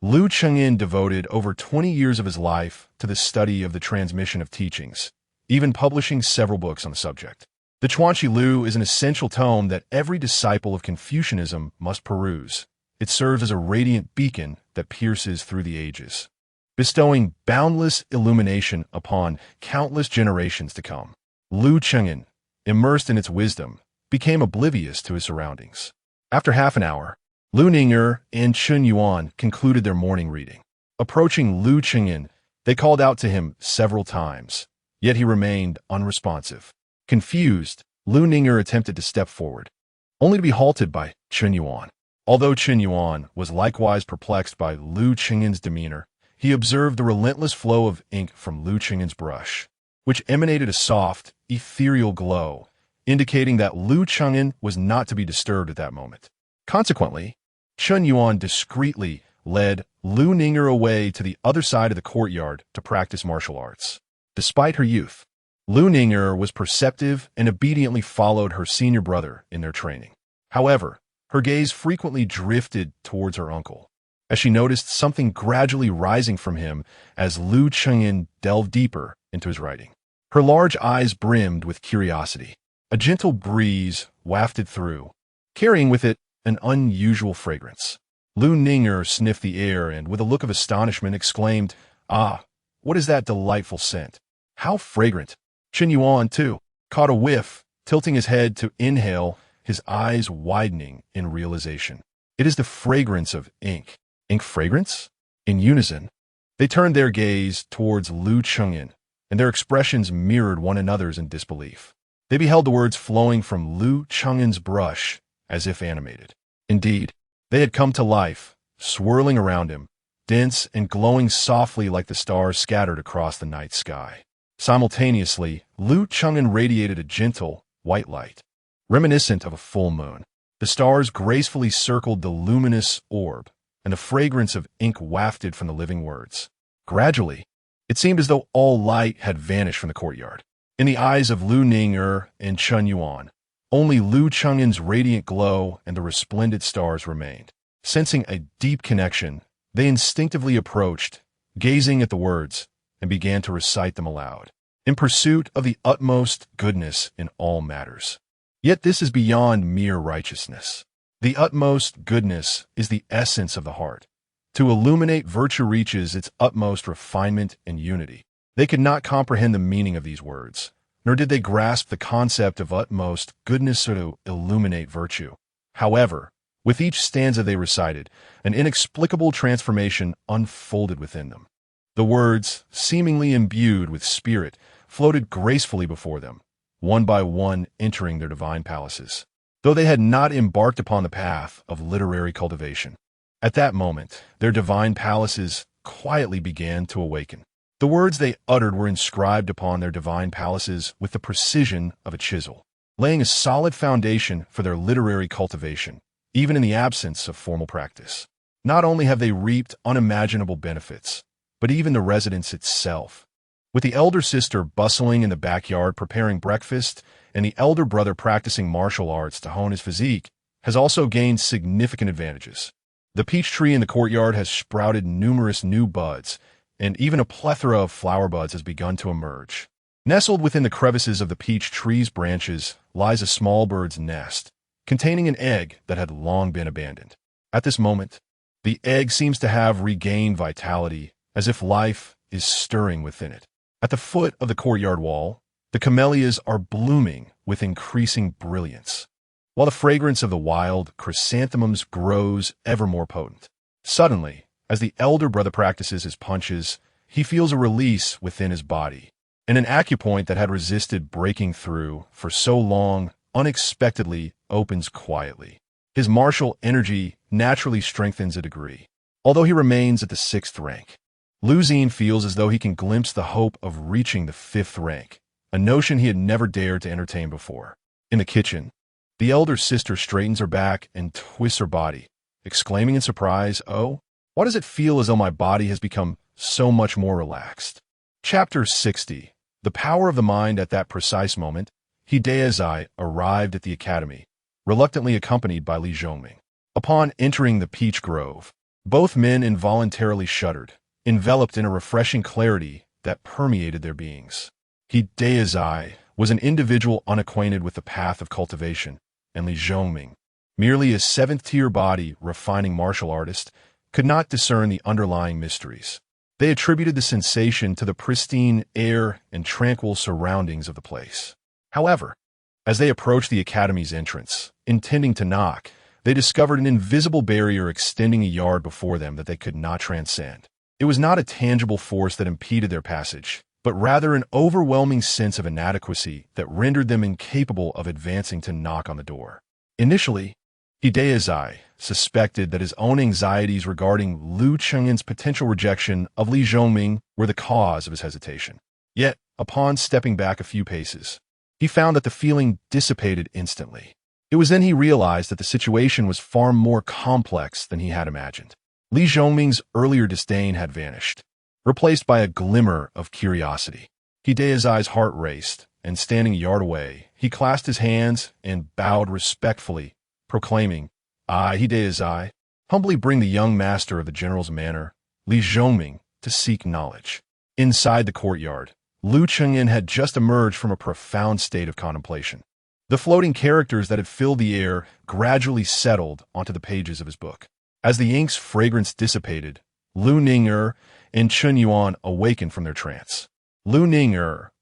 Liu Chengyin devoted over 20 years of his life to the study of the transmission of teachings, even publishing several books on the subject. The Chuanqi Lu is an essential tome that every disciple of Confucianism must peruse. It serves as a radiant beacon that pierces through the ages, bestowing boundless illumination upon countless generations to come. Liu Chengyin, immersed in its wisdom, became oblivious to his surroundings. After half an hour, Lu Ning'er and Chun Yuan concluded their morning reading. Approaching Liu Chengyin, they called out to him several times, yet he remained unresponsive. Confused, Lu Ning'er attempted to step forward, only to be halted by Chun Yuan. Although Chun Yuan was likewise perplexed by Liu Chengyin's demeanor, he observed the relentless flow of ink from Liu Chengyin's brush, which emanated a soft, ethereal glow, indicating that Liu Chengyin was not to be disturbed at that moment. Consequently, Chun Yuan discreetly led Lu Ning'er away to the other side of the courtyard to practice martial arts. Despite her youth, Lu Ning'er was perceptive and obediently followed her senior brother in their training. However, her gaze frequently drifted towards her uncle, as she noticed something gradually rising from him as Liu Chengyin delved deeper into his writing. Her large eyes brimmed with curiosity. A gentle breeze wafted through, carrying with it an unusual fragrance. Lu Ning'er sniffed the air and, with a look of astonishment, exclaimed, "Ah, what is that delightful scent? How fragrant!" Chun Yuan, too, caught a whiff, tilting his head to inhale, his eyes widening in realization. It is the fragrance of ink. Ink fragrance? In unison, they turned their gaze towards Liu Chengyin, and their expressions mirrored one another's in disbelief. They beheld the words flowing from Liu Chengyin's brush as if animated. Indeed, they had come to life, swirling around him, dense and glowing softly like the stars scattered across the night sky. Simultaneously, Liu Chengyin radiated a gentle, white light, reminiscent of a full moon. The stars gracefully circled the luminous orb, and the fragrance of ink wafted from the living words. Gradually, it seemed as though all light had vanished from the courtyard. In the eyes of Lu Ning'er and Chun Yuan, only Liu Chengyin's radiant glow and the resplendent stars remained. Sensing a deep connection, they instinctively approached, gazing at the words, and began to recite them aloud, in pursuit of the utmost goodness in all matters. Yet this is beyond mere righteousness. The utmost goodness is the essence of the heart. To illuminate virtue reaches its utmost refinement and unity. They could not comprehend the meaning of these words, nor did they grasp the concept of utmost goodness or to illuminate virtue. However, with each stanza they recited, an inexplicable transformation unfolded within them. The words, seemingly imbued with spirit, floated gracefully before them, one by one entering their divine palaces, though they had not embarked upon the path of literary cultivation. At that moment, their divine palaces quietly began to awaken. The words they uttered were inscribed upon their divine palaces with the precision of a chisel, laying a solid foundation for their literary cultivation, even in the absence of formal practice. Not only have they reaped unimaginable benefits, but even the residence itself, with the elder sister bustling in the backyard preparing breakfast and the elder brother practicing martial arts to hone his physique, has also gained significant advantages. The peach tree in the courtyard has sprouted numerous new buds, and even a plethora of flower buds has begun to emerge. Nestled within the crevices of the peach tree's branches lies a small bird's nest, containing an egg that had long been abandoned. At this moment, the egg seems to have regained vitality, as if life is stirring within it. At the foot of the courtyard wall, the camellias are blooming with increasing brilliance, while the fragrance of the wild chrysanthemums grows ever more potent. Suddenly, as the elder brother practices his punches, he feels a release within his body, and an acupoint that had resisted breaking through for so long unexpectedly opens quietly. His martial energy naturally strengthens a degree, although he remains at the 6th rank. Lu Xing feels as though he can glimpse the hope of reaching the 5th rank, a notion he had never dared to entertain before. In the kitchen, the elder sister straightens her back and twists her body, exclaiming in surprise, "Oh, why does it feel as though my body has become so much more relaxed?" Chapter 60. The power of the mind. At that precise moment, He Daizai arrived at the academy, reluctantly accompanied by Li Zhongming. Upon entering the peach grove, Both men involuntarily shuddered, enveloped in a refreshing clarity that permeated their beings. He Daizai was an individual unacquainted with the path of cultivation, and Li Zhongming, merely a seventh-tier body refining martial artist, could not discern the underlying mysteries. They attributed the sensation to the pristine air and tranquil surroundings of the place. However, as they approached the academy's entrance, intending to knock, they discovered an invisible barrier extending a yard before them that they could not transcend. It was not a tangible force that impeded their passage, but rather an overwhelming sense of inadequacy that rendered them incapable of advancing to knock on the door. Initially, Hideazai suspected that his own anxieties regarding Lu Chengyin's potential rejection of Li Zhongming were the cause of his hesitation. Yet, upon stepping back a few paces, he found that the feeling dissipated instantly. It was then he realized that the situation was far more complex than he had imagined. Li Zhongming's earlier disdain had vanished, replaced by a glimmer of curiosity. Hideazai's heart raced, and standing a yard away, he clasped his hands and bowed respectfully, proclaiming, "I, Hideazai, humbly bring the young master of the general's manor, Li Zhongming, to seek knowledge." Inside the courtyard, Lu Chengyin had just emerged from a profound state of contemplation. The floating characters that had filled the air gradually settled onto the pages of his book. As the ink's fragrance dissipated, Lu Ning and Chun Yuan awakened from their trance. Lu Ning,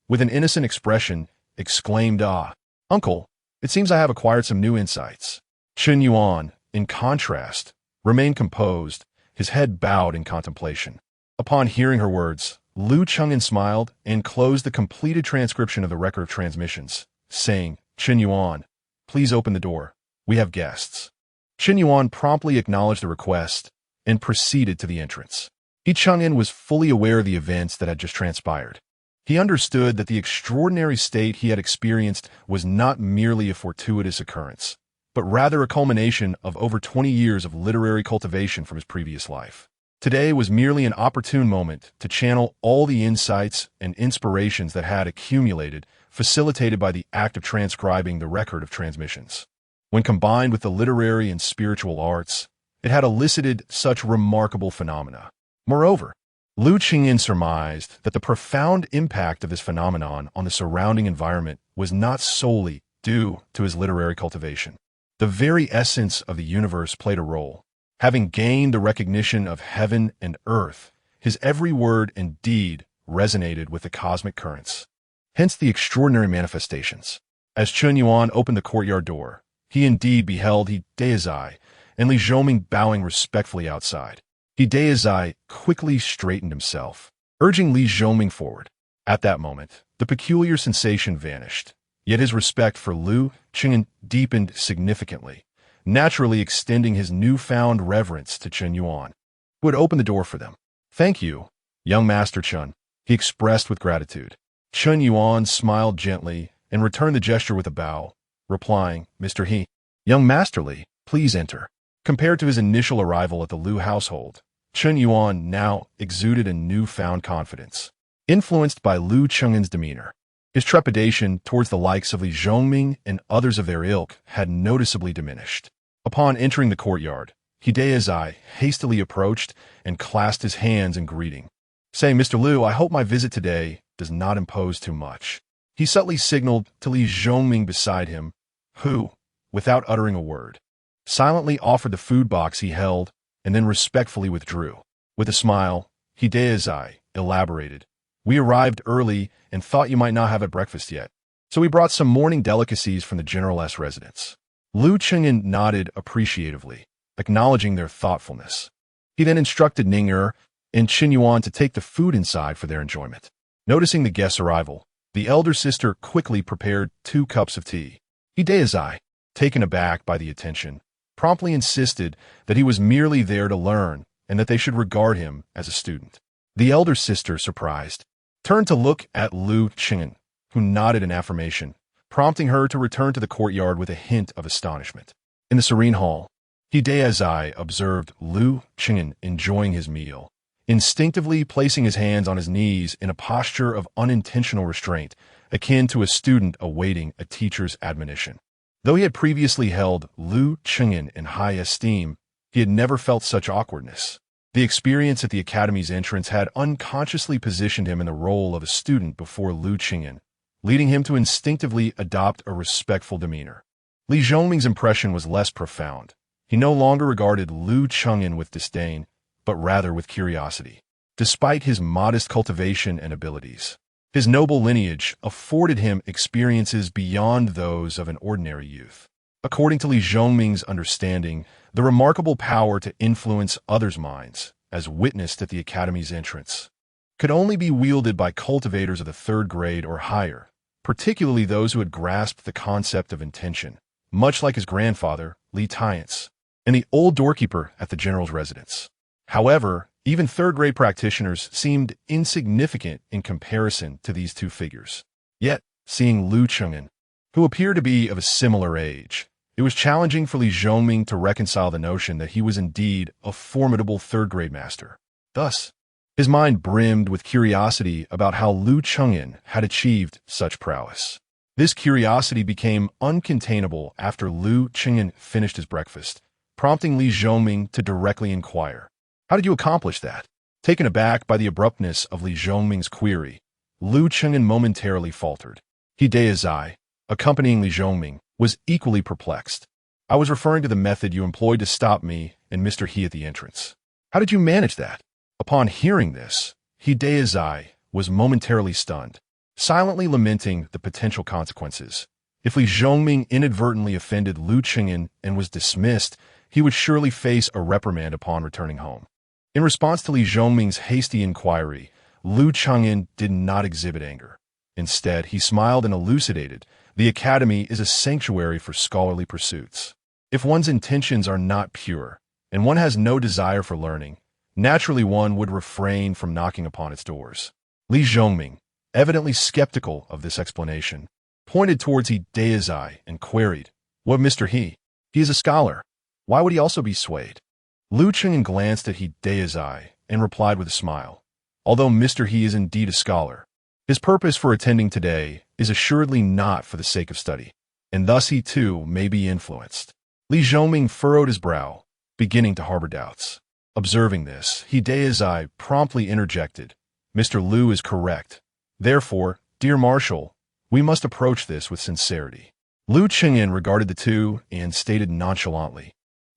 with an innocent expression, exclaimed, "Ah, uncle, it seems I have acquired some new insights." Chun Yuan, in contrast, remained composed, his head bowed in contemplation. Upon hearing her words, Lu Chengyin smiled and closed the completed transcription of the record of transmissions, saying, "Chun Yuan, please open the door. We have guests." Chun Yuan promptly acknowledged the request and proceeded to the entrance. He Chengyin was fully aware of the events that had just transpired. He understood that the extraordinary state he had experienced was not merely a fortuitous occurrence, but rather a culmination of over 20 years of literary cultivation from his previous life. Today was merely an opportune moment to channel all the insights and inspirations that had accumulated, facilitated by the act of transcribing the record of transmissions. When combined with the literary and spiritual arts, it had elicited such remarkable phenomena. Moreover, Lu Chengyin surmised that the profound impact of this phenomenon on the surrounding environment was not solely due to his literary cultivation. The very essence of the universe played a role. Having gained the recognition of heaven and earth, his every word and deed resonated with the cosmic currents. Hence the extraordinary manifestations. As Chun Yuan opened the courtyard door, he indeed beheld Hideazai and Li Zhongming bowing respectfully outside. Hideazai quickly straightened himself, urging Li Zhongming forward. At that moment, the peculiar sensation vanished, yet his respect for Lu Chengyin deepened significantly, naturally extending his newfound reverence to Chun Yuan, who had opened the door for them. "Thank you, young Master Chun," he expressed with gratitude. Chun Yuan smiled gently and returned the gesture with a bow, replying, "Mr. He, young Master Li, please enter." Compared to his initial arrival at the Lu household, Chun Yuan now exuded a newfound confidence. Influenced by Lu Chengyin's demeanor, his trepidation towards the likes of Li Zhongming and others of their ilk had noticeably diminished. Upon entering the courtyard, Hideazai hastily approached and clasped his hands in greeting, saying, "Mr. Lu, I hope my visit today does not impose too much." He subtly signaled to Li Zhongming beside him, who, without uttering a word, silently offered the food box he held and then respectfully withdrew. With a smile, Hideazai elaborated, "We arrived early and thought you might not have had breakfast yet, so we brought some morning delicacies from the General's residence." Lu Chengyin nodded appreciatively, acknowledging their thoughtfulness. He then instructed Ning and Chun Yuan to take the food inside for their enjoyment. Noticing the guest's arrival, the elder sister quickly prepared 2 cups of tea. Hideazai, taken aback by the attention, promptly insisted that he was merely there to learn and that they should regard him as a student. The elder sister, surprised, turned to look at Lu Chengyin, who nodded in affirmation, prompting her to return to the courtyard with a hint of astonishment. In the serene hall, Hideazai observed Lu Chengyin enjoying his meal, instinctively placing his hands on his knees in a posture of unintentional restraint, akin to a student awaiting a teacher's admonition. Though he had previously held Lu Chengyin in high esteem, He had never felt such awkwardness. The experience at the academy's entrance had unconsciously positioned him in the role of a student before Lu Qingyan, leading him to instinctively adopt a respectful demeanor. Li Zhongming's impression was less profound. He no longer regarded Lu Qingyan with disdain, but rather with curiosity. Despite his modest cultivation and abilities, his noble lineage afforded him experiences beyond those of an ordinary youth. According to Li Zhongming's understanding, the remarkable power to influence others' minds, as witnessed at the academy's entrance, could only be wielded by cultivators of the third grade or higher, particularly those who had grasped the concept of intention, much like his grandfather, Li Tiance, and the old doorkeeper at the general's residence. However, even third-grade practitioners seemed insignificant in comparison to these two figures. Yet, seeing Lu Qingyan, who appeared to be of a similar age, it was challenging for Li Zhongming to reconcile the notion that he was indeed a formidable third-grade master. Thus, his mind brimmed with curiosity about how Lu Qingyan had achieved such prowess. This curiosity became uncontainable after Lu Qingyan finished his breakfast, prompting Li Zhongming to directly inquire, "How did you accomplish that?" Taken aback by the abruptness of Li Zhongming's query, Lu Qingyan momentarily faltered. He Daizai, accompanying Li Zhongming, was equally perplexed. "I was referring to the method you employed to stop me and Mr. He at the entrance. How did you manage that?" Upon hearing this, He Daizai was momentarily stunned, silently lamenting the potential consequences. If Li Zhongming inadvertently offended Lu Qingyan and was dismissed, he would surely face a reprimand upon returning home. In response to Li Zhongming's hasty inquiry, Lu Qingyan did not exhibit anger. Instead, he smiled and elucidated, "The academy is a sanctuary for scholarly pursuits. If one's intentions are not pure, and one has no desire for learning, naturally one would refrain from knocking upon its doors." Li Zhongming, evidently skeptical of this explanation, pointed towards He Daizai and queried, "What Mr. He? He is a scholar. Why would he also be swayed?" Lu Qingyan glanced at He Daizai and replied with a smile, "Although Mr. He is indeed a scholar, his purpose for attending today is assuredly not for the sake of study, and thus he too may be influenced." Li Zhongming furrowed his brow, beginning to harbor doubts. Observing this, He Daizai promptly interjected, "Mr. Lu is correct. Therefore, dear Marshal, we must approach this with sincerity." Lu Qingyan regarded the two and stated nonchalantly,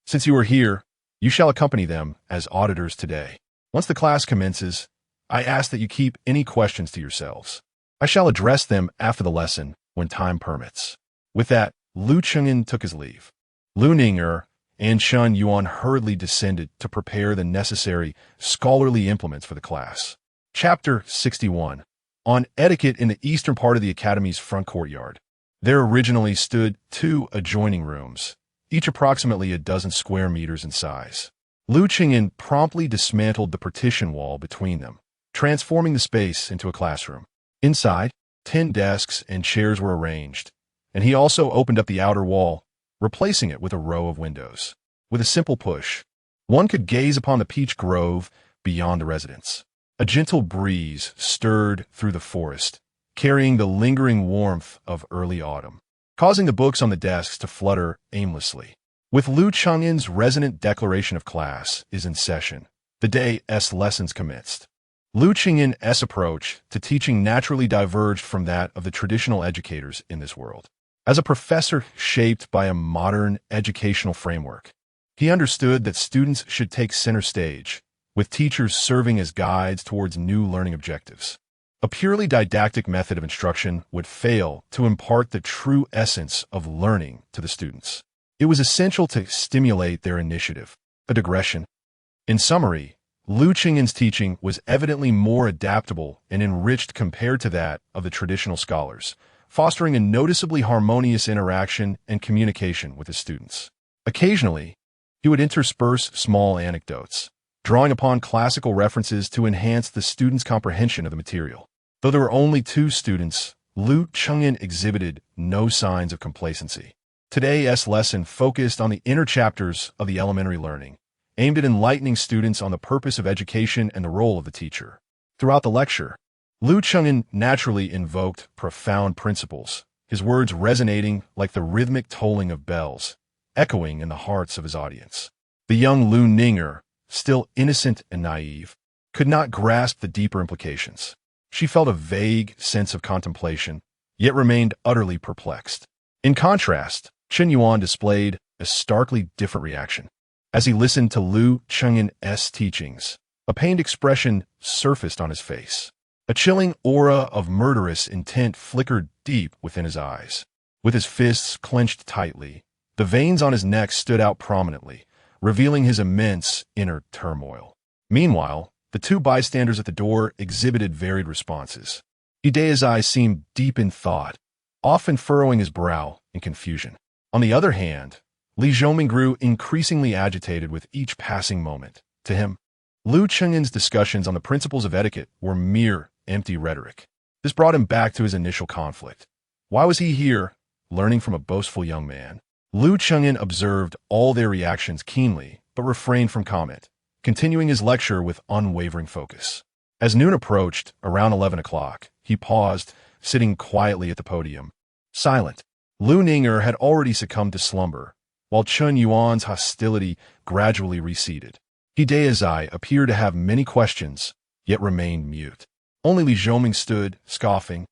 "Since you are here, you shall accompany them as auditors today. Once the class commences, I ask that you keep any questions to yourselves. I shall address them after the lesson when time permits." With that, Lu Qingyan took his leave. Lu Ninger and Shun Yuan hurriedly descended to prepare the necessary scholarly implements for the class. Chapter 61. On etiquette in the eastern part of the academy's front courtyard, there originally stood 2 adjoining rooms, each approximately a dozen square meters in size. Lu Qingyan promptly dismantled the partition wall between them, transforming the space into a classroom. Inside, 10 desks and chairs were arranged, and he also opened up the outer wall, replacing it with a row of windows. With a simple push, one could gaze upon the peach grove beyond the residence. A gentle breeze stirred through the forest, carrying the lingering warmth of early autumn, causing the books on the desks to flutter aimlessly. With Lu Qingyan's resonant declaration of class is in session, the day's lessons commenced. Lu Qingyan's approach to teaching naturally diverged from that of the traditional educators in this world. As a professor shaped by a modern educational framework, he understood that students should take center stage, with teachers serving as guides towards new learning objectives. A purely didactic method of instruction would fail to impart the true essence of learning to the students. It was essential to stimulate their initiative. A digression. In summary, Lu Qingyan's teaching was evidently more adaptable and enriched compared to that of the traditional scholars, fostering a noticeably harmonious interaction and communication with his students. Occasionally, he would intersperse small anecdotes, drawing upon classical references to enhance the students' comprehension of the material. Though there were only 2 students, Lu Qingyan exhibited no signs of complacency. Today's lesson focused on the inner chapters of the elementary learning, aimed at enlightening students on the purpose of education and the role of the teacher. Throughout the lecture, Lu Qingyan naturally invoked profound principles, his words resonating like the rhythmic tolling of bells, echoing in the hearts of his audience. The young Lu Ninger, still innocent and naive, could not grasp the deeper implications. She felt a vague sense of contemplation, yet remained utterly perplexed. In contrast, Chen Yuan displayed a starkly different reaction. As he listened to Lu Cheng'en's teachings, a pained expression surfaced on his face. A chilling aura of murderous intent flickered deep within his eyes. With his fists clenched tightly, the veins on his neck stood out prominently, revealing his immense inner turmoil. Meanwhile, the two bystanders at the door exhibited varied responses. Hidea's eyes seemed deep in thought, often furrowing his brow in confusion. On the other hand, Li Zhoming grew increasingly agitated with each passing moment. To him, Lu Cheng'en's discussions on the principles of etiquette were mere empty rhetoric. This brought him back to his initial conflict. Why was he here, learning from a boastful young man? Lu Cheng'en observed all their reactions keenly, but refrained from comment, continuing his lecture with unwavering focus. As noon approached, around 11 o'clock, he paused, sitting quietly at the podium. Silent, Lu Ninger had already succumbed to slumber, while Chen Yuan's hostility gradually receded. Hidea's eye appeared to have many questions, yet remained mute. Only Li Zhoming stood, scoffing.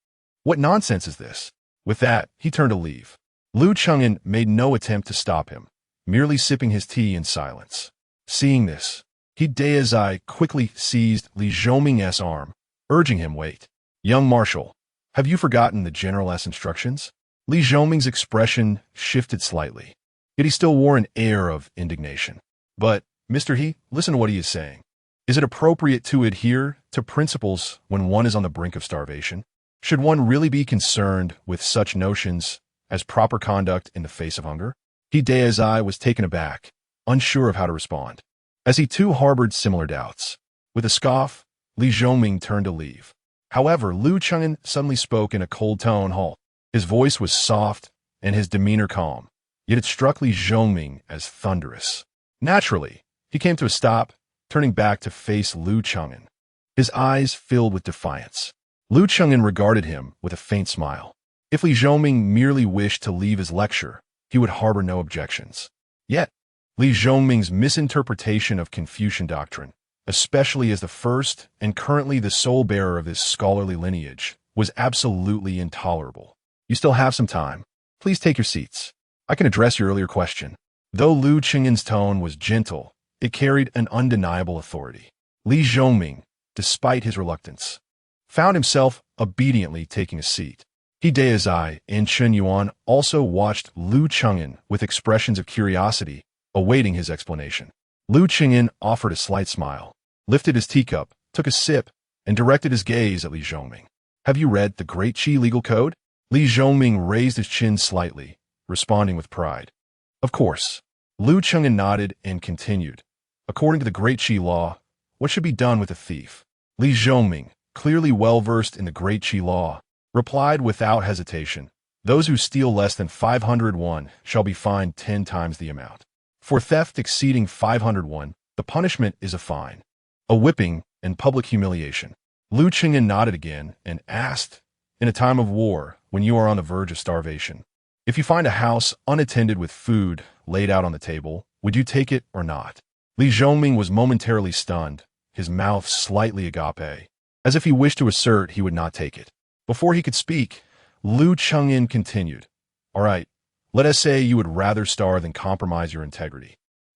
What nonsense is this? With that, he turned to leave. Lu Cheng'en made no attempt to stop him, merely sipping his tea in silence. Seeing this, Hidea's eye quickly seized Li Zhoming's arm, urging him wait. Young Marshal, have you forgotten the General's instructions? Li Zhoming's expression shifted slightly, yet he still wore an air of indignation. But, Mr. He, listen to what he is saying. Is it appropriate to adhere to principles when one is on the brink of starvation? Should one really be concerned with such notions as proper conduct in the face of hunger? Hidea's eye was taken aback, unsure of how to respond. As he too harbored similar doubts. With a scoff, Li Zhoming turned to leave. However, Lu Cheng'en suddenly spoke in a cold tone. Halt. His voice was soft and his demeanor calm, yet it struck Li Zhoming as thunderous. Naturally, he came to a stop, turning back to face Lu Cheng'en. His eyes filled with defiance. Lu Cheng'en regarded him with a faint smile. If Li Zhoming merely wished to leave his lecture, he would harbor no objections. Yet, Li Zhoming's misinterpretation of Confucian doctrine, especially as the first and currently the sole bearer of this scholarly lineage, was absolutely intolerable. You still have some time. Please take your seats. I can address your earlier question. Though Lu Cheng'en's tone was gentle, it carried an undeniable authority. Li Zhoming, despite his reluctance, found himself obediently taking a seat. Hidea's eye and Chen Yuan also watched Lu Cheng'en with expressions of curiosity, awaiting his explanation. Lu Cheng'en offered a slight smile, lifted his teacup, took a sip, and directed his gaze at Li Zhoming. Have you read the Great Qi legal code? Li Zhoming raised his chin slightly, responding with pride. Of course. Lu Cheng'en nodded and continued. According to the Great Qi law, what should be done with a thief? Li Zhoming, clearly well-versed in the Great Qi law, replied without hesitation. Those who steal less than 500 won shall be fined 10 times the amount. For theft exceeding 500 won, the punishment is a fine, a whipping, and public humiliation. Lu Cheng'en nodded again and asked, in a time of war, when you are on the verge of starvation, if you find a house unattended with food laid out on the table, would you take it or not? Li Zhoming was momentarily stunned, his mouth slightly agape, as if he wished to assert he would not take it. Before he could speak, Lu Cheng'en continued, All right, let us say you would rather starve than compromise your integrity.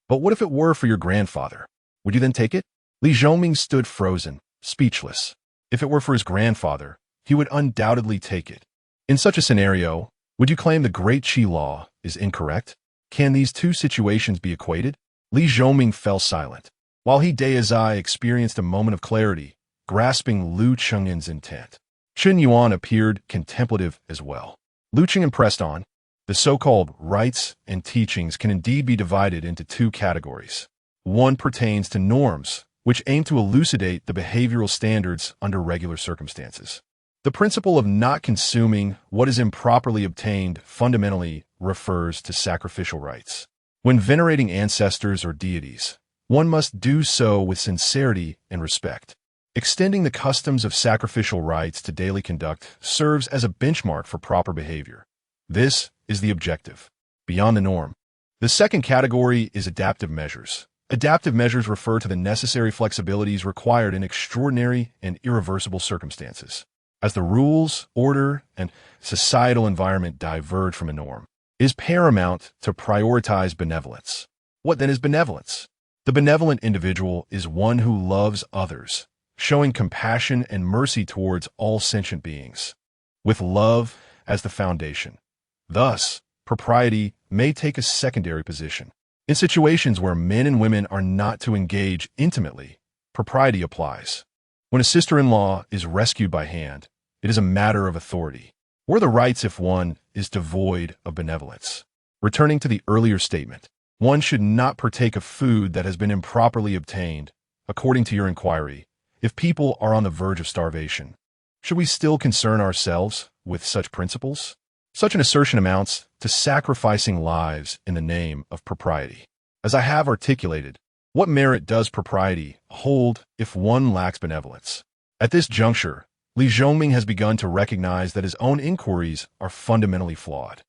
But what if it were for your grandfather? Would you then take it? Li Zhoming stood frozen, speechless. If it were for his grandfather, he would undoubtedly take it. In such a scenario, would you claim the Great Qi law is incorrect? Can these two situations be equated? Li Zhoming fell silent, while Hidea's eye experienced a moment of clarity, grasping Lu Cheng'en's intent. Chen Yuan appeared contemplative as well. Lu Cheng'en pressed on. The so-called rites and teachings can indeed be divided into two categories. One pertains to norms, which aim to elucidate the behavioral standards under regular circumstances. The principle of not consuming what is improperly obtained fundamentally refers to sacrificial rites. When venerating ancestors or deities, one must do so with sincerity and respect. Extending the customs of sacrificial rites to daily conduct serves as a benchmark for proper behavior. This is the objective, beyond the norm. The second category is adaptive measures, Adaptive measures refer to the necessary flexibilities required in extraordinary and irreversible circumstances. As the rules, order, and societal environment diverge from a norm, it is paramount to prioritize benevolence. What then is benevolence? The benevolent individual is one who loves others, showing compassion and mercy towards all sentient beings, with love as the foundation. Thus, propriety may take a secondary position. In situations where men and women are not to engage intimately, propriety applies. When a sister-in-law is rescued by hand, it is a matter of authority. Where are the rights if one is devoid of benevolence? Returning to the earlier statement, one should not partake of food that has been improperly obtained, according to your inquiry, if people are on the verge of starvation. Should we still concern ourselves with such principles? Such an assertion amounts to sacrificing lives in the name of propriety. As I have articulated, what merit does propriety hold if one lacks benevolence? At this juncture, Li Zhongming has begun to recognize that his own inquiries are fundamentally flawed.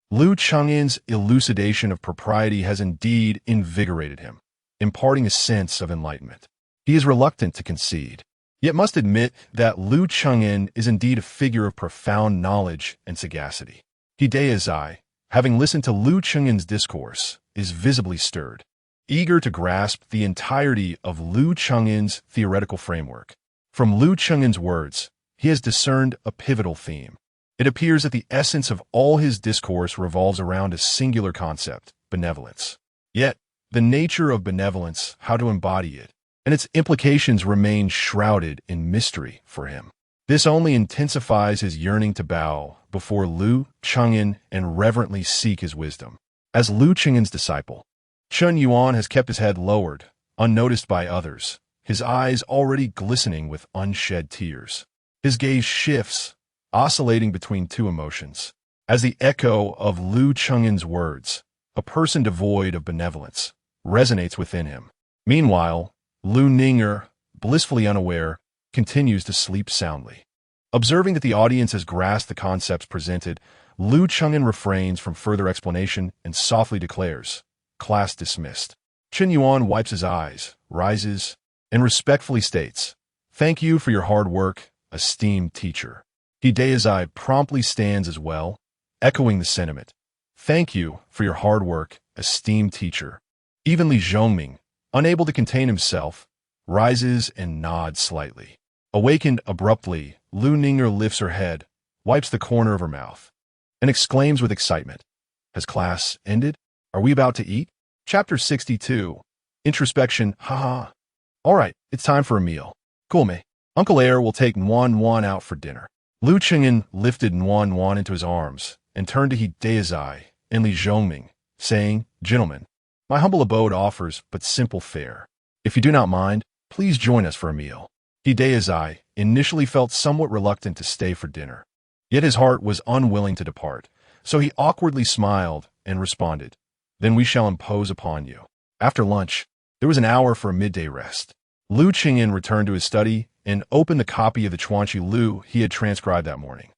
Liu Chengyan's elucidation of propriety has indeed invigorated him, imparting a sense of enlightenment. He is reluctant to concede, yet must admit that Liu Chengyan is indeed a figure of profound knowledge and sagacity. Hideyazai, having listened to Liu Chengyan's discourse, is visibly stirred, eager to grasp the entirety of Liu Chengyan's theoretical framework. From Liu Chengyan's words, he has discerned a pivotal theme. It appears that the essence of all his discourse revolves around a singular concept, benevolence. Yet, the nature of benevolence, how to embody it, and its implications remain shrouded in mystery for him. This only intensifies his yearning to bow before Liu Chengyan and reverently seek his wisdom. As Liu Chengyan's disciple, Chen Yuan has kept his head lowered, unnoticed by others, his eyes already glistening with unshed tears. His gaze shifts, oscillating between two emotions. As the echo of Liu Chengyan's words, a person devoid of benevolence, resonates within him. Meanwhile, Liu Ninger, blissfully unaware, continues to sleep soundly. Observing that the audience has grasped the concepts presented, Liu Chengyan refrains from further explanation and softly declares, "Class dismissed." Chen Yuan wipes his eyes, rises, and respectfully states, "Thank you for your hard work, esteemed teacher." Hideyazai promptly stands as well, echoing the sentiment. "Thank you for your hard work, esteemed teacher." Even Li Zhongming, unable to contain himself, rises and nods slightly. Awakened abruptly, Liu Ninger lifts her head, wipes the corner of her mouth, and exclaims with excitement, "Has class ended? Are we about to eat?" Chapter 62. Introspection, haha. All right, it's time for a meal. Cool, me. Uncle Air will take Nuan out for dinner. Liu Chengyan lifted Nuan into his arms and turned to Hideyazai and Li Zhongming, saying, "Gentlemen, my humble abode offers but simple fare. If you do not mind, please join us for a meal." Hideyazai initially felt somewhat reluctant to stay for dinner, yet his heart was unwilling to depart, so he awkwardly smiled and responded, "Then we shall impose upon you." After lunch, there was an hour for a midday rest. Liu Chengyan returned to his study and opened the copy of the Chuanqi Lu he had transcribed that morning.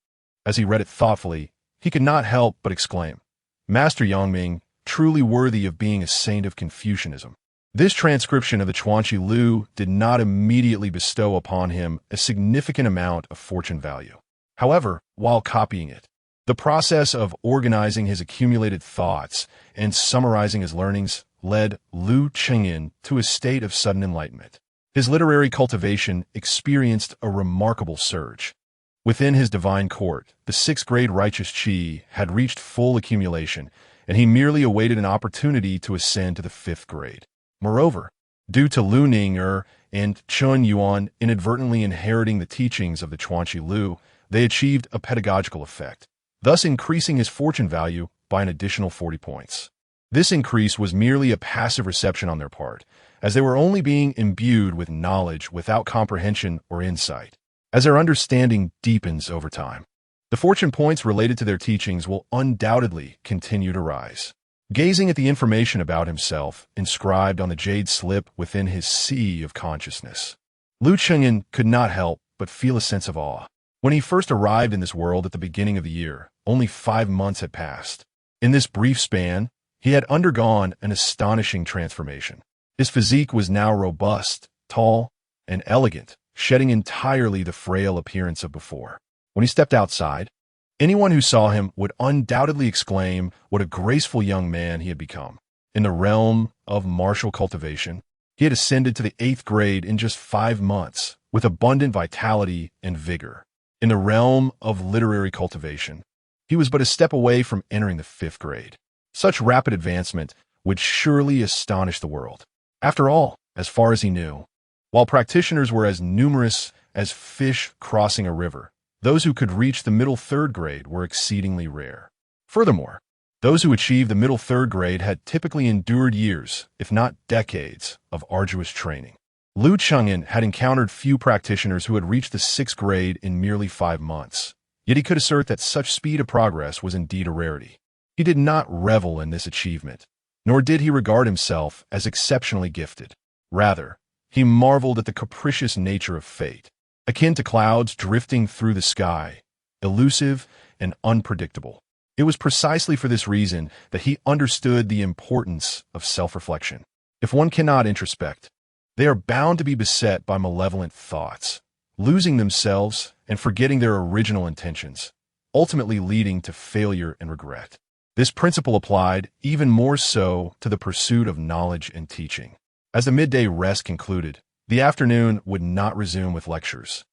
As he read it thoughtfully, he could not help but exclaim, "Master Yongming, truly worthy of being a saint of Confucianism." This transcription of the Chuanqi Lu did not immediately bestow upon him a significant amount of fortune value. However, while copying it, the process of organizing his accumulated thoughts and summarizing his learnings led Liu Chengyan to a state of sudden enlightenment. His literary cultivation experienced a remarkable surge. Within his divine court, the sixth-grade righteous qi had reached full accumulation, and he merely awaited an opportunity to ascend to the fifth grade. Moreover, due to Liu Ninger and Chen Yuan inadvertently inheriting the teachings of the Chuanqi Lu, they achieved a pedagogical effect, thus increasing his fortune value by an additional 40 points. This increase was merely a passive reception on their part, as they were only being imbued with knowledge without comprehension or insight. As their understanding deepens over time, the fortune points related to their teachings will undoubtedly continue to rise. Gazing at the information about himself inscribed on the jade slip within his sea of consciousness, Liu Chengyan could not help but feel a sense of awe. When he first arrived in this world at the beginning of the year, only 5 months had passed. In this brief span, he had undergone an astonishing transformation. His physique was now robust, tall, and elegant, shedding entirely the frail appearance of before. When he stepped outside, anyone who saw him would undoubtedly exclaim what a graceful young man he had become. In the realm of martial cultivation, he had ascended to the 8th grade in just 5 months, with abundant vitality and vigor. In the realm of literary cultivation, he was but a step away from entering the 5th grade. Such rapid advancement would surely astonish the world. After all, as far as he knew, while practitioners were as numerous as fish crossing a river, those who could reach the middle 3rd grade were exceedingly rare. Furthermore, those who achieved the middle 3rd grade had typically endured years, if not decades, of arduous training. Liu Chengyan had encountered few practitioners who had reached the 6th grade in merely 5 months, yet he could assert that such speed of progress was indeed a rarity. He did not revel in this achievement, nor did he regard himself as exceptionally gifted. Rather, he marveled at the capricious nature of fate, akin to clouds drifting through the sky, elusive and unpredictable. It was precisely for this reason that he understood the importance of self-reflection. If one cannot introspect, they are bound to be beset by malevolent thoughts, losing themselves and forgetting their original intentions, ultimately leading to failure and regret. This principle applied even more so to the pursuit of knowledge and teaching. As the midday rest concluded, the afternoon would not resume with lectures.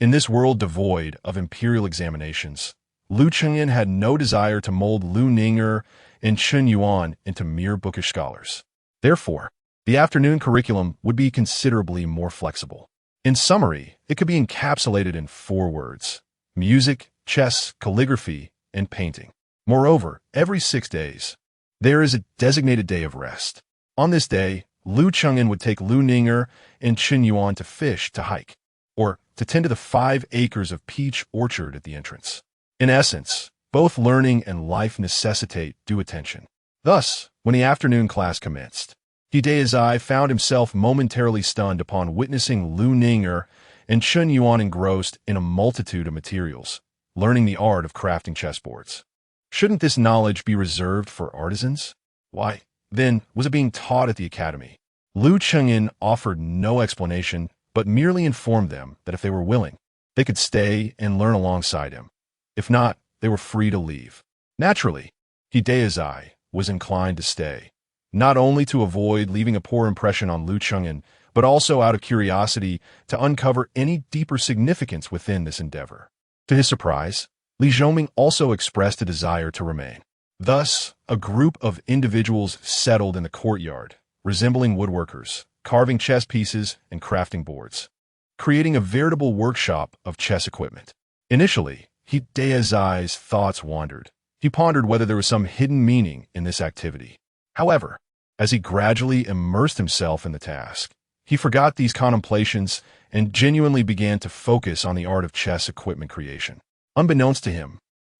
In this world devoid of imperial examinations, Liu Chengyan had no desire to mold Lu Ninger and Chen Yuan into mere bookish scholars. Therefore, the afternoon curriculum would be considerably more flexible. In summary, it could be encapsulated in 4 words: music, chess, calligraphy, and painting. Moreover, every 6 days, there is a designated day of rest. On this day, Liu Chengyan would take Lu Ninger and Chen Yuan to fish, to hike, or to tend to the 5 acres of peach orchard at the entrance. In essence, both learning and life necessitate due attention. Thus, when the afternoon class commenced, Hideya's eye found himself momentarily stunned upon witnessing Lu Ninger and Chen Yuan engrossed in a multitude of materials, learning the art of crafting chessboards. Shouldn't this knowledge be reserved for artisans? Why, then, was it being taught at the academy? Liu Chengyan offered no explanation, but merely informed them that if they were willing, they could stay and learn alongside him. If not, they were free to leave. Naturally, Hideya's eye was inclined to stay, not only to avoid leaving a poor impression on Liu Chengyan, but also out of curiosity to uncover any deeper significance within this endeavor. To his surprise, Li Zhoming also expressed a desire to remain. Thus, a group of individuals settled in the courtyard, resembling woodworkers, carving chess pieces and crafting boards, creating a veritable workshop of chess equipment. Initially, Hideya's eye's thoughts wandered. He pondered whether there was some hidden meaning in this activity. However, as he gradually immersed himself in the task, he forgot these contemplations and genuinely began to focus on the art of chess equipment creation. Unbeknownst to him,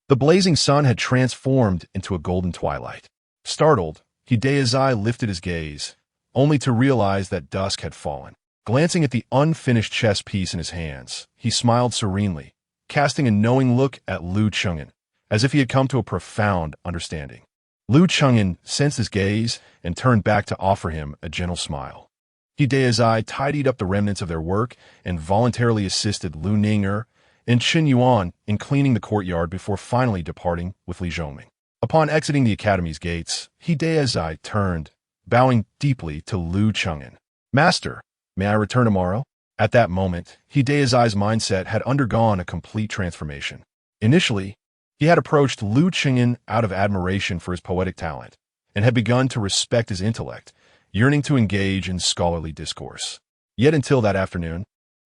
the blazing sun had transformed into a golden twilight. Startled, Hideya's eye lifted his gaze, only to realize that dusk had fallen. Glancing at the unfinished chess piece in his hands, he smiled serenely, casting a knowing look at Liu Chengyan, as if he had come to a profound understanding. Liu Chengyan sensed his gaze and turned back to offer him a gentle smile. Hideya's eye tidied up the remnants of their work and voluntarily assisted Lu Ninger and Chen Yuan in cleaning the courtyard before finally departing with Li Zhoming. Upon exiting the academy's gates, Hideya's eye turned, bowing deeply to Liu Chengyan. "Master, may I return tomorrow?" At that moment, Hideya's eye's mindset had undergone a complete transformation. Initially, he had approached Liu Chengyan out of admiration for his poetic talent, and had begun to respect his intellect, yearning to engage in scholarly discourse. Yet until that afternoon,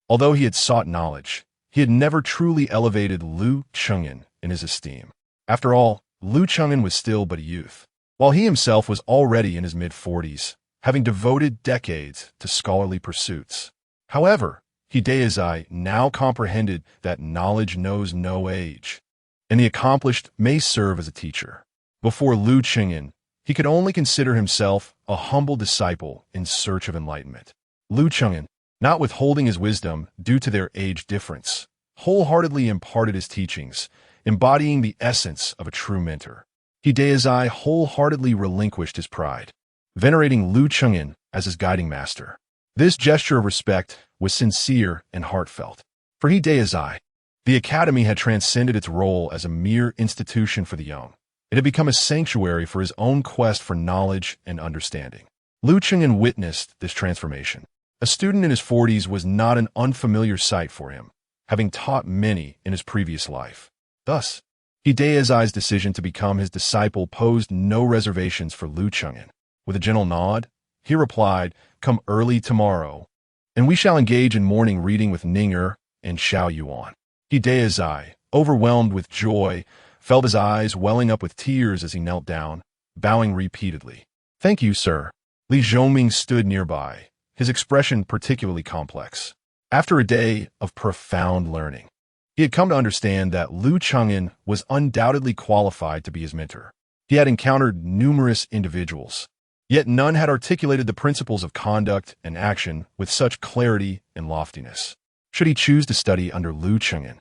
although he had sought knowledge, he had never truly elevated Liu Chengyan in his esteem. After all, Liu Chengyan was still but a youth, while he himself was already in his mid-40s, having devoted decades to scholarly pursuits. However, Hideya's eye now comprehended that knowledge knows no age, and the accomplished may serve as a teacher. Before Liu Chengyan, he could only consider himself a humble disciple in search of enlightenment. Liu Chengyan, not withholding his wisdom due to their age difference, wholeheartedly imparted his teachings, embodying the essence of a true mentor. Hideya's eye wholeheartedly relinquished his pride. Venerating Liu Chengyan as his guiding master. This gesture of respect was sincere and heartfelt. For He Daizai, the academy had transcended its role as a mere institution for the young. It had become a sanctuary for his own quest for knowledge and understanding. Lu Chengyan witnessed this transformation. A student in his 40s was not an unfamiliar sight for him, having taught many in his previous life. Thus, He Daizai's decision to become his disciple posed no reservations for Lu Chengyan. With a gentle nod, he replied, "Come early tomorrow, and we shall engage in morning reading with Ning and Xiao Yuan." He Daizai, overwhelmed with joy, felt his eyes welling up with tears as he knelt down, bowing repeatedly. "Thank you, sir." Li Zhongming stood nearby, his expression particularly complex. After a day of profound learning, he had come to understand that Lu Chengyan was undoubtedly qualified to be his mentor. He had encountered numerous individuals, yet none had articulated the principles of conduct and action with such clarity and loftiness. Should he choose to study under Lu Chengyan,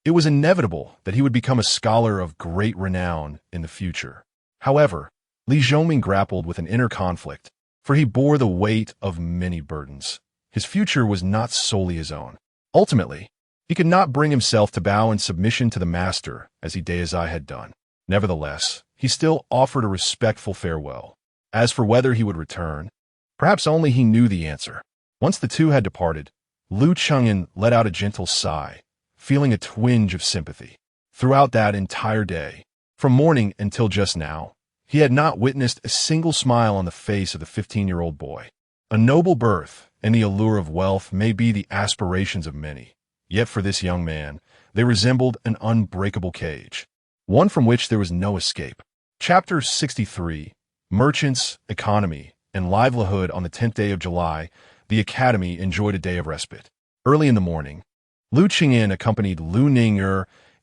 it was inevitable that he would become a scholar of great renown in the future. However, Li Zhongming grappled with an inner conflict, for he bore the weight of many burdens. His future was not solely his own. Ultimately, he could not bring himself to bow in submission to the master as He Daizai had done. Nevertheless, he still offered a respectful farewell. As for whether he would return, perhaps only he knew the answer. Once the two had departed, Lu Chengyan let out a gentle sigh, feeling a twinge of sympathy. Throughout that entire day, from morning until just now, he had not witnessed a single smile on the face of the 15-year-old boy. A noble birth and the allure of wealth may be the aspirations of many, yet for this young man, they resembled an unbreakable cage, one from which there was no escape. Chapter 63, Merchants, Economy, and Livelihood. On the 10th day of July, the Academy enjoyed a day of respite. Early in the morning, Lu Chengyan accompanied Lu Ning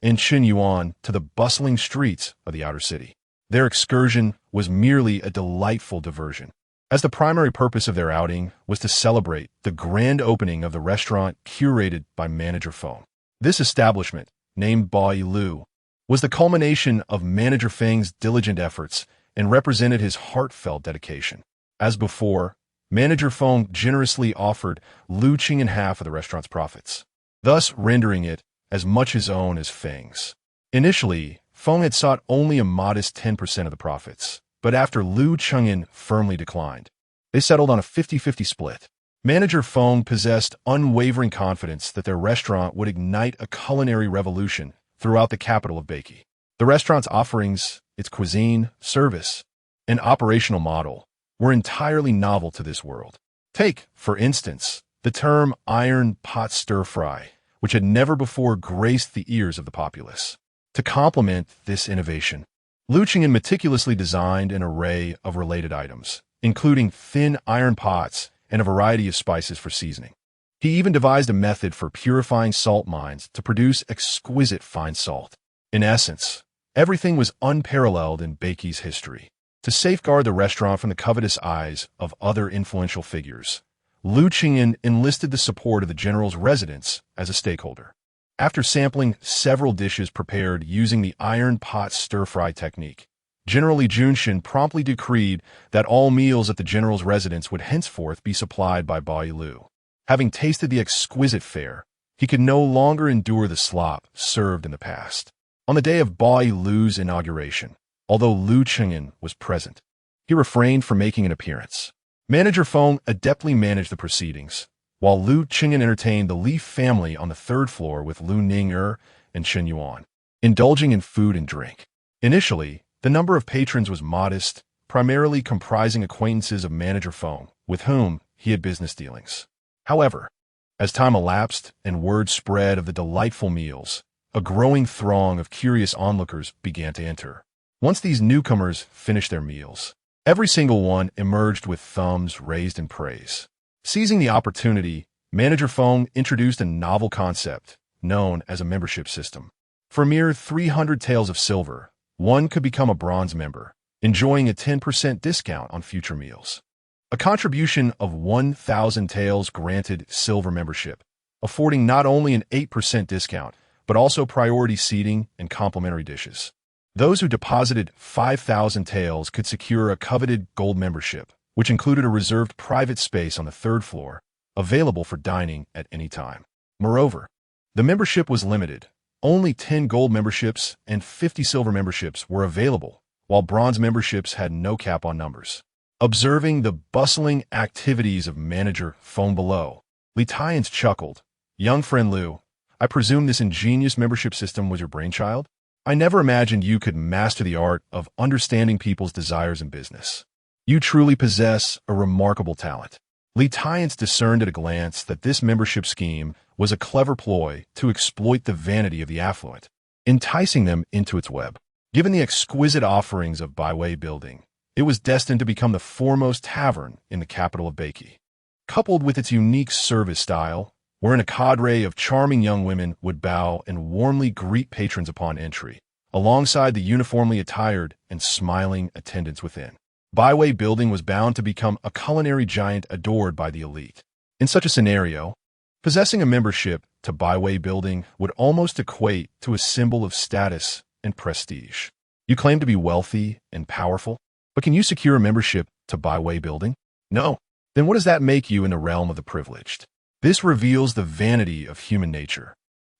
and Chen Yuan to the bustling streets of the outer city. Their excursion was merely a delightful diversion, as the primary purpose of their outing was to celebrate the grand opening of the restaurant curated by Manager Feng. This establishment, named Bai Lu, was the culmination of Manager Feng's diligent efforts and represented his heartfelt dedication. As before, Manager Feng generously offered Lu Chengyan half of the restaurant's profits, thus rendering it as much his own as Feng's. Initially, Feng had sought only a modest 10% of the profits, but after Lu Chengyan firmly declined, they settled on a 50-50 split. Manager Feng possessed unwavering confidence that their restaurant would ignite a culinary revolution throughout the capital of Beiki. The restaurant's offerings, its cuisine, service, and operational model were entirely novel to this world. Take, for instance, the term iron pot stir-fry, which had never before graced the ears of the populace. To complement this innovation, Lu Chengyan meticulously designed an array of related items, including thin iron pots and a variety of spices for seasoning. He even devised a method for purifying salt mines to produce exquisite fine salt. In essence, everything was unparalleled in Beiki's history. To safeguard the restaurant from the covetous eyes of other influential figures, Lu Chengyan enlisted the support of the general's residence as a stakeholder. After sampling several dishes prepared using the iron pot stir-fry technique, General Li Junshin promptly decreed that all meals at the general's residence would henceforth be supplied by Bai Lu. Having tasted the exquisite fare, he could no longer endure the slop served in the past. On the day of Bai Lu's inauguration, although Lu Chengyan was present, he refrained from making an appearance. Manager Feng adeptly managed the proceedings, while Lu Chengyan entertained the Li family on the third floor with Lu Ning and Chen Yuan, indulging in food and drink. Initially, the number of patrons was modest, primarily comprising acquaintances of Manager Feng, with whom he had business dealings. However, as time elapsed and word spread of the delightful meals, a growing throng of curious onlookers began to enter. Once these newcomers finished their meals, every single one emerged with thumbs raised in praise. Seizing the opportunity, Manager Feng introduced a novel concept known as a membership system. For a mere 300 taels of silver, one could become a bronze member, enjoying a 10% discount on future meals. A contribution of 1,000 taels granted silver membership, affording not only an 8% discount, but also priority seating and complimentary dishes. Those who deposited 5,000 taels could secure a coveted gold membership, which included a reserved private space on the third floor, available for dining at any time. Moreover, the membership was limited. Only 10 gold memberships and 50 silver memberships were available, while bronze memberships had no cap on numbers. Observing the bustling activities of manager Feng below, Li Tian's chuckled. Young friend Liu, I presume this ingenious membership system was your brainchild? I never imagined you could master the art of understanding people's desires in business. You truly possess a remarkable talent. Li Tian's discerned at a glance that this membership scheme was a clever ploy to exploit the vanity of the affluent, enticing them into its web. Given the exquisite offerings of Byway Building, it was destined to become the foremost tavern in the capital of Beiki. Coupled with its unique service style, wherein a cadre of charming young women would bow and warmly greet patrons upon entry, alongside the uniformly attired and smiling attendants within. Byway Building was bound to become a culinary giant adored by the elite. In such a scenario, possessing a membership to Byway Building would almost equate to a symbol of status and prestige. You claim to be wealthy and powerful, but can you secure a membership to Byway Building? No. Then what does that make you in the realm of the privileged? This reveals the vanity of human nature.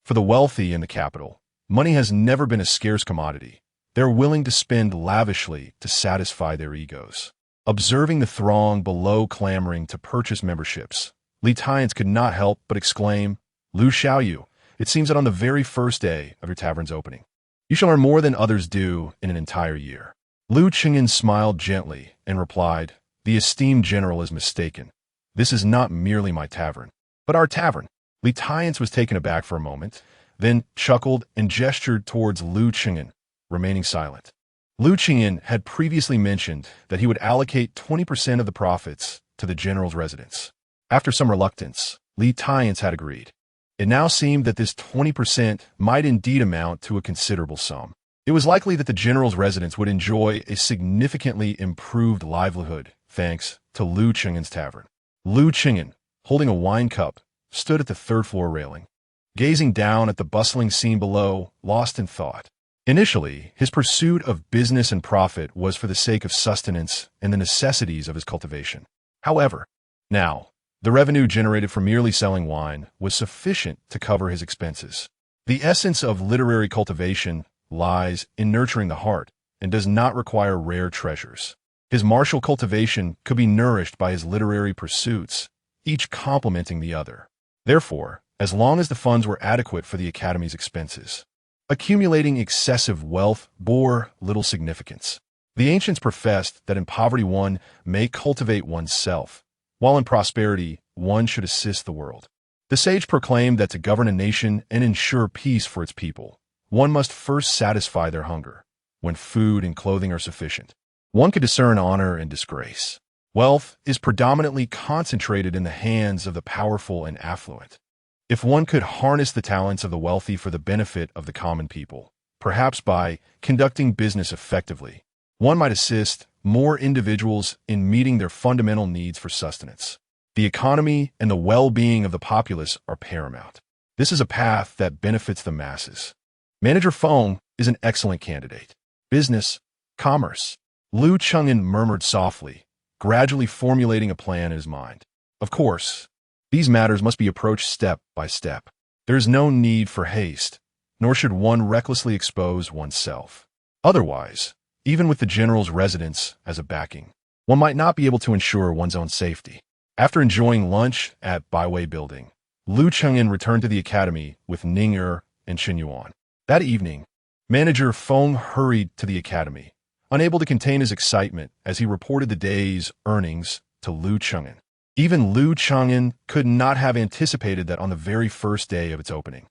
For the wealthy in the capital, money has never been a scarce commodity. They're willing to spend lavishly to satisfy their egos. Observing the throng below clamoring to purchase memberships, Li Tian's could not help but exclaim, Lu Xiaoyu, it seems that on the very first day of your tavern's opening, you shall earn more than others do in an entire year. Lu Qingyan smiled gently and replied, the esteemed general is mistaken. This is not merely my tavern, but our tavern. Li Tian's was taken aback for a moment, then chuckled and gestured towards Lu Qingyan, remaining silent. Lu Qingyan had previously mentioned that he would allocate 20% of the profits to the general's residence. After some reluctance, Li Tian's had agreed. It now seemed that this 20% might indeed amount to a considerable sum. It was likely that the general's residence would enjoy a significantly improved livelihood thanks to Lu Qingyan's tavern. Lu Qingyan, holding a wine cup, stood at the third-floor railing, gazing down at the bustling scene below, lost in thought. Initially, his pursuit of business and profit was for the sake of sustenance and the necessities of his cultivation. However, now, the revenue generated from merely selling wine was sufficient to cover his expenses. The essence of literary cultivation lies in nurturing the heart and does not require rare treasures. His martial cultivation could be nourished by his literary pursuits, each complementing the other. Therefore, as long as the funds were adequate for the Academy's expenses, accumulating excessive wealth bore little significance. The ancients professed that in poverty one may cultivate oneself, while in prosperity one should assist the world. The sage proclaimed that to govern a nation and ensure peace for its people, one must first satisfy their hunger. When food and clothing are sufficient, one can discern honor and disgrace. Wealth is predominantly concentrated in the hands of the powerful and affluent. If one could harness the talents of the wealthy for the benefit of the common people, perhaps by conducting business effectively, one might assist more individuals in meeting their fundamental needs for sustenance. The economy and the well-being of the populace are paramount. This is a path that benefits the masses. Manager Feng is an excellent candidate. Business, commerce. Lu Qingyan murmured softly, gradually formulating a plan in his mind. Of course, these matters must be approached step by step. There is no need for haste, nor should one recklessly expose oneself. Otherwise, even with the general's residence as a backing, one might not be able to ensure one's own safety. After enjoying lunch at Byway Building, Lu Qingyan returned to the academy with Ning Er and Chen Yuan. That evening, manager Feng hurried to the academy, unable to contain his excitement as he reported the day's earnings to Lu Qingyan. Even Lu Qingyan could not have anticipated that on the very first day of its opening,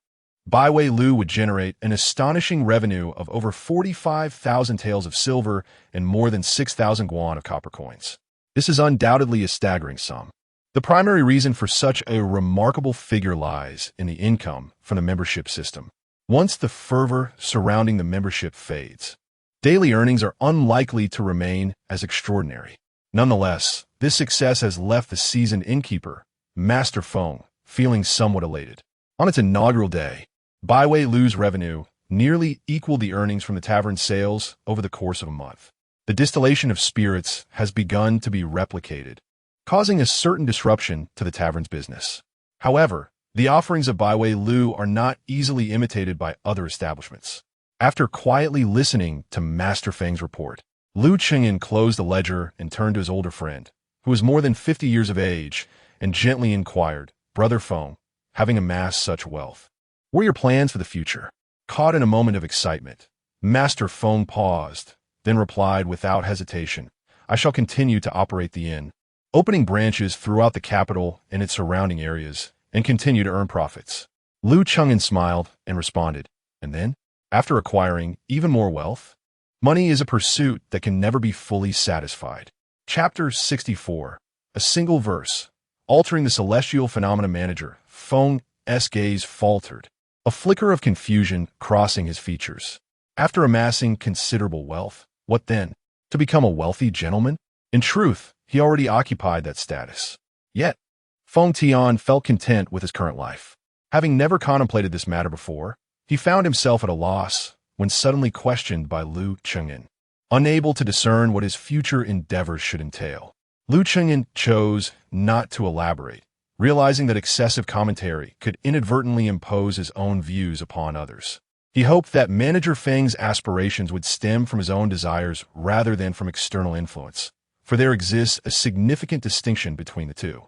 Byway Lu would generate an astonishing revenue of over 45,000 taels of silver and more than 6,000 guan of copper coins. This is undoubtedly a staggering sum. The primary reason for such a remarkable figure lies in the income from the membership system. Once the fervor surrounding the membership fades, daily earnings are unlikely to remain as extraordinary. Nonetheless, this success has left the seasoned innkeeper, Master Feng, feeling somewhat elated. On its inaugural day, Byway Lu's revenue nearly equaled the earnings from the tavern sales over the course of a month. the distillation of spirits has begun to be replicated, causing a certain disruption to the tavern's business. However, the offerings of Baiwei Lu are not easily imitated by other establishments. After quietly listening to Master Feng's report, Lu Qingyan closed the ledger and turned to his older friend, who was more than 50 years of age, and gently inquired, "Brother Feng, having amassed such wealth, what are your plans for the future?" Caught in a moment of excitement, Master Feng paused, then replied without hesitation, "I shall continue to operate the inn, opening branches throughout the capital and its surrounding areas, and continue to earn profits." Lu Chengyan smiled and responded, "And then, after acquiring even more wealth? Money is a pursuit that can never be fully satisfied." Chapter 64. A single verse. Altering the celestial phenomena manager, Feng's gaze faltered, a flicker of confusion crossing his features. After amassing considerable wealth, what then? To become a wealthy gentleman? In truth, he already occupied that status. Yet, Feng Tian felt content with his current life. Having never contemplated this matter before, he found himself at a loss when suddenly questioned by Lu Chengyan. Unable to discern what his future endeavors should entail, Lu Chengyan chose not to elaborate, realizing that excessive commentary could inadvertently impose his own views upon others. He hoped that Manager Feng's aspirations would stem from his own desires rather than from external influence, for there exists a significant distinction between the two.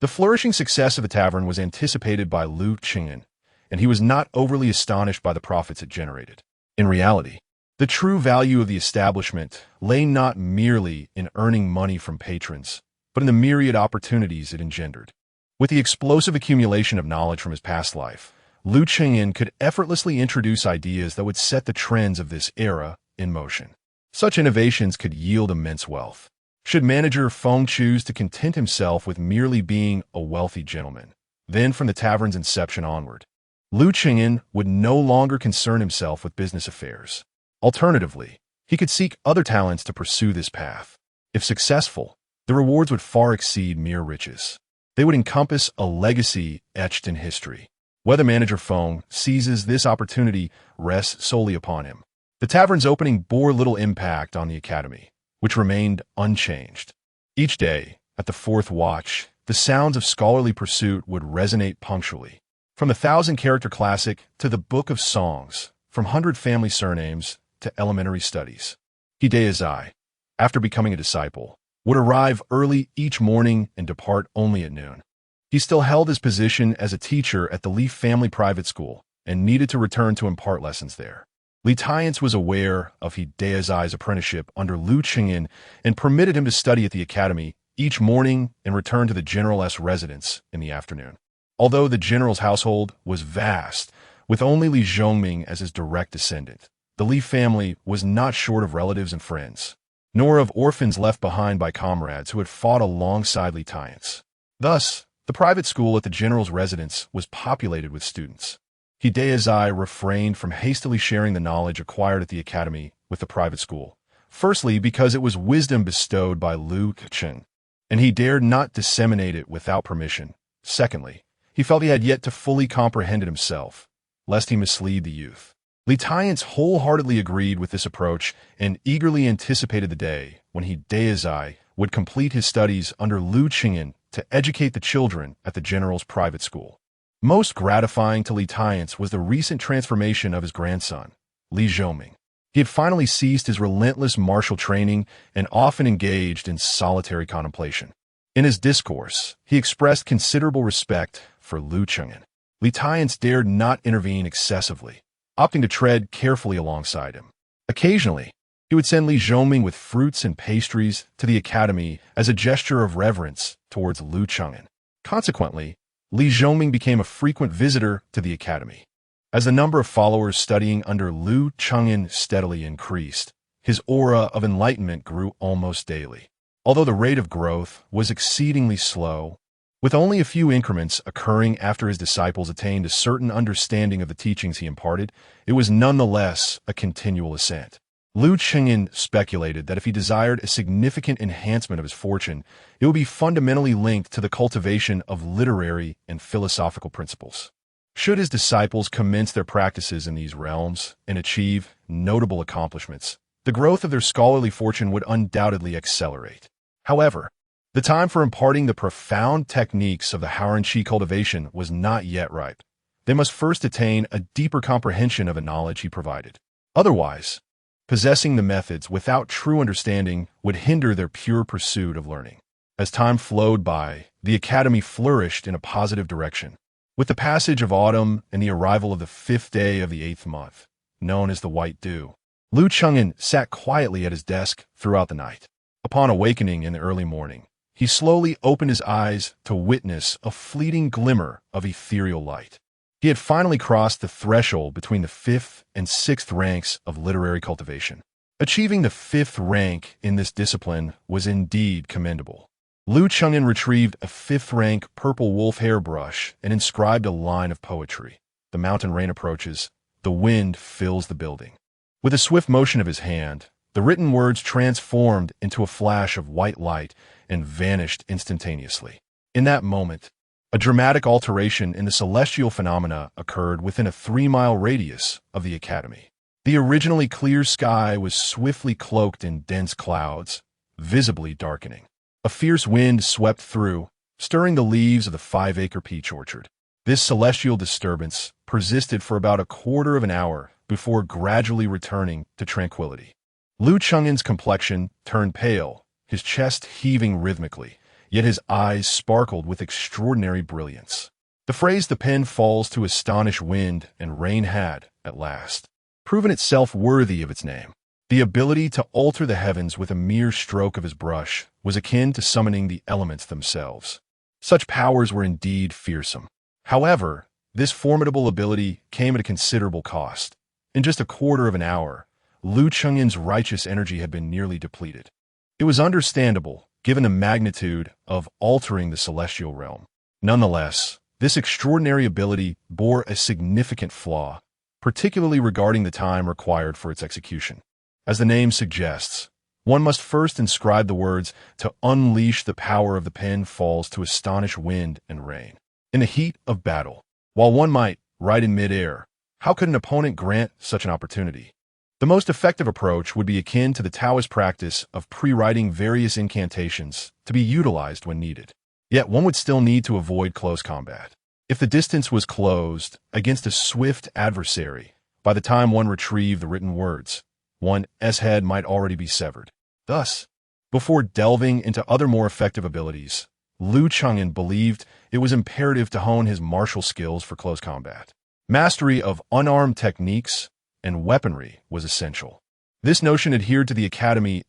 The flourishing success of the tavern was anticipated by Lu Chengyan, and he was not overly astonished by the profits it generated. In reality, the true value of the establishment lay not merely in earning money from patrons, but in the myriad opportunities it engendered. With the explosive accumulation of knowledge from his past life, Lu Chengyan could effortlessly introduce ideas that would set the trends of this era in motion. Such innovations could yield immense wealth. Should Manager Feng choose to content himself with merely being a wealthy gentleman, then from the tavern's inception onward, Lu Chengyan would no longer concern himself with business affairs. Alternatively, he could seek other talents to pursue this path. If successful, the rewards would far exceed mere riches. They would encompass a legacy etched in history. Whether Manager Feng seizes this opportunity rests solely upon him. The tavern's opening bore little impact on the academy, which remained unchanged. Each day, at the fourth watch, the sounds of scholarly pursuit would resonate punctually. From the 1,000-character classic to the Book of Songs, from 100 family surnames to elementary studies. Hideyazai, after becoming a disciple, would arrive early each morning and depart only at noon. He still held his position as a teacher at the Li family private school and needed to return to impart lessons there. Lighthearted was aware of Hideyazai's apprenticeship under Lu Chengyan and permitted him to study at the academy each morning and return to the general's residence in the afternoon. Although the general's household was vast, with only Li Zhongming as his direct descendant, the Li family was not short of relatives and friends, nor of orphans left behind by comrades who had fought alongside Lighthearted. Thus, the private school at the general's residence was populated with students. Hideyazai refrained from hastily sharing the knowledge acquired at the academy with the private school, firstly because it was wisdom bestowed by Lu Chengyan, and he dared not disseminate it without permission. Secondly, he felt he had yet to fully comprehend it himself, lest he mislead the youth. Lighthearted wholeheartedly agreed with this approach and eagerly anticipated the day when Hideyazai would complete his studies under Lu Chengyan to educate the children at the general's private school. Most gratifying to Lighthearted was the recent transformation of his grandson, Li Zhongming. He had finally ceased his relentless martial training and often engaged in solitary contemplation. In his discourse, he expressed considerable respect for Lu Chengyan. Lighthearted dared not intervene excessively, opting to tread carefully alongside him. Occasionally, he would send Li Zhongming with fruits and pastries to the academy as a gesture of reverence towards Lu Chengyan. Consequently, Li Zhongming became a frequent visitor to the academy. As the number of followers studying under Lu Chengyan steadily increased, his aura of enlightenment grew almost daily. Although the rate of growth was exceedingly slow, with only a few increments occurring after his disciples attained a certain understanding of the teachings he imparted, it was nonetheless a continual ascent. Lu Chengyan speculated that if he desired a significant enhancement of his fortune, it would be fundamentally linked to the cultivation of literary and philosophical principles. Should his disciples commence their practices in these realms and achieve notable accomplishments, the the growth of their scholarly fortune would undoubtedly accelerate. However, the time for imparting the profound techniques of the Haoren cultivation was not yet ripe. They must first attain a deeper comprehension of the knowledge he provided. Otherwise, possessing the methods without true understanding would hinder their pure pursuit of learning. As time flowed by, the academy flourished in a positive direction. With the passage of autumn and the arrival of the 5th day of the 8th month, known as the White Dew, Liu Chengyan sat quietly at his desk throughout the night. Upon awakening in the early morning, he slowly opened his eyes to witness a fleeting glimmer of ethereal light. He had finally crossed the threshold between the 5th and 6th ranks of literary cultivation. Achieving the 5th rank in this discipline was indeed commendable. Liu Chengyan retrieved a 5th rank purple wolf hairbrush and inscribed a line of poetry. The mountain rain approaches. The wind fills the building. With a swift motion of his hand, the written words transformed into a flash of white light and vanished instantaneously. In that moment, a dramatic alteration in the celestial phenomena occurred within a 3-mile radius of the academy. The originally clear sky was swiftly cloaked in dense clouds, visibly darkening. A fierce wind swept through, stirring the leaves of the 5-acre peach orchard. This celestial disturbance persisted for about a quarter of an hour before gradually returning to tranquility. Liu Chengyan's complexion turned pale, his chest heaving rhythmically, yet his eyes sparkled with extraordinary brilliance. The phrase "the pen falls to astonish wind and rain" had, at last, proven itself worthy of its name. The ability to alter the heavens with a mere stroke of his brush was akin to summoning the elements themselves. Such powers were indeed fearsome. However, this formidable ability came at a considerable cost. In just a quarter of an hour, Liu Chengyan's righteous energy had been nearly depleted. It was understandable, given the magnitude of altering the celestial realm. Nonetheless, this extraordinary ability bore a significant flaw, particularly regarding the time required for its execution. As the name suggests, one must first inscribe the words to unleash the power of the pen falls to astonish wind and rain. In the heat of battle, while one might write in midair, how could an opponent grant such an opportunity? The most effective approach would be akin to the Taoist practice of pre-writing various incantations to be utilized when needed. Yet one would still need to avoid close combat. If the distance was closed against a swift adversary, by the time one retrieved the written words, one's head might already be severed. Thus, before delving into other more effective abilities, Liu Chengyan believed it was imperative to hone his martial skills for close combat. Mastery of unarmed techniques and weaponry was essential. This notion adhered to the Academy's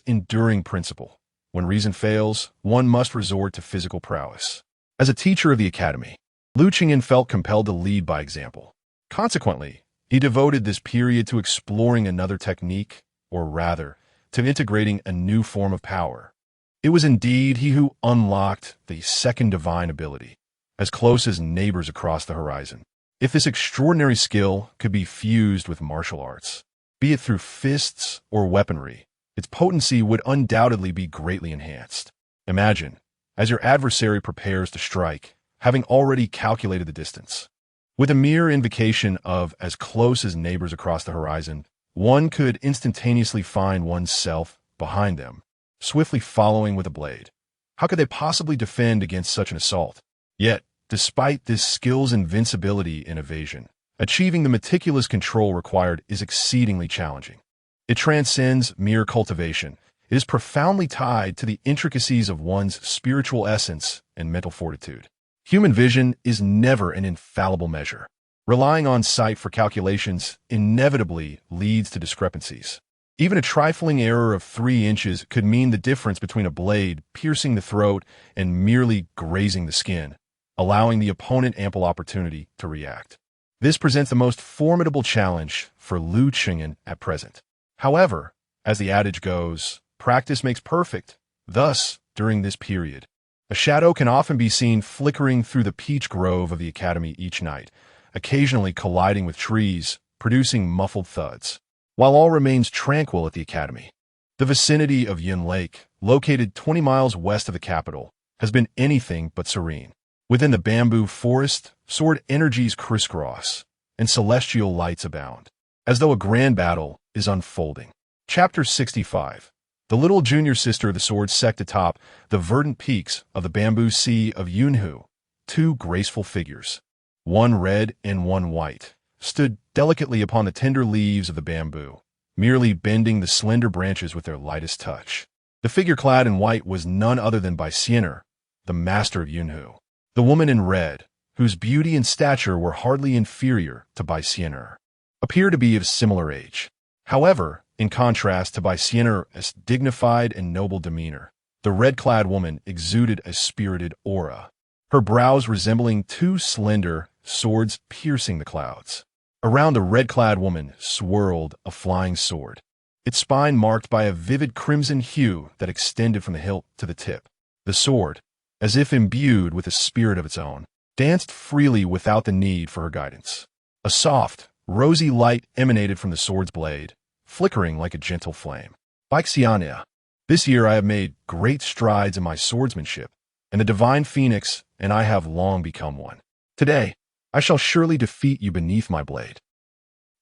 enduring principle. When reason fails, one must resort to physical prowess. As a teacher of the Academy, Liu Chengyan felt compelled to lead by example. Consequently, he devoted this period to exploring another technique, or rather, to integrating a new form of power. It was indeed he who unlocked the second divine ability, as close as neighbors across the horizon. If this extraordinary skill could be fused with martial arts, be it through fists or weaponry, its potency would undoubtedly be greatly enhanced. Imagine, as your adversary prepares to strike, having already calculated the distance. With a mere invocation of "as close as neighbors across the horizon," one could instantaneously find oneself behind them, swiftly following with a blade. How could they possibly defend against such an assault? Yet, despite this skill's invincibility in evasion, achieving the meticulous control required is exceedingly challenging. It transcends mere cultivation. It is profoundly tied to the intricacies of one's spiritual essence and mental fortitude. Human vision is never an infallible measure. Relying on sight for calculations inevitably leads to discrepancies. Even a trifling error of 3 inches could mean the difference between a blade piercing the throat and merely grazing the skin, allowing the opponent ample opportunity to react. This presents the most formidable challenge for Liu Chengyan at present. However, as the adage goes, practice makes perfect. Thus, during this period, a shadow can often be seen flickering through the peach grove of the academy each night, occasionally colliding with trees, producing muffled thuds. While all remains tranquil at the academy, the vicinity of Yin Lake, located 20 miles west of the capital, has been anything but serene. Within the bamboo forest, sword energies crisscross, and celestial lights abound, as though a grand battle is unfolding. Chapter 65. The little junior sister of the sword sect atop the verdant peaks of the bamboo sea of Yunhu. Two graceful figures, one red and one white, stood delicately upon the tender leaves of the bamboo, merely bending the slender branches with their lightest touch. The figure clad in white was none other than Baixianer, the master of Yunhu. The woman in red, whose beauty and stature were hardly inferior to Baixianer, appeared to be of similar age. However, in contrast to Baixianer's dignified and noble demeanor, the red-clad woman exuded a spirited aura, her brows resembling two slender swords piercing the clouds. Around the red-clad woman swirled a flying sword, its spine marked by a vivid crimson hue that extended from the hilt to the tip. The sword, as if imbued with a spirit of its own, danced freely without the need for her guidance. A soft, rosy light emanated from the sword's blade, flickering like a gentle flame. Baixianer, this year I have made great strides in my swordsmanship, and the divine phoenix and I have long become one. Today, I shall surely defeat you beneath my blade.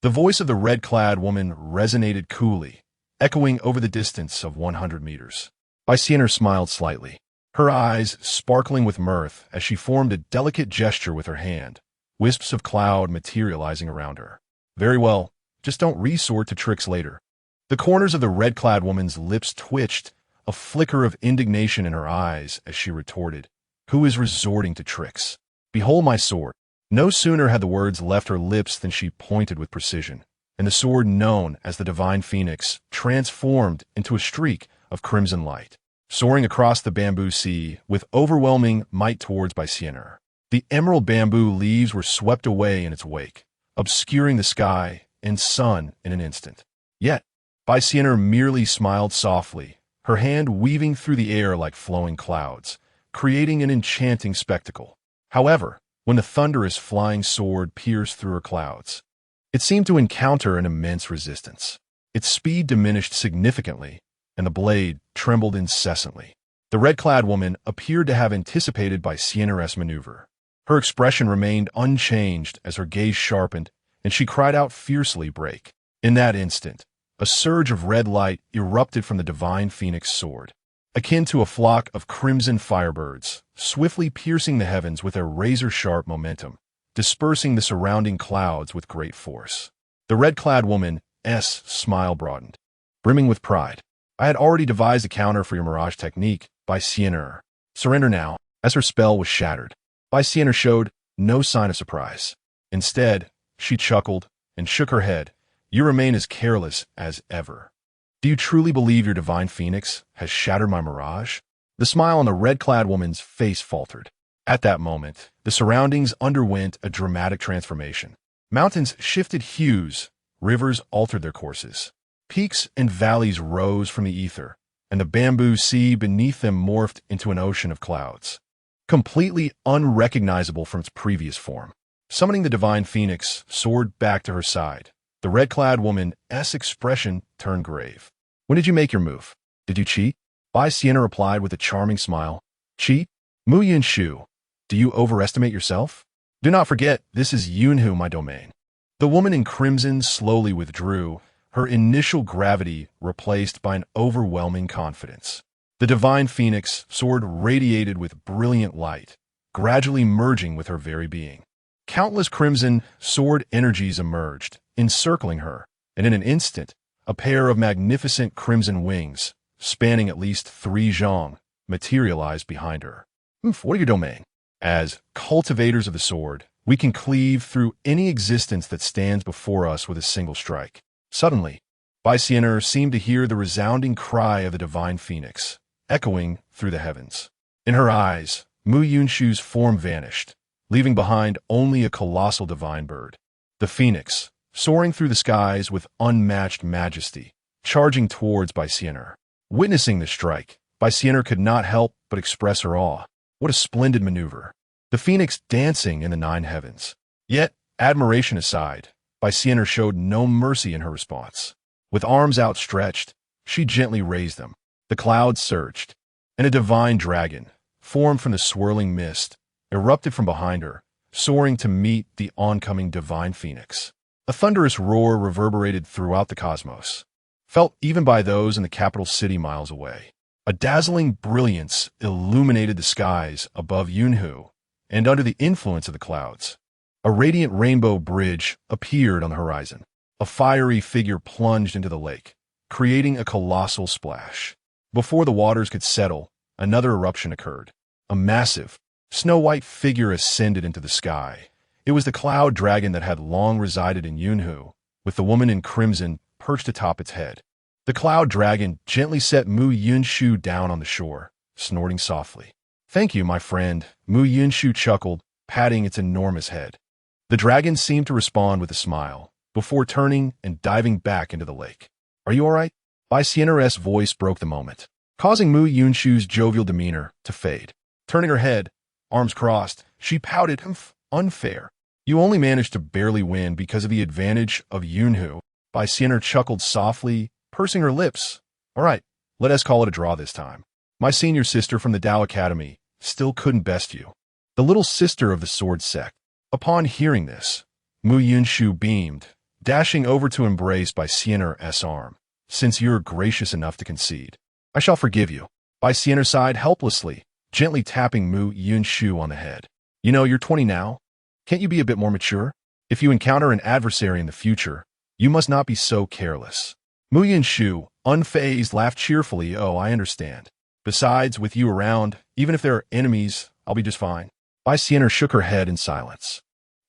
The voice of the red-clad woman resonated coolly, echoing over the distance of 100 meters. Baixianer smiled slightly, her eyes sparkling with mirth as she formed a delicate gesture with her hand, wisps of cloud materializing around her. Very well, just don't resort to tricks later. The corners of the red-clad woman's lips twitched, a flicker of indignation in her eyes as she retorted, "Who is resorting to tricks? Behold my sword." No sooner had the words left her lips than she pointed with precision, and the sword known as the Divine Phoenix transformed into a streak of crimson light, soaring across the bamboo sea with overwhelming might towards Baixianer. The emerald bamboo leaves were swept away in its wake, obscuring the sky and sun in an instant. Yet, Baixianer merely smiled softly, her hand weaving through the air like flowing clouds, creating an enchanting spectacle. However, when the thunderous flying sword pierced through her clouds, it seemed to encounter an immense resistance. Its speed diminished significantly, and the blade trembled incessantly. The red-clad woman appeared to have anticipated Baixianer's maneuver. Her expression remained unchanged as her gaze sharpened, and she cried out fiercely, "Break!" In that instant, a surge of red light erupted from the divine phoenix sword, akin to a flock of crimson firebirds, swiftly piercing the heavens with their razor-sharp momentum, dispersing the surrounding clouds with great force. The red-clad woman's smile broadened, brimming with pride. "I had already devised a counter for your mirage technique, Baixianer. Surrender now." As her spell was shattered, Baixianer showed no sign of surprise. Instead, she chuckled and shook her head. "You remain as careless as ever. Do you truly believe your divine phoenix has shattered my mirage?" The smile on the red-clad woman's face faltered. At that moment, the surroundings underwent a dramatic transformation. Mountains shifted hues, rivers altered their courses. Peaks and valleys rose from the ether, and the bamboo sea beneath them morphed into an ocean of clouds, completely unrecognizable from its previous form. Summoning the divine phoenix soared back to her side. The red-clad woman's expression turned grave. "When did you make your move? Did you cheat?" Baixianer replied with a charming smile. "Cheat? Mu Yinshu, do you overestimate yourself? Do not forget, this is Yunhu, my domain." The woman in crimson slowly withdrew, her initial gravity replaced by an overwhelming confidence. The divine phoenix sword radiated with brilliant light, gradually merging with her very being. Countless crimson sword energies emerged, encircling her, and in an instant, a pair of magnificent crimson wings, spanning at least 3 zhang, materialized behind her. What are your domain? As cultivators of the sword, we can cleave through any existence that stands before us with a single strike. Suddenly, Baixianer seemed to hear the resounding cry of the divine phoenix, echoing through the heavens. In her eyes, Mu Yunshu's form vanished, leaving behind only a colossal divine bird. The phoenix, soaring through the skies with unmatched majesty, charging towards Baixianer. Witnessing the strike, Baixianer could not help but express her awe. What a splendid maneuver! The phoenix dancing in the 9 heavens. Yet, admiration aside, Baixianer showed no mercy in her response. With arms outstretched, she gently raised them. The clouds surged, and a divine dragon, formed from the swirling mist, erupted from behind her, soaring to meet the oncoming divine phoenix. A thunderous roar reverberated throughout the cosmos, felt even by those in the capital city miles away. A dazzling brilliance illuminated the skies above Yunhu, and under the influence of the clouds, a radiant rainbow bridge appeared on the horizon. A fiery figure plunged into the lake, creating a colossal splash. Before the waters could settle, another eruption occurred. A massive, snow-white figure ascended into the sky. It was the cloud dragon that had long resided in Yunhu, with the woman in crimson perched atop its head. The cloud dragon gently set Mu Yunshu down on the shore, snorting softly. "Thank you, my friend," Mu Yunshu chuckled, patting its enormous head. The dragon seemed to respond with a smile, before turning and diving back into the lake. "Are you all right?" Bai Xian'er's voice broke the moment, causing Mu Yunshu's jovial demeanor to fade. Turning her head, arms crossed, she pouted, "Unfair. You only managed to barely win because of the advantage of Yunhu." Bai Xian'er chuckled softly, pursing her lips. "All right, let us call it a draw this time. My senior sister from the Dao Academy still couldn't best you." The little sister of the sword sect. Upon hearing this, Mu Yunshu beamed, dashing over to embrace Bai Xian'er's arm. "Since you're gracious enough to concede, I shall forgive you." Bai Xian'er sighed helplessly, gently tapping Mu Yunshu on the head. "You know, you're 20 now. Can't you be a bit more mature? If you encounter an adversary in the future, you must not be so careless." Mu Yunshu, unfazed, laughed cheerfully. "Oh, I understand. Besides, with you around, even if there are enemies, I'll be just fine." Bai Xian'er shook her head in silence.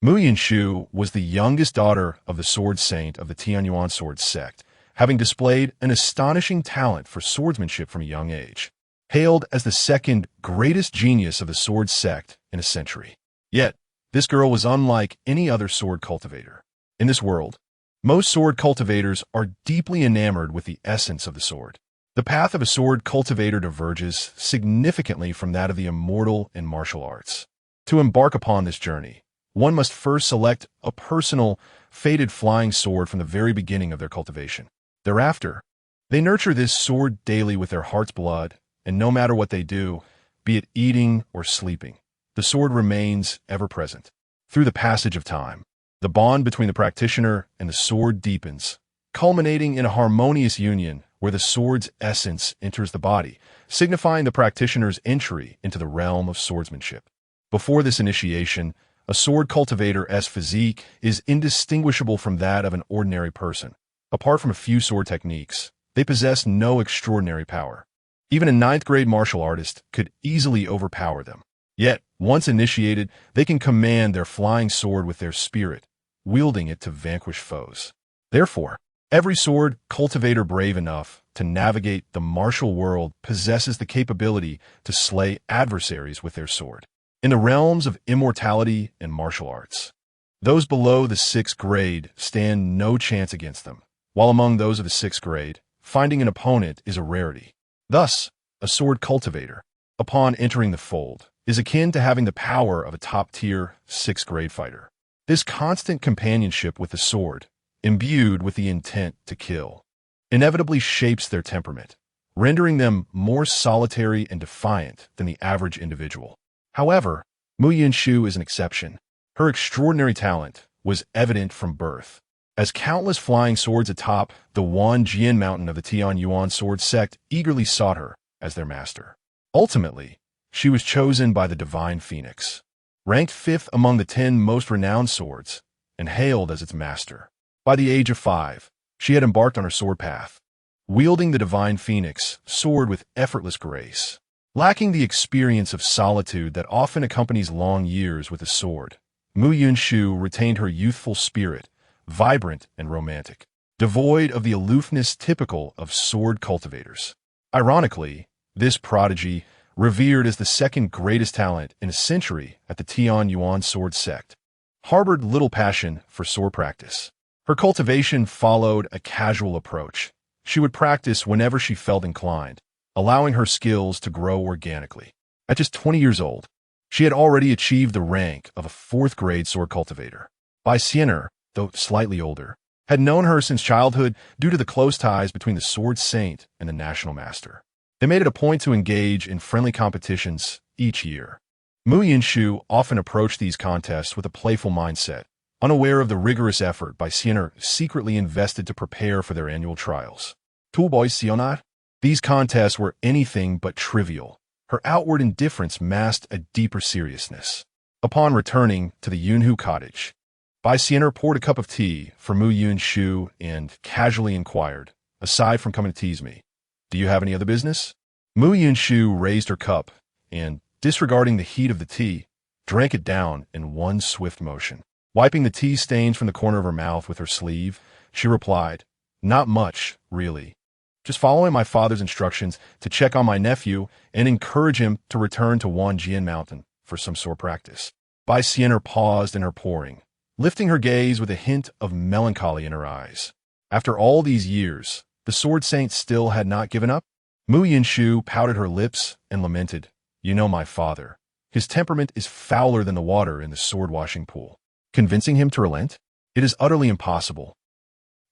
Mu Yunshu was the youngest daughter of the sword saint of the Tianyuan sword sect, having displayed an astonishing talent for swordsmanship from a young age, hailed as the second greatest genius of the sword sect in a century. Yet, this girl was unlike any other sword cultivator. In this world, most sword cultivators are deeply enamored with the essence of the sword. The path of a sword cultivator diverges significantly from that of the immortal in martial arts. To embark upon this journey, one must first select a personal, fated flying sword from the very beginning of their cultivation. Thereafter, they nurture this sword daily with their heart's blood, and no matter what they do, be it eating or sleeping, the sword remains ever present. Through the passage of time, the bond between the practitioner and the sword deepens, culminating in a harmonious union where the sword's essence enters the body, signifying the practitioner's entry into the realm of swordsmanship. Before this initiation, a sword cultivator's physique is indistinguishable from that of an ordinary person. Apart from a few sword techniques, they possess no extraordinary power. Even a ninth-grade martial artist could easily overpower them. Yet, once initiated, they can command their flying sword with their spirit, wielding it to vanquish foes. Therefore, every sword cultivator brave enough to navigate the martial world possesses the capability to slay adversaries with their sword. In the realms of immortality and martial arts, those below the 6th grade stand no chance against them, while among those of the 6th grade, finding an opponent is a rarity. Thus, a sword cultivator, upon entering the fold, is akin to having the power of a top-tier 6th grade fighter. This constant companionship with the sword, imbued with the intent to kill, inevitably shapes their temperament, rendering them more solitary and defiant than the average individual. However, Mu Yunshu is an exception. Her extraordinary talent was evident from birth, as countless flying swords atop the Wanjian mountain of the Tianyuan sword sect eagerly sought her as their master. Ultimately, she was chosen by the Divine Phoenix, ranked 5th among the 10 most renowned swords, and hailed as its master. By the age of 5, she had embarked on her sword path, wielding the Divine Phoenix sword with effortless grace. Lacking the experience of solitude that often accompanies long years with a sword, Mu Yunshu retained her youthful spirit, vibrant and romantic, devoid of the aloofness typical of sword cultivators. Ironically, this prodigy, revered as the second greatest talent in a century at the Tianyuan sword sect, harbored little passion for sword practice. Her cultivation followed a casual approach. She would practice whenever she felt inclined, allowing her skills to grow organically. At just 20 years old, she had already achieved the rank of a 4th-grade sword cultivator. Bai Xian'er, though slightly older, had known her since childhood due to the close ties between the sword saint and the national master. They made it a point to engage in friendly competitions each year. Mu Yunshu often approached these contests with a playful mindset, unaware of the rigorous effort Bai Xian'er secretly invested to prepare for their annual trials. Tu boy sionat? These contests were anything but trivial. Her outward indifference masked a deeper seriousness. Upon returning to the Yunhu cottage, Bai Xian'er poured a cup of tea for Mu Yunshu and casually inquired, aside from coming to tease me, do you have any other business? Mu Yunshu raised her cup and, disregarding the heat of the tea, drank it down in one swift motion. Wiping the tea stains from the corner of her mouth with her sleeve, she replied, not much, really. Just following my father's instructions to check on my nephew and encourage him to return to Wanjian Mountain for some sword practice. Bai Xian'er paused in her pouring, lifting her gaze with a hint of melancholy in her eyes. After all these years, the sword saint still had not given up? Mu Yunshu pouted her lips and lamented, you know my father. His temperament is fouler than the water in the sword-washing pool. Convincing him to relent? It is utterly impossible.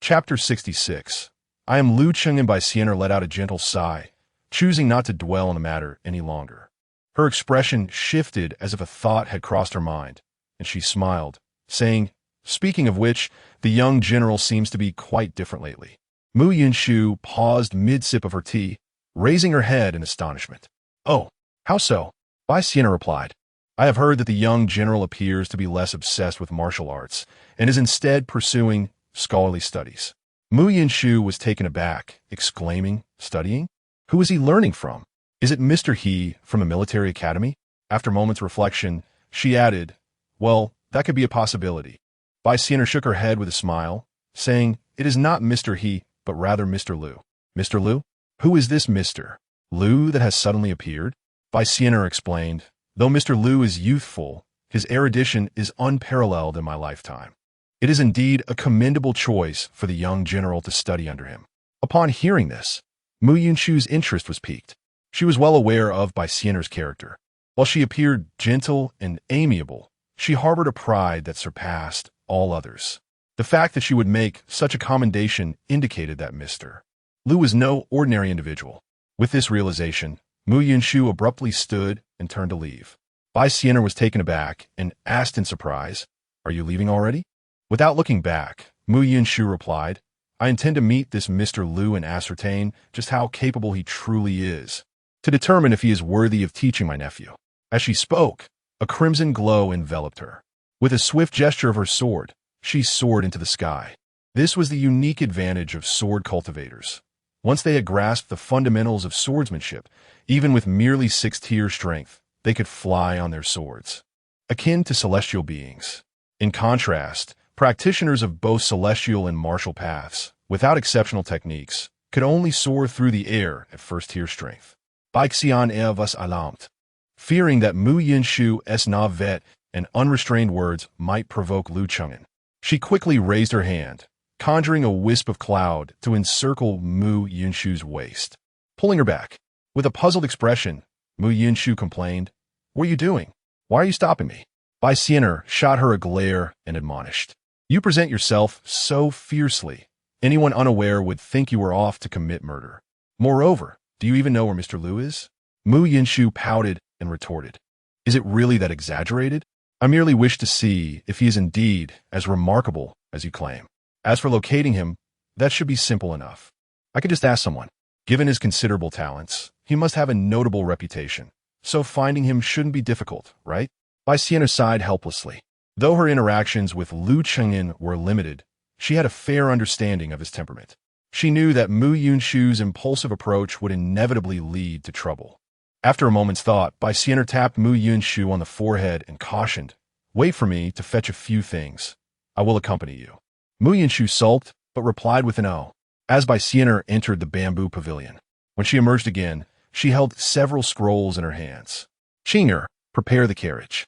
Chapter 66. I am Lu Cheng, and Bai Xian'er let out a gentle sigh, choosing not to dwell on the matter any longer. Her expression shifted as if a thought had crossed her mind, and she smiled, saying, speaking of which, the young general seems to be quite different lately. Mu Yunshu paused mid-sip of her tea, raising her head in astonishment. Oh, how so? Bai Xian'er replied, I have heard that the young general appears to be less obsessed with martial arts and is instead pursuing scholarly studies. Mu Yunshu was taken aback, exclaiming, studying? Who is he learning from? Is it Mr. He from a military academy? After a moment's reflection, she added, well, that could be a possibility. Bai Xian'er shook her head with a smile, saying, it is not Mr. He, but rather Mr. Lu. Mr. Lu? Who is this Mr. Lu that has suddenly appeared? Bai Xian'er explained, though Mr. Lu is youthful, his erudition is unparalleled in my lifetime. It is indeed a commendable choice for the young general to study under him. Upon hearing this, Mu Yunshu's interest was piqued. She was well aware of Bai Xian'er's character. While she appeared gentle and amiable, she harbored a pride that surpassed all others. The fact that she would make such a commendation indicated that Mr. Lu was no ordinary individual. With this realization, Mu Yunshu abruptly stood and turned to leave. Bai Xian'er was taken aback and asked in surprise, are you leaving already? Without looking back, Mu Yunshu replied, I intend to meet this Mr. Lu and ascertain just how capable he truly is, to determine if he is worthy of teaching my nephew. As she spoke, a crimson glow enveloped her. With a swift gesture of her sword, she soared into the sky. This was the unique advantage of sword cultivators. Once they had grasped the fundamentals of swordsmanship, even with merely 6th-tier strength, they could fly on their swords, akin to celestial beings. In contrast, practitioners of both celestial and martial paths, without exceptional techniques, could only soar through the air at 1st-tier strength. Baixian was alarmed, fearing that Mu Yunshu's navet and unrestrained words might provoke Lu Cheng'en. She quickly raised her hand, conjuring a wisp of cloud to encircle Mu Yunshu's waist. Pulling her back, with a puzzled expression, Mu Yunshu complained, what are you doing? Why are you stopping me? Bai Xian'er shot her a glare and admonished, you present yourself so fiercely, anyone unaware would think you were off to commit murder. Moreover, do you even know where Mr. Lu is? Mu Yunshu pouted and retorted, is it really that exaggerated? I merely wish to see if he is indeed as remarkable as you claim. As for locating him, that should be simple enough. I could just ask someone. Given his considerable talents, he must have a notable reputation, so finding him shouldn't be difficult, right? Bai Xian'er sighed helplessly. Though her interactions with Lu Cheng'en were limited, she had a fair understanding of his temperament. She knew that Mu Yunshu's impulsive approach would inevitably lead to trouble. After a moment's thought, Bai Xian'er tapped Mu Yunshu on the forehead and cautioned, wait for me to fetch a few things. I will accompany you. Mu Yunshu sulked, but replied with an O, as Bai Xian'er entered the bamboo pavilion. When she emerged again, she held several scrolls in her hands. Qing'er, prepare the carriage.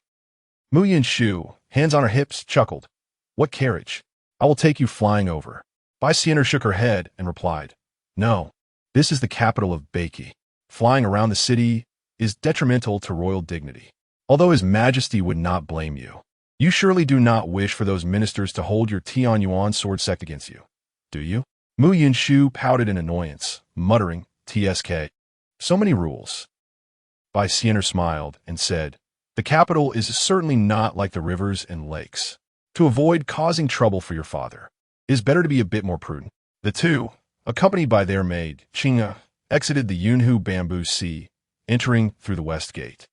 Mu Yunshu, hands on her hips, chuckled. What carriage? I will take you flying over. Bai Xian'er shook her head and replied, no, this is the capital of Beiki. Flying around the city is detrimental to royal dignity. Although His Majesty would not blame you, you surely do not wish for those ministers to hold your Tian Yuan sword sect against you, do you? Mu Yunshu pouted in annoyance, muttering, TSK. So many rules. Bai Xian'er smiled and said, the capital is certainly not like the rivers and lakes. To avoid causing trouble for your father, it is better to be a bit more prudent. The two, accompanied by their maid, Qing'e, exited the Yunhu Bamboo Sea, entering through the west gate,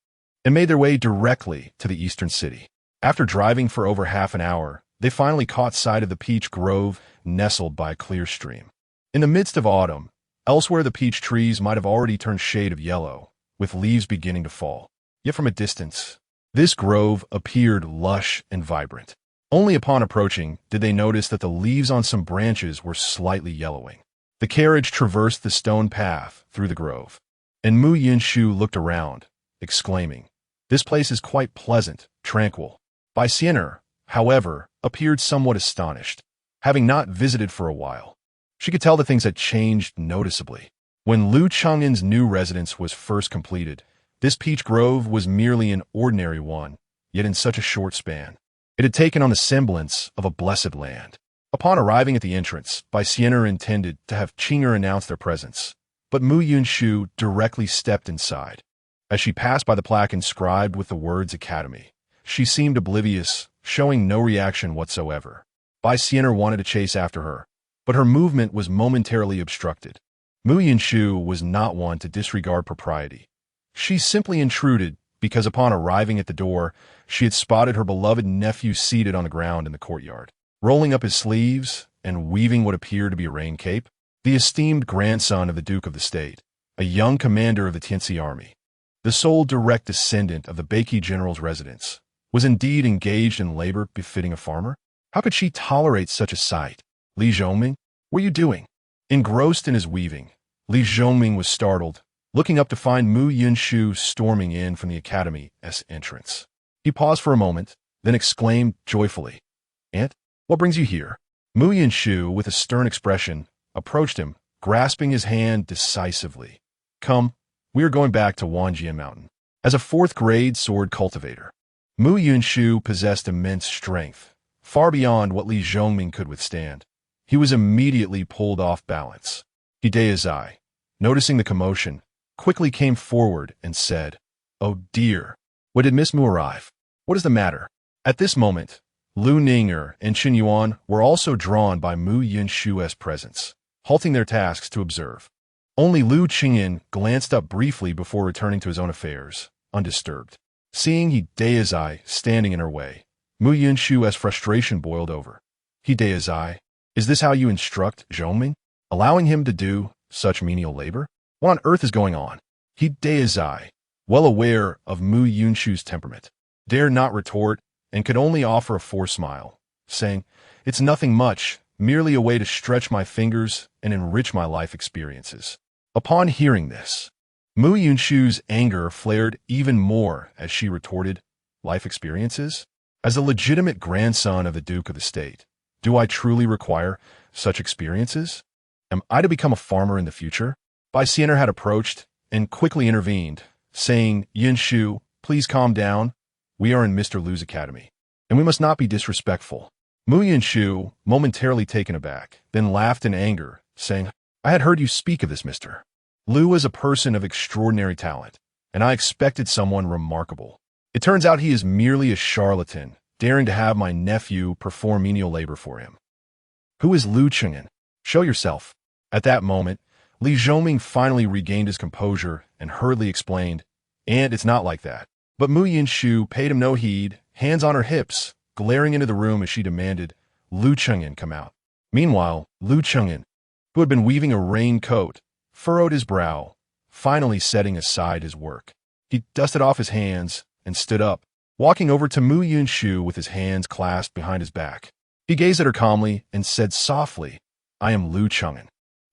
and made their way directly to the eastern city. After driving for over half an hour, they finally caught sight of the peach grove nestled by a clear stream. In the midst of autumn, elsewhere the peach trees might have already turned shade of yellow, with leaves beginning to fall. Yet from a distance, this grove appeared lush and vibrant. Only upon approaching did they notice that the leaves on some branches were slightly yellowing. The carriage traversed the stone path through the grove, and Mu Yinshu looked around, exclaiming, "This place is quite pleasant, tranquil." Bai Xian'er, however, appeared somewhat astonished, having not visited for a while. She could tell that things had changed noticeably. When Lu Cheng'en's new residence was first completed, this peach grove was merely an ordinary one, yet in such a short span, it had taken on the semblance of a blessed land. Upon arriving at the entrance, Bai Xian'er intended to have Qing'e announce their presence, but Mu Yunshu directly stepped inside. As she passed by the plaque inscribed with the words Academy, she seemed oblivious, showing no reaction whatsoever. Bai Xian'er wanted to chase after her, but her movement was momentarily obstructed. Mu Yunshu was not one to disregard propriety. She simply intruded because upon arriving at the door, she had spotted her beloved nephew seated on the ground in the courtyard, rolling up his sleeves and weaving what appeared to be a rain cape. The esteemed grandson of the Duke of the State, a young commander of the Tianxi army, the sole direct descendant of the Beiki general's residence, was indeed engaged in labor befitting a farmer. How could she tolerate such a sight? Li Zhongming, what are you doing? Engrossed in his weaving, Li Zhongming was startled, looking up to find Mu Yunshu storming in from the academy's entrance. He paused for a moment, then exclaimed joyfully, "Aunt, what brings you here?" Mu Yunshu, with a stern expression, approached him, grasping his hand decisively. "Come, we are going back to Wanjian Mountain." As a fourth-grade sword cultivator, Mu Yunshu possessed immense strength, far beyond what Li Zhongming could withstand. He was immediately pulled off balance. Hideyazai, noticing the commotion, quickly came forward and said, "Oh dear, when did Miss Mu arrive? What is the matter?" At this moment, Lu Ninger and Qin Yuan were also drawn by Mu Yunshu's presence, halting their tasks to observe. Only Lu Qingyan glanced up briefly before returning to his own affairs, undisturbed. Seeing Hideyazai standing in her way, Mu Yunshu's frustration boiled over. "Hideyazai, is this how you instruct Zhongming? Allowing him to do such menial labor? What on earth is going on?" Hideyazai, well aware of Mu Yunshu's temperament, dared not retort and could only offer a forced smile, saying, "It's nothing much, merely a way to stretch my fingers and enrich my life experiences." Upon hearing this, Mu Yunshu's anger flared even more as she retorted, "Life experiences? As the legitimate grandson of the Duke of the State, do I truly require such experiences? Am I to become a farmer in the future?" Bai Xian'er had approached and quickly intervened, saying, "Yunshu, please calm down. We are in Mr. Lu's academy, and we must not be disrespectful." Mu Yunshu, momentarily taken aback, then laughed in anger, saying, "I had heard you speak of this Mr. Lu as a person of extraordinary talent, and I expected someone remarkable. It turns out he is merely a charlatan, daring to have my nephew perform menial labor for him. Who is Lu Cheng'en? Show yourself." At that moment, Li Zhongming finally regained his composure and hurriedly explained, "And it's not like that." But Mu Yunshu paid him no heed, hands on her hips, glaring into the room as she demanded, "Lu Cheng'en, come out." Meanwhile, Lu Cheng'en, who had been weaving a raincoat, furrowed his brow, finally setting aside his work. He dusted off his hands and stood up, walking over to Mu Yunshu with his hands clasped behind his back. He gazed at her calmly and said softly, "I am Lu Cheng'en."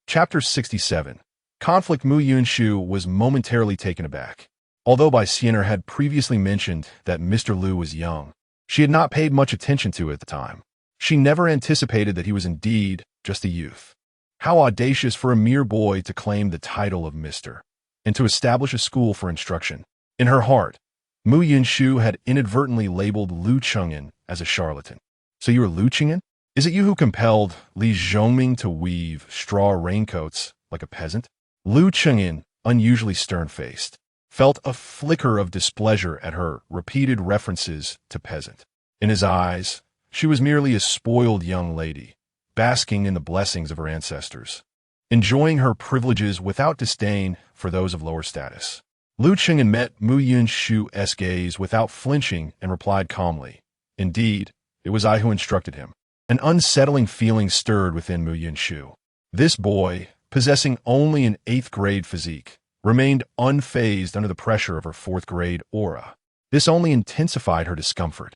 Chapter 67. Conflict. Mu Yunshu was momentarily taken aback. Although Bai Xian'er had previously mentioned that Mr. Lu was young, she had not paid much attention to it at the time. She never anticipated that he was indeed just a youth. How audacious for a mere boy to claim the title of Mr. and to establish a school for instruction. In her heart, Mu Yunshu had inadvertently labeled Lu Cheng'en as a charlatan. "So you are Lu Cheng'en? Is it you who compelled Li Zhongming to weave straw raincoats like a peasant?" Lu Cheng'en, unusually stern-faced, felt a flicker of displeasure at her repeated references to peasant. In his eyes, she was merely a spoiled young lady, basking in the blessings of her ancestors. enjoying her privileges without disdain for those of lower status. Lu Qing'an met Mu Yunshu's gaze without flinching and replied calmly, "Indeed, it was I who instructed him." An unsettling feeling stirred within Mu Yunshu. This boy, possessing only an 8th grade physique, remained unfazed under the pressure of her 4th grade aura. This only intensified her discomfort.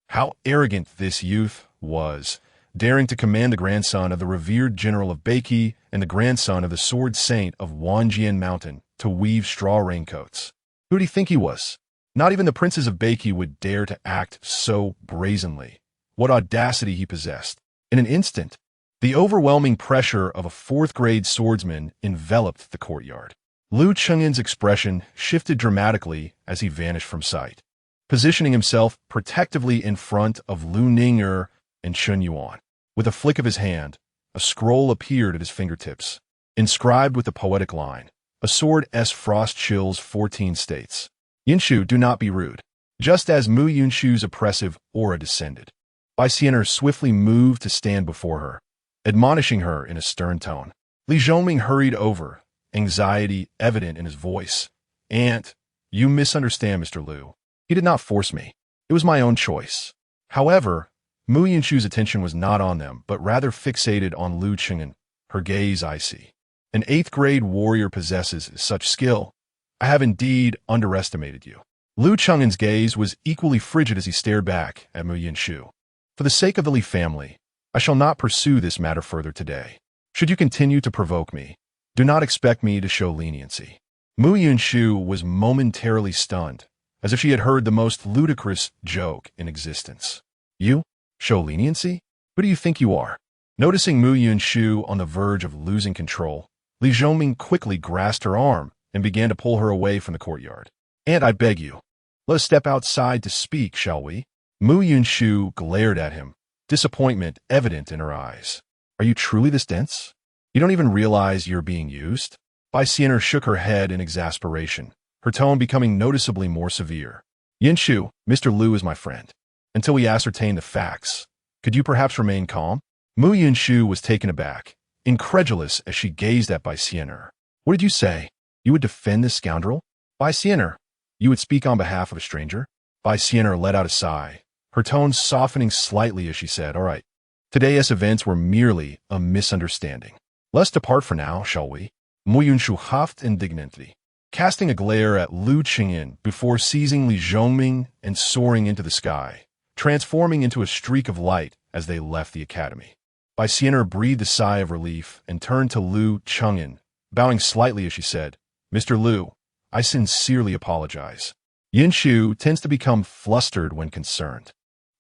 How arrogant this youth was, daring to command the grandson of the revered general of Beiki and the grandson of the sword saint of Wanjian Mountain to weave straw raincoats. Who did he think he was? Not even the princes of Beiki would dare to act so brazenly. What audacity he possessed. In an instant, the overwhelming pressure of a 4th grade swordsman enveloped the courtyard. Lu Cheng'an's expression shifted dramatically as he vanished from sight, positioning himself protectively in front of Lu Ning'er and Chen Yuan. With a flick of his hand, a scroll appeared at his fingertips, inscribed with the poetic line, "A sword's frost chills 14 states. Yunshu, do not be rude." Just as Mu Yunshu's oppressive aura descended, Bai Xian'er swiftly moved to stand before her, admonishing her in a stern tone. Li Zhongming hurried over, anxiety evident in his voice. "Aunt, you misunderstand Mr. Lu. He did not force me. It was my own choice." However, Mu Yunshu's attention was not on them, but rather fixated on Lu Qing'an, her gaze icy. "An 8th grade warrior possesses such skill. I have indeed underestimated you." Lu Cheng'an's gaze was equally frigid as he stared back at Mu Yunshu. "For the sake of the Li family, I shall not pursue this matter further today. Should you continue to provoke me, do not expect me to show leniency." Mu Yunshu was momentarily stunned, as if she had heard the most ludicrous joke in existence. "You? Show leniency? Who do you think you are?" Noticing Mu Yunshu on the verge of losing control, Li Zhongming quickly grasped her arm and began to pull her away from the courtyard. "Aunt, I beg you, let us step outside to speak, shall we?" Mu Yunshu glared at him, disappointment evident in her eyes. "Are you truly this dense? You don't even realize you're being used?" Bai Xian'er shook her head in exasperation, her tone becoming noticeably more severe. "Yunshu, Mr. Lu is my friend. Until we ascertain the facts, could you perhaps remain calm?" Mu Yunshu was taken aback, incredulous as she gazed at Bai Xian'er. "What did you say? You would defend this scoundrel?" "Bai Xian'er, you would speak on behalf of a stranger?" Bai Xian'er let out a sigh, her tone softening slightly as she said, "All right, today's events were merely a misunderstanding. Let's depart for now, shall we?" Mu Yunshu huffed indignantly, casting a glare at Lu Qing'an before seizing Li Zhongming and soaring into the sky, transforming into a streak of light as they left the academy. Bai Xian'er breathed a sigh of relief and turned to Lu Cheng'an, bowing slightly as she said, "Mr. Lu, I sincerely apologize." Yunshu tends to become flustered when concerned.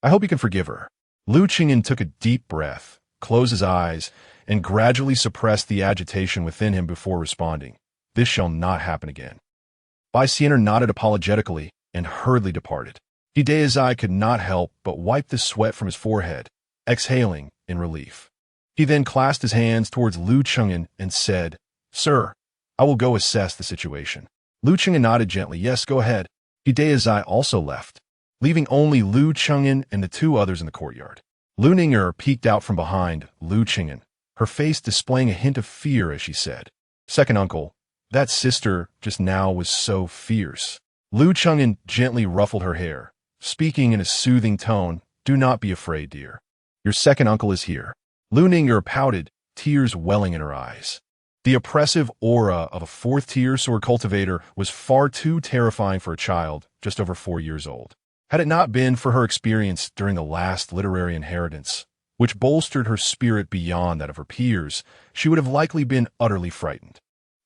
"I hope you can forgive her." Lu Qing'an took a deep breath, closed his eyes, and gradually suppressed the agitation within him before responding, "This shall not happen again." Bai Xian'er nodded apologetically and hurriedly departed. Hideyazai could not help but wipe the sweat from his forehead, exhaling in relief. He then clasped his hands towards Lu Cheng'an and said, "Sir, I will go assess the situation." Lu Cheng'an nodded gently, "Yes, go ahead." Hideyazai also left, leaving only Lu Cheng'an and the 2 others in the courtyard. Lu Ning'er peeked out from behind Lu Cheng'an, her face displaying a hint of fear as she said, "Second uncle, that sister just now was so fierce." Lu Cheng'an gently ruffled her hair, speaking in a soothing tone, "Do not be afraid, dear. Your second uncle is here." Lu Ning'er pouted, tears welling in her eyes. The oppressive aura of a 4th-tier sword cultivator was far too terrifying for a child just over 4 years old. Had it not been for her experience during the last literary inheritance, which bolstered her spirit beyond that of her peers, she would have likely been utterly frightened.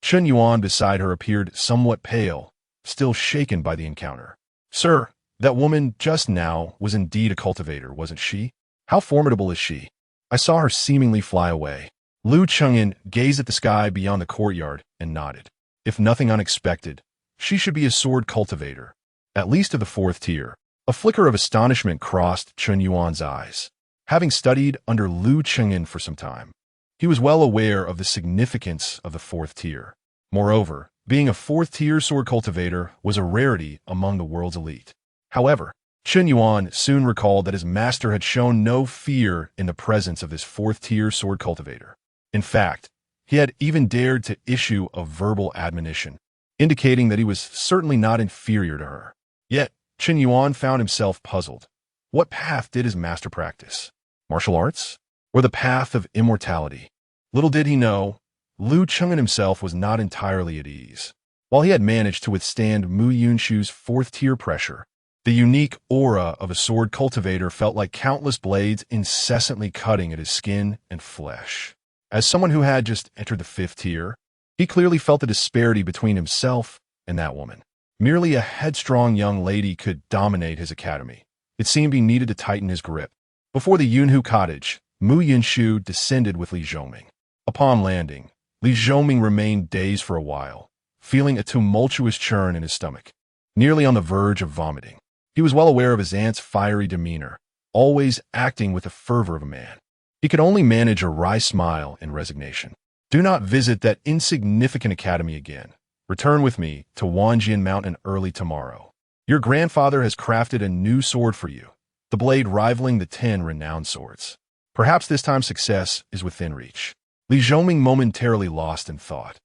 Chen Yuan beside her appeared somewhat pale, still shaken by the encounter. "Sir, that woman just now was indeed a cultivator, wasn't she? How formidable is she? I saw her seemingly fly away." Lu Cheng'an gazed at the sky beyond the courtyard and nodded. If nothing unexpected, she should be a sword cultivator, at least of the 4th tier. A flicker of astonishment crossed Chen Yuan's eyes. Having studied under Lu Cheng'an for some time, he was well aware of the significance of the 4th tier. Moreover, being a 4th-tier sword cultivator was a rarity among the world's elite. However, Chen Yuan soon recalled that his master had shown no fear in the presence of this 4th-tier sword cultivator. In fact, He had even dared to issue a verbal admonition, indicating that he was certainly not inferior to her. Yet, Chen Yuan found himself puzzled. What path did his master practice? Martial arts? Or the path of immortality? Little did he know, Liu Cheng'an himself was not entirely at ease. While he had managed to withstand Mu Yunshu's fourth-tier pressure, the unique aura of a sword cultivator felt like countless blades incessantly cutting at his skin and flesh. As someone who had just entered the fifth tier, he clearly felt the disparity between himself and that woman. Merely a headstrong young lady could dominate his academy. It seemed he needed to tighten his grip. Before the Yunhu cottage, Mu Yunshu descended with Li Zhongming. Upon landing, Li Zhongming remained dazed for a while, feeling a tumultuous churn in his stomach, nearly on the verge of vomiting. He was well aware of his aunt's fiery demeanor, always acting with the fervor of a man. He could only manage a wry smile and resignation. Do not visit that insignificant academy again. Return with me to Wanjian Mountain early tomorrow. Your grandfather has crafted a new sword for you, the blade rivaling the 10 renowned swords. Perhaps this time success is within reach. Li Zhongming momentarily lost in thought,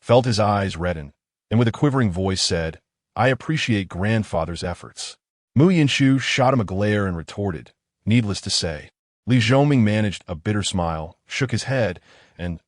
felt his eyes redden, and with a quivering voice said, I appreciate grandfather's efforts. Mu Yunshu shot him a glare and retorted, needless to say. Li Zhongming managed a bitter smile, shook his head, and,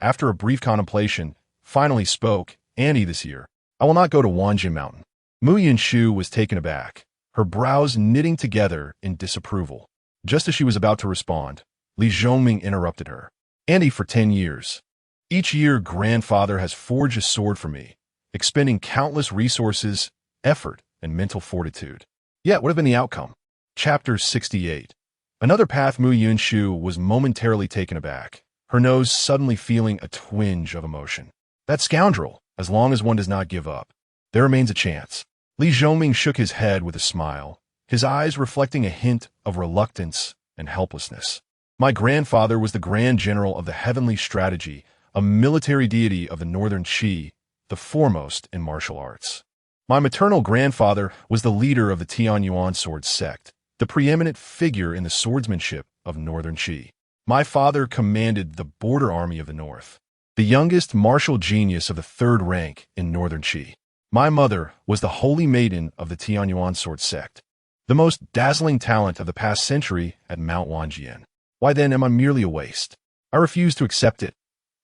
after a brief contemplation, finally spoke, Annie this year. I will not go to Wanjian Mountain. Mu Yunshu was taken aback, her brows knitting together in disapproval. Just as she was about to respond, Li Zhongming interrupted her. Annie, for 10 years. Each year, grandfather has forged a sword for me, expending countless resources, effort, and mental fortitude. Yet, what have been the outcome? Chapter 68. Another path. Mu Yunshu was momentarily taken aback, her nose suddenly feeling a twinge of emotion. That scoundrel, as long as one does not give up, there remains a chance. Li Zhongming shook his head with a smile, his eyes reflecting a hint of reluctance and helplessness. My grandfather was the Grand General of the Heavenly Strategy, a military deity of the Northern Qi, the foremost in martial arts. My maternal grandfather was the leader of the Tianyuan sword sect, the preeminent figure in the swordsmanship of Northern Qi. My father commanded the border army of the North, the youngest martial genius of the third rank in Northern Qi. My mother was the holy maiden of the Tianyuan sword sect, the most dazzling talent of the past century at Mount Wanjian. Why then am I merely a waste? I refuse to accept it.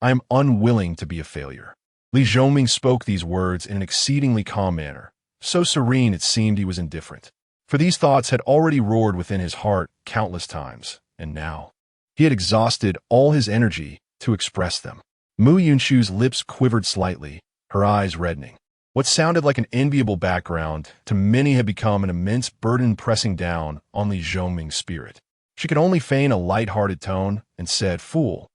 I am unwilling to be a failure. Li Zhongming spoke these words in an exceedingly calm manner, so serene it seemed he was indifferent. For these thoughts had already roared within his heart countless times, and now he had exhausted all his energy to express them. Mu Yunshu's lips quivered slightly, her eyes reddening. What sounded like an enviable background to many had become an immense burden pressing down on Li Zhongming's spirit. She could only feign a light-hearted tone and said, Fool,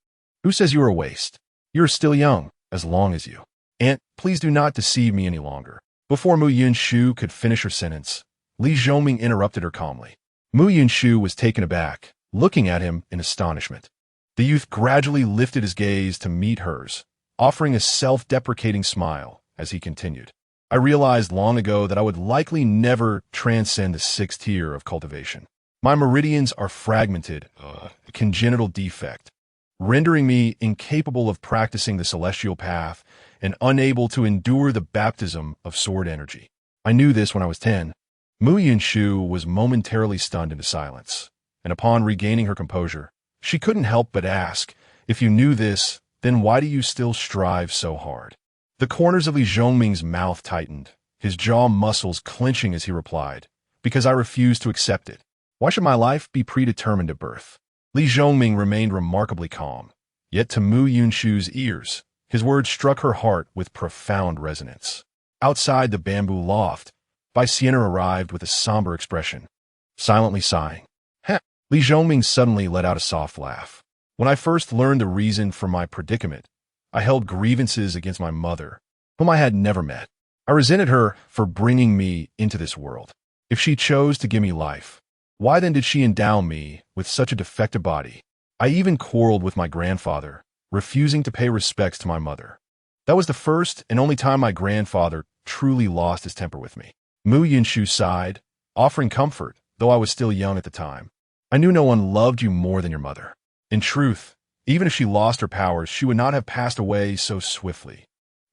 who says you are a waste? You are still young, as long as you. Aunt, please do not deceive me any longer. Before Mu Yunshu could finish her sentence, Li Zhongming interrupted her calmly. Mu Yunshu was taken aback, looking at him in astonishment. The youth gradually lifted his gaze to meet hers, offering a self-deprecating smile as he continued. I realized long ago that I would likely never transcend the 6th tier of cultivation. My meridians are fragmented, a congenital defect, rendering me incapable of practicing the celestial path and unable to endure the baptism of sword energy. I knew this when I was 10. Mu Yunshu was momentarily stunned into silence, and upon regaining her composure, she couldn't help but ask, if you knew this, then why do you still strive so hard? The corners of Li Zhongming's mouth tightened, his jaw muscles clenching as he replied, because I refuse to accept it. Why should my life be predetermined at birth? Li Zhongming remained remarkably calm, yet to Mu Yunshu's ears, his words struck her heart with profound resonance. Outside the bamboo loft, Bai Sienna arrived with a somber expression, silently sighing. Heh! Li Zhongming suddenly let out a soft laugh. When I first learned the reason for my predicament, I held grievances against my mother, whom I had never met. I resented her for bringing me into this world. If she chose to give me life, why then did she endow me with such a defective body? I even quarreled with my grandfather, refusing to pay respects to my mother. That was the first and only time my grandfather truly lost his temper with me. Mu Yunshu sighed, offering comfort, though I was still young at the time. I knew no one loved you more than your mother. In truth, Even if she lost her powers, she would not have passed away so swiftly.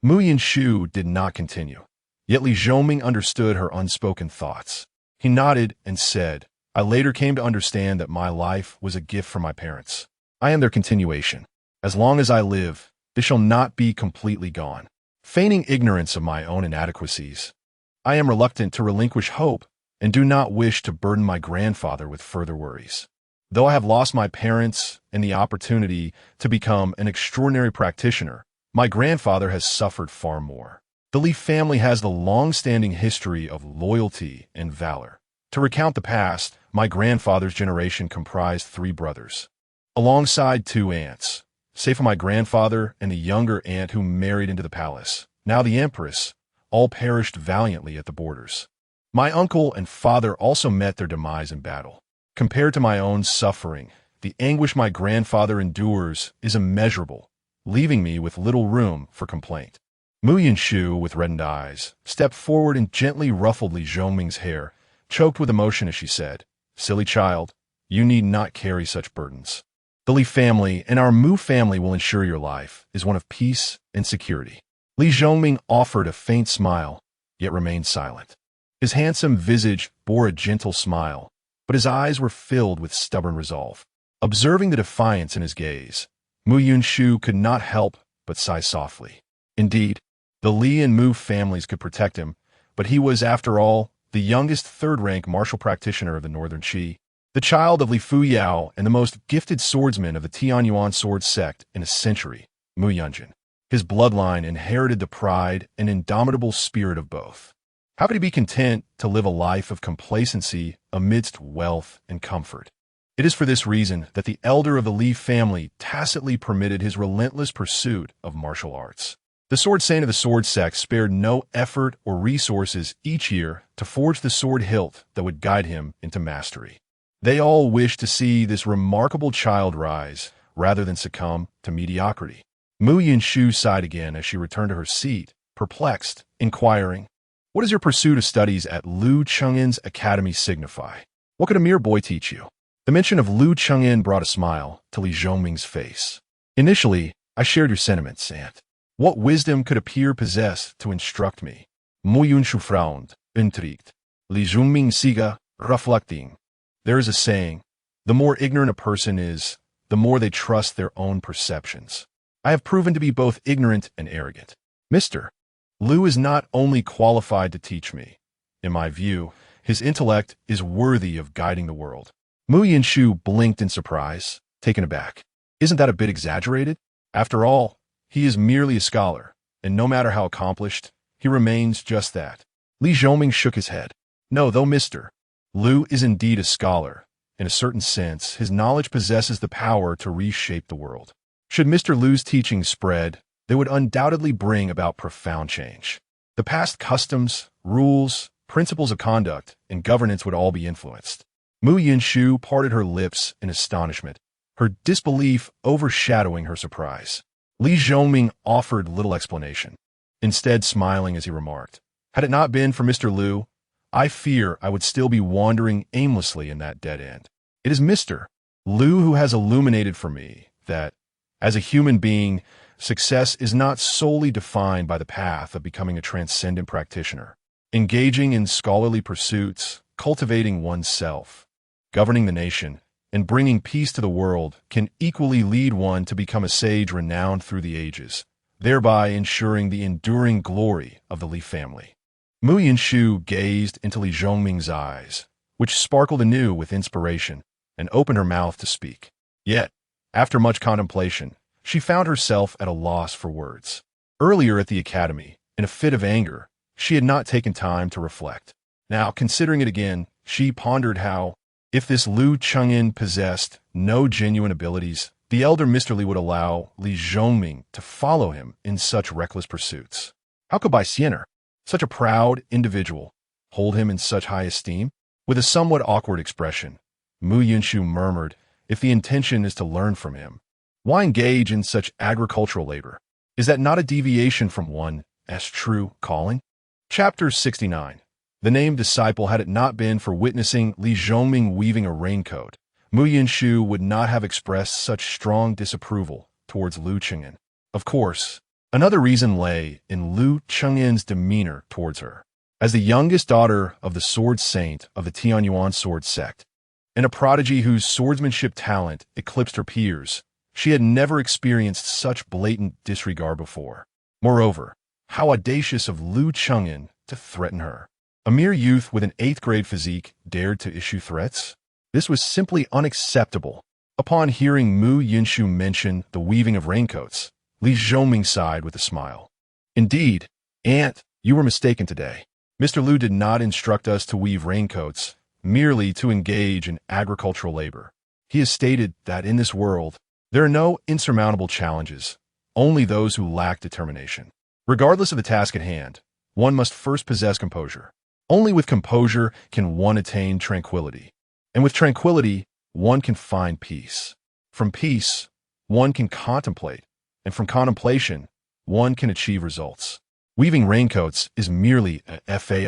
Mu Yinshu did not continue. Yet Li Zhongming understood her unspoken thoughts. He nodded and said, I later came to understand that my life was a gift from my parents. I am their continuation. As long as I live, they shall not be completely gone. Feigning ignorance of my own inadequacies, I am reluctant to relinquish hope and do not wish to burden my grandfather with further worries. Though I have lost my parents and the opportunity to become an extraordinary practitioner, my grandfather has suffered far more. The Li family has the long-standing history of loyalty and valor. To recount the past, my grandfather's generation comprised 3 brothers, alongside 2 aunts, save for my grandfather and the younger aunt who married into the palace, now the empress, all perished valiantly at the borders. My uncle and father also met their demise in battle. Compared to my own suffering, the anguish my grandfather endures is immeasurable, leaving me with little room for complaint. Mu Yinshu, with reddened eyes, stepped forward and gently ruffled Li Zhongming's hair, choked with emotion as she said, Silly child, you need not carry such burdens. The Li family and our Mu family will ensure your life is one of peace and security. Li Zhongming offered a faint smile, yet remained silent. His handsome visage bore a gentle smile, but his eyes were filled with stubborn resolve. Observing the defiance in his gaze, Mu Yinshu could not help but sigh softly. Indeed, the Li and Mu families could protect him, but he was, after all, the youngest 3rd-rank martial practitioner of the Northern Qi, the child of Li Fuyao and the most gifted swordsman of the Tianyuan sword sect in a century, Mu Yunjin. His bloodline inherited the pride and indomitable spirit of both. How could he be content to live a life of complacency amidst wealth and comfort? It is for this reason that the elder of the Li family tacitly permitted his relentless pursuit of martial arts. The sword saint of the sword sect spared no effort or resources each year to forge the sword hilt that would guide him into mastery. They all wished to see this remarkable child rise rather than succumb to mediocrity. Mu Yinshu sighed again as she returned to her seat, perplexed, inquiring, What does your pursuit of studies at Liu Cheng'en's academy signify? What could a mere boy teach you? The mention of Liu Cheng'en brought a smile to Li Zhongming's face. Initially, I shared your sentiments, aunt. What wisdom could a peer possess to instruct me? Mu Yinshu frowned, intrigued. Li Zhongming siga, reflecting. There is a saying, the more ignorant a person is, the more they trust their own perceptions. I have proven to be both ignorant and arrogant. Mr. Liu is not only qualified to teach me. In my view, his intellect is worthy of guiding the world. Mu Yinshu blinked in surprise, taken aback. Isn't that a bit exaggerated? After all, he is merely a scholar, and no matter how accomplished, he remains just that. Li Zhongming shook his head. No, though Mr. Liu is indeed a scholar. In a certain sense, his knowledge possesses the power to reshape the world. Should Mr. Liu's teachings spread, they would undoubtedly bring about profound change. The past customs, rules, principles of conduct, and governance would all be influenced. Mu Yinshu parted her lips in astonishment, her disbelief overshadowing her surprise. Li Zhongming offered little explanation, instead smiling as he remarked, Had it not been for Mr. Liu, I fear I would still be wandering aimlessly in that dead end. It is Mr. Liu who has illuminated for me that, as a human being, success is not solely defined by the path of becoming a transcendent practitioner. Engaging in scholarly pursuits, cultivating oneself, governing the nation, and bringing peace to the world can equally lead one to become a sage renowned through the ages, thereby ensuring the enduring glory of the Li family. Mu Yinshu gazed into Li Zhongming's eyes, which sparkled anew with inspiration, and opened her mouth to speak. Yet, after much contemplation, she found herself at a loss for words. Earlier at the academy, in a fit of anger, she had not taken time to reflect. Now, considering it again, she pondered how, if this Liu Cheng'en possessed no genuine abilities, the elder Mr. Li would allow Li Zhongming to follow him in such reckless pursuits. How could Bai Xianer, such a proud individual, hold him in such high esteem? With a somewhat awkward expression, Mu Yinshu murmured, If the intention is to learn from him, why engage in such agricultural labor? Is that not a deviation from one's true calling? Chapter 69. The named disciple, had it not been for witnessing Li Zhongming weaving a raincoat, Mu Yinshu would not have expressed such strong disapproval towards Liu Chengyan. Of course, another reason lay in Liu Chengyan's demeanor towards her. As the youngest daughter of the sword saint of the Tianyuan sword sect, and a prodigy whose swordsmanship talent eclipsed her peers, she had never experienced such blatant disregard before. Moreover, how audacious of Liu Chengyan to threaten her. A mere youth with an 8th-grade physique dared to issue threats? This was simply unacceptable. Upon hearing Mu Yinshu mention the weaving of raincoats, Li Zhongming sighed with a smile. Indeed, Aunt, you were mistaken today. Mr. Liu did not instruct us to weave raincoats, merely to engage in agricultural labor. He has stated that in this world, there are no insurmountable challenges, only those who lack determination. Regardless of the task at hand, one must first possess composure. Only with composure can one attain tranquility. And with tranquility, one can find peace. From peace, one can contemplate. And from contemplation, one can achieve results. Weaving raincoats is merely a fade.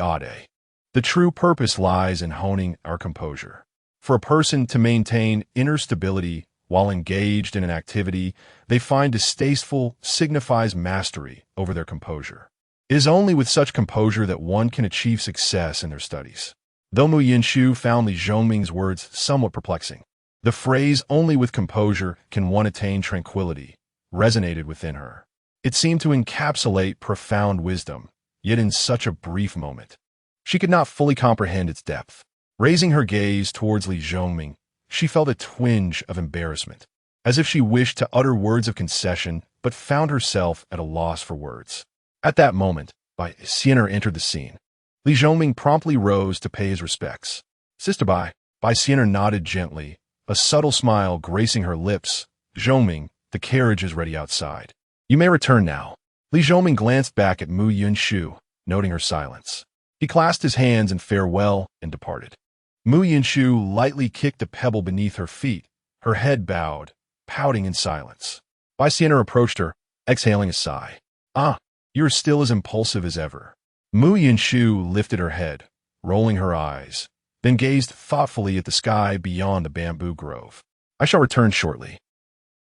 The true purpose lies in honing our composure. For a person to maintain inner stability while engaged in an activity they find distasteful signifies mastery over their composure. It is only with such composure that one can achieve success in their studies. Though Mu Yinshu found Li Zhongming's words somewhat perplexing, the phrase "only with composure can one attain tranquility" resonated within her. It seemed to encapsulate profound wisdom, yet in such a brief moment. She could not fully comprehend its depth. Raising her gaze towards Li Zhongming, she felt a twinge of embarrassment, as if she wished to utter words of concession but found herself at a loss for words. At that moment, Bai Xianer entered the scene. Li Zhongming promptly rose to pay his respects. Sister Bai Xianer nodded gently, a subtle smile gracing her lips. Zhongming, the carriage is ready outside. You may return now. Li Zhongming glanced back at Mu Yinshu, noting her silence. He clasped his hands in farewell and departed. Mu Yinshu lightly kicked a pebble beneath her feet, her head bowed, pouting in silence. Bai Xianer approached her, exhaling a sigh. Ah, you're still as impulsive as ever. Mu Yinshu lifted her head, rolling her eyes, then gazed thoughtfully at the sky beyond the bamboo grove. I shall return shortly.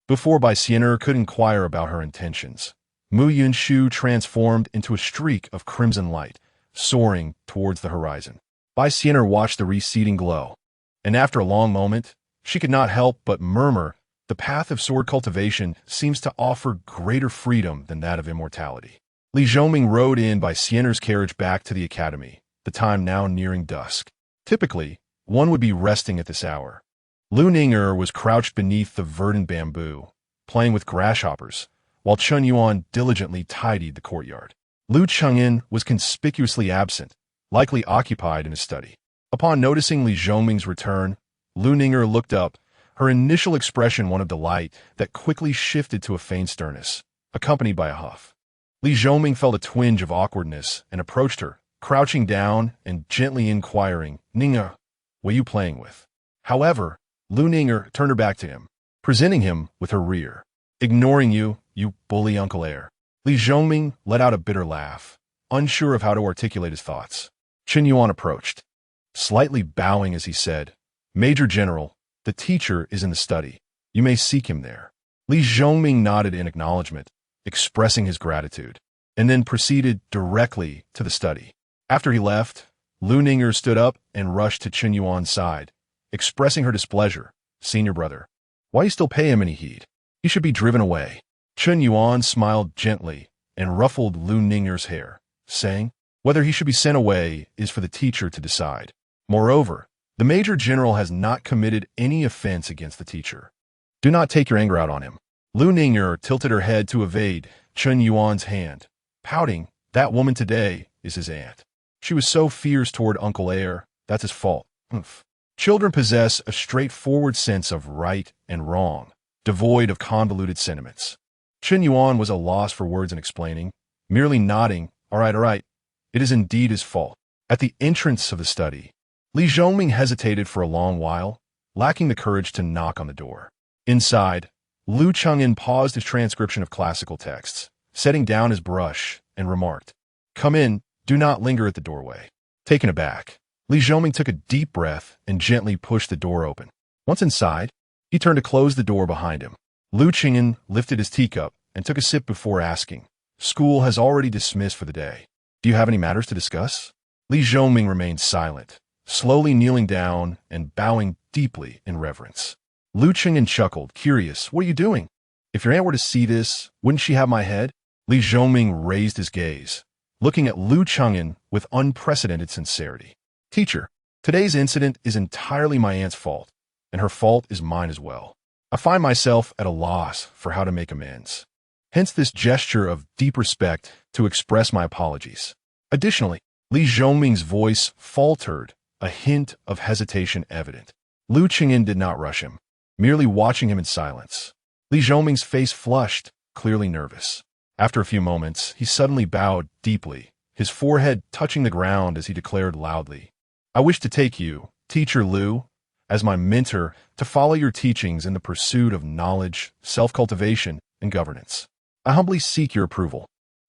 Before Bai Xianer could inquire about her intentions, Mu Yinshu transformed into a streak of crimson light, soaring towards the horizon. Bai Xianer watched the receding glow, and after a long moment, she could not help but murmur, the path of sword cultivation seems to offer greater freedom than that of immortality. Li Zhongming rode in Bai Xianer's carriage back to the academy, the time now nearing dusk. Typically, one would be resting at this hour. Lu Ninger was crouched beneath the verdant bamboo, playing with grasshoppers, while Chun Yuan diligently tidied the courtyard. Liu Chengyan was conspicuously absent, likely occupied in his study. Upon noticing Li Zhongming's return, Lu Ninger looked up, her initial expression one of delight that quickly shifted to a faint sternness, accompanied by a huff. Li Zhongming felt a twinge of awkwardness and approached her, crouching down and gently inquiring, Ninger, what are you playing with? However, Lu Ninger turned her back to him, presenting him with her rear. Ignoring you, you bully Uncle Heir. Li Zhongming let out a bitter laugh, unsure of how to articulate his thoughts. Chen Yuan approached, slightly bowing as he said, Major General, the teacher is in the study. You may seek him there. Li Zhongming nodded in acknowledgement, expressing his gratitude, and then proceeded directly to the study. After he left, Lu Ninger stood up and rushed to Chen Yuan's side, expressing her displeasure. Senior brother, why you still pay him any heed? He should be driven away. Chen Yuan smiled gently and ruffled Lu Ninger's hair, saying, whether he should be sent away is for the teacher to decide. Moreover, the Major General has not committed any offense against the teacher. Do not take your anger out on him. Lu Ninger tilted her head to evade Chen Yuan's hand, pouting, that woman today is his aunt. She was so fierce toward Uncle Heir, that's his fault. Oof. Children possess a straightforward sense of right and wrong, devoid of convoluted sentiments. Chen Yuan was at a loss for words in explaining, merely nodding, all right, it is indeed his fault. At the entrance of the study, Li Zhongming hesitated for a long while, lacking the courage to knock on the door. Inside, Liu Chengyan paused his transcription of classical texts, setting down his brush, and remarked, come in, do not linger at the doorway. Taken aback, Li Zhongming took a deep breath and gently pushed the door open. Once inside, he turned to close the door behind him. Lu Qingyan lifted his teacup and took a sip before asking, "School has already dismissed for the day. Do you have any matters to discuss?" Li Zhongming remained silent, slowly kneeling down and bowing deeply in reverence. Lu Qingyan chuckled, curious, "What are you doing? If your aunt were to see this, wouldn't she have my head?" Li Zhongming raised his gaze, looking at Lu Qingyan with unprecedented sincerity. "Teacher, today's incident is entirely my aunt's fault, and her fault is mine as well. I find myself at a loss for how to make amends. Hence this gesture of deep respect to express my apologies." Additionally, Li Zhongming's voice faltered, a hint of hesitation evident. Lu Qingyan did not rush him, merely watching him in silence. Li Zhongming's face flushed, clearly nervous. After a few moments, he suddenly bowed deeply, his forehead touching the ground as he declared loudly, "I wish to take you, Teacher Lu, as my mentor to follow your teachings in the pursuit of knowledge, self-cultivation, and governance. I humbly seek your approval."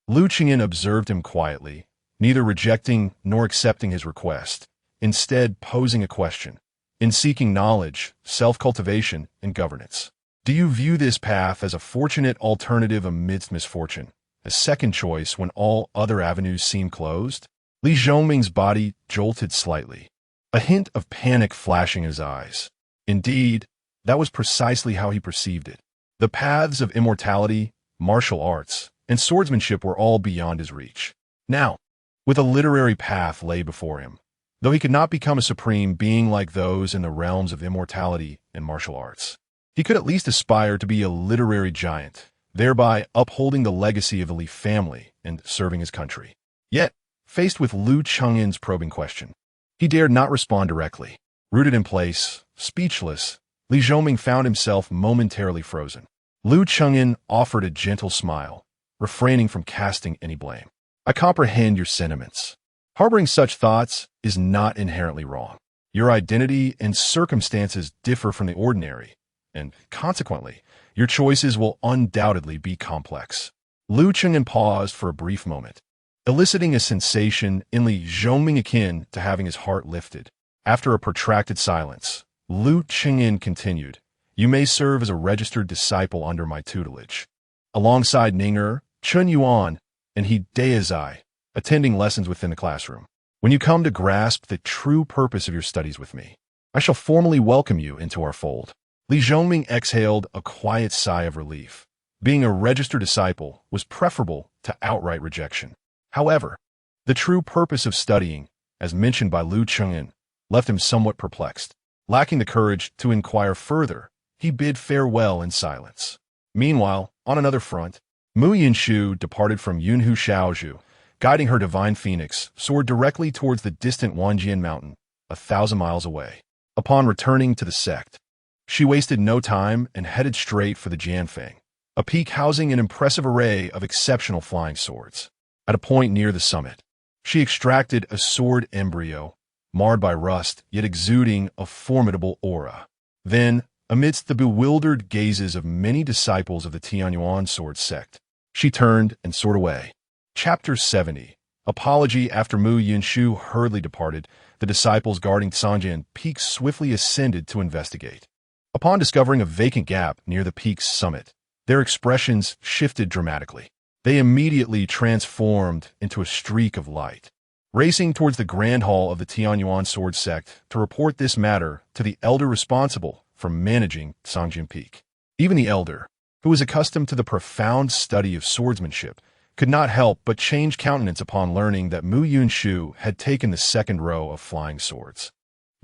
Lu Qingyan observed him quietly, neither rejecting nor accepting his request, instead posing a question. "In seeking knowledge, self-cultivation, and governance, do you view this path as a fortunate alternative amidst misfortune, a second choice when all other avenues seem closed?" Li Zhongming's body jolted slightly, a hint of panic flashing in his eyes. Indeed, that was precisely how he perceived it. The paths of immortality, martial arts, and swordsmanship were all beyond his reach. Now, with a literary path lay before him, though he could not become a supreme being like those in the realms of immortality and martial arts, he could at least aspire to be a literary giant, thereby upholding the legacy of the Li family and serving his country. Yet, faced with Lu Qingyan's probing question, he dared not respond directly. Rooted in place, speechless, Li Zhongming found himself momentarily frozen. Lu Qingyan offered a gentle smile, refraining from casting any blame. "I comprehend your sentiments. Harboring such thoughts is not inherently wrong. Your identity and circumstances differ from the ordinary, and consequently, your choices will undoubtedly be complex." Lu Qingyan paused for a brief moment, eliciting a sensation in Li Zhongming akin to having his heart lifted. After a protracted silence, Lu Qingyan continued, "You may serve as a registered disciple under my tutelage, alongside Ninger, Chun Yuan, and He Daizai, attending lessons within the classroom. When you come to grasp the true purpose of your studies with me, I shall formally welcome you into our fold." Li Zhongming exhaled a quiet sigh of relief. Being a registered disciple was preferable to outright rejection. However, the true purpose of studying, as mentioned by Lu Qingyan, left him somewhat perplexed. Lacking the courage to inquire further, he bid farewell in silence. Meanwhile, on another front, Mu Yinshu departed from Yunhu Shaozhu, guiding her divine phoenix, soared directly towards the distant Wanjian mountain, 1,000 miles away. Upon returning to the sect, she wasted no time and headed straight for the Jianfeng, a peak housing an impressive array of exceptional flying swords. At a point near the summit, she extracted a sword embryo, marred by rust, yet exuding a formidable aura. Then, amidst the bewildered gazes of many disciples of the Tianyuan sword sect, she turned and soared away. Chapter 70. Apology. After Mu Yinshu hurriedly departed, the disciples guarding Sanjian Peak swiftly ascended to investigate. Upon discovering a vacant gap near the peak's summit, their expressions shifted dramatically. They immediately transformed into a streak of light, racing towards the Grand Hall of the Tianyuan Sword Sect to report this matter to the elder responsible for managing Sanjian Peak. Even the elder, who was accustomed to the profound study of swordsmanship, could not help but change countenance upon learning that Mu Yinshu had taken the second row of flying swords.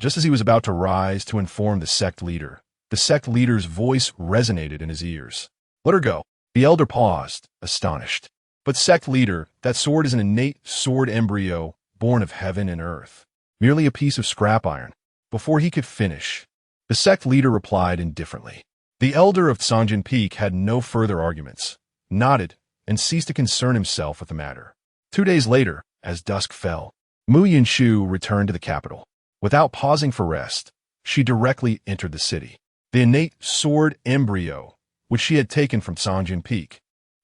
Just as he was about to rise to inform the sect leader's voice resonated in his ears. "Let her go." The elder paused, astonished. "But sect leader, that sword is an innate sword embryo born of heaven and earth, merely a piece of scrap iron." Before he could finish, the sect leader replied indifferently. The elder of Sanjian Peak had no further arguments, nodded, and ceased to concern himself with the matter. 2 days later, as dusk fell, Mu Yinshu returned to the capital. Without pausing for rest, she directly entered the city. The innate sword embryo, which she had taken from Sanjian Peak,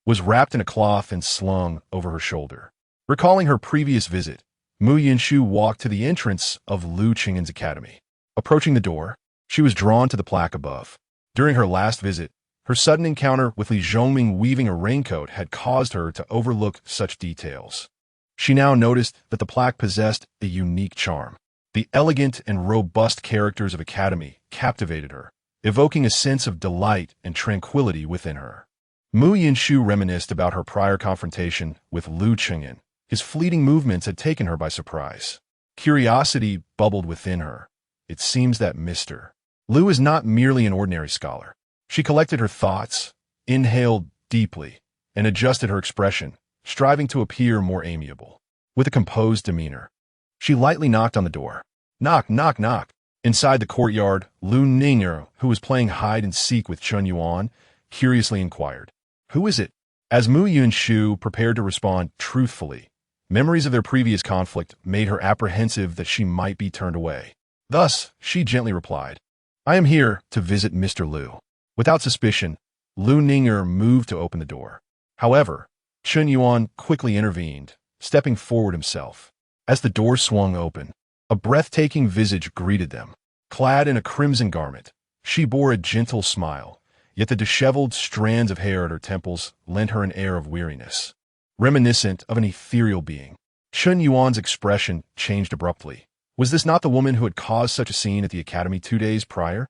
was wrapped in a cloth and slung over her shoulder. Recalling her previous visit, Mu Yinshu walked to the entrance of Lu Qingyan's academy. Approaching the door, She was drawn to the plaque above. During her last visit, her sudden encounter with Li Zhongming weaving a raincoat had caused her to overlook such details. She now noticed that the plaque possessed a unique charm. The elegant and robust characters of Academy captivated her, evoking a sense of delight and tranquility within her. Mu Yinshu reminisced about her prior confrontation with Lu Chengyan. His fleeting movements had taken her by surprise. Curiosity bubbled within her. It seems that Mr. Lu is not merely an ordinary scholar. She collected her thoughts, inhaled deeply, and adjusted her expression, striving to appear more amiable. With a composed demeanor, she lightly knocked on the door. Knock, knock, knock. Inside the courtyard, Lu Ninger, who was playing hide-and-seek with Chun Yuan, curiously inquired, "Who is it?" As Mu Yunshu prepared to respond truthfully, memories of their previous conflict made her apprehensive that she might be turned away. Thus, she gently replied, "I am here to visit Mr. Lu." Without suspicion, Lu Ninger moved to open the door. However, Chun Yuan quickly intervened, stepping forward himself. As the door swung open, a breathtaking visage greeted them. Clad in a crimson garment, she bore a gentle smile, yet the disheveled strands of hair at her temples lent her an air of weariness, reminiscent of an ethereal being. Chun Yuan's expression changed abruptly. Was this not the woman who had caused such a scene at the academy 2 days prior?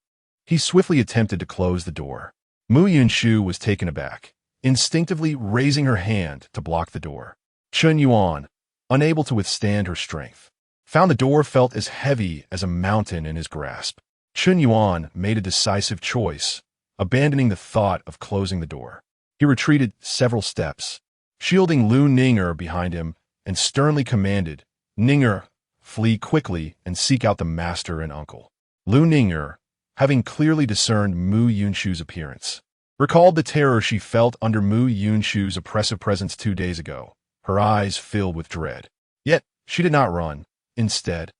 He swiftly attempted to close the door. Mu Yunshu was taken aback, instinctively raising her hand to block the door. Chun Yuan, unable to withstand her strength, found the door felt as heavy as a mountain in his grasp. Chun Yuan made a decisive choice, abandoning the thought of closing the door. He retreated several steps, shielding Lu Ninger behind him, and sternly commanded, "Ninger, flee quickly and seek out the master and uncle." Lu Ninger, having clearly discerned Mu Yunshu's appearance, recalled the terror she felt under Mu Yunshu's oppressive presence 2 days ago. Her eyes filled with dread. Yet, she did not run. Instead,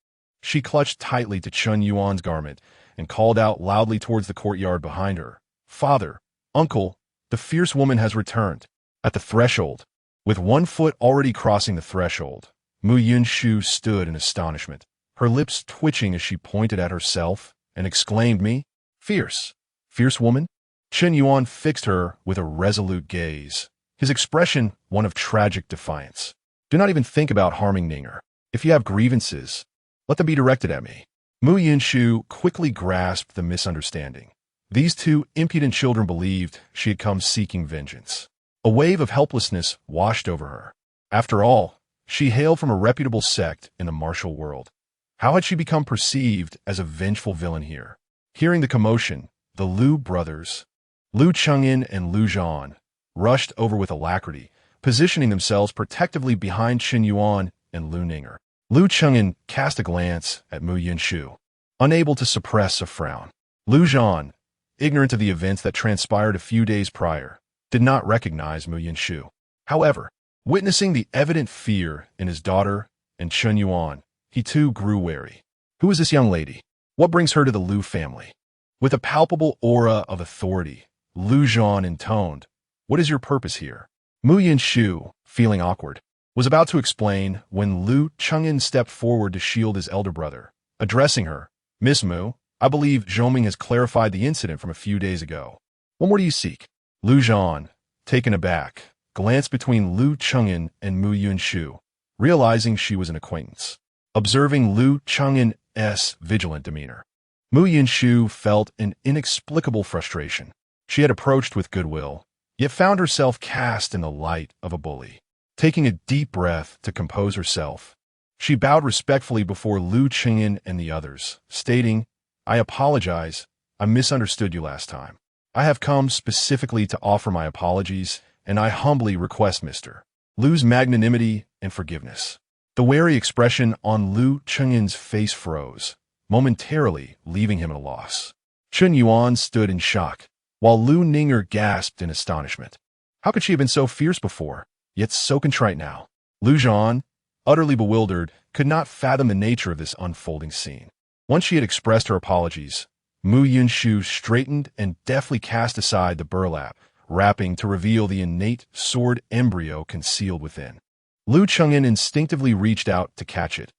she clutched tightly to Chun Yuan's garment and called out loudly towards the courtyard behind her, "Father, uncle, the fierce woman has returned." At the threshold, with one foot already crossing the threshold, Mu Yunshu stood in astonishment, her lips twitching as she pointed at herself and exclaimed, "Me? Fierce? Fierce woman?" Chun Yuan fixed her with a resolute gaze, his expression one of tragic defiance. "Do not even think about harming Ninger. If you have grievances, let them be directed at me." Mu Yunshu quickly grasped the misunderstanding. These two impudent children believed she had come seeking vengeance. A wave of helplessness washed over her. After all, she hailed from a reputable sect in the martial world. How had she become perceived as a vengeful villain here? Hearing the commotion, the Lu brothers, Lu Chengyan and Lu Zhan, rushed over with alacrity, positioning themselves protectively behind Chun Yuan and Lu Ninger. Lu Chengyan cast a glance at Mu Yunshu, unable to suppress a frown. Lu Zhan, ignorant of the events that transpired a few days prior, did not recognize Mu Yunshu. However, witnessing the evident fear in his daughter and Chun Yuan, he too grew wary. Who is this young lady? What brings her to the Lu family? With a palpable aura of authority, Lu Zhan intoned, "What is your purpose here?" Mu Yunshu, feeling awkward, was about to explain when Lu Chengyan stepped forward to shield his elder brother, addressing her, "Miss Mu, I believe Zhongming has clarified the incident from a few days ago. What more do you seek?" Lu Zhan, taken aback, glanced between Lu Chengyan and Mu Yunshu, realizing she was an acquaintance. Observing Lu Chengyan's vigilant demeanor, Mu Yunshu felt an inexplicable frustration. She had approached with goodwill, yet found herself cast in the light of a bully. Taking a deep breath to compose herself, she bowed respectfully before Lu Chengyan and the others, stating, "I apologize, I misunderstood you last time. I have come specifically to offer my apologies, and I humbly request Mr. Lu's magnanimity and forgiveness." The wary expression on Lu Chengyan's face froze, momentarily leaving him at a loss. Chun Yuan stood in shock, while Lu Ninger gasped in astonishment. How could she have been so fierce before, yet so contrite now? Lu Zhan, utterly bewildered, could not fathom the nature of this unfolding scene. Once she had expressed her apologies, Mu Yunshu straightened and deftly cast aside the burlap wrapping to reveal the innate sword embryo concealed within. Lu Chengyan instinctively reached out to catch it,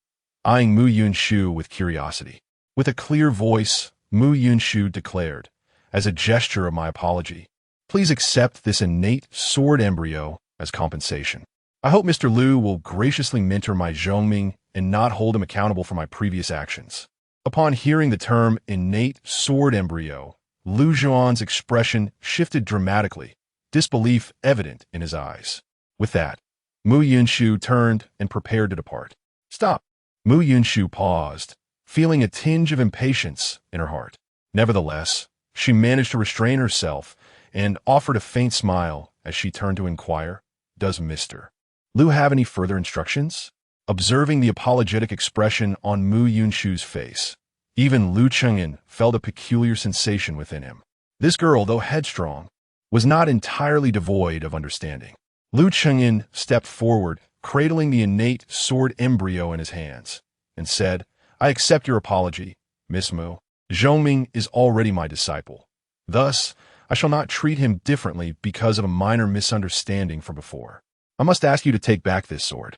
eyeing Mu Yunshu with curiosity. With a clear voice, Mu Yunshu declared, as a gesture of my apology. Please accept this innate sword embryo as compensation. I hope Mr. Liu will graciously mentor my Zhongming and not hold him accountable for my previous actions. Upon hearing the term innate sword embryo, Lu Zhuan's expression shifted dramatically, disbelief evident in his eyes. With that, Mu Yunshu turned and prepared to depart. Stop! Mu Yunshu paused, feeling a tinge of impatience in her heart. Nevertheless, she managed to restrain herself and offered a faint smile as she turned to inquire, "Does Mr. Liu have any further instructions?" Observing the apologetic expression on Mu Yunshu's face, even Lu Chengyan felt a peculiar sensation within him. This girl, though headstrong, was not entirely devoid of understanding. Lu Chengyan stepped forward, cradling the innate sword embryo in his hands, and said, "I accept your apology, Miss Mu. Zhongming is already my disciple. Thus, I shall not treat him differently because of a minor misunderstanding from before. I must ask you to take back this sword.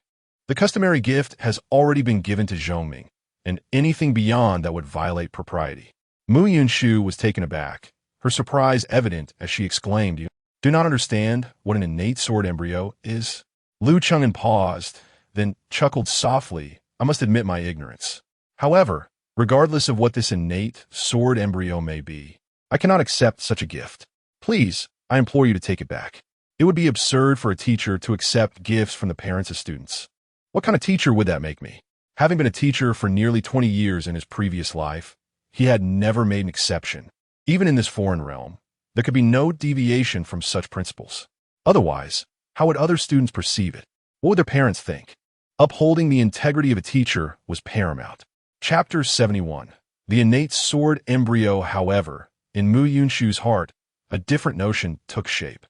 The customary gift has already been given to Zhongming, and anything beyond that would violate propriety." Mu Yunshu was taken aback, her surprise evident as she exclaimed, "You do not understand what an innate sword embryo is?" Lu Chengyan paused, then chuckled softly. "I must admit my ignorance. However, regardless of what this innate sword embryo may be, I cannot accept such a gift. Please, I implore you to take it back. It would be absurd for a teacher to accept gifts from the parents of students. What kind of teacher would that make me?" Having been a teacher for nearly 20 years in his previous life, he had never made an exception. Even in this foreign realm, there could be no deviation from such principles. Otherwise, how would other students perceive it? What would their parents think? Upholding the integrity of a teacher was paramount. Chapter 71. The innate sword embryo, however, in Mu Yunshu's heart, a different notion took shape.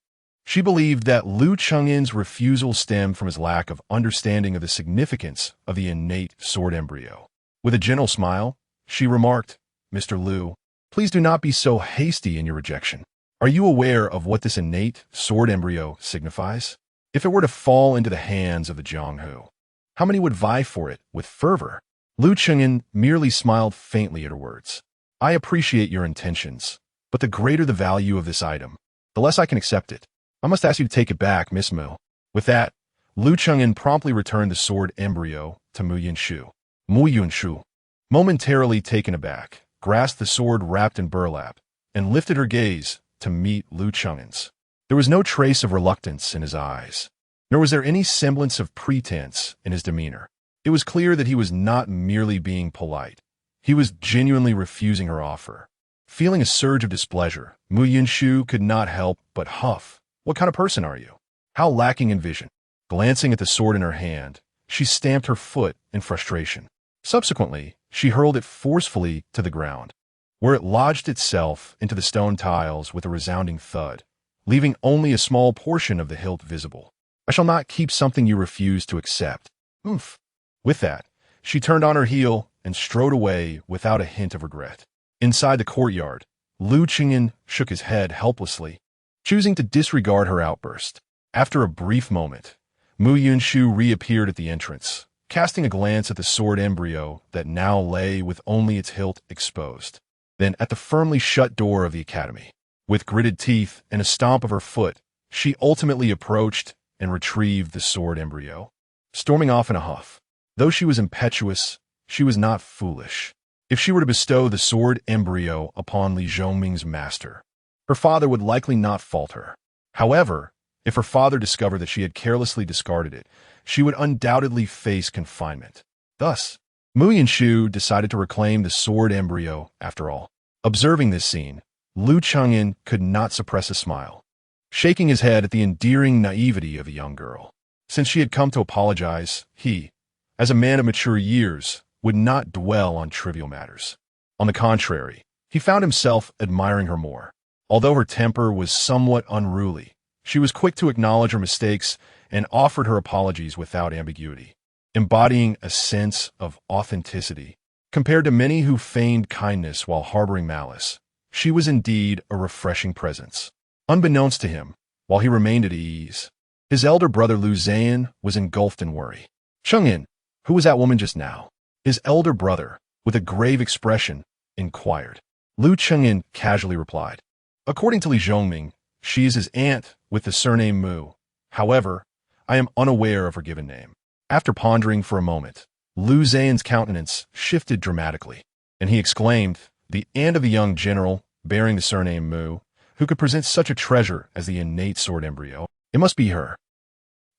She believed that Lu Chengyan's refusal stemmed from his lack of understanding of the significance of the innate sword embryo. With a gentle smile, she remarked, "Mr. Liu, please do not be so hasty in your rejection. Are you aware of what this innate sword embryo signifies? If it were to fall into the hands of the Jianghu, how many would vie for it with fervor?" Lu Chengyan merely smiled faintly at her words. "I appreciate your intentions, but the greater the value of this item, the less I can accept it. I must ask you to take it back, Miss Mu." With that, Lu Chengyan promptly returned the sword embryo to Mu Yunshu. Mu Yunshu, momentarily taken aback, grasped the sword wrapped in burlap and lifted her gaze to meet Lu Chengyan's. There was no trace of reluctance in his eyes, nor was there any semblance of pretense in his demeanor. It was clear that he was not merely being polite. He was genuinely refusing her offer. Feeling a surge of displeasure, Mu Yunshu could not help but huff. "What kind of person are you? How lacking in vision?" Glancing at the sword in her hand, she stamped her foot in frustration. Subsequently, she hurled it forcefully to the ground, where it lodged itself into the stone tiles with a resounding thud, leaving only a small portion of the hilt visible. "I shall not keep something you refuse to accept. Oomph." With that, she turned on her heel and strode away without a hint of regret. Inside the courtyard, Lu Chengyan shook his head helplessly, choosing to disregard her outburst. After a brief moment, Mu Yunshu reappeared at the entrance, casting a glance at the sword embryo that now lay with only its hilt exposed, then at the firmly shut door of the academy. With gritted teeth and a stomp of her foot, she ultimately approached and retrieved the sword embryo, storming off in a huff. Though she was impetuous, she was not foolish. If she were to bestow the sword embryo upon Li Zhongming's master, her father would likely not fault her. However, if her father discovered that she had carelessly discarded it, she would undoubtedly face confinement. Thus, Mu Yunshu decided to reclaim the sword embryo after all. Observing this scene, Lu Chengyan could not suppress a smile, shaking his head at the endearing naivety of the young girl. Since she had come to apologize, he, as a man of mature years, would not dwell on trivial matters. On the contrary, he found himself admiring her more. Although her temper was somewhat unruly, she was quick to acknowledge her mistakes and offered her apologies without ambiguity, embodying a sense of authenticity. Compared to many who feigned kindness while harboring malice, she was indeed a refreshing presence. Unbeknownst to him, while he remained at ease, his elder brother Lu Zhan was engulfed in worry. "Chengyan, who was that woman just now?" His elder brother, with a grave expression, inquired. Lu Chengyan casually replied. According to Li Zhongming, she is his aunt with the surname Mu. However, I am unaware of her given name. After pondering for a moment, Lu Zhan's countenance shifted dramatically, and he exclaimed, the aunt of the young general bearing the surname Mu, who could present such a treasure as the innate sword embryo. It must be her.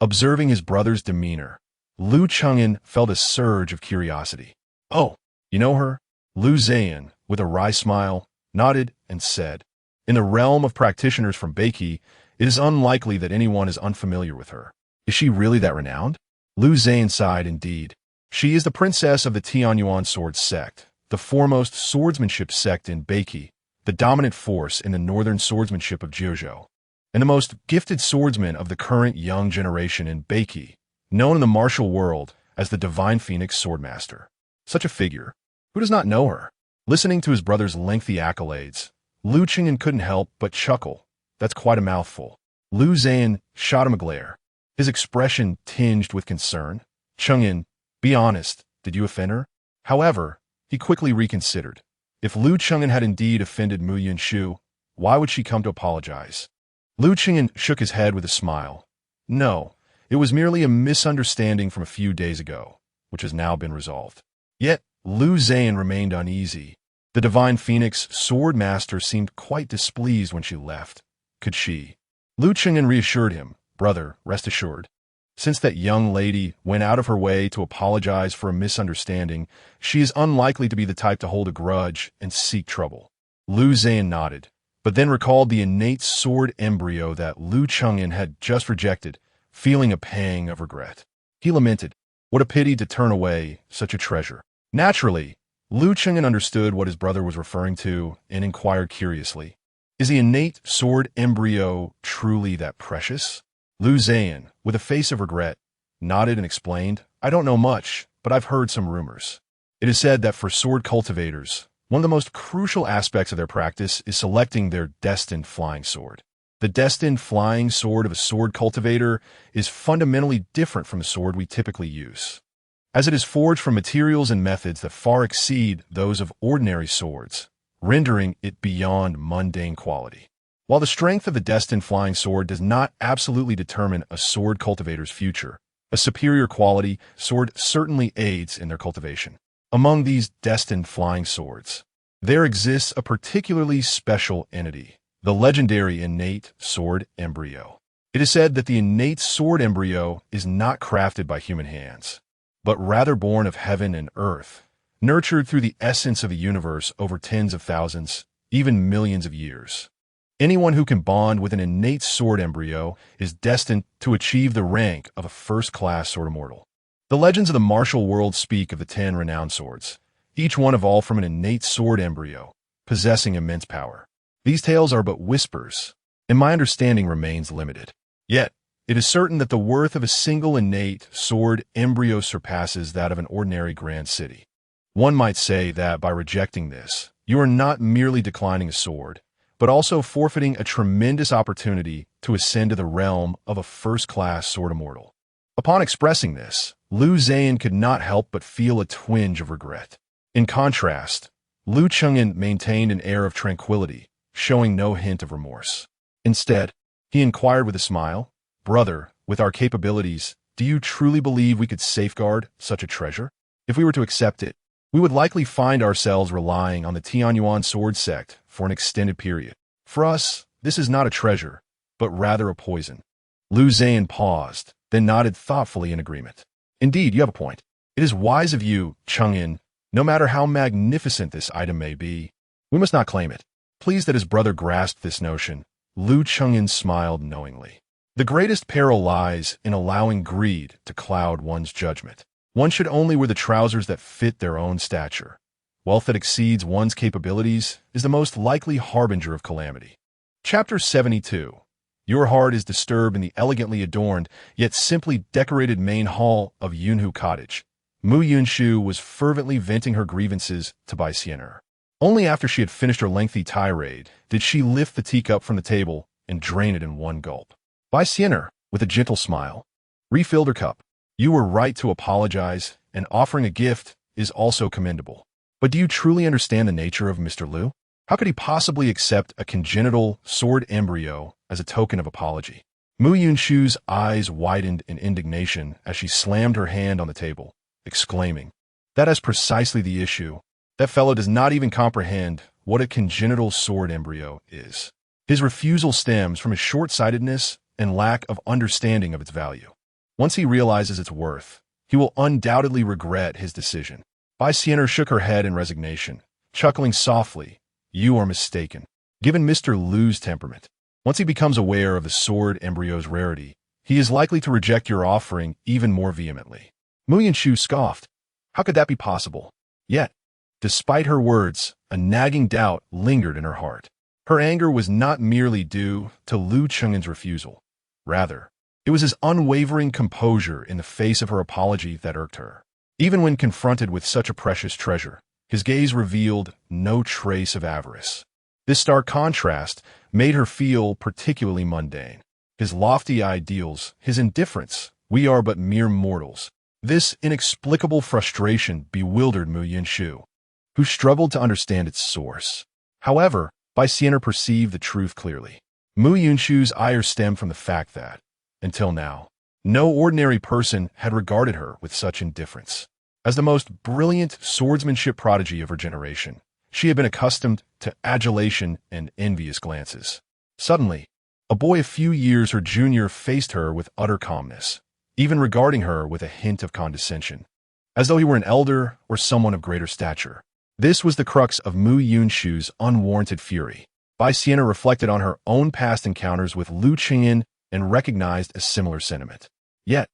Observing his brother's demeanor, Lu Chengyan felt a surge of curiosity. Oh, you know her? Lu Zhan, with a wry smile, nodded and said, in the realm of practitioners from Beiki, it is unlikely that anyone is unfamiliar with her. Is she really that renowned? Lu Zhan sighed indeed. She is the princess of the Tianyuan sword sect, the foremost swordsmanship sect in Beiki, the dominant force in the northern swordsmanship of Jiuzhou, and the most gifted swordsman of the current young generation in Beiki, known in the martial world as the Divine Phoenix Swordmaster. Such a figure. Who does not know her? Listening to his brother's lengthy accolades, Lu Chengyan couldn't help but chuckle. That's quite a mouthful. Lu Zhan shot him a glare, his expression tinged with concern. Chengyan, be honest, did you offend her? However, he quickly reconsidered. If Lu Chengyan had indeed offended Mu Yunshu, why would she come to apologize? Lu Chengyan shook his head with a smile. No, it was merely a misunderstanding from a few days ago, which has now been resolved. Yet, Lu Zhan remained uneasy. The Divine Phoenix Swordmaster seemed quite displeased when she left. Could she? Lu Chengyan reassured him, brother, rest assured. Since that young lady went out of her way to apologize for a misunderstanding, she is unlikely to be the type to hold a grudge and seek trouble. Lu Zhan nodded, but then recalled the innate sword embryo that Lu Chengyan had just rejected, feeling a pang of regret. He lamented, what a pity to turn away such a treasure. Naturally, Lu Chengyan understood what his brother was referring to and inquired curiously, is the innate sword embryo truly that precious? Lu Zhan, with a face of regret, nodded and explained, I don't know much, but I've heard some rumors. It is said that for sword cultivators, one of the most crucial aspects of their practice is selecting their destined flying sword. The destined flying sword of a sword cultivator is fundamentally different from the sword we typically use, as it is forged from materials and methods that far exceed those of ordinary swords, rendering it beyond mundane quality. While the strength of the destined flying sword does not absolutely determine a sword cultivator's future, a superior quality sword certainly aids in their cultivation. Among these destined flying swords, there exists a particularly special entity, the legendary innate sword embryo. It is said that the innate sword embryo is not crafted by human hands, but rather born of heaven and earth, nurtured through the essence of the universe over tens of thousands, even millions of years. Anyone who can bond with an innate sword embryo is destined to achieve the rank of a first-class sword immortal. The legends of the martial world speak of the 10 renowned swords, each one evolved from an innate sword embryo, possessing immense power. These tales are but whispers, and my understanding remains limited. Yet, it is certain that the worth of a single innate sword embryo surpasses that of an ordinary grand city. One might say that by rejecting this, you are not merely declining a sword, but also forfeiting a tremendous opportunity to ascend to the realm of a first-class sword immortal. Upon expressing this, Lu Zhan could not help but feel a twinge of regret. In contrast, Lu Chengyan maintained an air of tranquility, showing no hint of remorse. Instead, he inquired with a smile, brother, with our capabilities, do you truly believe we could safeguard such a treasure? If we were to accept it, we would likely find ourselves relying on the Tianyuan sword sect for an extended period. For us, this is not a treasure, but rather a poison. Lu Zhan paused, then nodded thoughtfully in agreement. Indeed, you have a point. It is wise of you, Chengyan, no matter how magnificent this item may be, we must not claim it. Pleased that his brother grasped this notion, Lu Chengyan smiled knowingly. The greatest peril lies in allowing greed to cloud one's judgment. One should only wear the trousers that fit their own stature. Wealth that exceeds one's capabilities is the most likely harbinger of calamity. Chapter 72. Your heart is disturbed in the elegantly adorned, yet simply decorated main hall of Yunhu Cottage. Mu Yunshu was fervently venting her grievances to Bai Xian'er. Only after she had finished her lengthy tirade did she lift the teacup from the table and drain it in one gulp. Bai Xian'er, with a gentle smile, refilled her cup. You were right to apologize, and offering a gift is also commendable. But do you truly understand the nature of Mr. Liu? How could he possibly accept a congenital sword embryo as a token of apology? Mu Yunshu's eyes widened in indignation as she slammed her hand on the table, exclaiming, "That is precisely the issue. That fellow does not even comprehend what a congenital sword embryo is. His refusal stems from his short-sightedness and lack of understanding of its value. Once he realizes its worth, he will undoubtedly regret his decision." Bai Xian'er shook her head in resignation, chuckling softly. "You are mistaken. Given Mr. Lu's temperament, once he becomes aware of the sword embryo's rarity, he is likely to reject your offering even more vehemently." Mu Yunshu scoffed. How could that be possible? Yet, despite her words, a nagging doubt lingered in her heart. Her anger was not merely due to Lu Cheng'en's refusal. Rather, it was his unwavering composure in the face of her apology that irked her. Even when confronted with such a precious treasure, his gaze revealed no trace of avarice. This stark contrast made her feel particularly mundane. His lofty ideals, his indifference, we are but mere mortals. This inexplicable frustration bewildered Mu Yunshu, who struggled to understand its source. However, Bai Xian'er perceived the truth clearly. Mu Yunshu's ire stemmed from the fact that, until now, no ordinary person had regarded her with such indifference. As the most brilliant swordsmanship prodigy of her generation, she had been accustomed to adulation and envious glances. Suddenly, a boy a few years her junior faced her with utter calmness, even regarding her with a hint of condescension, as though he were an elder or someone of greater stature. This was the crux of Mu Yunshu's unwarranted fury. Bai Xian'er reflected on her own past encounters with Lu Cheng'en and recognized a similar sentiment. Yet,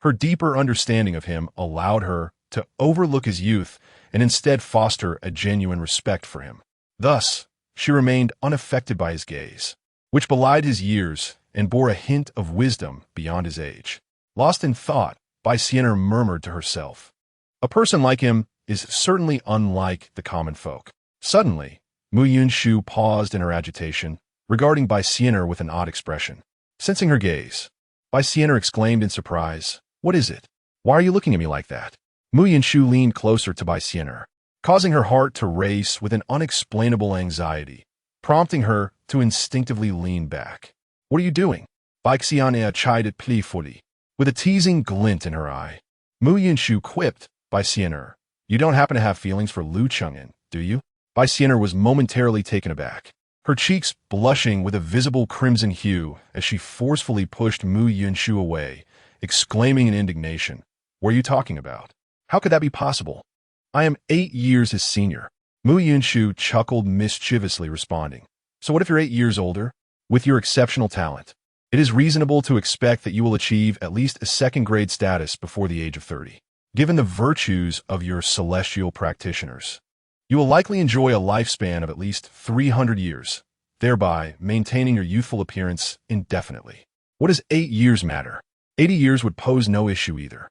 her deeper understanding of him allowed her to overlook his youth and instead foster a genuine respect for him. Thus, she remained unaffected by his gaze, which belied his years and bore a hint of wisdom beyond his age. Lost in thought, Bai Xian'er murmured to herself, "A person like him is certainly unlike the common folk." Suddenly, Mu Yunshu paused in her agitation, regarding Bai Xian'er with an odd expression. Sensing her gaze, Bai Xian'er exclaimed in surprise, "What is it? Why are you looking at me like that?" Mu Yunshu leaned closer to Bai Xian'er, causing her heart to race with an unexplainable anxiety, prompting her to instinctively lean back. "What are you doing?" Bai Xian'er chided playfully, with a teasing glint in her eye. Mu Yunshu quipped, "Bai Xian'er, you don't happen to have feelings for Lu Cheng'en, do you?" Bai Xian'er was momentarily taken aback, her cheeks blushing with a visible crimson hue as she forcefully pushed Mu Yunshu away, exclaiming in indignation, "What are you talking about? How could that be possible? I am 8 years his senior." Mu Yunshu chuckled mischievously, responding, "So what if you're 8 years older? With your exceptional talent, it is reasonable to expect that you will achieve at least a second-grade status before the age of 30. Given the virtues of your celestial practitioners, you will likely enjoy a lifespan of at least 300 years, thereby maintaining your youthful appearance indefinitely. What does 8 years matter? 80 years would pose no issue either."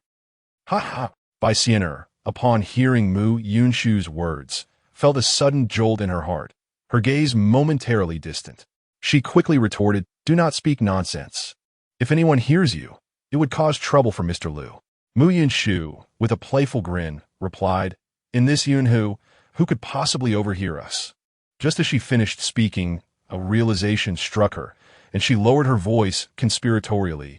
"Ha ha!" Bai Xian'er, upon hearing Mu Yunshu's words, felt a sudden jolt in her heart, her gaze momentarily distant. She quickly retorted, "Do not speak nonsense. If anyone hears you, it would cause trouble for Mr. Lu." Mu Yunshu, with a playful grin, replied, "In this Yunhu, who could possibly overhear us?" Just as she finished speaking, a realization struck her, and she lowered her voice conspiratorially.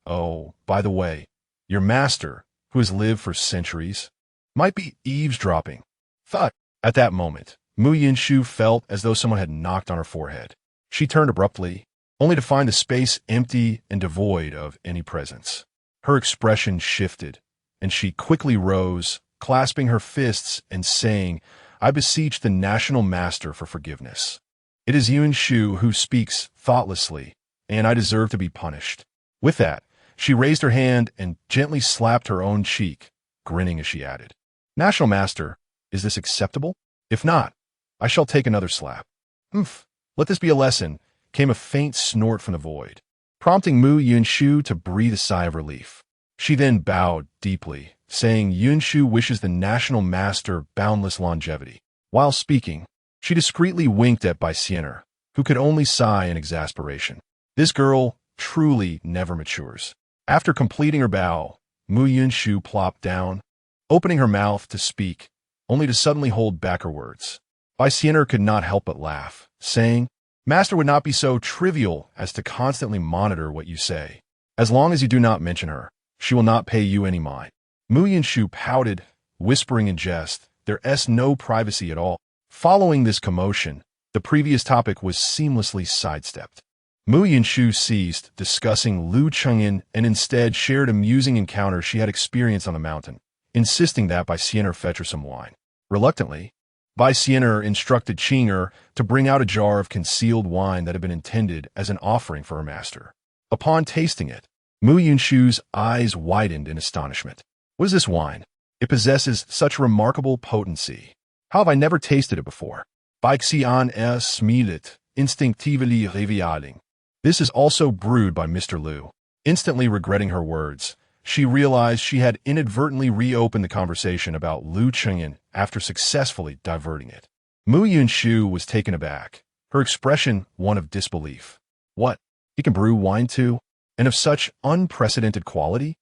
"Oh, by the way, your master, who has lived for centuries, might be eavesdropping." Thud. At that moment, Mu Yunshu felt as though someone had knocked on her forehead. She turned abruptly, only to find the space empty and devoid of any presence. Her expression shifted, and she quickly rose, clasping her fists and saying, "I beseech the national master for forgiveness. It is Yunshu who speaks thoughtlessly, and I deserve to be punished." With that, she raised her hand and gently slapped her own cheek, grinning as she added, "National master, is this acceptable? If not, I shall take another slap." "Humph, let this be a lesson," came a faint snort from the void, prompting Mu Yunshu to breathe a sigh of relief. She then bowed deeply, saying Yunshu wishes the national master boundless longevity. While speaking, she discreetly winked at Bai Xian'er, who could only sigh in exasperation. This girl truly never matures. After completing her bow, Mu Yunshu plopped down, opening her mouth to speak, only to suddenly hold back her words. Bai Xian'er could not help but laugh, saying, Master would not be so trivial as to constantly monitor what you say. As long as you do not mention her, she will not pay you any mind. Mu Yinshu pouted, whispering in jest, there's no privacy at all. Following this commotion, the previous topic was seamlessly sidestepped. Mu Yinshu ceased discussing Lu Chengyan and instead shared amusing encounters she had experienced on the mountain, insisting that Bai Xian'er fetch her some wine. Reluctantly, Bai Xian'er instructed Qing'er to bring out a jar of concealed wine that had been intended as an offering for her master. Upon tasting it, Mu Yinshu's eyes widened in astonishment. What is this wine? It possesses such remarkable potency. How have I never tasted it before? Bai Xian es smilet, instinctively revealing. This is also brewed by Mr. Lu. Instantly regretting her words, she realized she had inadvertently reopened the conversation about Lu Chengyan after successfully diverting it. Mu Yinshu was taken aback, her expression one of disbelief. What? He can brew wine too? And of such unprecedented quality?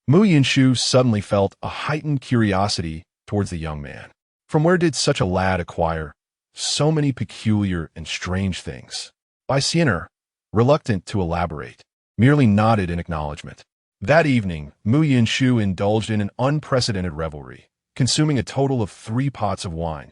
Mu Yinshu suddenly felt a heightened curiosity towards the young man. From where did such a lad acquire so many peculiar and strange things? Bai Xian'er, reluctant to elaborate, merely nodded in acknowledgement. That evening, Mu Yinshu indulged in an unprecedented revelry, consuming a total of 3 pots of wine,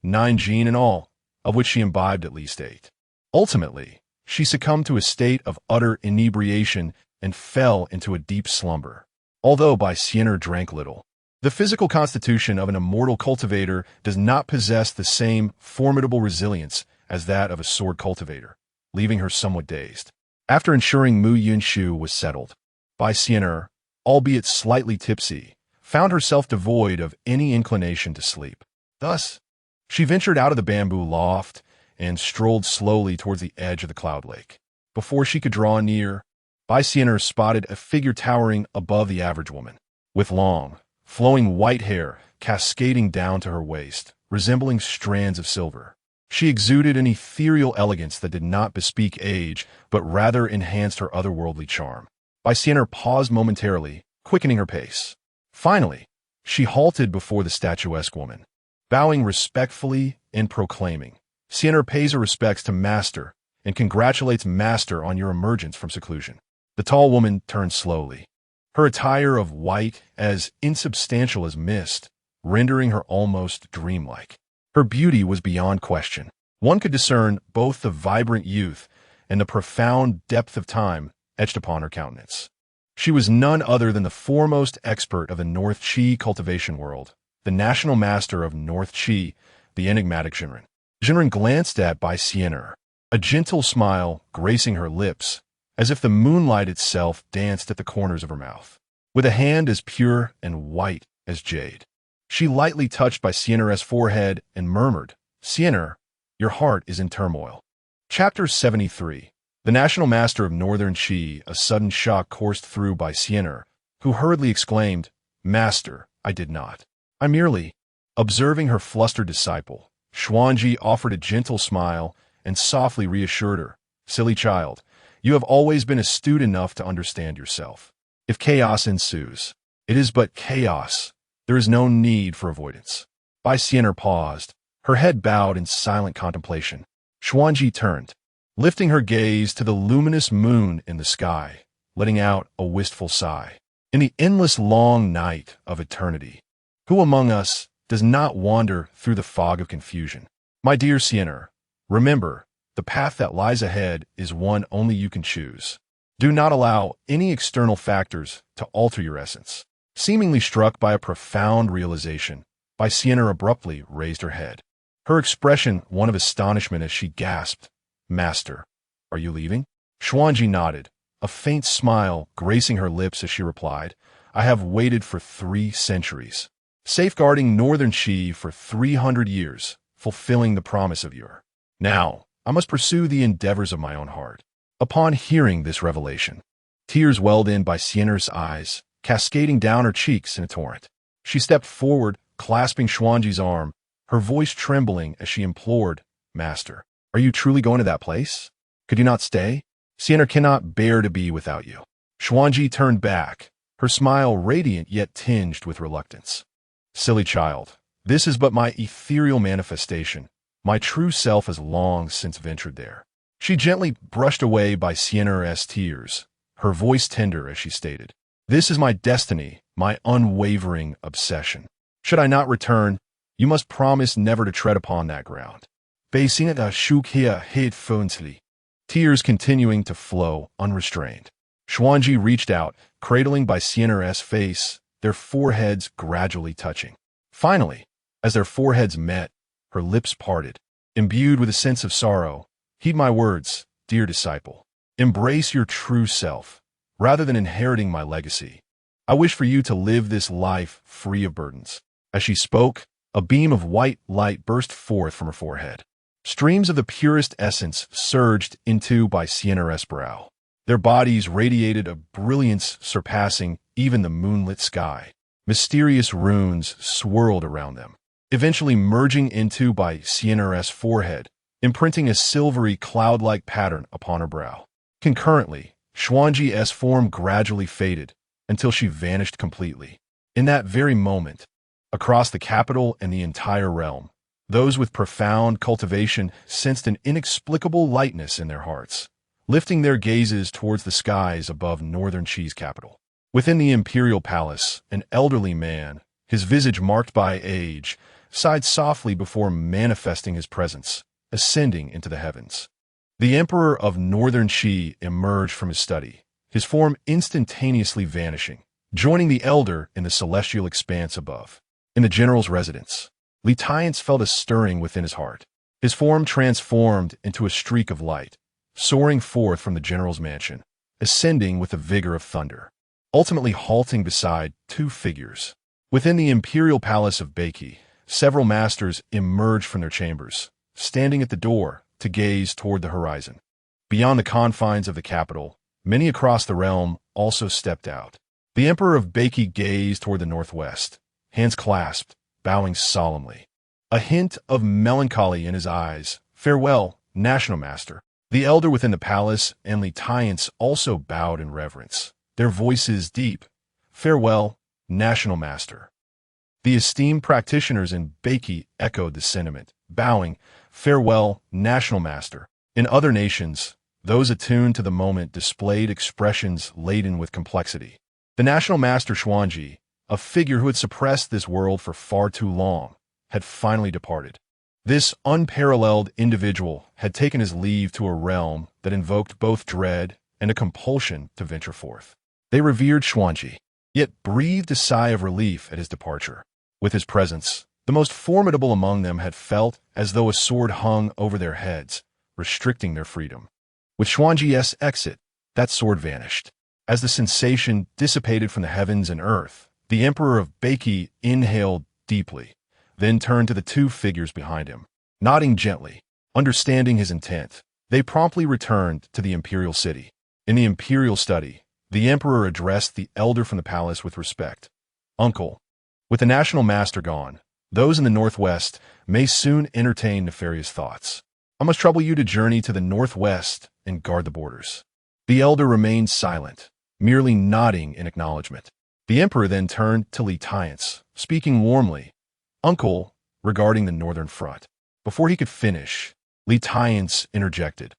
9 jin in all, of which she imbibed at least 8. Ultimately, she succumbed to a state of utter inebriation and fell into a deep slumber. Although Bai Xian'er drank little, the physical constitution of an immortal cultivator does not possess the same formidable resilience as that of a sword cultivator, leaving her somewhat dazed. After ensuring Mu Yinshu was settled, Bai Xian'er, albeit slightly tipsy, found herself devoid of any inclination to sleep. Thus, she ventured out of the bamboo loft and strolled slowly towards the edge of the cloud lake. Before she could draw near, Bai Xian'er spotted a figure towering above the average woman, with long, flowing white hair cascading down to her waist, resembling strands of silver. She exuded an ethereal elegance that did not bespeak age, but rather enhanced her otherworldly charm. Bai Xian'er paused momentarily, quickening her pace. Finally, she halted before the statuesque woman, bowing respectfully and proclaiming, Xian'er pays her respects to Master and congratulates Master on your emergence from seclusion. The tall woman turned slowly, her attire of white as insubstantial as mist, rendering her almost dreamlike. Her beauty was beyond question. One could discern both the vibrant youth and the profound depth of time etched upon her countenance. She was none other than the foremost expert of the North Qi cultivation world, the national master of North Qi, the enigmatic Jinren. Jinren glanced at Bai Xian'er, a gentle smile gracing her lips, as if the moonlight itself danced at the corners of her mouth. With a hand as pure and white as jade, she lightly touched Bai Xian'er's forehead and murmured, Xian'er, your heart is in turmoil. Chapter 73. The national master of Northern Qi, a sudden shock coursed through Bai Xian'er, who hurriedly exclaimed, Master, I did not. I merely. Observing her flustered disciple, Xuanji offered a gentle smile and softly reassured her, Silly child, you have always been astute enough to understand yourself. If chaos ensues, it is but chaos. There is no need for avoidance. Bai Xian'er paused, her head bowed in silent contemplation. Xuanji turned, lifting her gaze to the luminous moon in the sky, letting out a wistful sigh. In the endless long night of eternity, who among us does not wander through the fog of confusion? My dear Xian'er, remember, the path that lies ahead is one only you can choose. Do not allow any external factors to alter your essence. Seemingly struck by a profound realization, Bai Xian'er abruptly raised her head, her expression one of astonishment as she gasped, Master, are you leaving? Xuanji nodded, a faint smile gracing her lips as she replied, I have waited for 3 centuries, safeguarding Northern Qi for 300 years, fulfilling the promise of your. Now, I must pursue the endeavors of my own heart. Upon hearing this revelation, tears welled in Bai Xian'er's eyes, cascading down her cheeks in a torrent. She stepped forward, clasping Xuanji's arm, her voice trembling as she implored, Master, are you truly going to that place? Could you not stay? Xian'er cannot bear to be without you. Xuanji turned back, her smile radiant yet tinged with reluctance. Silly child, this is but my ethereal manifestation, My true self has long since ventured there." She gently brushed away by Siena's tears, her voice tender as she stated, "This is my destiny, my unwavering obsession. Should I not return, you must promise never to tread upon that ground." Beisina shook his head fondly, tears continuing to flow unrestrained. Xuanji reached out, cradling by Siena's face, their foreheads gradually touching. Finally, as their foreheads met, her lips parted, imbued with a sense of sorrow. "Heed my words, dear disciple. Embrace your true self, rather than inheriting my legacy. I wish for you to live this life free of burdens." As she spoke, a beam of white light burst forth from her forehead. Streams of the purest essence surged into by Siena's brow. Their bodies radiated a brilliance surpassing even the moonlit sky. Mysterious runes swirled around them, eventually merging into by Siena's forehead, imprinting a silvery cloud-like pattern upon her brow. Concurrently, Xuanji's form gradually faded until she vanished completely. In that very moment, across the capital and the entire realm, those with profound cultivation sensed an inexplicable lightness in their hearts, lifting their gazes towards the skies above northern Qi's capital. Within the imperial palace, an elderly man, his visage marked by age, sighed softly before manifesting his presence, ascending into the heavens. The emperor of northern Qi emerged from his study, his form instantaneously vanishing, joining the elder in the celestial expanse above. In the general's residence, Lighthearted felt a stirring within his heart. His form transformed into a streak of light, soaring forth from the general's mansion, ascending with the vigor of thunder, ultimately halting beside two figures. Within the imperial palace of Beiki, several masters emerged from their chambers, standing at the door to gaze toward the horizon. Beyond the confines of the capital, many across the realm also stepped out. The emperor of Beiki gazed toward the northwest, hands clasped, bowing solemnly. A hint of melancholy in his eyes. "Farewell, national master." The elder within the palace and Lighthearted also bowed in reverence, their voices deep. "Farewell, national master." The esteemed practitioners in Beiki echoed the sentiment, bowing, "Farewell, national master." In other nations, those attuned to the moment displayed expressions laden with complexity. The national master Xuanji, a figure who had suppressed this world for far too long, had finally departed. This unparalleled individual had taken his leave to a realm that invoked both dread and a compulsion to venture forth. They revered Xuanji, yet breathed a sigh of relief at his departure. With his presence, the most formidable among them had felt as though a sword hung over their heads, restricting their freedom. With Xuanji's exit, that sword vanished. As the sensation dissipated from the heavens and earth, the emperor of Beiki inhaled deeply, then turned to the two figures behind him. Nodding gently, understanding his intent, they promptly returned to the imperial city. In the imperial study, the emperor addressed the elder from the palace with respect. "Uncle, with the national master gone, those in the northwest may soon entertain nefarious thoughts. I must trouble you to journey to the northwest and guard the borders." The elder remained silent, merely nodding in acknowledgement. The emperor then turned to Lighthearted, speaking warmly, "Uncle," regarding the northern front. Before he could finish, Lighthearted interjected,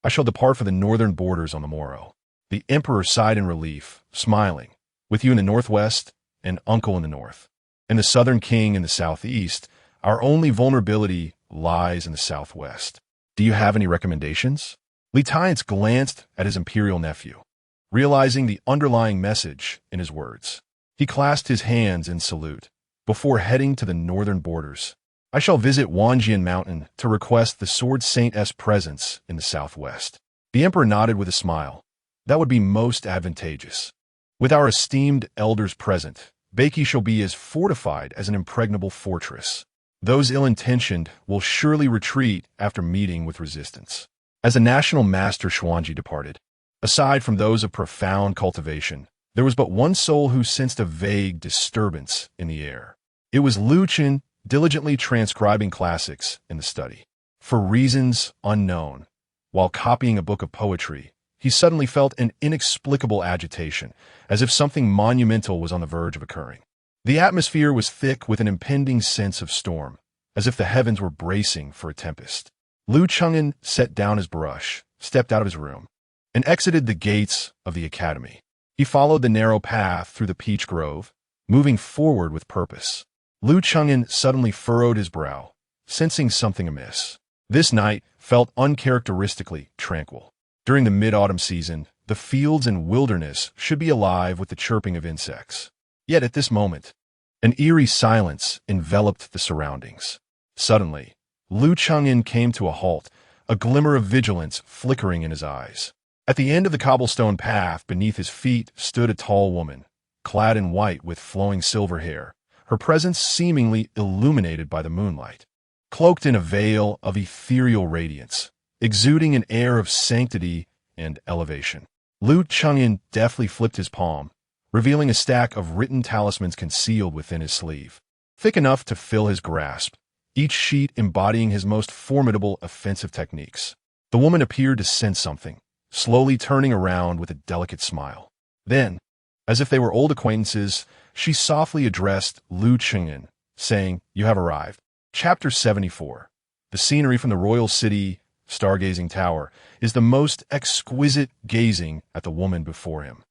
"I shall depart for the northern borders on the morrow." The emperor sighed in relief, smiling, "With you in the northwest, and uncle in the north. And the southern king in the southeast, our only vulnerability lies in the southwest. Do you have any recommendations?" Lighthearted glanced at his imperial nephew, realizing the underlying message in his words. He clasped his hands in salute. "Before heading to the northern borders, I shall visit Wanjian Mountain to request the Sword Saint's presence in the southwest." The emperor nodded with a smile. "That would be most advantageous. With our esteemed elders present, Beiki shall be as fortified as an impregnable fortress. Those ill-intentioned will surely retreat after meeting with resistance." As the national master Xuanji departed, aside from those of profound cultivation, there was but one soul who sensed a vague disturbance in the air. It was Lu Chen, diligently transcribing classics in the study. For reasons unknown, while copying a book of poetry, he suddenly felt an inexplicable agitation, as if something monumental was on the verge of occurring. The atmosphere was thick with an impending sense of storm, as if the heavens were bracing for a tempest. Liu Cheng'an set down his brush, stepped out of his room, and exited the gates of the academy. He followed the narrow path through the peach grove, moving forward with purpose. Liu Cheng'an suddenly furrowed his brow, sensing something amiss. This night felt uncharacteristically tranquil. During the mid-autumn season, the fields and wilderness should be alive with the chirping of insects. Yet at this moment, an eerie silence enveloped the surroundings. Suddenly, Liu Cheng'an came to a halt, a glimmer of vigilance flickering in his eyes. At the end of the cobblestone path beneath his feet stood a tall woman, clad in white with flowing silver hair, her presence seemingly illuminated by the moonlight. Cloaked in a veil of ethereal radiance, exuding an air of sanctity and elevation. Liu Cheng'an deftly flipped his palm, revealing a stack of written talismans concealed within his sleeve. Thick enough to fill his grasp, each sheet embodying his most formidable offensive techniques. The woman appeared to sense something, slowly turning around with a delicate smile. Then, as if they were old acquaintances, she softly addressed Liu Cheng'an, saying, "You have arrived." Chapter 74. The scenery from the royal city, stargazing tower, is the most exquisite gazing at the woman before him.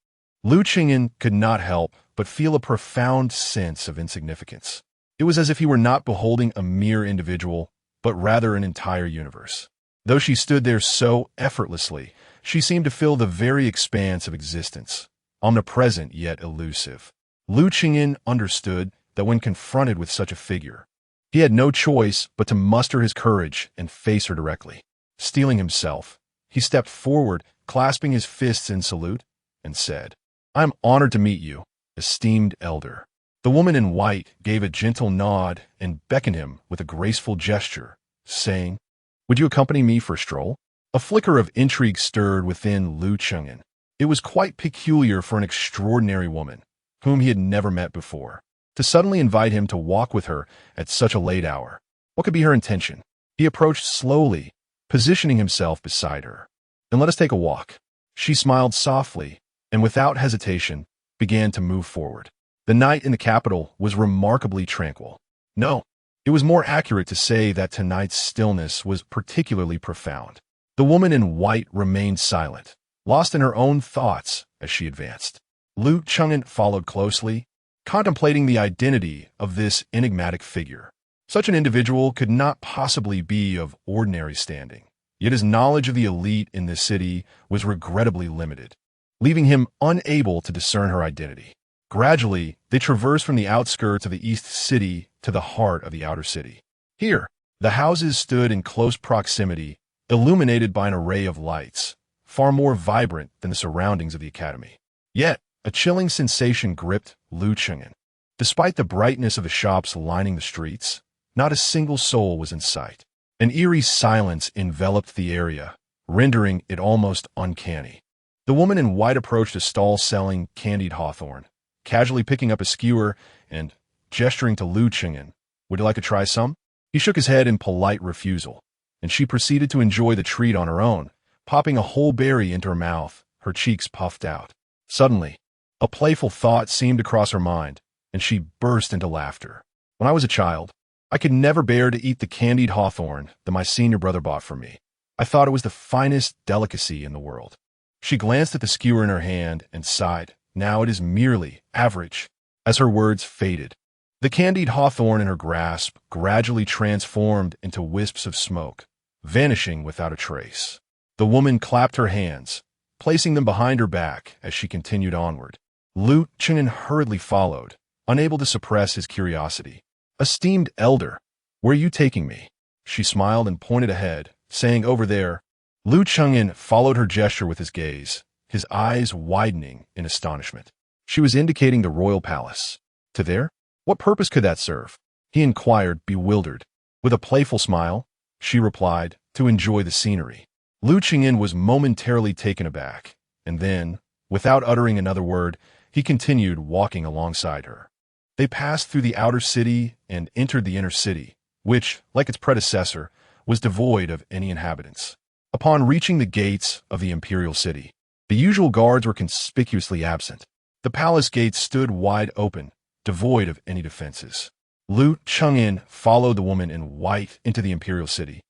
Liu Cheng'an could not help but feel a profound sense of insignificance. It was as if he were not beholding a mere individual, but rather an entire universe. Though she stood there so effortlessly, she seemed to fill the very expanse of existence, omnipresent yet elusive. Liu Cheng'an understood that when confronted with such a figure, he had no choice but to muster his courage and face her directly. Steeling himself, he stepped forward, clasping his fists in salute, and said, "I am honored to meet you, esteemed elder." The woman in white gave a gentle nod and beckoned him with a graceful gesture, saying, "Would you accompany me for a stroll?" A flicker of intrigue stirred within Liu Cheng'an. It was quite peculiar for an extraordinary woman, whom he had never met before, to suddenly invite him to walk with her at such a late hour. What could be her intention? He approached slowly, positioning himself beside her. "Then let us take a walk." She smiled softly, and without hesitation, began to move forward. The night in the capital was remarkably tranquil. No, it was more accurate to say that tonight's stillness was particularly profound. The woman in white remained silent, lost in her own thoughts as she advanced. Liu Cheng'an followed closely, contemplating the identity of this enigmatic figure. Such an individual could not possibly be of ordinary standing, yet his knowledge of the elite in this city was regrettably limited, leaving him unable to discern her identity. Gradually, they traversed from the outskirts of the East City to the heart of the outer city. Here, the houses stood in close proximity, illuminated by an array of lights, far more vibrant than the surroundings of the academy. Yet, a chilling sensation gripped Liu Cheng'an. Despite the brightness of the shops lining the streets, not a single soul was in sight. An eerie silence enveloped the area, rendering it almost uncanny. The woman in white approached a stall selling candied hawthorn, casually picking up a skewer and gesturing to Liu Cheng'an. "Would you like to try some?" He shook his head in polite refusal, and she proceeded to enjoy the treat on her own, popping a whole berry into her mouth, her cheeks puffed out. Suddenly, a playful thought seemed to cross her mind, and she burst into laughter. "When I was a child, I could never bear to eat the candied hawthorn that my senior brother bought for me. I thought it was the finest delicacy in the world." She glanced at the skewer in her hand and sighed. "Now it is merely average." As her words faded, the candied hawthorn in her grasp gradually transformed into wisps of smoke, vanishing without a trace. The woman clapped her hands, placing them behind her back as she continued onward. Liu Cheng'an hurriedly followed, unable to suppress his curiosity. "Esteemed elder, where are you taking me?" She smiled and pointed ahead, saying, "Over there." Liu Cheng'an followed her gesture with his gaze, his eyes widening in astonishment. She was indicating the royal palace. "To there? What purpose could that serve?" he inquired, bewildered. With a playful smile, she replied, "To enjoy the scenery." Liu Cheng'an was momentarily taken aback, and then, without uttering another word, he continued walking alongside her. They passed through the outer city and entered the inner city, which, like its predecessor, was devoid of any inhabitants. Upon reaching the gates of the imperial city, the usual guards were conspicuously absent. The palace gates stood wide open, devoid of any defenses. Liu Chengin followed the woman in white into the imperial city,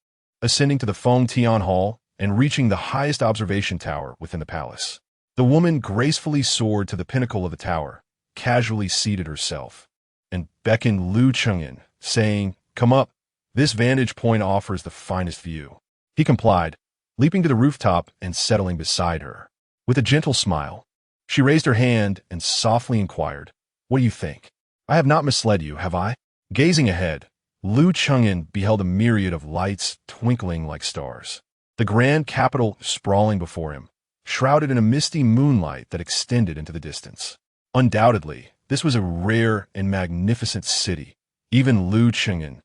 ascending to the Feng Tian Hall and reaching the highest observation tower within the palace. The woman gracefully soared to the pinnacle of the tower, casually seated herself, and beckoned Liu Chengin, saying, "Come up. This vantage point offers the finest view." He complied, leaping to the rooftop and settling beside her. With a gentle smile, she raised her hand and softly inquired, "What do you think? I have not misled you, have I?" Gazing ahead, Liu Chengin beheld a myriad of lights twinkling like stars. The grand capital sprawling before him, shrouded in a misty moonlight that extended into the distance. Undoubtedly, this was a rare and magnificent city. Even Liu Chengin,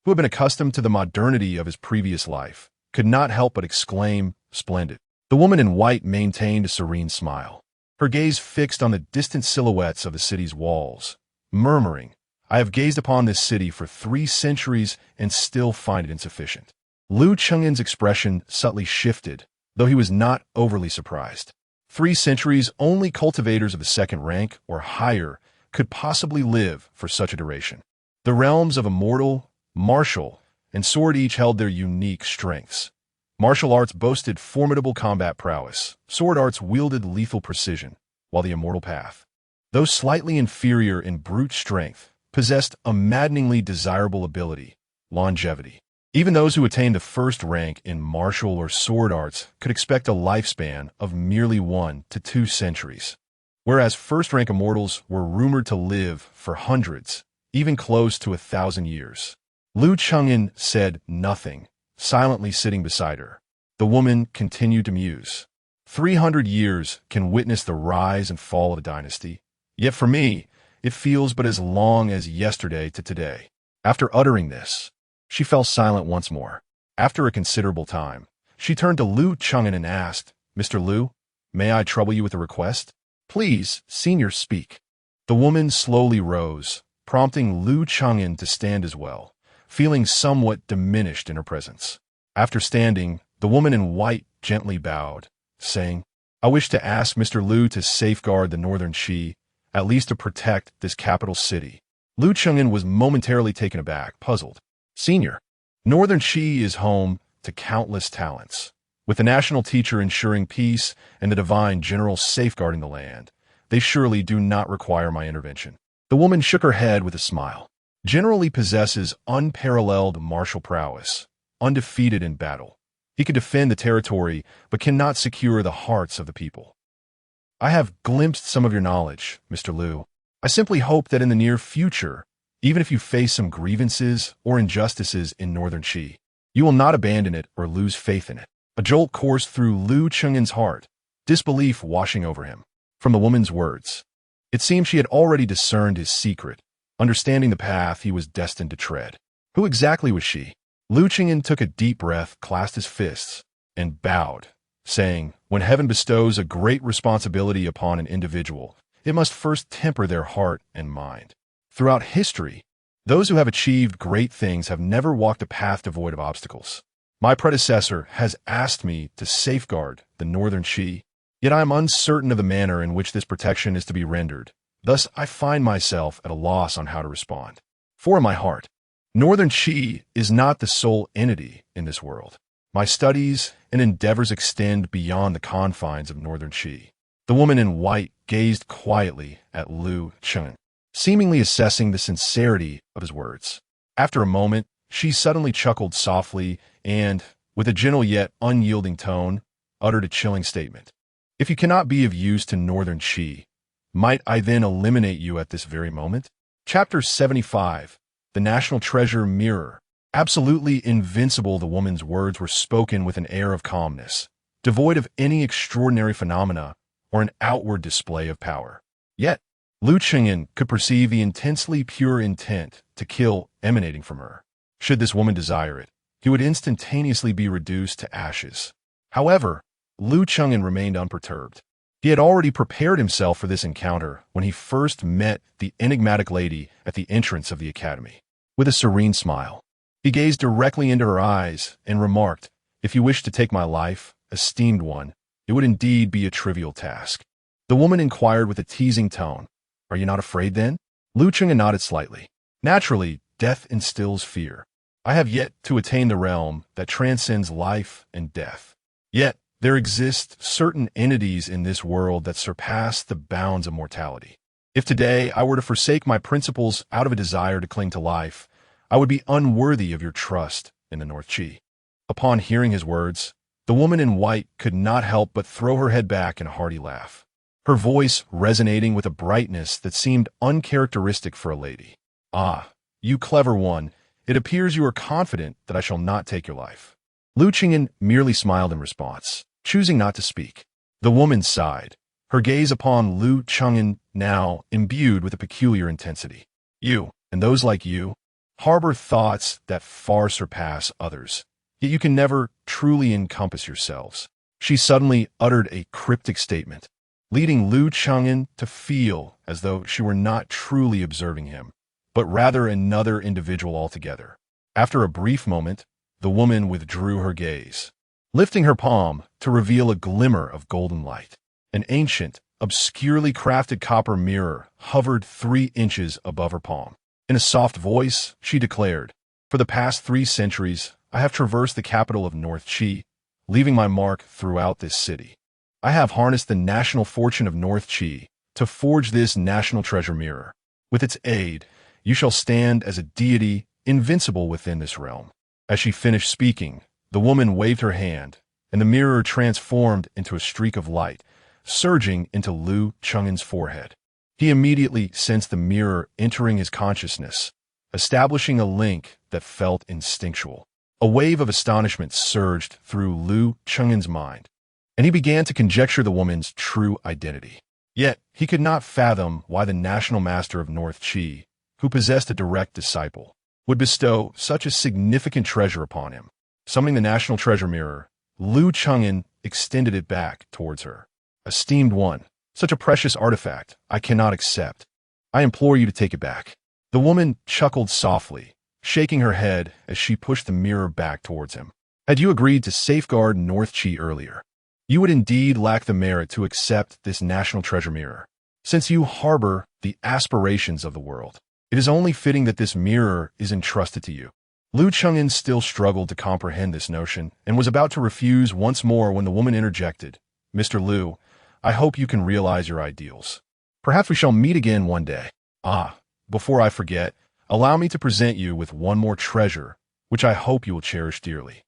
who had been accustomed to the modernity of his previous life, could not help but exclaim, "Splendid." The woman in white maintained a serene smile, her gaze fixed on the distant silhouettes of the city's walls, murmuring, "I have gazed upon this city for 3 centuries and still find it insufficient." Liu Chengin's expression subtly shifted, though he was not overly surprised. 3 centuries only cultivators of the second rank or higher could possibly live for such a duration. The realms of immortal, martial, and sword each held their unique strengths. Martial arts boasted formidable combat prowess, sword arts wielded lethal precision, while the immortal path, though slightly inferior in brute strength, possessed a maddeningly desirable ability, longevity. Even those who attained the first rank in martial or sword arts could expect a lifespan of merely 1 to 2 centuries, whereas first-rank immortals were rumored to live for hundreds, even close to 1,000 years. Liu Chengin said nothing, silently sitting beside her. The woman continued to muse. 300 years can witness the rise and fall of a dynasty, yet for me, it feels but as long as yesterday to today. After uttering this, she fell silent once more. After a considerable time, she turned to Liu Chengin and asked, "Mr. Liu, may I trouble you with a request?" "Please, senior, speak." The woman slowly rose, prompting Liu Chengin to stand as well, feeling somewhat diminished in her presence. After standing, the woman in white gently bowed, saying, "I wish to ask Mr. Liu to safeguard the northern Qi, at least to protect this capital city." Liu Chengin was momentarily taken aback, puzzled. "Senior, northern Qi is home to countless talents. With the national teacher ensuring peace and the divine general safeguarding the land, they surely do not require my intervention." The woman shook her head with a smile. "General Li possesses unparalleled martial prowess, undefeated in battle. He can defend the territory, but cannot secure the hearts of the people. I have glimpsed some of your knowledge, Mr. Liu. I simply hope that in the near future, even if you face some grievances or injustices in northern Qi, you will not abandon it or lose faith in it." A jolt coursed through Liu Chengin's heart, disbelief washing over him. From the woman's words, it seemed she had already discerned his secret, understanding the path he was destined to tread. Who exactly was she? Liu Chengin took a deep breath, clasped his fists, and bowed, saying, "When heaven bestows a great responsibility upon an individual, it must first temper their heart and mind. Throughout history, those who have achieved great things have never walked a path devoid of obstacles. My predecessor has asked me to safeguard the northern Qi, yet I am uncertain of the manner in which this protection is to be rendered. Thus, I find myself at a loss on how to respond. For in my heart, northern Qi is not the sole entity in this world. My studies and endeavors extend beyond the confines of northern Qi." The woman in white gazed quietly at Liu Chengin, seemingly assessing the sincerity of his words. After a moment, she suddenly chuckled softly and, with a gentle yet unyielding tone, uttered a chilling statement. "If you cannot be of use to northern Qi, might I then eliminate you at this very moment?" Chapter 75. The National Treasure Mirror. Absolutely invincible, the woman's words were spoken with an air of calmness, devoid of any extraordinary phenomena or an outward display of power. Yet, Liu Chengin could perceive the intensely pure intent to kill emanating from her. Should this woman desire it, he would instantaneously be reduced to ashes. However, Liu Chengin remained unperturbed. He had already prepared himself for this encounter when he first met the enigmatic lady at the entrance of the academy. With a serene smile, he gazed directly into her eyes and remarked, "If you wish to take my life, esteemed one, it would indeed be a trivial task." The woman inquired with a teasing tone, "Are you not afraid then?" Liu Chengin nodded slightly. Naturally, death instills fear. I have yet to attain the realm that transcends life and death. Yet, there exist certain entities in this world that surpass the bounds of mortality. If today I were to forsake my principles out of a desire to cling to life, I would be unworthy of your trust in the North Chi. Upon hearing his words, the woman in white could not help but throw her head back in a hearty laugh, her voice resonating with a brightness that seemed uncharacteristic for a lady. "Ah, you clever one, it appears you are confident that I shall not take your life." Lu Qingyan merely smiled in response, choosing not to speak. The woman sighed, her gaze upon Lu Qingyan now imbued with a peculiar intensity. "You, and those like you, harbor thoughts that far surpass others, yet you can never truly encompass yourselves." She suddenly uttered a cryptic statement, leading Lu Qingyan to feel as though she were not truly observing him, but rather another individual altogether. After a brief moment, the woman withdrew her gaze, lifting her palm to reveal a glimmer of golden light. An ancient, obscurely crafted copper mirror hovered 3 inches above her palm. In a soft voice, she declared, "For the past 3 centuries, I have traversed the capital of North Chi, leaving my mark throughout this city. I have harnessed the national fortune of North Chi to forge this national treasure mirror. With its aid, you shall stand as a deity invincible within this realm." As she finished speaking, the woman waved her hand, and the mirror transformed into a streak of light, surging into Lu Qingyan's forehead. He immediately sensed the mirror entering his consciousness, establishing a link that felt instinctual. A wave of astonishment surged through Lu Qingyan's mind, and he began to conjecture the woman's true identity. Yet, he could not fathom why the national master of North Chi, who possessed a direct disciple, would bestow such a significant treasure upon him. Summoning the national treasure mirror, Lu Qingyan extended it back towards her. "Esteemed one, such a precious artifact I cannot accept. I implore you to take it back." The woman chuckled softly, shaking her head as she pushed the mirror back towards him. "Had you agreed to safeguard North Chi earlier, you would indeed lack the merit to accept this national treasure mirror. Since you harbor the aspirations of the world, it is only fitting that this mirror is entrusted to you." Lu Qingyan still struggled to comprehend this notion and was about to refuse once more when the woman interjected, "Mr. Lu, I hope you can realize your ideals. Perhaps we shall meet again one day. Before I forget, allow me to present you with one more treasure, which I hope you will cherish dearly."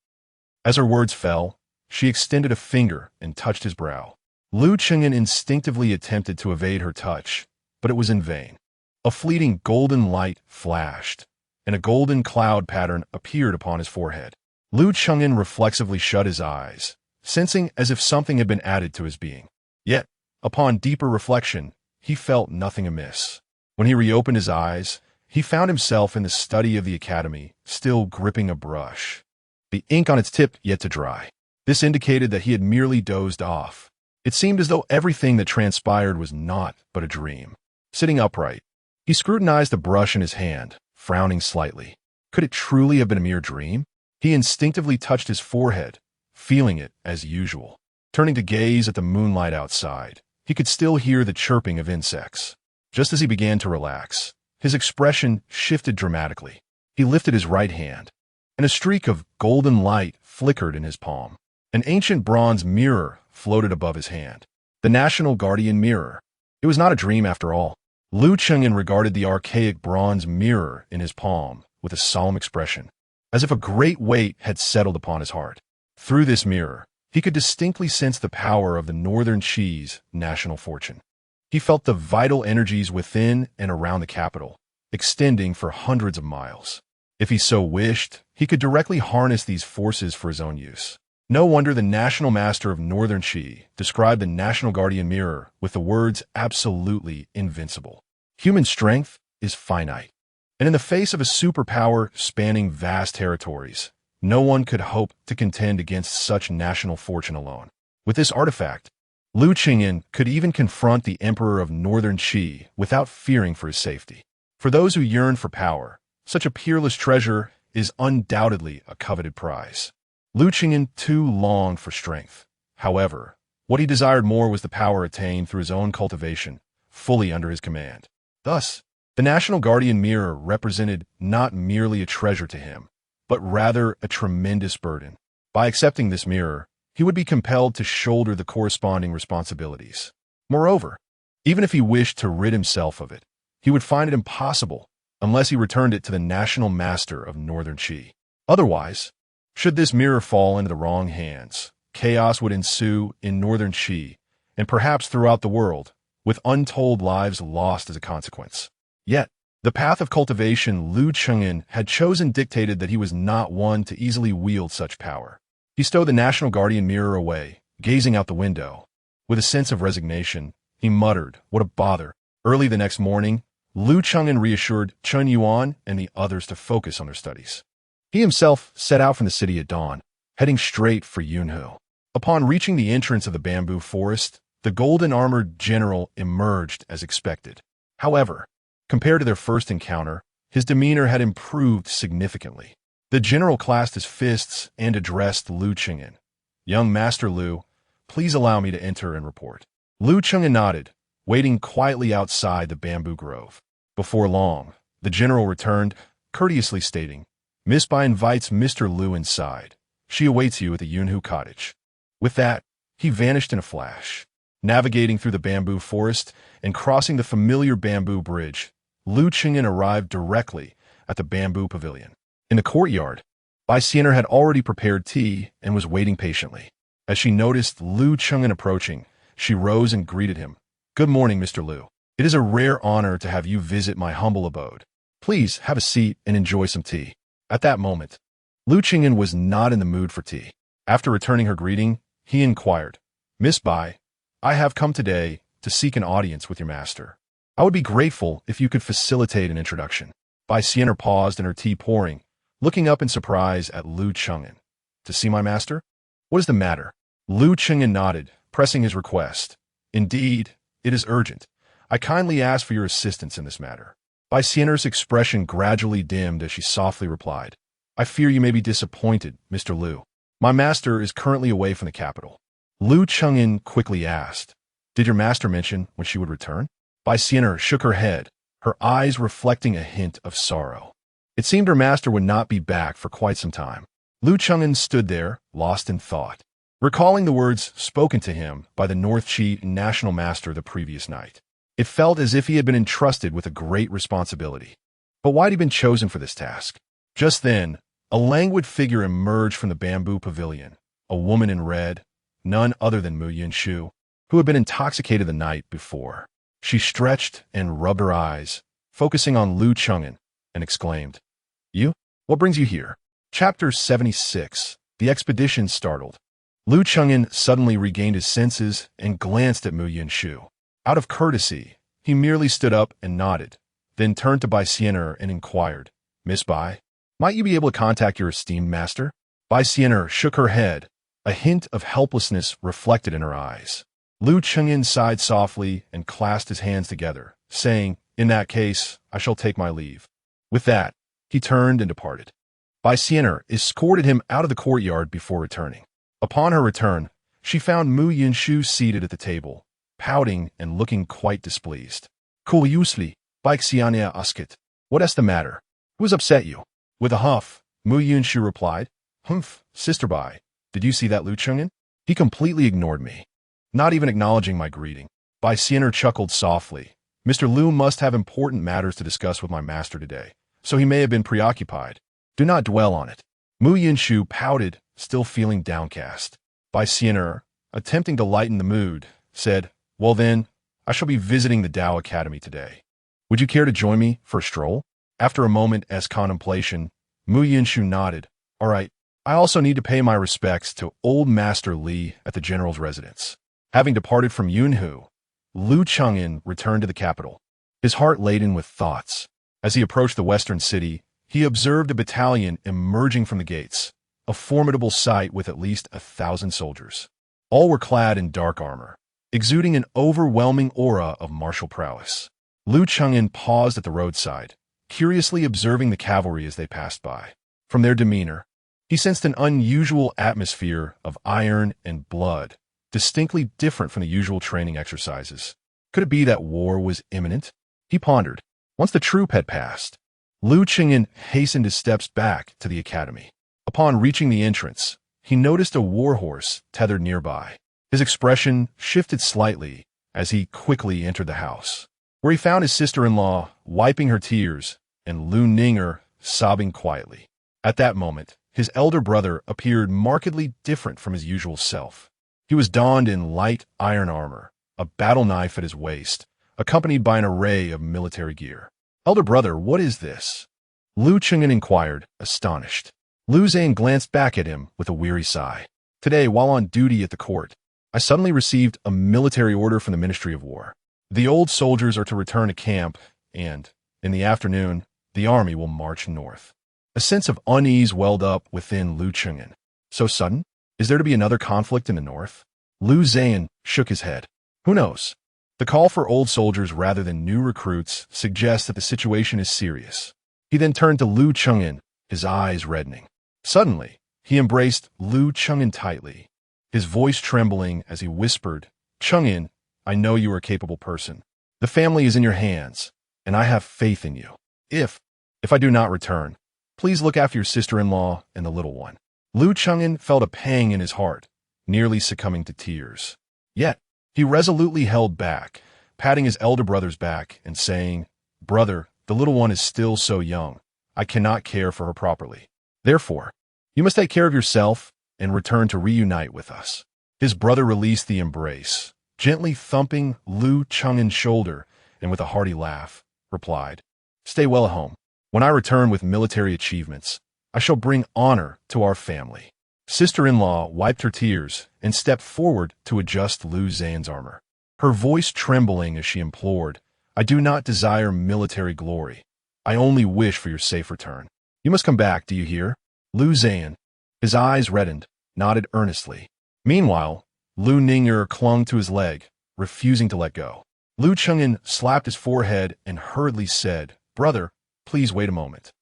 As her words fell, she extended a finger and touched his brow. Lu Qingyan instinctively attempted to evade her touch, but it was in vain. A fleeting golden light flashed, and a golden cloud pattern appeared upon his forehead. Lu Qingyan reflexively shut his eyes, sensing as if something had been added to his being. Yet, upon deeper reflection, he felt nothing amiss. When he reopened his eyes, he found himself in the study of the academy, still gripping a brush, the ink on its tip yet to dry. This indicated that he had merely dozed off. It seemed as though everything that transpired was naught but a dream. Sitting upright, he scrutinized the brush in his hand, frowning slightly. Could it truly have been a mere dream? He instinctively touched his forehead, feeling it as usual. Turning to gaze at the moonlight outside, he could still hear the chirping of insects. Just as he began to relax, his expression shifted dramatically. He lifted his right hand, and a streak of golden light flickered in his palm. An ancient bronze mirror floated above his hand. The National Guardian Mirror. It was not a dream after all. Lu Qingyan regarded the archaic bronze mirror in his palm with a solemn expression, as if a great weight had settled upon his heart. Through this mirror, he could distinctly sense the power of the Northern Chi's national fortune. He felt the vital energies within and around the capital, extending for hundreds of miles. If he so wished, he could directly harness these forces for his own use. No wonder the National Master of Northern Chi described the National Guardian Mirror with the words absolutely invincible. Human strength is finite, and in the face of a superpower spanning vast territories, no one could hope to contend against such national fortune alone. With this artifact, Lu Qingyan could even confront the Emperor of Northern Chi without fearing for his safety. For those who yearn for power, such a peerless treasure is undoubtedly a coveted prize. Lu Qingyan too longed for strength. However, what he desired more was the power attained through his own cultivation, fully under his command. Thus, The National Guardian mirror represented not merely a treasure to him, but rather a tremendous burden. By accepting this mirror, he would be compelled to shoulder the corresponding responsibilities. Moreover, even if he wished to rid himself of it, he would find it impossible unless he returned it to the National Master of Northern Qi. Otherwise, should this mirror fall into the wrong hands, chaos would ensue in Northern Qi and perhaps throughout the world, with untold lives lost as a consequence. Yet, the path of cultivation Liu Chengyan had chosen dictated that he was not one to easily wield such power. He stowed the National Guardian mirror away, gazing out the window. With a sense of resignation, he muttered, "What a bother." Early the next morning, Liu Chengyan reassured Chen Yuan and the others to focus on their studies. He himself set out from the city at dawn, heading straight for Yunhu. Upon reaching the entrance of the bamboo forest, the golden-armored general emerged as expected. However, compared to their first encounter, his demeanor had improved significantly. The general clasped his fists and addressed Liu Chengyan. "Young Master Liu, please allow me to enter and report." Liu Chengyan nodded, waiting quietly outside the bamboo grove. Before long, the general returned, courteously stating, "Miss Bai invites Mr. Liu inside. She awaits you at the Yunhu cottage." With that, he vanished in a flash. Navigating through the bamboo forest and crossing the familiar bamboo bridge, Liu Chengyan arrived directly at the bamboo pavilion. In the courtyard, Bai Xian'er had already prepared tea and was waiting patiently. As she noticed Liu Chengyan approaching, she rose and greeted him. "Good morning, Mr. Liu. It is a rare honor to have you visit my humble abode. Please have a seat and enjoy some tea." At that moment, Liu Chengyan was not in the mood for tea. After returning her greeting, he inquired, "Miss Bai, I have come today to seek an audience with your master. I would be grateful if you could facilitate an introduction." Bai Xian'er paused in her tea pouring, looking up in surprise at Liu Chengyan. "To see my master? What is the matter?" Liu Chengyan nodded, pressing his request. "Indeed, it is urgent. I kindly ask for your assistance in this matter." Bai Xian'er's expression gradually dimmed as she softly replied, "I fear you may be disappointed, Mr. Liu. My master is currently away from the capital." Liu Chengyan quickly asked, "Did your master mention when she would return?" Bai Xian'er shook her head, her eyes reflecting a hint of sorrow. It seemed her master would not be back for quite some time. Liu Chengyan stood there, lost in thought, recalling the words spoken to him by the North Qi National Master the previous night. It felt as if he had been entrusted with a great responsibility. But why had he been chosen for this task? Just then, a languid figure emerged from the bamboo pavilion, a woman in red, none other than Mu Yinshu, who had been intoxicated the night before. She stretched and rubbed her eyes, focusing on Liu Chengyan, and exclaimed, "You? What brings you here?" Chapter 76. The Expedition Startled. Liu Chengyan suddenly regained his senses and glanced at Mu Yinshu. Out of courtesy, he merely stood up and nodded, then turned to Bai Xian'er and inquired, "Miss Bai, might you be able to contact your esteemed master?" Bai Xian'er shook her head, a hint of helplessness reflected in her eyes. Liu Chengyan sighed softly and clasped his hands together, saying, "In that case, I shall take my leave." With that, he turned and departed. Bai Xian'er escorted him out of the courtyard before returning. Upon her return, she found Mu Yinshu seated at the table, pouting and looking quite displeased. "Curiously, Bai Xian'er asked, what is the matter? Who has upset you?" With a huff, Mu Yinshu replied, "Humph, Sister Bai, did you see that Liu Chengyan? He completely ignored me, not even acknowledging my greeting." Bai Xian'er chuckled softly. "Mr. Liu must have important matters to discuss with my master today, so he may have been preoccupied. Do not dwell on it." Mu Yinshu pouted, still feeling downcast. Bai Xian'er, attempting to lighten the mood, said, "Well then, I shall be visiting the Dao Academy today. Would you care to join me for a stroll?" After a moment's contemplation, Mu Yinshu nodded. "All right. I also need to pay my respects to old Master Li at the general's residence." Having departed from Yunhu, Liu Chengyan returned to the capital, his heart laden with thoughts. As he approached the western city, he observed a battalion emerging from the gates, a formidable sight with at least 1,000 soldiers. All were clad in dark armor, exuding an overwhelming aura of martial prowess. Liu Chengyan paused at the roadside, curiously observing the cavalry as they passed by. From their demeanor, he sensed an unusual atmosphere of iron and blood, distinctly different from the usual training exercises. Could it be that war was imminent? He pondered. Once the troop had passed, Lu Qingyan hastened his steps back to the academy. Upon reaching the entrance, he noticed a warhorse tethered nearby. His expression shifted slightly as he quickly entered the house, where he found his sister-in-law wiping her tears and Lu Ninger sobbing quietly. At that moment, his elder brother appeared markedly different from his usual self. He was donned in light iron armor, a battle knife at his waist, accompanied by an array of military gear. "Elder brother, what is this?" Lu Qingyan inquired, astonished. Lu Zan glanced back at him with a weary sigh. "Today, while on duty at the court, I suddenly received a military order from the Ministry of War. The old soldiers are to return to camp, and, in the afternoon, the army will march north." A sense of unease welled up within Lu Qingyan. "So sudden? Is there to be another conflict in the north?" Lu Zan shook his head. "Who knows? The call for old soldiers rather than new recruits suggests that the situation is serious." He then turned to Lu Qingyan, his eyes reddening. Suddenly, he embraced Lu Qingyan tightly, his voice trembling as he whispered, "Qingyan, I know you are a capable person. The family is in your hands, and I have faith in you. If I do not return, please look after your sister-in-law and the little one." Lu Qingyan felt a pang in his heart, nearly succumbing to tears. Yet, he resolutely held back, patting his elder brother's back and saying, "Brother, the little one is still so young. I cannot care for her properly. Therefore, you must take care of yourself and return to reunite with us." His brother released the embrace, gently thumping Lu Qingyan's shoulder, and with a hearty laugh, replied, "Stay well at home. When I return with military achievements, I shall bring honor to our family." Sister-in-law wiped her tears and stepped forward to adjust Lu Zan's armor, her voice trembling as she implored, "I do not desire military glory. I only wish for your safe return. You must come back, do you hear?" Lu Zan, his eyes reddened, nodded earnestly. Meanwhile, Lu Ninger clung to his leg, refusing to let go. Lu Qingyan slapped his forehead and hurriedly said, "Brother, please wait a moment."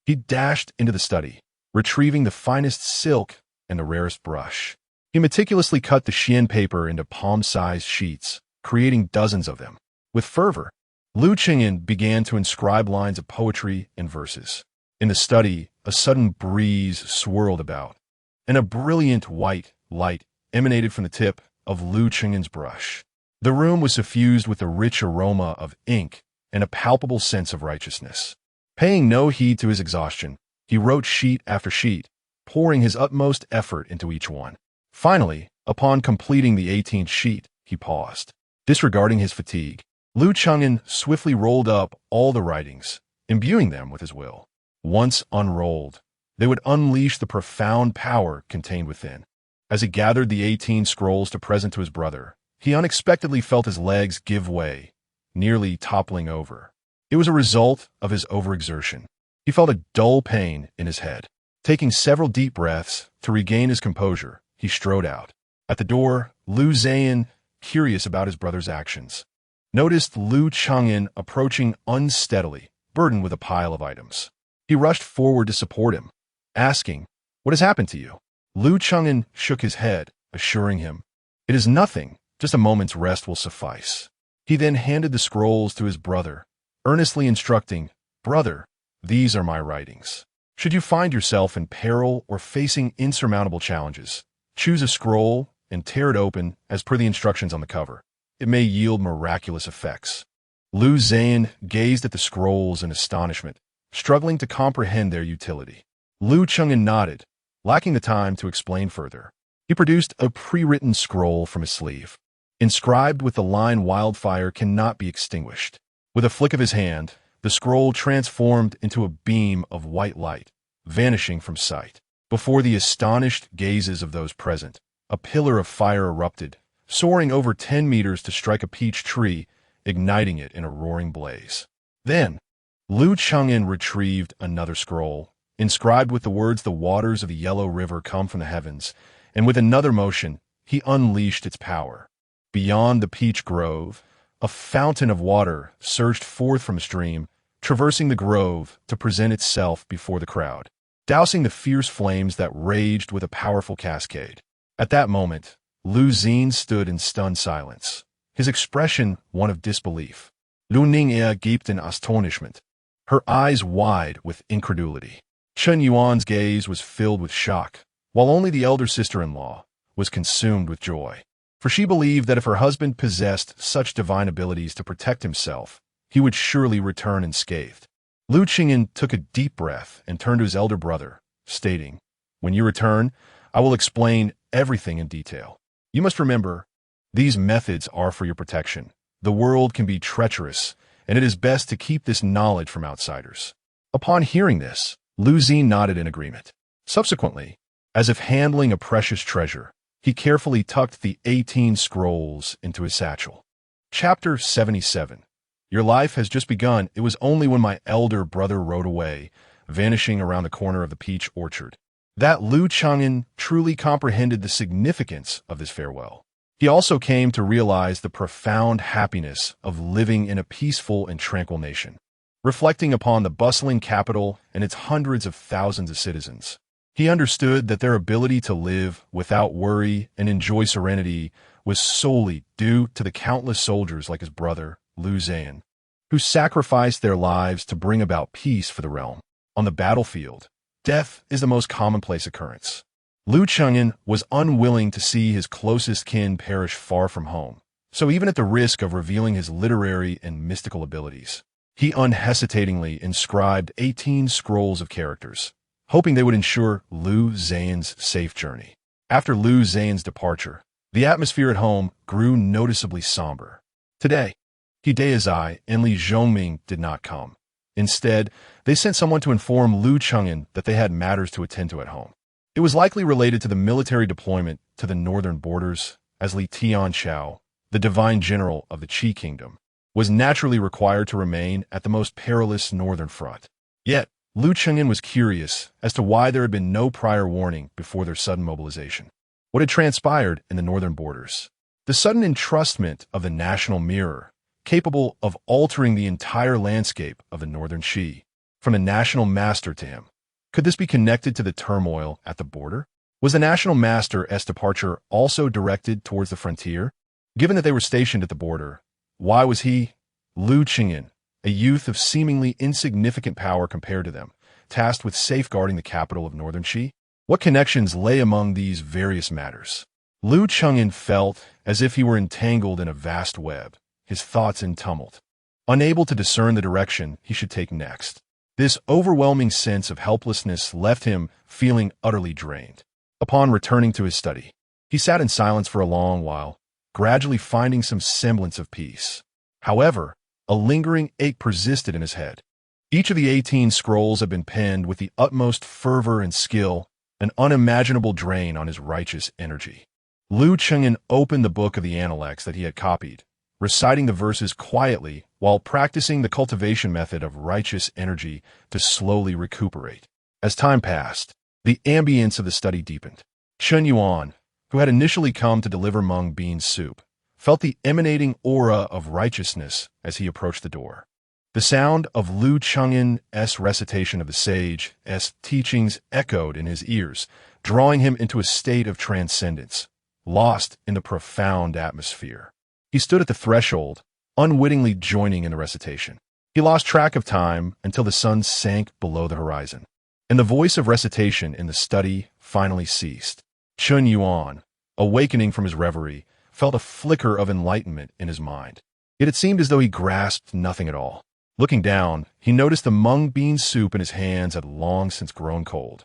He dashed into the study, retrieving the finest silk and the rarest brush. He meticulously cut the Xian paper into palm-sized sheets, creating dozens of them. With fervor, Lu Qingyan began to inscribe lines of poetry and verses. In the study, a sudden breeze swirled about, and a brilliant white light emanated from the tip of Lu Qingyan's brush. The room was suffused with a rich aroma of ink and a palpable sense of righteousness. Paying no heed to his exhaustion, he wrote sheet after sheet, pouring his utmost effort into each one. Finally, upon completing the 18th sheet, he paused. Disregarding his fatigue, Lu Qingyan swiftly rolled up all the writings, imbuing them with his will. Once unrolled, they would unleash the profound power contained within. As he gathered the 18 scrolls to present to his brother, he unexpectedly felt his legs give way, nearly toppling over. It was a result of his overexertion. He felt a dull pain in his head. Taking several deep breaths to regain his composure, he strode out. At the door, Lu Zan, curious about his brother's actions, noticed Lu Qingyan approaching unsteadily, burdened with a pile of items. He rushed forward to support him, asking, "What has happened to you?" Lu Qingyan shook his head, assuring him, "It is nothing, just a moment's rest will suffice." He then handed the scrolls to his brother, earnestly instructing, "Brother, these are my writings. Should you find yourself in peril or facing insurmountable challenges, choose a scroll and tear it open as per the instructions on the cover. It may yield miraculous effects." Lu Zan gazed at the scrolls in astonishment, struggling to comprehend their utility. Lu Qingyan nodded, lacking the time to explain further. He produced a pre-written scroll from his sleeve, inscribed with the line "Wildfire cannot be extinguished." With a flick of his hand, the scroll transformed into a beam of white light, vanishing from sight. Before the astonished gazes of those present, a pillar of fire erupted, soaring over 10 meters to strike a peach tree, igniting it in a roaring blaze. Then, Lu Qingyan retrieved another scroll, inscribed with the words "The waters of the Yellow River come from the heavens," and with another motion, he unleashed its power. Beyond the peach grove, a fountain of water surged forth from a stream, traversing the grove to present itself before the crowd, dousing the fierce flames that raged with a powerful cascade. At that moment, Lu Zan stood in stunned silence, his expression one of disbelief. Lu Ningye gaped in astonishment, her eyes wide with incredulity. Chen Yuan's gaze was filled with shock, while only the elder sister-in-law was consumed with joy. For she believed that if her husband possessed such divine abilities to protect himself, he would surely return unscathed. Lu Qingyan took a deep breath and turned to his elder brother, stating, "When you return, I will explain everything in detail. You must remember, these methods are for your protection. The world can be treacherous, and it is best to keep this knowledge from outsiders." Upon hearing this, Lu Xi nodded in agreement. Subsequently, as if handling a precious treasure, he carefully tucked the 18 scrolls into his satchel. Chapter 77. Your life has just begun. It was only when my elder brother rode away, vanishing around the corner of the peach orchard, that Lu Chang'an truly comprehended the significance of this farewell. He also came to realize the profound happiness of living in a peaceful and tranquil nation. Reflecting upon the bustling capital and its hundreds of thousands of citizens, he understood that their ability to live without worry and enjoy serenity was solely due to the countless soldiers like his brother, Lu Zan, who sacrificed their lives to bring about peace for the realm. On the battlefield, death is the most commonplace occurrence. Lu Chang'an was unwilling to see his closest kin perish far from home, so even at the risk of revealing his literary and mystical abilities, he unhesitatingly inscribed 18 scrolls of characters, hoping they would ensure Lu Zan's safe journey. After Lu Zan's departure, the atmosphere at home grew noticeably somber. Today, He Daizai and Li Zhongming did not come. Instead, they sent someone to inform Lu Chang'an that they had matters to attend to at home. It was likely related to the military deployment to the northern borders, as Li Tianchao, the divine general of the Qi Kingdom, was naturally required to remain at the most perilous northern front. Yet, Lu Chang'an was curious as to why there had been no prior warning before their sudden mobilization. What had transpired in the northern borders? The sudden entrustment of the national mirror, capable of altering the entire landscape of the northern Qi, from a national master to him. Could this be connected to the turmoil at the border? Was the national master's departure also directed towards the frontier? Given that they were stationed at the border, why was he, Lu Chang'an, a youth of seemingly insignificant power compared to them, tasked with safeguarding the capital of northern Qi? What connections lay among these various matters? Lu Chang'an felt as if he were entangled in a vast web, his thoughts in tumult, unable to discern the direction he should take next. This overwhelming sense of helplessness left him feeling utterly drained. Upon returning to his study, he sat in silence for a long while, gradually finding some semblance of peace. However, a lingering ache persisted in his head. Each of the 18 scrolls had been penned with the utmost fervor and skill, an unimaginable drain on his righteous energy. Lu Chang'an opened the book of the Analects that he had copied, reciting the verses quietly while practicing the cultivation method of righteous energy to slowly recuperate. As time passed, the ambience of the study deepened. Chen Yuan, who had initially come to deliver mung bean soup, felt the emanating aura of righteousness as he approached the door. The sound of Lu Chang'an's recitation of the sage's teachings echoed in his ears, drawing him into a state of transcendence, lost in the profound atmosphere. He stood at the threshold, unwittingly joining in the recitation. He lost track of time until the sun sank below the horizon, and the voice of recitation in the study finally ceased. Chen Yuan, awakening from his reverie, felt a flicker of enlightenment in his mind. Yet it seemed as though he grasped nothing at all. Looking down, he noticed the mung bean soup in his hands had long since grown cold,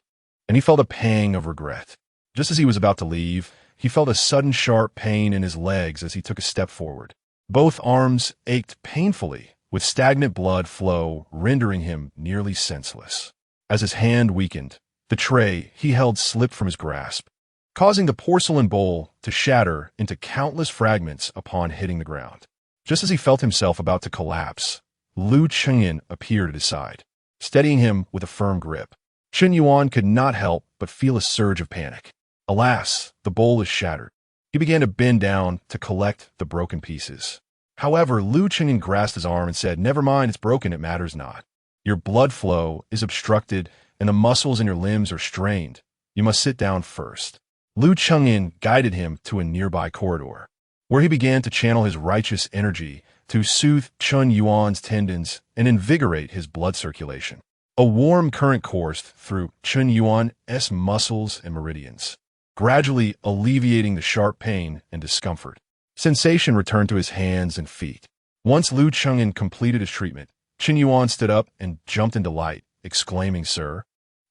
and he felt a pang of regret. Just as he was about to leave, he felt a sudden sharp pain in his legs as he took a step forward. Both arms ached painfully, with stagnant blood flow rendering him nearly senseless. As his hand weakened, the tray he held slipped from his grasp, causing the porcelain bowl to shatter into countless fragments upon hitting the ground. Just as he felt himself about to collapse, Lu Chang'an appeared at his side, steadying him with a firm grip. Chen Yuan could not help but feel a surge of panic. Alas, the bowl is shattered. He began to bend down to collect the broken pieces. However, Lu Chang'an grasped his arm and said, "Never mind, it's broken, it matters not. Your blood flow is obstructed and the muscles in your limbs are strained. You must sit down first." Lu Chang'an guided him to a nearby corridor, where he began to channel his righteous energy to soothe Chun Yuan's tendons and invigorate his blood circulation. A warm current coursed through Chun Yuan's muscles and meridians, gradually alleviating the sharp pain and discomfort. Sensation returned to his hands and feet. Once Lu Chengyan completed his treatment, Chun Yuan stood up and jumped in delight, exclaiming, "Sir,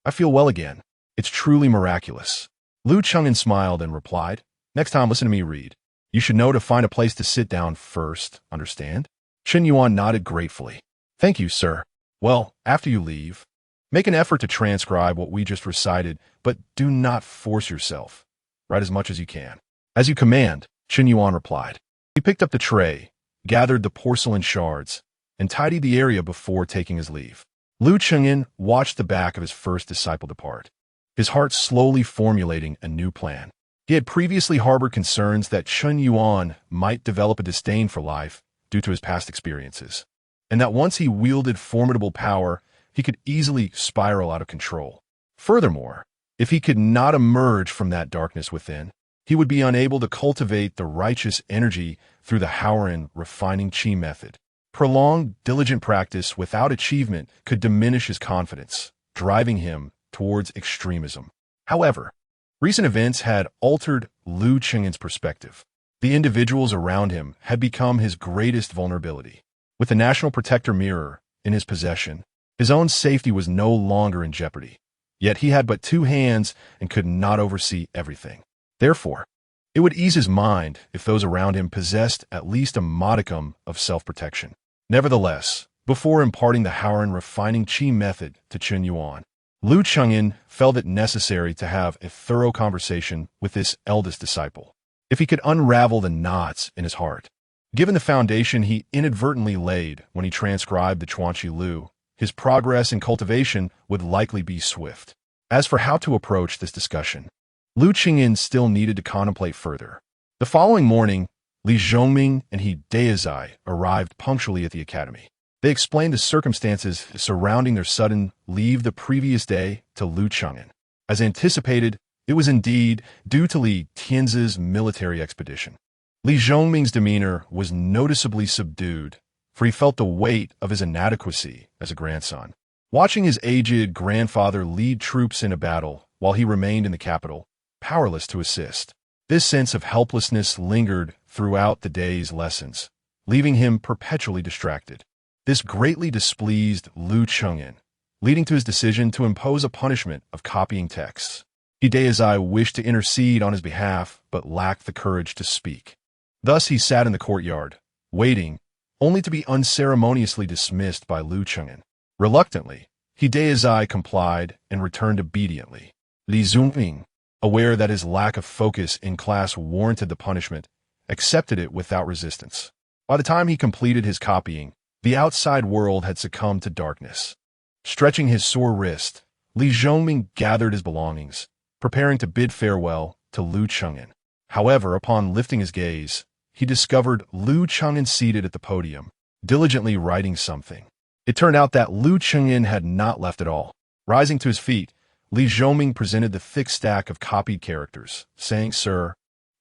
I feel well again. It's truly miraculous." Lu Chengyan smiled and replied, "Next time, listen to me read. You should know to find a place to sit down first, understand?" Chun Yuan nodded gratefully. "Thank you, sir. Well, after you leave, make an effort to transcribe what we just recited, but do not force yourself. Write as much as you can." "As you command," Chun Yuan replied. He picked up the tray, gathered the porcelain shards, and tidied the area before taking his leave. Lu Chengyan watched the back of his first disciple depart, his heart slowly formulating a new plan. He had previously harbored concerns that Chun Yuan might develop a disdain for life due to his past experiences, and that once he wielded formidable power, he could easily spiral out of control. Furthermore, if he could not emerge from that darkness within, he would be unable to cultivate the righteous energy through the Haoran refining qi method. Prolonged, diligent practice without achievement could diminish his confidence, driving him towards extremism. However, recent events had altered Lu Chengyan's perspective. The individuals around him had become his greatest vulnerability. With the National Protector Mirror in his possession, his own safety was no longer in jeopardy. Yet he had but 2 hands and could not oversee everything. Therefore, it would ease his mind if those around him possessed at least a modicum of self-protection. Nevertheless, before imparting the Haoran refining qi method to Chun Yuan, Lu Chengyan felt it necessary to have a thorough conversation with this eldest disciple, if he could unravel the knots in his heart. Given the foundation he inadvertently laid when he transcribed the Chuanqi Lu, his progress in cultivation would likely be swift. As for how to approach this discussion, Lu Chengyan still needed to contemplate further. The following morning, Li Zhongming and He Deizai arrived punctually at the academy. They explained the circumstances surrounding their sudden leave the previous day to Lu Chengyan. As anticipated, it was indeed due to Li Tianzi's military expedition. Li Zhongming's demeanor was noticeably subdued, for he felt the weight of his inadequacy as a grandson. Watching his aged grandfather lead troops in a battle while he remained in the capital, powerless to assist, this sense of helplessness lingered throughout the day's lessons, leaving him perpetually distracted. This greatly displeased Lu Chengyan, leading to his decision to impose a punishment of copying texts. He Deizai wished to intercede on his behalf, but lacked the courage to speak. Thus he sat in the courtyard, waiting, only to be unceremoniously dismissed by Lu Chengyan. Reluctantly, He Deizai complied and returned obediently. Li Zhongming, aware that his lack of focus in class warranted the punishment, accepted it without resistance. By the time he completed his copying, the outside world had succumbed to darkness. Stretching his sore wrist, Li Zhongming gathered his belongings, preparing to bid farewell to Lu Chengyan. However, upon lifting his gaze, he discovered Lu Chengyan seated at the podium, diligently writing something. It turned out that Lu Chengyan had not left at all. Rising to his feet, Li Zhongming presented the thick stack of copied characters, saying, "Sir,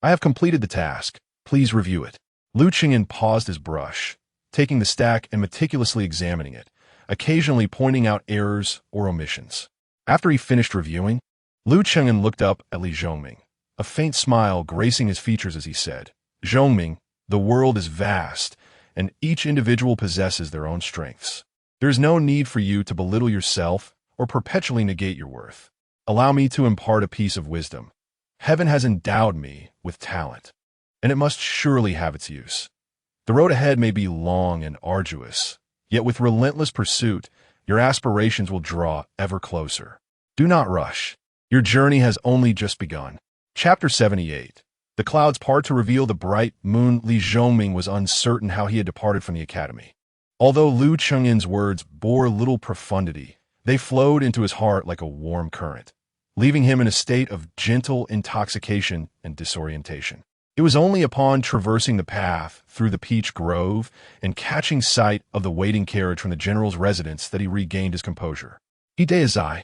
I have completed the task. Please review it." Lu Chengyan paused his brush, taking the stack and meticulously examining it, occasionally pointing out errors or omissions. After he finished reviewing, Lu Chengyan looked up at Li Zhongming, a faint smile gracing his features as he said, "Zhongming, the world is vast, and each individual possesses their own strengths. There is no need for you to belittle yourself or perpetually negate your worth. Allow me to impart a piece of wisdom. Heaven has endowed me with talent, and it must surely have its use. The road ahead may be long and arduous, yet with relentless pursuit, your aspirations will draw ever closer. Do not rush. Your journey has only just begun." Chapter 78. The clouds part to reveal the bright moon. Li Zhongming was uncertain how he had departed from the academy. Although Lu Chengyan's words bore little profundity, they flowed into his heart like a warm current, leaving him in a state of gentle intoxication and disorientation. It was only upon traversing the path through the peach grove and catching sight of the waiting carriage from the general's residence that he regained his composure. He Deizai,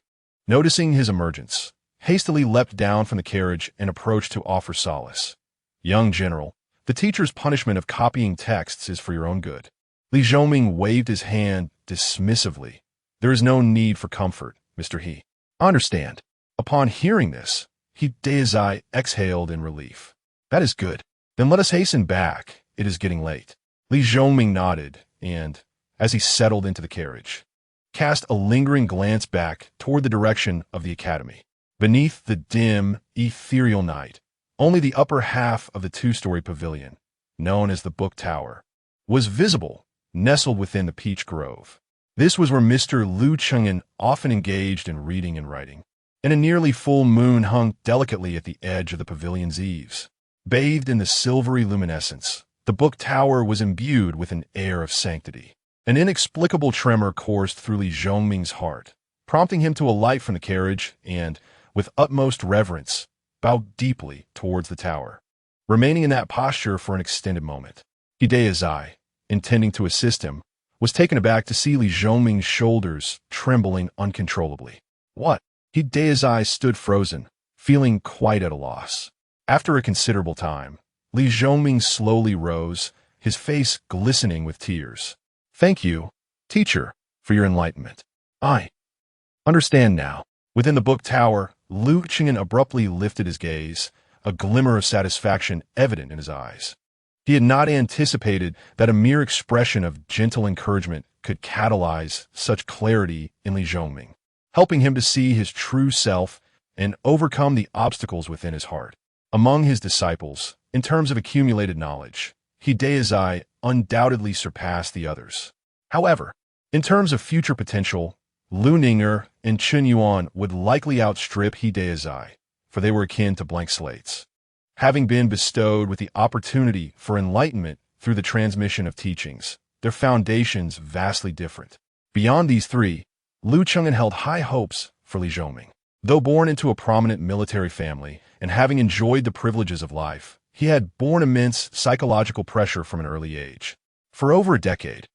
noticing his emergence, hastily leapt down from the carriage and approached to offer solace. "Young general, The teacher's punishment of copying texts is for your own good. Li Zhongming waved his hand dismissively. There is no need for comfort, Mr. He. I understand. Upon hearing this, He Daizai exhaled in relief. That is good. Then let us hasten back. It is getting late. Li Zhongming nodded, and, as he settled into the carriage, cast a lingering glance back toward the direction of the academy. Beneath the dim, ethereal night, only the upper half of the two-story pavilion, known as the Book Tower, was visible, nestled within the peach grove. This was where Mr. Liu Cheng'an often engaged in reading and writing, and a nearly full moon hung delicately at the edge of the pavilion's eaves. Bathed in the silvery luminescence, the Book Tower was imbued with an air of sanctity. An inexplicable tremor coursed through Li Zhongming's heart, prompting him to alight from the carriage and, with utmost reverence, bow deeply towards the tower, remaining in that posture for an extended moment. He Daizai, intending to assist him, was taken aback to see Li Zhongming's shoulders trembling uncontrollably. What? He Daizai stood frozen, feeling quite at a loss. After a considerable time, Li Zhongming slowly rose, his face glistening with tears. Thank you, teacher, for your enlightenment. I understand now. Within the Book Tower, Liu Cheng'an abruptly lifted his gaze, a glimmer of satisfaction evident in his eyes. He had not anticipated that a mere expression of gentle encouragement could catalyze such clarity in Li Zhongming, helping him to see his true self and overcome the obstacles within his heart. Among his disciples, in terms of accumulated knowledge, He Daizai undoubtedly surpassed the others. However, in terms of future potential, Lu Ninger and Chen Yuan would likely outstrip He Daizai, for they were akin to blank slates, having been bestowed with the opportunity for enlightenment through the transmission of teachings, their foundations vastly different. Beyond these three, Liu Cheng'an held high hopes for Li Zhongming. Though born into a prominent military family and having enjoyed the privileges of life, he had borne immense psychological pressure from an early age. For over a decade,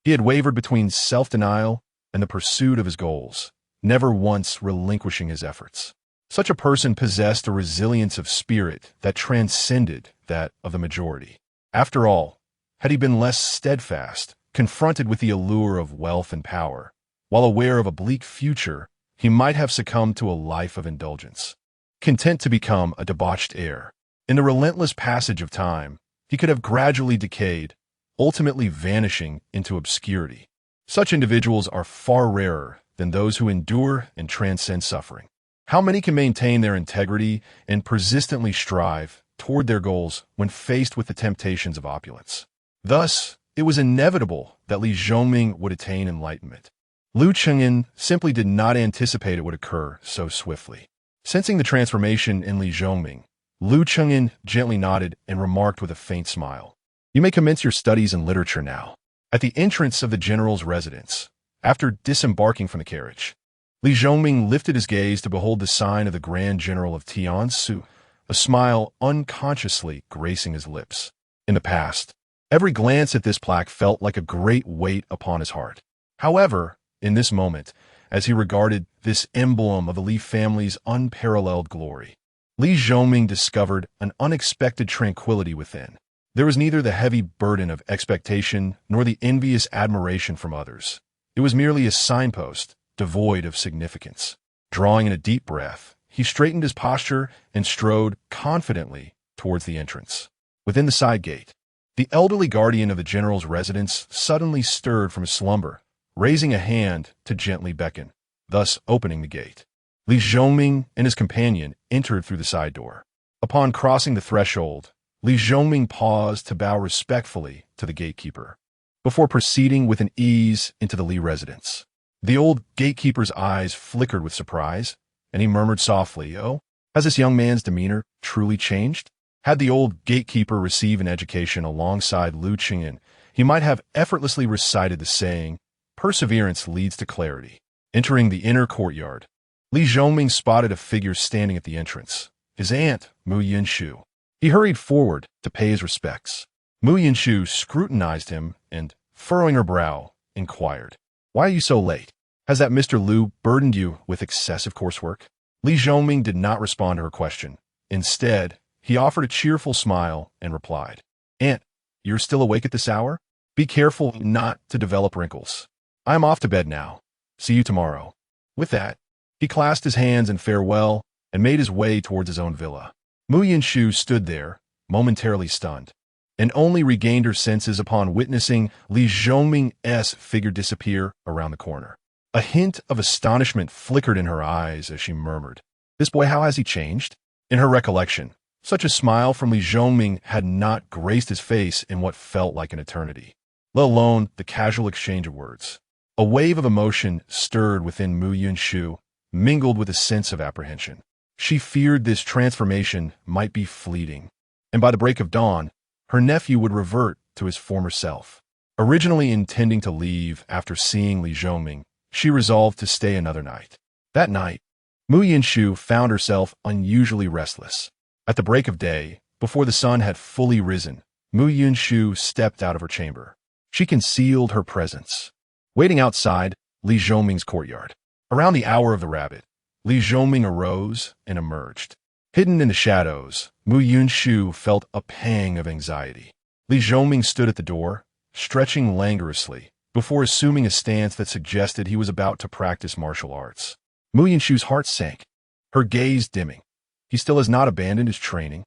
he had wavered between self-denial and the pursuit of his goals, never once relinquishing his efforts. Such a person possessed a resilience of spirit that transcended that of the majority. After all, had he been less steadfast, confronted with the allure of wealth and power, while aware of a bleak future, he might have succumbed to a life of indulgence. Content to become a debauched heir, in the relentless passage of time, he could have gradually decayed, ultimately vanishing into obscurity. Such individuals are far rarer than those who endure and transcend suffering. How many can maintain their integrity and persistently strive toward their goals when faced with the temptations of opulence? Thus, it was inevitable that Li Zhongming would attain enlightenment. Liu Cheng'an simply did not anticipate it would occur so swiftly. Sensing the transformation in Li Zhongming, Liu Cheng'an gently nodded and remarked with a faint smile, "You may commence your studies in literature now." At the entrance of the general's residence, after disembarking from the carriage, Li Zhongming lifted his gaze to behold the sign of the Grand General of Tiansu, a smile unconsciously gracing his lips. In the past, every glance at this plaque felt like a great weight upon his heart. However, in this moment, as he regarded this emblem of the Li family's unparalleled glory, Li Zhongming discovered an unexpected tranquility within. There was neither the heavy burden of expectation nor the envious admiration from others. It was merely a signpost, devoid of significance. Drawing in a deep breath, he straightened his posture and strode confidently towards the entrance. Within the side gate, the elderly guardian of the general's residence suddenly stirred from his slumber, raising a hand to gently beckon, thus opening the gate. Li Zhongming and his companion entered through the side door. Upon crossing the threshold, Li Zhongming paused to bow respectfully to the gatekeeper, before proceeding with an ease into the Li residence. The old gatekeeper's eyes flickered with surprise, and he murmured softly, "Oh, has this young man's demeanor truly changed?" Had the old gatekeeper received an education alongside Liu Cheng'an, he might have effortlessly recited the saying, "Perseverance leads to clarity." Entering the inner courtyard, Li Zhongming spotted a figure standing at the entrance, his aunt, Mu Yinshu. He hurried forward to pay his respects. Mu Yinshu scrutinized him and, furrowing her brow, inquired, "Why are you so late? Has that Mr. Liu burdened you with excessive coursework?" Li Zhongming did not respond to her question. Instead, he offered a cheerful smile and replied, Aunt, you're still awake at this hour? Be careful not to develop wrinkles. I am off to bed now. See you tomorrow. With that, he clasped his hands in farewell and made his way towards his own villa. Mu Yinshu stood there, momentarily stunned, and only regained her senses upon witnessing Li Zhongming's figure disappear around the corner. A hint of astonishment flickered in her eyes as she murmured, "This boy, how has he changed?" In her recollection, such a smile from Li Zhongming had not graced his face in what felt like an eternity, let alone the casual exchange of words. A wave of emotion stirred within Mu Yinshu, mingled with a sense of apprehension. She feared this transformation might be fleeting, and by the break of dawn, her nephew would revert to his former self. Originally intending to leave after seeing Li Zhongming, she resolved to stay another night. That night, Mu Yinshu found herself unusually restless. At the break of day, before the sun had fully risen, Mu Yinshu stepped out of her chamber. She concealed her presence, waiting outside Li Zhongming's courtyard. Around the hour of the rabbit, Li Zhongming arose and emerged. Hidden in the shadows, Mu Yinshu felt a pang of anxiety. Li Zhongming stood at the door, stretching languorously, before assuming a stance that suggested he was about to practice martial arts. Mu Yinshu's heart sank, her gaze dimming. He still has not abandoned his training.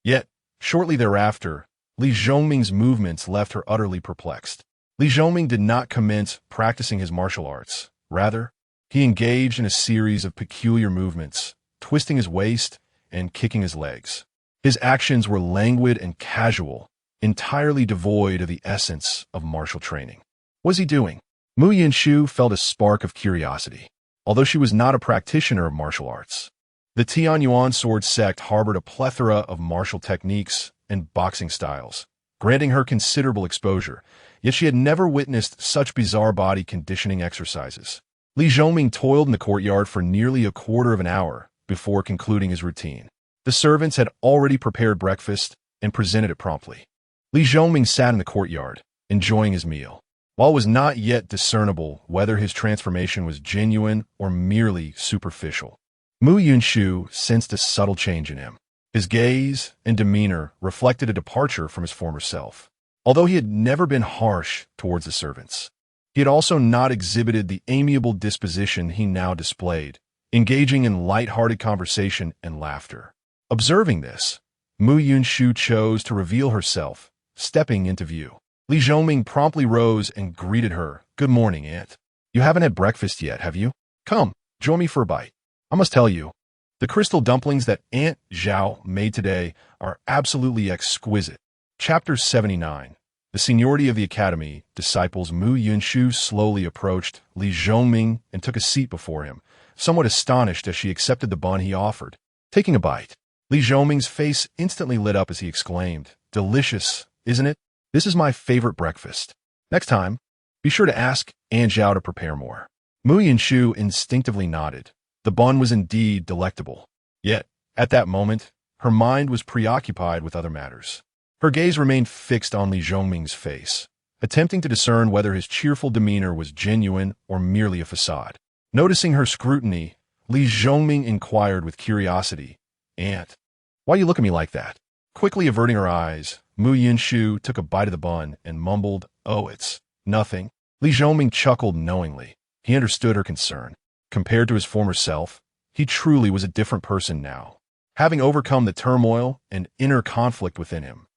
Yet, shortly thereafter, Li Zhongming's movements left her utterly perplexed. Li Zhongming did not commence practicing his martial arts. Rather, he engaged in a series of peculiar movements, twisting his waist and kicking his legs. His actions were languid and casual, entirely devoid of the essence of martial training. What was he doing? Mu Yinshu felt a spark of curiosity. Although she was not a practitioner of martial arts, the Tianyuan sword sect harbored a plethora of martial techniques and boxing styles, granting her considerable exposure, yet she had never witnessed such bizarre body conditioning exercises. Li Zhongming toiled in the courtyard for nearly a quarter of an hour before concluding his routine. The servants had already prepared breakfast and presented it promptly. Li Zhongming sat in the courtyard, enjoying his meal. While it was not yet discernible whether his transformation was genuine or merely superficial, Mu Yinshu sensed a subtle change in him. His gaze and demeanor reflected a departure from his former self. Although he had never been harsh towards the servants, he had also not exhibited the amiable disposition he now displayed, engaging in lighthearted conversation and laughter. Observing this, Mu Yinshu chose to reveal herself, stepping into view. Li Zhongming promptly rose and greeted her. "Good morning, Aunt. You haven't had breakfast yet, have you? Come, join me for a bite. I must tell you, the crystal dumplings that Aunt Zhao made today are absolutely exquisite." Chapter 79. The seniority of the academy disciples. Mu Yinshu slowly approached Li Zhongming and took a seat before him, somewhat astonished as she accepted the bun he offered. Taking a bite, Li Zhongming's face instantly lit up as he exclaimed, "Delicious, isn't it? This is my favorite breakfast. Next time, be sure to ask Aunt Zhao to prepare more." Mu Yinshu instinctively nodded. The bun was indeed delectable. Yet, at that moment, her mind was preoccupied with other matters. Her gaze remained fixed on Li Zhongming's face, attempting to discern whether his cheerful demeanor was genuine or merely a facade. Noticing her scrutiny, Li Zhongming inquired with curiosity, "Aunt, why you look at me like that?" Quickly averting her eyes, Mu Yinshu took a bite of the bun and mumbled, "Oh, it's nothing." Li Zhongming chuckled knowingly. He understood her concern. Compared to his former self, he truly was a different person now. Having overcome the turmoil and inner conflict within him,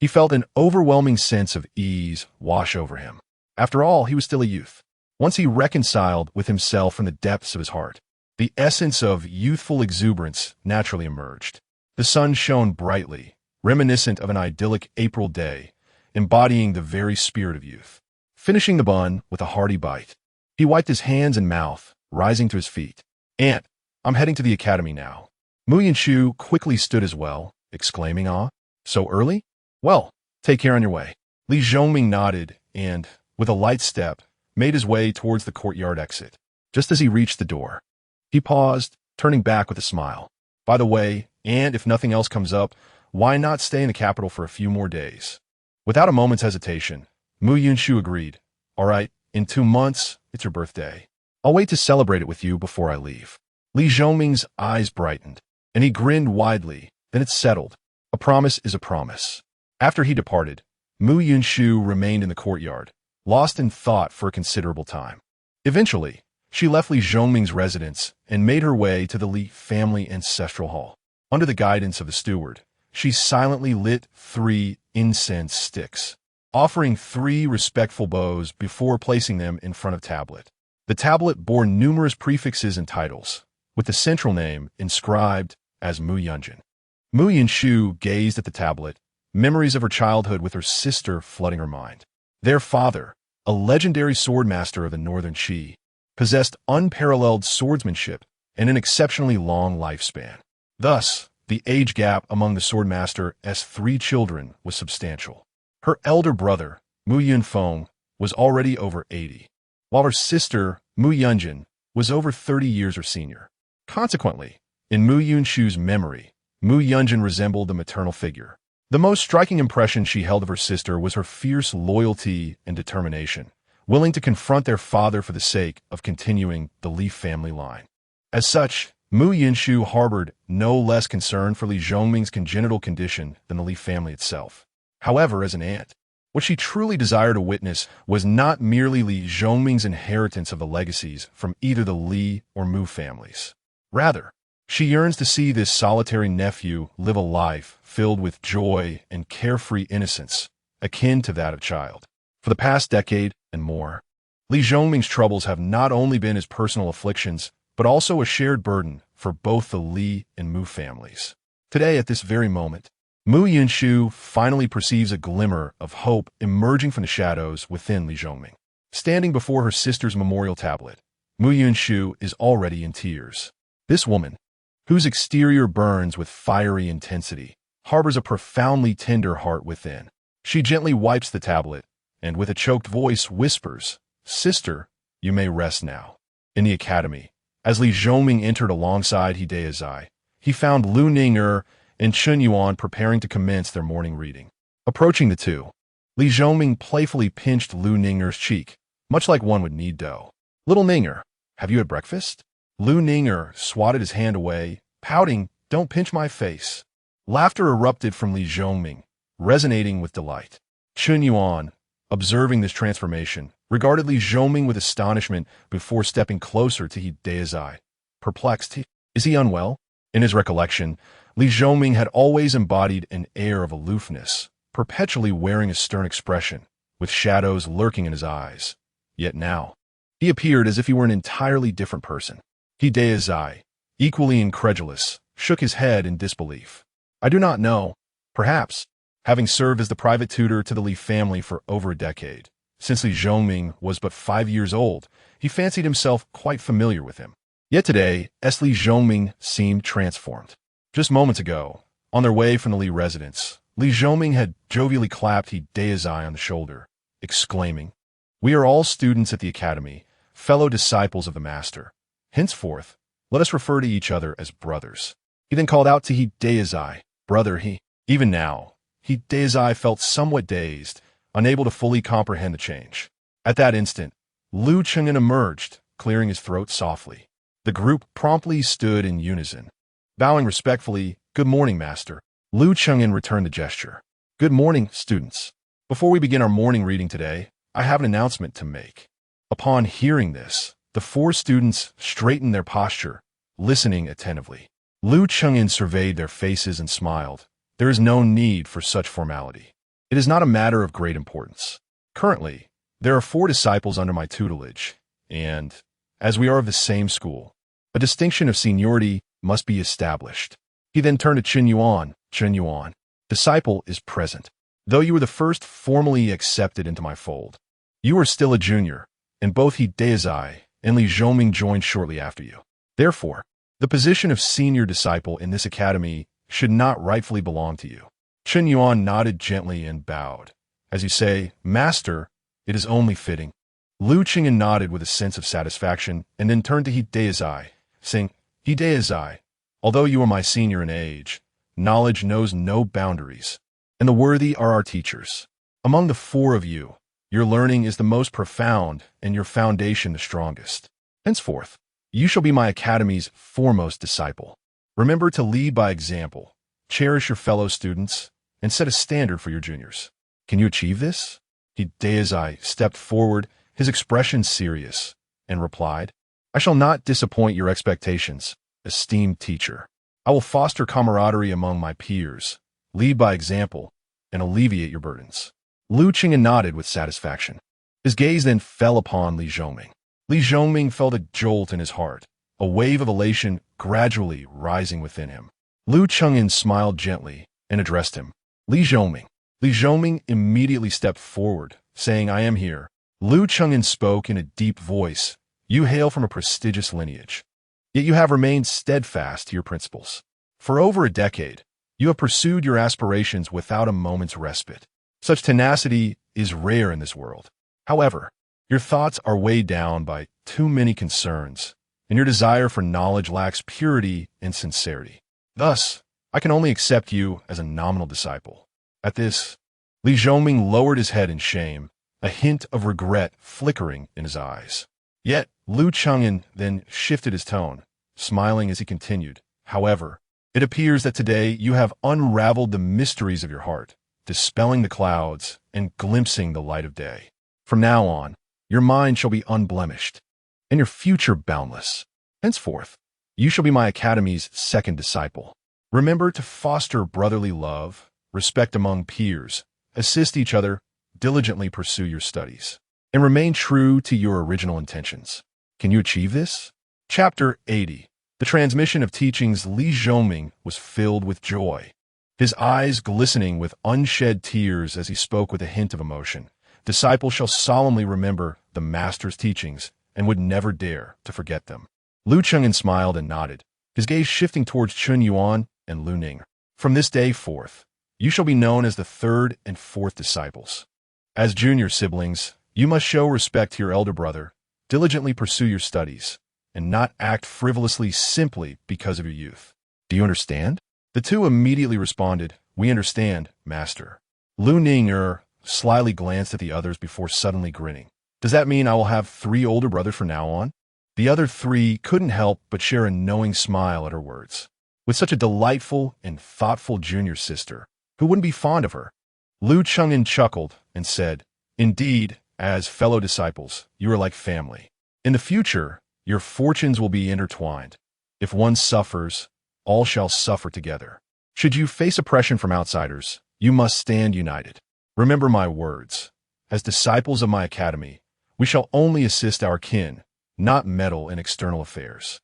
he felt an overwhelming sense of ease wash over him. After all, he was still a youth. Once he reconciled with himself from the depths of his heart, the essence of youthful exuberance naturally emerged. The sun shone brightly, reminiscent of an idyllic April day, embodying the very spirit of youth. Finishing the bun with a hearty bite, he wiped his hands and mouth, rising to his feet. "Aunt, I'm heading to the academy now." Mu Yinshu quickly stood as well, exclaiming, "Ah, so early? Well, take care on your way." Li Zhongming nodded and, with a light step, made his way towards the courtyard exit. Just as he reached the door, he paused, turning back with a smile. "By the way, and if nothing else comes up, why not stay in the capital for a few more days?" Without a moment's hesitation, Mu Yinshu agreed. "All right, in 2 months, it's your birthday. I'll wait to celebrate it with you before I leave." Li Zhongming's eyes brightened, and he grinned widely. "Then it's settled. A promise is a promise." After he departed, Mu Yunshu remained in the courtyard, lost in thought for a considerable time. Eventually, she left Li Zhongming's residence and made her way to the Li family ancestral hall. Under the guidance of the steward, she silently lit 3 incense sticks, offering 3 respectful bows before placing them in front of tablet. The tablet bore numerous prefixes and titles, with the central name inscribed as Mu Yunjin. Mu Yunshu gazed at the tablet, memories of her childhood with her sister flooding her mind. Their father, a legendary swordmaster of the northern Qi, possessed unparalleled swordsmanship and an exceptionally long lifespan. Thus, the age gap among the swordmaster's 3 children was substantial. Her elder brother, Mu Yunfeng, was already over 80, while her sister, Mu Yunjin, was over 30 years her senior. Consequently, in Mu Yunshu's memory, Mu Yunjin resembled the maternal figure. The most striking impression she held of her sister was her fierce loyalty and determination, willing to confront their father for the sake of continuing the Li family line. As such, Mu Yunshu harbored no less concern for Li Zhongming's congenital condition than the Li family itself. However, as an aunt, what she truly desired to witness was not merely Li Zhongming's inheritance of the legacies from either the Li or Mu families. Rather, she yearns to see this solitary nephew live a life filled with joy and carefree innocence, akin to that of a child. For the past decade and more, Li Zhongming's troubles have not only been his personal afflictions, but also a shared burden for both the Li and Mu families. Today, at this very moment, Mu Yunshu finally perceives a glimmer of hope emerging from the shadows within Li Zhongming. Standing before her sister's memorial tablet, Mu Yunshu is already in tears. This woman, whose exterior burns with fiery intensity, harbors a profoundly tender heart within. She gently wipes the tablet and, with a choked voice, whispers, "Sister, you may rest now." In the academy, as Li Zhongming entered alongside He Daizai, he found Lu Ninger and Chun Yuan preparing to commence their morning reading. Approaching the two, Li Zhongming playfully pinched Lu Ninger's cheek, much like one would knead dough. "Little Ninger, have you had breakfast?" Lu Ninger swatted his hand away, pouting, "Don't pinch my face." Laughter erupted from Li Zhongming, resonating with delight. Chun Yuan, observing this transformation, regarded Li Zhongming with astonishment before stepping closer to He Daizai. Perplexed, is he unwell? In his recollection, Li Zhongming had always embodied an air of aloofness, perpetually wearing a stern expression, with shadows lurking in his eyes. Yet now, he appeared as if he were an entirely different person. He Daizai, equally incredulous, shook his head in disbelief. "I do not know. Perhaps, having served as the private tutor to the Li family for over a decade, since Li Zhongming was but 5 years old, he fancied himself quite familiar with him. Yet today, Li Zhongming seemed transformed. Just moments ago, on their way from the Li residence, Li Zhongming had jovially clapped He Daizai on the shoulder, exclaiming, "We are all students at the academy, fellow disciples of the master. Henceforth, let us refer to each other as brothers." He then called out to He Daizai, "Brother he." Even now, He Daizai felt somewhat dazed, unable to fully comprehend the change. At that instant, Lu Cheng'en emerged, clearing his throat softly. The group promptly stood in unison. Bowing respectfully, "Good morning, master." Lu Cheng'en returned the gesture. "Good morning, students. Before we begin our morning reading today, I have an announcement to make." Upon hearing this, the 4 students straightened their posture, listening attentively. Lu Cheng'en surveyed their faces and smiled. "There is no need for such formality. It is not a matter of great importance. Currently, there are 4 disciples under my tutelage, and, as we are of the same school, a distinction of seniority must be established." He then turned to Chun Yuan. "Chun Yuan, disciple is present. Though you were the first formally accepted into my fold, you are still a junior, and both He Daizai and Li Zhongming joined shortly after you. Therefore, the position of senior disciple in this academy should not rightfully belong to you." Chun Yuan nodded gently and bowed. "As you say, master, it is only fitting." Lu Cheng'en nodded with a sense of satisfaction and then turned to He Daizai, saying, "He Daizai, although you are my senior in age, knowledge knows no boundaries, and the worthy are our teachers. Among the 4 of you, your learning is the most profound and your foundation the strongest. Henceforth, you shall be my academy's foremost disciple. Remember to lead by example, cherish your fellow students, and set a standard for your juniors. Can you achieve this? Hideyazai stepped forward, his expression serious, and replied, I shall not disappoint your expectations, esteemed teacher. I will foster camaraderie among my peers, lead by example, and alleviate your burdens. Lu Qingyan nodded with satisfaction. His gaze then fell upon Li Zhongming. Li Zhongming felt a jolt in his heart, a wave of elation gradually rising within him. Lu Qingyan smiled gently and addressed him. Li Zhongming. Li Zhongming immediately stepped forward, saying, I am here. Lu Qingyan spoke in a deep voice. You hail from a prestigious lineage, yet you have remained steadfast to your principles. For over a decade, you have pursued your aspirations without a moment's respite. Such tenacity is rare in this world. However, your thoughts are weighed down by too many concerns, and your desire for knowledge lacks purity and sincerity. Thus, I can only accept you as a nominal disciple. At this, Li Zhongming lowered his head in shame, a hint of regret flickering in his eyes. Yet, Lu Qingyan then shifted his tone, smiling as he continued. However, it appears that today you have unraveled the mysteries of your heart, dispelling the clouds and glimpsing the light of day. From now on, your mind shall be unblemished, and your future boundless. Henceforth, you shall be my academy's second disciple. Remember to foster brotherly love, respect among peers, assist each other, diligently pursue your studies, and remain true to your original intentions. Can you achieve this? Chapter 80. The transmission of teachings. Li Zhongming was filled with joy, his eyes glistening with unshed tears as he spoke with a hint of emotion. Disciples shall solemnly remember the master's teachings and would never dare to forget them. Lu Qingyan smiled and nodded, his gaze shifting towards Chun Yuan and Lu Ning. From this day forth, you shall be known as the third and fourth disciples. As junior siblings, you must show respect to your elder brother, diligently pursue your studies, and not act frivolously simply because of your youth. Do you understand? The two immediately responded, We understand, master. Lu Ning slyly glanced at the others before suddenly grinning. Does that mean I will have 3 older brothers from now on? The other 3 couldn't help but share a knowing smile at her words. With such a delightful and thoughtful junior sister, who wouldn't be fond of her? Lu Qingyan chuckled and said, Indeed, as fellow disciples, you are like family. In the future, your fortunes will be intertwined. If one suffers, all shall suffer together. Should you face oppression from outsiders, you must stand united. Remember my words. As disciples of my academy, we shall only assist our kin, not meddle in external affairs.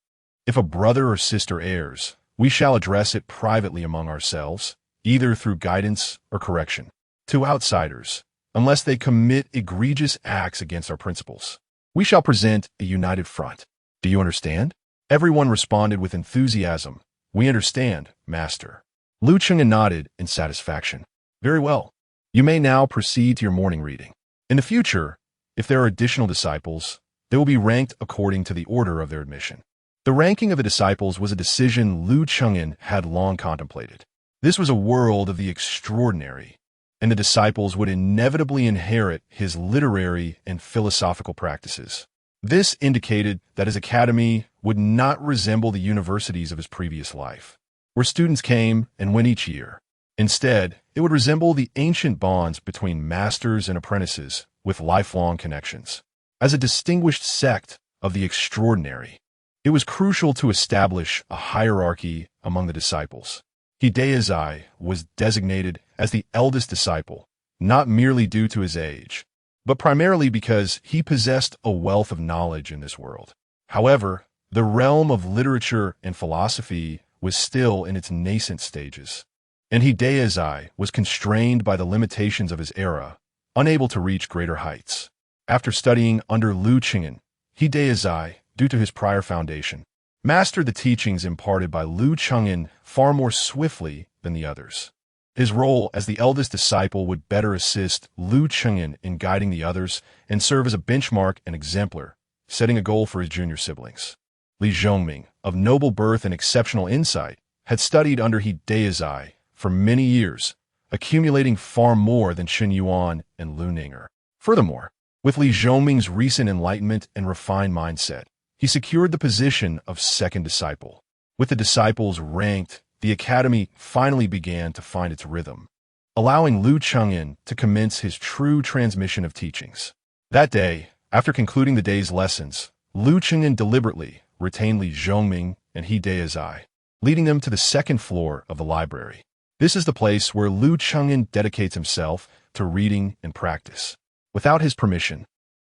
If a brother or sister errs, we shall address it privately among ourselves, either through guidance or correction. To outsiders, unless they commit egregious acts against our principles, we shall present a united front. Do you understand? Everyone responded with enthusiasm. We understand, master. Lu Qingyan nodded in satisfaction. Very well. You may now proceed to your morning reading. In the future, if there are additional disciples, they will be ranked according to the order of their admission. The ranking of the disciples was a decision Lu Qingyan had long contemplated. This was a world of the extraordinary, and the disciples would inevitably inherit his literary and philosophical practices. This indicated that his academy would not resemble the universities of his previous life, where students came and went each year. Instead, it would resemble the ancient bonds between masters and apprentices with lifelong connections. As a distinguished sect of the extraordinary, it was crucial to establish a hierarchy among the disciples. Hideyazai was designated as the eldest disciple, not merely due to his age, but primarily because he possessed a wealth of knowledge in this world. However, the realm of literature and philosophy was still in its nascent stages, and Hideyazai was constrained by the limitations of his era, unable to reach greater heights. After studying under Lu Qingyan, Hideyazai, due to his prior foundation, mastered the teachings imparted by Lu Qingyan far more swiftly than the others. His role as the eldest disciple would better assist Lu Qingyan in guiding the others and serve as a benchmark and exemplar, setting a goal for his junior siblings. Li Zhongming, of noble birth and exceptional insight, had studied under Hideyazai for many years, accumulating far more than Chun Yuan and Lu Ning. Furthermore, with Li Zhongming's recent enlightenment and refined mindset, he secured the position of second disciple. With the disciples ranked, the academy finally began to find its rhythm. allowing Liu Chengyan to commence his true transmission of teachings. That day, after concluding the day's lessons, Liu Chengyan deliberately retained Li Zhongming and He Daizai, leading them to the second floor of the library. This is the place where Liu Chengyan dedicates himself to reading and practice. Without his permission,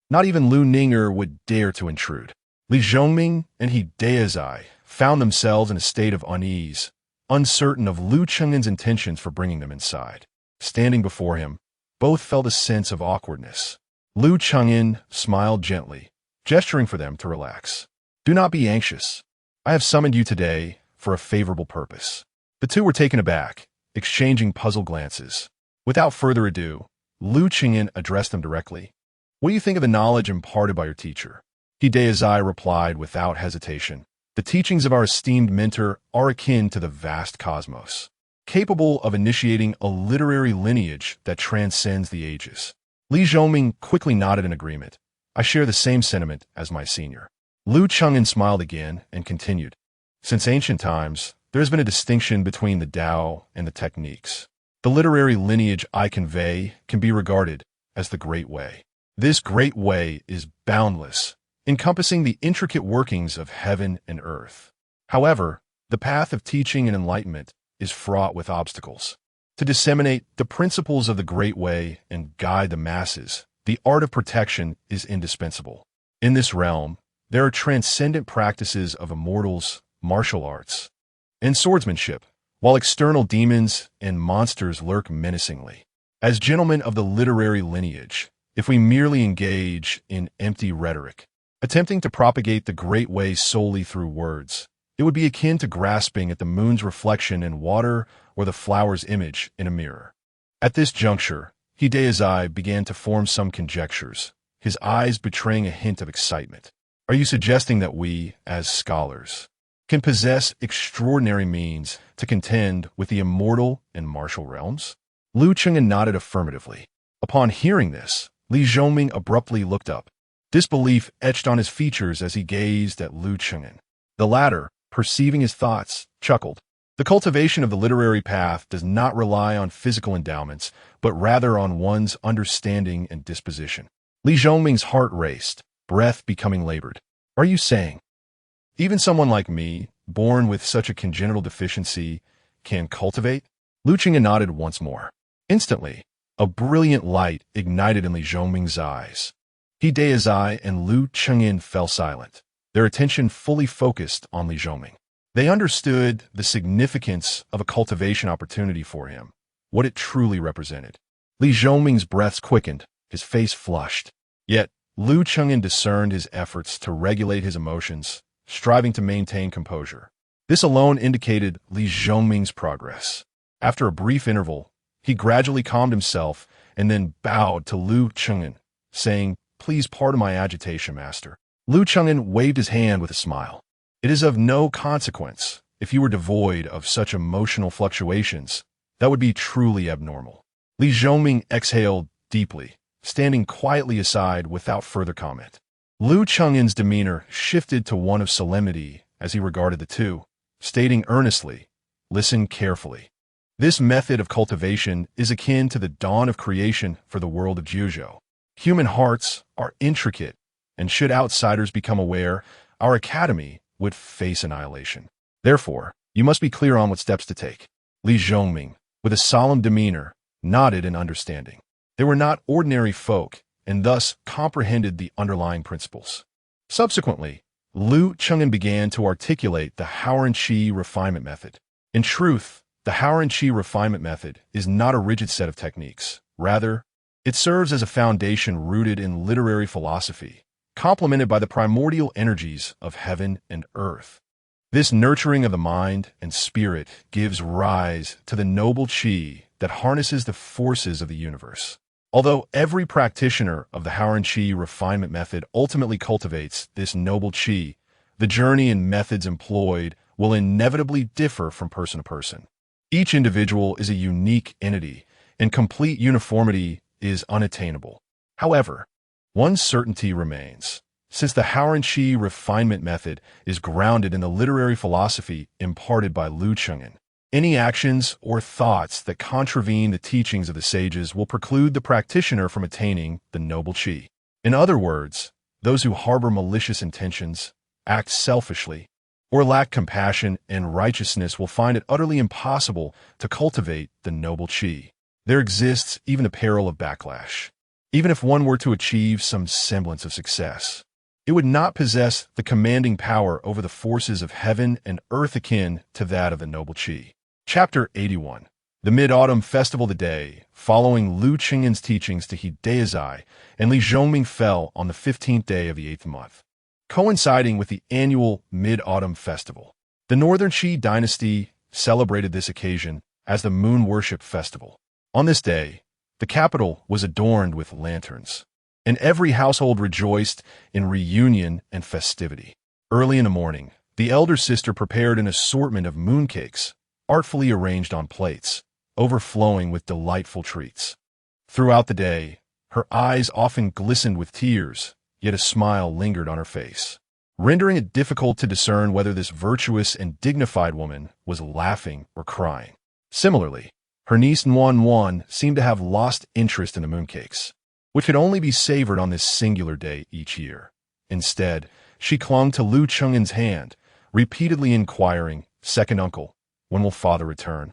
not even Lu Ninger would dare to intrude. Li Zhongming and He Daizai found themselves in a state of unease, uncertain of Liu Chengyan's intentions for bringing them inside. Standing before him, both felt a sense of awkwardness. Liu Chengyan smiled gently, gesturing for them to relax. "Do not be anxious. I have summoned you today for a favorable purpose." The two were taken aback, exchanging puzzled glances. Without further ado, Liu Chengyan addressed them directly. "What do you think of the knowledge imparted by your teacher?" He Daizai replied without hesitation. "The teachings of our esteemed mentor are akin to the vast cosmos, capable of initiating a literary lineage that transcends the ages." Li Zhongming quickly nodded in agreement. "I share the same sentiment as my senior." Liu Chengyan smiled again and continued. "Since ancient times, there has been a distinction between the Tao and the techniques. The literary lineage I convey can be regarded as the Great Way. This Great Way is boundless, encompassing the intricate workings of heaven and earth. However, the path of teaching and enlightenment is fraught with obstacles. To disseminate the principles of the Great Way and guide the masses, the art of protection is indispensable. In this realm, there are transcendent practices of immortals, martial arts, and swordsmanship, while external demons and monsters lurk menacingly. As gentlemen of the literary lineage, if we merely engage in empty rhetoric, attempting to propagate the Great Way solely through words, it would be akin to grasping at the moon's reflection in water or the flower's image in a mirror." At this juncture, He Daizai began to form some conjectures, his eyes betraying a hint of excitement. "Are you suggesting that we, as scholars, can possess extraordinary means to contend with the immortal and martial realms?" Liu Chengyan nodded affirmatively. Upon hearing this, Li Zhongming abruptly looked up. Disbelief etched on his features as he gazed at Liu Chengyan. The latter, perceiving his thoughts, chuckled. "The cultivation of the literary path does not rely on physical endowments, but rather on one's understanding and disposition." Li Zhongming's heart raced, breath becoming labored. "Are you saying even someone like me, born with such a congenital deficiency, can cultivate?" Liu Chengyan nodded once more. Instantly, a brilliant light ignited in Li Zhongming's eyes. He Daizai and Liu Chengyan fell silent, their attention fully focused on Li Zhongming. They understood the significance of a cultivation opportunity for him, what it truly represented. Li Zhongming's breaths quickened, his face flushed. Yet, Liu Chengyan discerned his efforts to regulate his emotions, striving to maintain composure. This alone indicated Li Zhongming's progress. After a brief interval, he gradually calmed himself and then bowed to Liu Chengyan, saying, "Please pardon my agitation, master." Liu Chengyan waved his hand with a smile. "It is of no consequence. If you were devoid of such emotional fluctuations, that would be truly abnormal." Li Zhongming exhaled deeply, standing quietly aside without further comment. Liu Chengyan's demeanor shifted to one of solemnity as he regarded the two, stating earnestly, "Listen carefully. This method of cultivation is akin to the dawn of creation for the world of Juzhou. Human hearts are intricate, and should outsiders become aware, our academy would face annihilation. Therefore, you must be clear on what steps to take." Li Zhongming, with a solemn demeanor, nodded in understanding. They were not ordinary folk, and thus comprehended the underlying principles. Subsequently, Liu Chengyan began to articulate the Haoren-Chi refinement method. In truth, the Haoren-Chi refinement method is not a rigid set of techniques. Rather, it serves as a foundation rooted in literary philosophy, complemented by the primordial energies of heaven and earth. This nurturing of the mind and spirit gives rise to the noble chi that harnesses the forces of the universe. Although every practitioner of the Haoren-Chi refinement method ultimately cultivates this noble chi, the journey and methods employed will inevitably differ from person to person. Each individual is a unique entity, and complete uniformity is unattainable. However, one certainty remains. Since the Haoren-Chi refinement method is grounded in the literary philosophy imparted by Liu Chengyan, Any actions or thoughts that contravene the teachings of the sages will preclude the practitioner from attaining the noble qi. In other words, those who harbor malicious intentions, act selfishly, or lack compassion and righteousness will find it utterly impossible to cultivate the noble qi. There exists even a peril of backlash. Even if one were to achieve some semblance of success, it would not possess the commanding power over the forces of heaven and earth akin to that of the noble qi. Chapter 81. The Mid-Autumn Festival. The day following Lu Qingyan's teachings to He Daizai and Li Zhongming fell on the 15th day of the 8th month, coinciding with the annual Mid-Autumn Festival. The Northern Qi dynasty celebrated this occasion as the Moon Worship Festival. On this day, the capital was adorned with lanterns, and every household rejoiced in reunion and festivity. Early in the morning, the elder sister prepared an assortment of mooncakes, artfully arranged on plates, overflowing with delightful treats. Throughout the day, her eyes often glistened with tears, yet a smile lingered on her face, rendering it difficult to discern whether this virtuous and dignified woman was laughing or crying. Similarly, her niece Nuan seemed to have lost interest in the mooncakes, which could only be savored on this singular day each year. Instead, she clung to Lu Chengyan's hand, repeatedly inquiring, "Second uncle, when will father return?"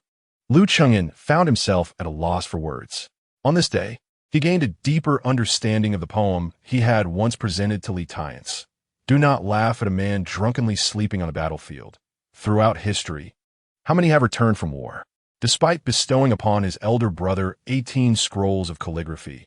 Lu Chengyan found himself at a loss for words. On this day, he gained a deeper understanding of the poem he had once presented to Li Tiance. Do not laugh at a man drunkenly sleeping on a battlefield. Throughout history, how many have returned from war? Despite bestowing upon his elder brother 18 scrolls of calligraphy,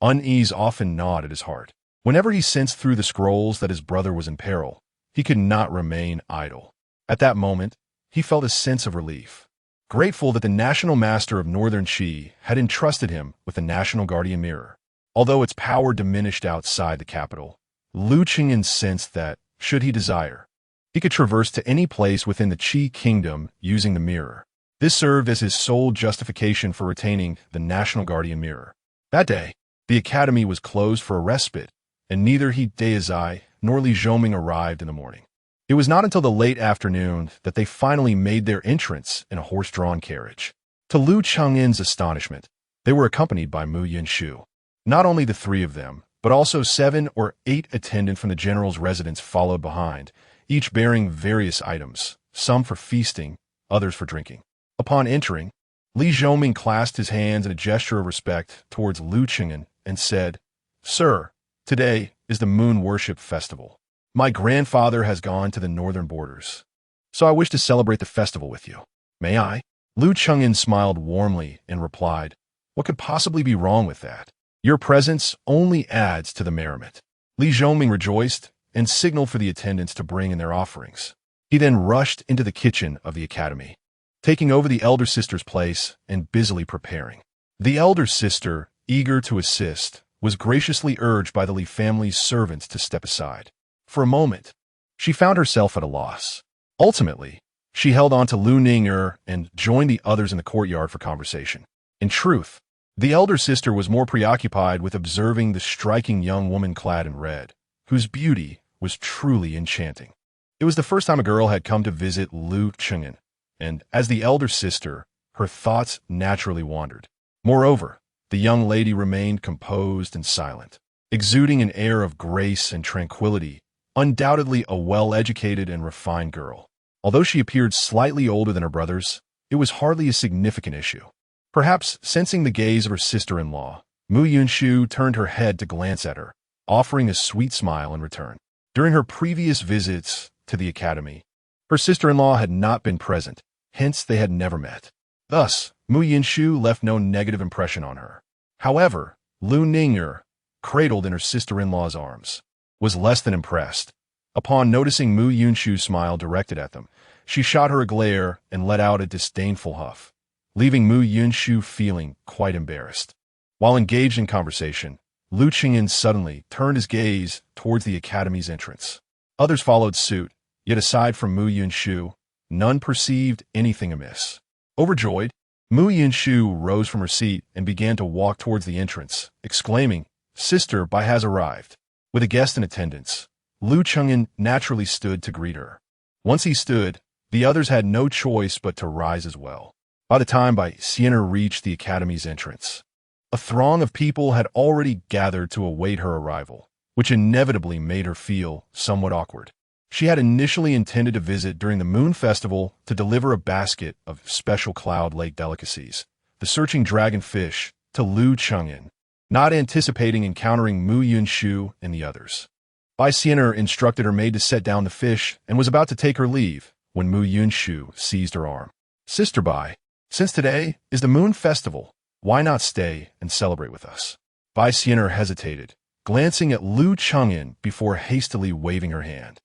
unease often gnawed at his heart. Whenever he sensed through the scrolls that his brother was in peril, he could not remain idle. At that moment, he felt a sense of relief, grateful that the national master of Northern Qi had entrusted him with the national guardian mirror. Although its power diminished outside the capital, Lu Qingyan sensed that, should he desire, he could traverse to any place within the Qi kingdom using the mirror. This served as his sole justification for retaining the national guardian mirror. That day, the academy was closed for a respite, and neither He Daizai nor Li Zhongming arrived in the morning. It was not until the late afternoon that they finally made their entrance in a horse-drawn carriage. To Lu Chengyan's astonishment, they were accompanied by Mu Yinshu. Not only the three of them, but also 7 or 8 attendants from the general's residence followed behind, each bearing various items, some for feasting, others for drinking. Upon entering, Li Zhongming clasped his hands in a gesture of respect towards Lu Chengyan and said, "Sir, today is the Moon Worship Festival. My grandfather has gone to the northern borders, so I wish to celebrate the festival with you. May I?" Lu Chengyan smiled warmly and replied, "What could possibly be wrong with that? Your presence only adds to the merriment." Li Zhongming rejoiced and signaled for the attendants to bring in their offerings. He then rushed into the kitchen of the academy, taking over the elder sister's place and busily preparing. The elder sister, eager to assist, was graciously urged by the Li family's servants to step aside. For a moment, she found herself at a loss. Ultimately, she held on to Lu Ning'er and joined the others in the courtyard for conversation. In truth, the elder sister was more preoccupied with observing the striking young woman clad in red, whose beauty was truly enchanting. It was the first time a girl had come to visit Lu Chengyan, and as the elder sister, her thoughts naturally wandered. Moreover, the young lady remained composed and silent, exuding an air of grace and tranquility, undoubtedly a well-educated and refined girl. Although she appeared slightly older than her brothers, it was hardly a significant issue. Perhaps sensing the gaze of her sister-in-law, Mu Yinshu turned her head to glance at her, offering a sweet smile in return. During her previous visits to the academy, her sister-in-law had not been present, hence they had never met. Thus, Mu Yinshu left no negative impression on her. However, Lu Ning'er, cradled in her sister-in-law's arms, was less than impressed. Upon noticing Mu Yinshu's smile directed at them, she shot her a glare and let out a disdainful huff, leaving Mu Yinshu feeling quite embarrassed. While engaged in conversation, Lu Chengyan suddenly turned his gaze towards the academy's entrance. Others followed suit, yet aside from Mu Yinshu, none perceived anything amiss. Overjoyed, Mu Yinshu rose from her seat and began to walk towards the entrance, exclaiming, "Sister Bai has arrived." With a guest in attendance, Lu Chengyan naturally stood to greet her. Once he stood, The others had no choice but to rise as well. By the time Bai Xian'er reached the academy's entrance, a throng of people had already gathered to await her arrival, which inevitably made her feel somewhat awkward. She had initially intended to visit during the Moon Festival to deliver a basket of special Cloud Lake delicacies, the searching dragonfish, to Liu Chengyan, not anticipating encountering Mu Yunshu and the others. Bai Xian'er instructed her maid to set down the fish and was about to take her leave when Mu Yunshu seized her arm. "Sister Bai, since today is the Moon Festival, why not stay and celebrate with us?" Bai Xian'er hesitated, glancing at Liu Chengyan before hastily waving her hand.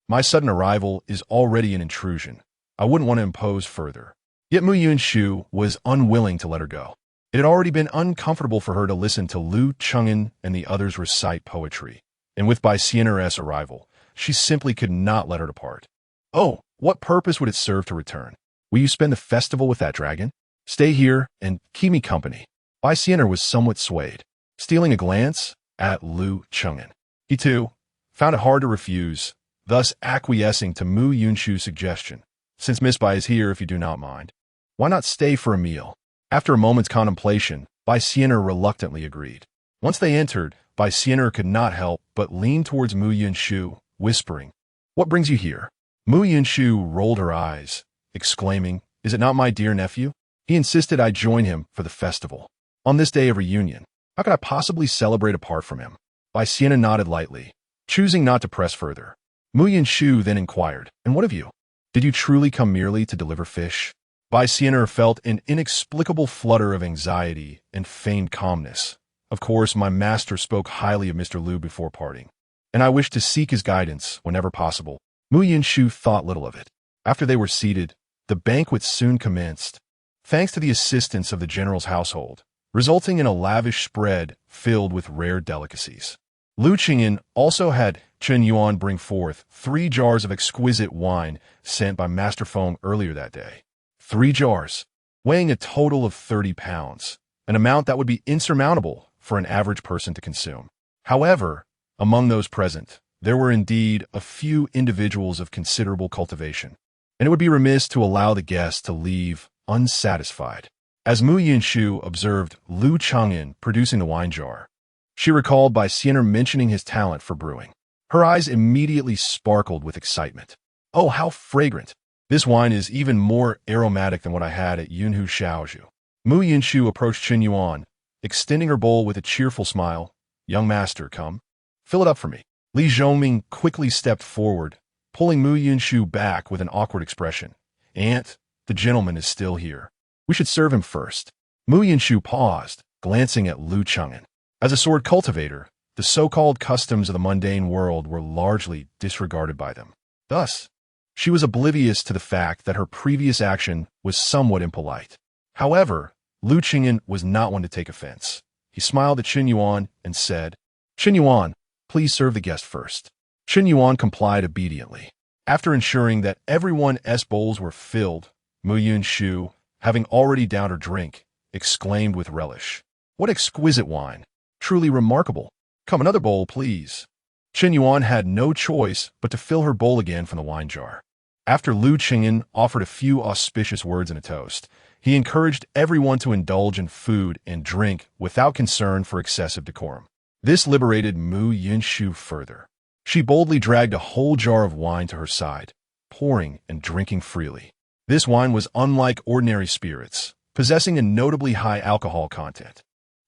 "My sudden arrival is already an intrusion. I wouldn't want to impose further." Yet Mu Yunshu was unwilling to let her go. It had already been uncomfortable for her to listen to Liu Chengyan and the others recite poetry, and with Bai Xian'er's arrival, she simply could not let her depart. "Oh, what purpose would it serve to return? Will you spend the festival with that dragon? Stay here and keep me company." Bai Xian'er was somewhat swayed, stealing a glance at Liu Chengyan. He, too, found it hard to refuse, thus acquiescing to Mu Yunshu's suggestion. "Since Miss Bai is here, if you do not mind, why not stay for a meal?" After a moment's contemplation, Bai Xian'er reluctantly agreed. Once they entered, Bai Xian'er could not help but lean towards Mu Yunshu, whispering, "What brings you here?" Mu Yunshu rolled her eyes, exclaiming, "Is it not my dear nephew? He insisted I join him for the festival. On this day of reunion, how could I possibly celebrate apart from him?" Bai Xian'er nodded lightly, choosing not to press further. Mu Yunshu then inquired, "And what of you? Did you truly come merely to deliver fish?" Bai Xian'er felt an inexplicable flutter of anxiety and feigned calmness. "Of course, my master spoke highly of Mr. Liu before parting, and I wished to seek his guidance whenever possible." Mu Yunshu thought little of it. After they were seated, the banquet soon commenced, thanks to the assistance of the general's household, resulting in a lavish spread filled with rare delicacies. Liu Chengyan also had Chen Yuan bring forth 3 jars of exquisite wine sent by Master Feng earlier that day. 3 jars, weighing a total of 30 pounds, an amount that would be insurmountable for an average person to consume. However, among those present, there were indeed a few individuals of considerable cultivation, and it would be remiss to allow the guests to leave unsatisfied. As Mu Yunshu observed Liu Chengyan producing the wine jar, she recalled Bai Xian'er mentioning his talent for brewing. Her eyes immediately sparkled with excitement. "Oh, how fragrant! This wine is even more aromatic than what I had at Yunhu Shaozhu." Mu Yunshu approached Chen Yuan, extending her bowl with a cheerful smile. "Young master, come. Fill it up for me." Li Zhongming quickly stepped forward, pulling Mu Yunshu back with an awkward expression. "Aunt, the gentleman is still here. We should serve him first." Mu Yunshu paused, glancing at Liu Chengyan. As a sword cultivator, the so-called customs of the mundane world were largely disregarded by them. Thus, she was oblivious to the fact that her previous action was somewhat impolite. However, Liu Chengyan was not one to take offense. He smiled at Chen Yuan and said, "Chen Yuan, please serve the guest first." Chen Yuan complied obediently. After ensuring that everyone's bowls were filled, Mu Yunshu, having already downed her drink, exclaimed with relish, "What exquisite wine! Truly remarkable. Come, another bowl, please." Chen Yuan had no choice but to fill her bowl again from the wine jar. After Liu Chengyan offered a few auspicious words and a toast, he encouraged everyone to indulge in food and drink without concern for excessive decorum. This liberated Mu Yunshu further. She boldly dragged a whole jar of wine to her side, pouring and drinking freely. This wine was unlike ordinary spirits, possessing a notably high alcohol content.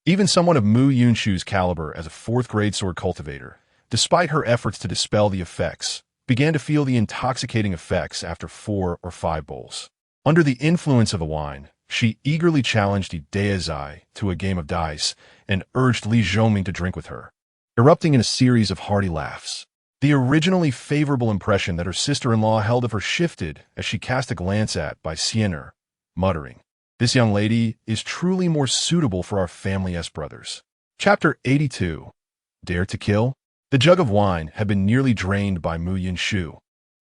Even someone of Mu Yunshu's caliber as a 4th-grade sword cultivator, despite her efforts to dispel the effects, began to feel the intoxicating effects after 4 or 5 bowls. Under the influence of the wine, she eagerly challenged Deizai to a game of dice and urged Li Zhongming to drink with her, erupting in a series of hearty laughs. The originally favorable impression that her sister-in-law held of her shifted as she cast a glance at Bai Xian'er, muttering, "This young lady is truly more suitable for our family brothers." Chapter 82. Dare to Kill? The jug of wine had been nearly drained by Mu Yunshu,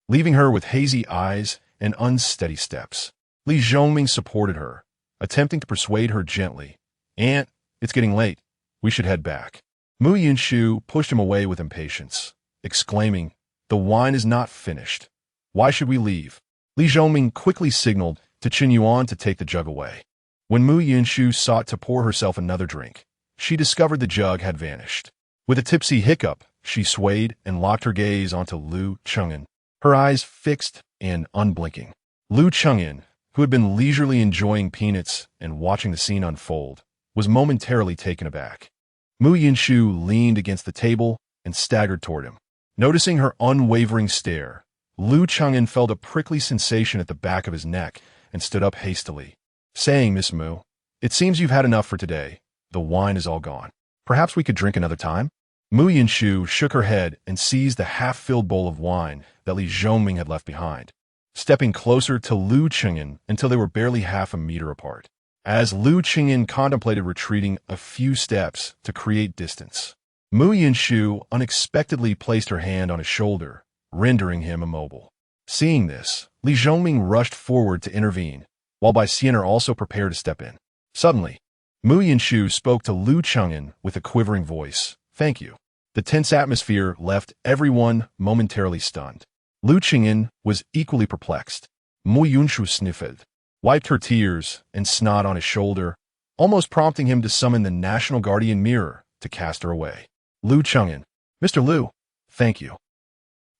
leaving her with hazy eyes and unsteady steps. Li Zhongming supported her, attempting to persuade her gently. "Aunt, it's getting late. We should head back." Mu Yunshu pushed him away with impatience, exclaiming, "The wine is not finished. Why should we leave?" Li Zhongming quickly signaled to Qin Yuan to take the jug away. When Mu Yinshu sought to pour herself another drink, she discovered the jug had vanished. With a tipsy hiccup, she swayed and locked her gaze onto Lu Cheng'an, her eyes fixed and unblinking. Lu Cheng'an, who had been leisurely enjoying peanuts and watching the scene unfold, was momentarily taken aback. Mu Yinshu leaned against the table and staggered toward him. Noticing her unwavering stare, Lu Cheng'an felt a prickly sensation at the back of his neck and stood up hastily, saying, "Miss Mu, it seems you've had enough for today. The wine is all gone. Perhaps we could drink another time?" Mu Yinshu shook her head and seized the half-filled bowl of wine that Li Zhongming had left behind, stepping closer to Lu Cheng'an until they were barely half a meter apart. As Lu Cheng'an contemplated retreating a few steps to create distance, Mu Yinshu unexpectedly placed her hand on his shoulder, rendering him immobile. Seeing this, Li Zhongming rushed forward to intervene, while Bai Xianer also prepared to step in. Suddenly, Mu Yinshu spoke to Lu Cheng'an with a quivering voice. "Thank you." The tense atmosphere left everyone momentarily stunned. Lu Cheng'an was equally perplexed. Mu Yinshu sniffed, wiped her tears and snot on his shoulder, almost prompting him to summon the National Guardian mirror to cast her away. Lu Cheng'an, "Mr. Lu, thank you.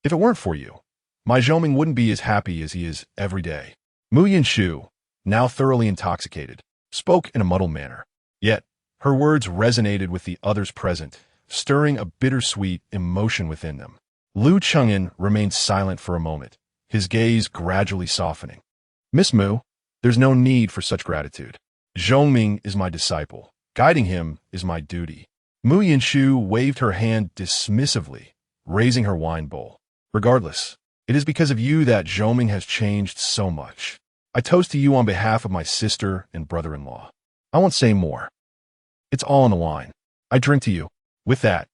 If it weren't for you, my Zhongming wouldn't be as happy as he is every day." Mu Yinshu, now thoroughly intoxicated, spoke in a muddled manner. Yet, her words resonated with the others present, stirring a bittersweet emotion within them. Lu Cheng'an remained silent for a moment, his gaze gradually softening. "Miss Mu, there's no need for such gratitude. Zhongming is my disciple. Guiding him is my duty." Mu Yinshu waved her hand dismissively, raising her wine bowl. "Regardless, it is because of you that Zhongming has changed so much. I toast to you on behalf of my sister and brother-in-law. I won't say more. It's all in the wine. I drink to you." With that,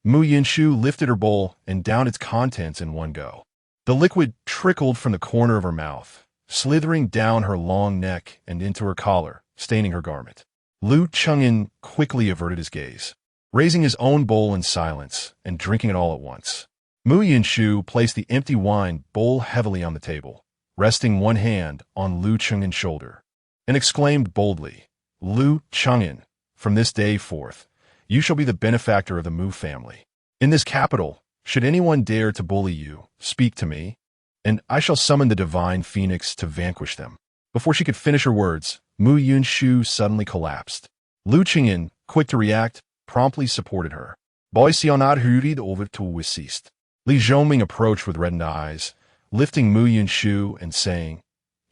Mu Yinshu lifted her bowl and downed its contents in one go. The liquid trickled from the corner of her mouth, slithering down her long neck and into her collar, staining her garment. Lu Cheng'an quickly averted his gaze, raising his own bowl in silence and drinking it all at once. Mu Yinshu placed the empty wine bowl heavily on the table, resting one hand on Lu Cheng'an's shoulder, and exclaimed boldly, "Lu Cheng'an, from this day forth, you shall be the benefactor of the Mu family. In this capital, should anyone dare to bully you, speak to me, and I shall summon the divine phoenix to vanquish them." Before she could finish her words, Mu Yinshu suddenly collapsed. Lu Cheng'an, quick to react, promptly supported her. "Boy Sionad hurried over to assist." Li Zhongming approached with reddened eyes, lifting Mu Yinshu and saying,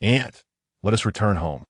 "Aunt, let us return home."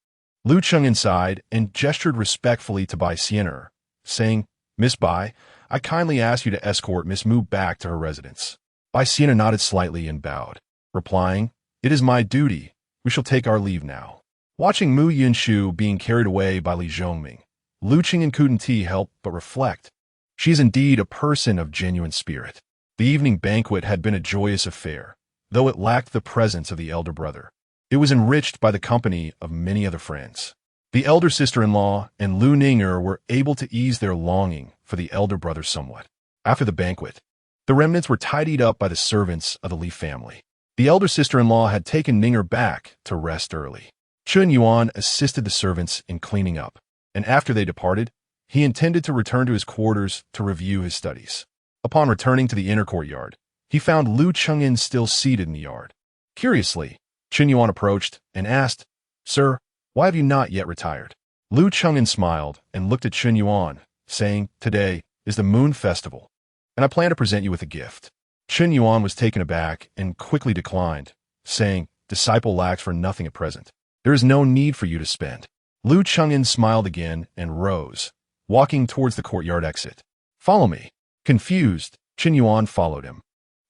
Lu Cheng'an sighed and gestured respectfully to Bai Xianer, saying, "Miss Bai, I kindly ask you to escort Miss Mu back to her residence." Bai Xianer nodded slightly and bowed, replying, "It is my duty. We shall take our leave now." Watching Mu Yinshu being carried away by Li Zhongming, Lu Cheng'an couldn't help but reflect. She is indeed a person of genuine spirit. The evening banquet had been a joyous affair, though it lacked the presence of the elder brother. It was enriched by the company of many other friends. The elder sister-in-law and Lu Ninger were able to ease their longing for the elder brother somewhat. After the banquet, the remnants were tidied up by the servants of the Li family. The elder sister-in-law had taken Ninger back to rest early. Chun Yuan assisted the servants in cleaning up, and after they departed, he intended to return to his quarters to review his studies. Upon returning to the inner courtyard, he found Lu Cheng'an still seated in the yard. Curiously, Chun Yuan approached and asked, "Sir, why have you not yet retired?" Lu Cheng'an smiled and looked at Chun Yuan, saying, "Today is the Moon Festival, and I plan to present you with a gift." Chun Yuan was taken aback and quickly declined, saying, "Disciple lacks for nothing at present. There is no need for you to spend." Lu Cheng'an smiled again and rose, walking towards the courtyard exit. "Follow me." Confused, Chun Yuan followed him,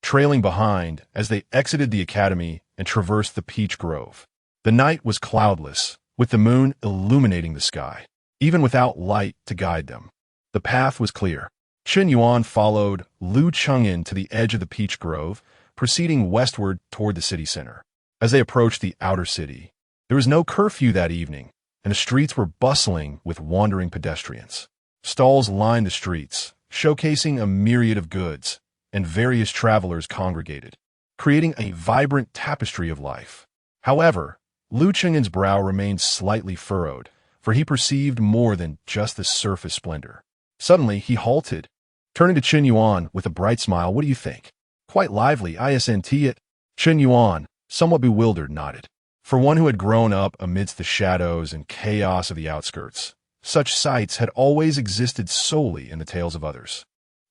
trailing behind as they exited the academy and traversed the peach grove. The night was cloudless, with the moon illuminating the sky, even without light to guide them. The path was clear. Chun Yuan followed Lu Cheng'an to the edge of the peach grove, proceeding westward toward the city center. As they approached the outer city, there was no curfew that evening, and the streets were bustling with wandering pedestrians. Stalls lined the streets, showcasing a myriad of goods, and various travelers congregated, creating a vibrant tapestry of life. However, Lu Chengen's brow remained slightly furrowed, for he perceived more than just the surface splendor. Suddenly, he halted, turning to Chen Yuan with a bright smile. "What do you think?" "Quite lively, isn't it?" Chen Yuan, somewhat bewildered, nodded. For one who had grown up amidst the shadows and chaos of the outskirts, such sights had always existed solely in the tales of others.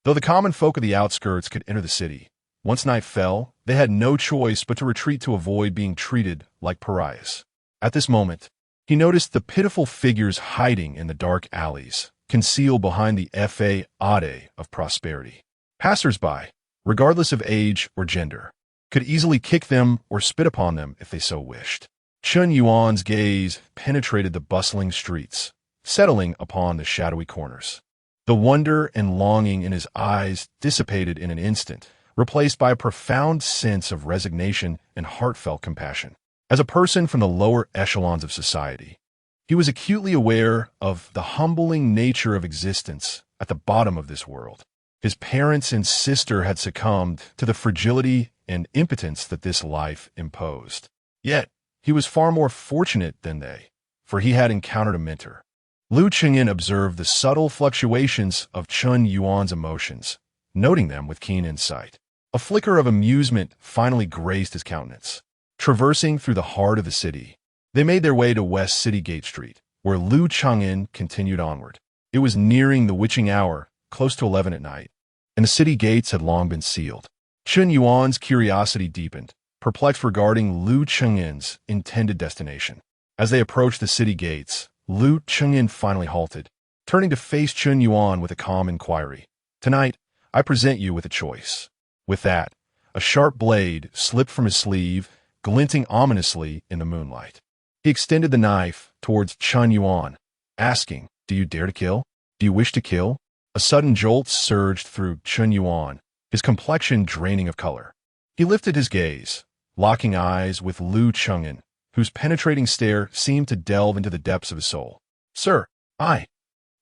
Though the common folk of the outskirts could enter the city, once night fell, they had no choice but to retreat to avoid being treated like pariahs. At this moment, he noticed the pitiful figures hiding in the dark alleys, concealed behind the facade of prosperity. Passers-by, regardless of age or gender, could easily kick them or spit upon them if they so wished. Chen Yuan's gaze penetrated the bustling streets, settling upon the shadowy corners. The wonder and longing in his eyes dissipated in an instant, replaced by a profound sense of resignation and heartfelt compassion. As a person from the lower echelons of society, he was acutely aware of the humbling nature of existence at the bottom of this world. His parents and sister had succumbed to the fragility and impotence that this life imposed. Yet, he was far more fortunate than they, for he had encountered a mentor. Lu Chengyan observed the subtle fluctuations of Chen Yuan's emotions, noting them with keen insight. A flicker of amusement finally graced his countenance. Traversing through the heart of the city, they made their way to West City Gate Street, where Lu Chengyan continued onward. It was nearing the witching hour, close to 11 at night, and the city gates had long been sealed. Chen Yuan's curiosity deepened, perplexed regarding Lu Chengyan's intended destination. As they approached the city gates, Lu Chengyan finally halted, turning to face Chen Yuan with a calm inquiry. "Tonight, I present you with a choice." With that, a sharp blade slipped from his sleeve, glinting ominously in the moonlight. He extended the knife towards Chen Yuan, asking, "Do you dare to kill? Do you wish to kill?" A sudden jolt surged through Chen Yuan, his complexion draining of color. He lifted his gaze, locking eyes with Lu Chengyan, whose penetrating stare seemed to delve into the depths of his soul. "Sir, I—"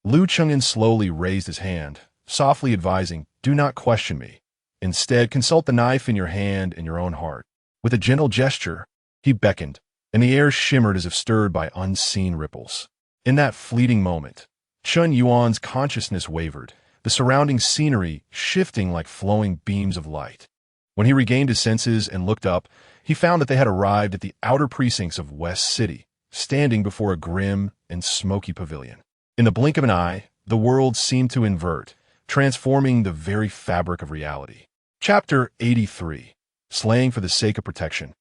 Lu Chengyan slowly raised his hand, softly advising, "Do not question me. Instead, consult the knife in your hand and your own heart." With a gentle gesture, he beckoned, and the air shimmered as if stirred by unseen ripples. In that fleeting moment, Chen Yuan's consciousness wavered, the surrounding scenery shifting like flowing beams of light. When he regained his senses and looked up, he found that they had arrived at the outer precincts of West City, standing before a grim and smoky pavilion. In the blink of an eye, the world seemed to invert, transforming the very fabric of reality. Chapter 83. Slaying for the Sake of Protection.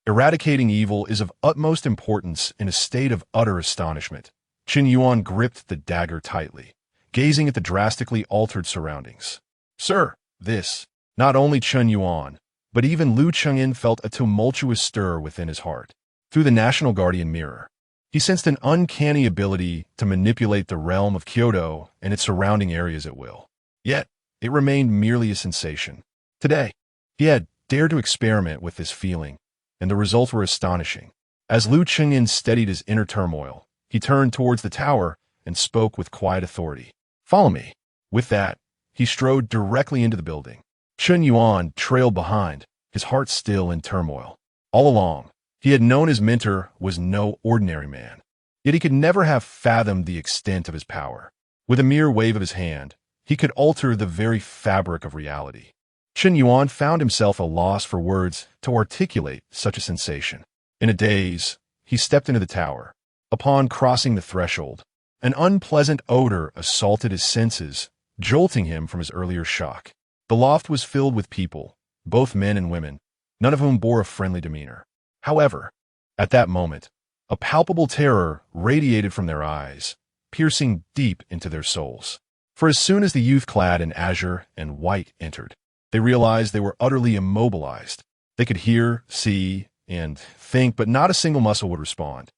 Eradicating evil is of utmost importance in a state of utter astonishment. Chen Yuan gripped the dagger tightly, gazing at the drastically altered surroundings. "Sir, this—" Not only Chen Yuan, but even Lu Chengyan felt a tumultuous stir within his heart. Through the National Guardian mirror, he sensed an uncanny ability to manipulate the realm of Kyoto and its surrounding areas at will. Yet, it remained merely a sensation. Today, he had dared to experiment with this feeling, and the results were astonishing. As Lu Chengyan steadied his inner turmoil, he turned towards the tower and spoke with quiet authority. "Follow me." With that, he strode directly into the building. Chen Yuan trailed behind, his heart still in turmoil. All along, he had known his mentor was no ordinary man, yet he could never have fathomed the extent of his power. With a mere wave of his hand, he could alter the very fabric of reality. Chen Yuan found himself a loss for words to articulate such a sensation. In a daze, he stepped into the tower. Upon crossing the threshold, an unpleasant odor assaulted his senses, jolting him from his earlier shock. The loft was filled with people, both men and women, none of whom bore a friendly demeanor. However, at that moment, a palpable terror radiated from their eyes, piercing deep into their souls. For as soon as the youth clad in azure and white entered, they realized they were utterly immobilized. They could hear, see, and think, but not a single muscle would respond,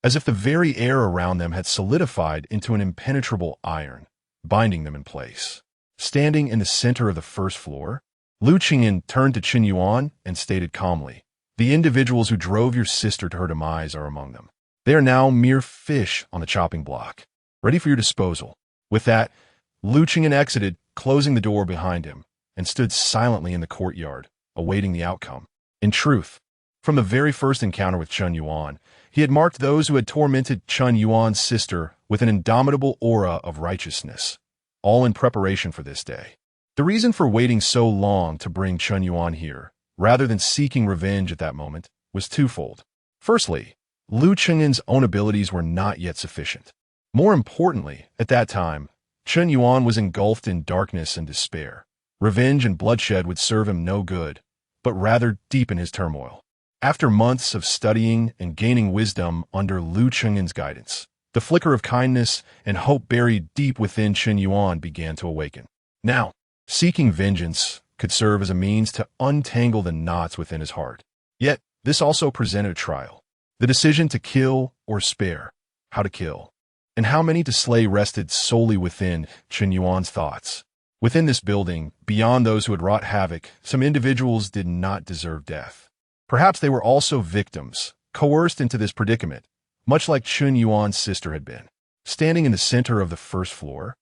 as if the very air around them had solidified into an impenetrable iron, binding them in place. Standing in the center of the first floor, Lu Chengyan turned to Chen Yuan and stated calmly, "The individuals who drove your sister to her demise are among them. They are now mere fish on the chopping block, ready for your disposal." With that, Lu Chengyan exited, closing the door behind him, and stood silently in the courtyard, awaiting the outcome. In truth, From the very first encounter with Chun Yuan, he had marked those who had tormented Chun Yuan's sister with an indomitable aura of righteousness, all in preparation for this day. The reason for waiting so long to bring Chun Yuan here, rather than seeking revenge at that moment, was twofold. Firstly, Liu Chengan's own abilities were not yet sufficient. More importantly, at that time, Chun Yuan was engulfed in darkness and despair. Revenge and bloodshed would serve him no good, but rather deepen his turmoil. After months of studying and gaining wisdom under Liu Chengan's guidance, the flicker of kindness and hope buried deep within Chun Yuan began to awaken. Now, seeking vengeance could serve as a means to untangle the knots within his heart. Yet, this also presented a trial. The decision to kill or spare, how to kill, and how many to slay rested solely within Chun Yuan's thoughts. Within this building, beyond those who had wrought havoc, some individuals did not deserve death. Perhaps they were also victims, coerced into this predicament, much like Chun Yuan's sister had been. Standing in the center of the first floor,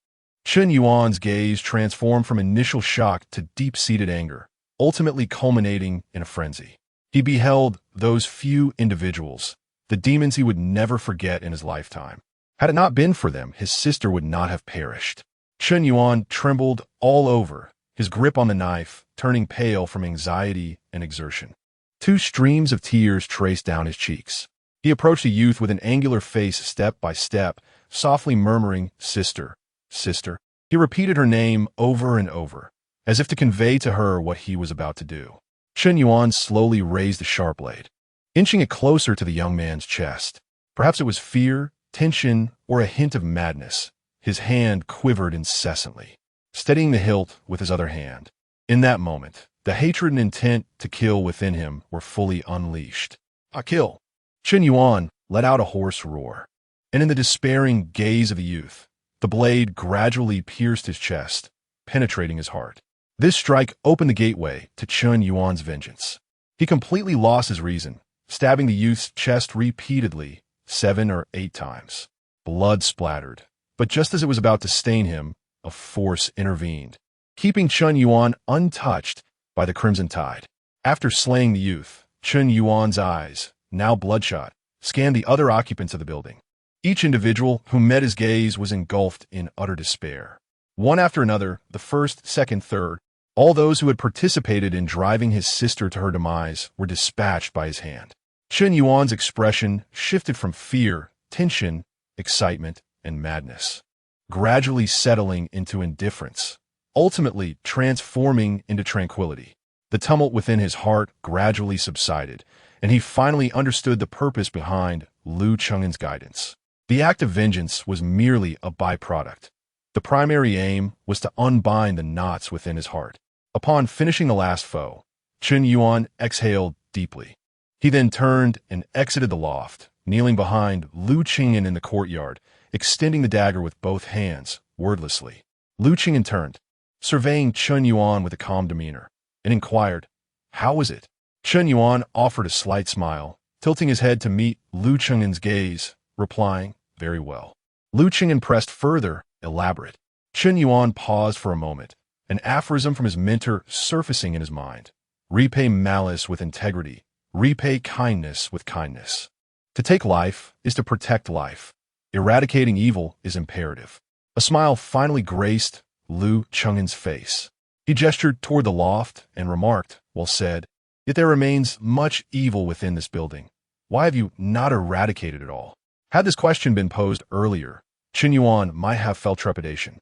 Chun Yuan's gaze transformed from initial shock to deep-seated anger, ultimately culminating in a frenzy. He beheld those few individuals, the demons he would never forget in his lifetime. Had it not been for them, his sister would not have perished. Chun Yuan trembled all over, his grip on the knife turning pale from anxiety and exertion. 2 streams of tears traced down his cheeks. He approached the youth with an angular face step by step, softly murmuring, "Sister, sister." He repeated her name over and over, as if to convey to her what he was about to do. Chun Yuan slowly raised the sharp blade, inching it closer to the young man's chest. Perhaps it was fear, tension, or a hint of madness. His hand quivered incessantly, steadying the hilt with his other hand. In that moment, the hatred and intent to kill within him were fully unleashed. "I kill!" Chun Yuan let out a hoarse roar, and in the despairing gaze of the youth, the blade gradually pierced his chest, penetrating his heart. This strike opened the gateway to Chun Yuan's vengeance. He completely lost his reason, stabbing the youth's chest repeatedly, 7 or 8 times. Blood splattered, but just as it was about to stain him, a force intervened, keeping Chun Yuan untouched by the crimson tide. After slaying the youth, Chun Yuan's eyes, now bloodshot, scanned the other occupants of the building. Each individual who met his gaze was engulfed in utter despair. One after another, the first, second, third, all those who had participated in driving his sister to her demise were dispatched by his hand. Chun Yuan's expression shifted from fear, tension, excitement, and madness, gradually settling into indifference, ultimately transforming into tranquility. The tumult within his heart gradually subsided, and he finally understood the purpose behind Liu Chengan's guidance. The act of vengeance was merely a byproduct. The primary aim was to unbind the knots within his heart. Upon finishing the last foe, Chun Yuan exhaled deeply. He then turned and exited the loft, kneeling behind Liu Chengan in the courtyard, extending the dagger with both hands, wordlessly. Liu Chengan turned, surveying Chun Yuan with a calm demeanor, and inquired, "How was it?" Chun Yuan offered a slight smile, tilting his head to meet Liu Chengan's gaze, replying, "Very well." Liu Chengan pressed further, elaborate. Chun Yuan paused for a moment, an aphorism from his mentor surfacing in his mind. Repay malice with integrity. Repay kindness with kindness. To take life is to protect life. Eradicating evil is imperative. A smile finally graced Liu Chengan's face. He gestured toward the loft and remarked, well said, "Yet there remains much evil within this building. Why have you not eradicated it all?" Had this question been posed earlier, Chun Yuan might have felt trepidation,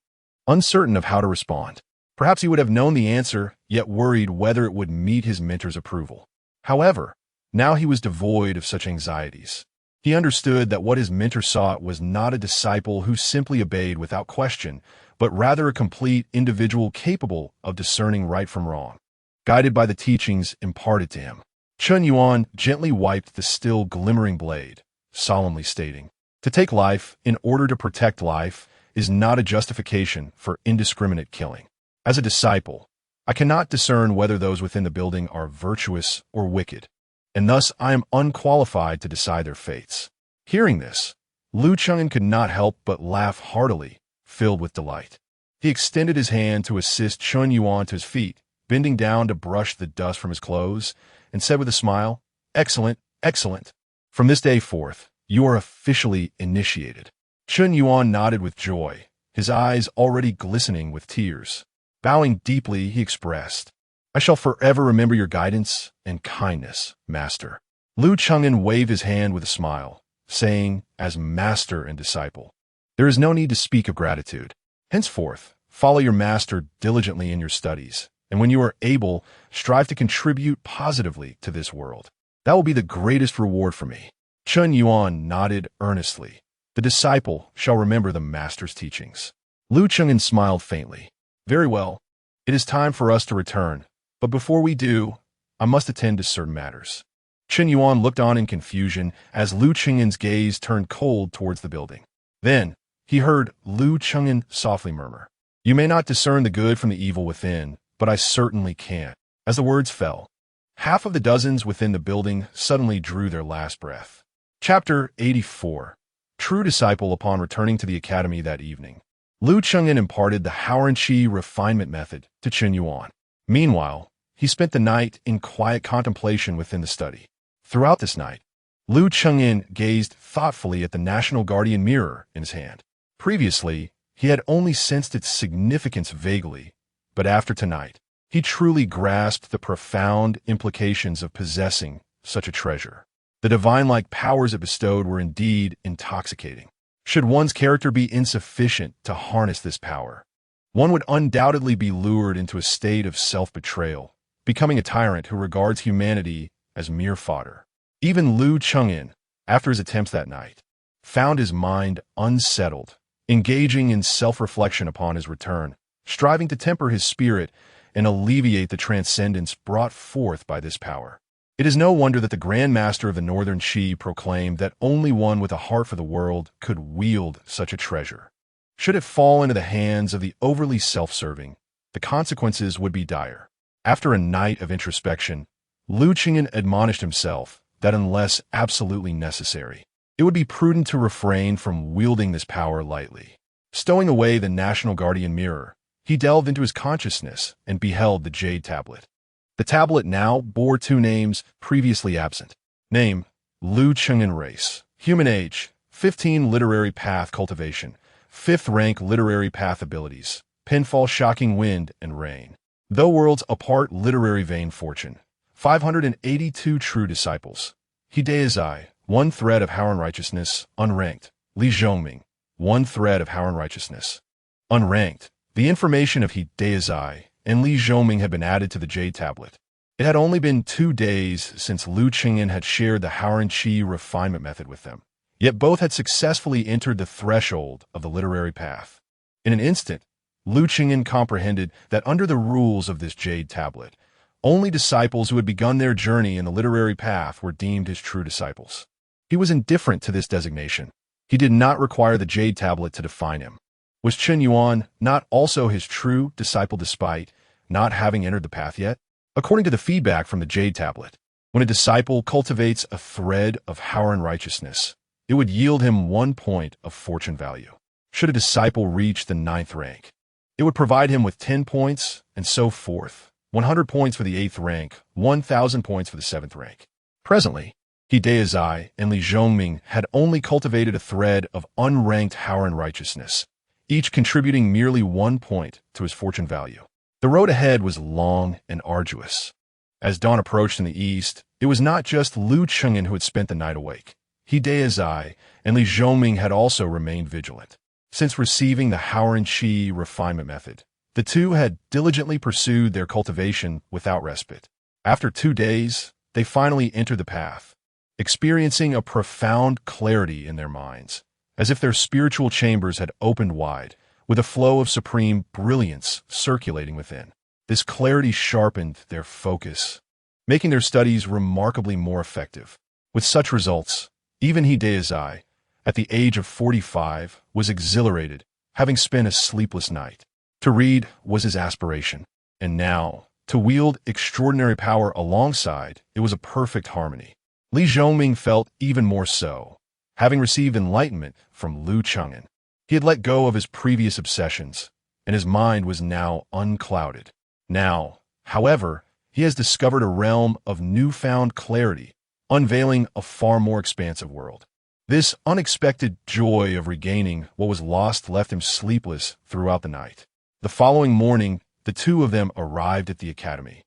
uncertain of how to respond. Perhaps he would have known the answer, yet worried whether it would meet his mentor's approval. However, now he was devoid of such anxieties. He understood that what his mentor sought was not a disciple who simply obeyed without question, but rather a complete individual capable of discerning right from wrong, guided by the teachings imparted to him. Chun Yuan gently wiped the still glimmering blade, solemnly stating, "To take life in order to protect life is not a justification for indiscriminate killing. As a disciple, I cannot discern whether those within the building are virtuous or wicked, and thus I am unqualified to decide their fates." Hearing this, Liu Chengan could not help but laugh heartily, filled with delight. He extended his hand to assist Chun Yuan to his feet, bending down to brush the dust from his clothes, and said with a smile, Excellent, excellent. From this day forth, you are officially initiated. Chun Yuan nodded with joy, his eyes already glistening with tears. Bowing deeply, he expressed, I shall forever remember your guidance and kindness, master. Lu Cheng'en waved his hand with a smile, saying, as master and disciple, there is no need to speak of gratitude. Henceforth, follow your master diligently in your studies, and when you are able, strive to contribute positively to this world. That will be the greatest reward for me. Chun Yuan nodded earnestly. The disciple shall remember the master's teachings. Lu Cheng'en smiled faintly. Very well. It is time for us to return, but before we do, I must attend to certain matters. Chun Yuan looked on in confusion as Lu Cheng'en's gaze turned cold towards the building. Then, he heard Lu Cheng'en softly murmur, You may not discern the good from the evil within, but I certainly can. As the words fell, half of the dozens within the building suddenly drew their last breath. Chapter 84. True Disciple. Upon returning to the academy that evening, Lu Cheng'en imparted the Haoren-Chi refinement method to Chun Yuan. Meanwhile, he spent the night in quiet contemplation within the study. Throughout this night, Lu Cheng'en gazed thoughtfully at the National Guardian mirror in his hand. Previously, he had only sensed its significance vaguely, but after tonight, he truly grasped the profound implications of possessing such a treasure. The divine-like powers it bestowed were indeed intoxicating. Should one's character be insufficient to harness this power, one would undoubtedly be lured into a state of self-betrayal, becoming a tyrant who regards humanity as mere fodder. Even Lu Cheng'en, after his attempts that night, found his mind unsettled, engaging in self-reflection upon his return, striving to temper his spirit and alleviate the transcendence brought forth by this power. It is no wonder that the Grand Master of the Northern Qi proclaimed that only one with a heart for the world could wield such a treasure. Should it fall into the hands of the overly self-serving, the consequences would be dire. After a night of introspection, Lu Cheng'en admonished himself that unless absolutely necessary, it would be prudent to refrain from wielding this power lightly. Stowing away the National Guardian mirror, he delved into his consciousness and beheld the jade tablet. The tablet now bore two names previously absent. Name, Lu Cheng'en Race. Human age, 15 literary path cultivation. 5th rank literary path abilities. Pinfall shocking wind and rain. Though worlds apart literary vein fortune. 582 true disciples. Hidayazai, 1 thread of Haoren righteousness, unranked. Li Zhongming, 1 thread of Haoren righteousness. Unranked. The information of Hidayazai and Li Zhongming had been added to the jade tablet. It had only been 2 days since Lu Cheng'en had shared the Haoren-Chi refinement method with them, yet both had successfully entered the threshold of the literary path. In an instant, Lu Cheng'en comprehended that under the rules of this jade tablet, only disciples who had begun their journey in the literary path were deemed his true disciples. He was indifferent to this designation. He did not require the jade tablet to define him. Was Chun Yuan not also his true disciple despite not having entered the path yet? According to the feedback from the jade tablet, when a disciple cultivates a thread of Haoren righteousness, it would yield him 1 point of fortune value. Should a disciple reach the 9th rank, it would provide him with 10 points and so forth, 100 points for the 8th rank, 1,000 points for the 7th rank. Presently, Hidayazai and Li Zhongming had only cultivated a thread of unranked Haoren righteousness, each contributing merely 1 point to his fortune value. The road ahead was long and arduous. As dawn approached in the east, it was not just Lu Cheng'en who had spent the night awake. Hidayazai and Li Zhongming had also remained vigilant. Since receiving the Haoren-Chi refinement method, the two had diligently pursued their cultivation without respite. After 2 days, they finally entered the path, experiencing a profound clarity in their minds, as if their spiritual chambers had opened wide, with a flow of supreme brilliance circulating within. This clarity sharpened their focus, making their studies remarkably more effective. With such results, even Hidayazai, at the age of 45, was exhilarated, having spent a sleepless night. To read was his aspiration, and now, to wield extraordinary power alongside, it was a perfect harmony. Li Zhongming felt even more so, having received enlightenment from Lu Cheng'en. He had let go of his previous obsessions, and his mind was now unclouded. Now, however, he has discovered a realm of newfound clarity, unveiling a far more expansive world. This unexpected joy of regaining what was lost left him sleepless throughout the night. The following morning, the two of them arrived at the academy,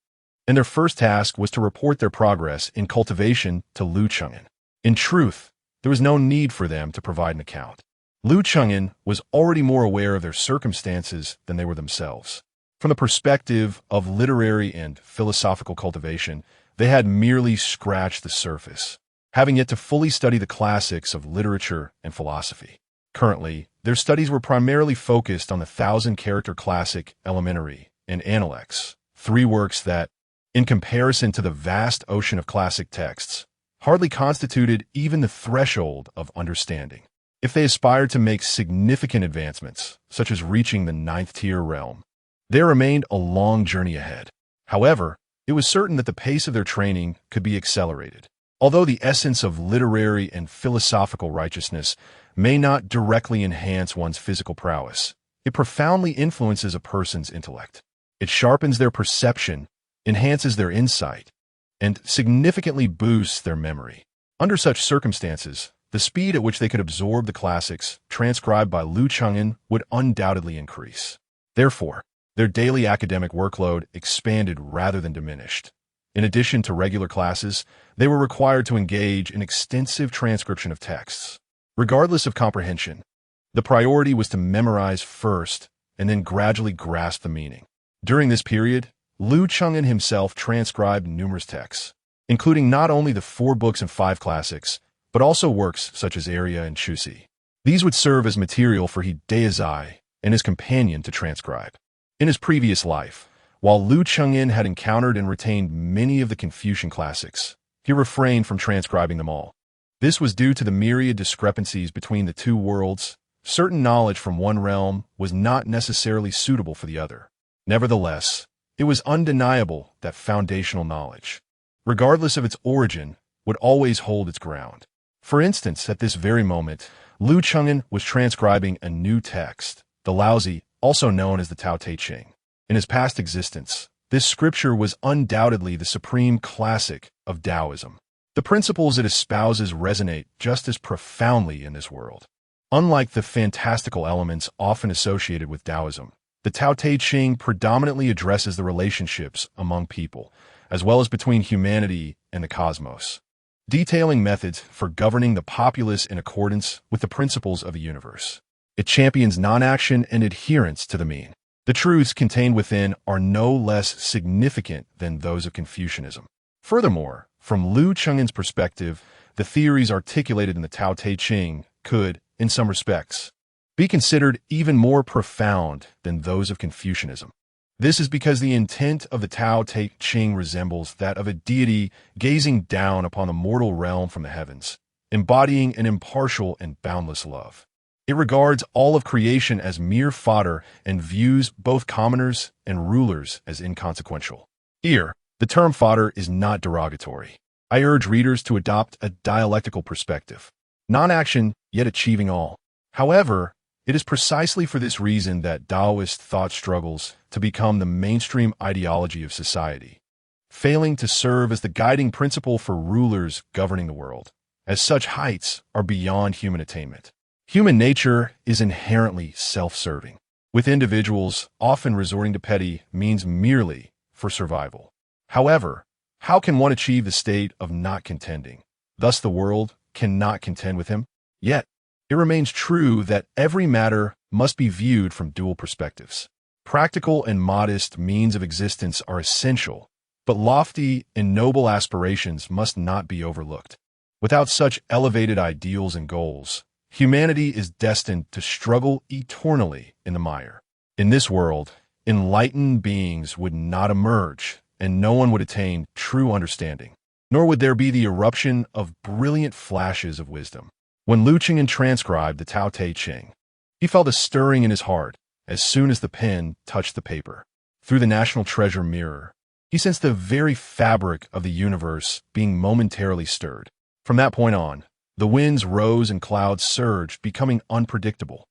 and their first task was to report their progress in cultivation to Liu Cheng'an. In truth, there was no need for them to provide an account. Liu Cheng'an was already more aware of their circumstances than they were themselves. From the perspective of literary and philosophical cultivation, they had merely scratched the surface, having yet to fully study the classics of literature and philosophy. Currently, their studies were primarily focused on the 1,000-character classic Elementary and Analects, three works that, in comparison to the vast ocean of classic texts, hardly constituted even the threshold of understanding. If they aspired to make significant advancements, such as reaching the 9th-tier realm, there remained a long journey ahead. However, it was certain that the pace of their training could be accelerated. Although the essence of literary and philosophical righteousness may not directly enhance one's physical prowess, it profoundly influences a person's intellect. It sharpens their perception, enhances their insight, and significantly boosts their memory. Under such circumstances, the speed at which they could absorb the classics transcribed by Liu Cheng'an would undoubtedly increase. Therefore, their daily academic workload expanded rather than diminished. In addition to regular classes, they were required to engage in extensive transcription of texts. Regardless of comprehension, the priority was to memorize first and then gradually grasp the meaning. During this period, Liu Cheng'an himself transcribed numerous texts, including not only the 4 books and 5 classics, but also works such as Arya and Chusi. These would serve as material for Hideyazai and his companion to transcribe. In his previous life, while Liu Cheng'an had encountered and retained many of the Confucian classics, he refrained from transcribing them all. This was due to the myriad discrepancies between the two worlds. Certain knowledge from one realm was not necessarily suitable for the other. Nevertheless, it was undeniable that foundational knowledge, regardless of its origin, would always hold its ground. For instance, at this very moment, Liu Cheng'an was transcribing a new text, the Laozi, also known as the Tao Te Ching. In his past existence, this scripture was undoubtedly the supreme classic of Taoism. The principles it espouses resonate just as profoundly in this world. Unlike the fantastical elements often associated with Taoism, the Tao Te Ching predominantly addresses the relationships among people, as well as between humanity and the cosmos, detailing methods for governing the populace in accordance with the principles of the universe. It champions non-action and adherence to the mean. The truths contained within are no less significant than those of Confucianism. Furthermore, from Liu Cheng'an's perspective, the theories articulated in the Tao Te Ching could, in some respects, be considered even more profound than those of Confucianism. This is because the intent of the Tao Te Ching resembles that of a deity gazing down upon the mortal realm from the heavens, embodying an impartial and boundless love. It regards all of creation as mere fodder and views both commoners and rulers as inconsequential. Here, the term fodder is not derogatory. I urge readers to adopt a dialectical perspective. Non-action, yet achieving all. However, it is precisely for this reason that Taoist thought struggles to become the mainstream ideology of society, failing to serve as the guiding principle for rulers governing the world, as such heights are beyond human attainment. Human nature is inherently self-serving, with individuals often resorting to petty means merely for survival. However, how can one achieve the state of not contending? Thus the world cannot contend with him. Yet, it remains true that every matter must be viewed from dual perspectives. Practical and modest means of existence are essential, but lofty and noble aspirations must not be overlooked. Without such elevated ideals and goals, humanity is destined to struggle eternally in the mire. In this world, enlightened beings would not emerge, and no one would attain true understanding, nor would there be the eruption of brilliant flashes of wisdom. When Liu Cheng'an transcribed the Tao Te Ching, he felt a stirring in his heart as soon as the pen touched the paper. Through the national treasure mirror, he sensed the very fabric of the universe being momentarily stirred. From that point on, the winds rose and clouds surged, becoming unpredictable.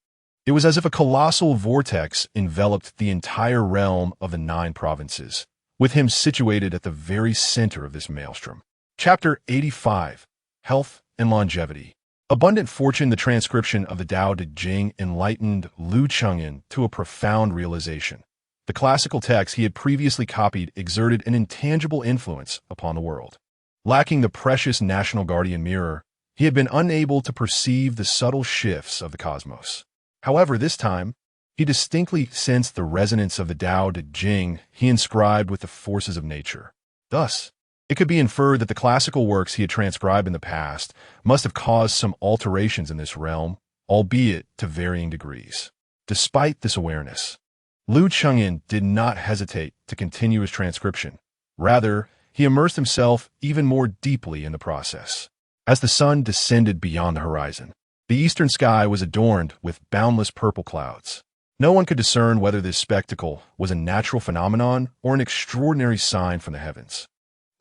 It was as if a colossal vortex enveloped the entire realm of the 9 provinces, with him situated at the very center of this maelstrom. Chapter 85, Health and Longevity. Abundant fortune. The transcription of the Dou Dizhu enlightened Liu Chengyan to a profound realization. The classical text he had previously copied exerted an intangible influence upon the world. Lacking the precious national guardian mirror, he had been unable to perceive the subtle shifts of the cosmos. However, this time, he distinctly sensed the resonance of the Dou Dizhu he inscribed with the forces of nature. Thus, it could be inferred that the classical works he had transcribed in the past must have caused some alterations in this realm, albeit to varying degrees. Despite this awareness, Liu Chengyan did not hesitate to continue his transcription. Rather, he immersed himself even more deeply in the process. As the sun descended beyond the horizon, the eastern sky was adorned with boundless purple clouds. No one could discern whether this spectacle was a natural phenomenon or an extraordinary sign from the heavens.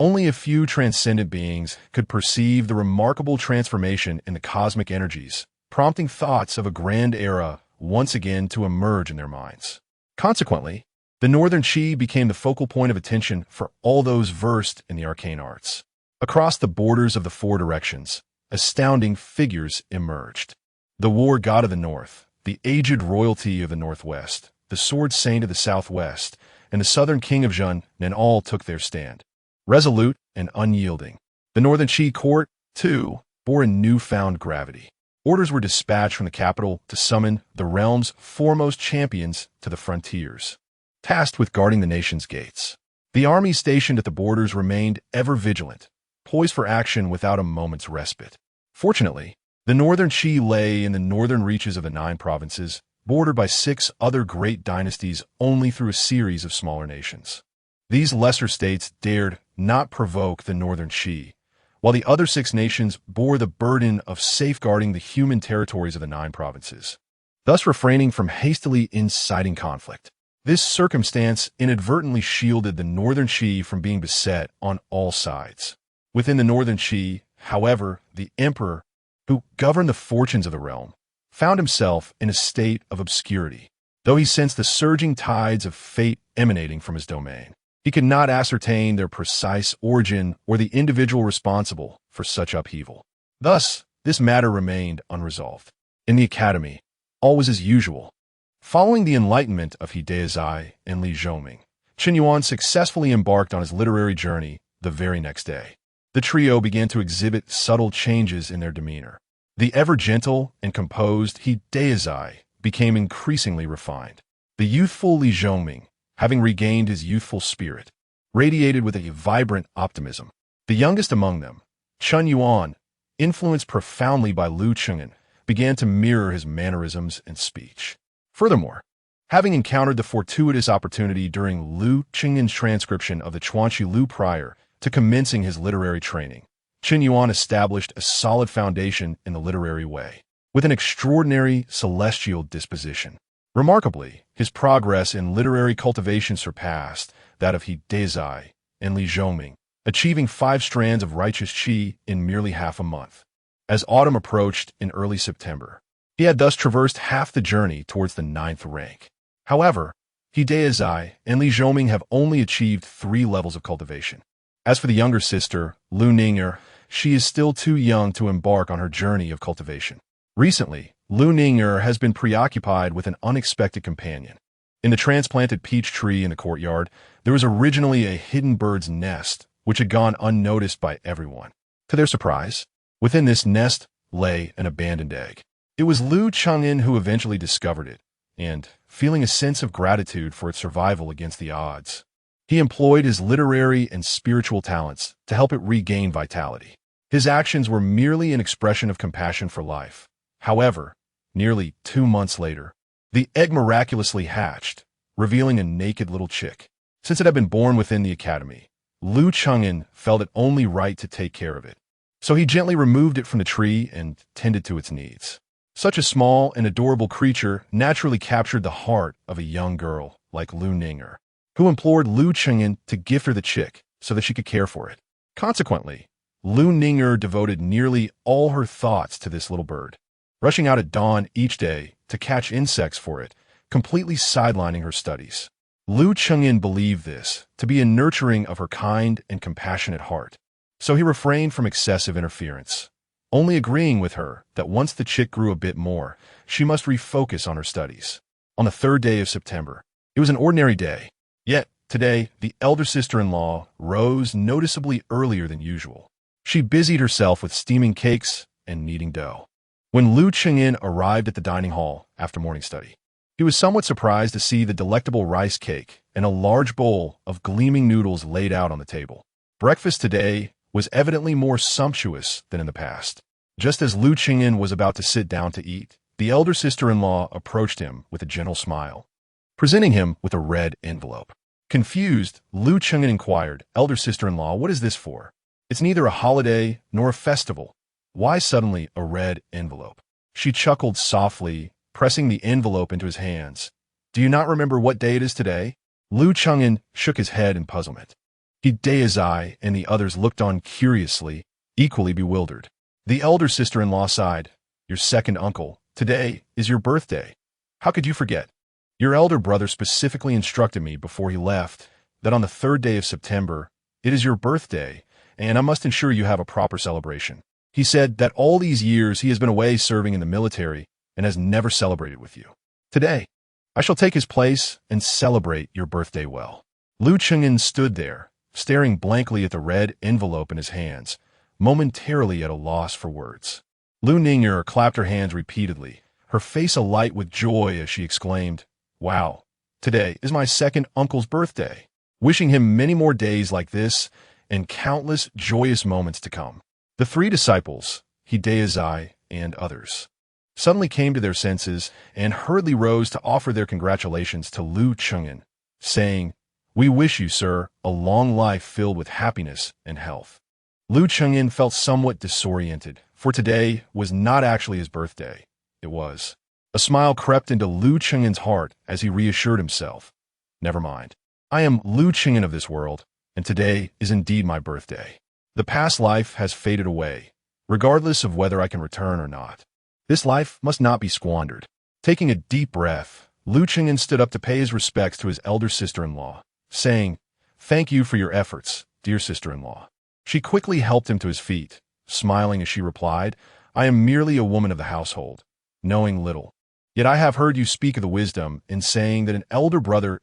Only a few transcendent beings could perceive the remarkable transformation in the cosmic energies, prompting thoughts of a grand era once again to emerge in their minds. Consequently, the northern Qi became the focal point of attention for all those versed in the arcane arts. Across the borders of the four directions, astounding figures emerged. The war god of the north, the aged royalty of the northwest, the sword saint of the southwest, and the southern king of Zhen and all took their stand. Resolute and unyielding, the northern Qi court, too, bore a newfound gravity. Orders were dispatched from the capital to summon the realm's foremost champions to the frontiers, tasked with guarding the nation's gates. The armies stationed at the borders remained ever vigilant, poised for action without a moment's respite. Fortunately, the northern Qi lay in the northern reaches of the 9 provinces, bordered by 6 other great dynasties only through a series of smaller nations. These lesser states dared not provoke the northern Qi, while the other 6 nations bore the burden of safeguarding the human territories of the 9 provinces, thus refraining from hastily inciting conflict. This circumstance inadvertently shielded the northern Qi from being beset on all sides. Within the northern Qi, however, the emperor, who governed the fortunes of the realm, found himself in a state of obscurity. Though he sensed the surging tides of fate emanating from his domain, he could not ascertain their precise origin or the individual responsible for such upheaval. Thus, this matter remained unresolved. In the academy, all was as usual. Following the enlightenment of He Dezhi and Li Zhoming, Chen Yuan successfully embarked on his literary journey the very next day. The trio began to exhibit subtle changes in their demeanor. The ever-gentle and composed He Dezhi became increasingly refined. The youthful Li Zhoming, having regained his youthful spirit, radiated with a vibrant optimism. The youngest among them, Chen Yuan, influenced profoundly by Liu Chengyan, began to mirror his mannerisms and speech. Furthermore, having encountered the fortuitous opportunity during Liu Chengyan's transcription of the Chuanqi Lu prior to commencing his literary training, Chen Yuan established a solid foundation in the literary way, with an extraordinary celestial disposition. Remarkably, his progress in literary cultivation surpassed that of He Dezhi and Li Zhoming, achieving 5 strands of righteous Qi in merely half a month. As autumn approached in early September, he had thus traversed half the journey towards the 9th rank. However, He Dezhi and Li Zhoming have only achieved 3 levels of cultivation. As for the younger sister, Lu Ning'er, she is still too young to embark on her journey of cultivation. Recently, Lu Ning'er has been preoccupied with an unexpected companion. In the transplanted peach tree in the courtyard, there was originally a hidden bird's nest, which had gone unnoticed by everyone. To their surprise, within this nest lay an abandoned egg. It was Liu Chengyan who eventually discovered it, and, feeling a sense of gratitude for its survival against the odds, he employed his literary and spiritual talents to help it regain vitality. His actions were merely an expression of compassion for life. However, nearly 2 months later, the egg miraculously hatched, revealing a naked little chick. Since it had been born within the academy, Liu Chengyan felt it only right to take care of it. So he gently removed it from the tree and tended to its needs. Such a small and adorable creature naturally captured the heart of a young girl like Lu Ning'er, who implored Liu Chengyan to gift her the chick so that she could care for it. Consequently, Lu Ning'er devoted nearly all her thoughts to this little bird, rushing out at dawn each day to catch insects for it, completely sidelining her studies. Liu Chengyan believed this to be a nurturing of her kind and compassionate heart. So he refrained from excessive interference, only agreeing with her that once the chick grew a bit more, she must refocus on her studies. On the third day of September, it was an ordinary day. Yet, today, the elder sister-in-law rose noticeably earlier than usual. She busied herself with steaming cakes and kneading dough. When Liu Chengyin arrived at the dining hall after morning study, he was somewhat surprised to see the delectable rice cake and a large bowl of gleaming noodles laid out on the table. Breakfast today was evidently more sumptuous than in the past. Just as Liu Chengyin was about to sit down to eat, the elder sister-in-law approached him with a gentle smile, presenting him with a red envelope. Confused, Liu Chengyin inquired, "Elder sister-in-law, what is this for? It's neither a holiday nor a festival. Why suddenly a red envelope?" She chuckled softly, pressing the envelope into his hands. "Do you not remember what day it is today?" Liu Chengyin shook his head in puzzlement. He Dai and the others looked on curiously, equally bewildered. The elder sister-in-law sighed. "Your second uncle, today is your birthday. How could you forget? Your elder brother specifically instructed me before he left that on the third day of September, it is your birthday, and I must ensure you have a proper celebration. He said that all these years he has been away serving in the military and has never celebrated with you. Today, I shall take his place and celebrate your birthday well." Liu Chengyin stood there, staring blankly at the red envelope in his hands, momentarily at a loss for words. Liu Ning'er clapped her hands repeatedly, her face alight with joy as she exclaimed, "Wow, today is my second uncle's birthday," wishing him many more days like this and countless joyous moments to come. The three disciples, Hidayazai and others, suddenly came to their senses and hurriedly rose to offer their congratulations to Liu Chengyin, saying, "We wish you, sir, a long life filled with happiness and health." Liu Chengyin felt somewhat disoriented, for today was not actually his birthday. It was. A smile crept into Liu Chengyin's heart as he reassured himself. "Never mind. I am Liu Chengyin of this world, and today is indeed my birthday. The past life has faded away, regardless of whether I can return or not. This life must not be squandered." Taking a deep breath, Liu Chengyin stood up to pay his respects to his elder sister-in-law, saying, "Thank you for your efforts, dear sister-in-law." She quickly helped him to his feet, smiling as she replied, "I am merely a woman of the household, knowing little. Yet I have heard you speak of the wisdom in saying that an elder brother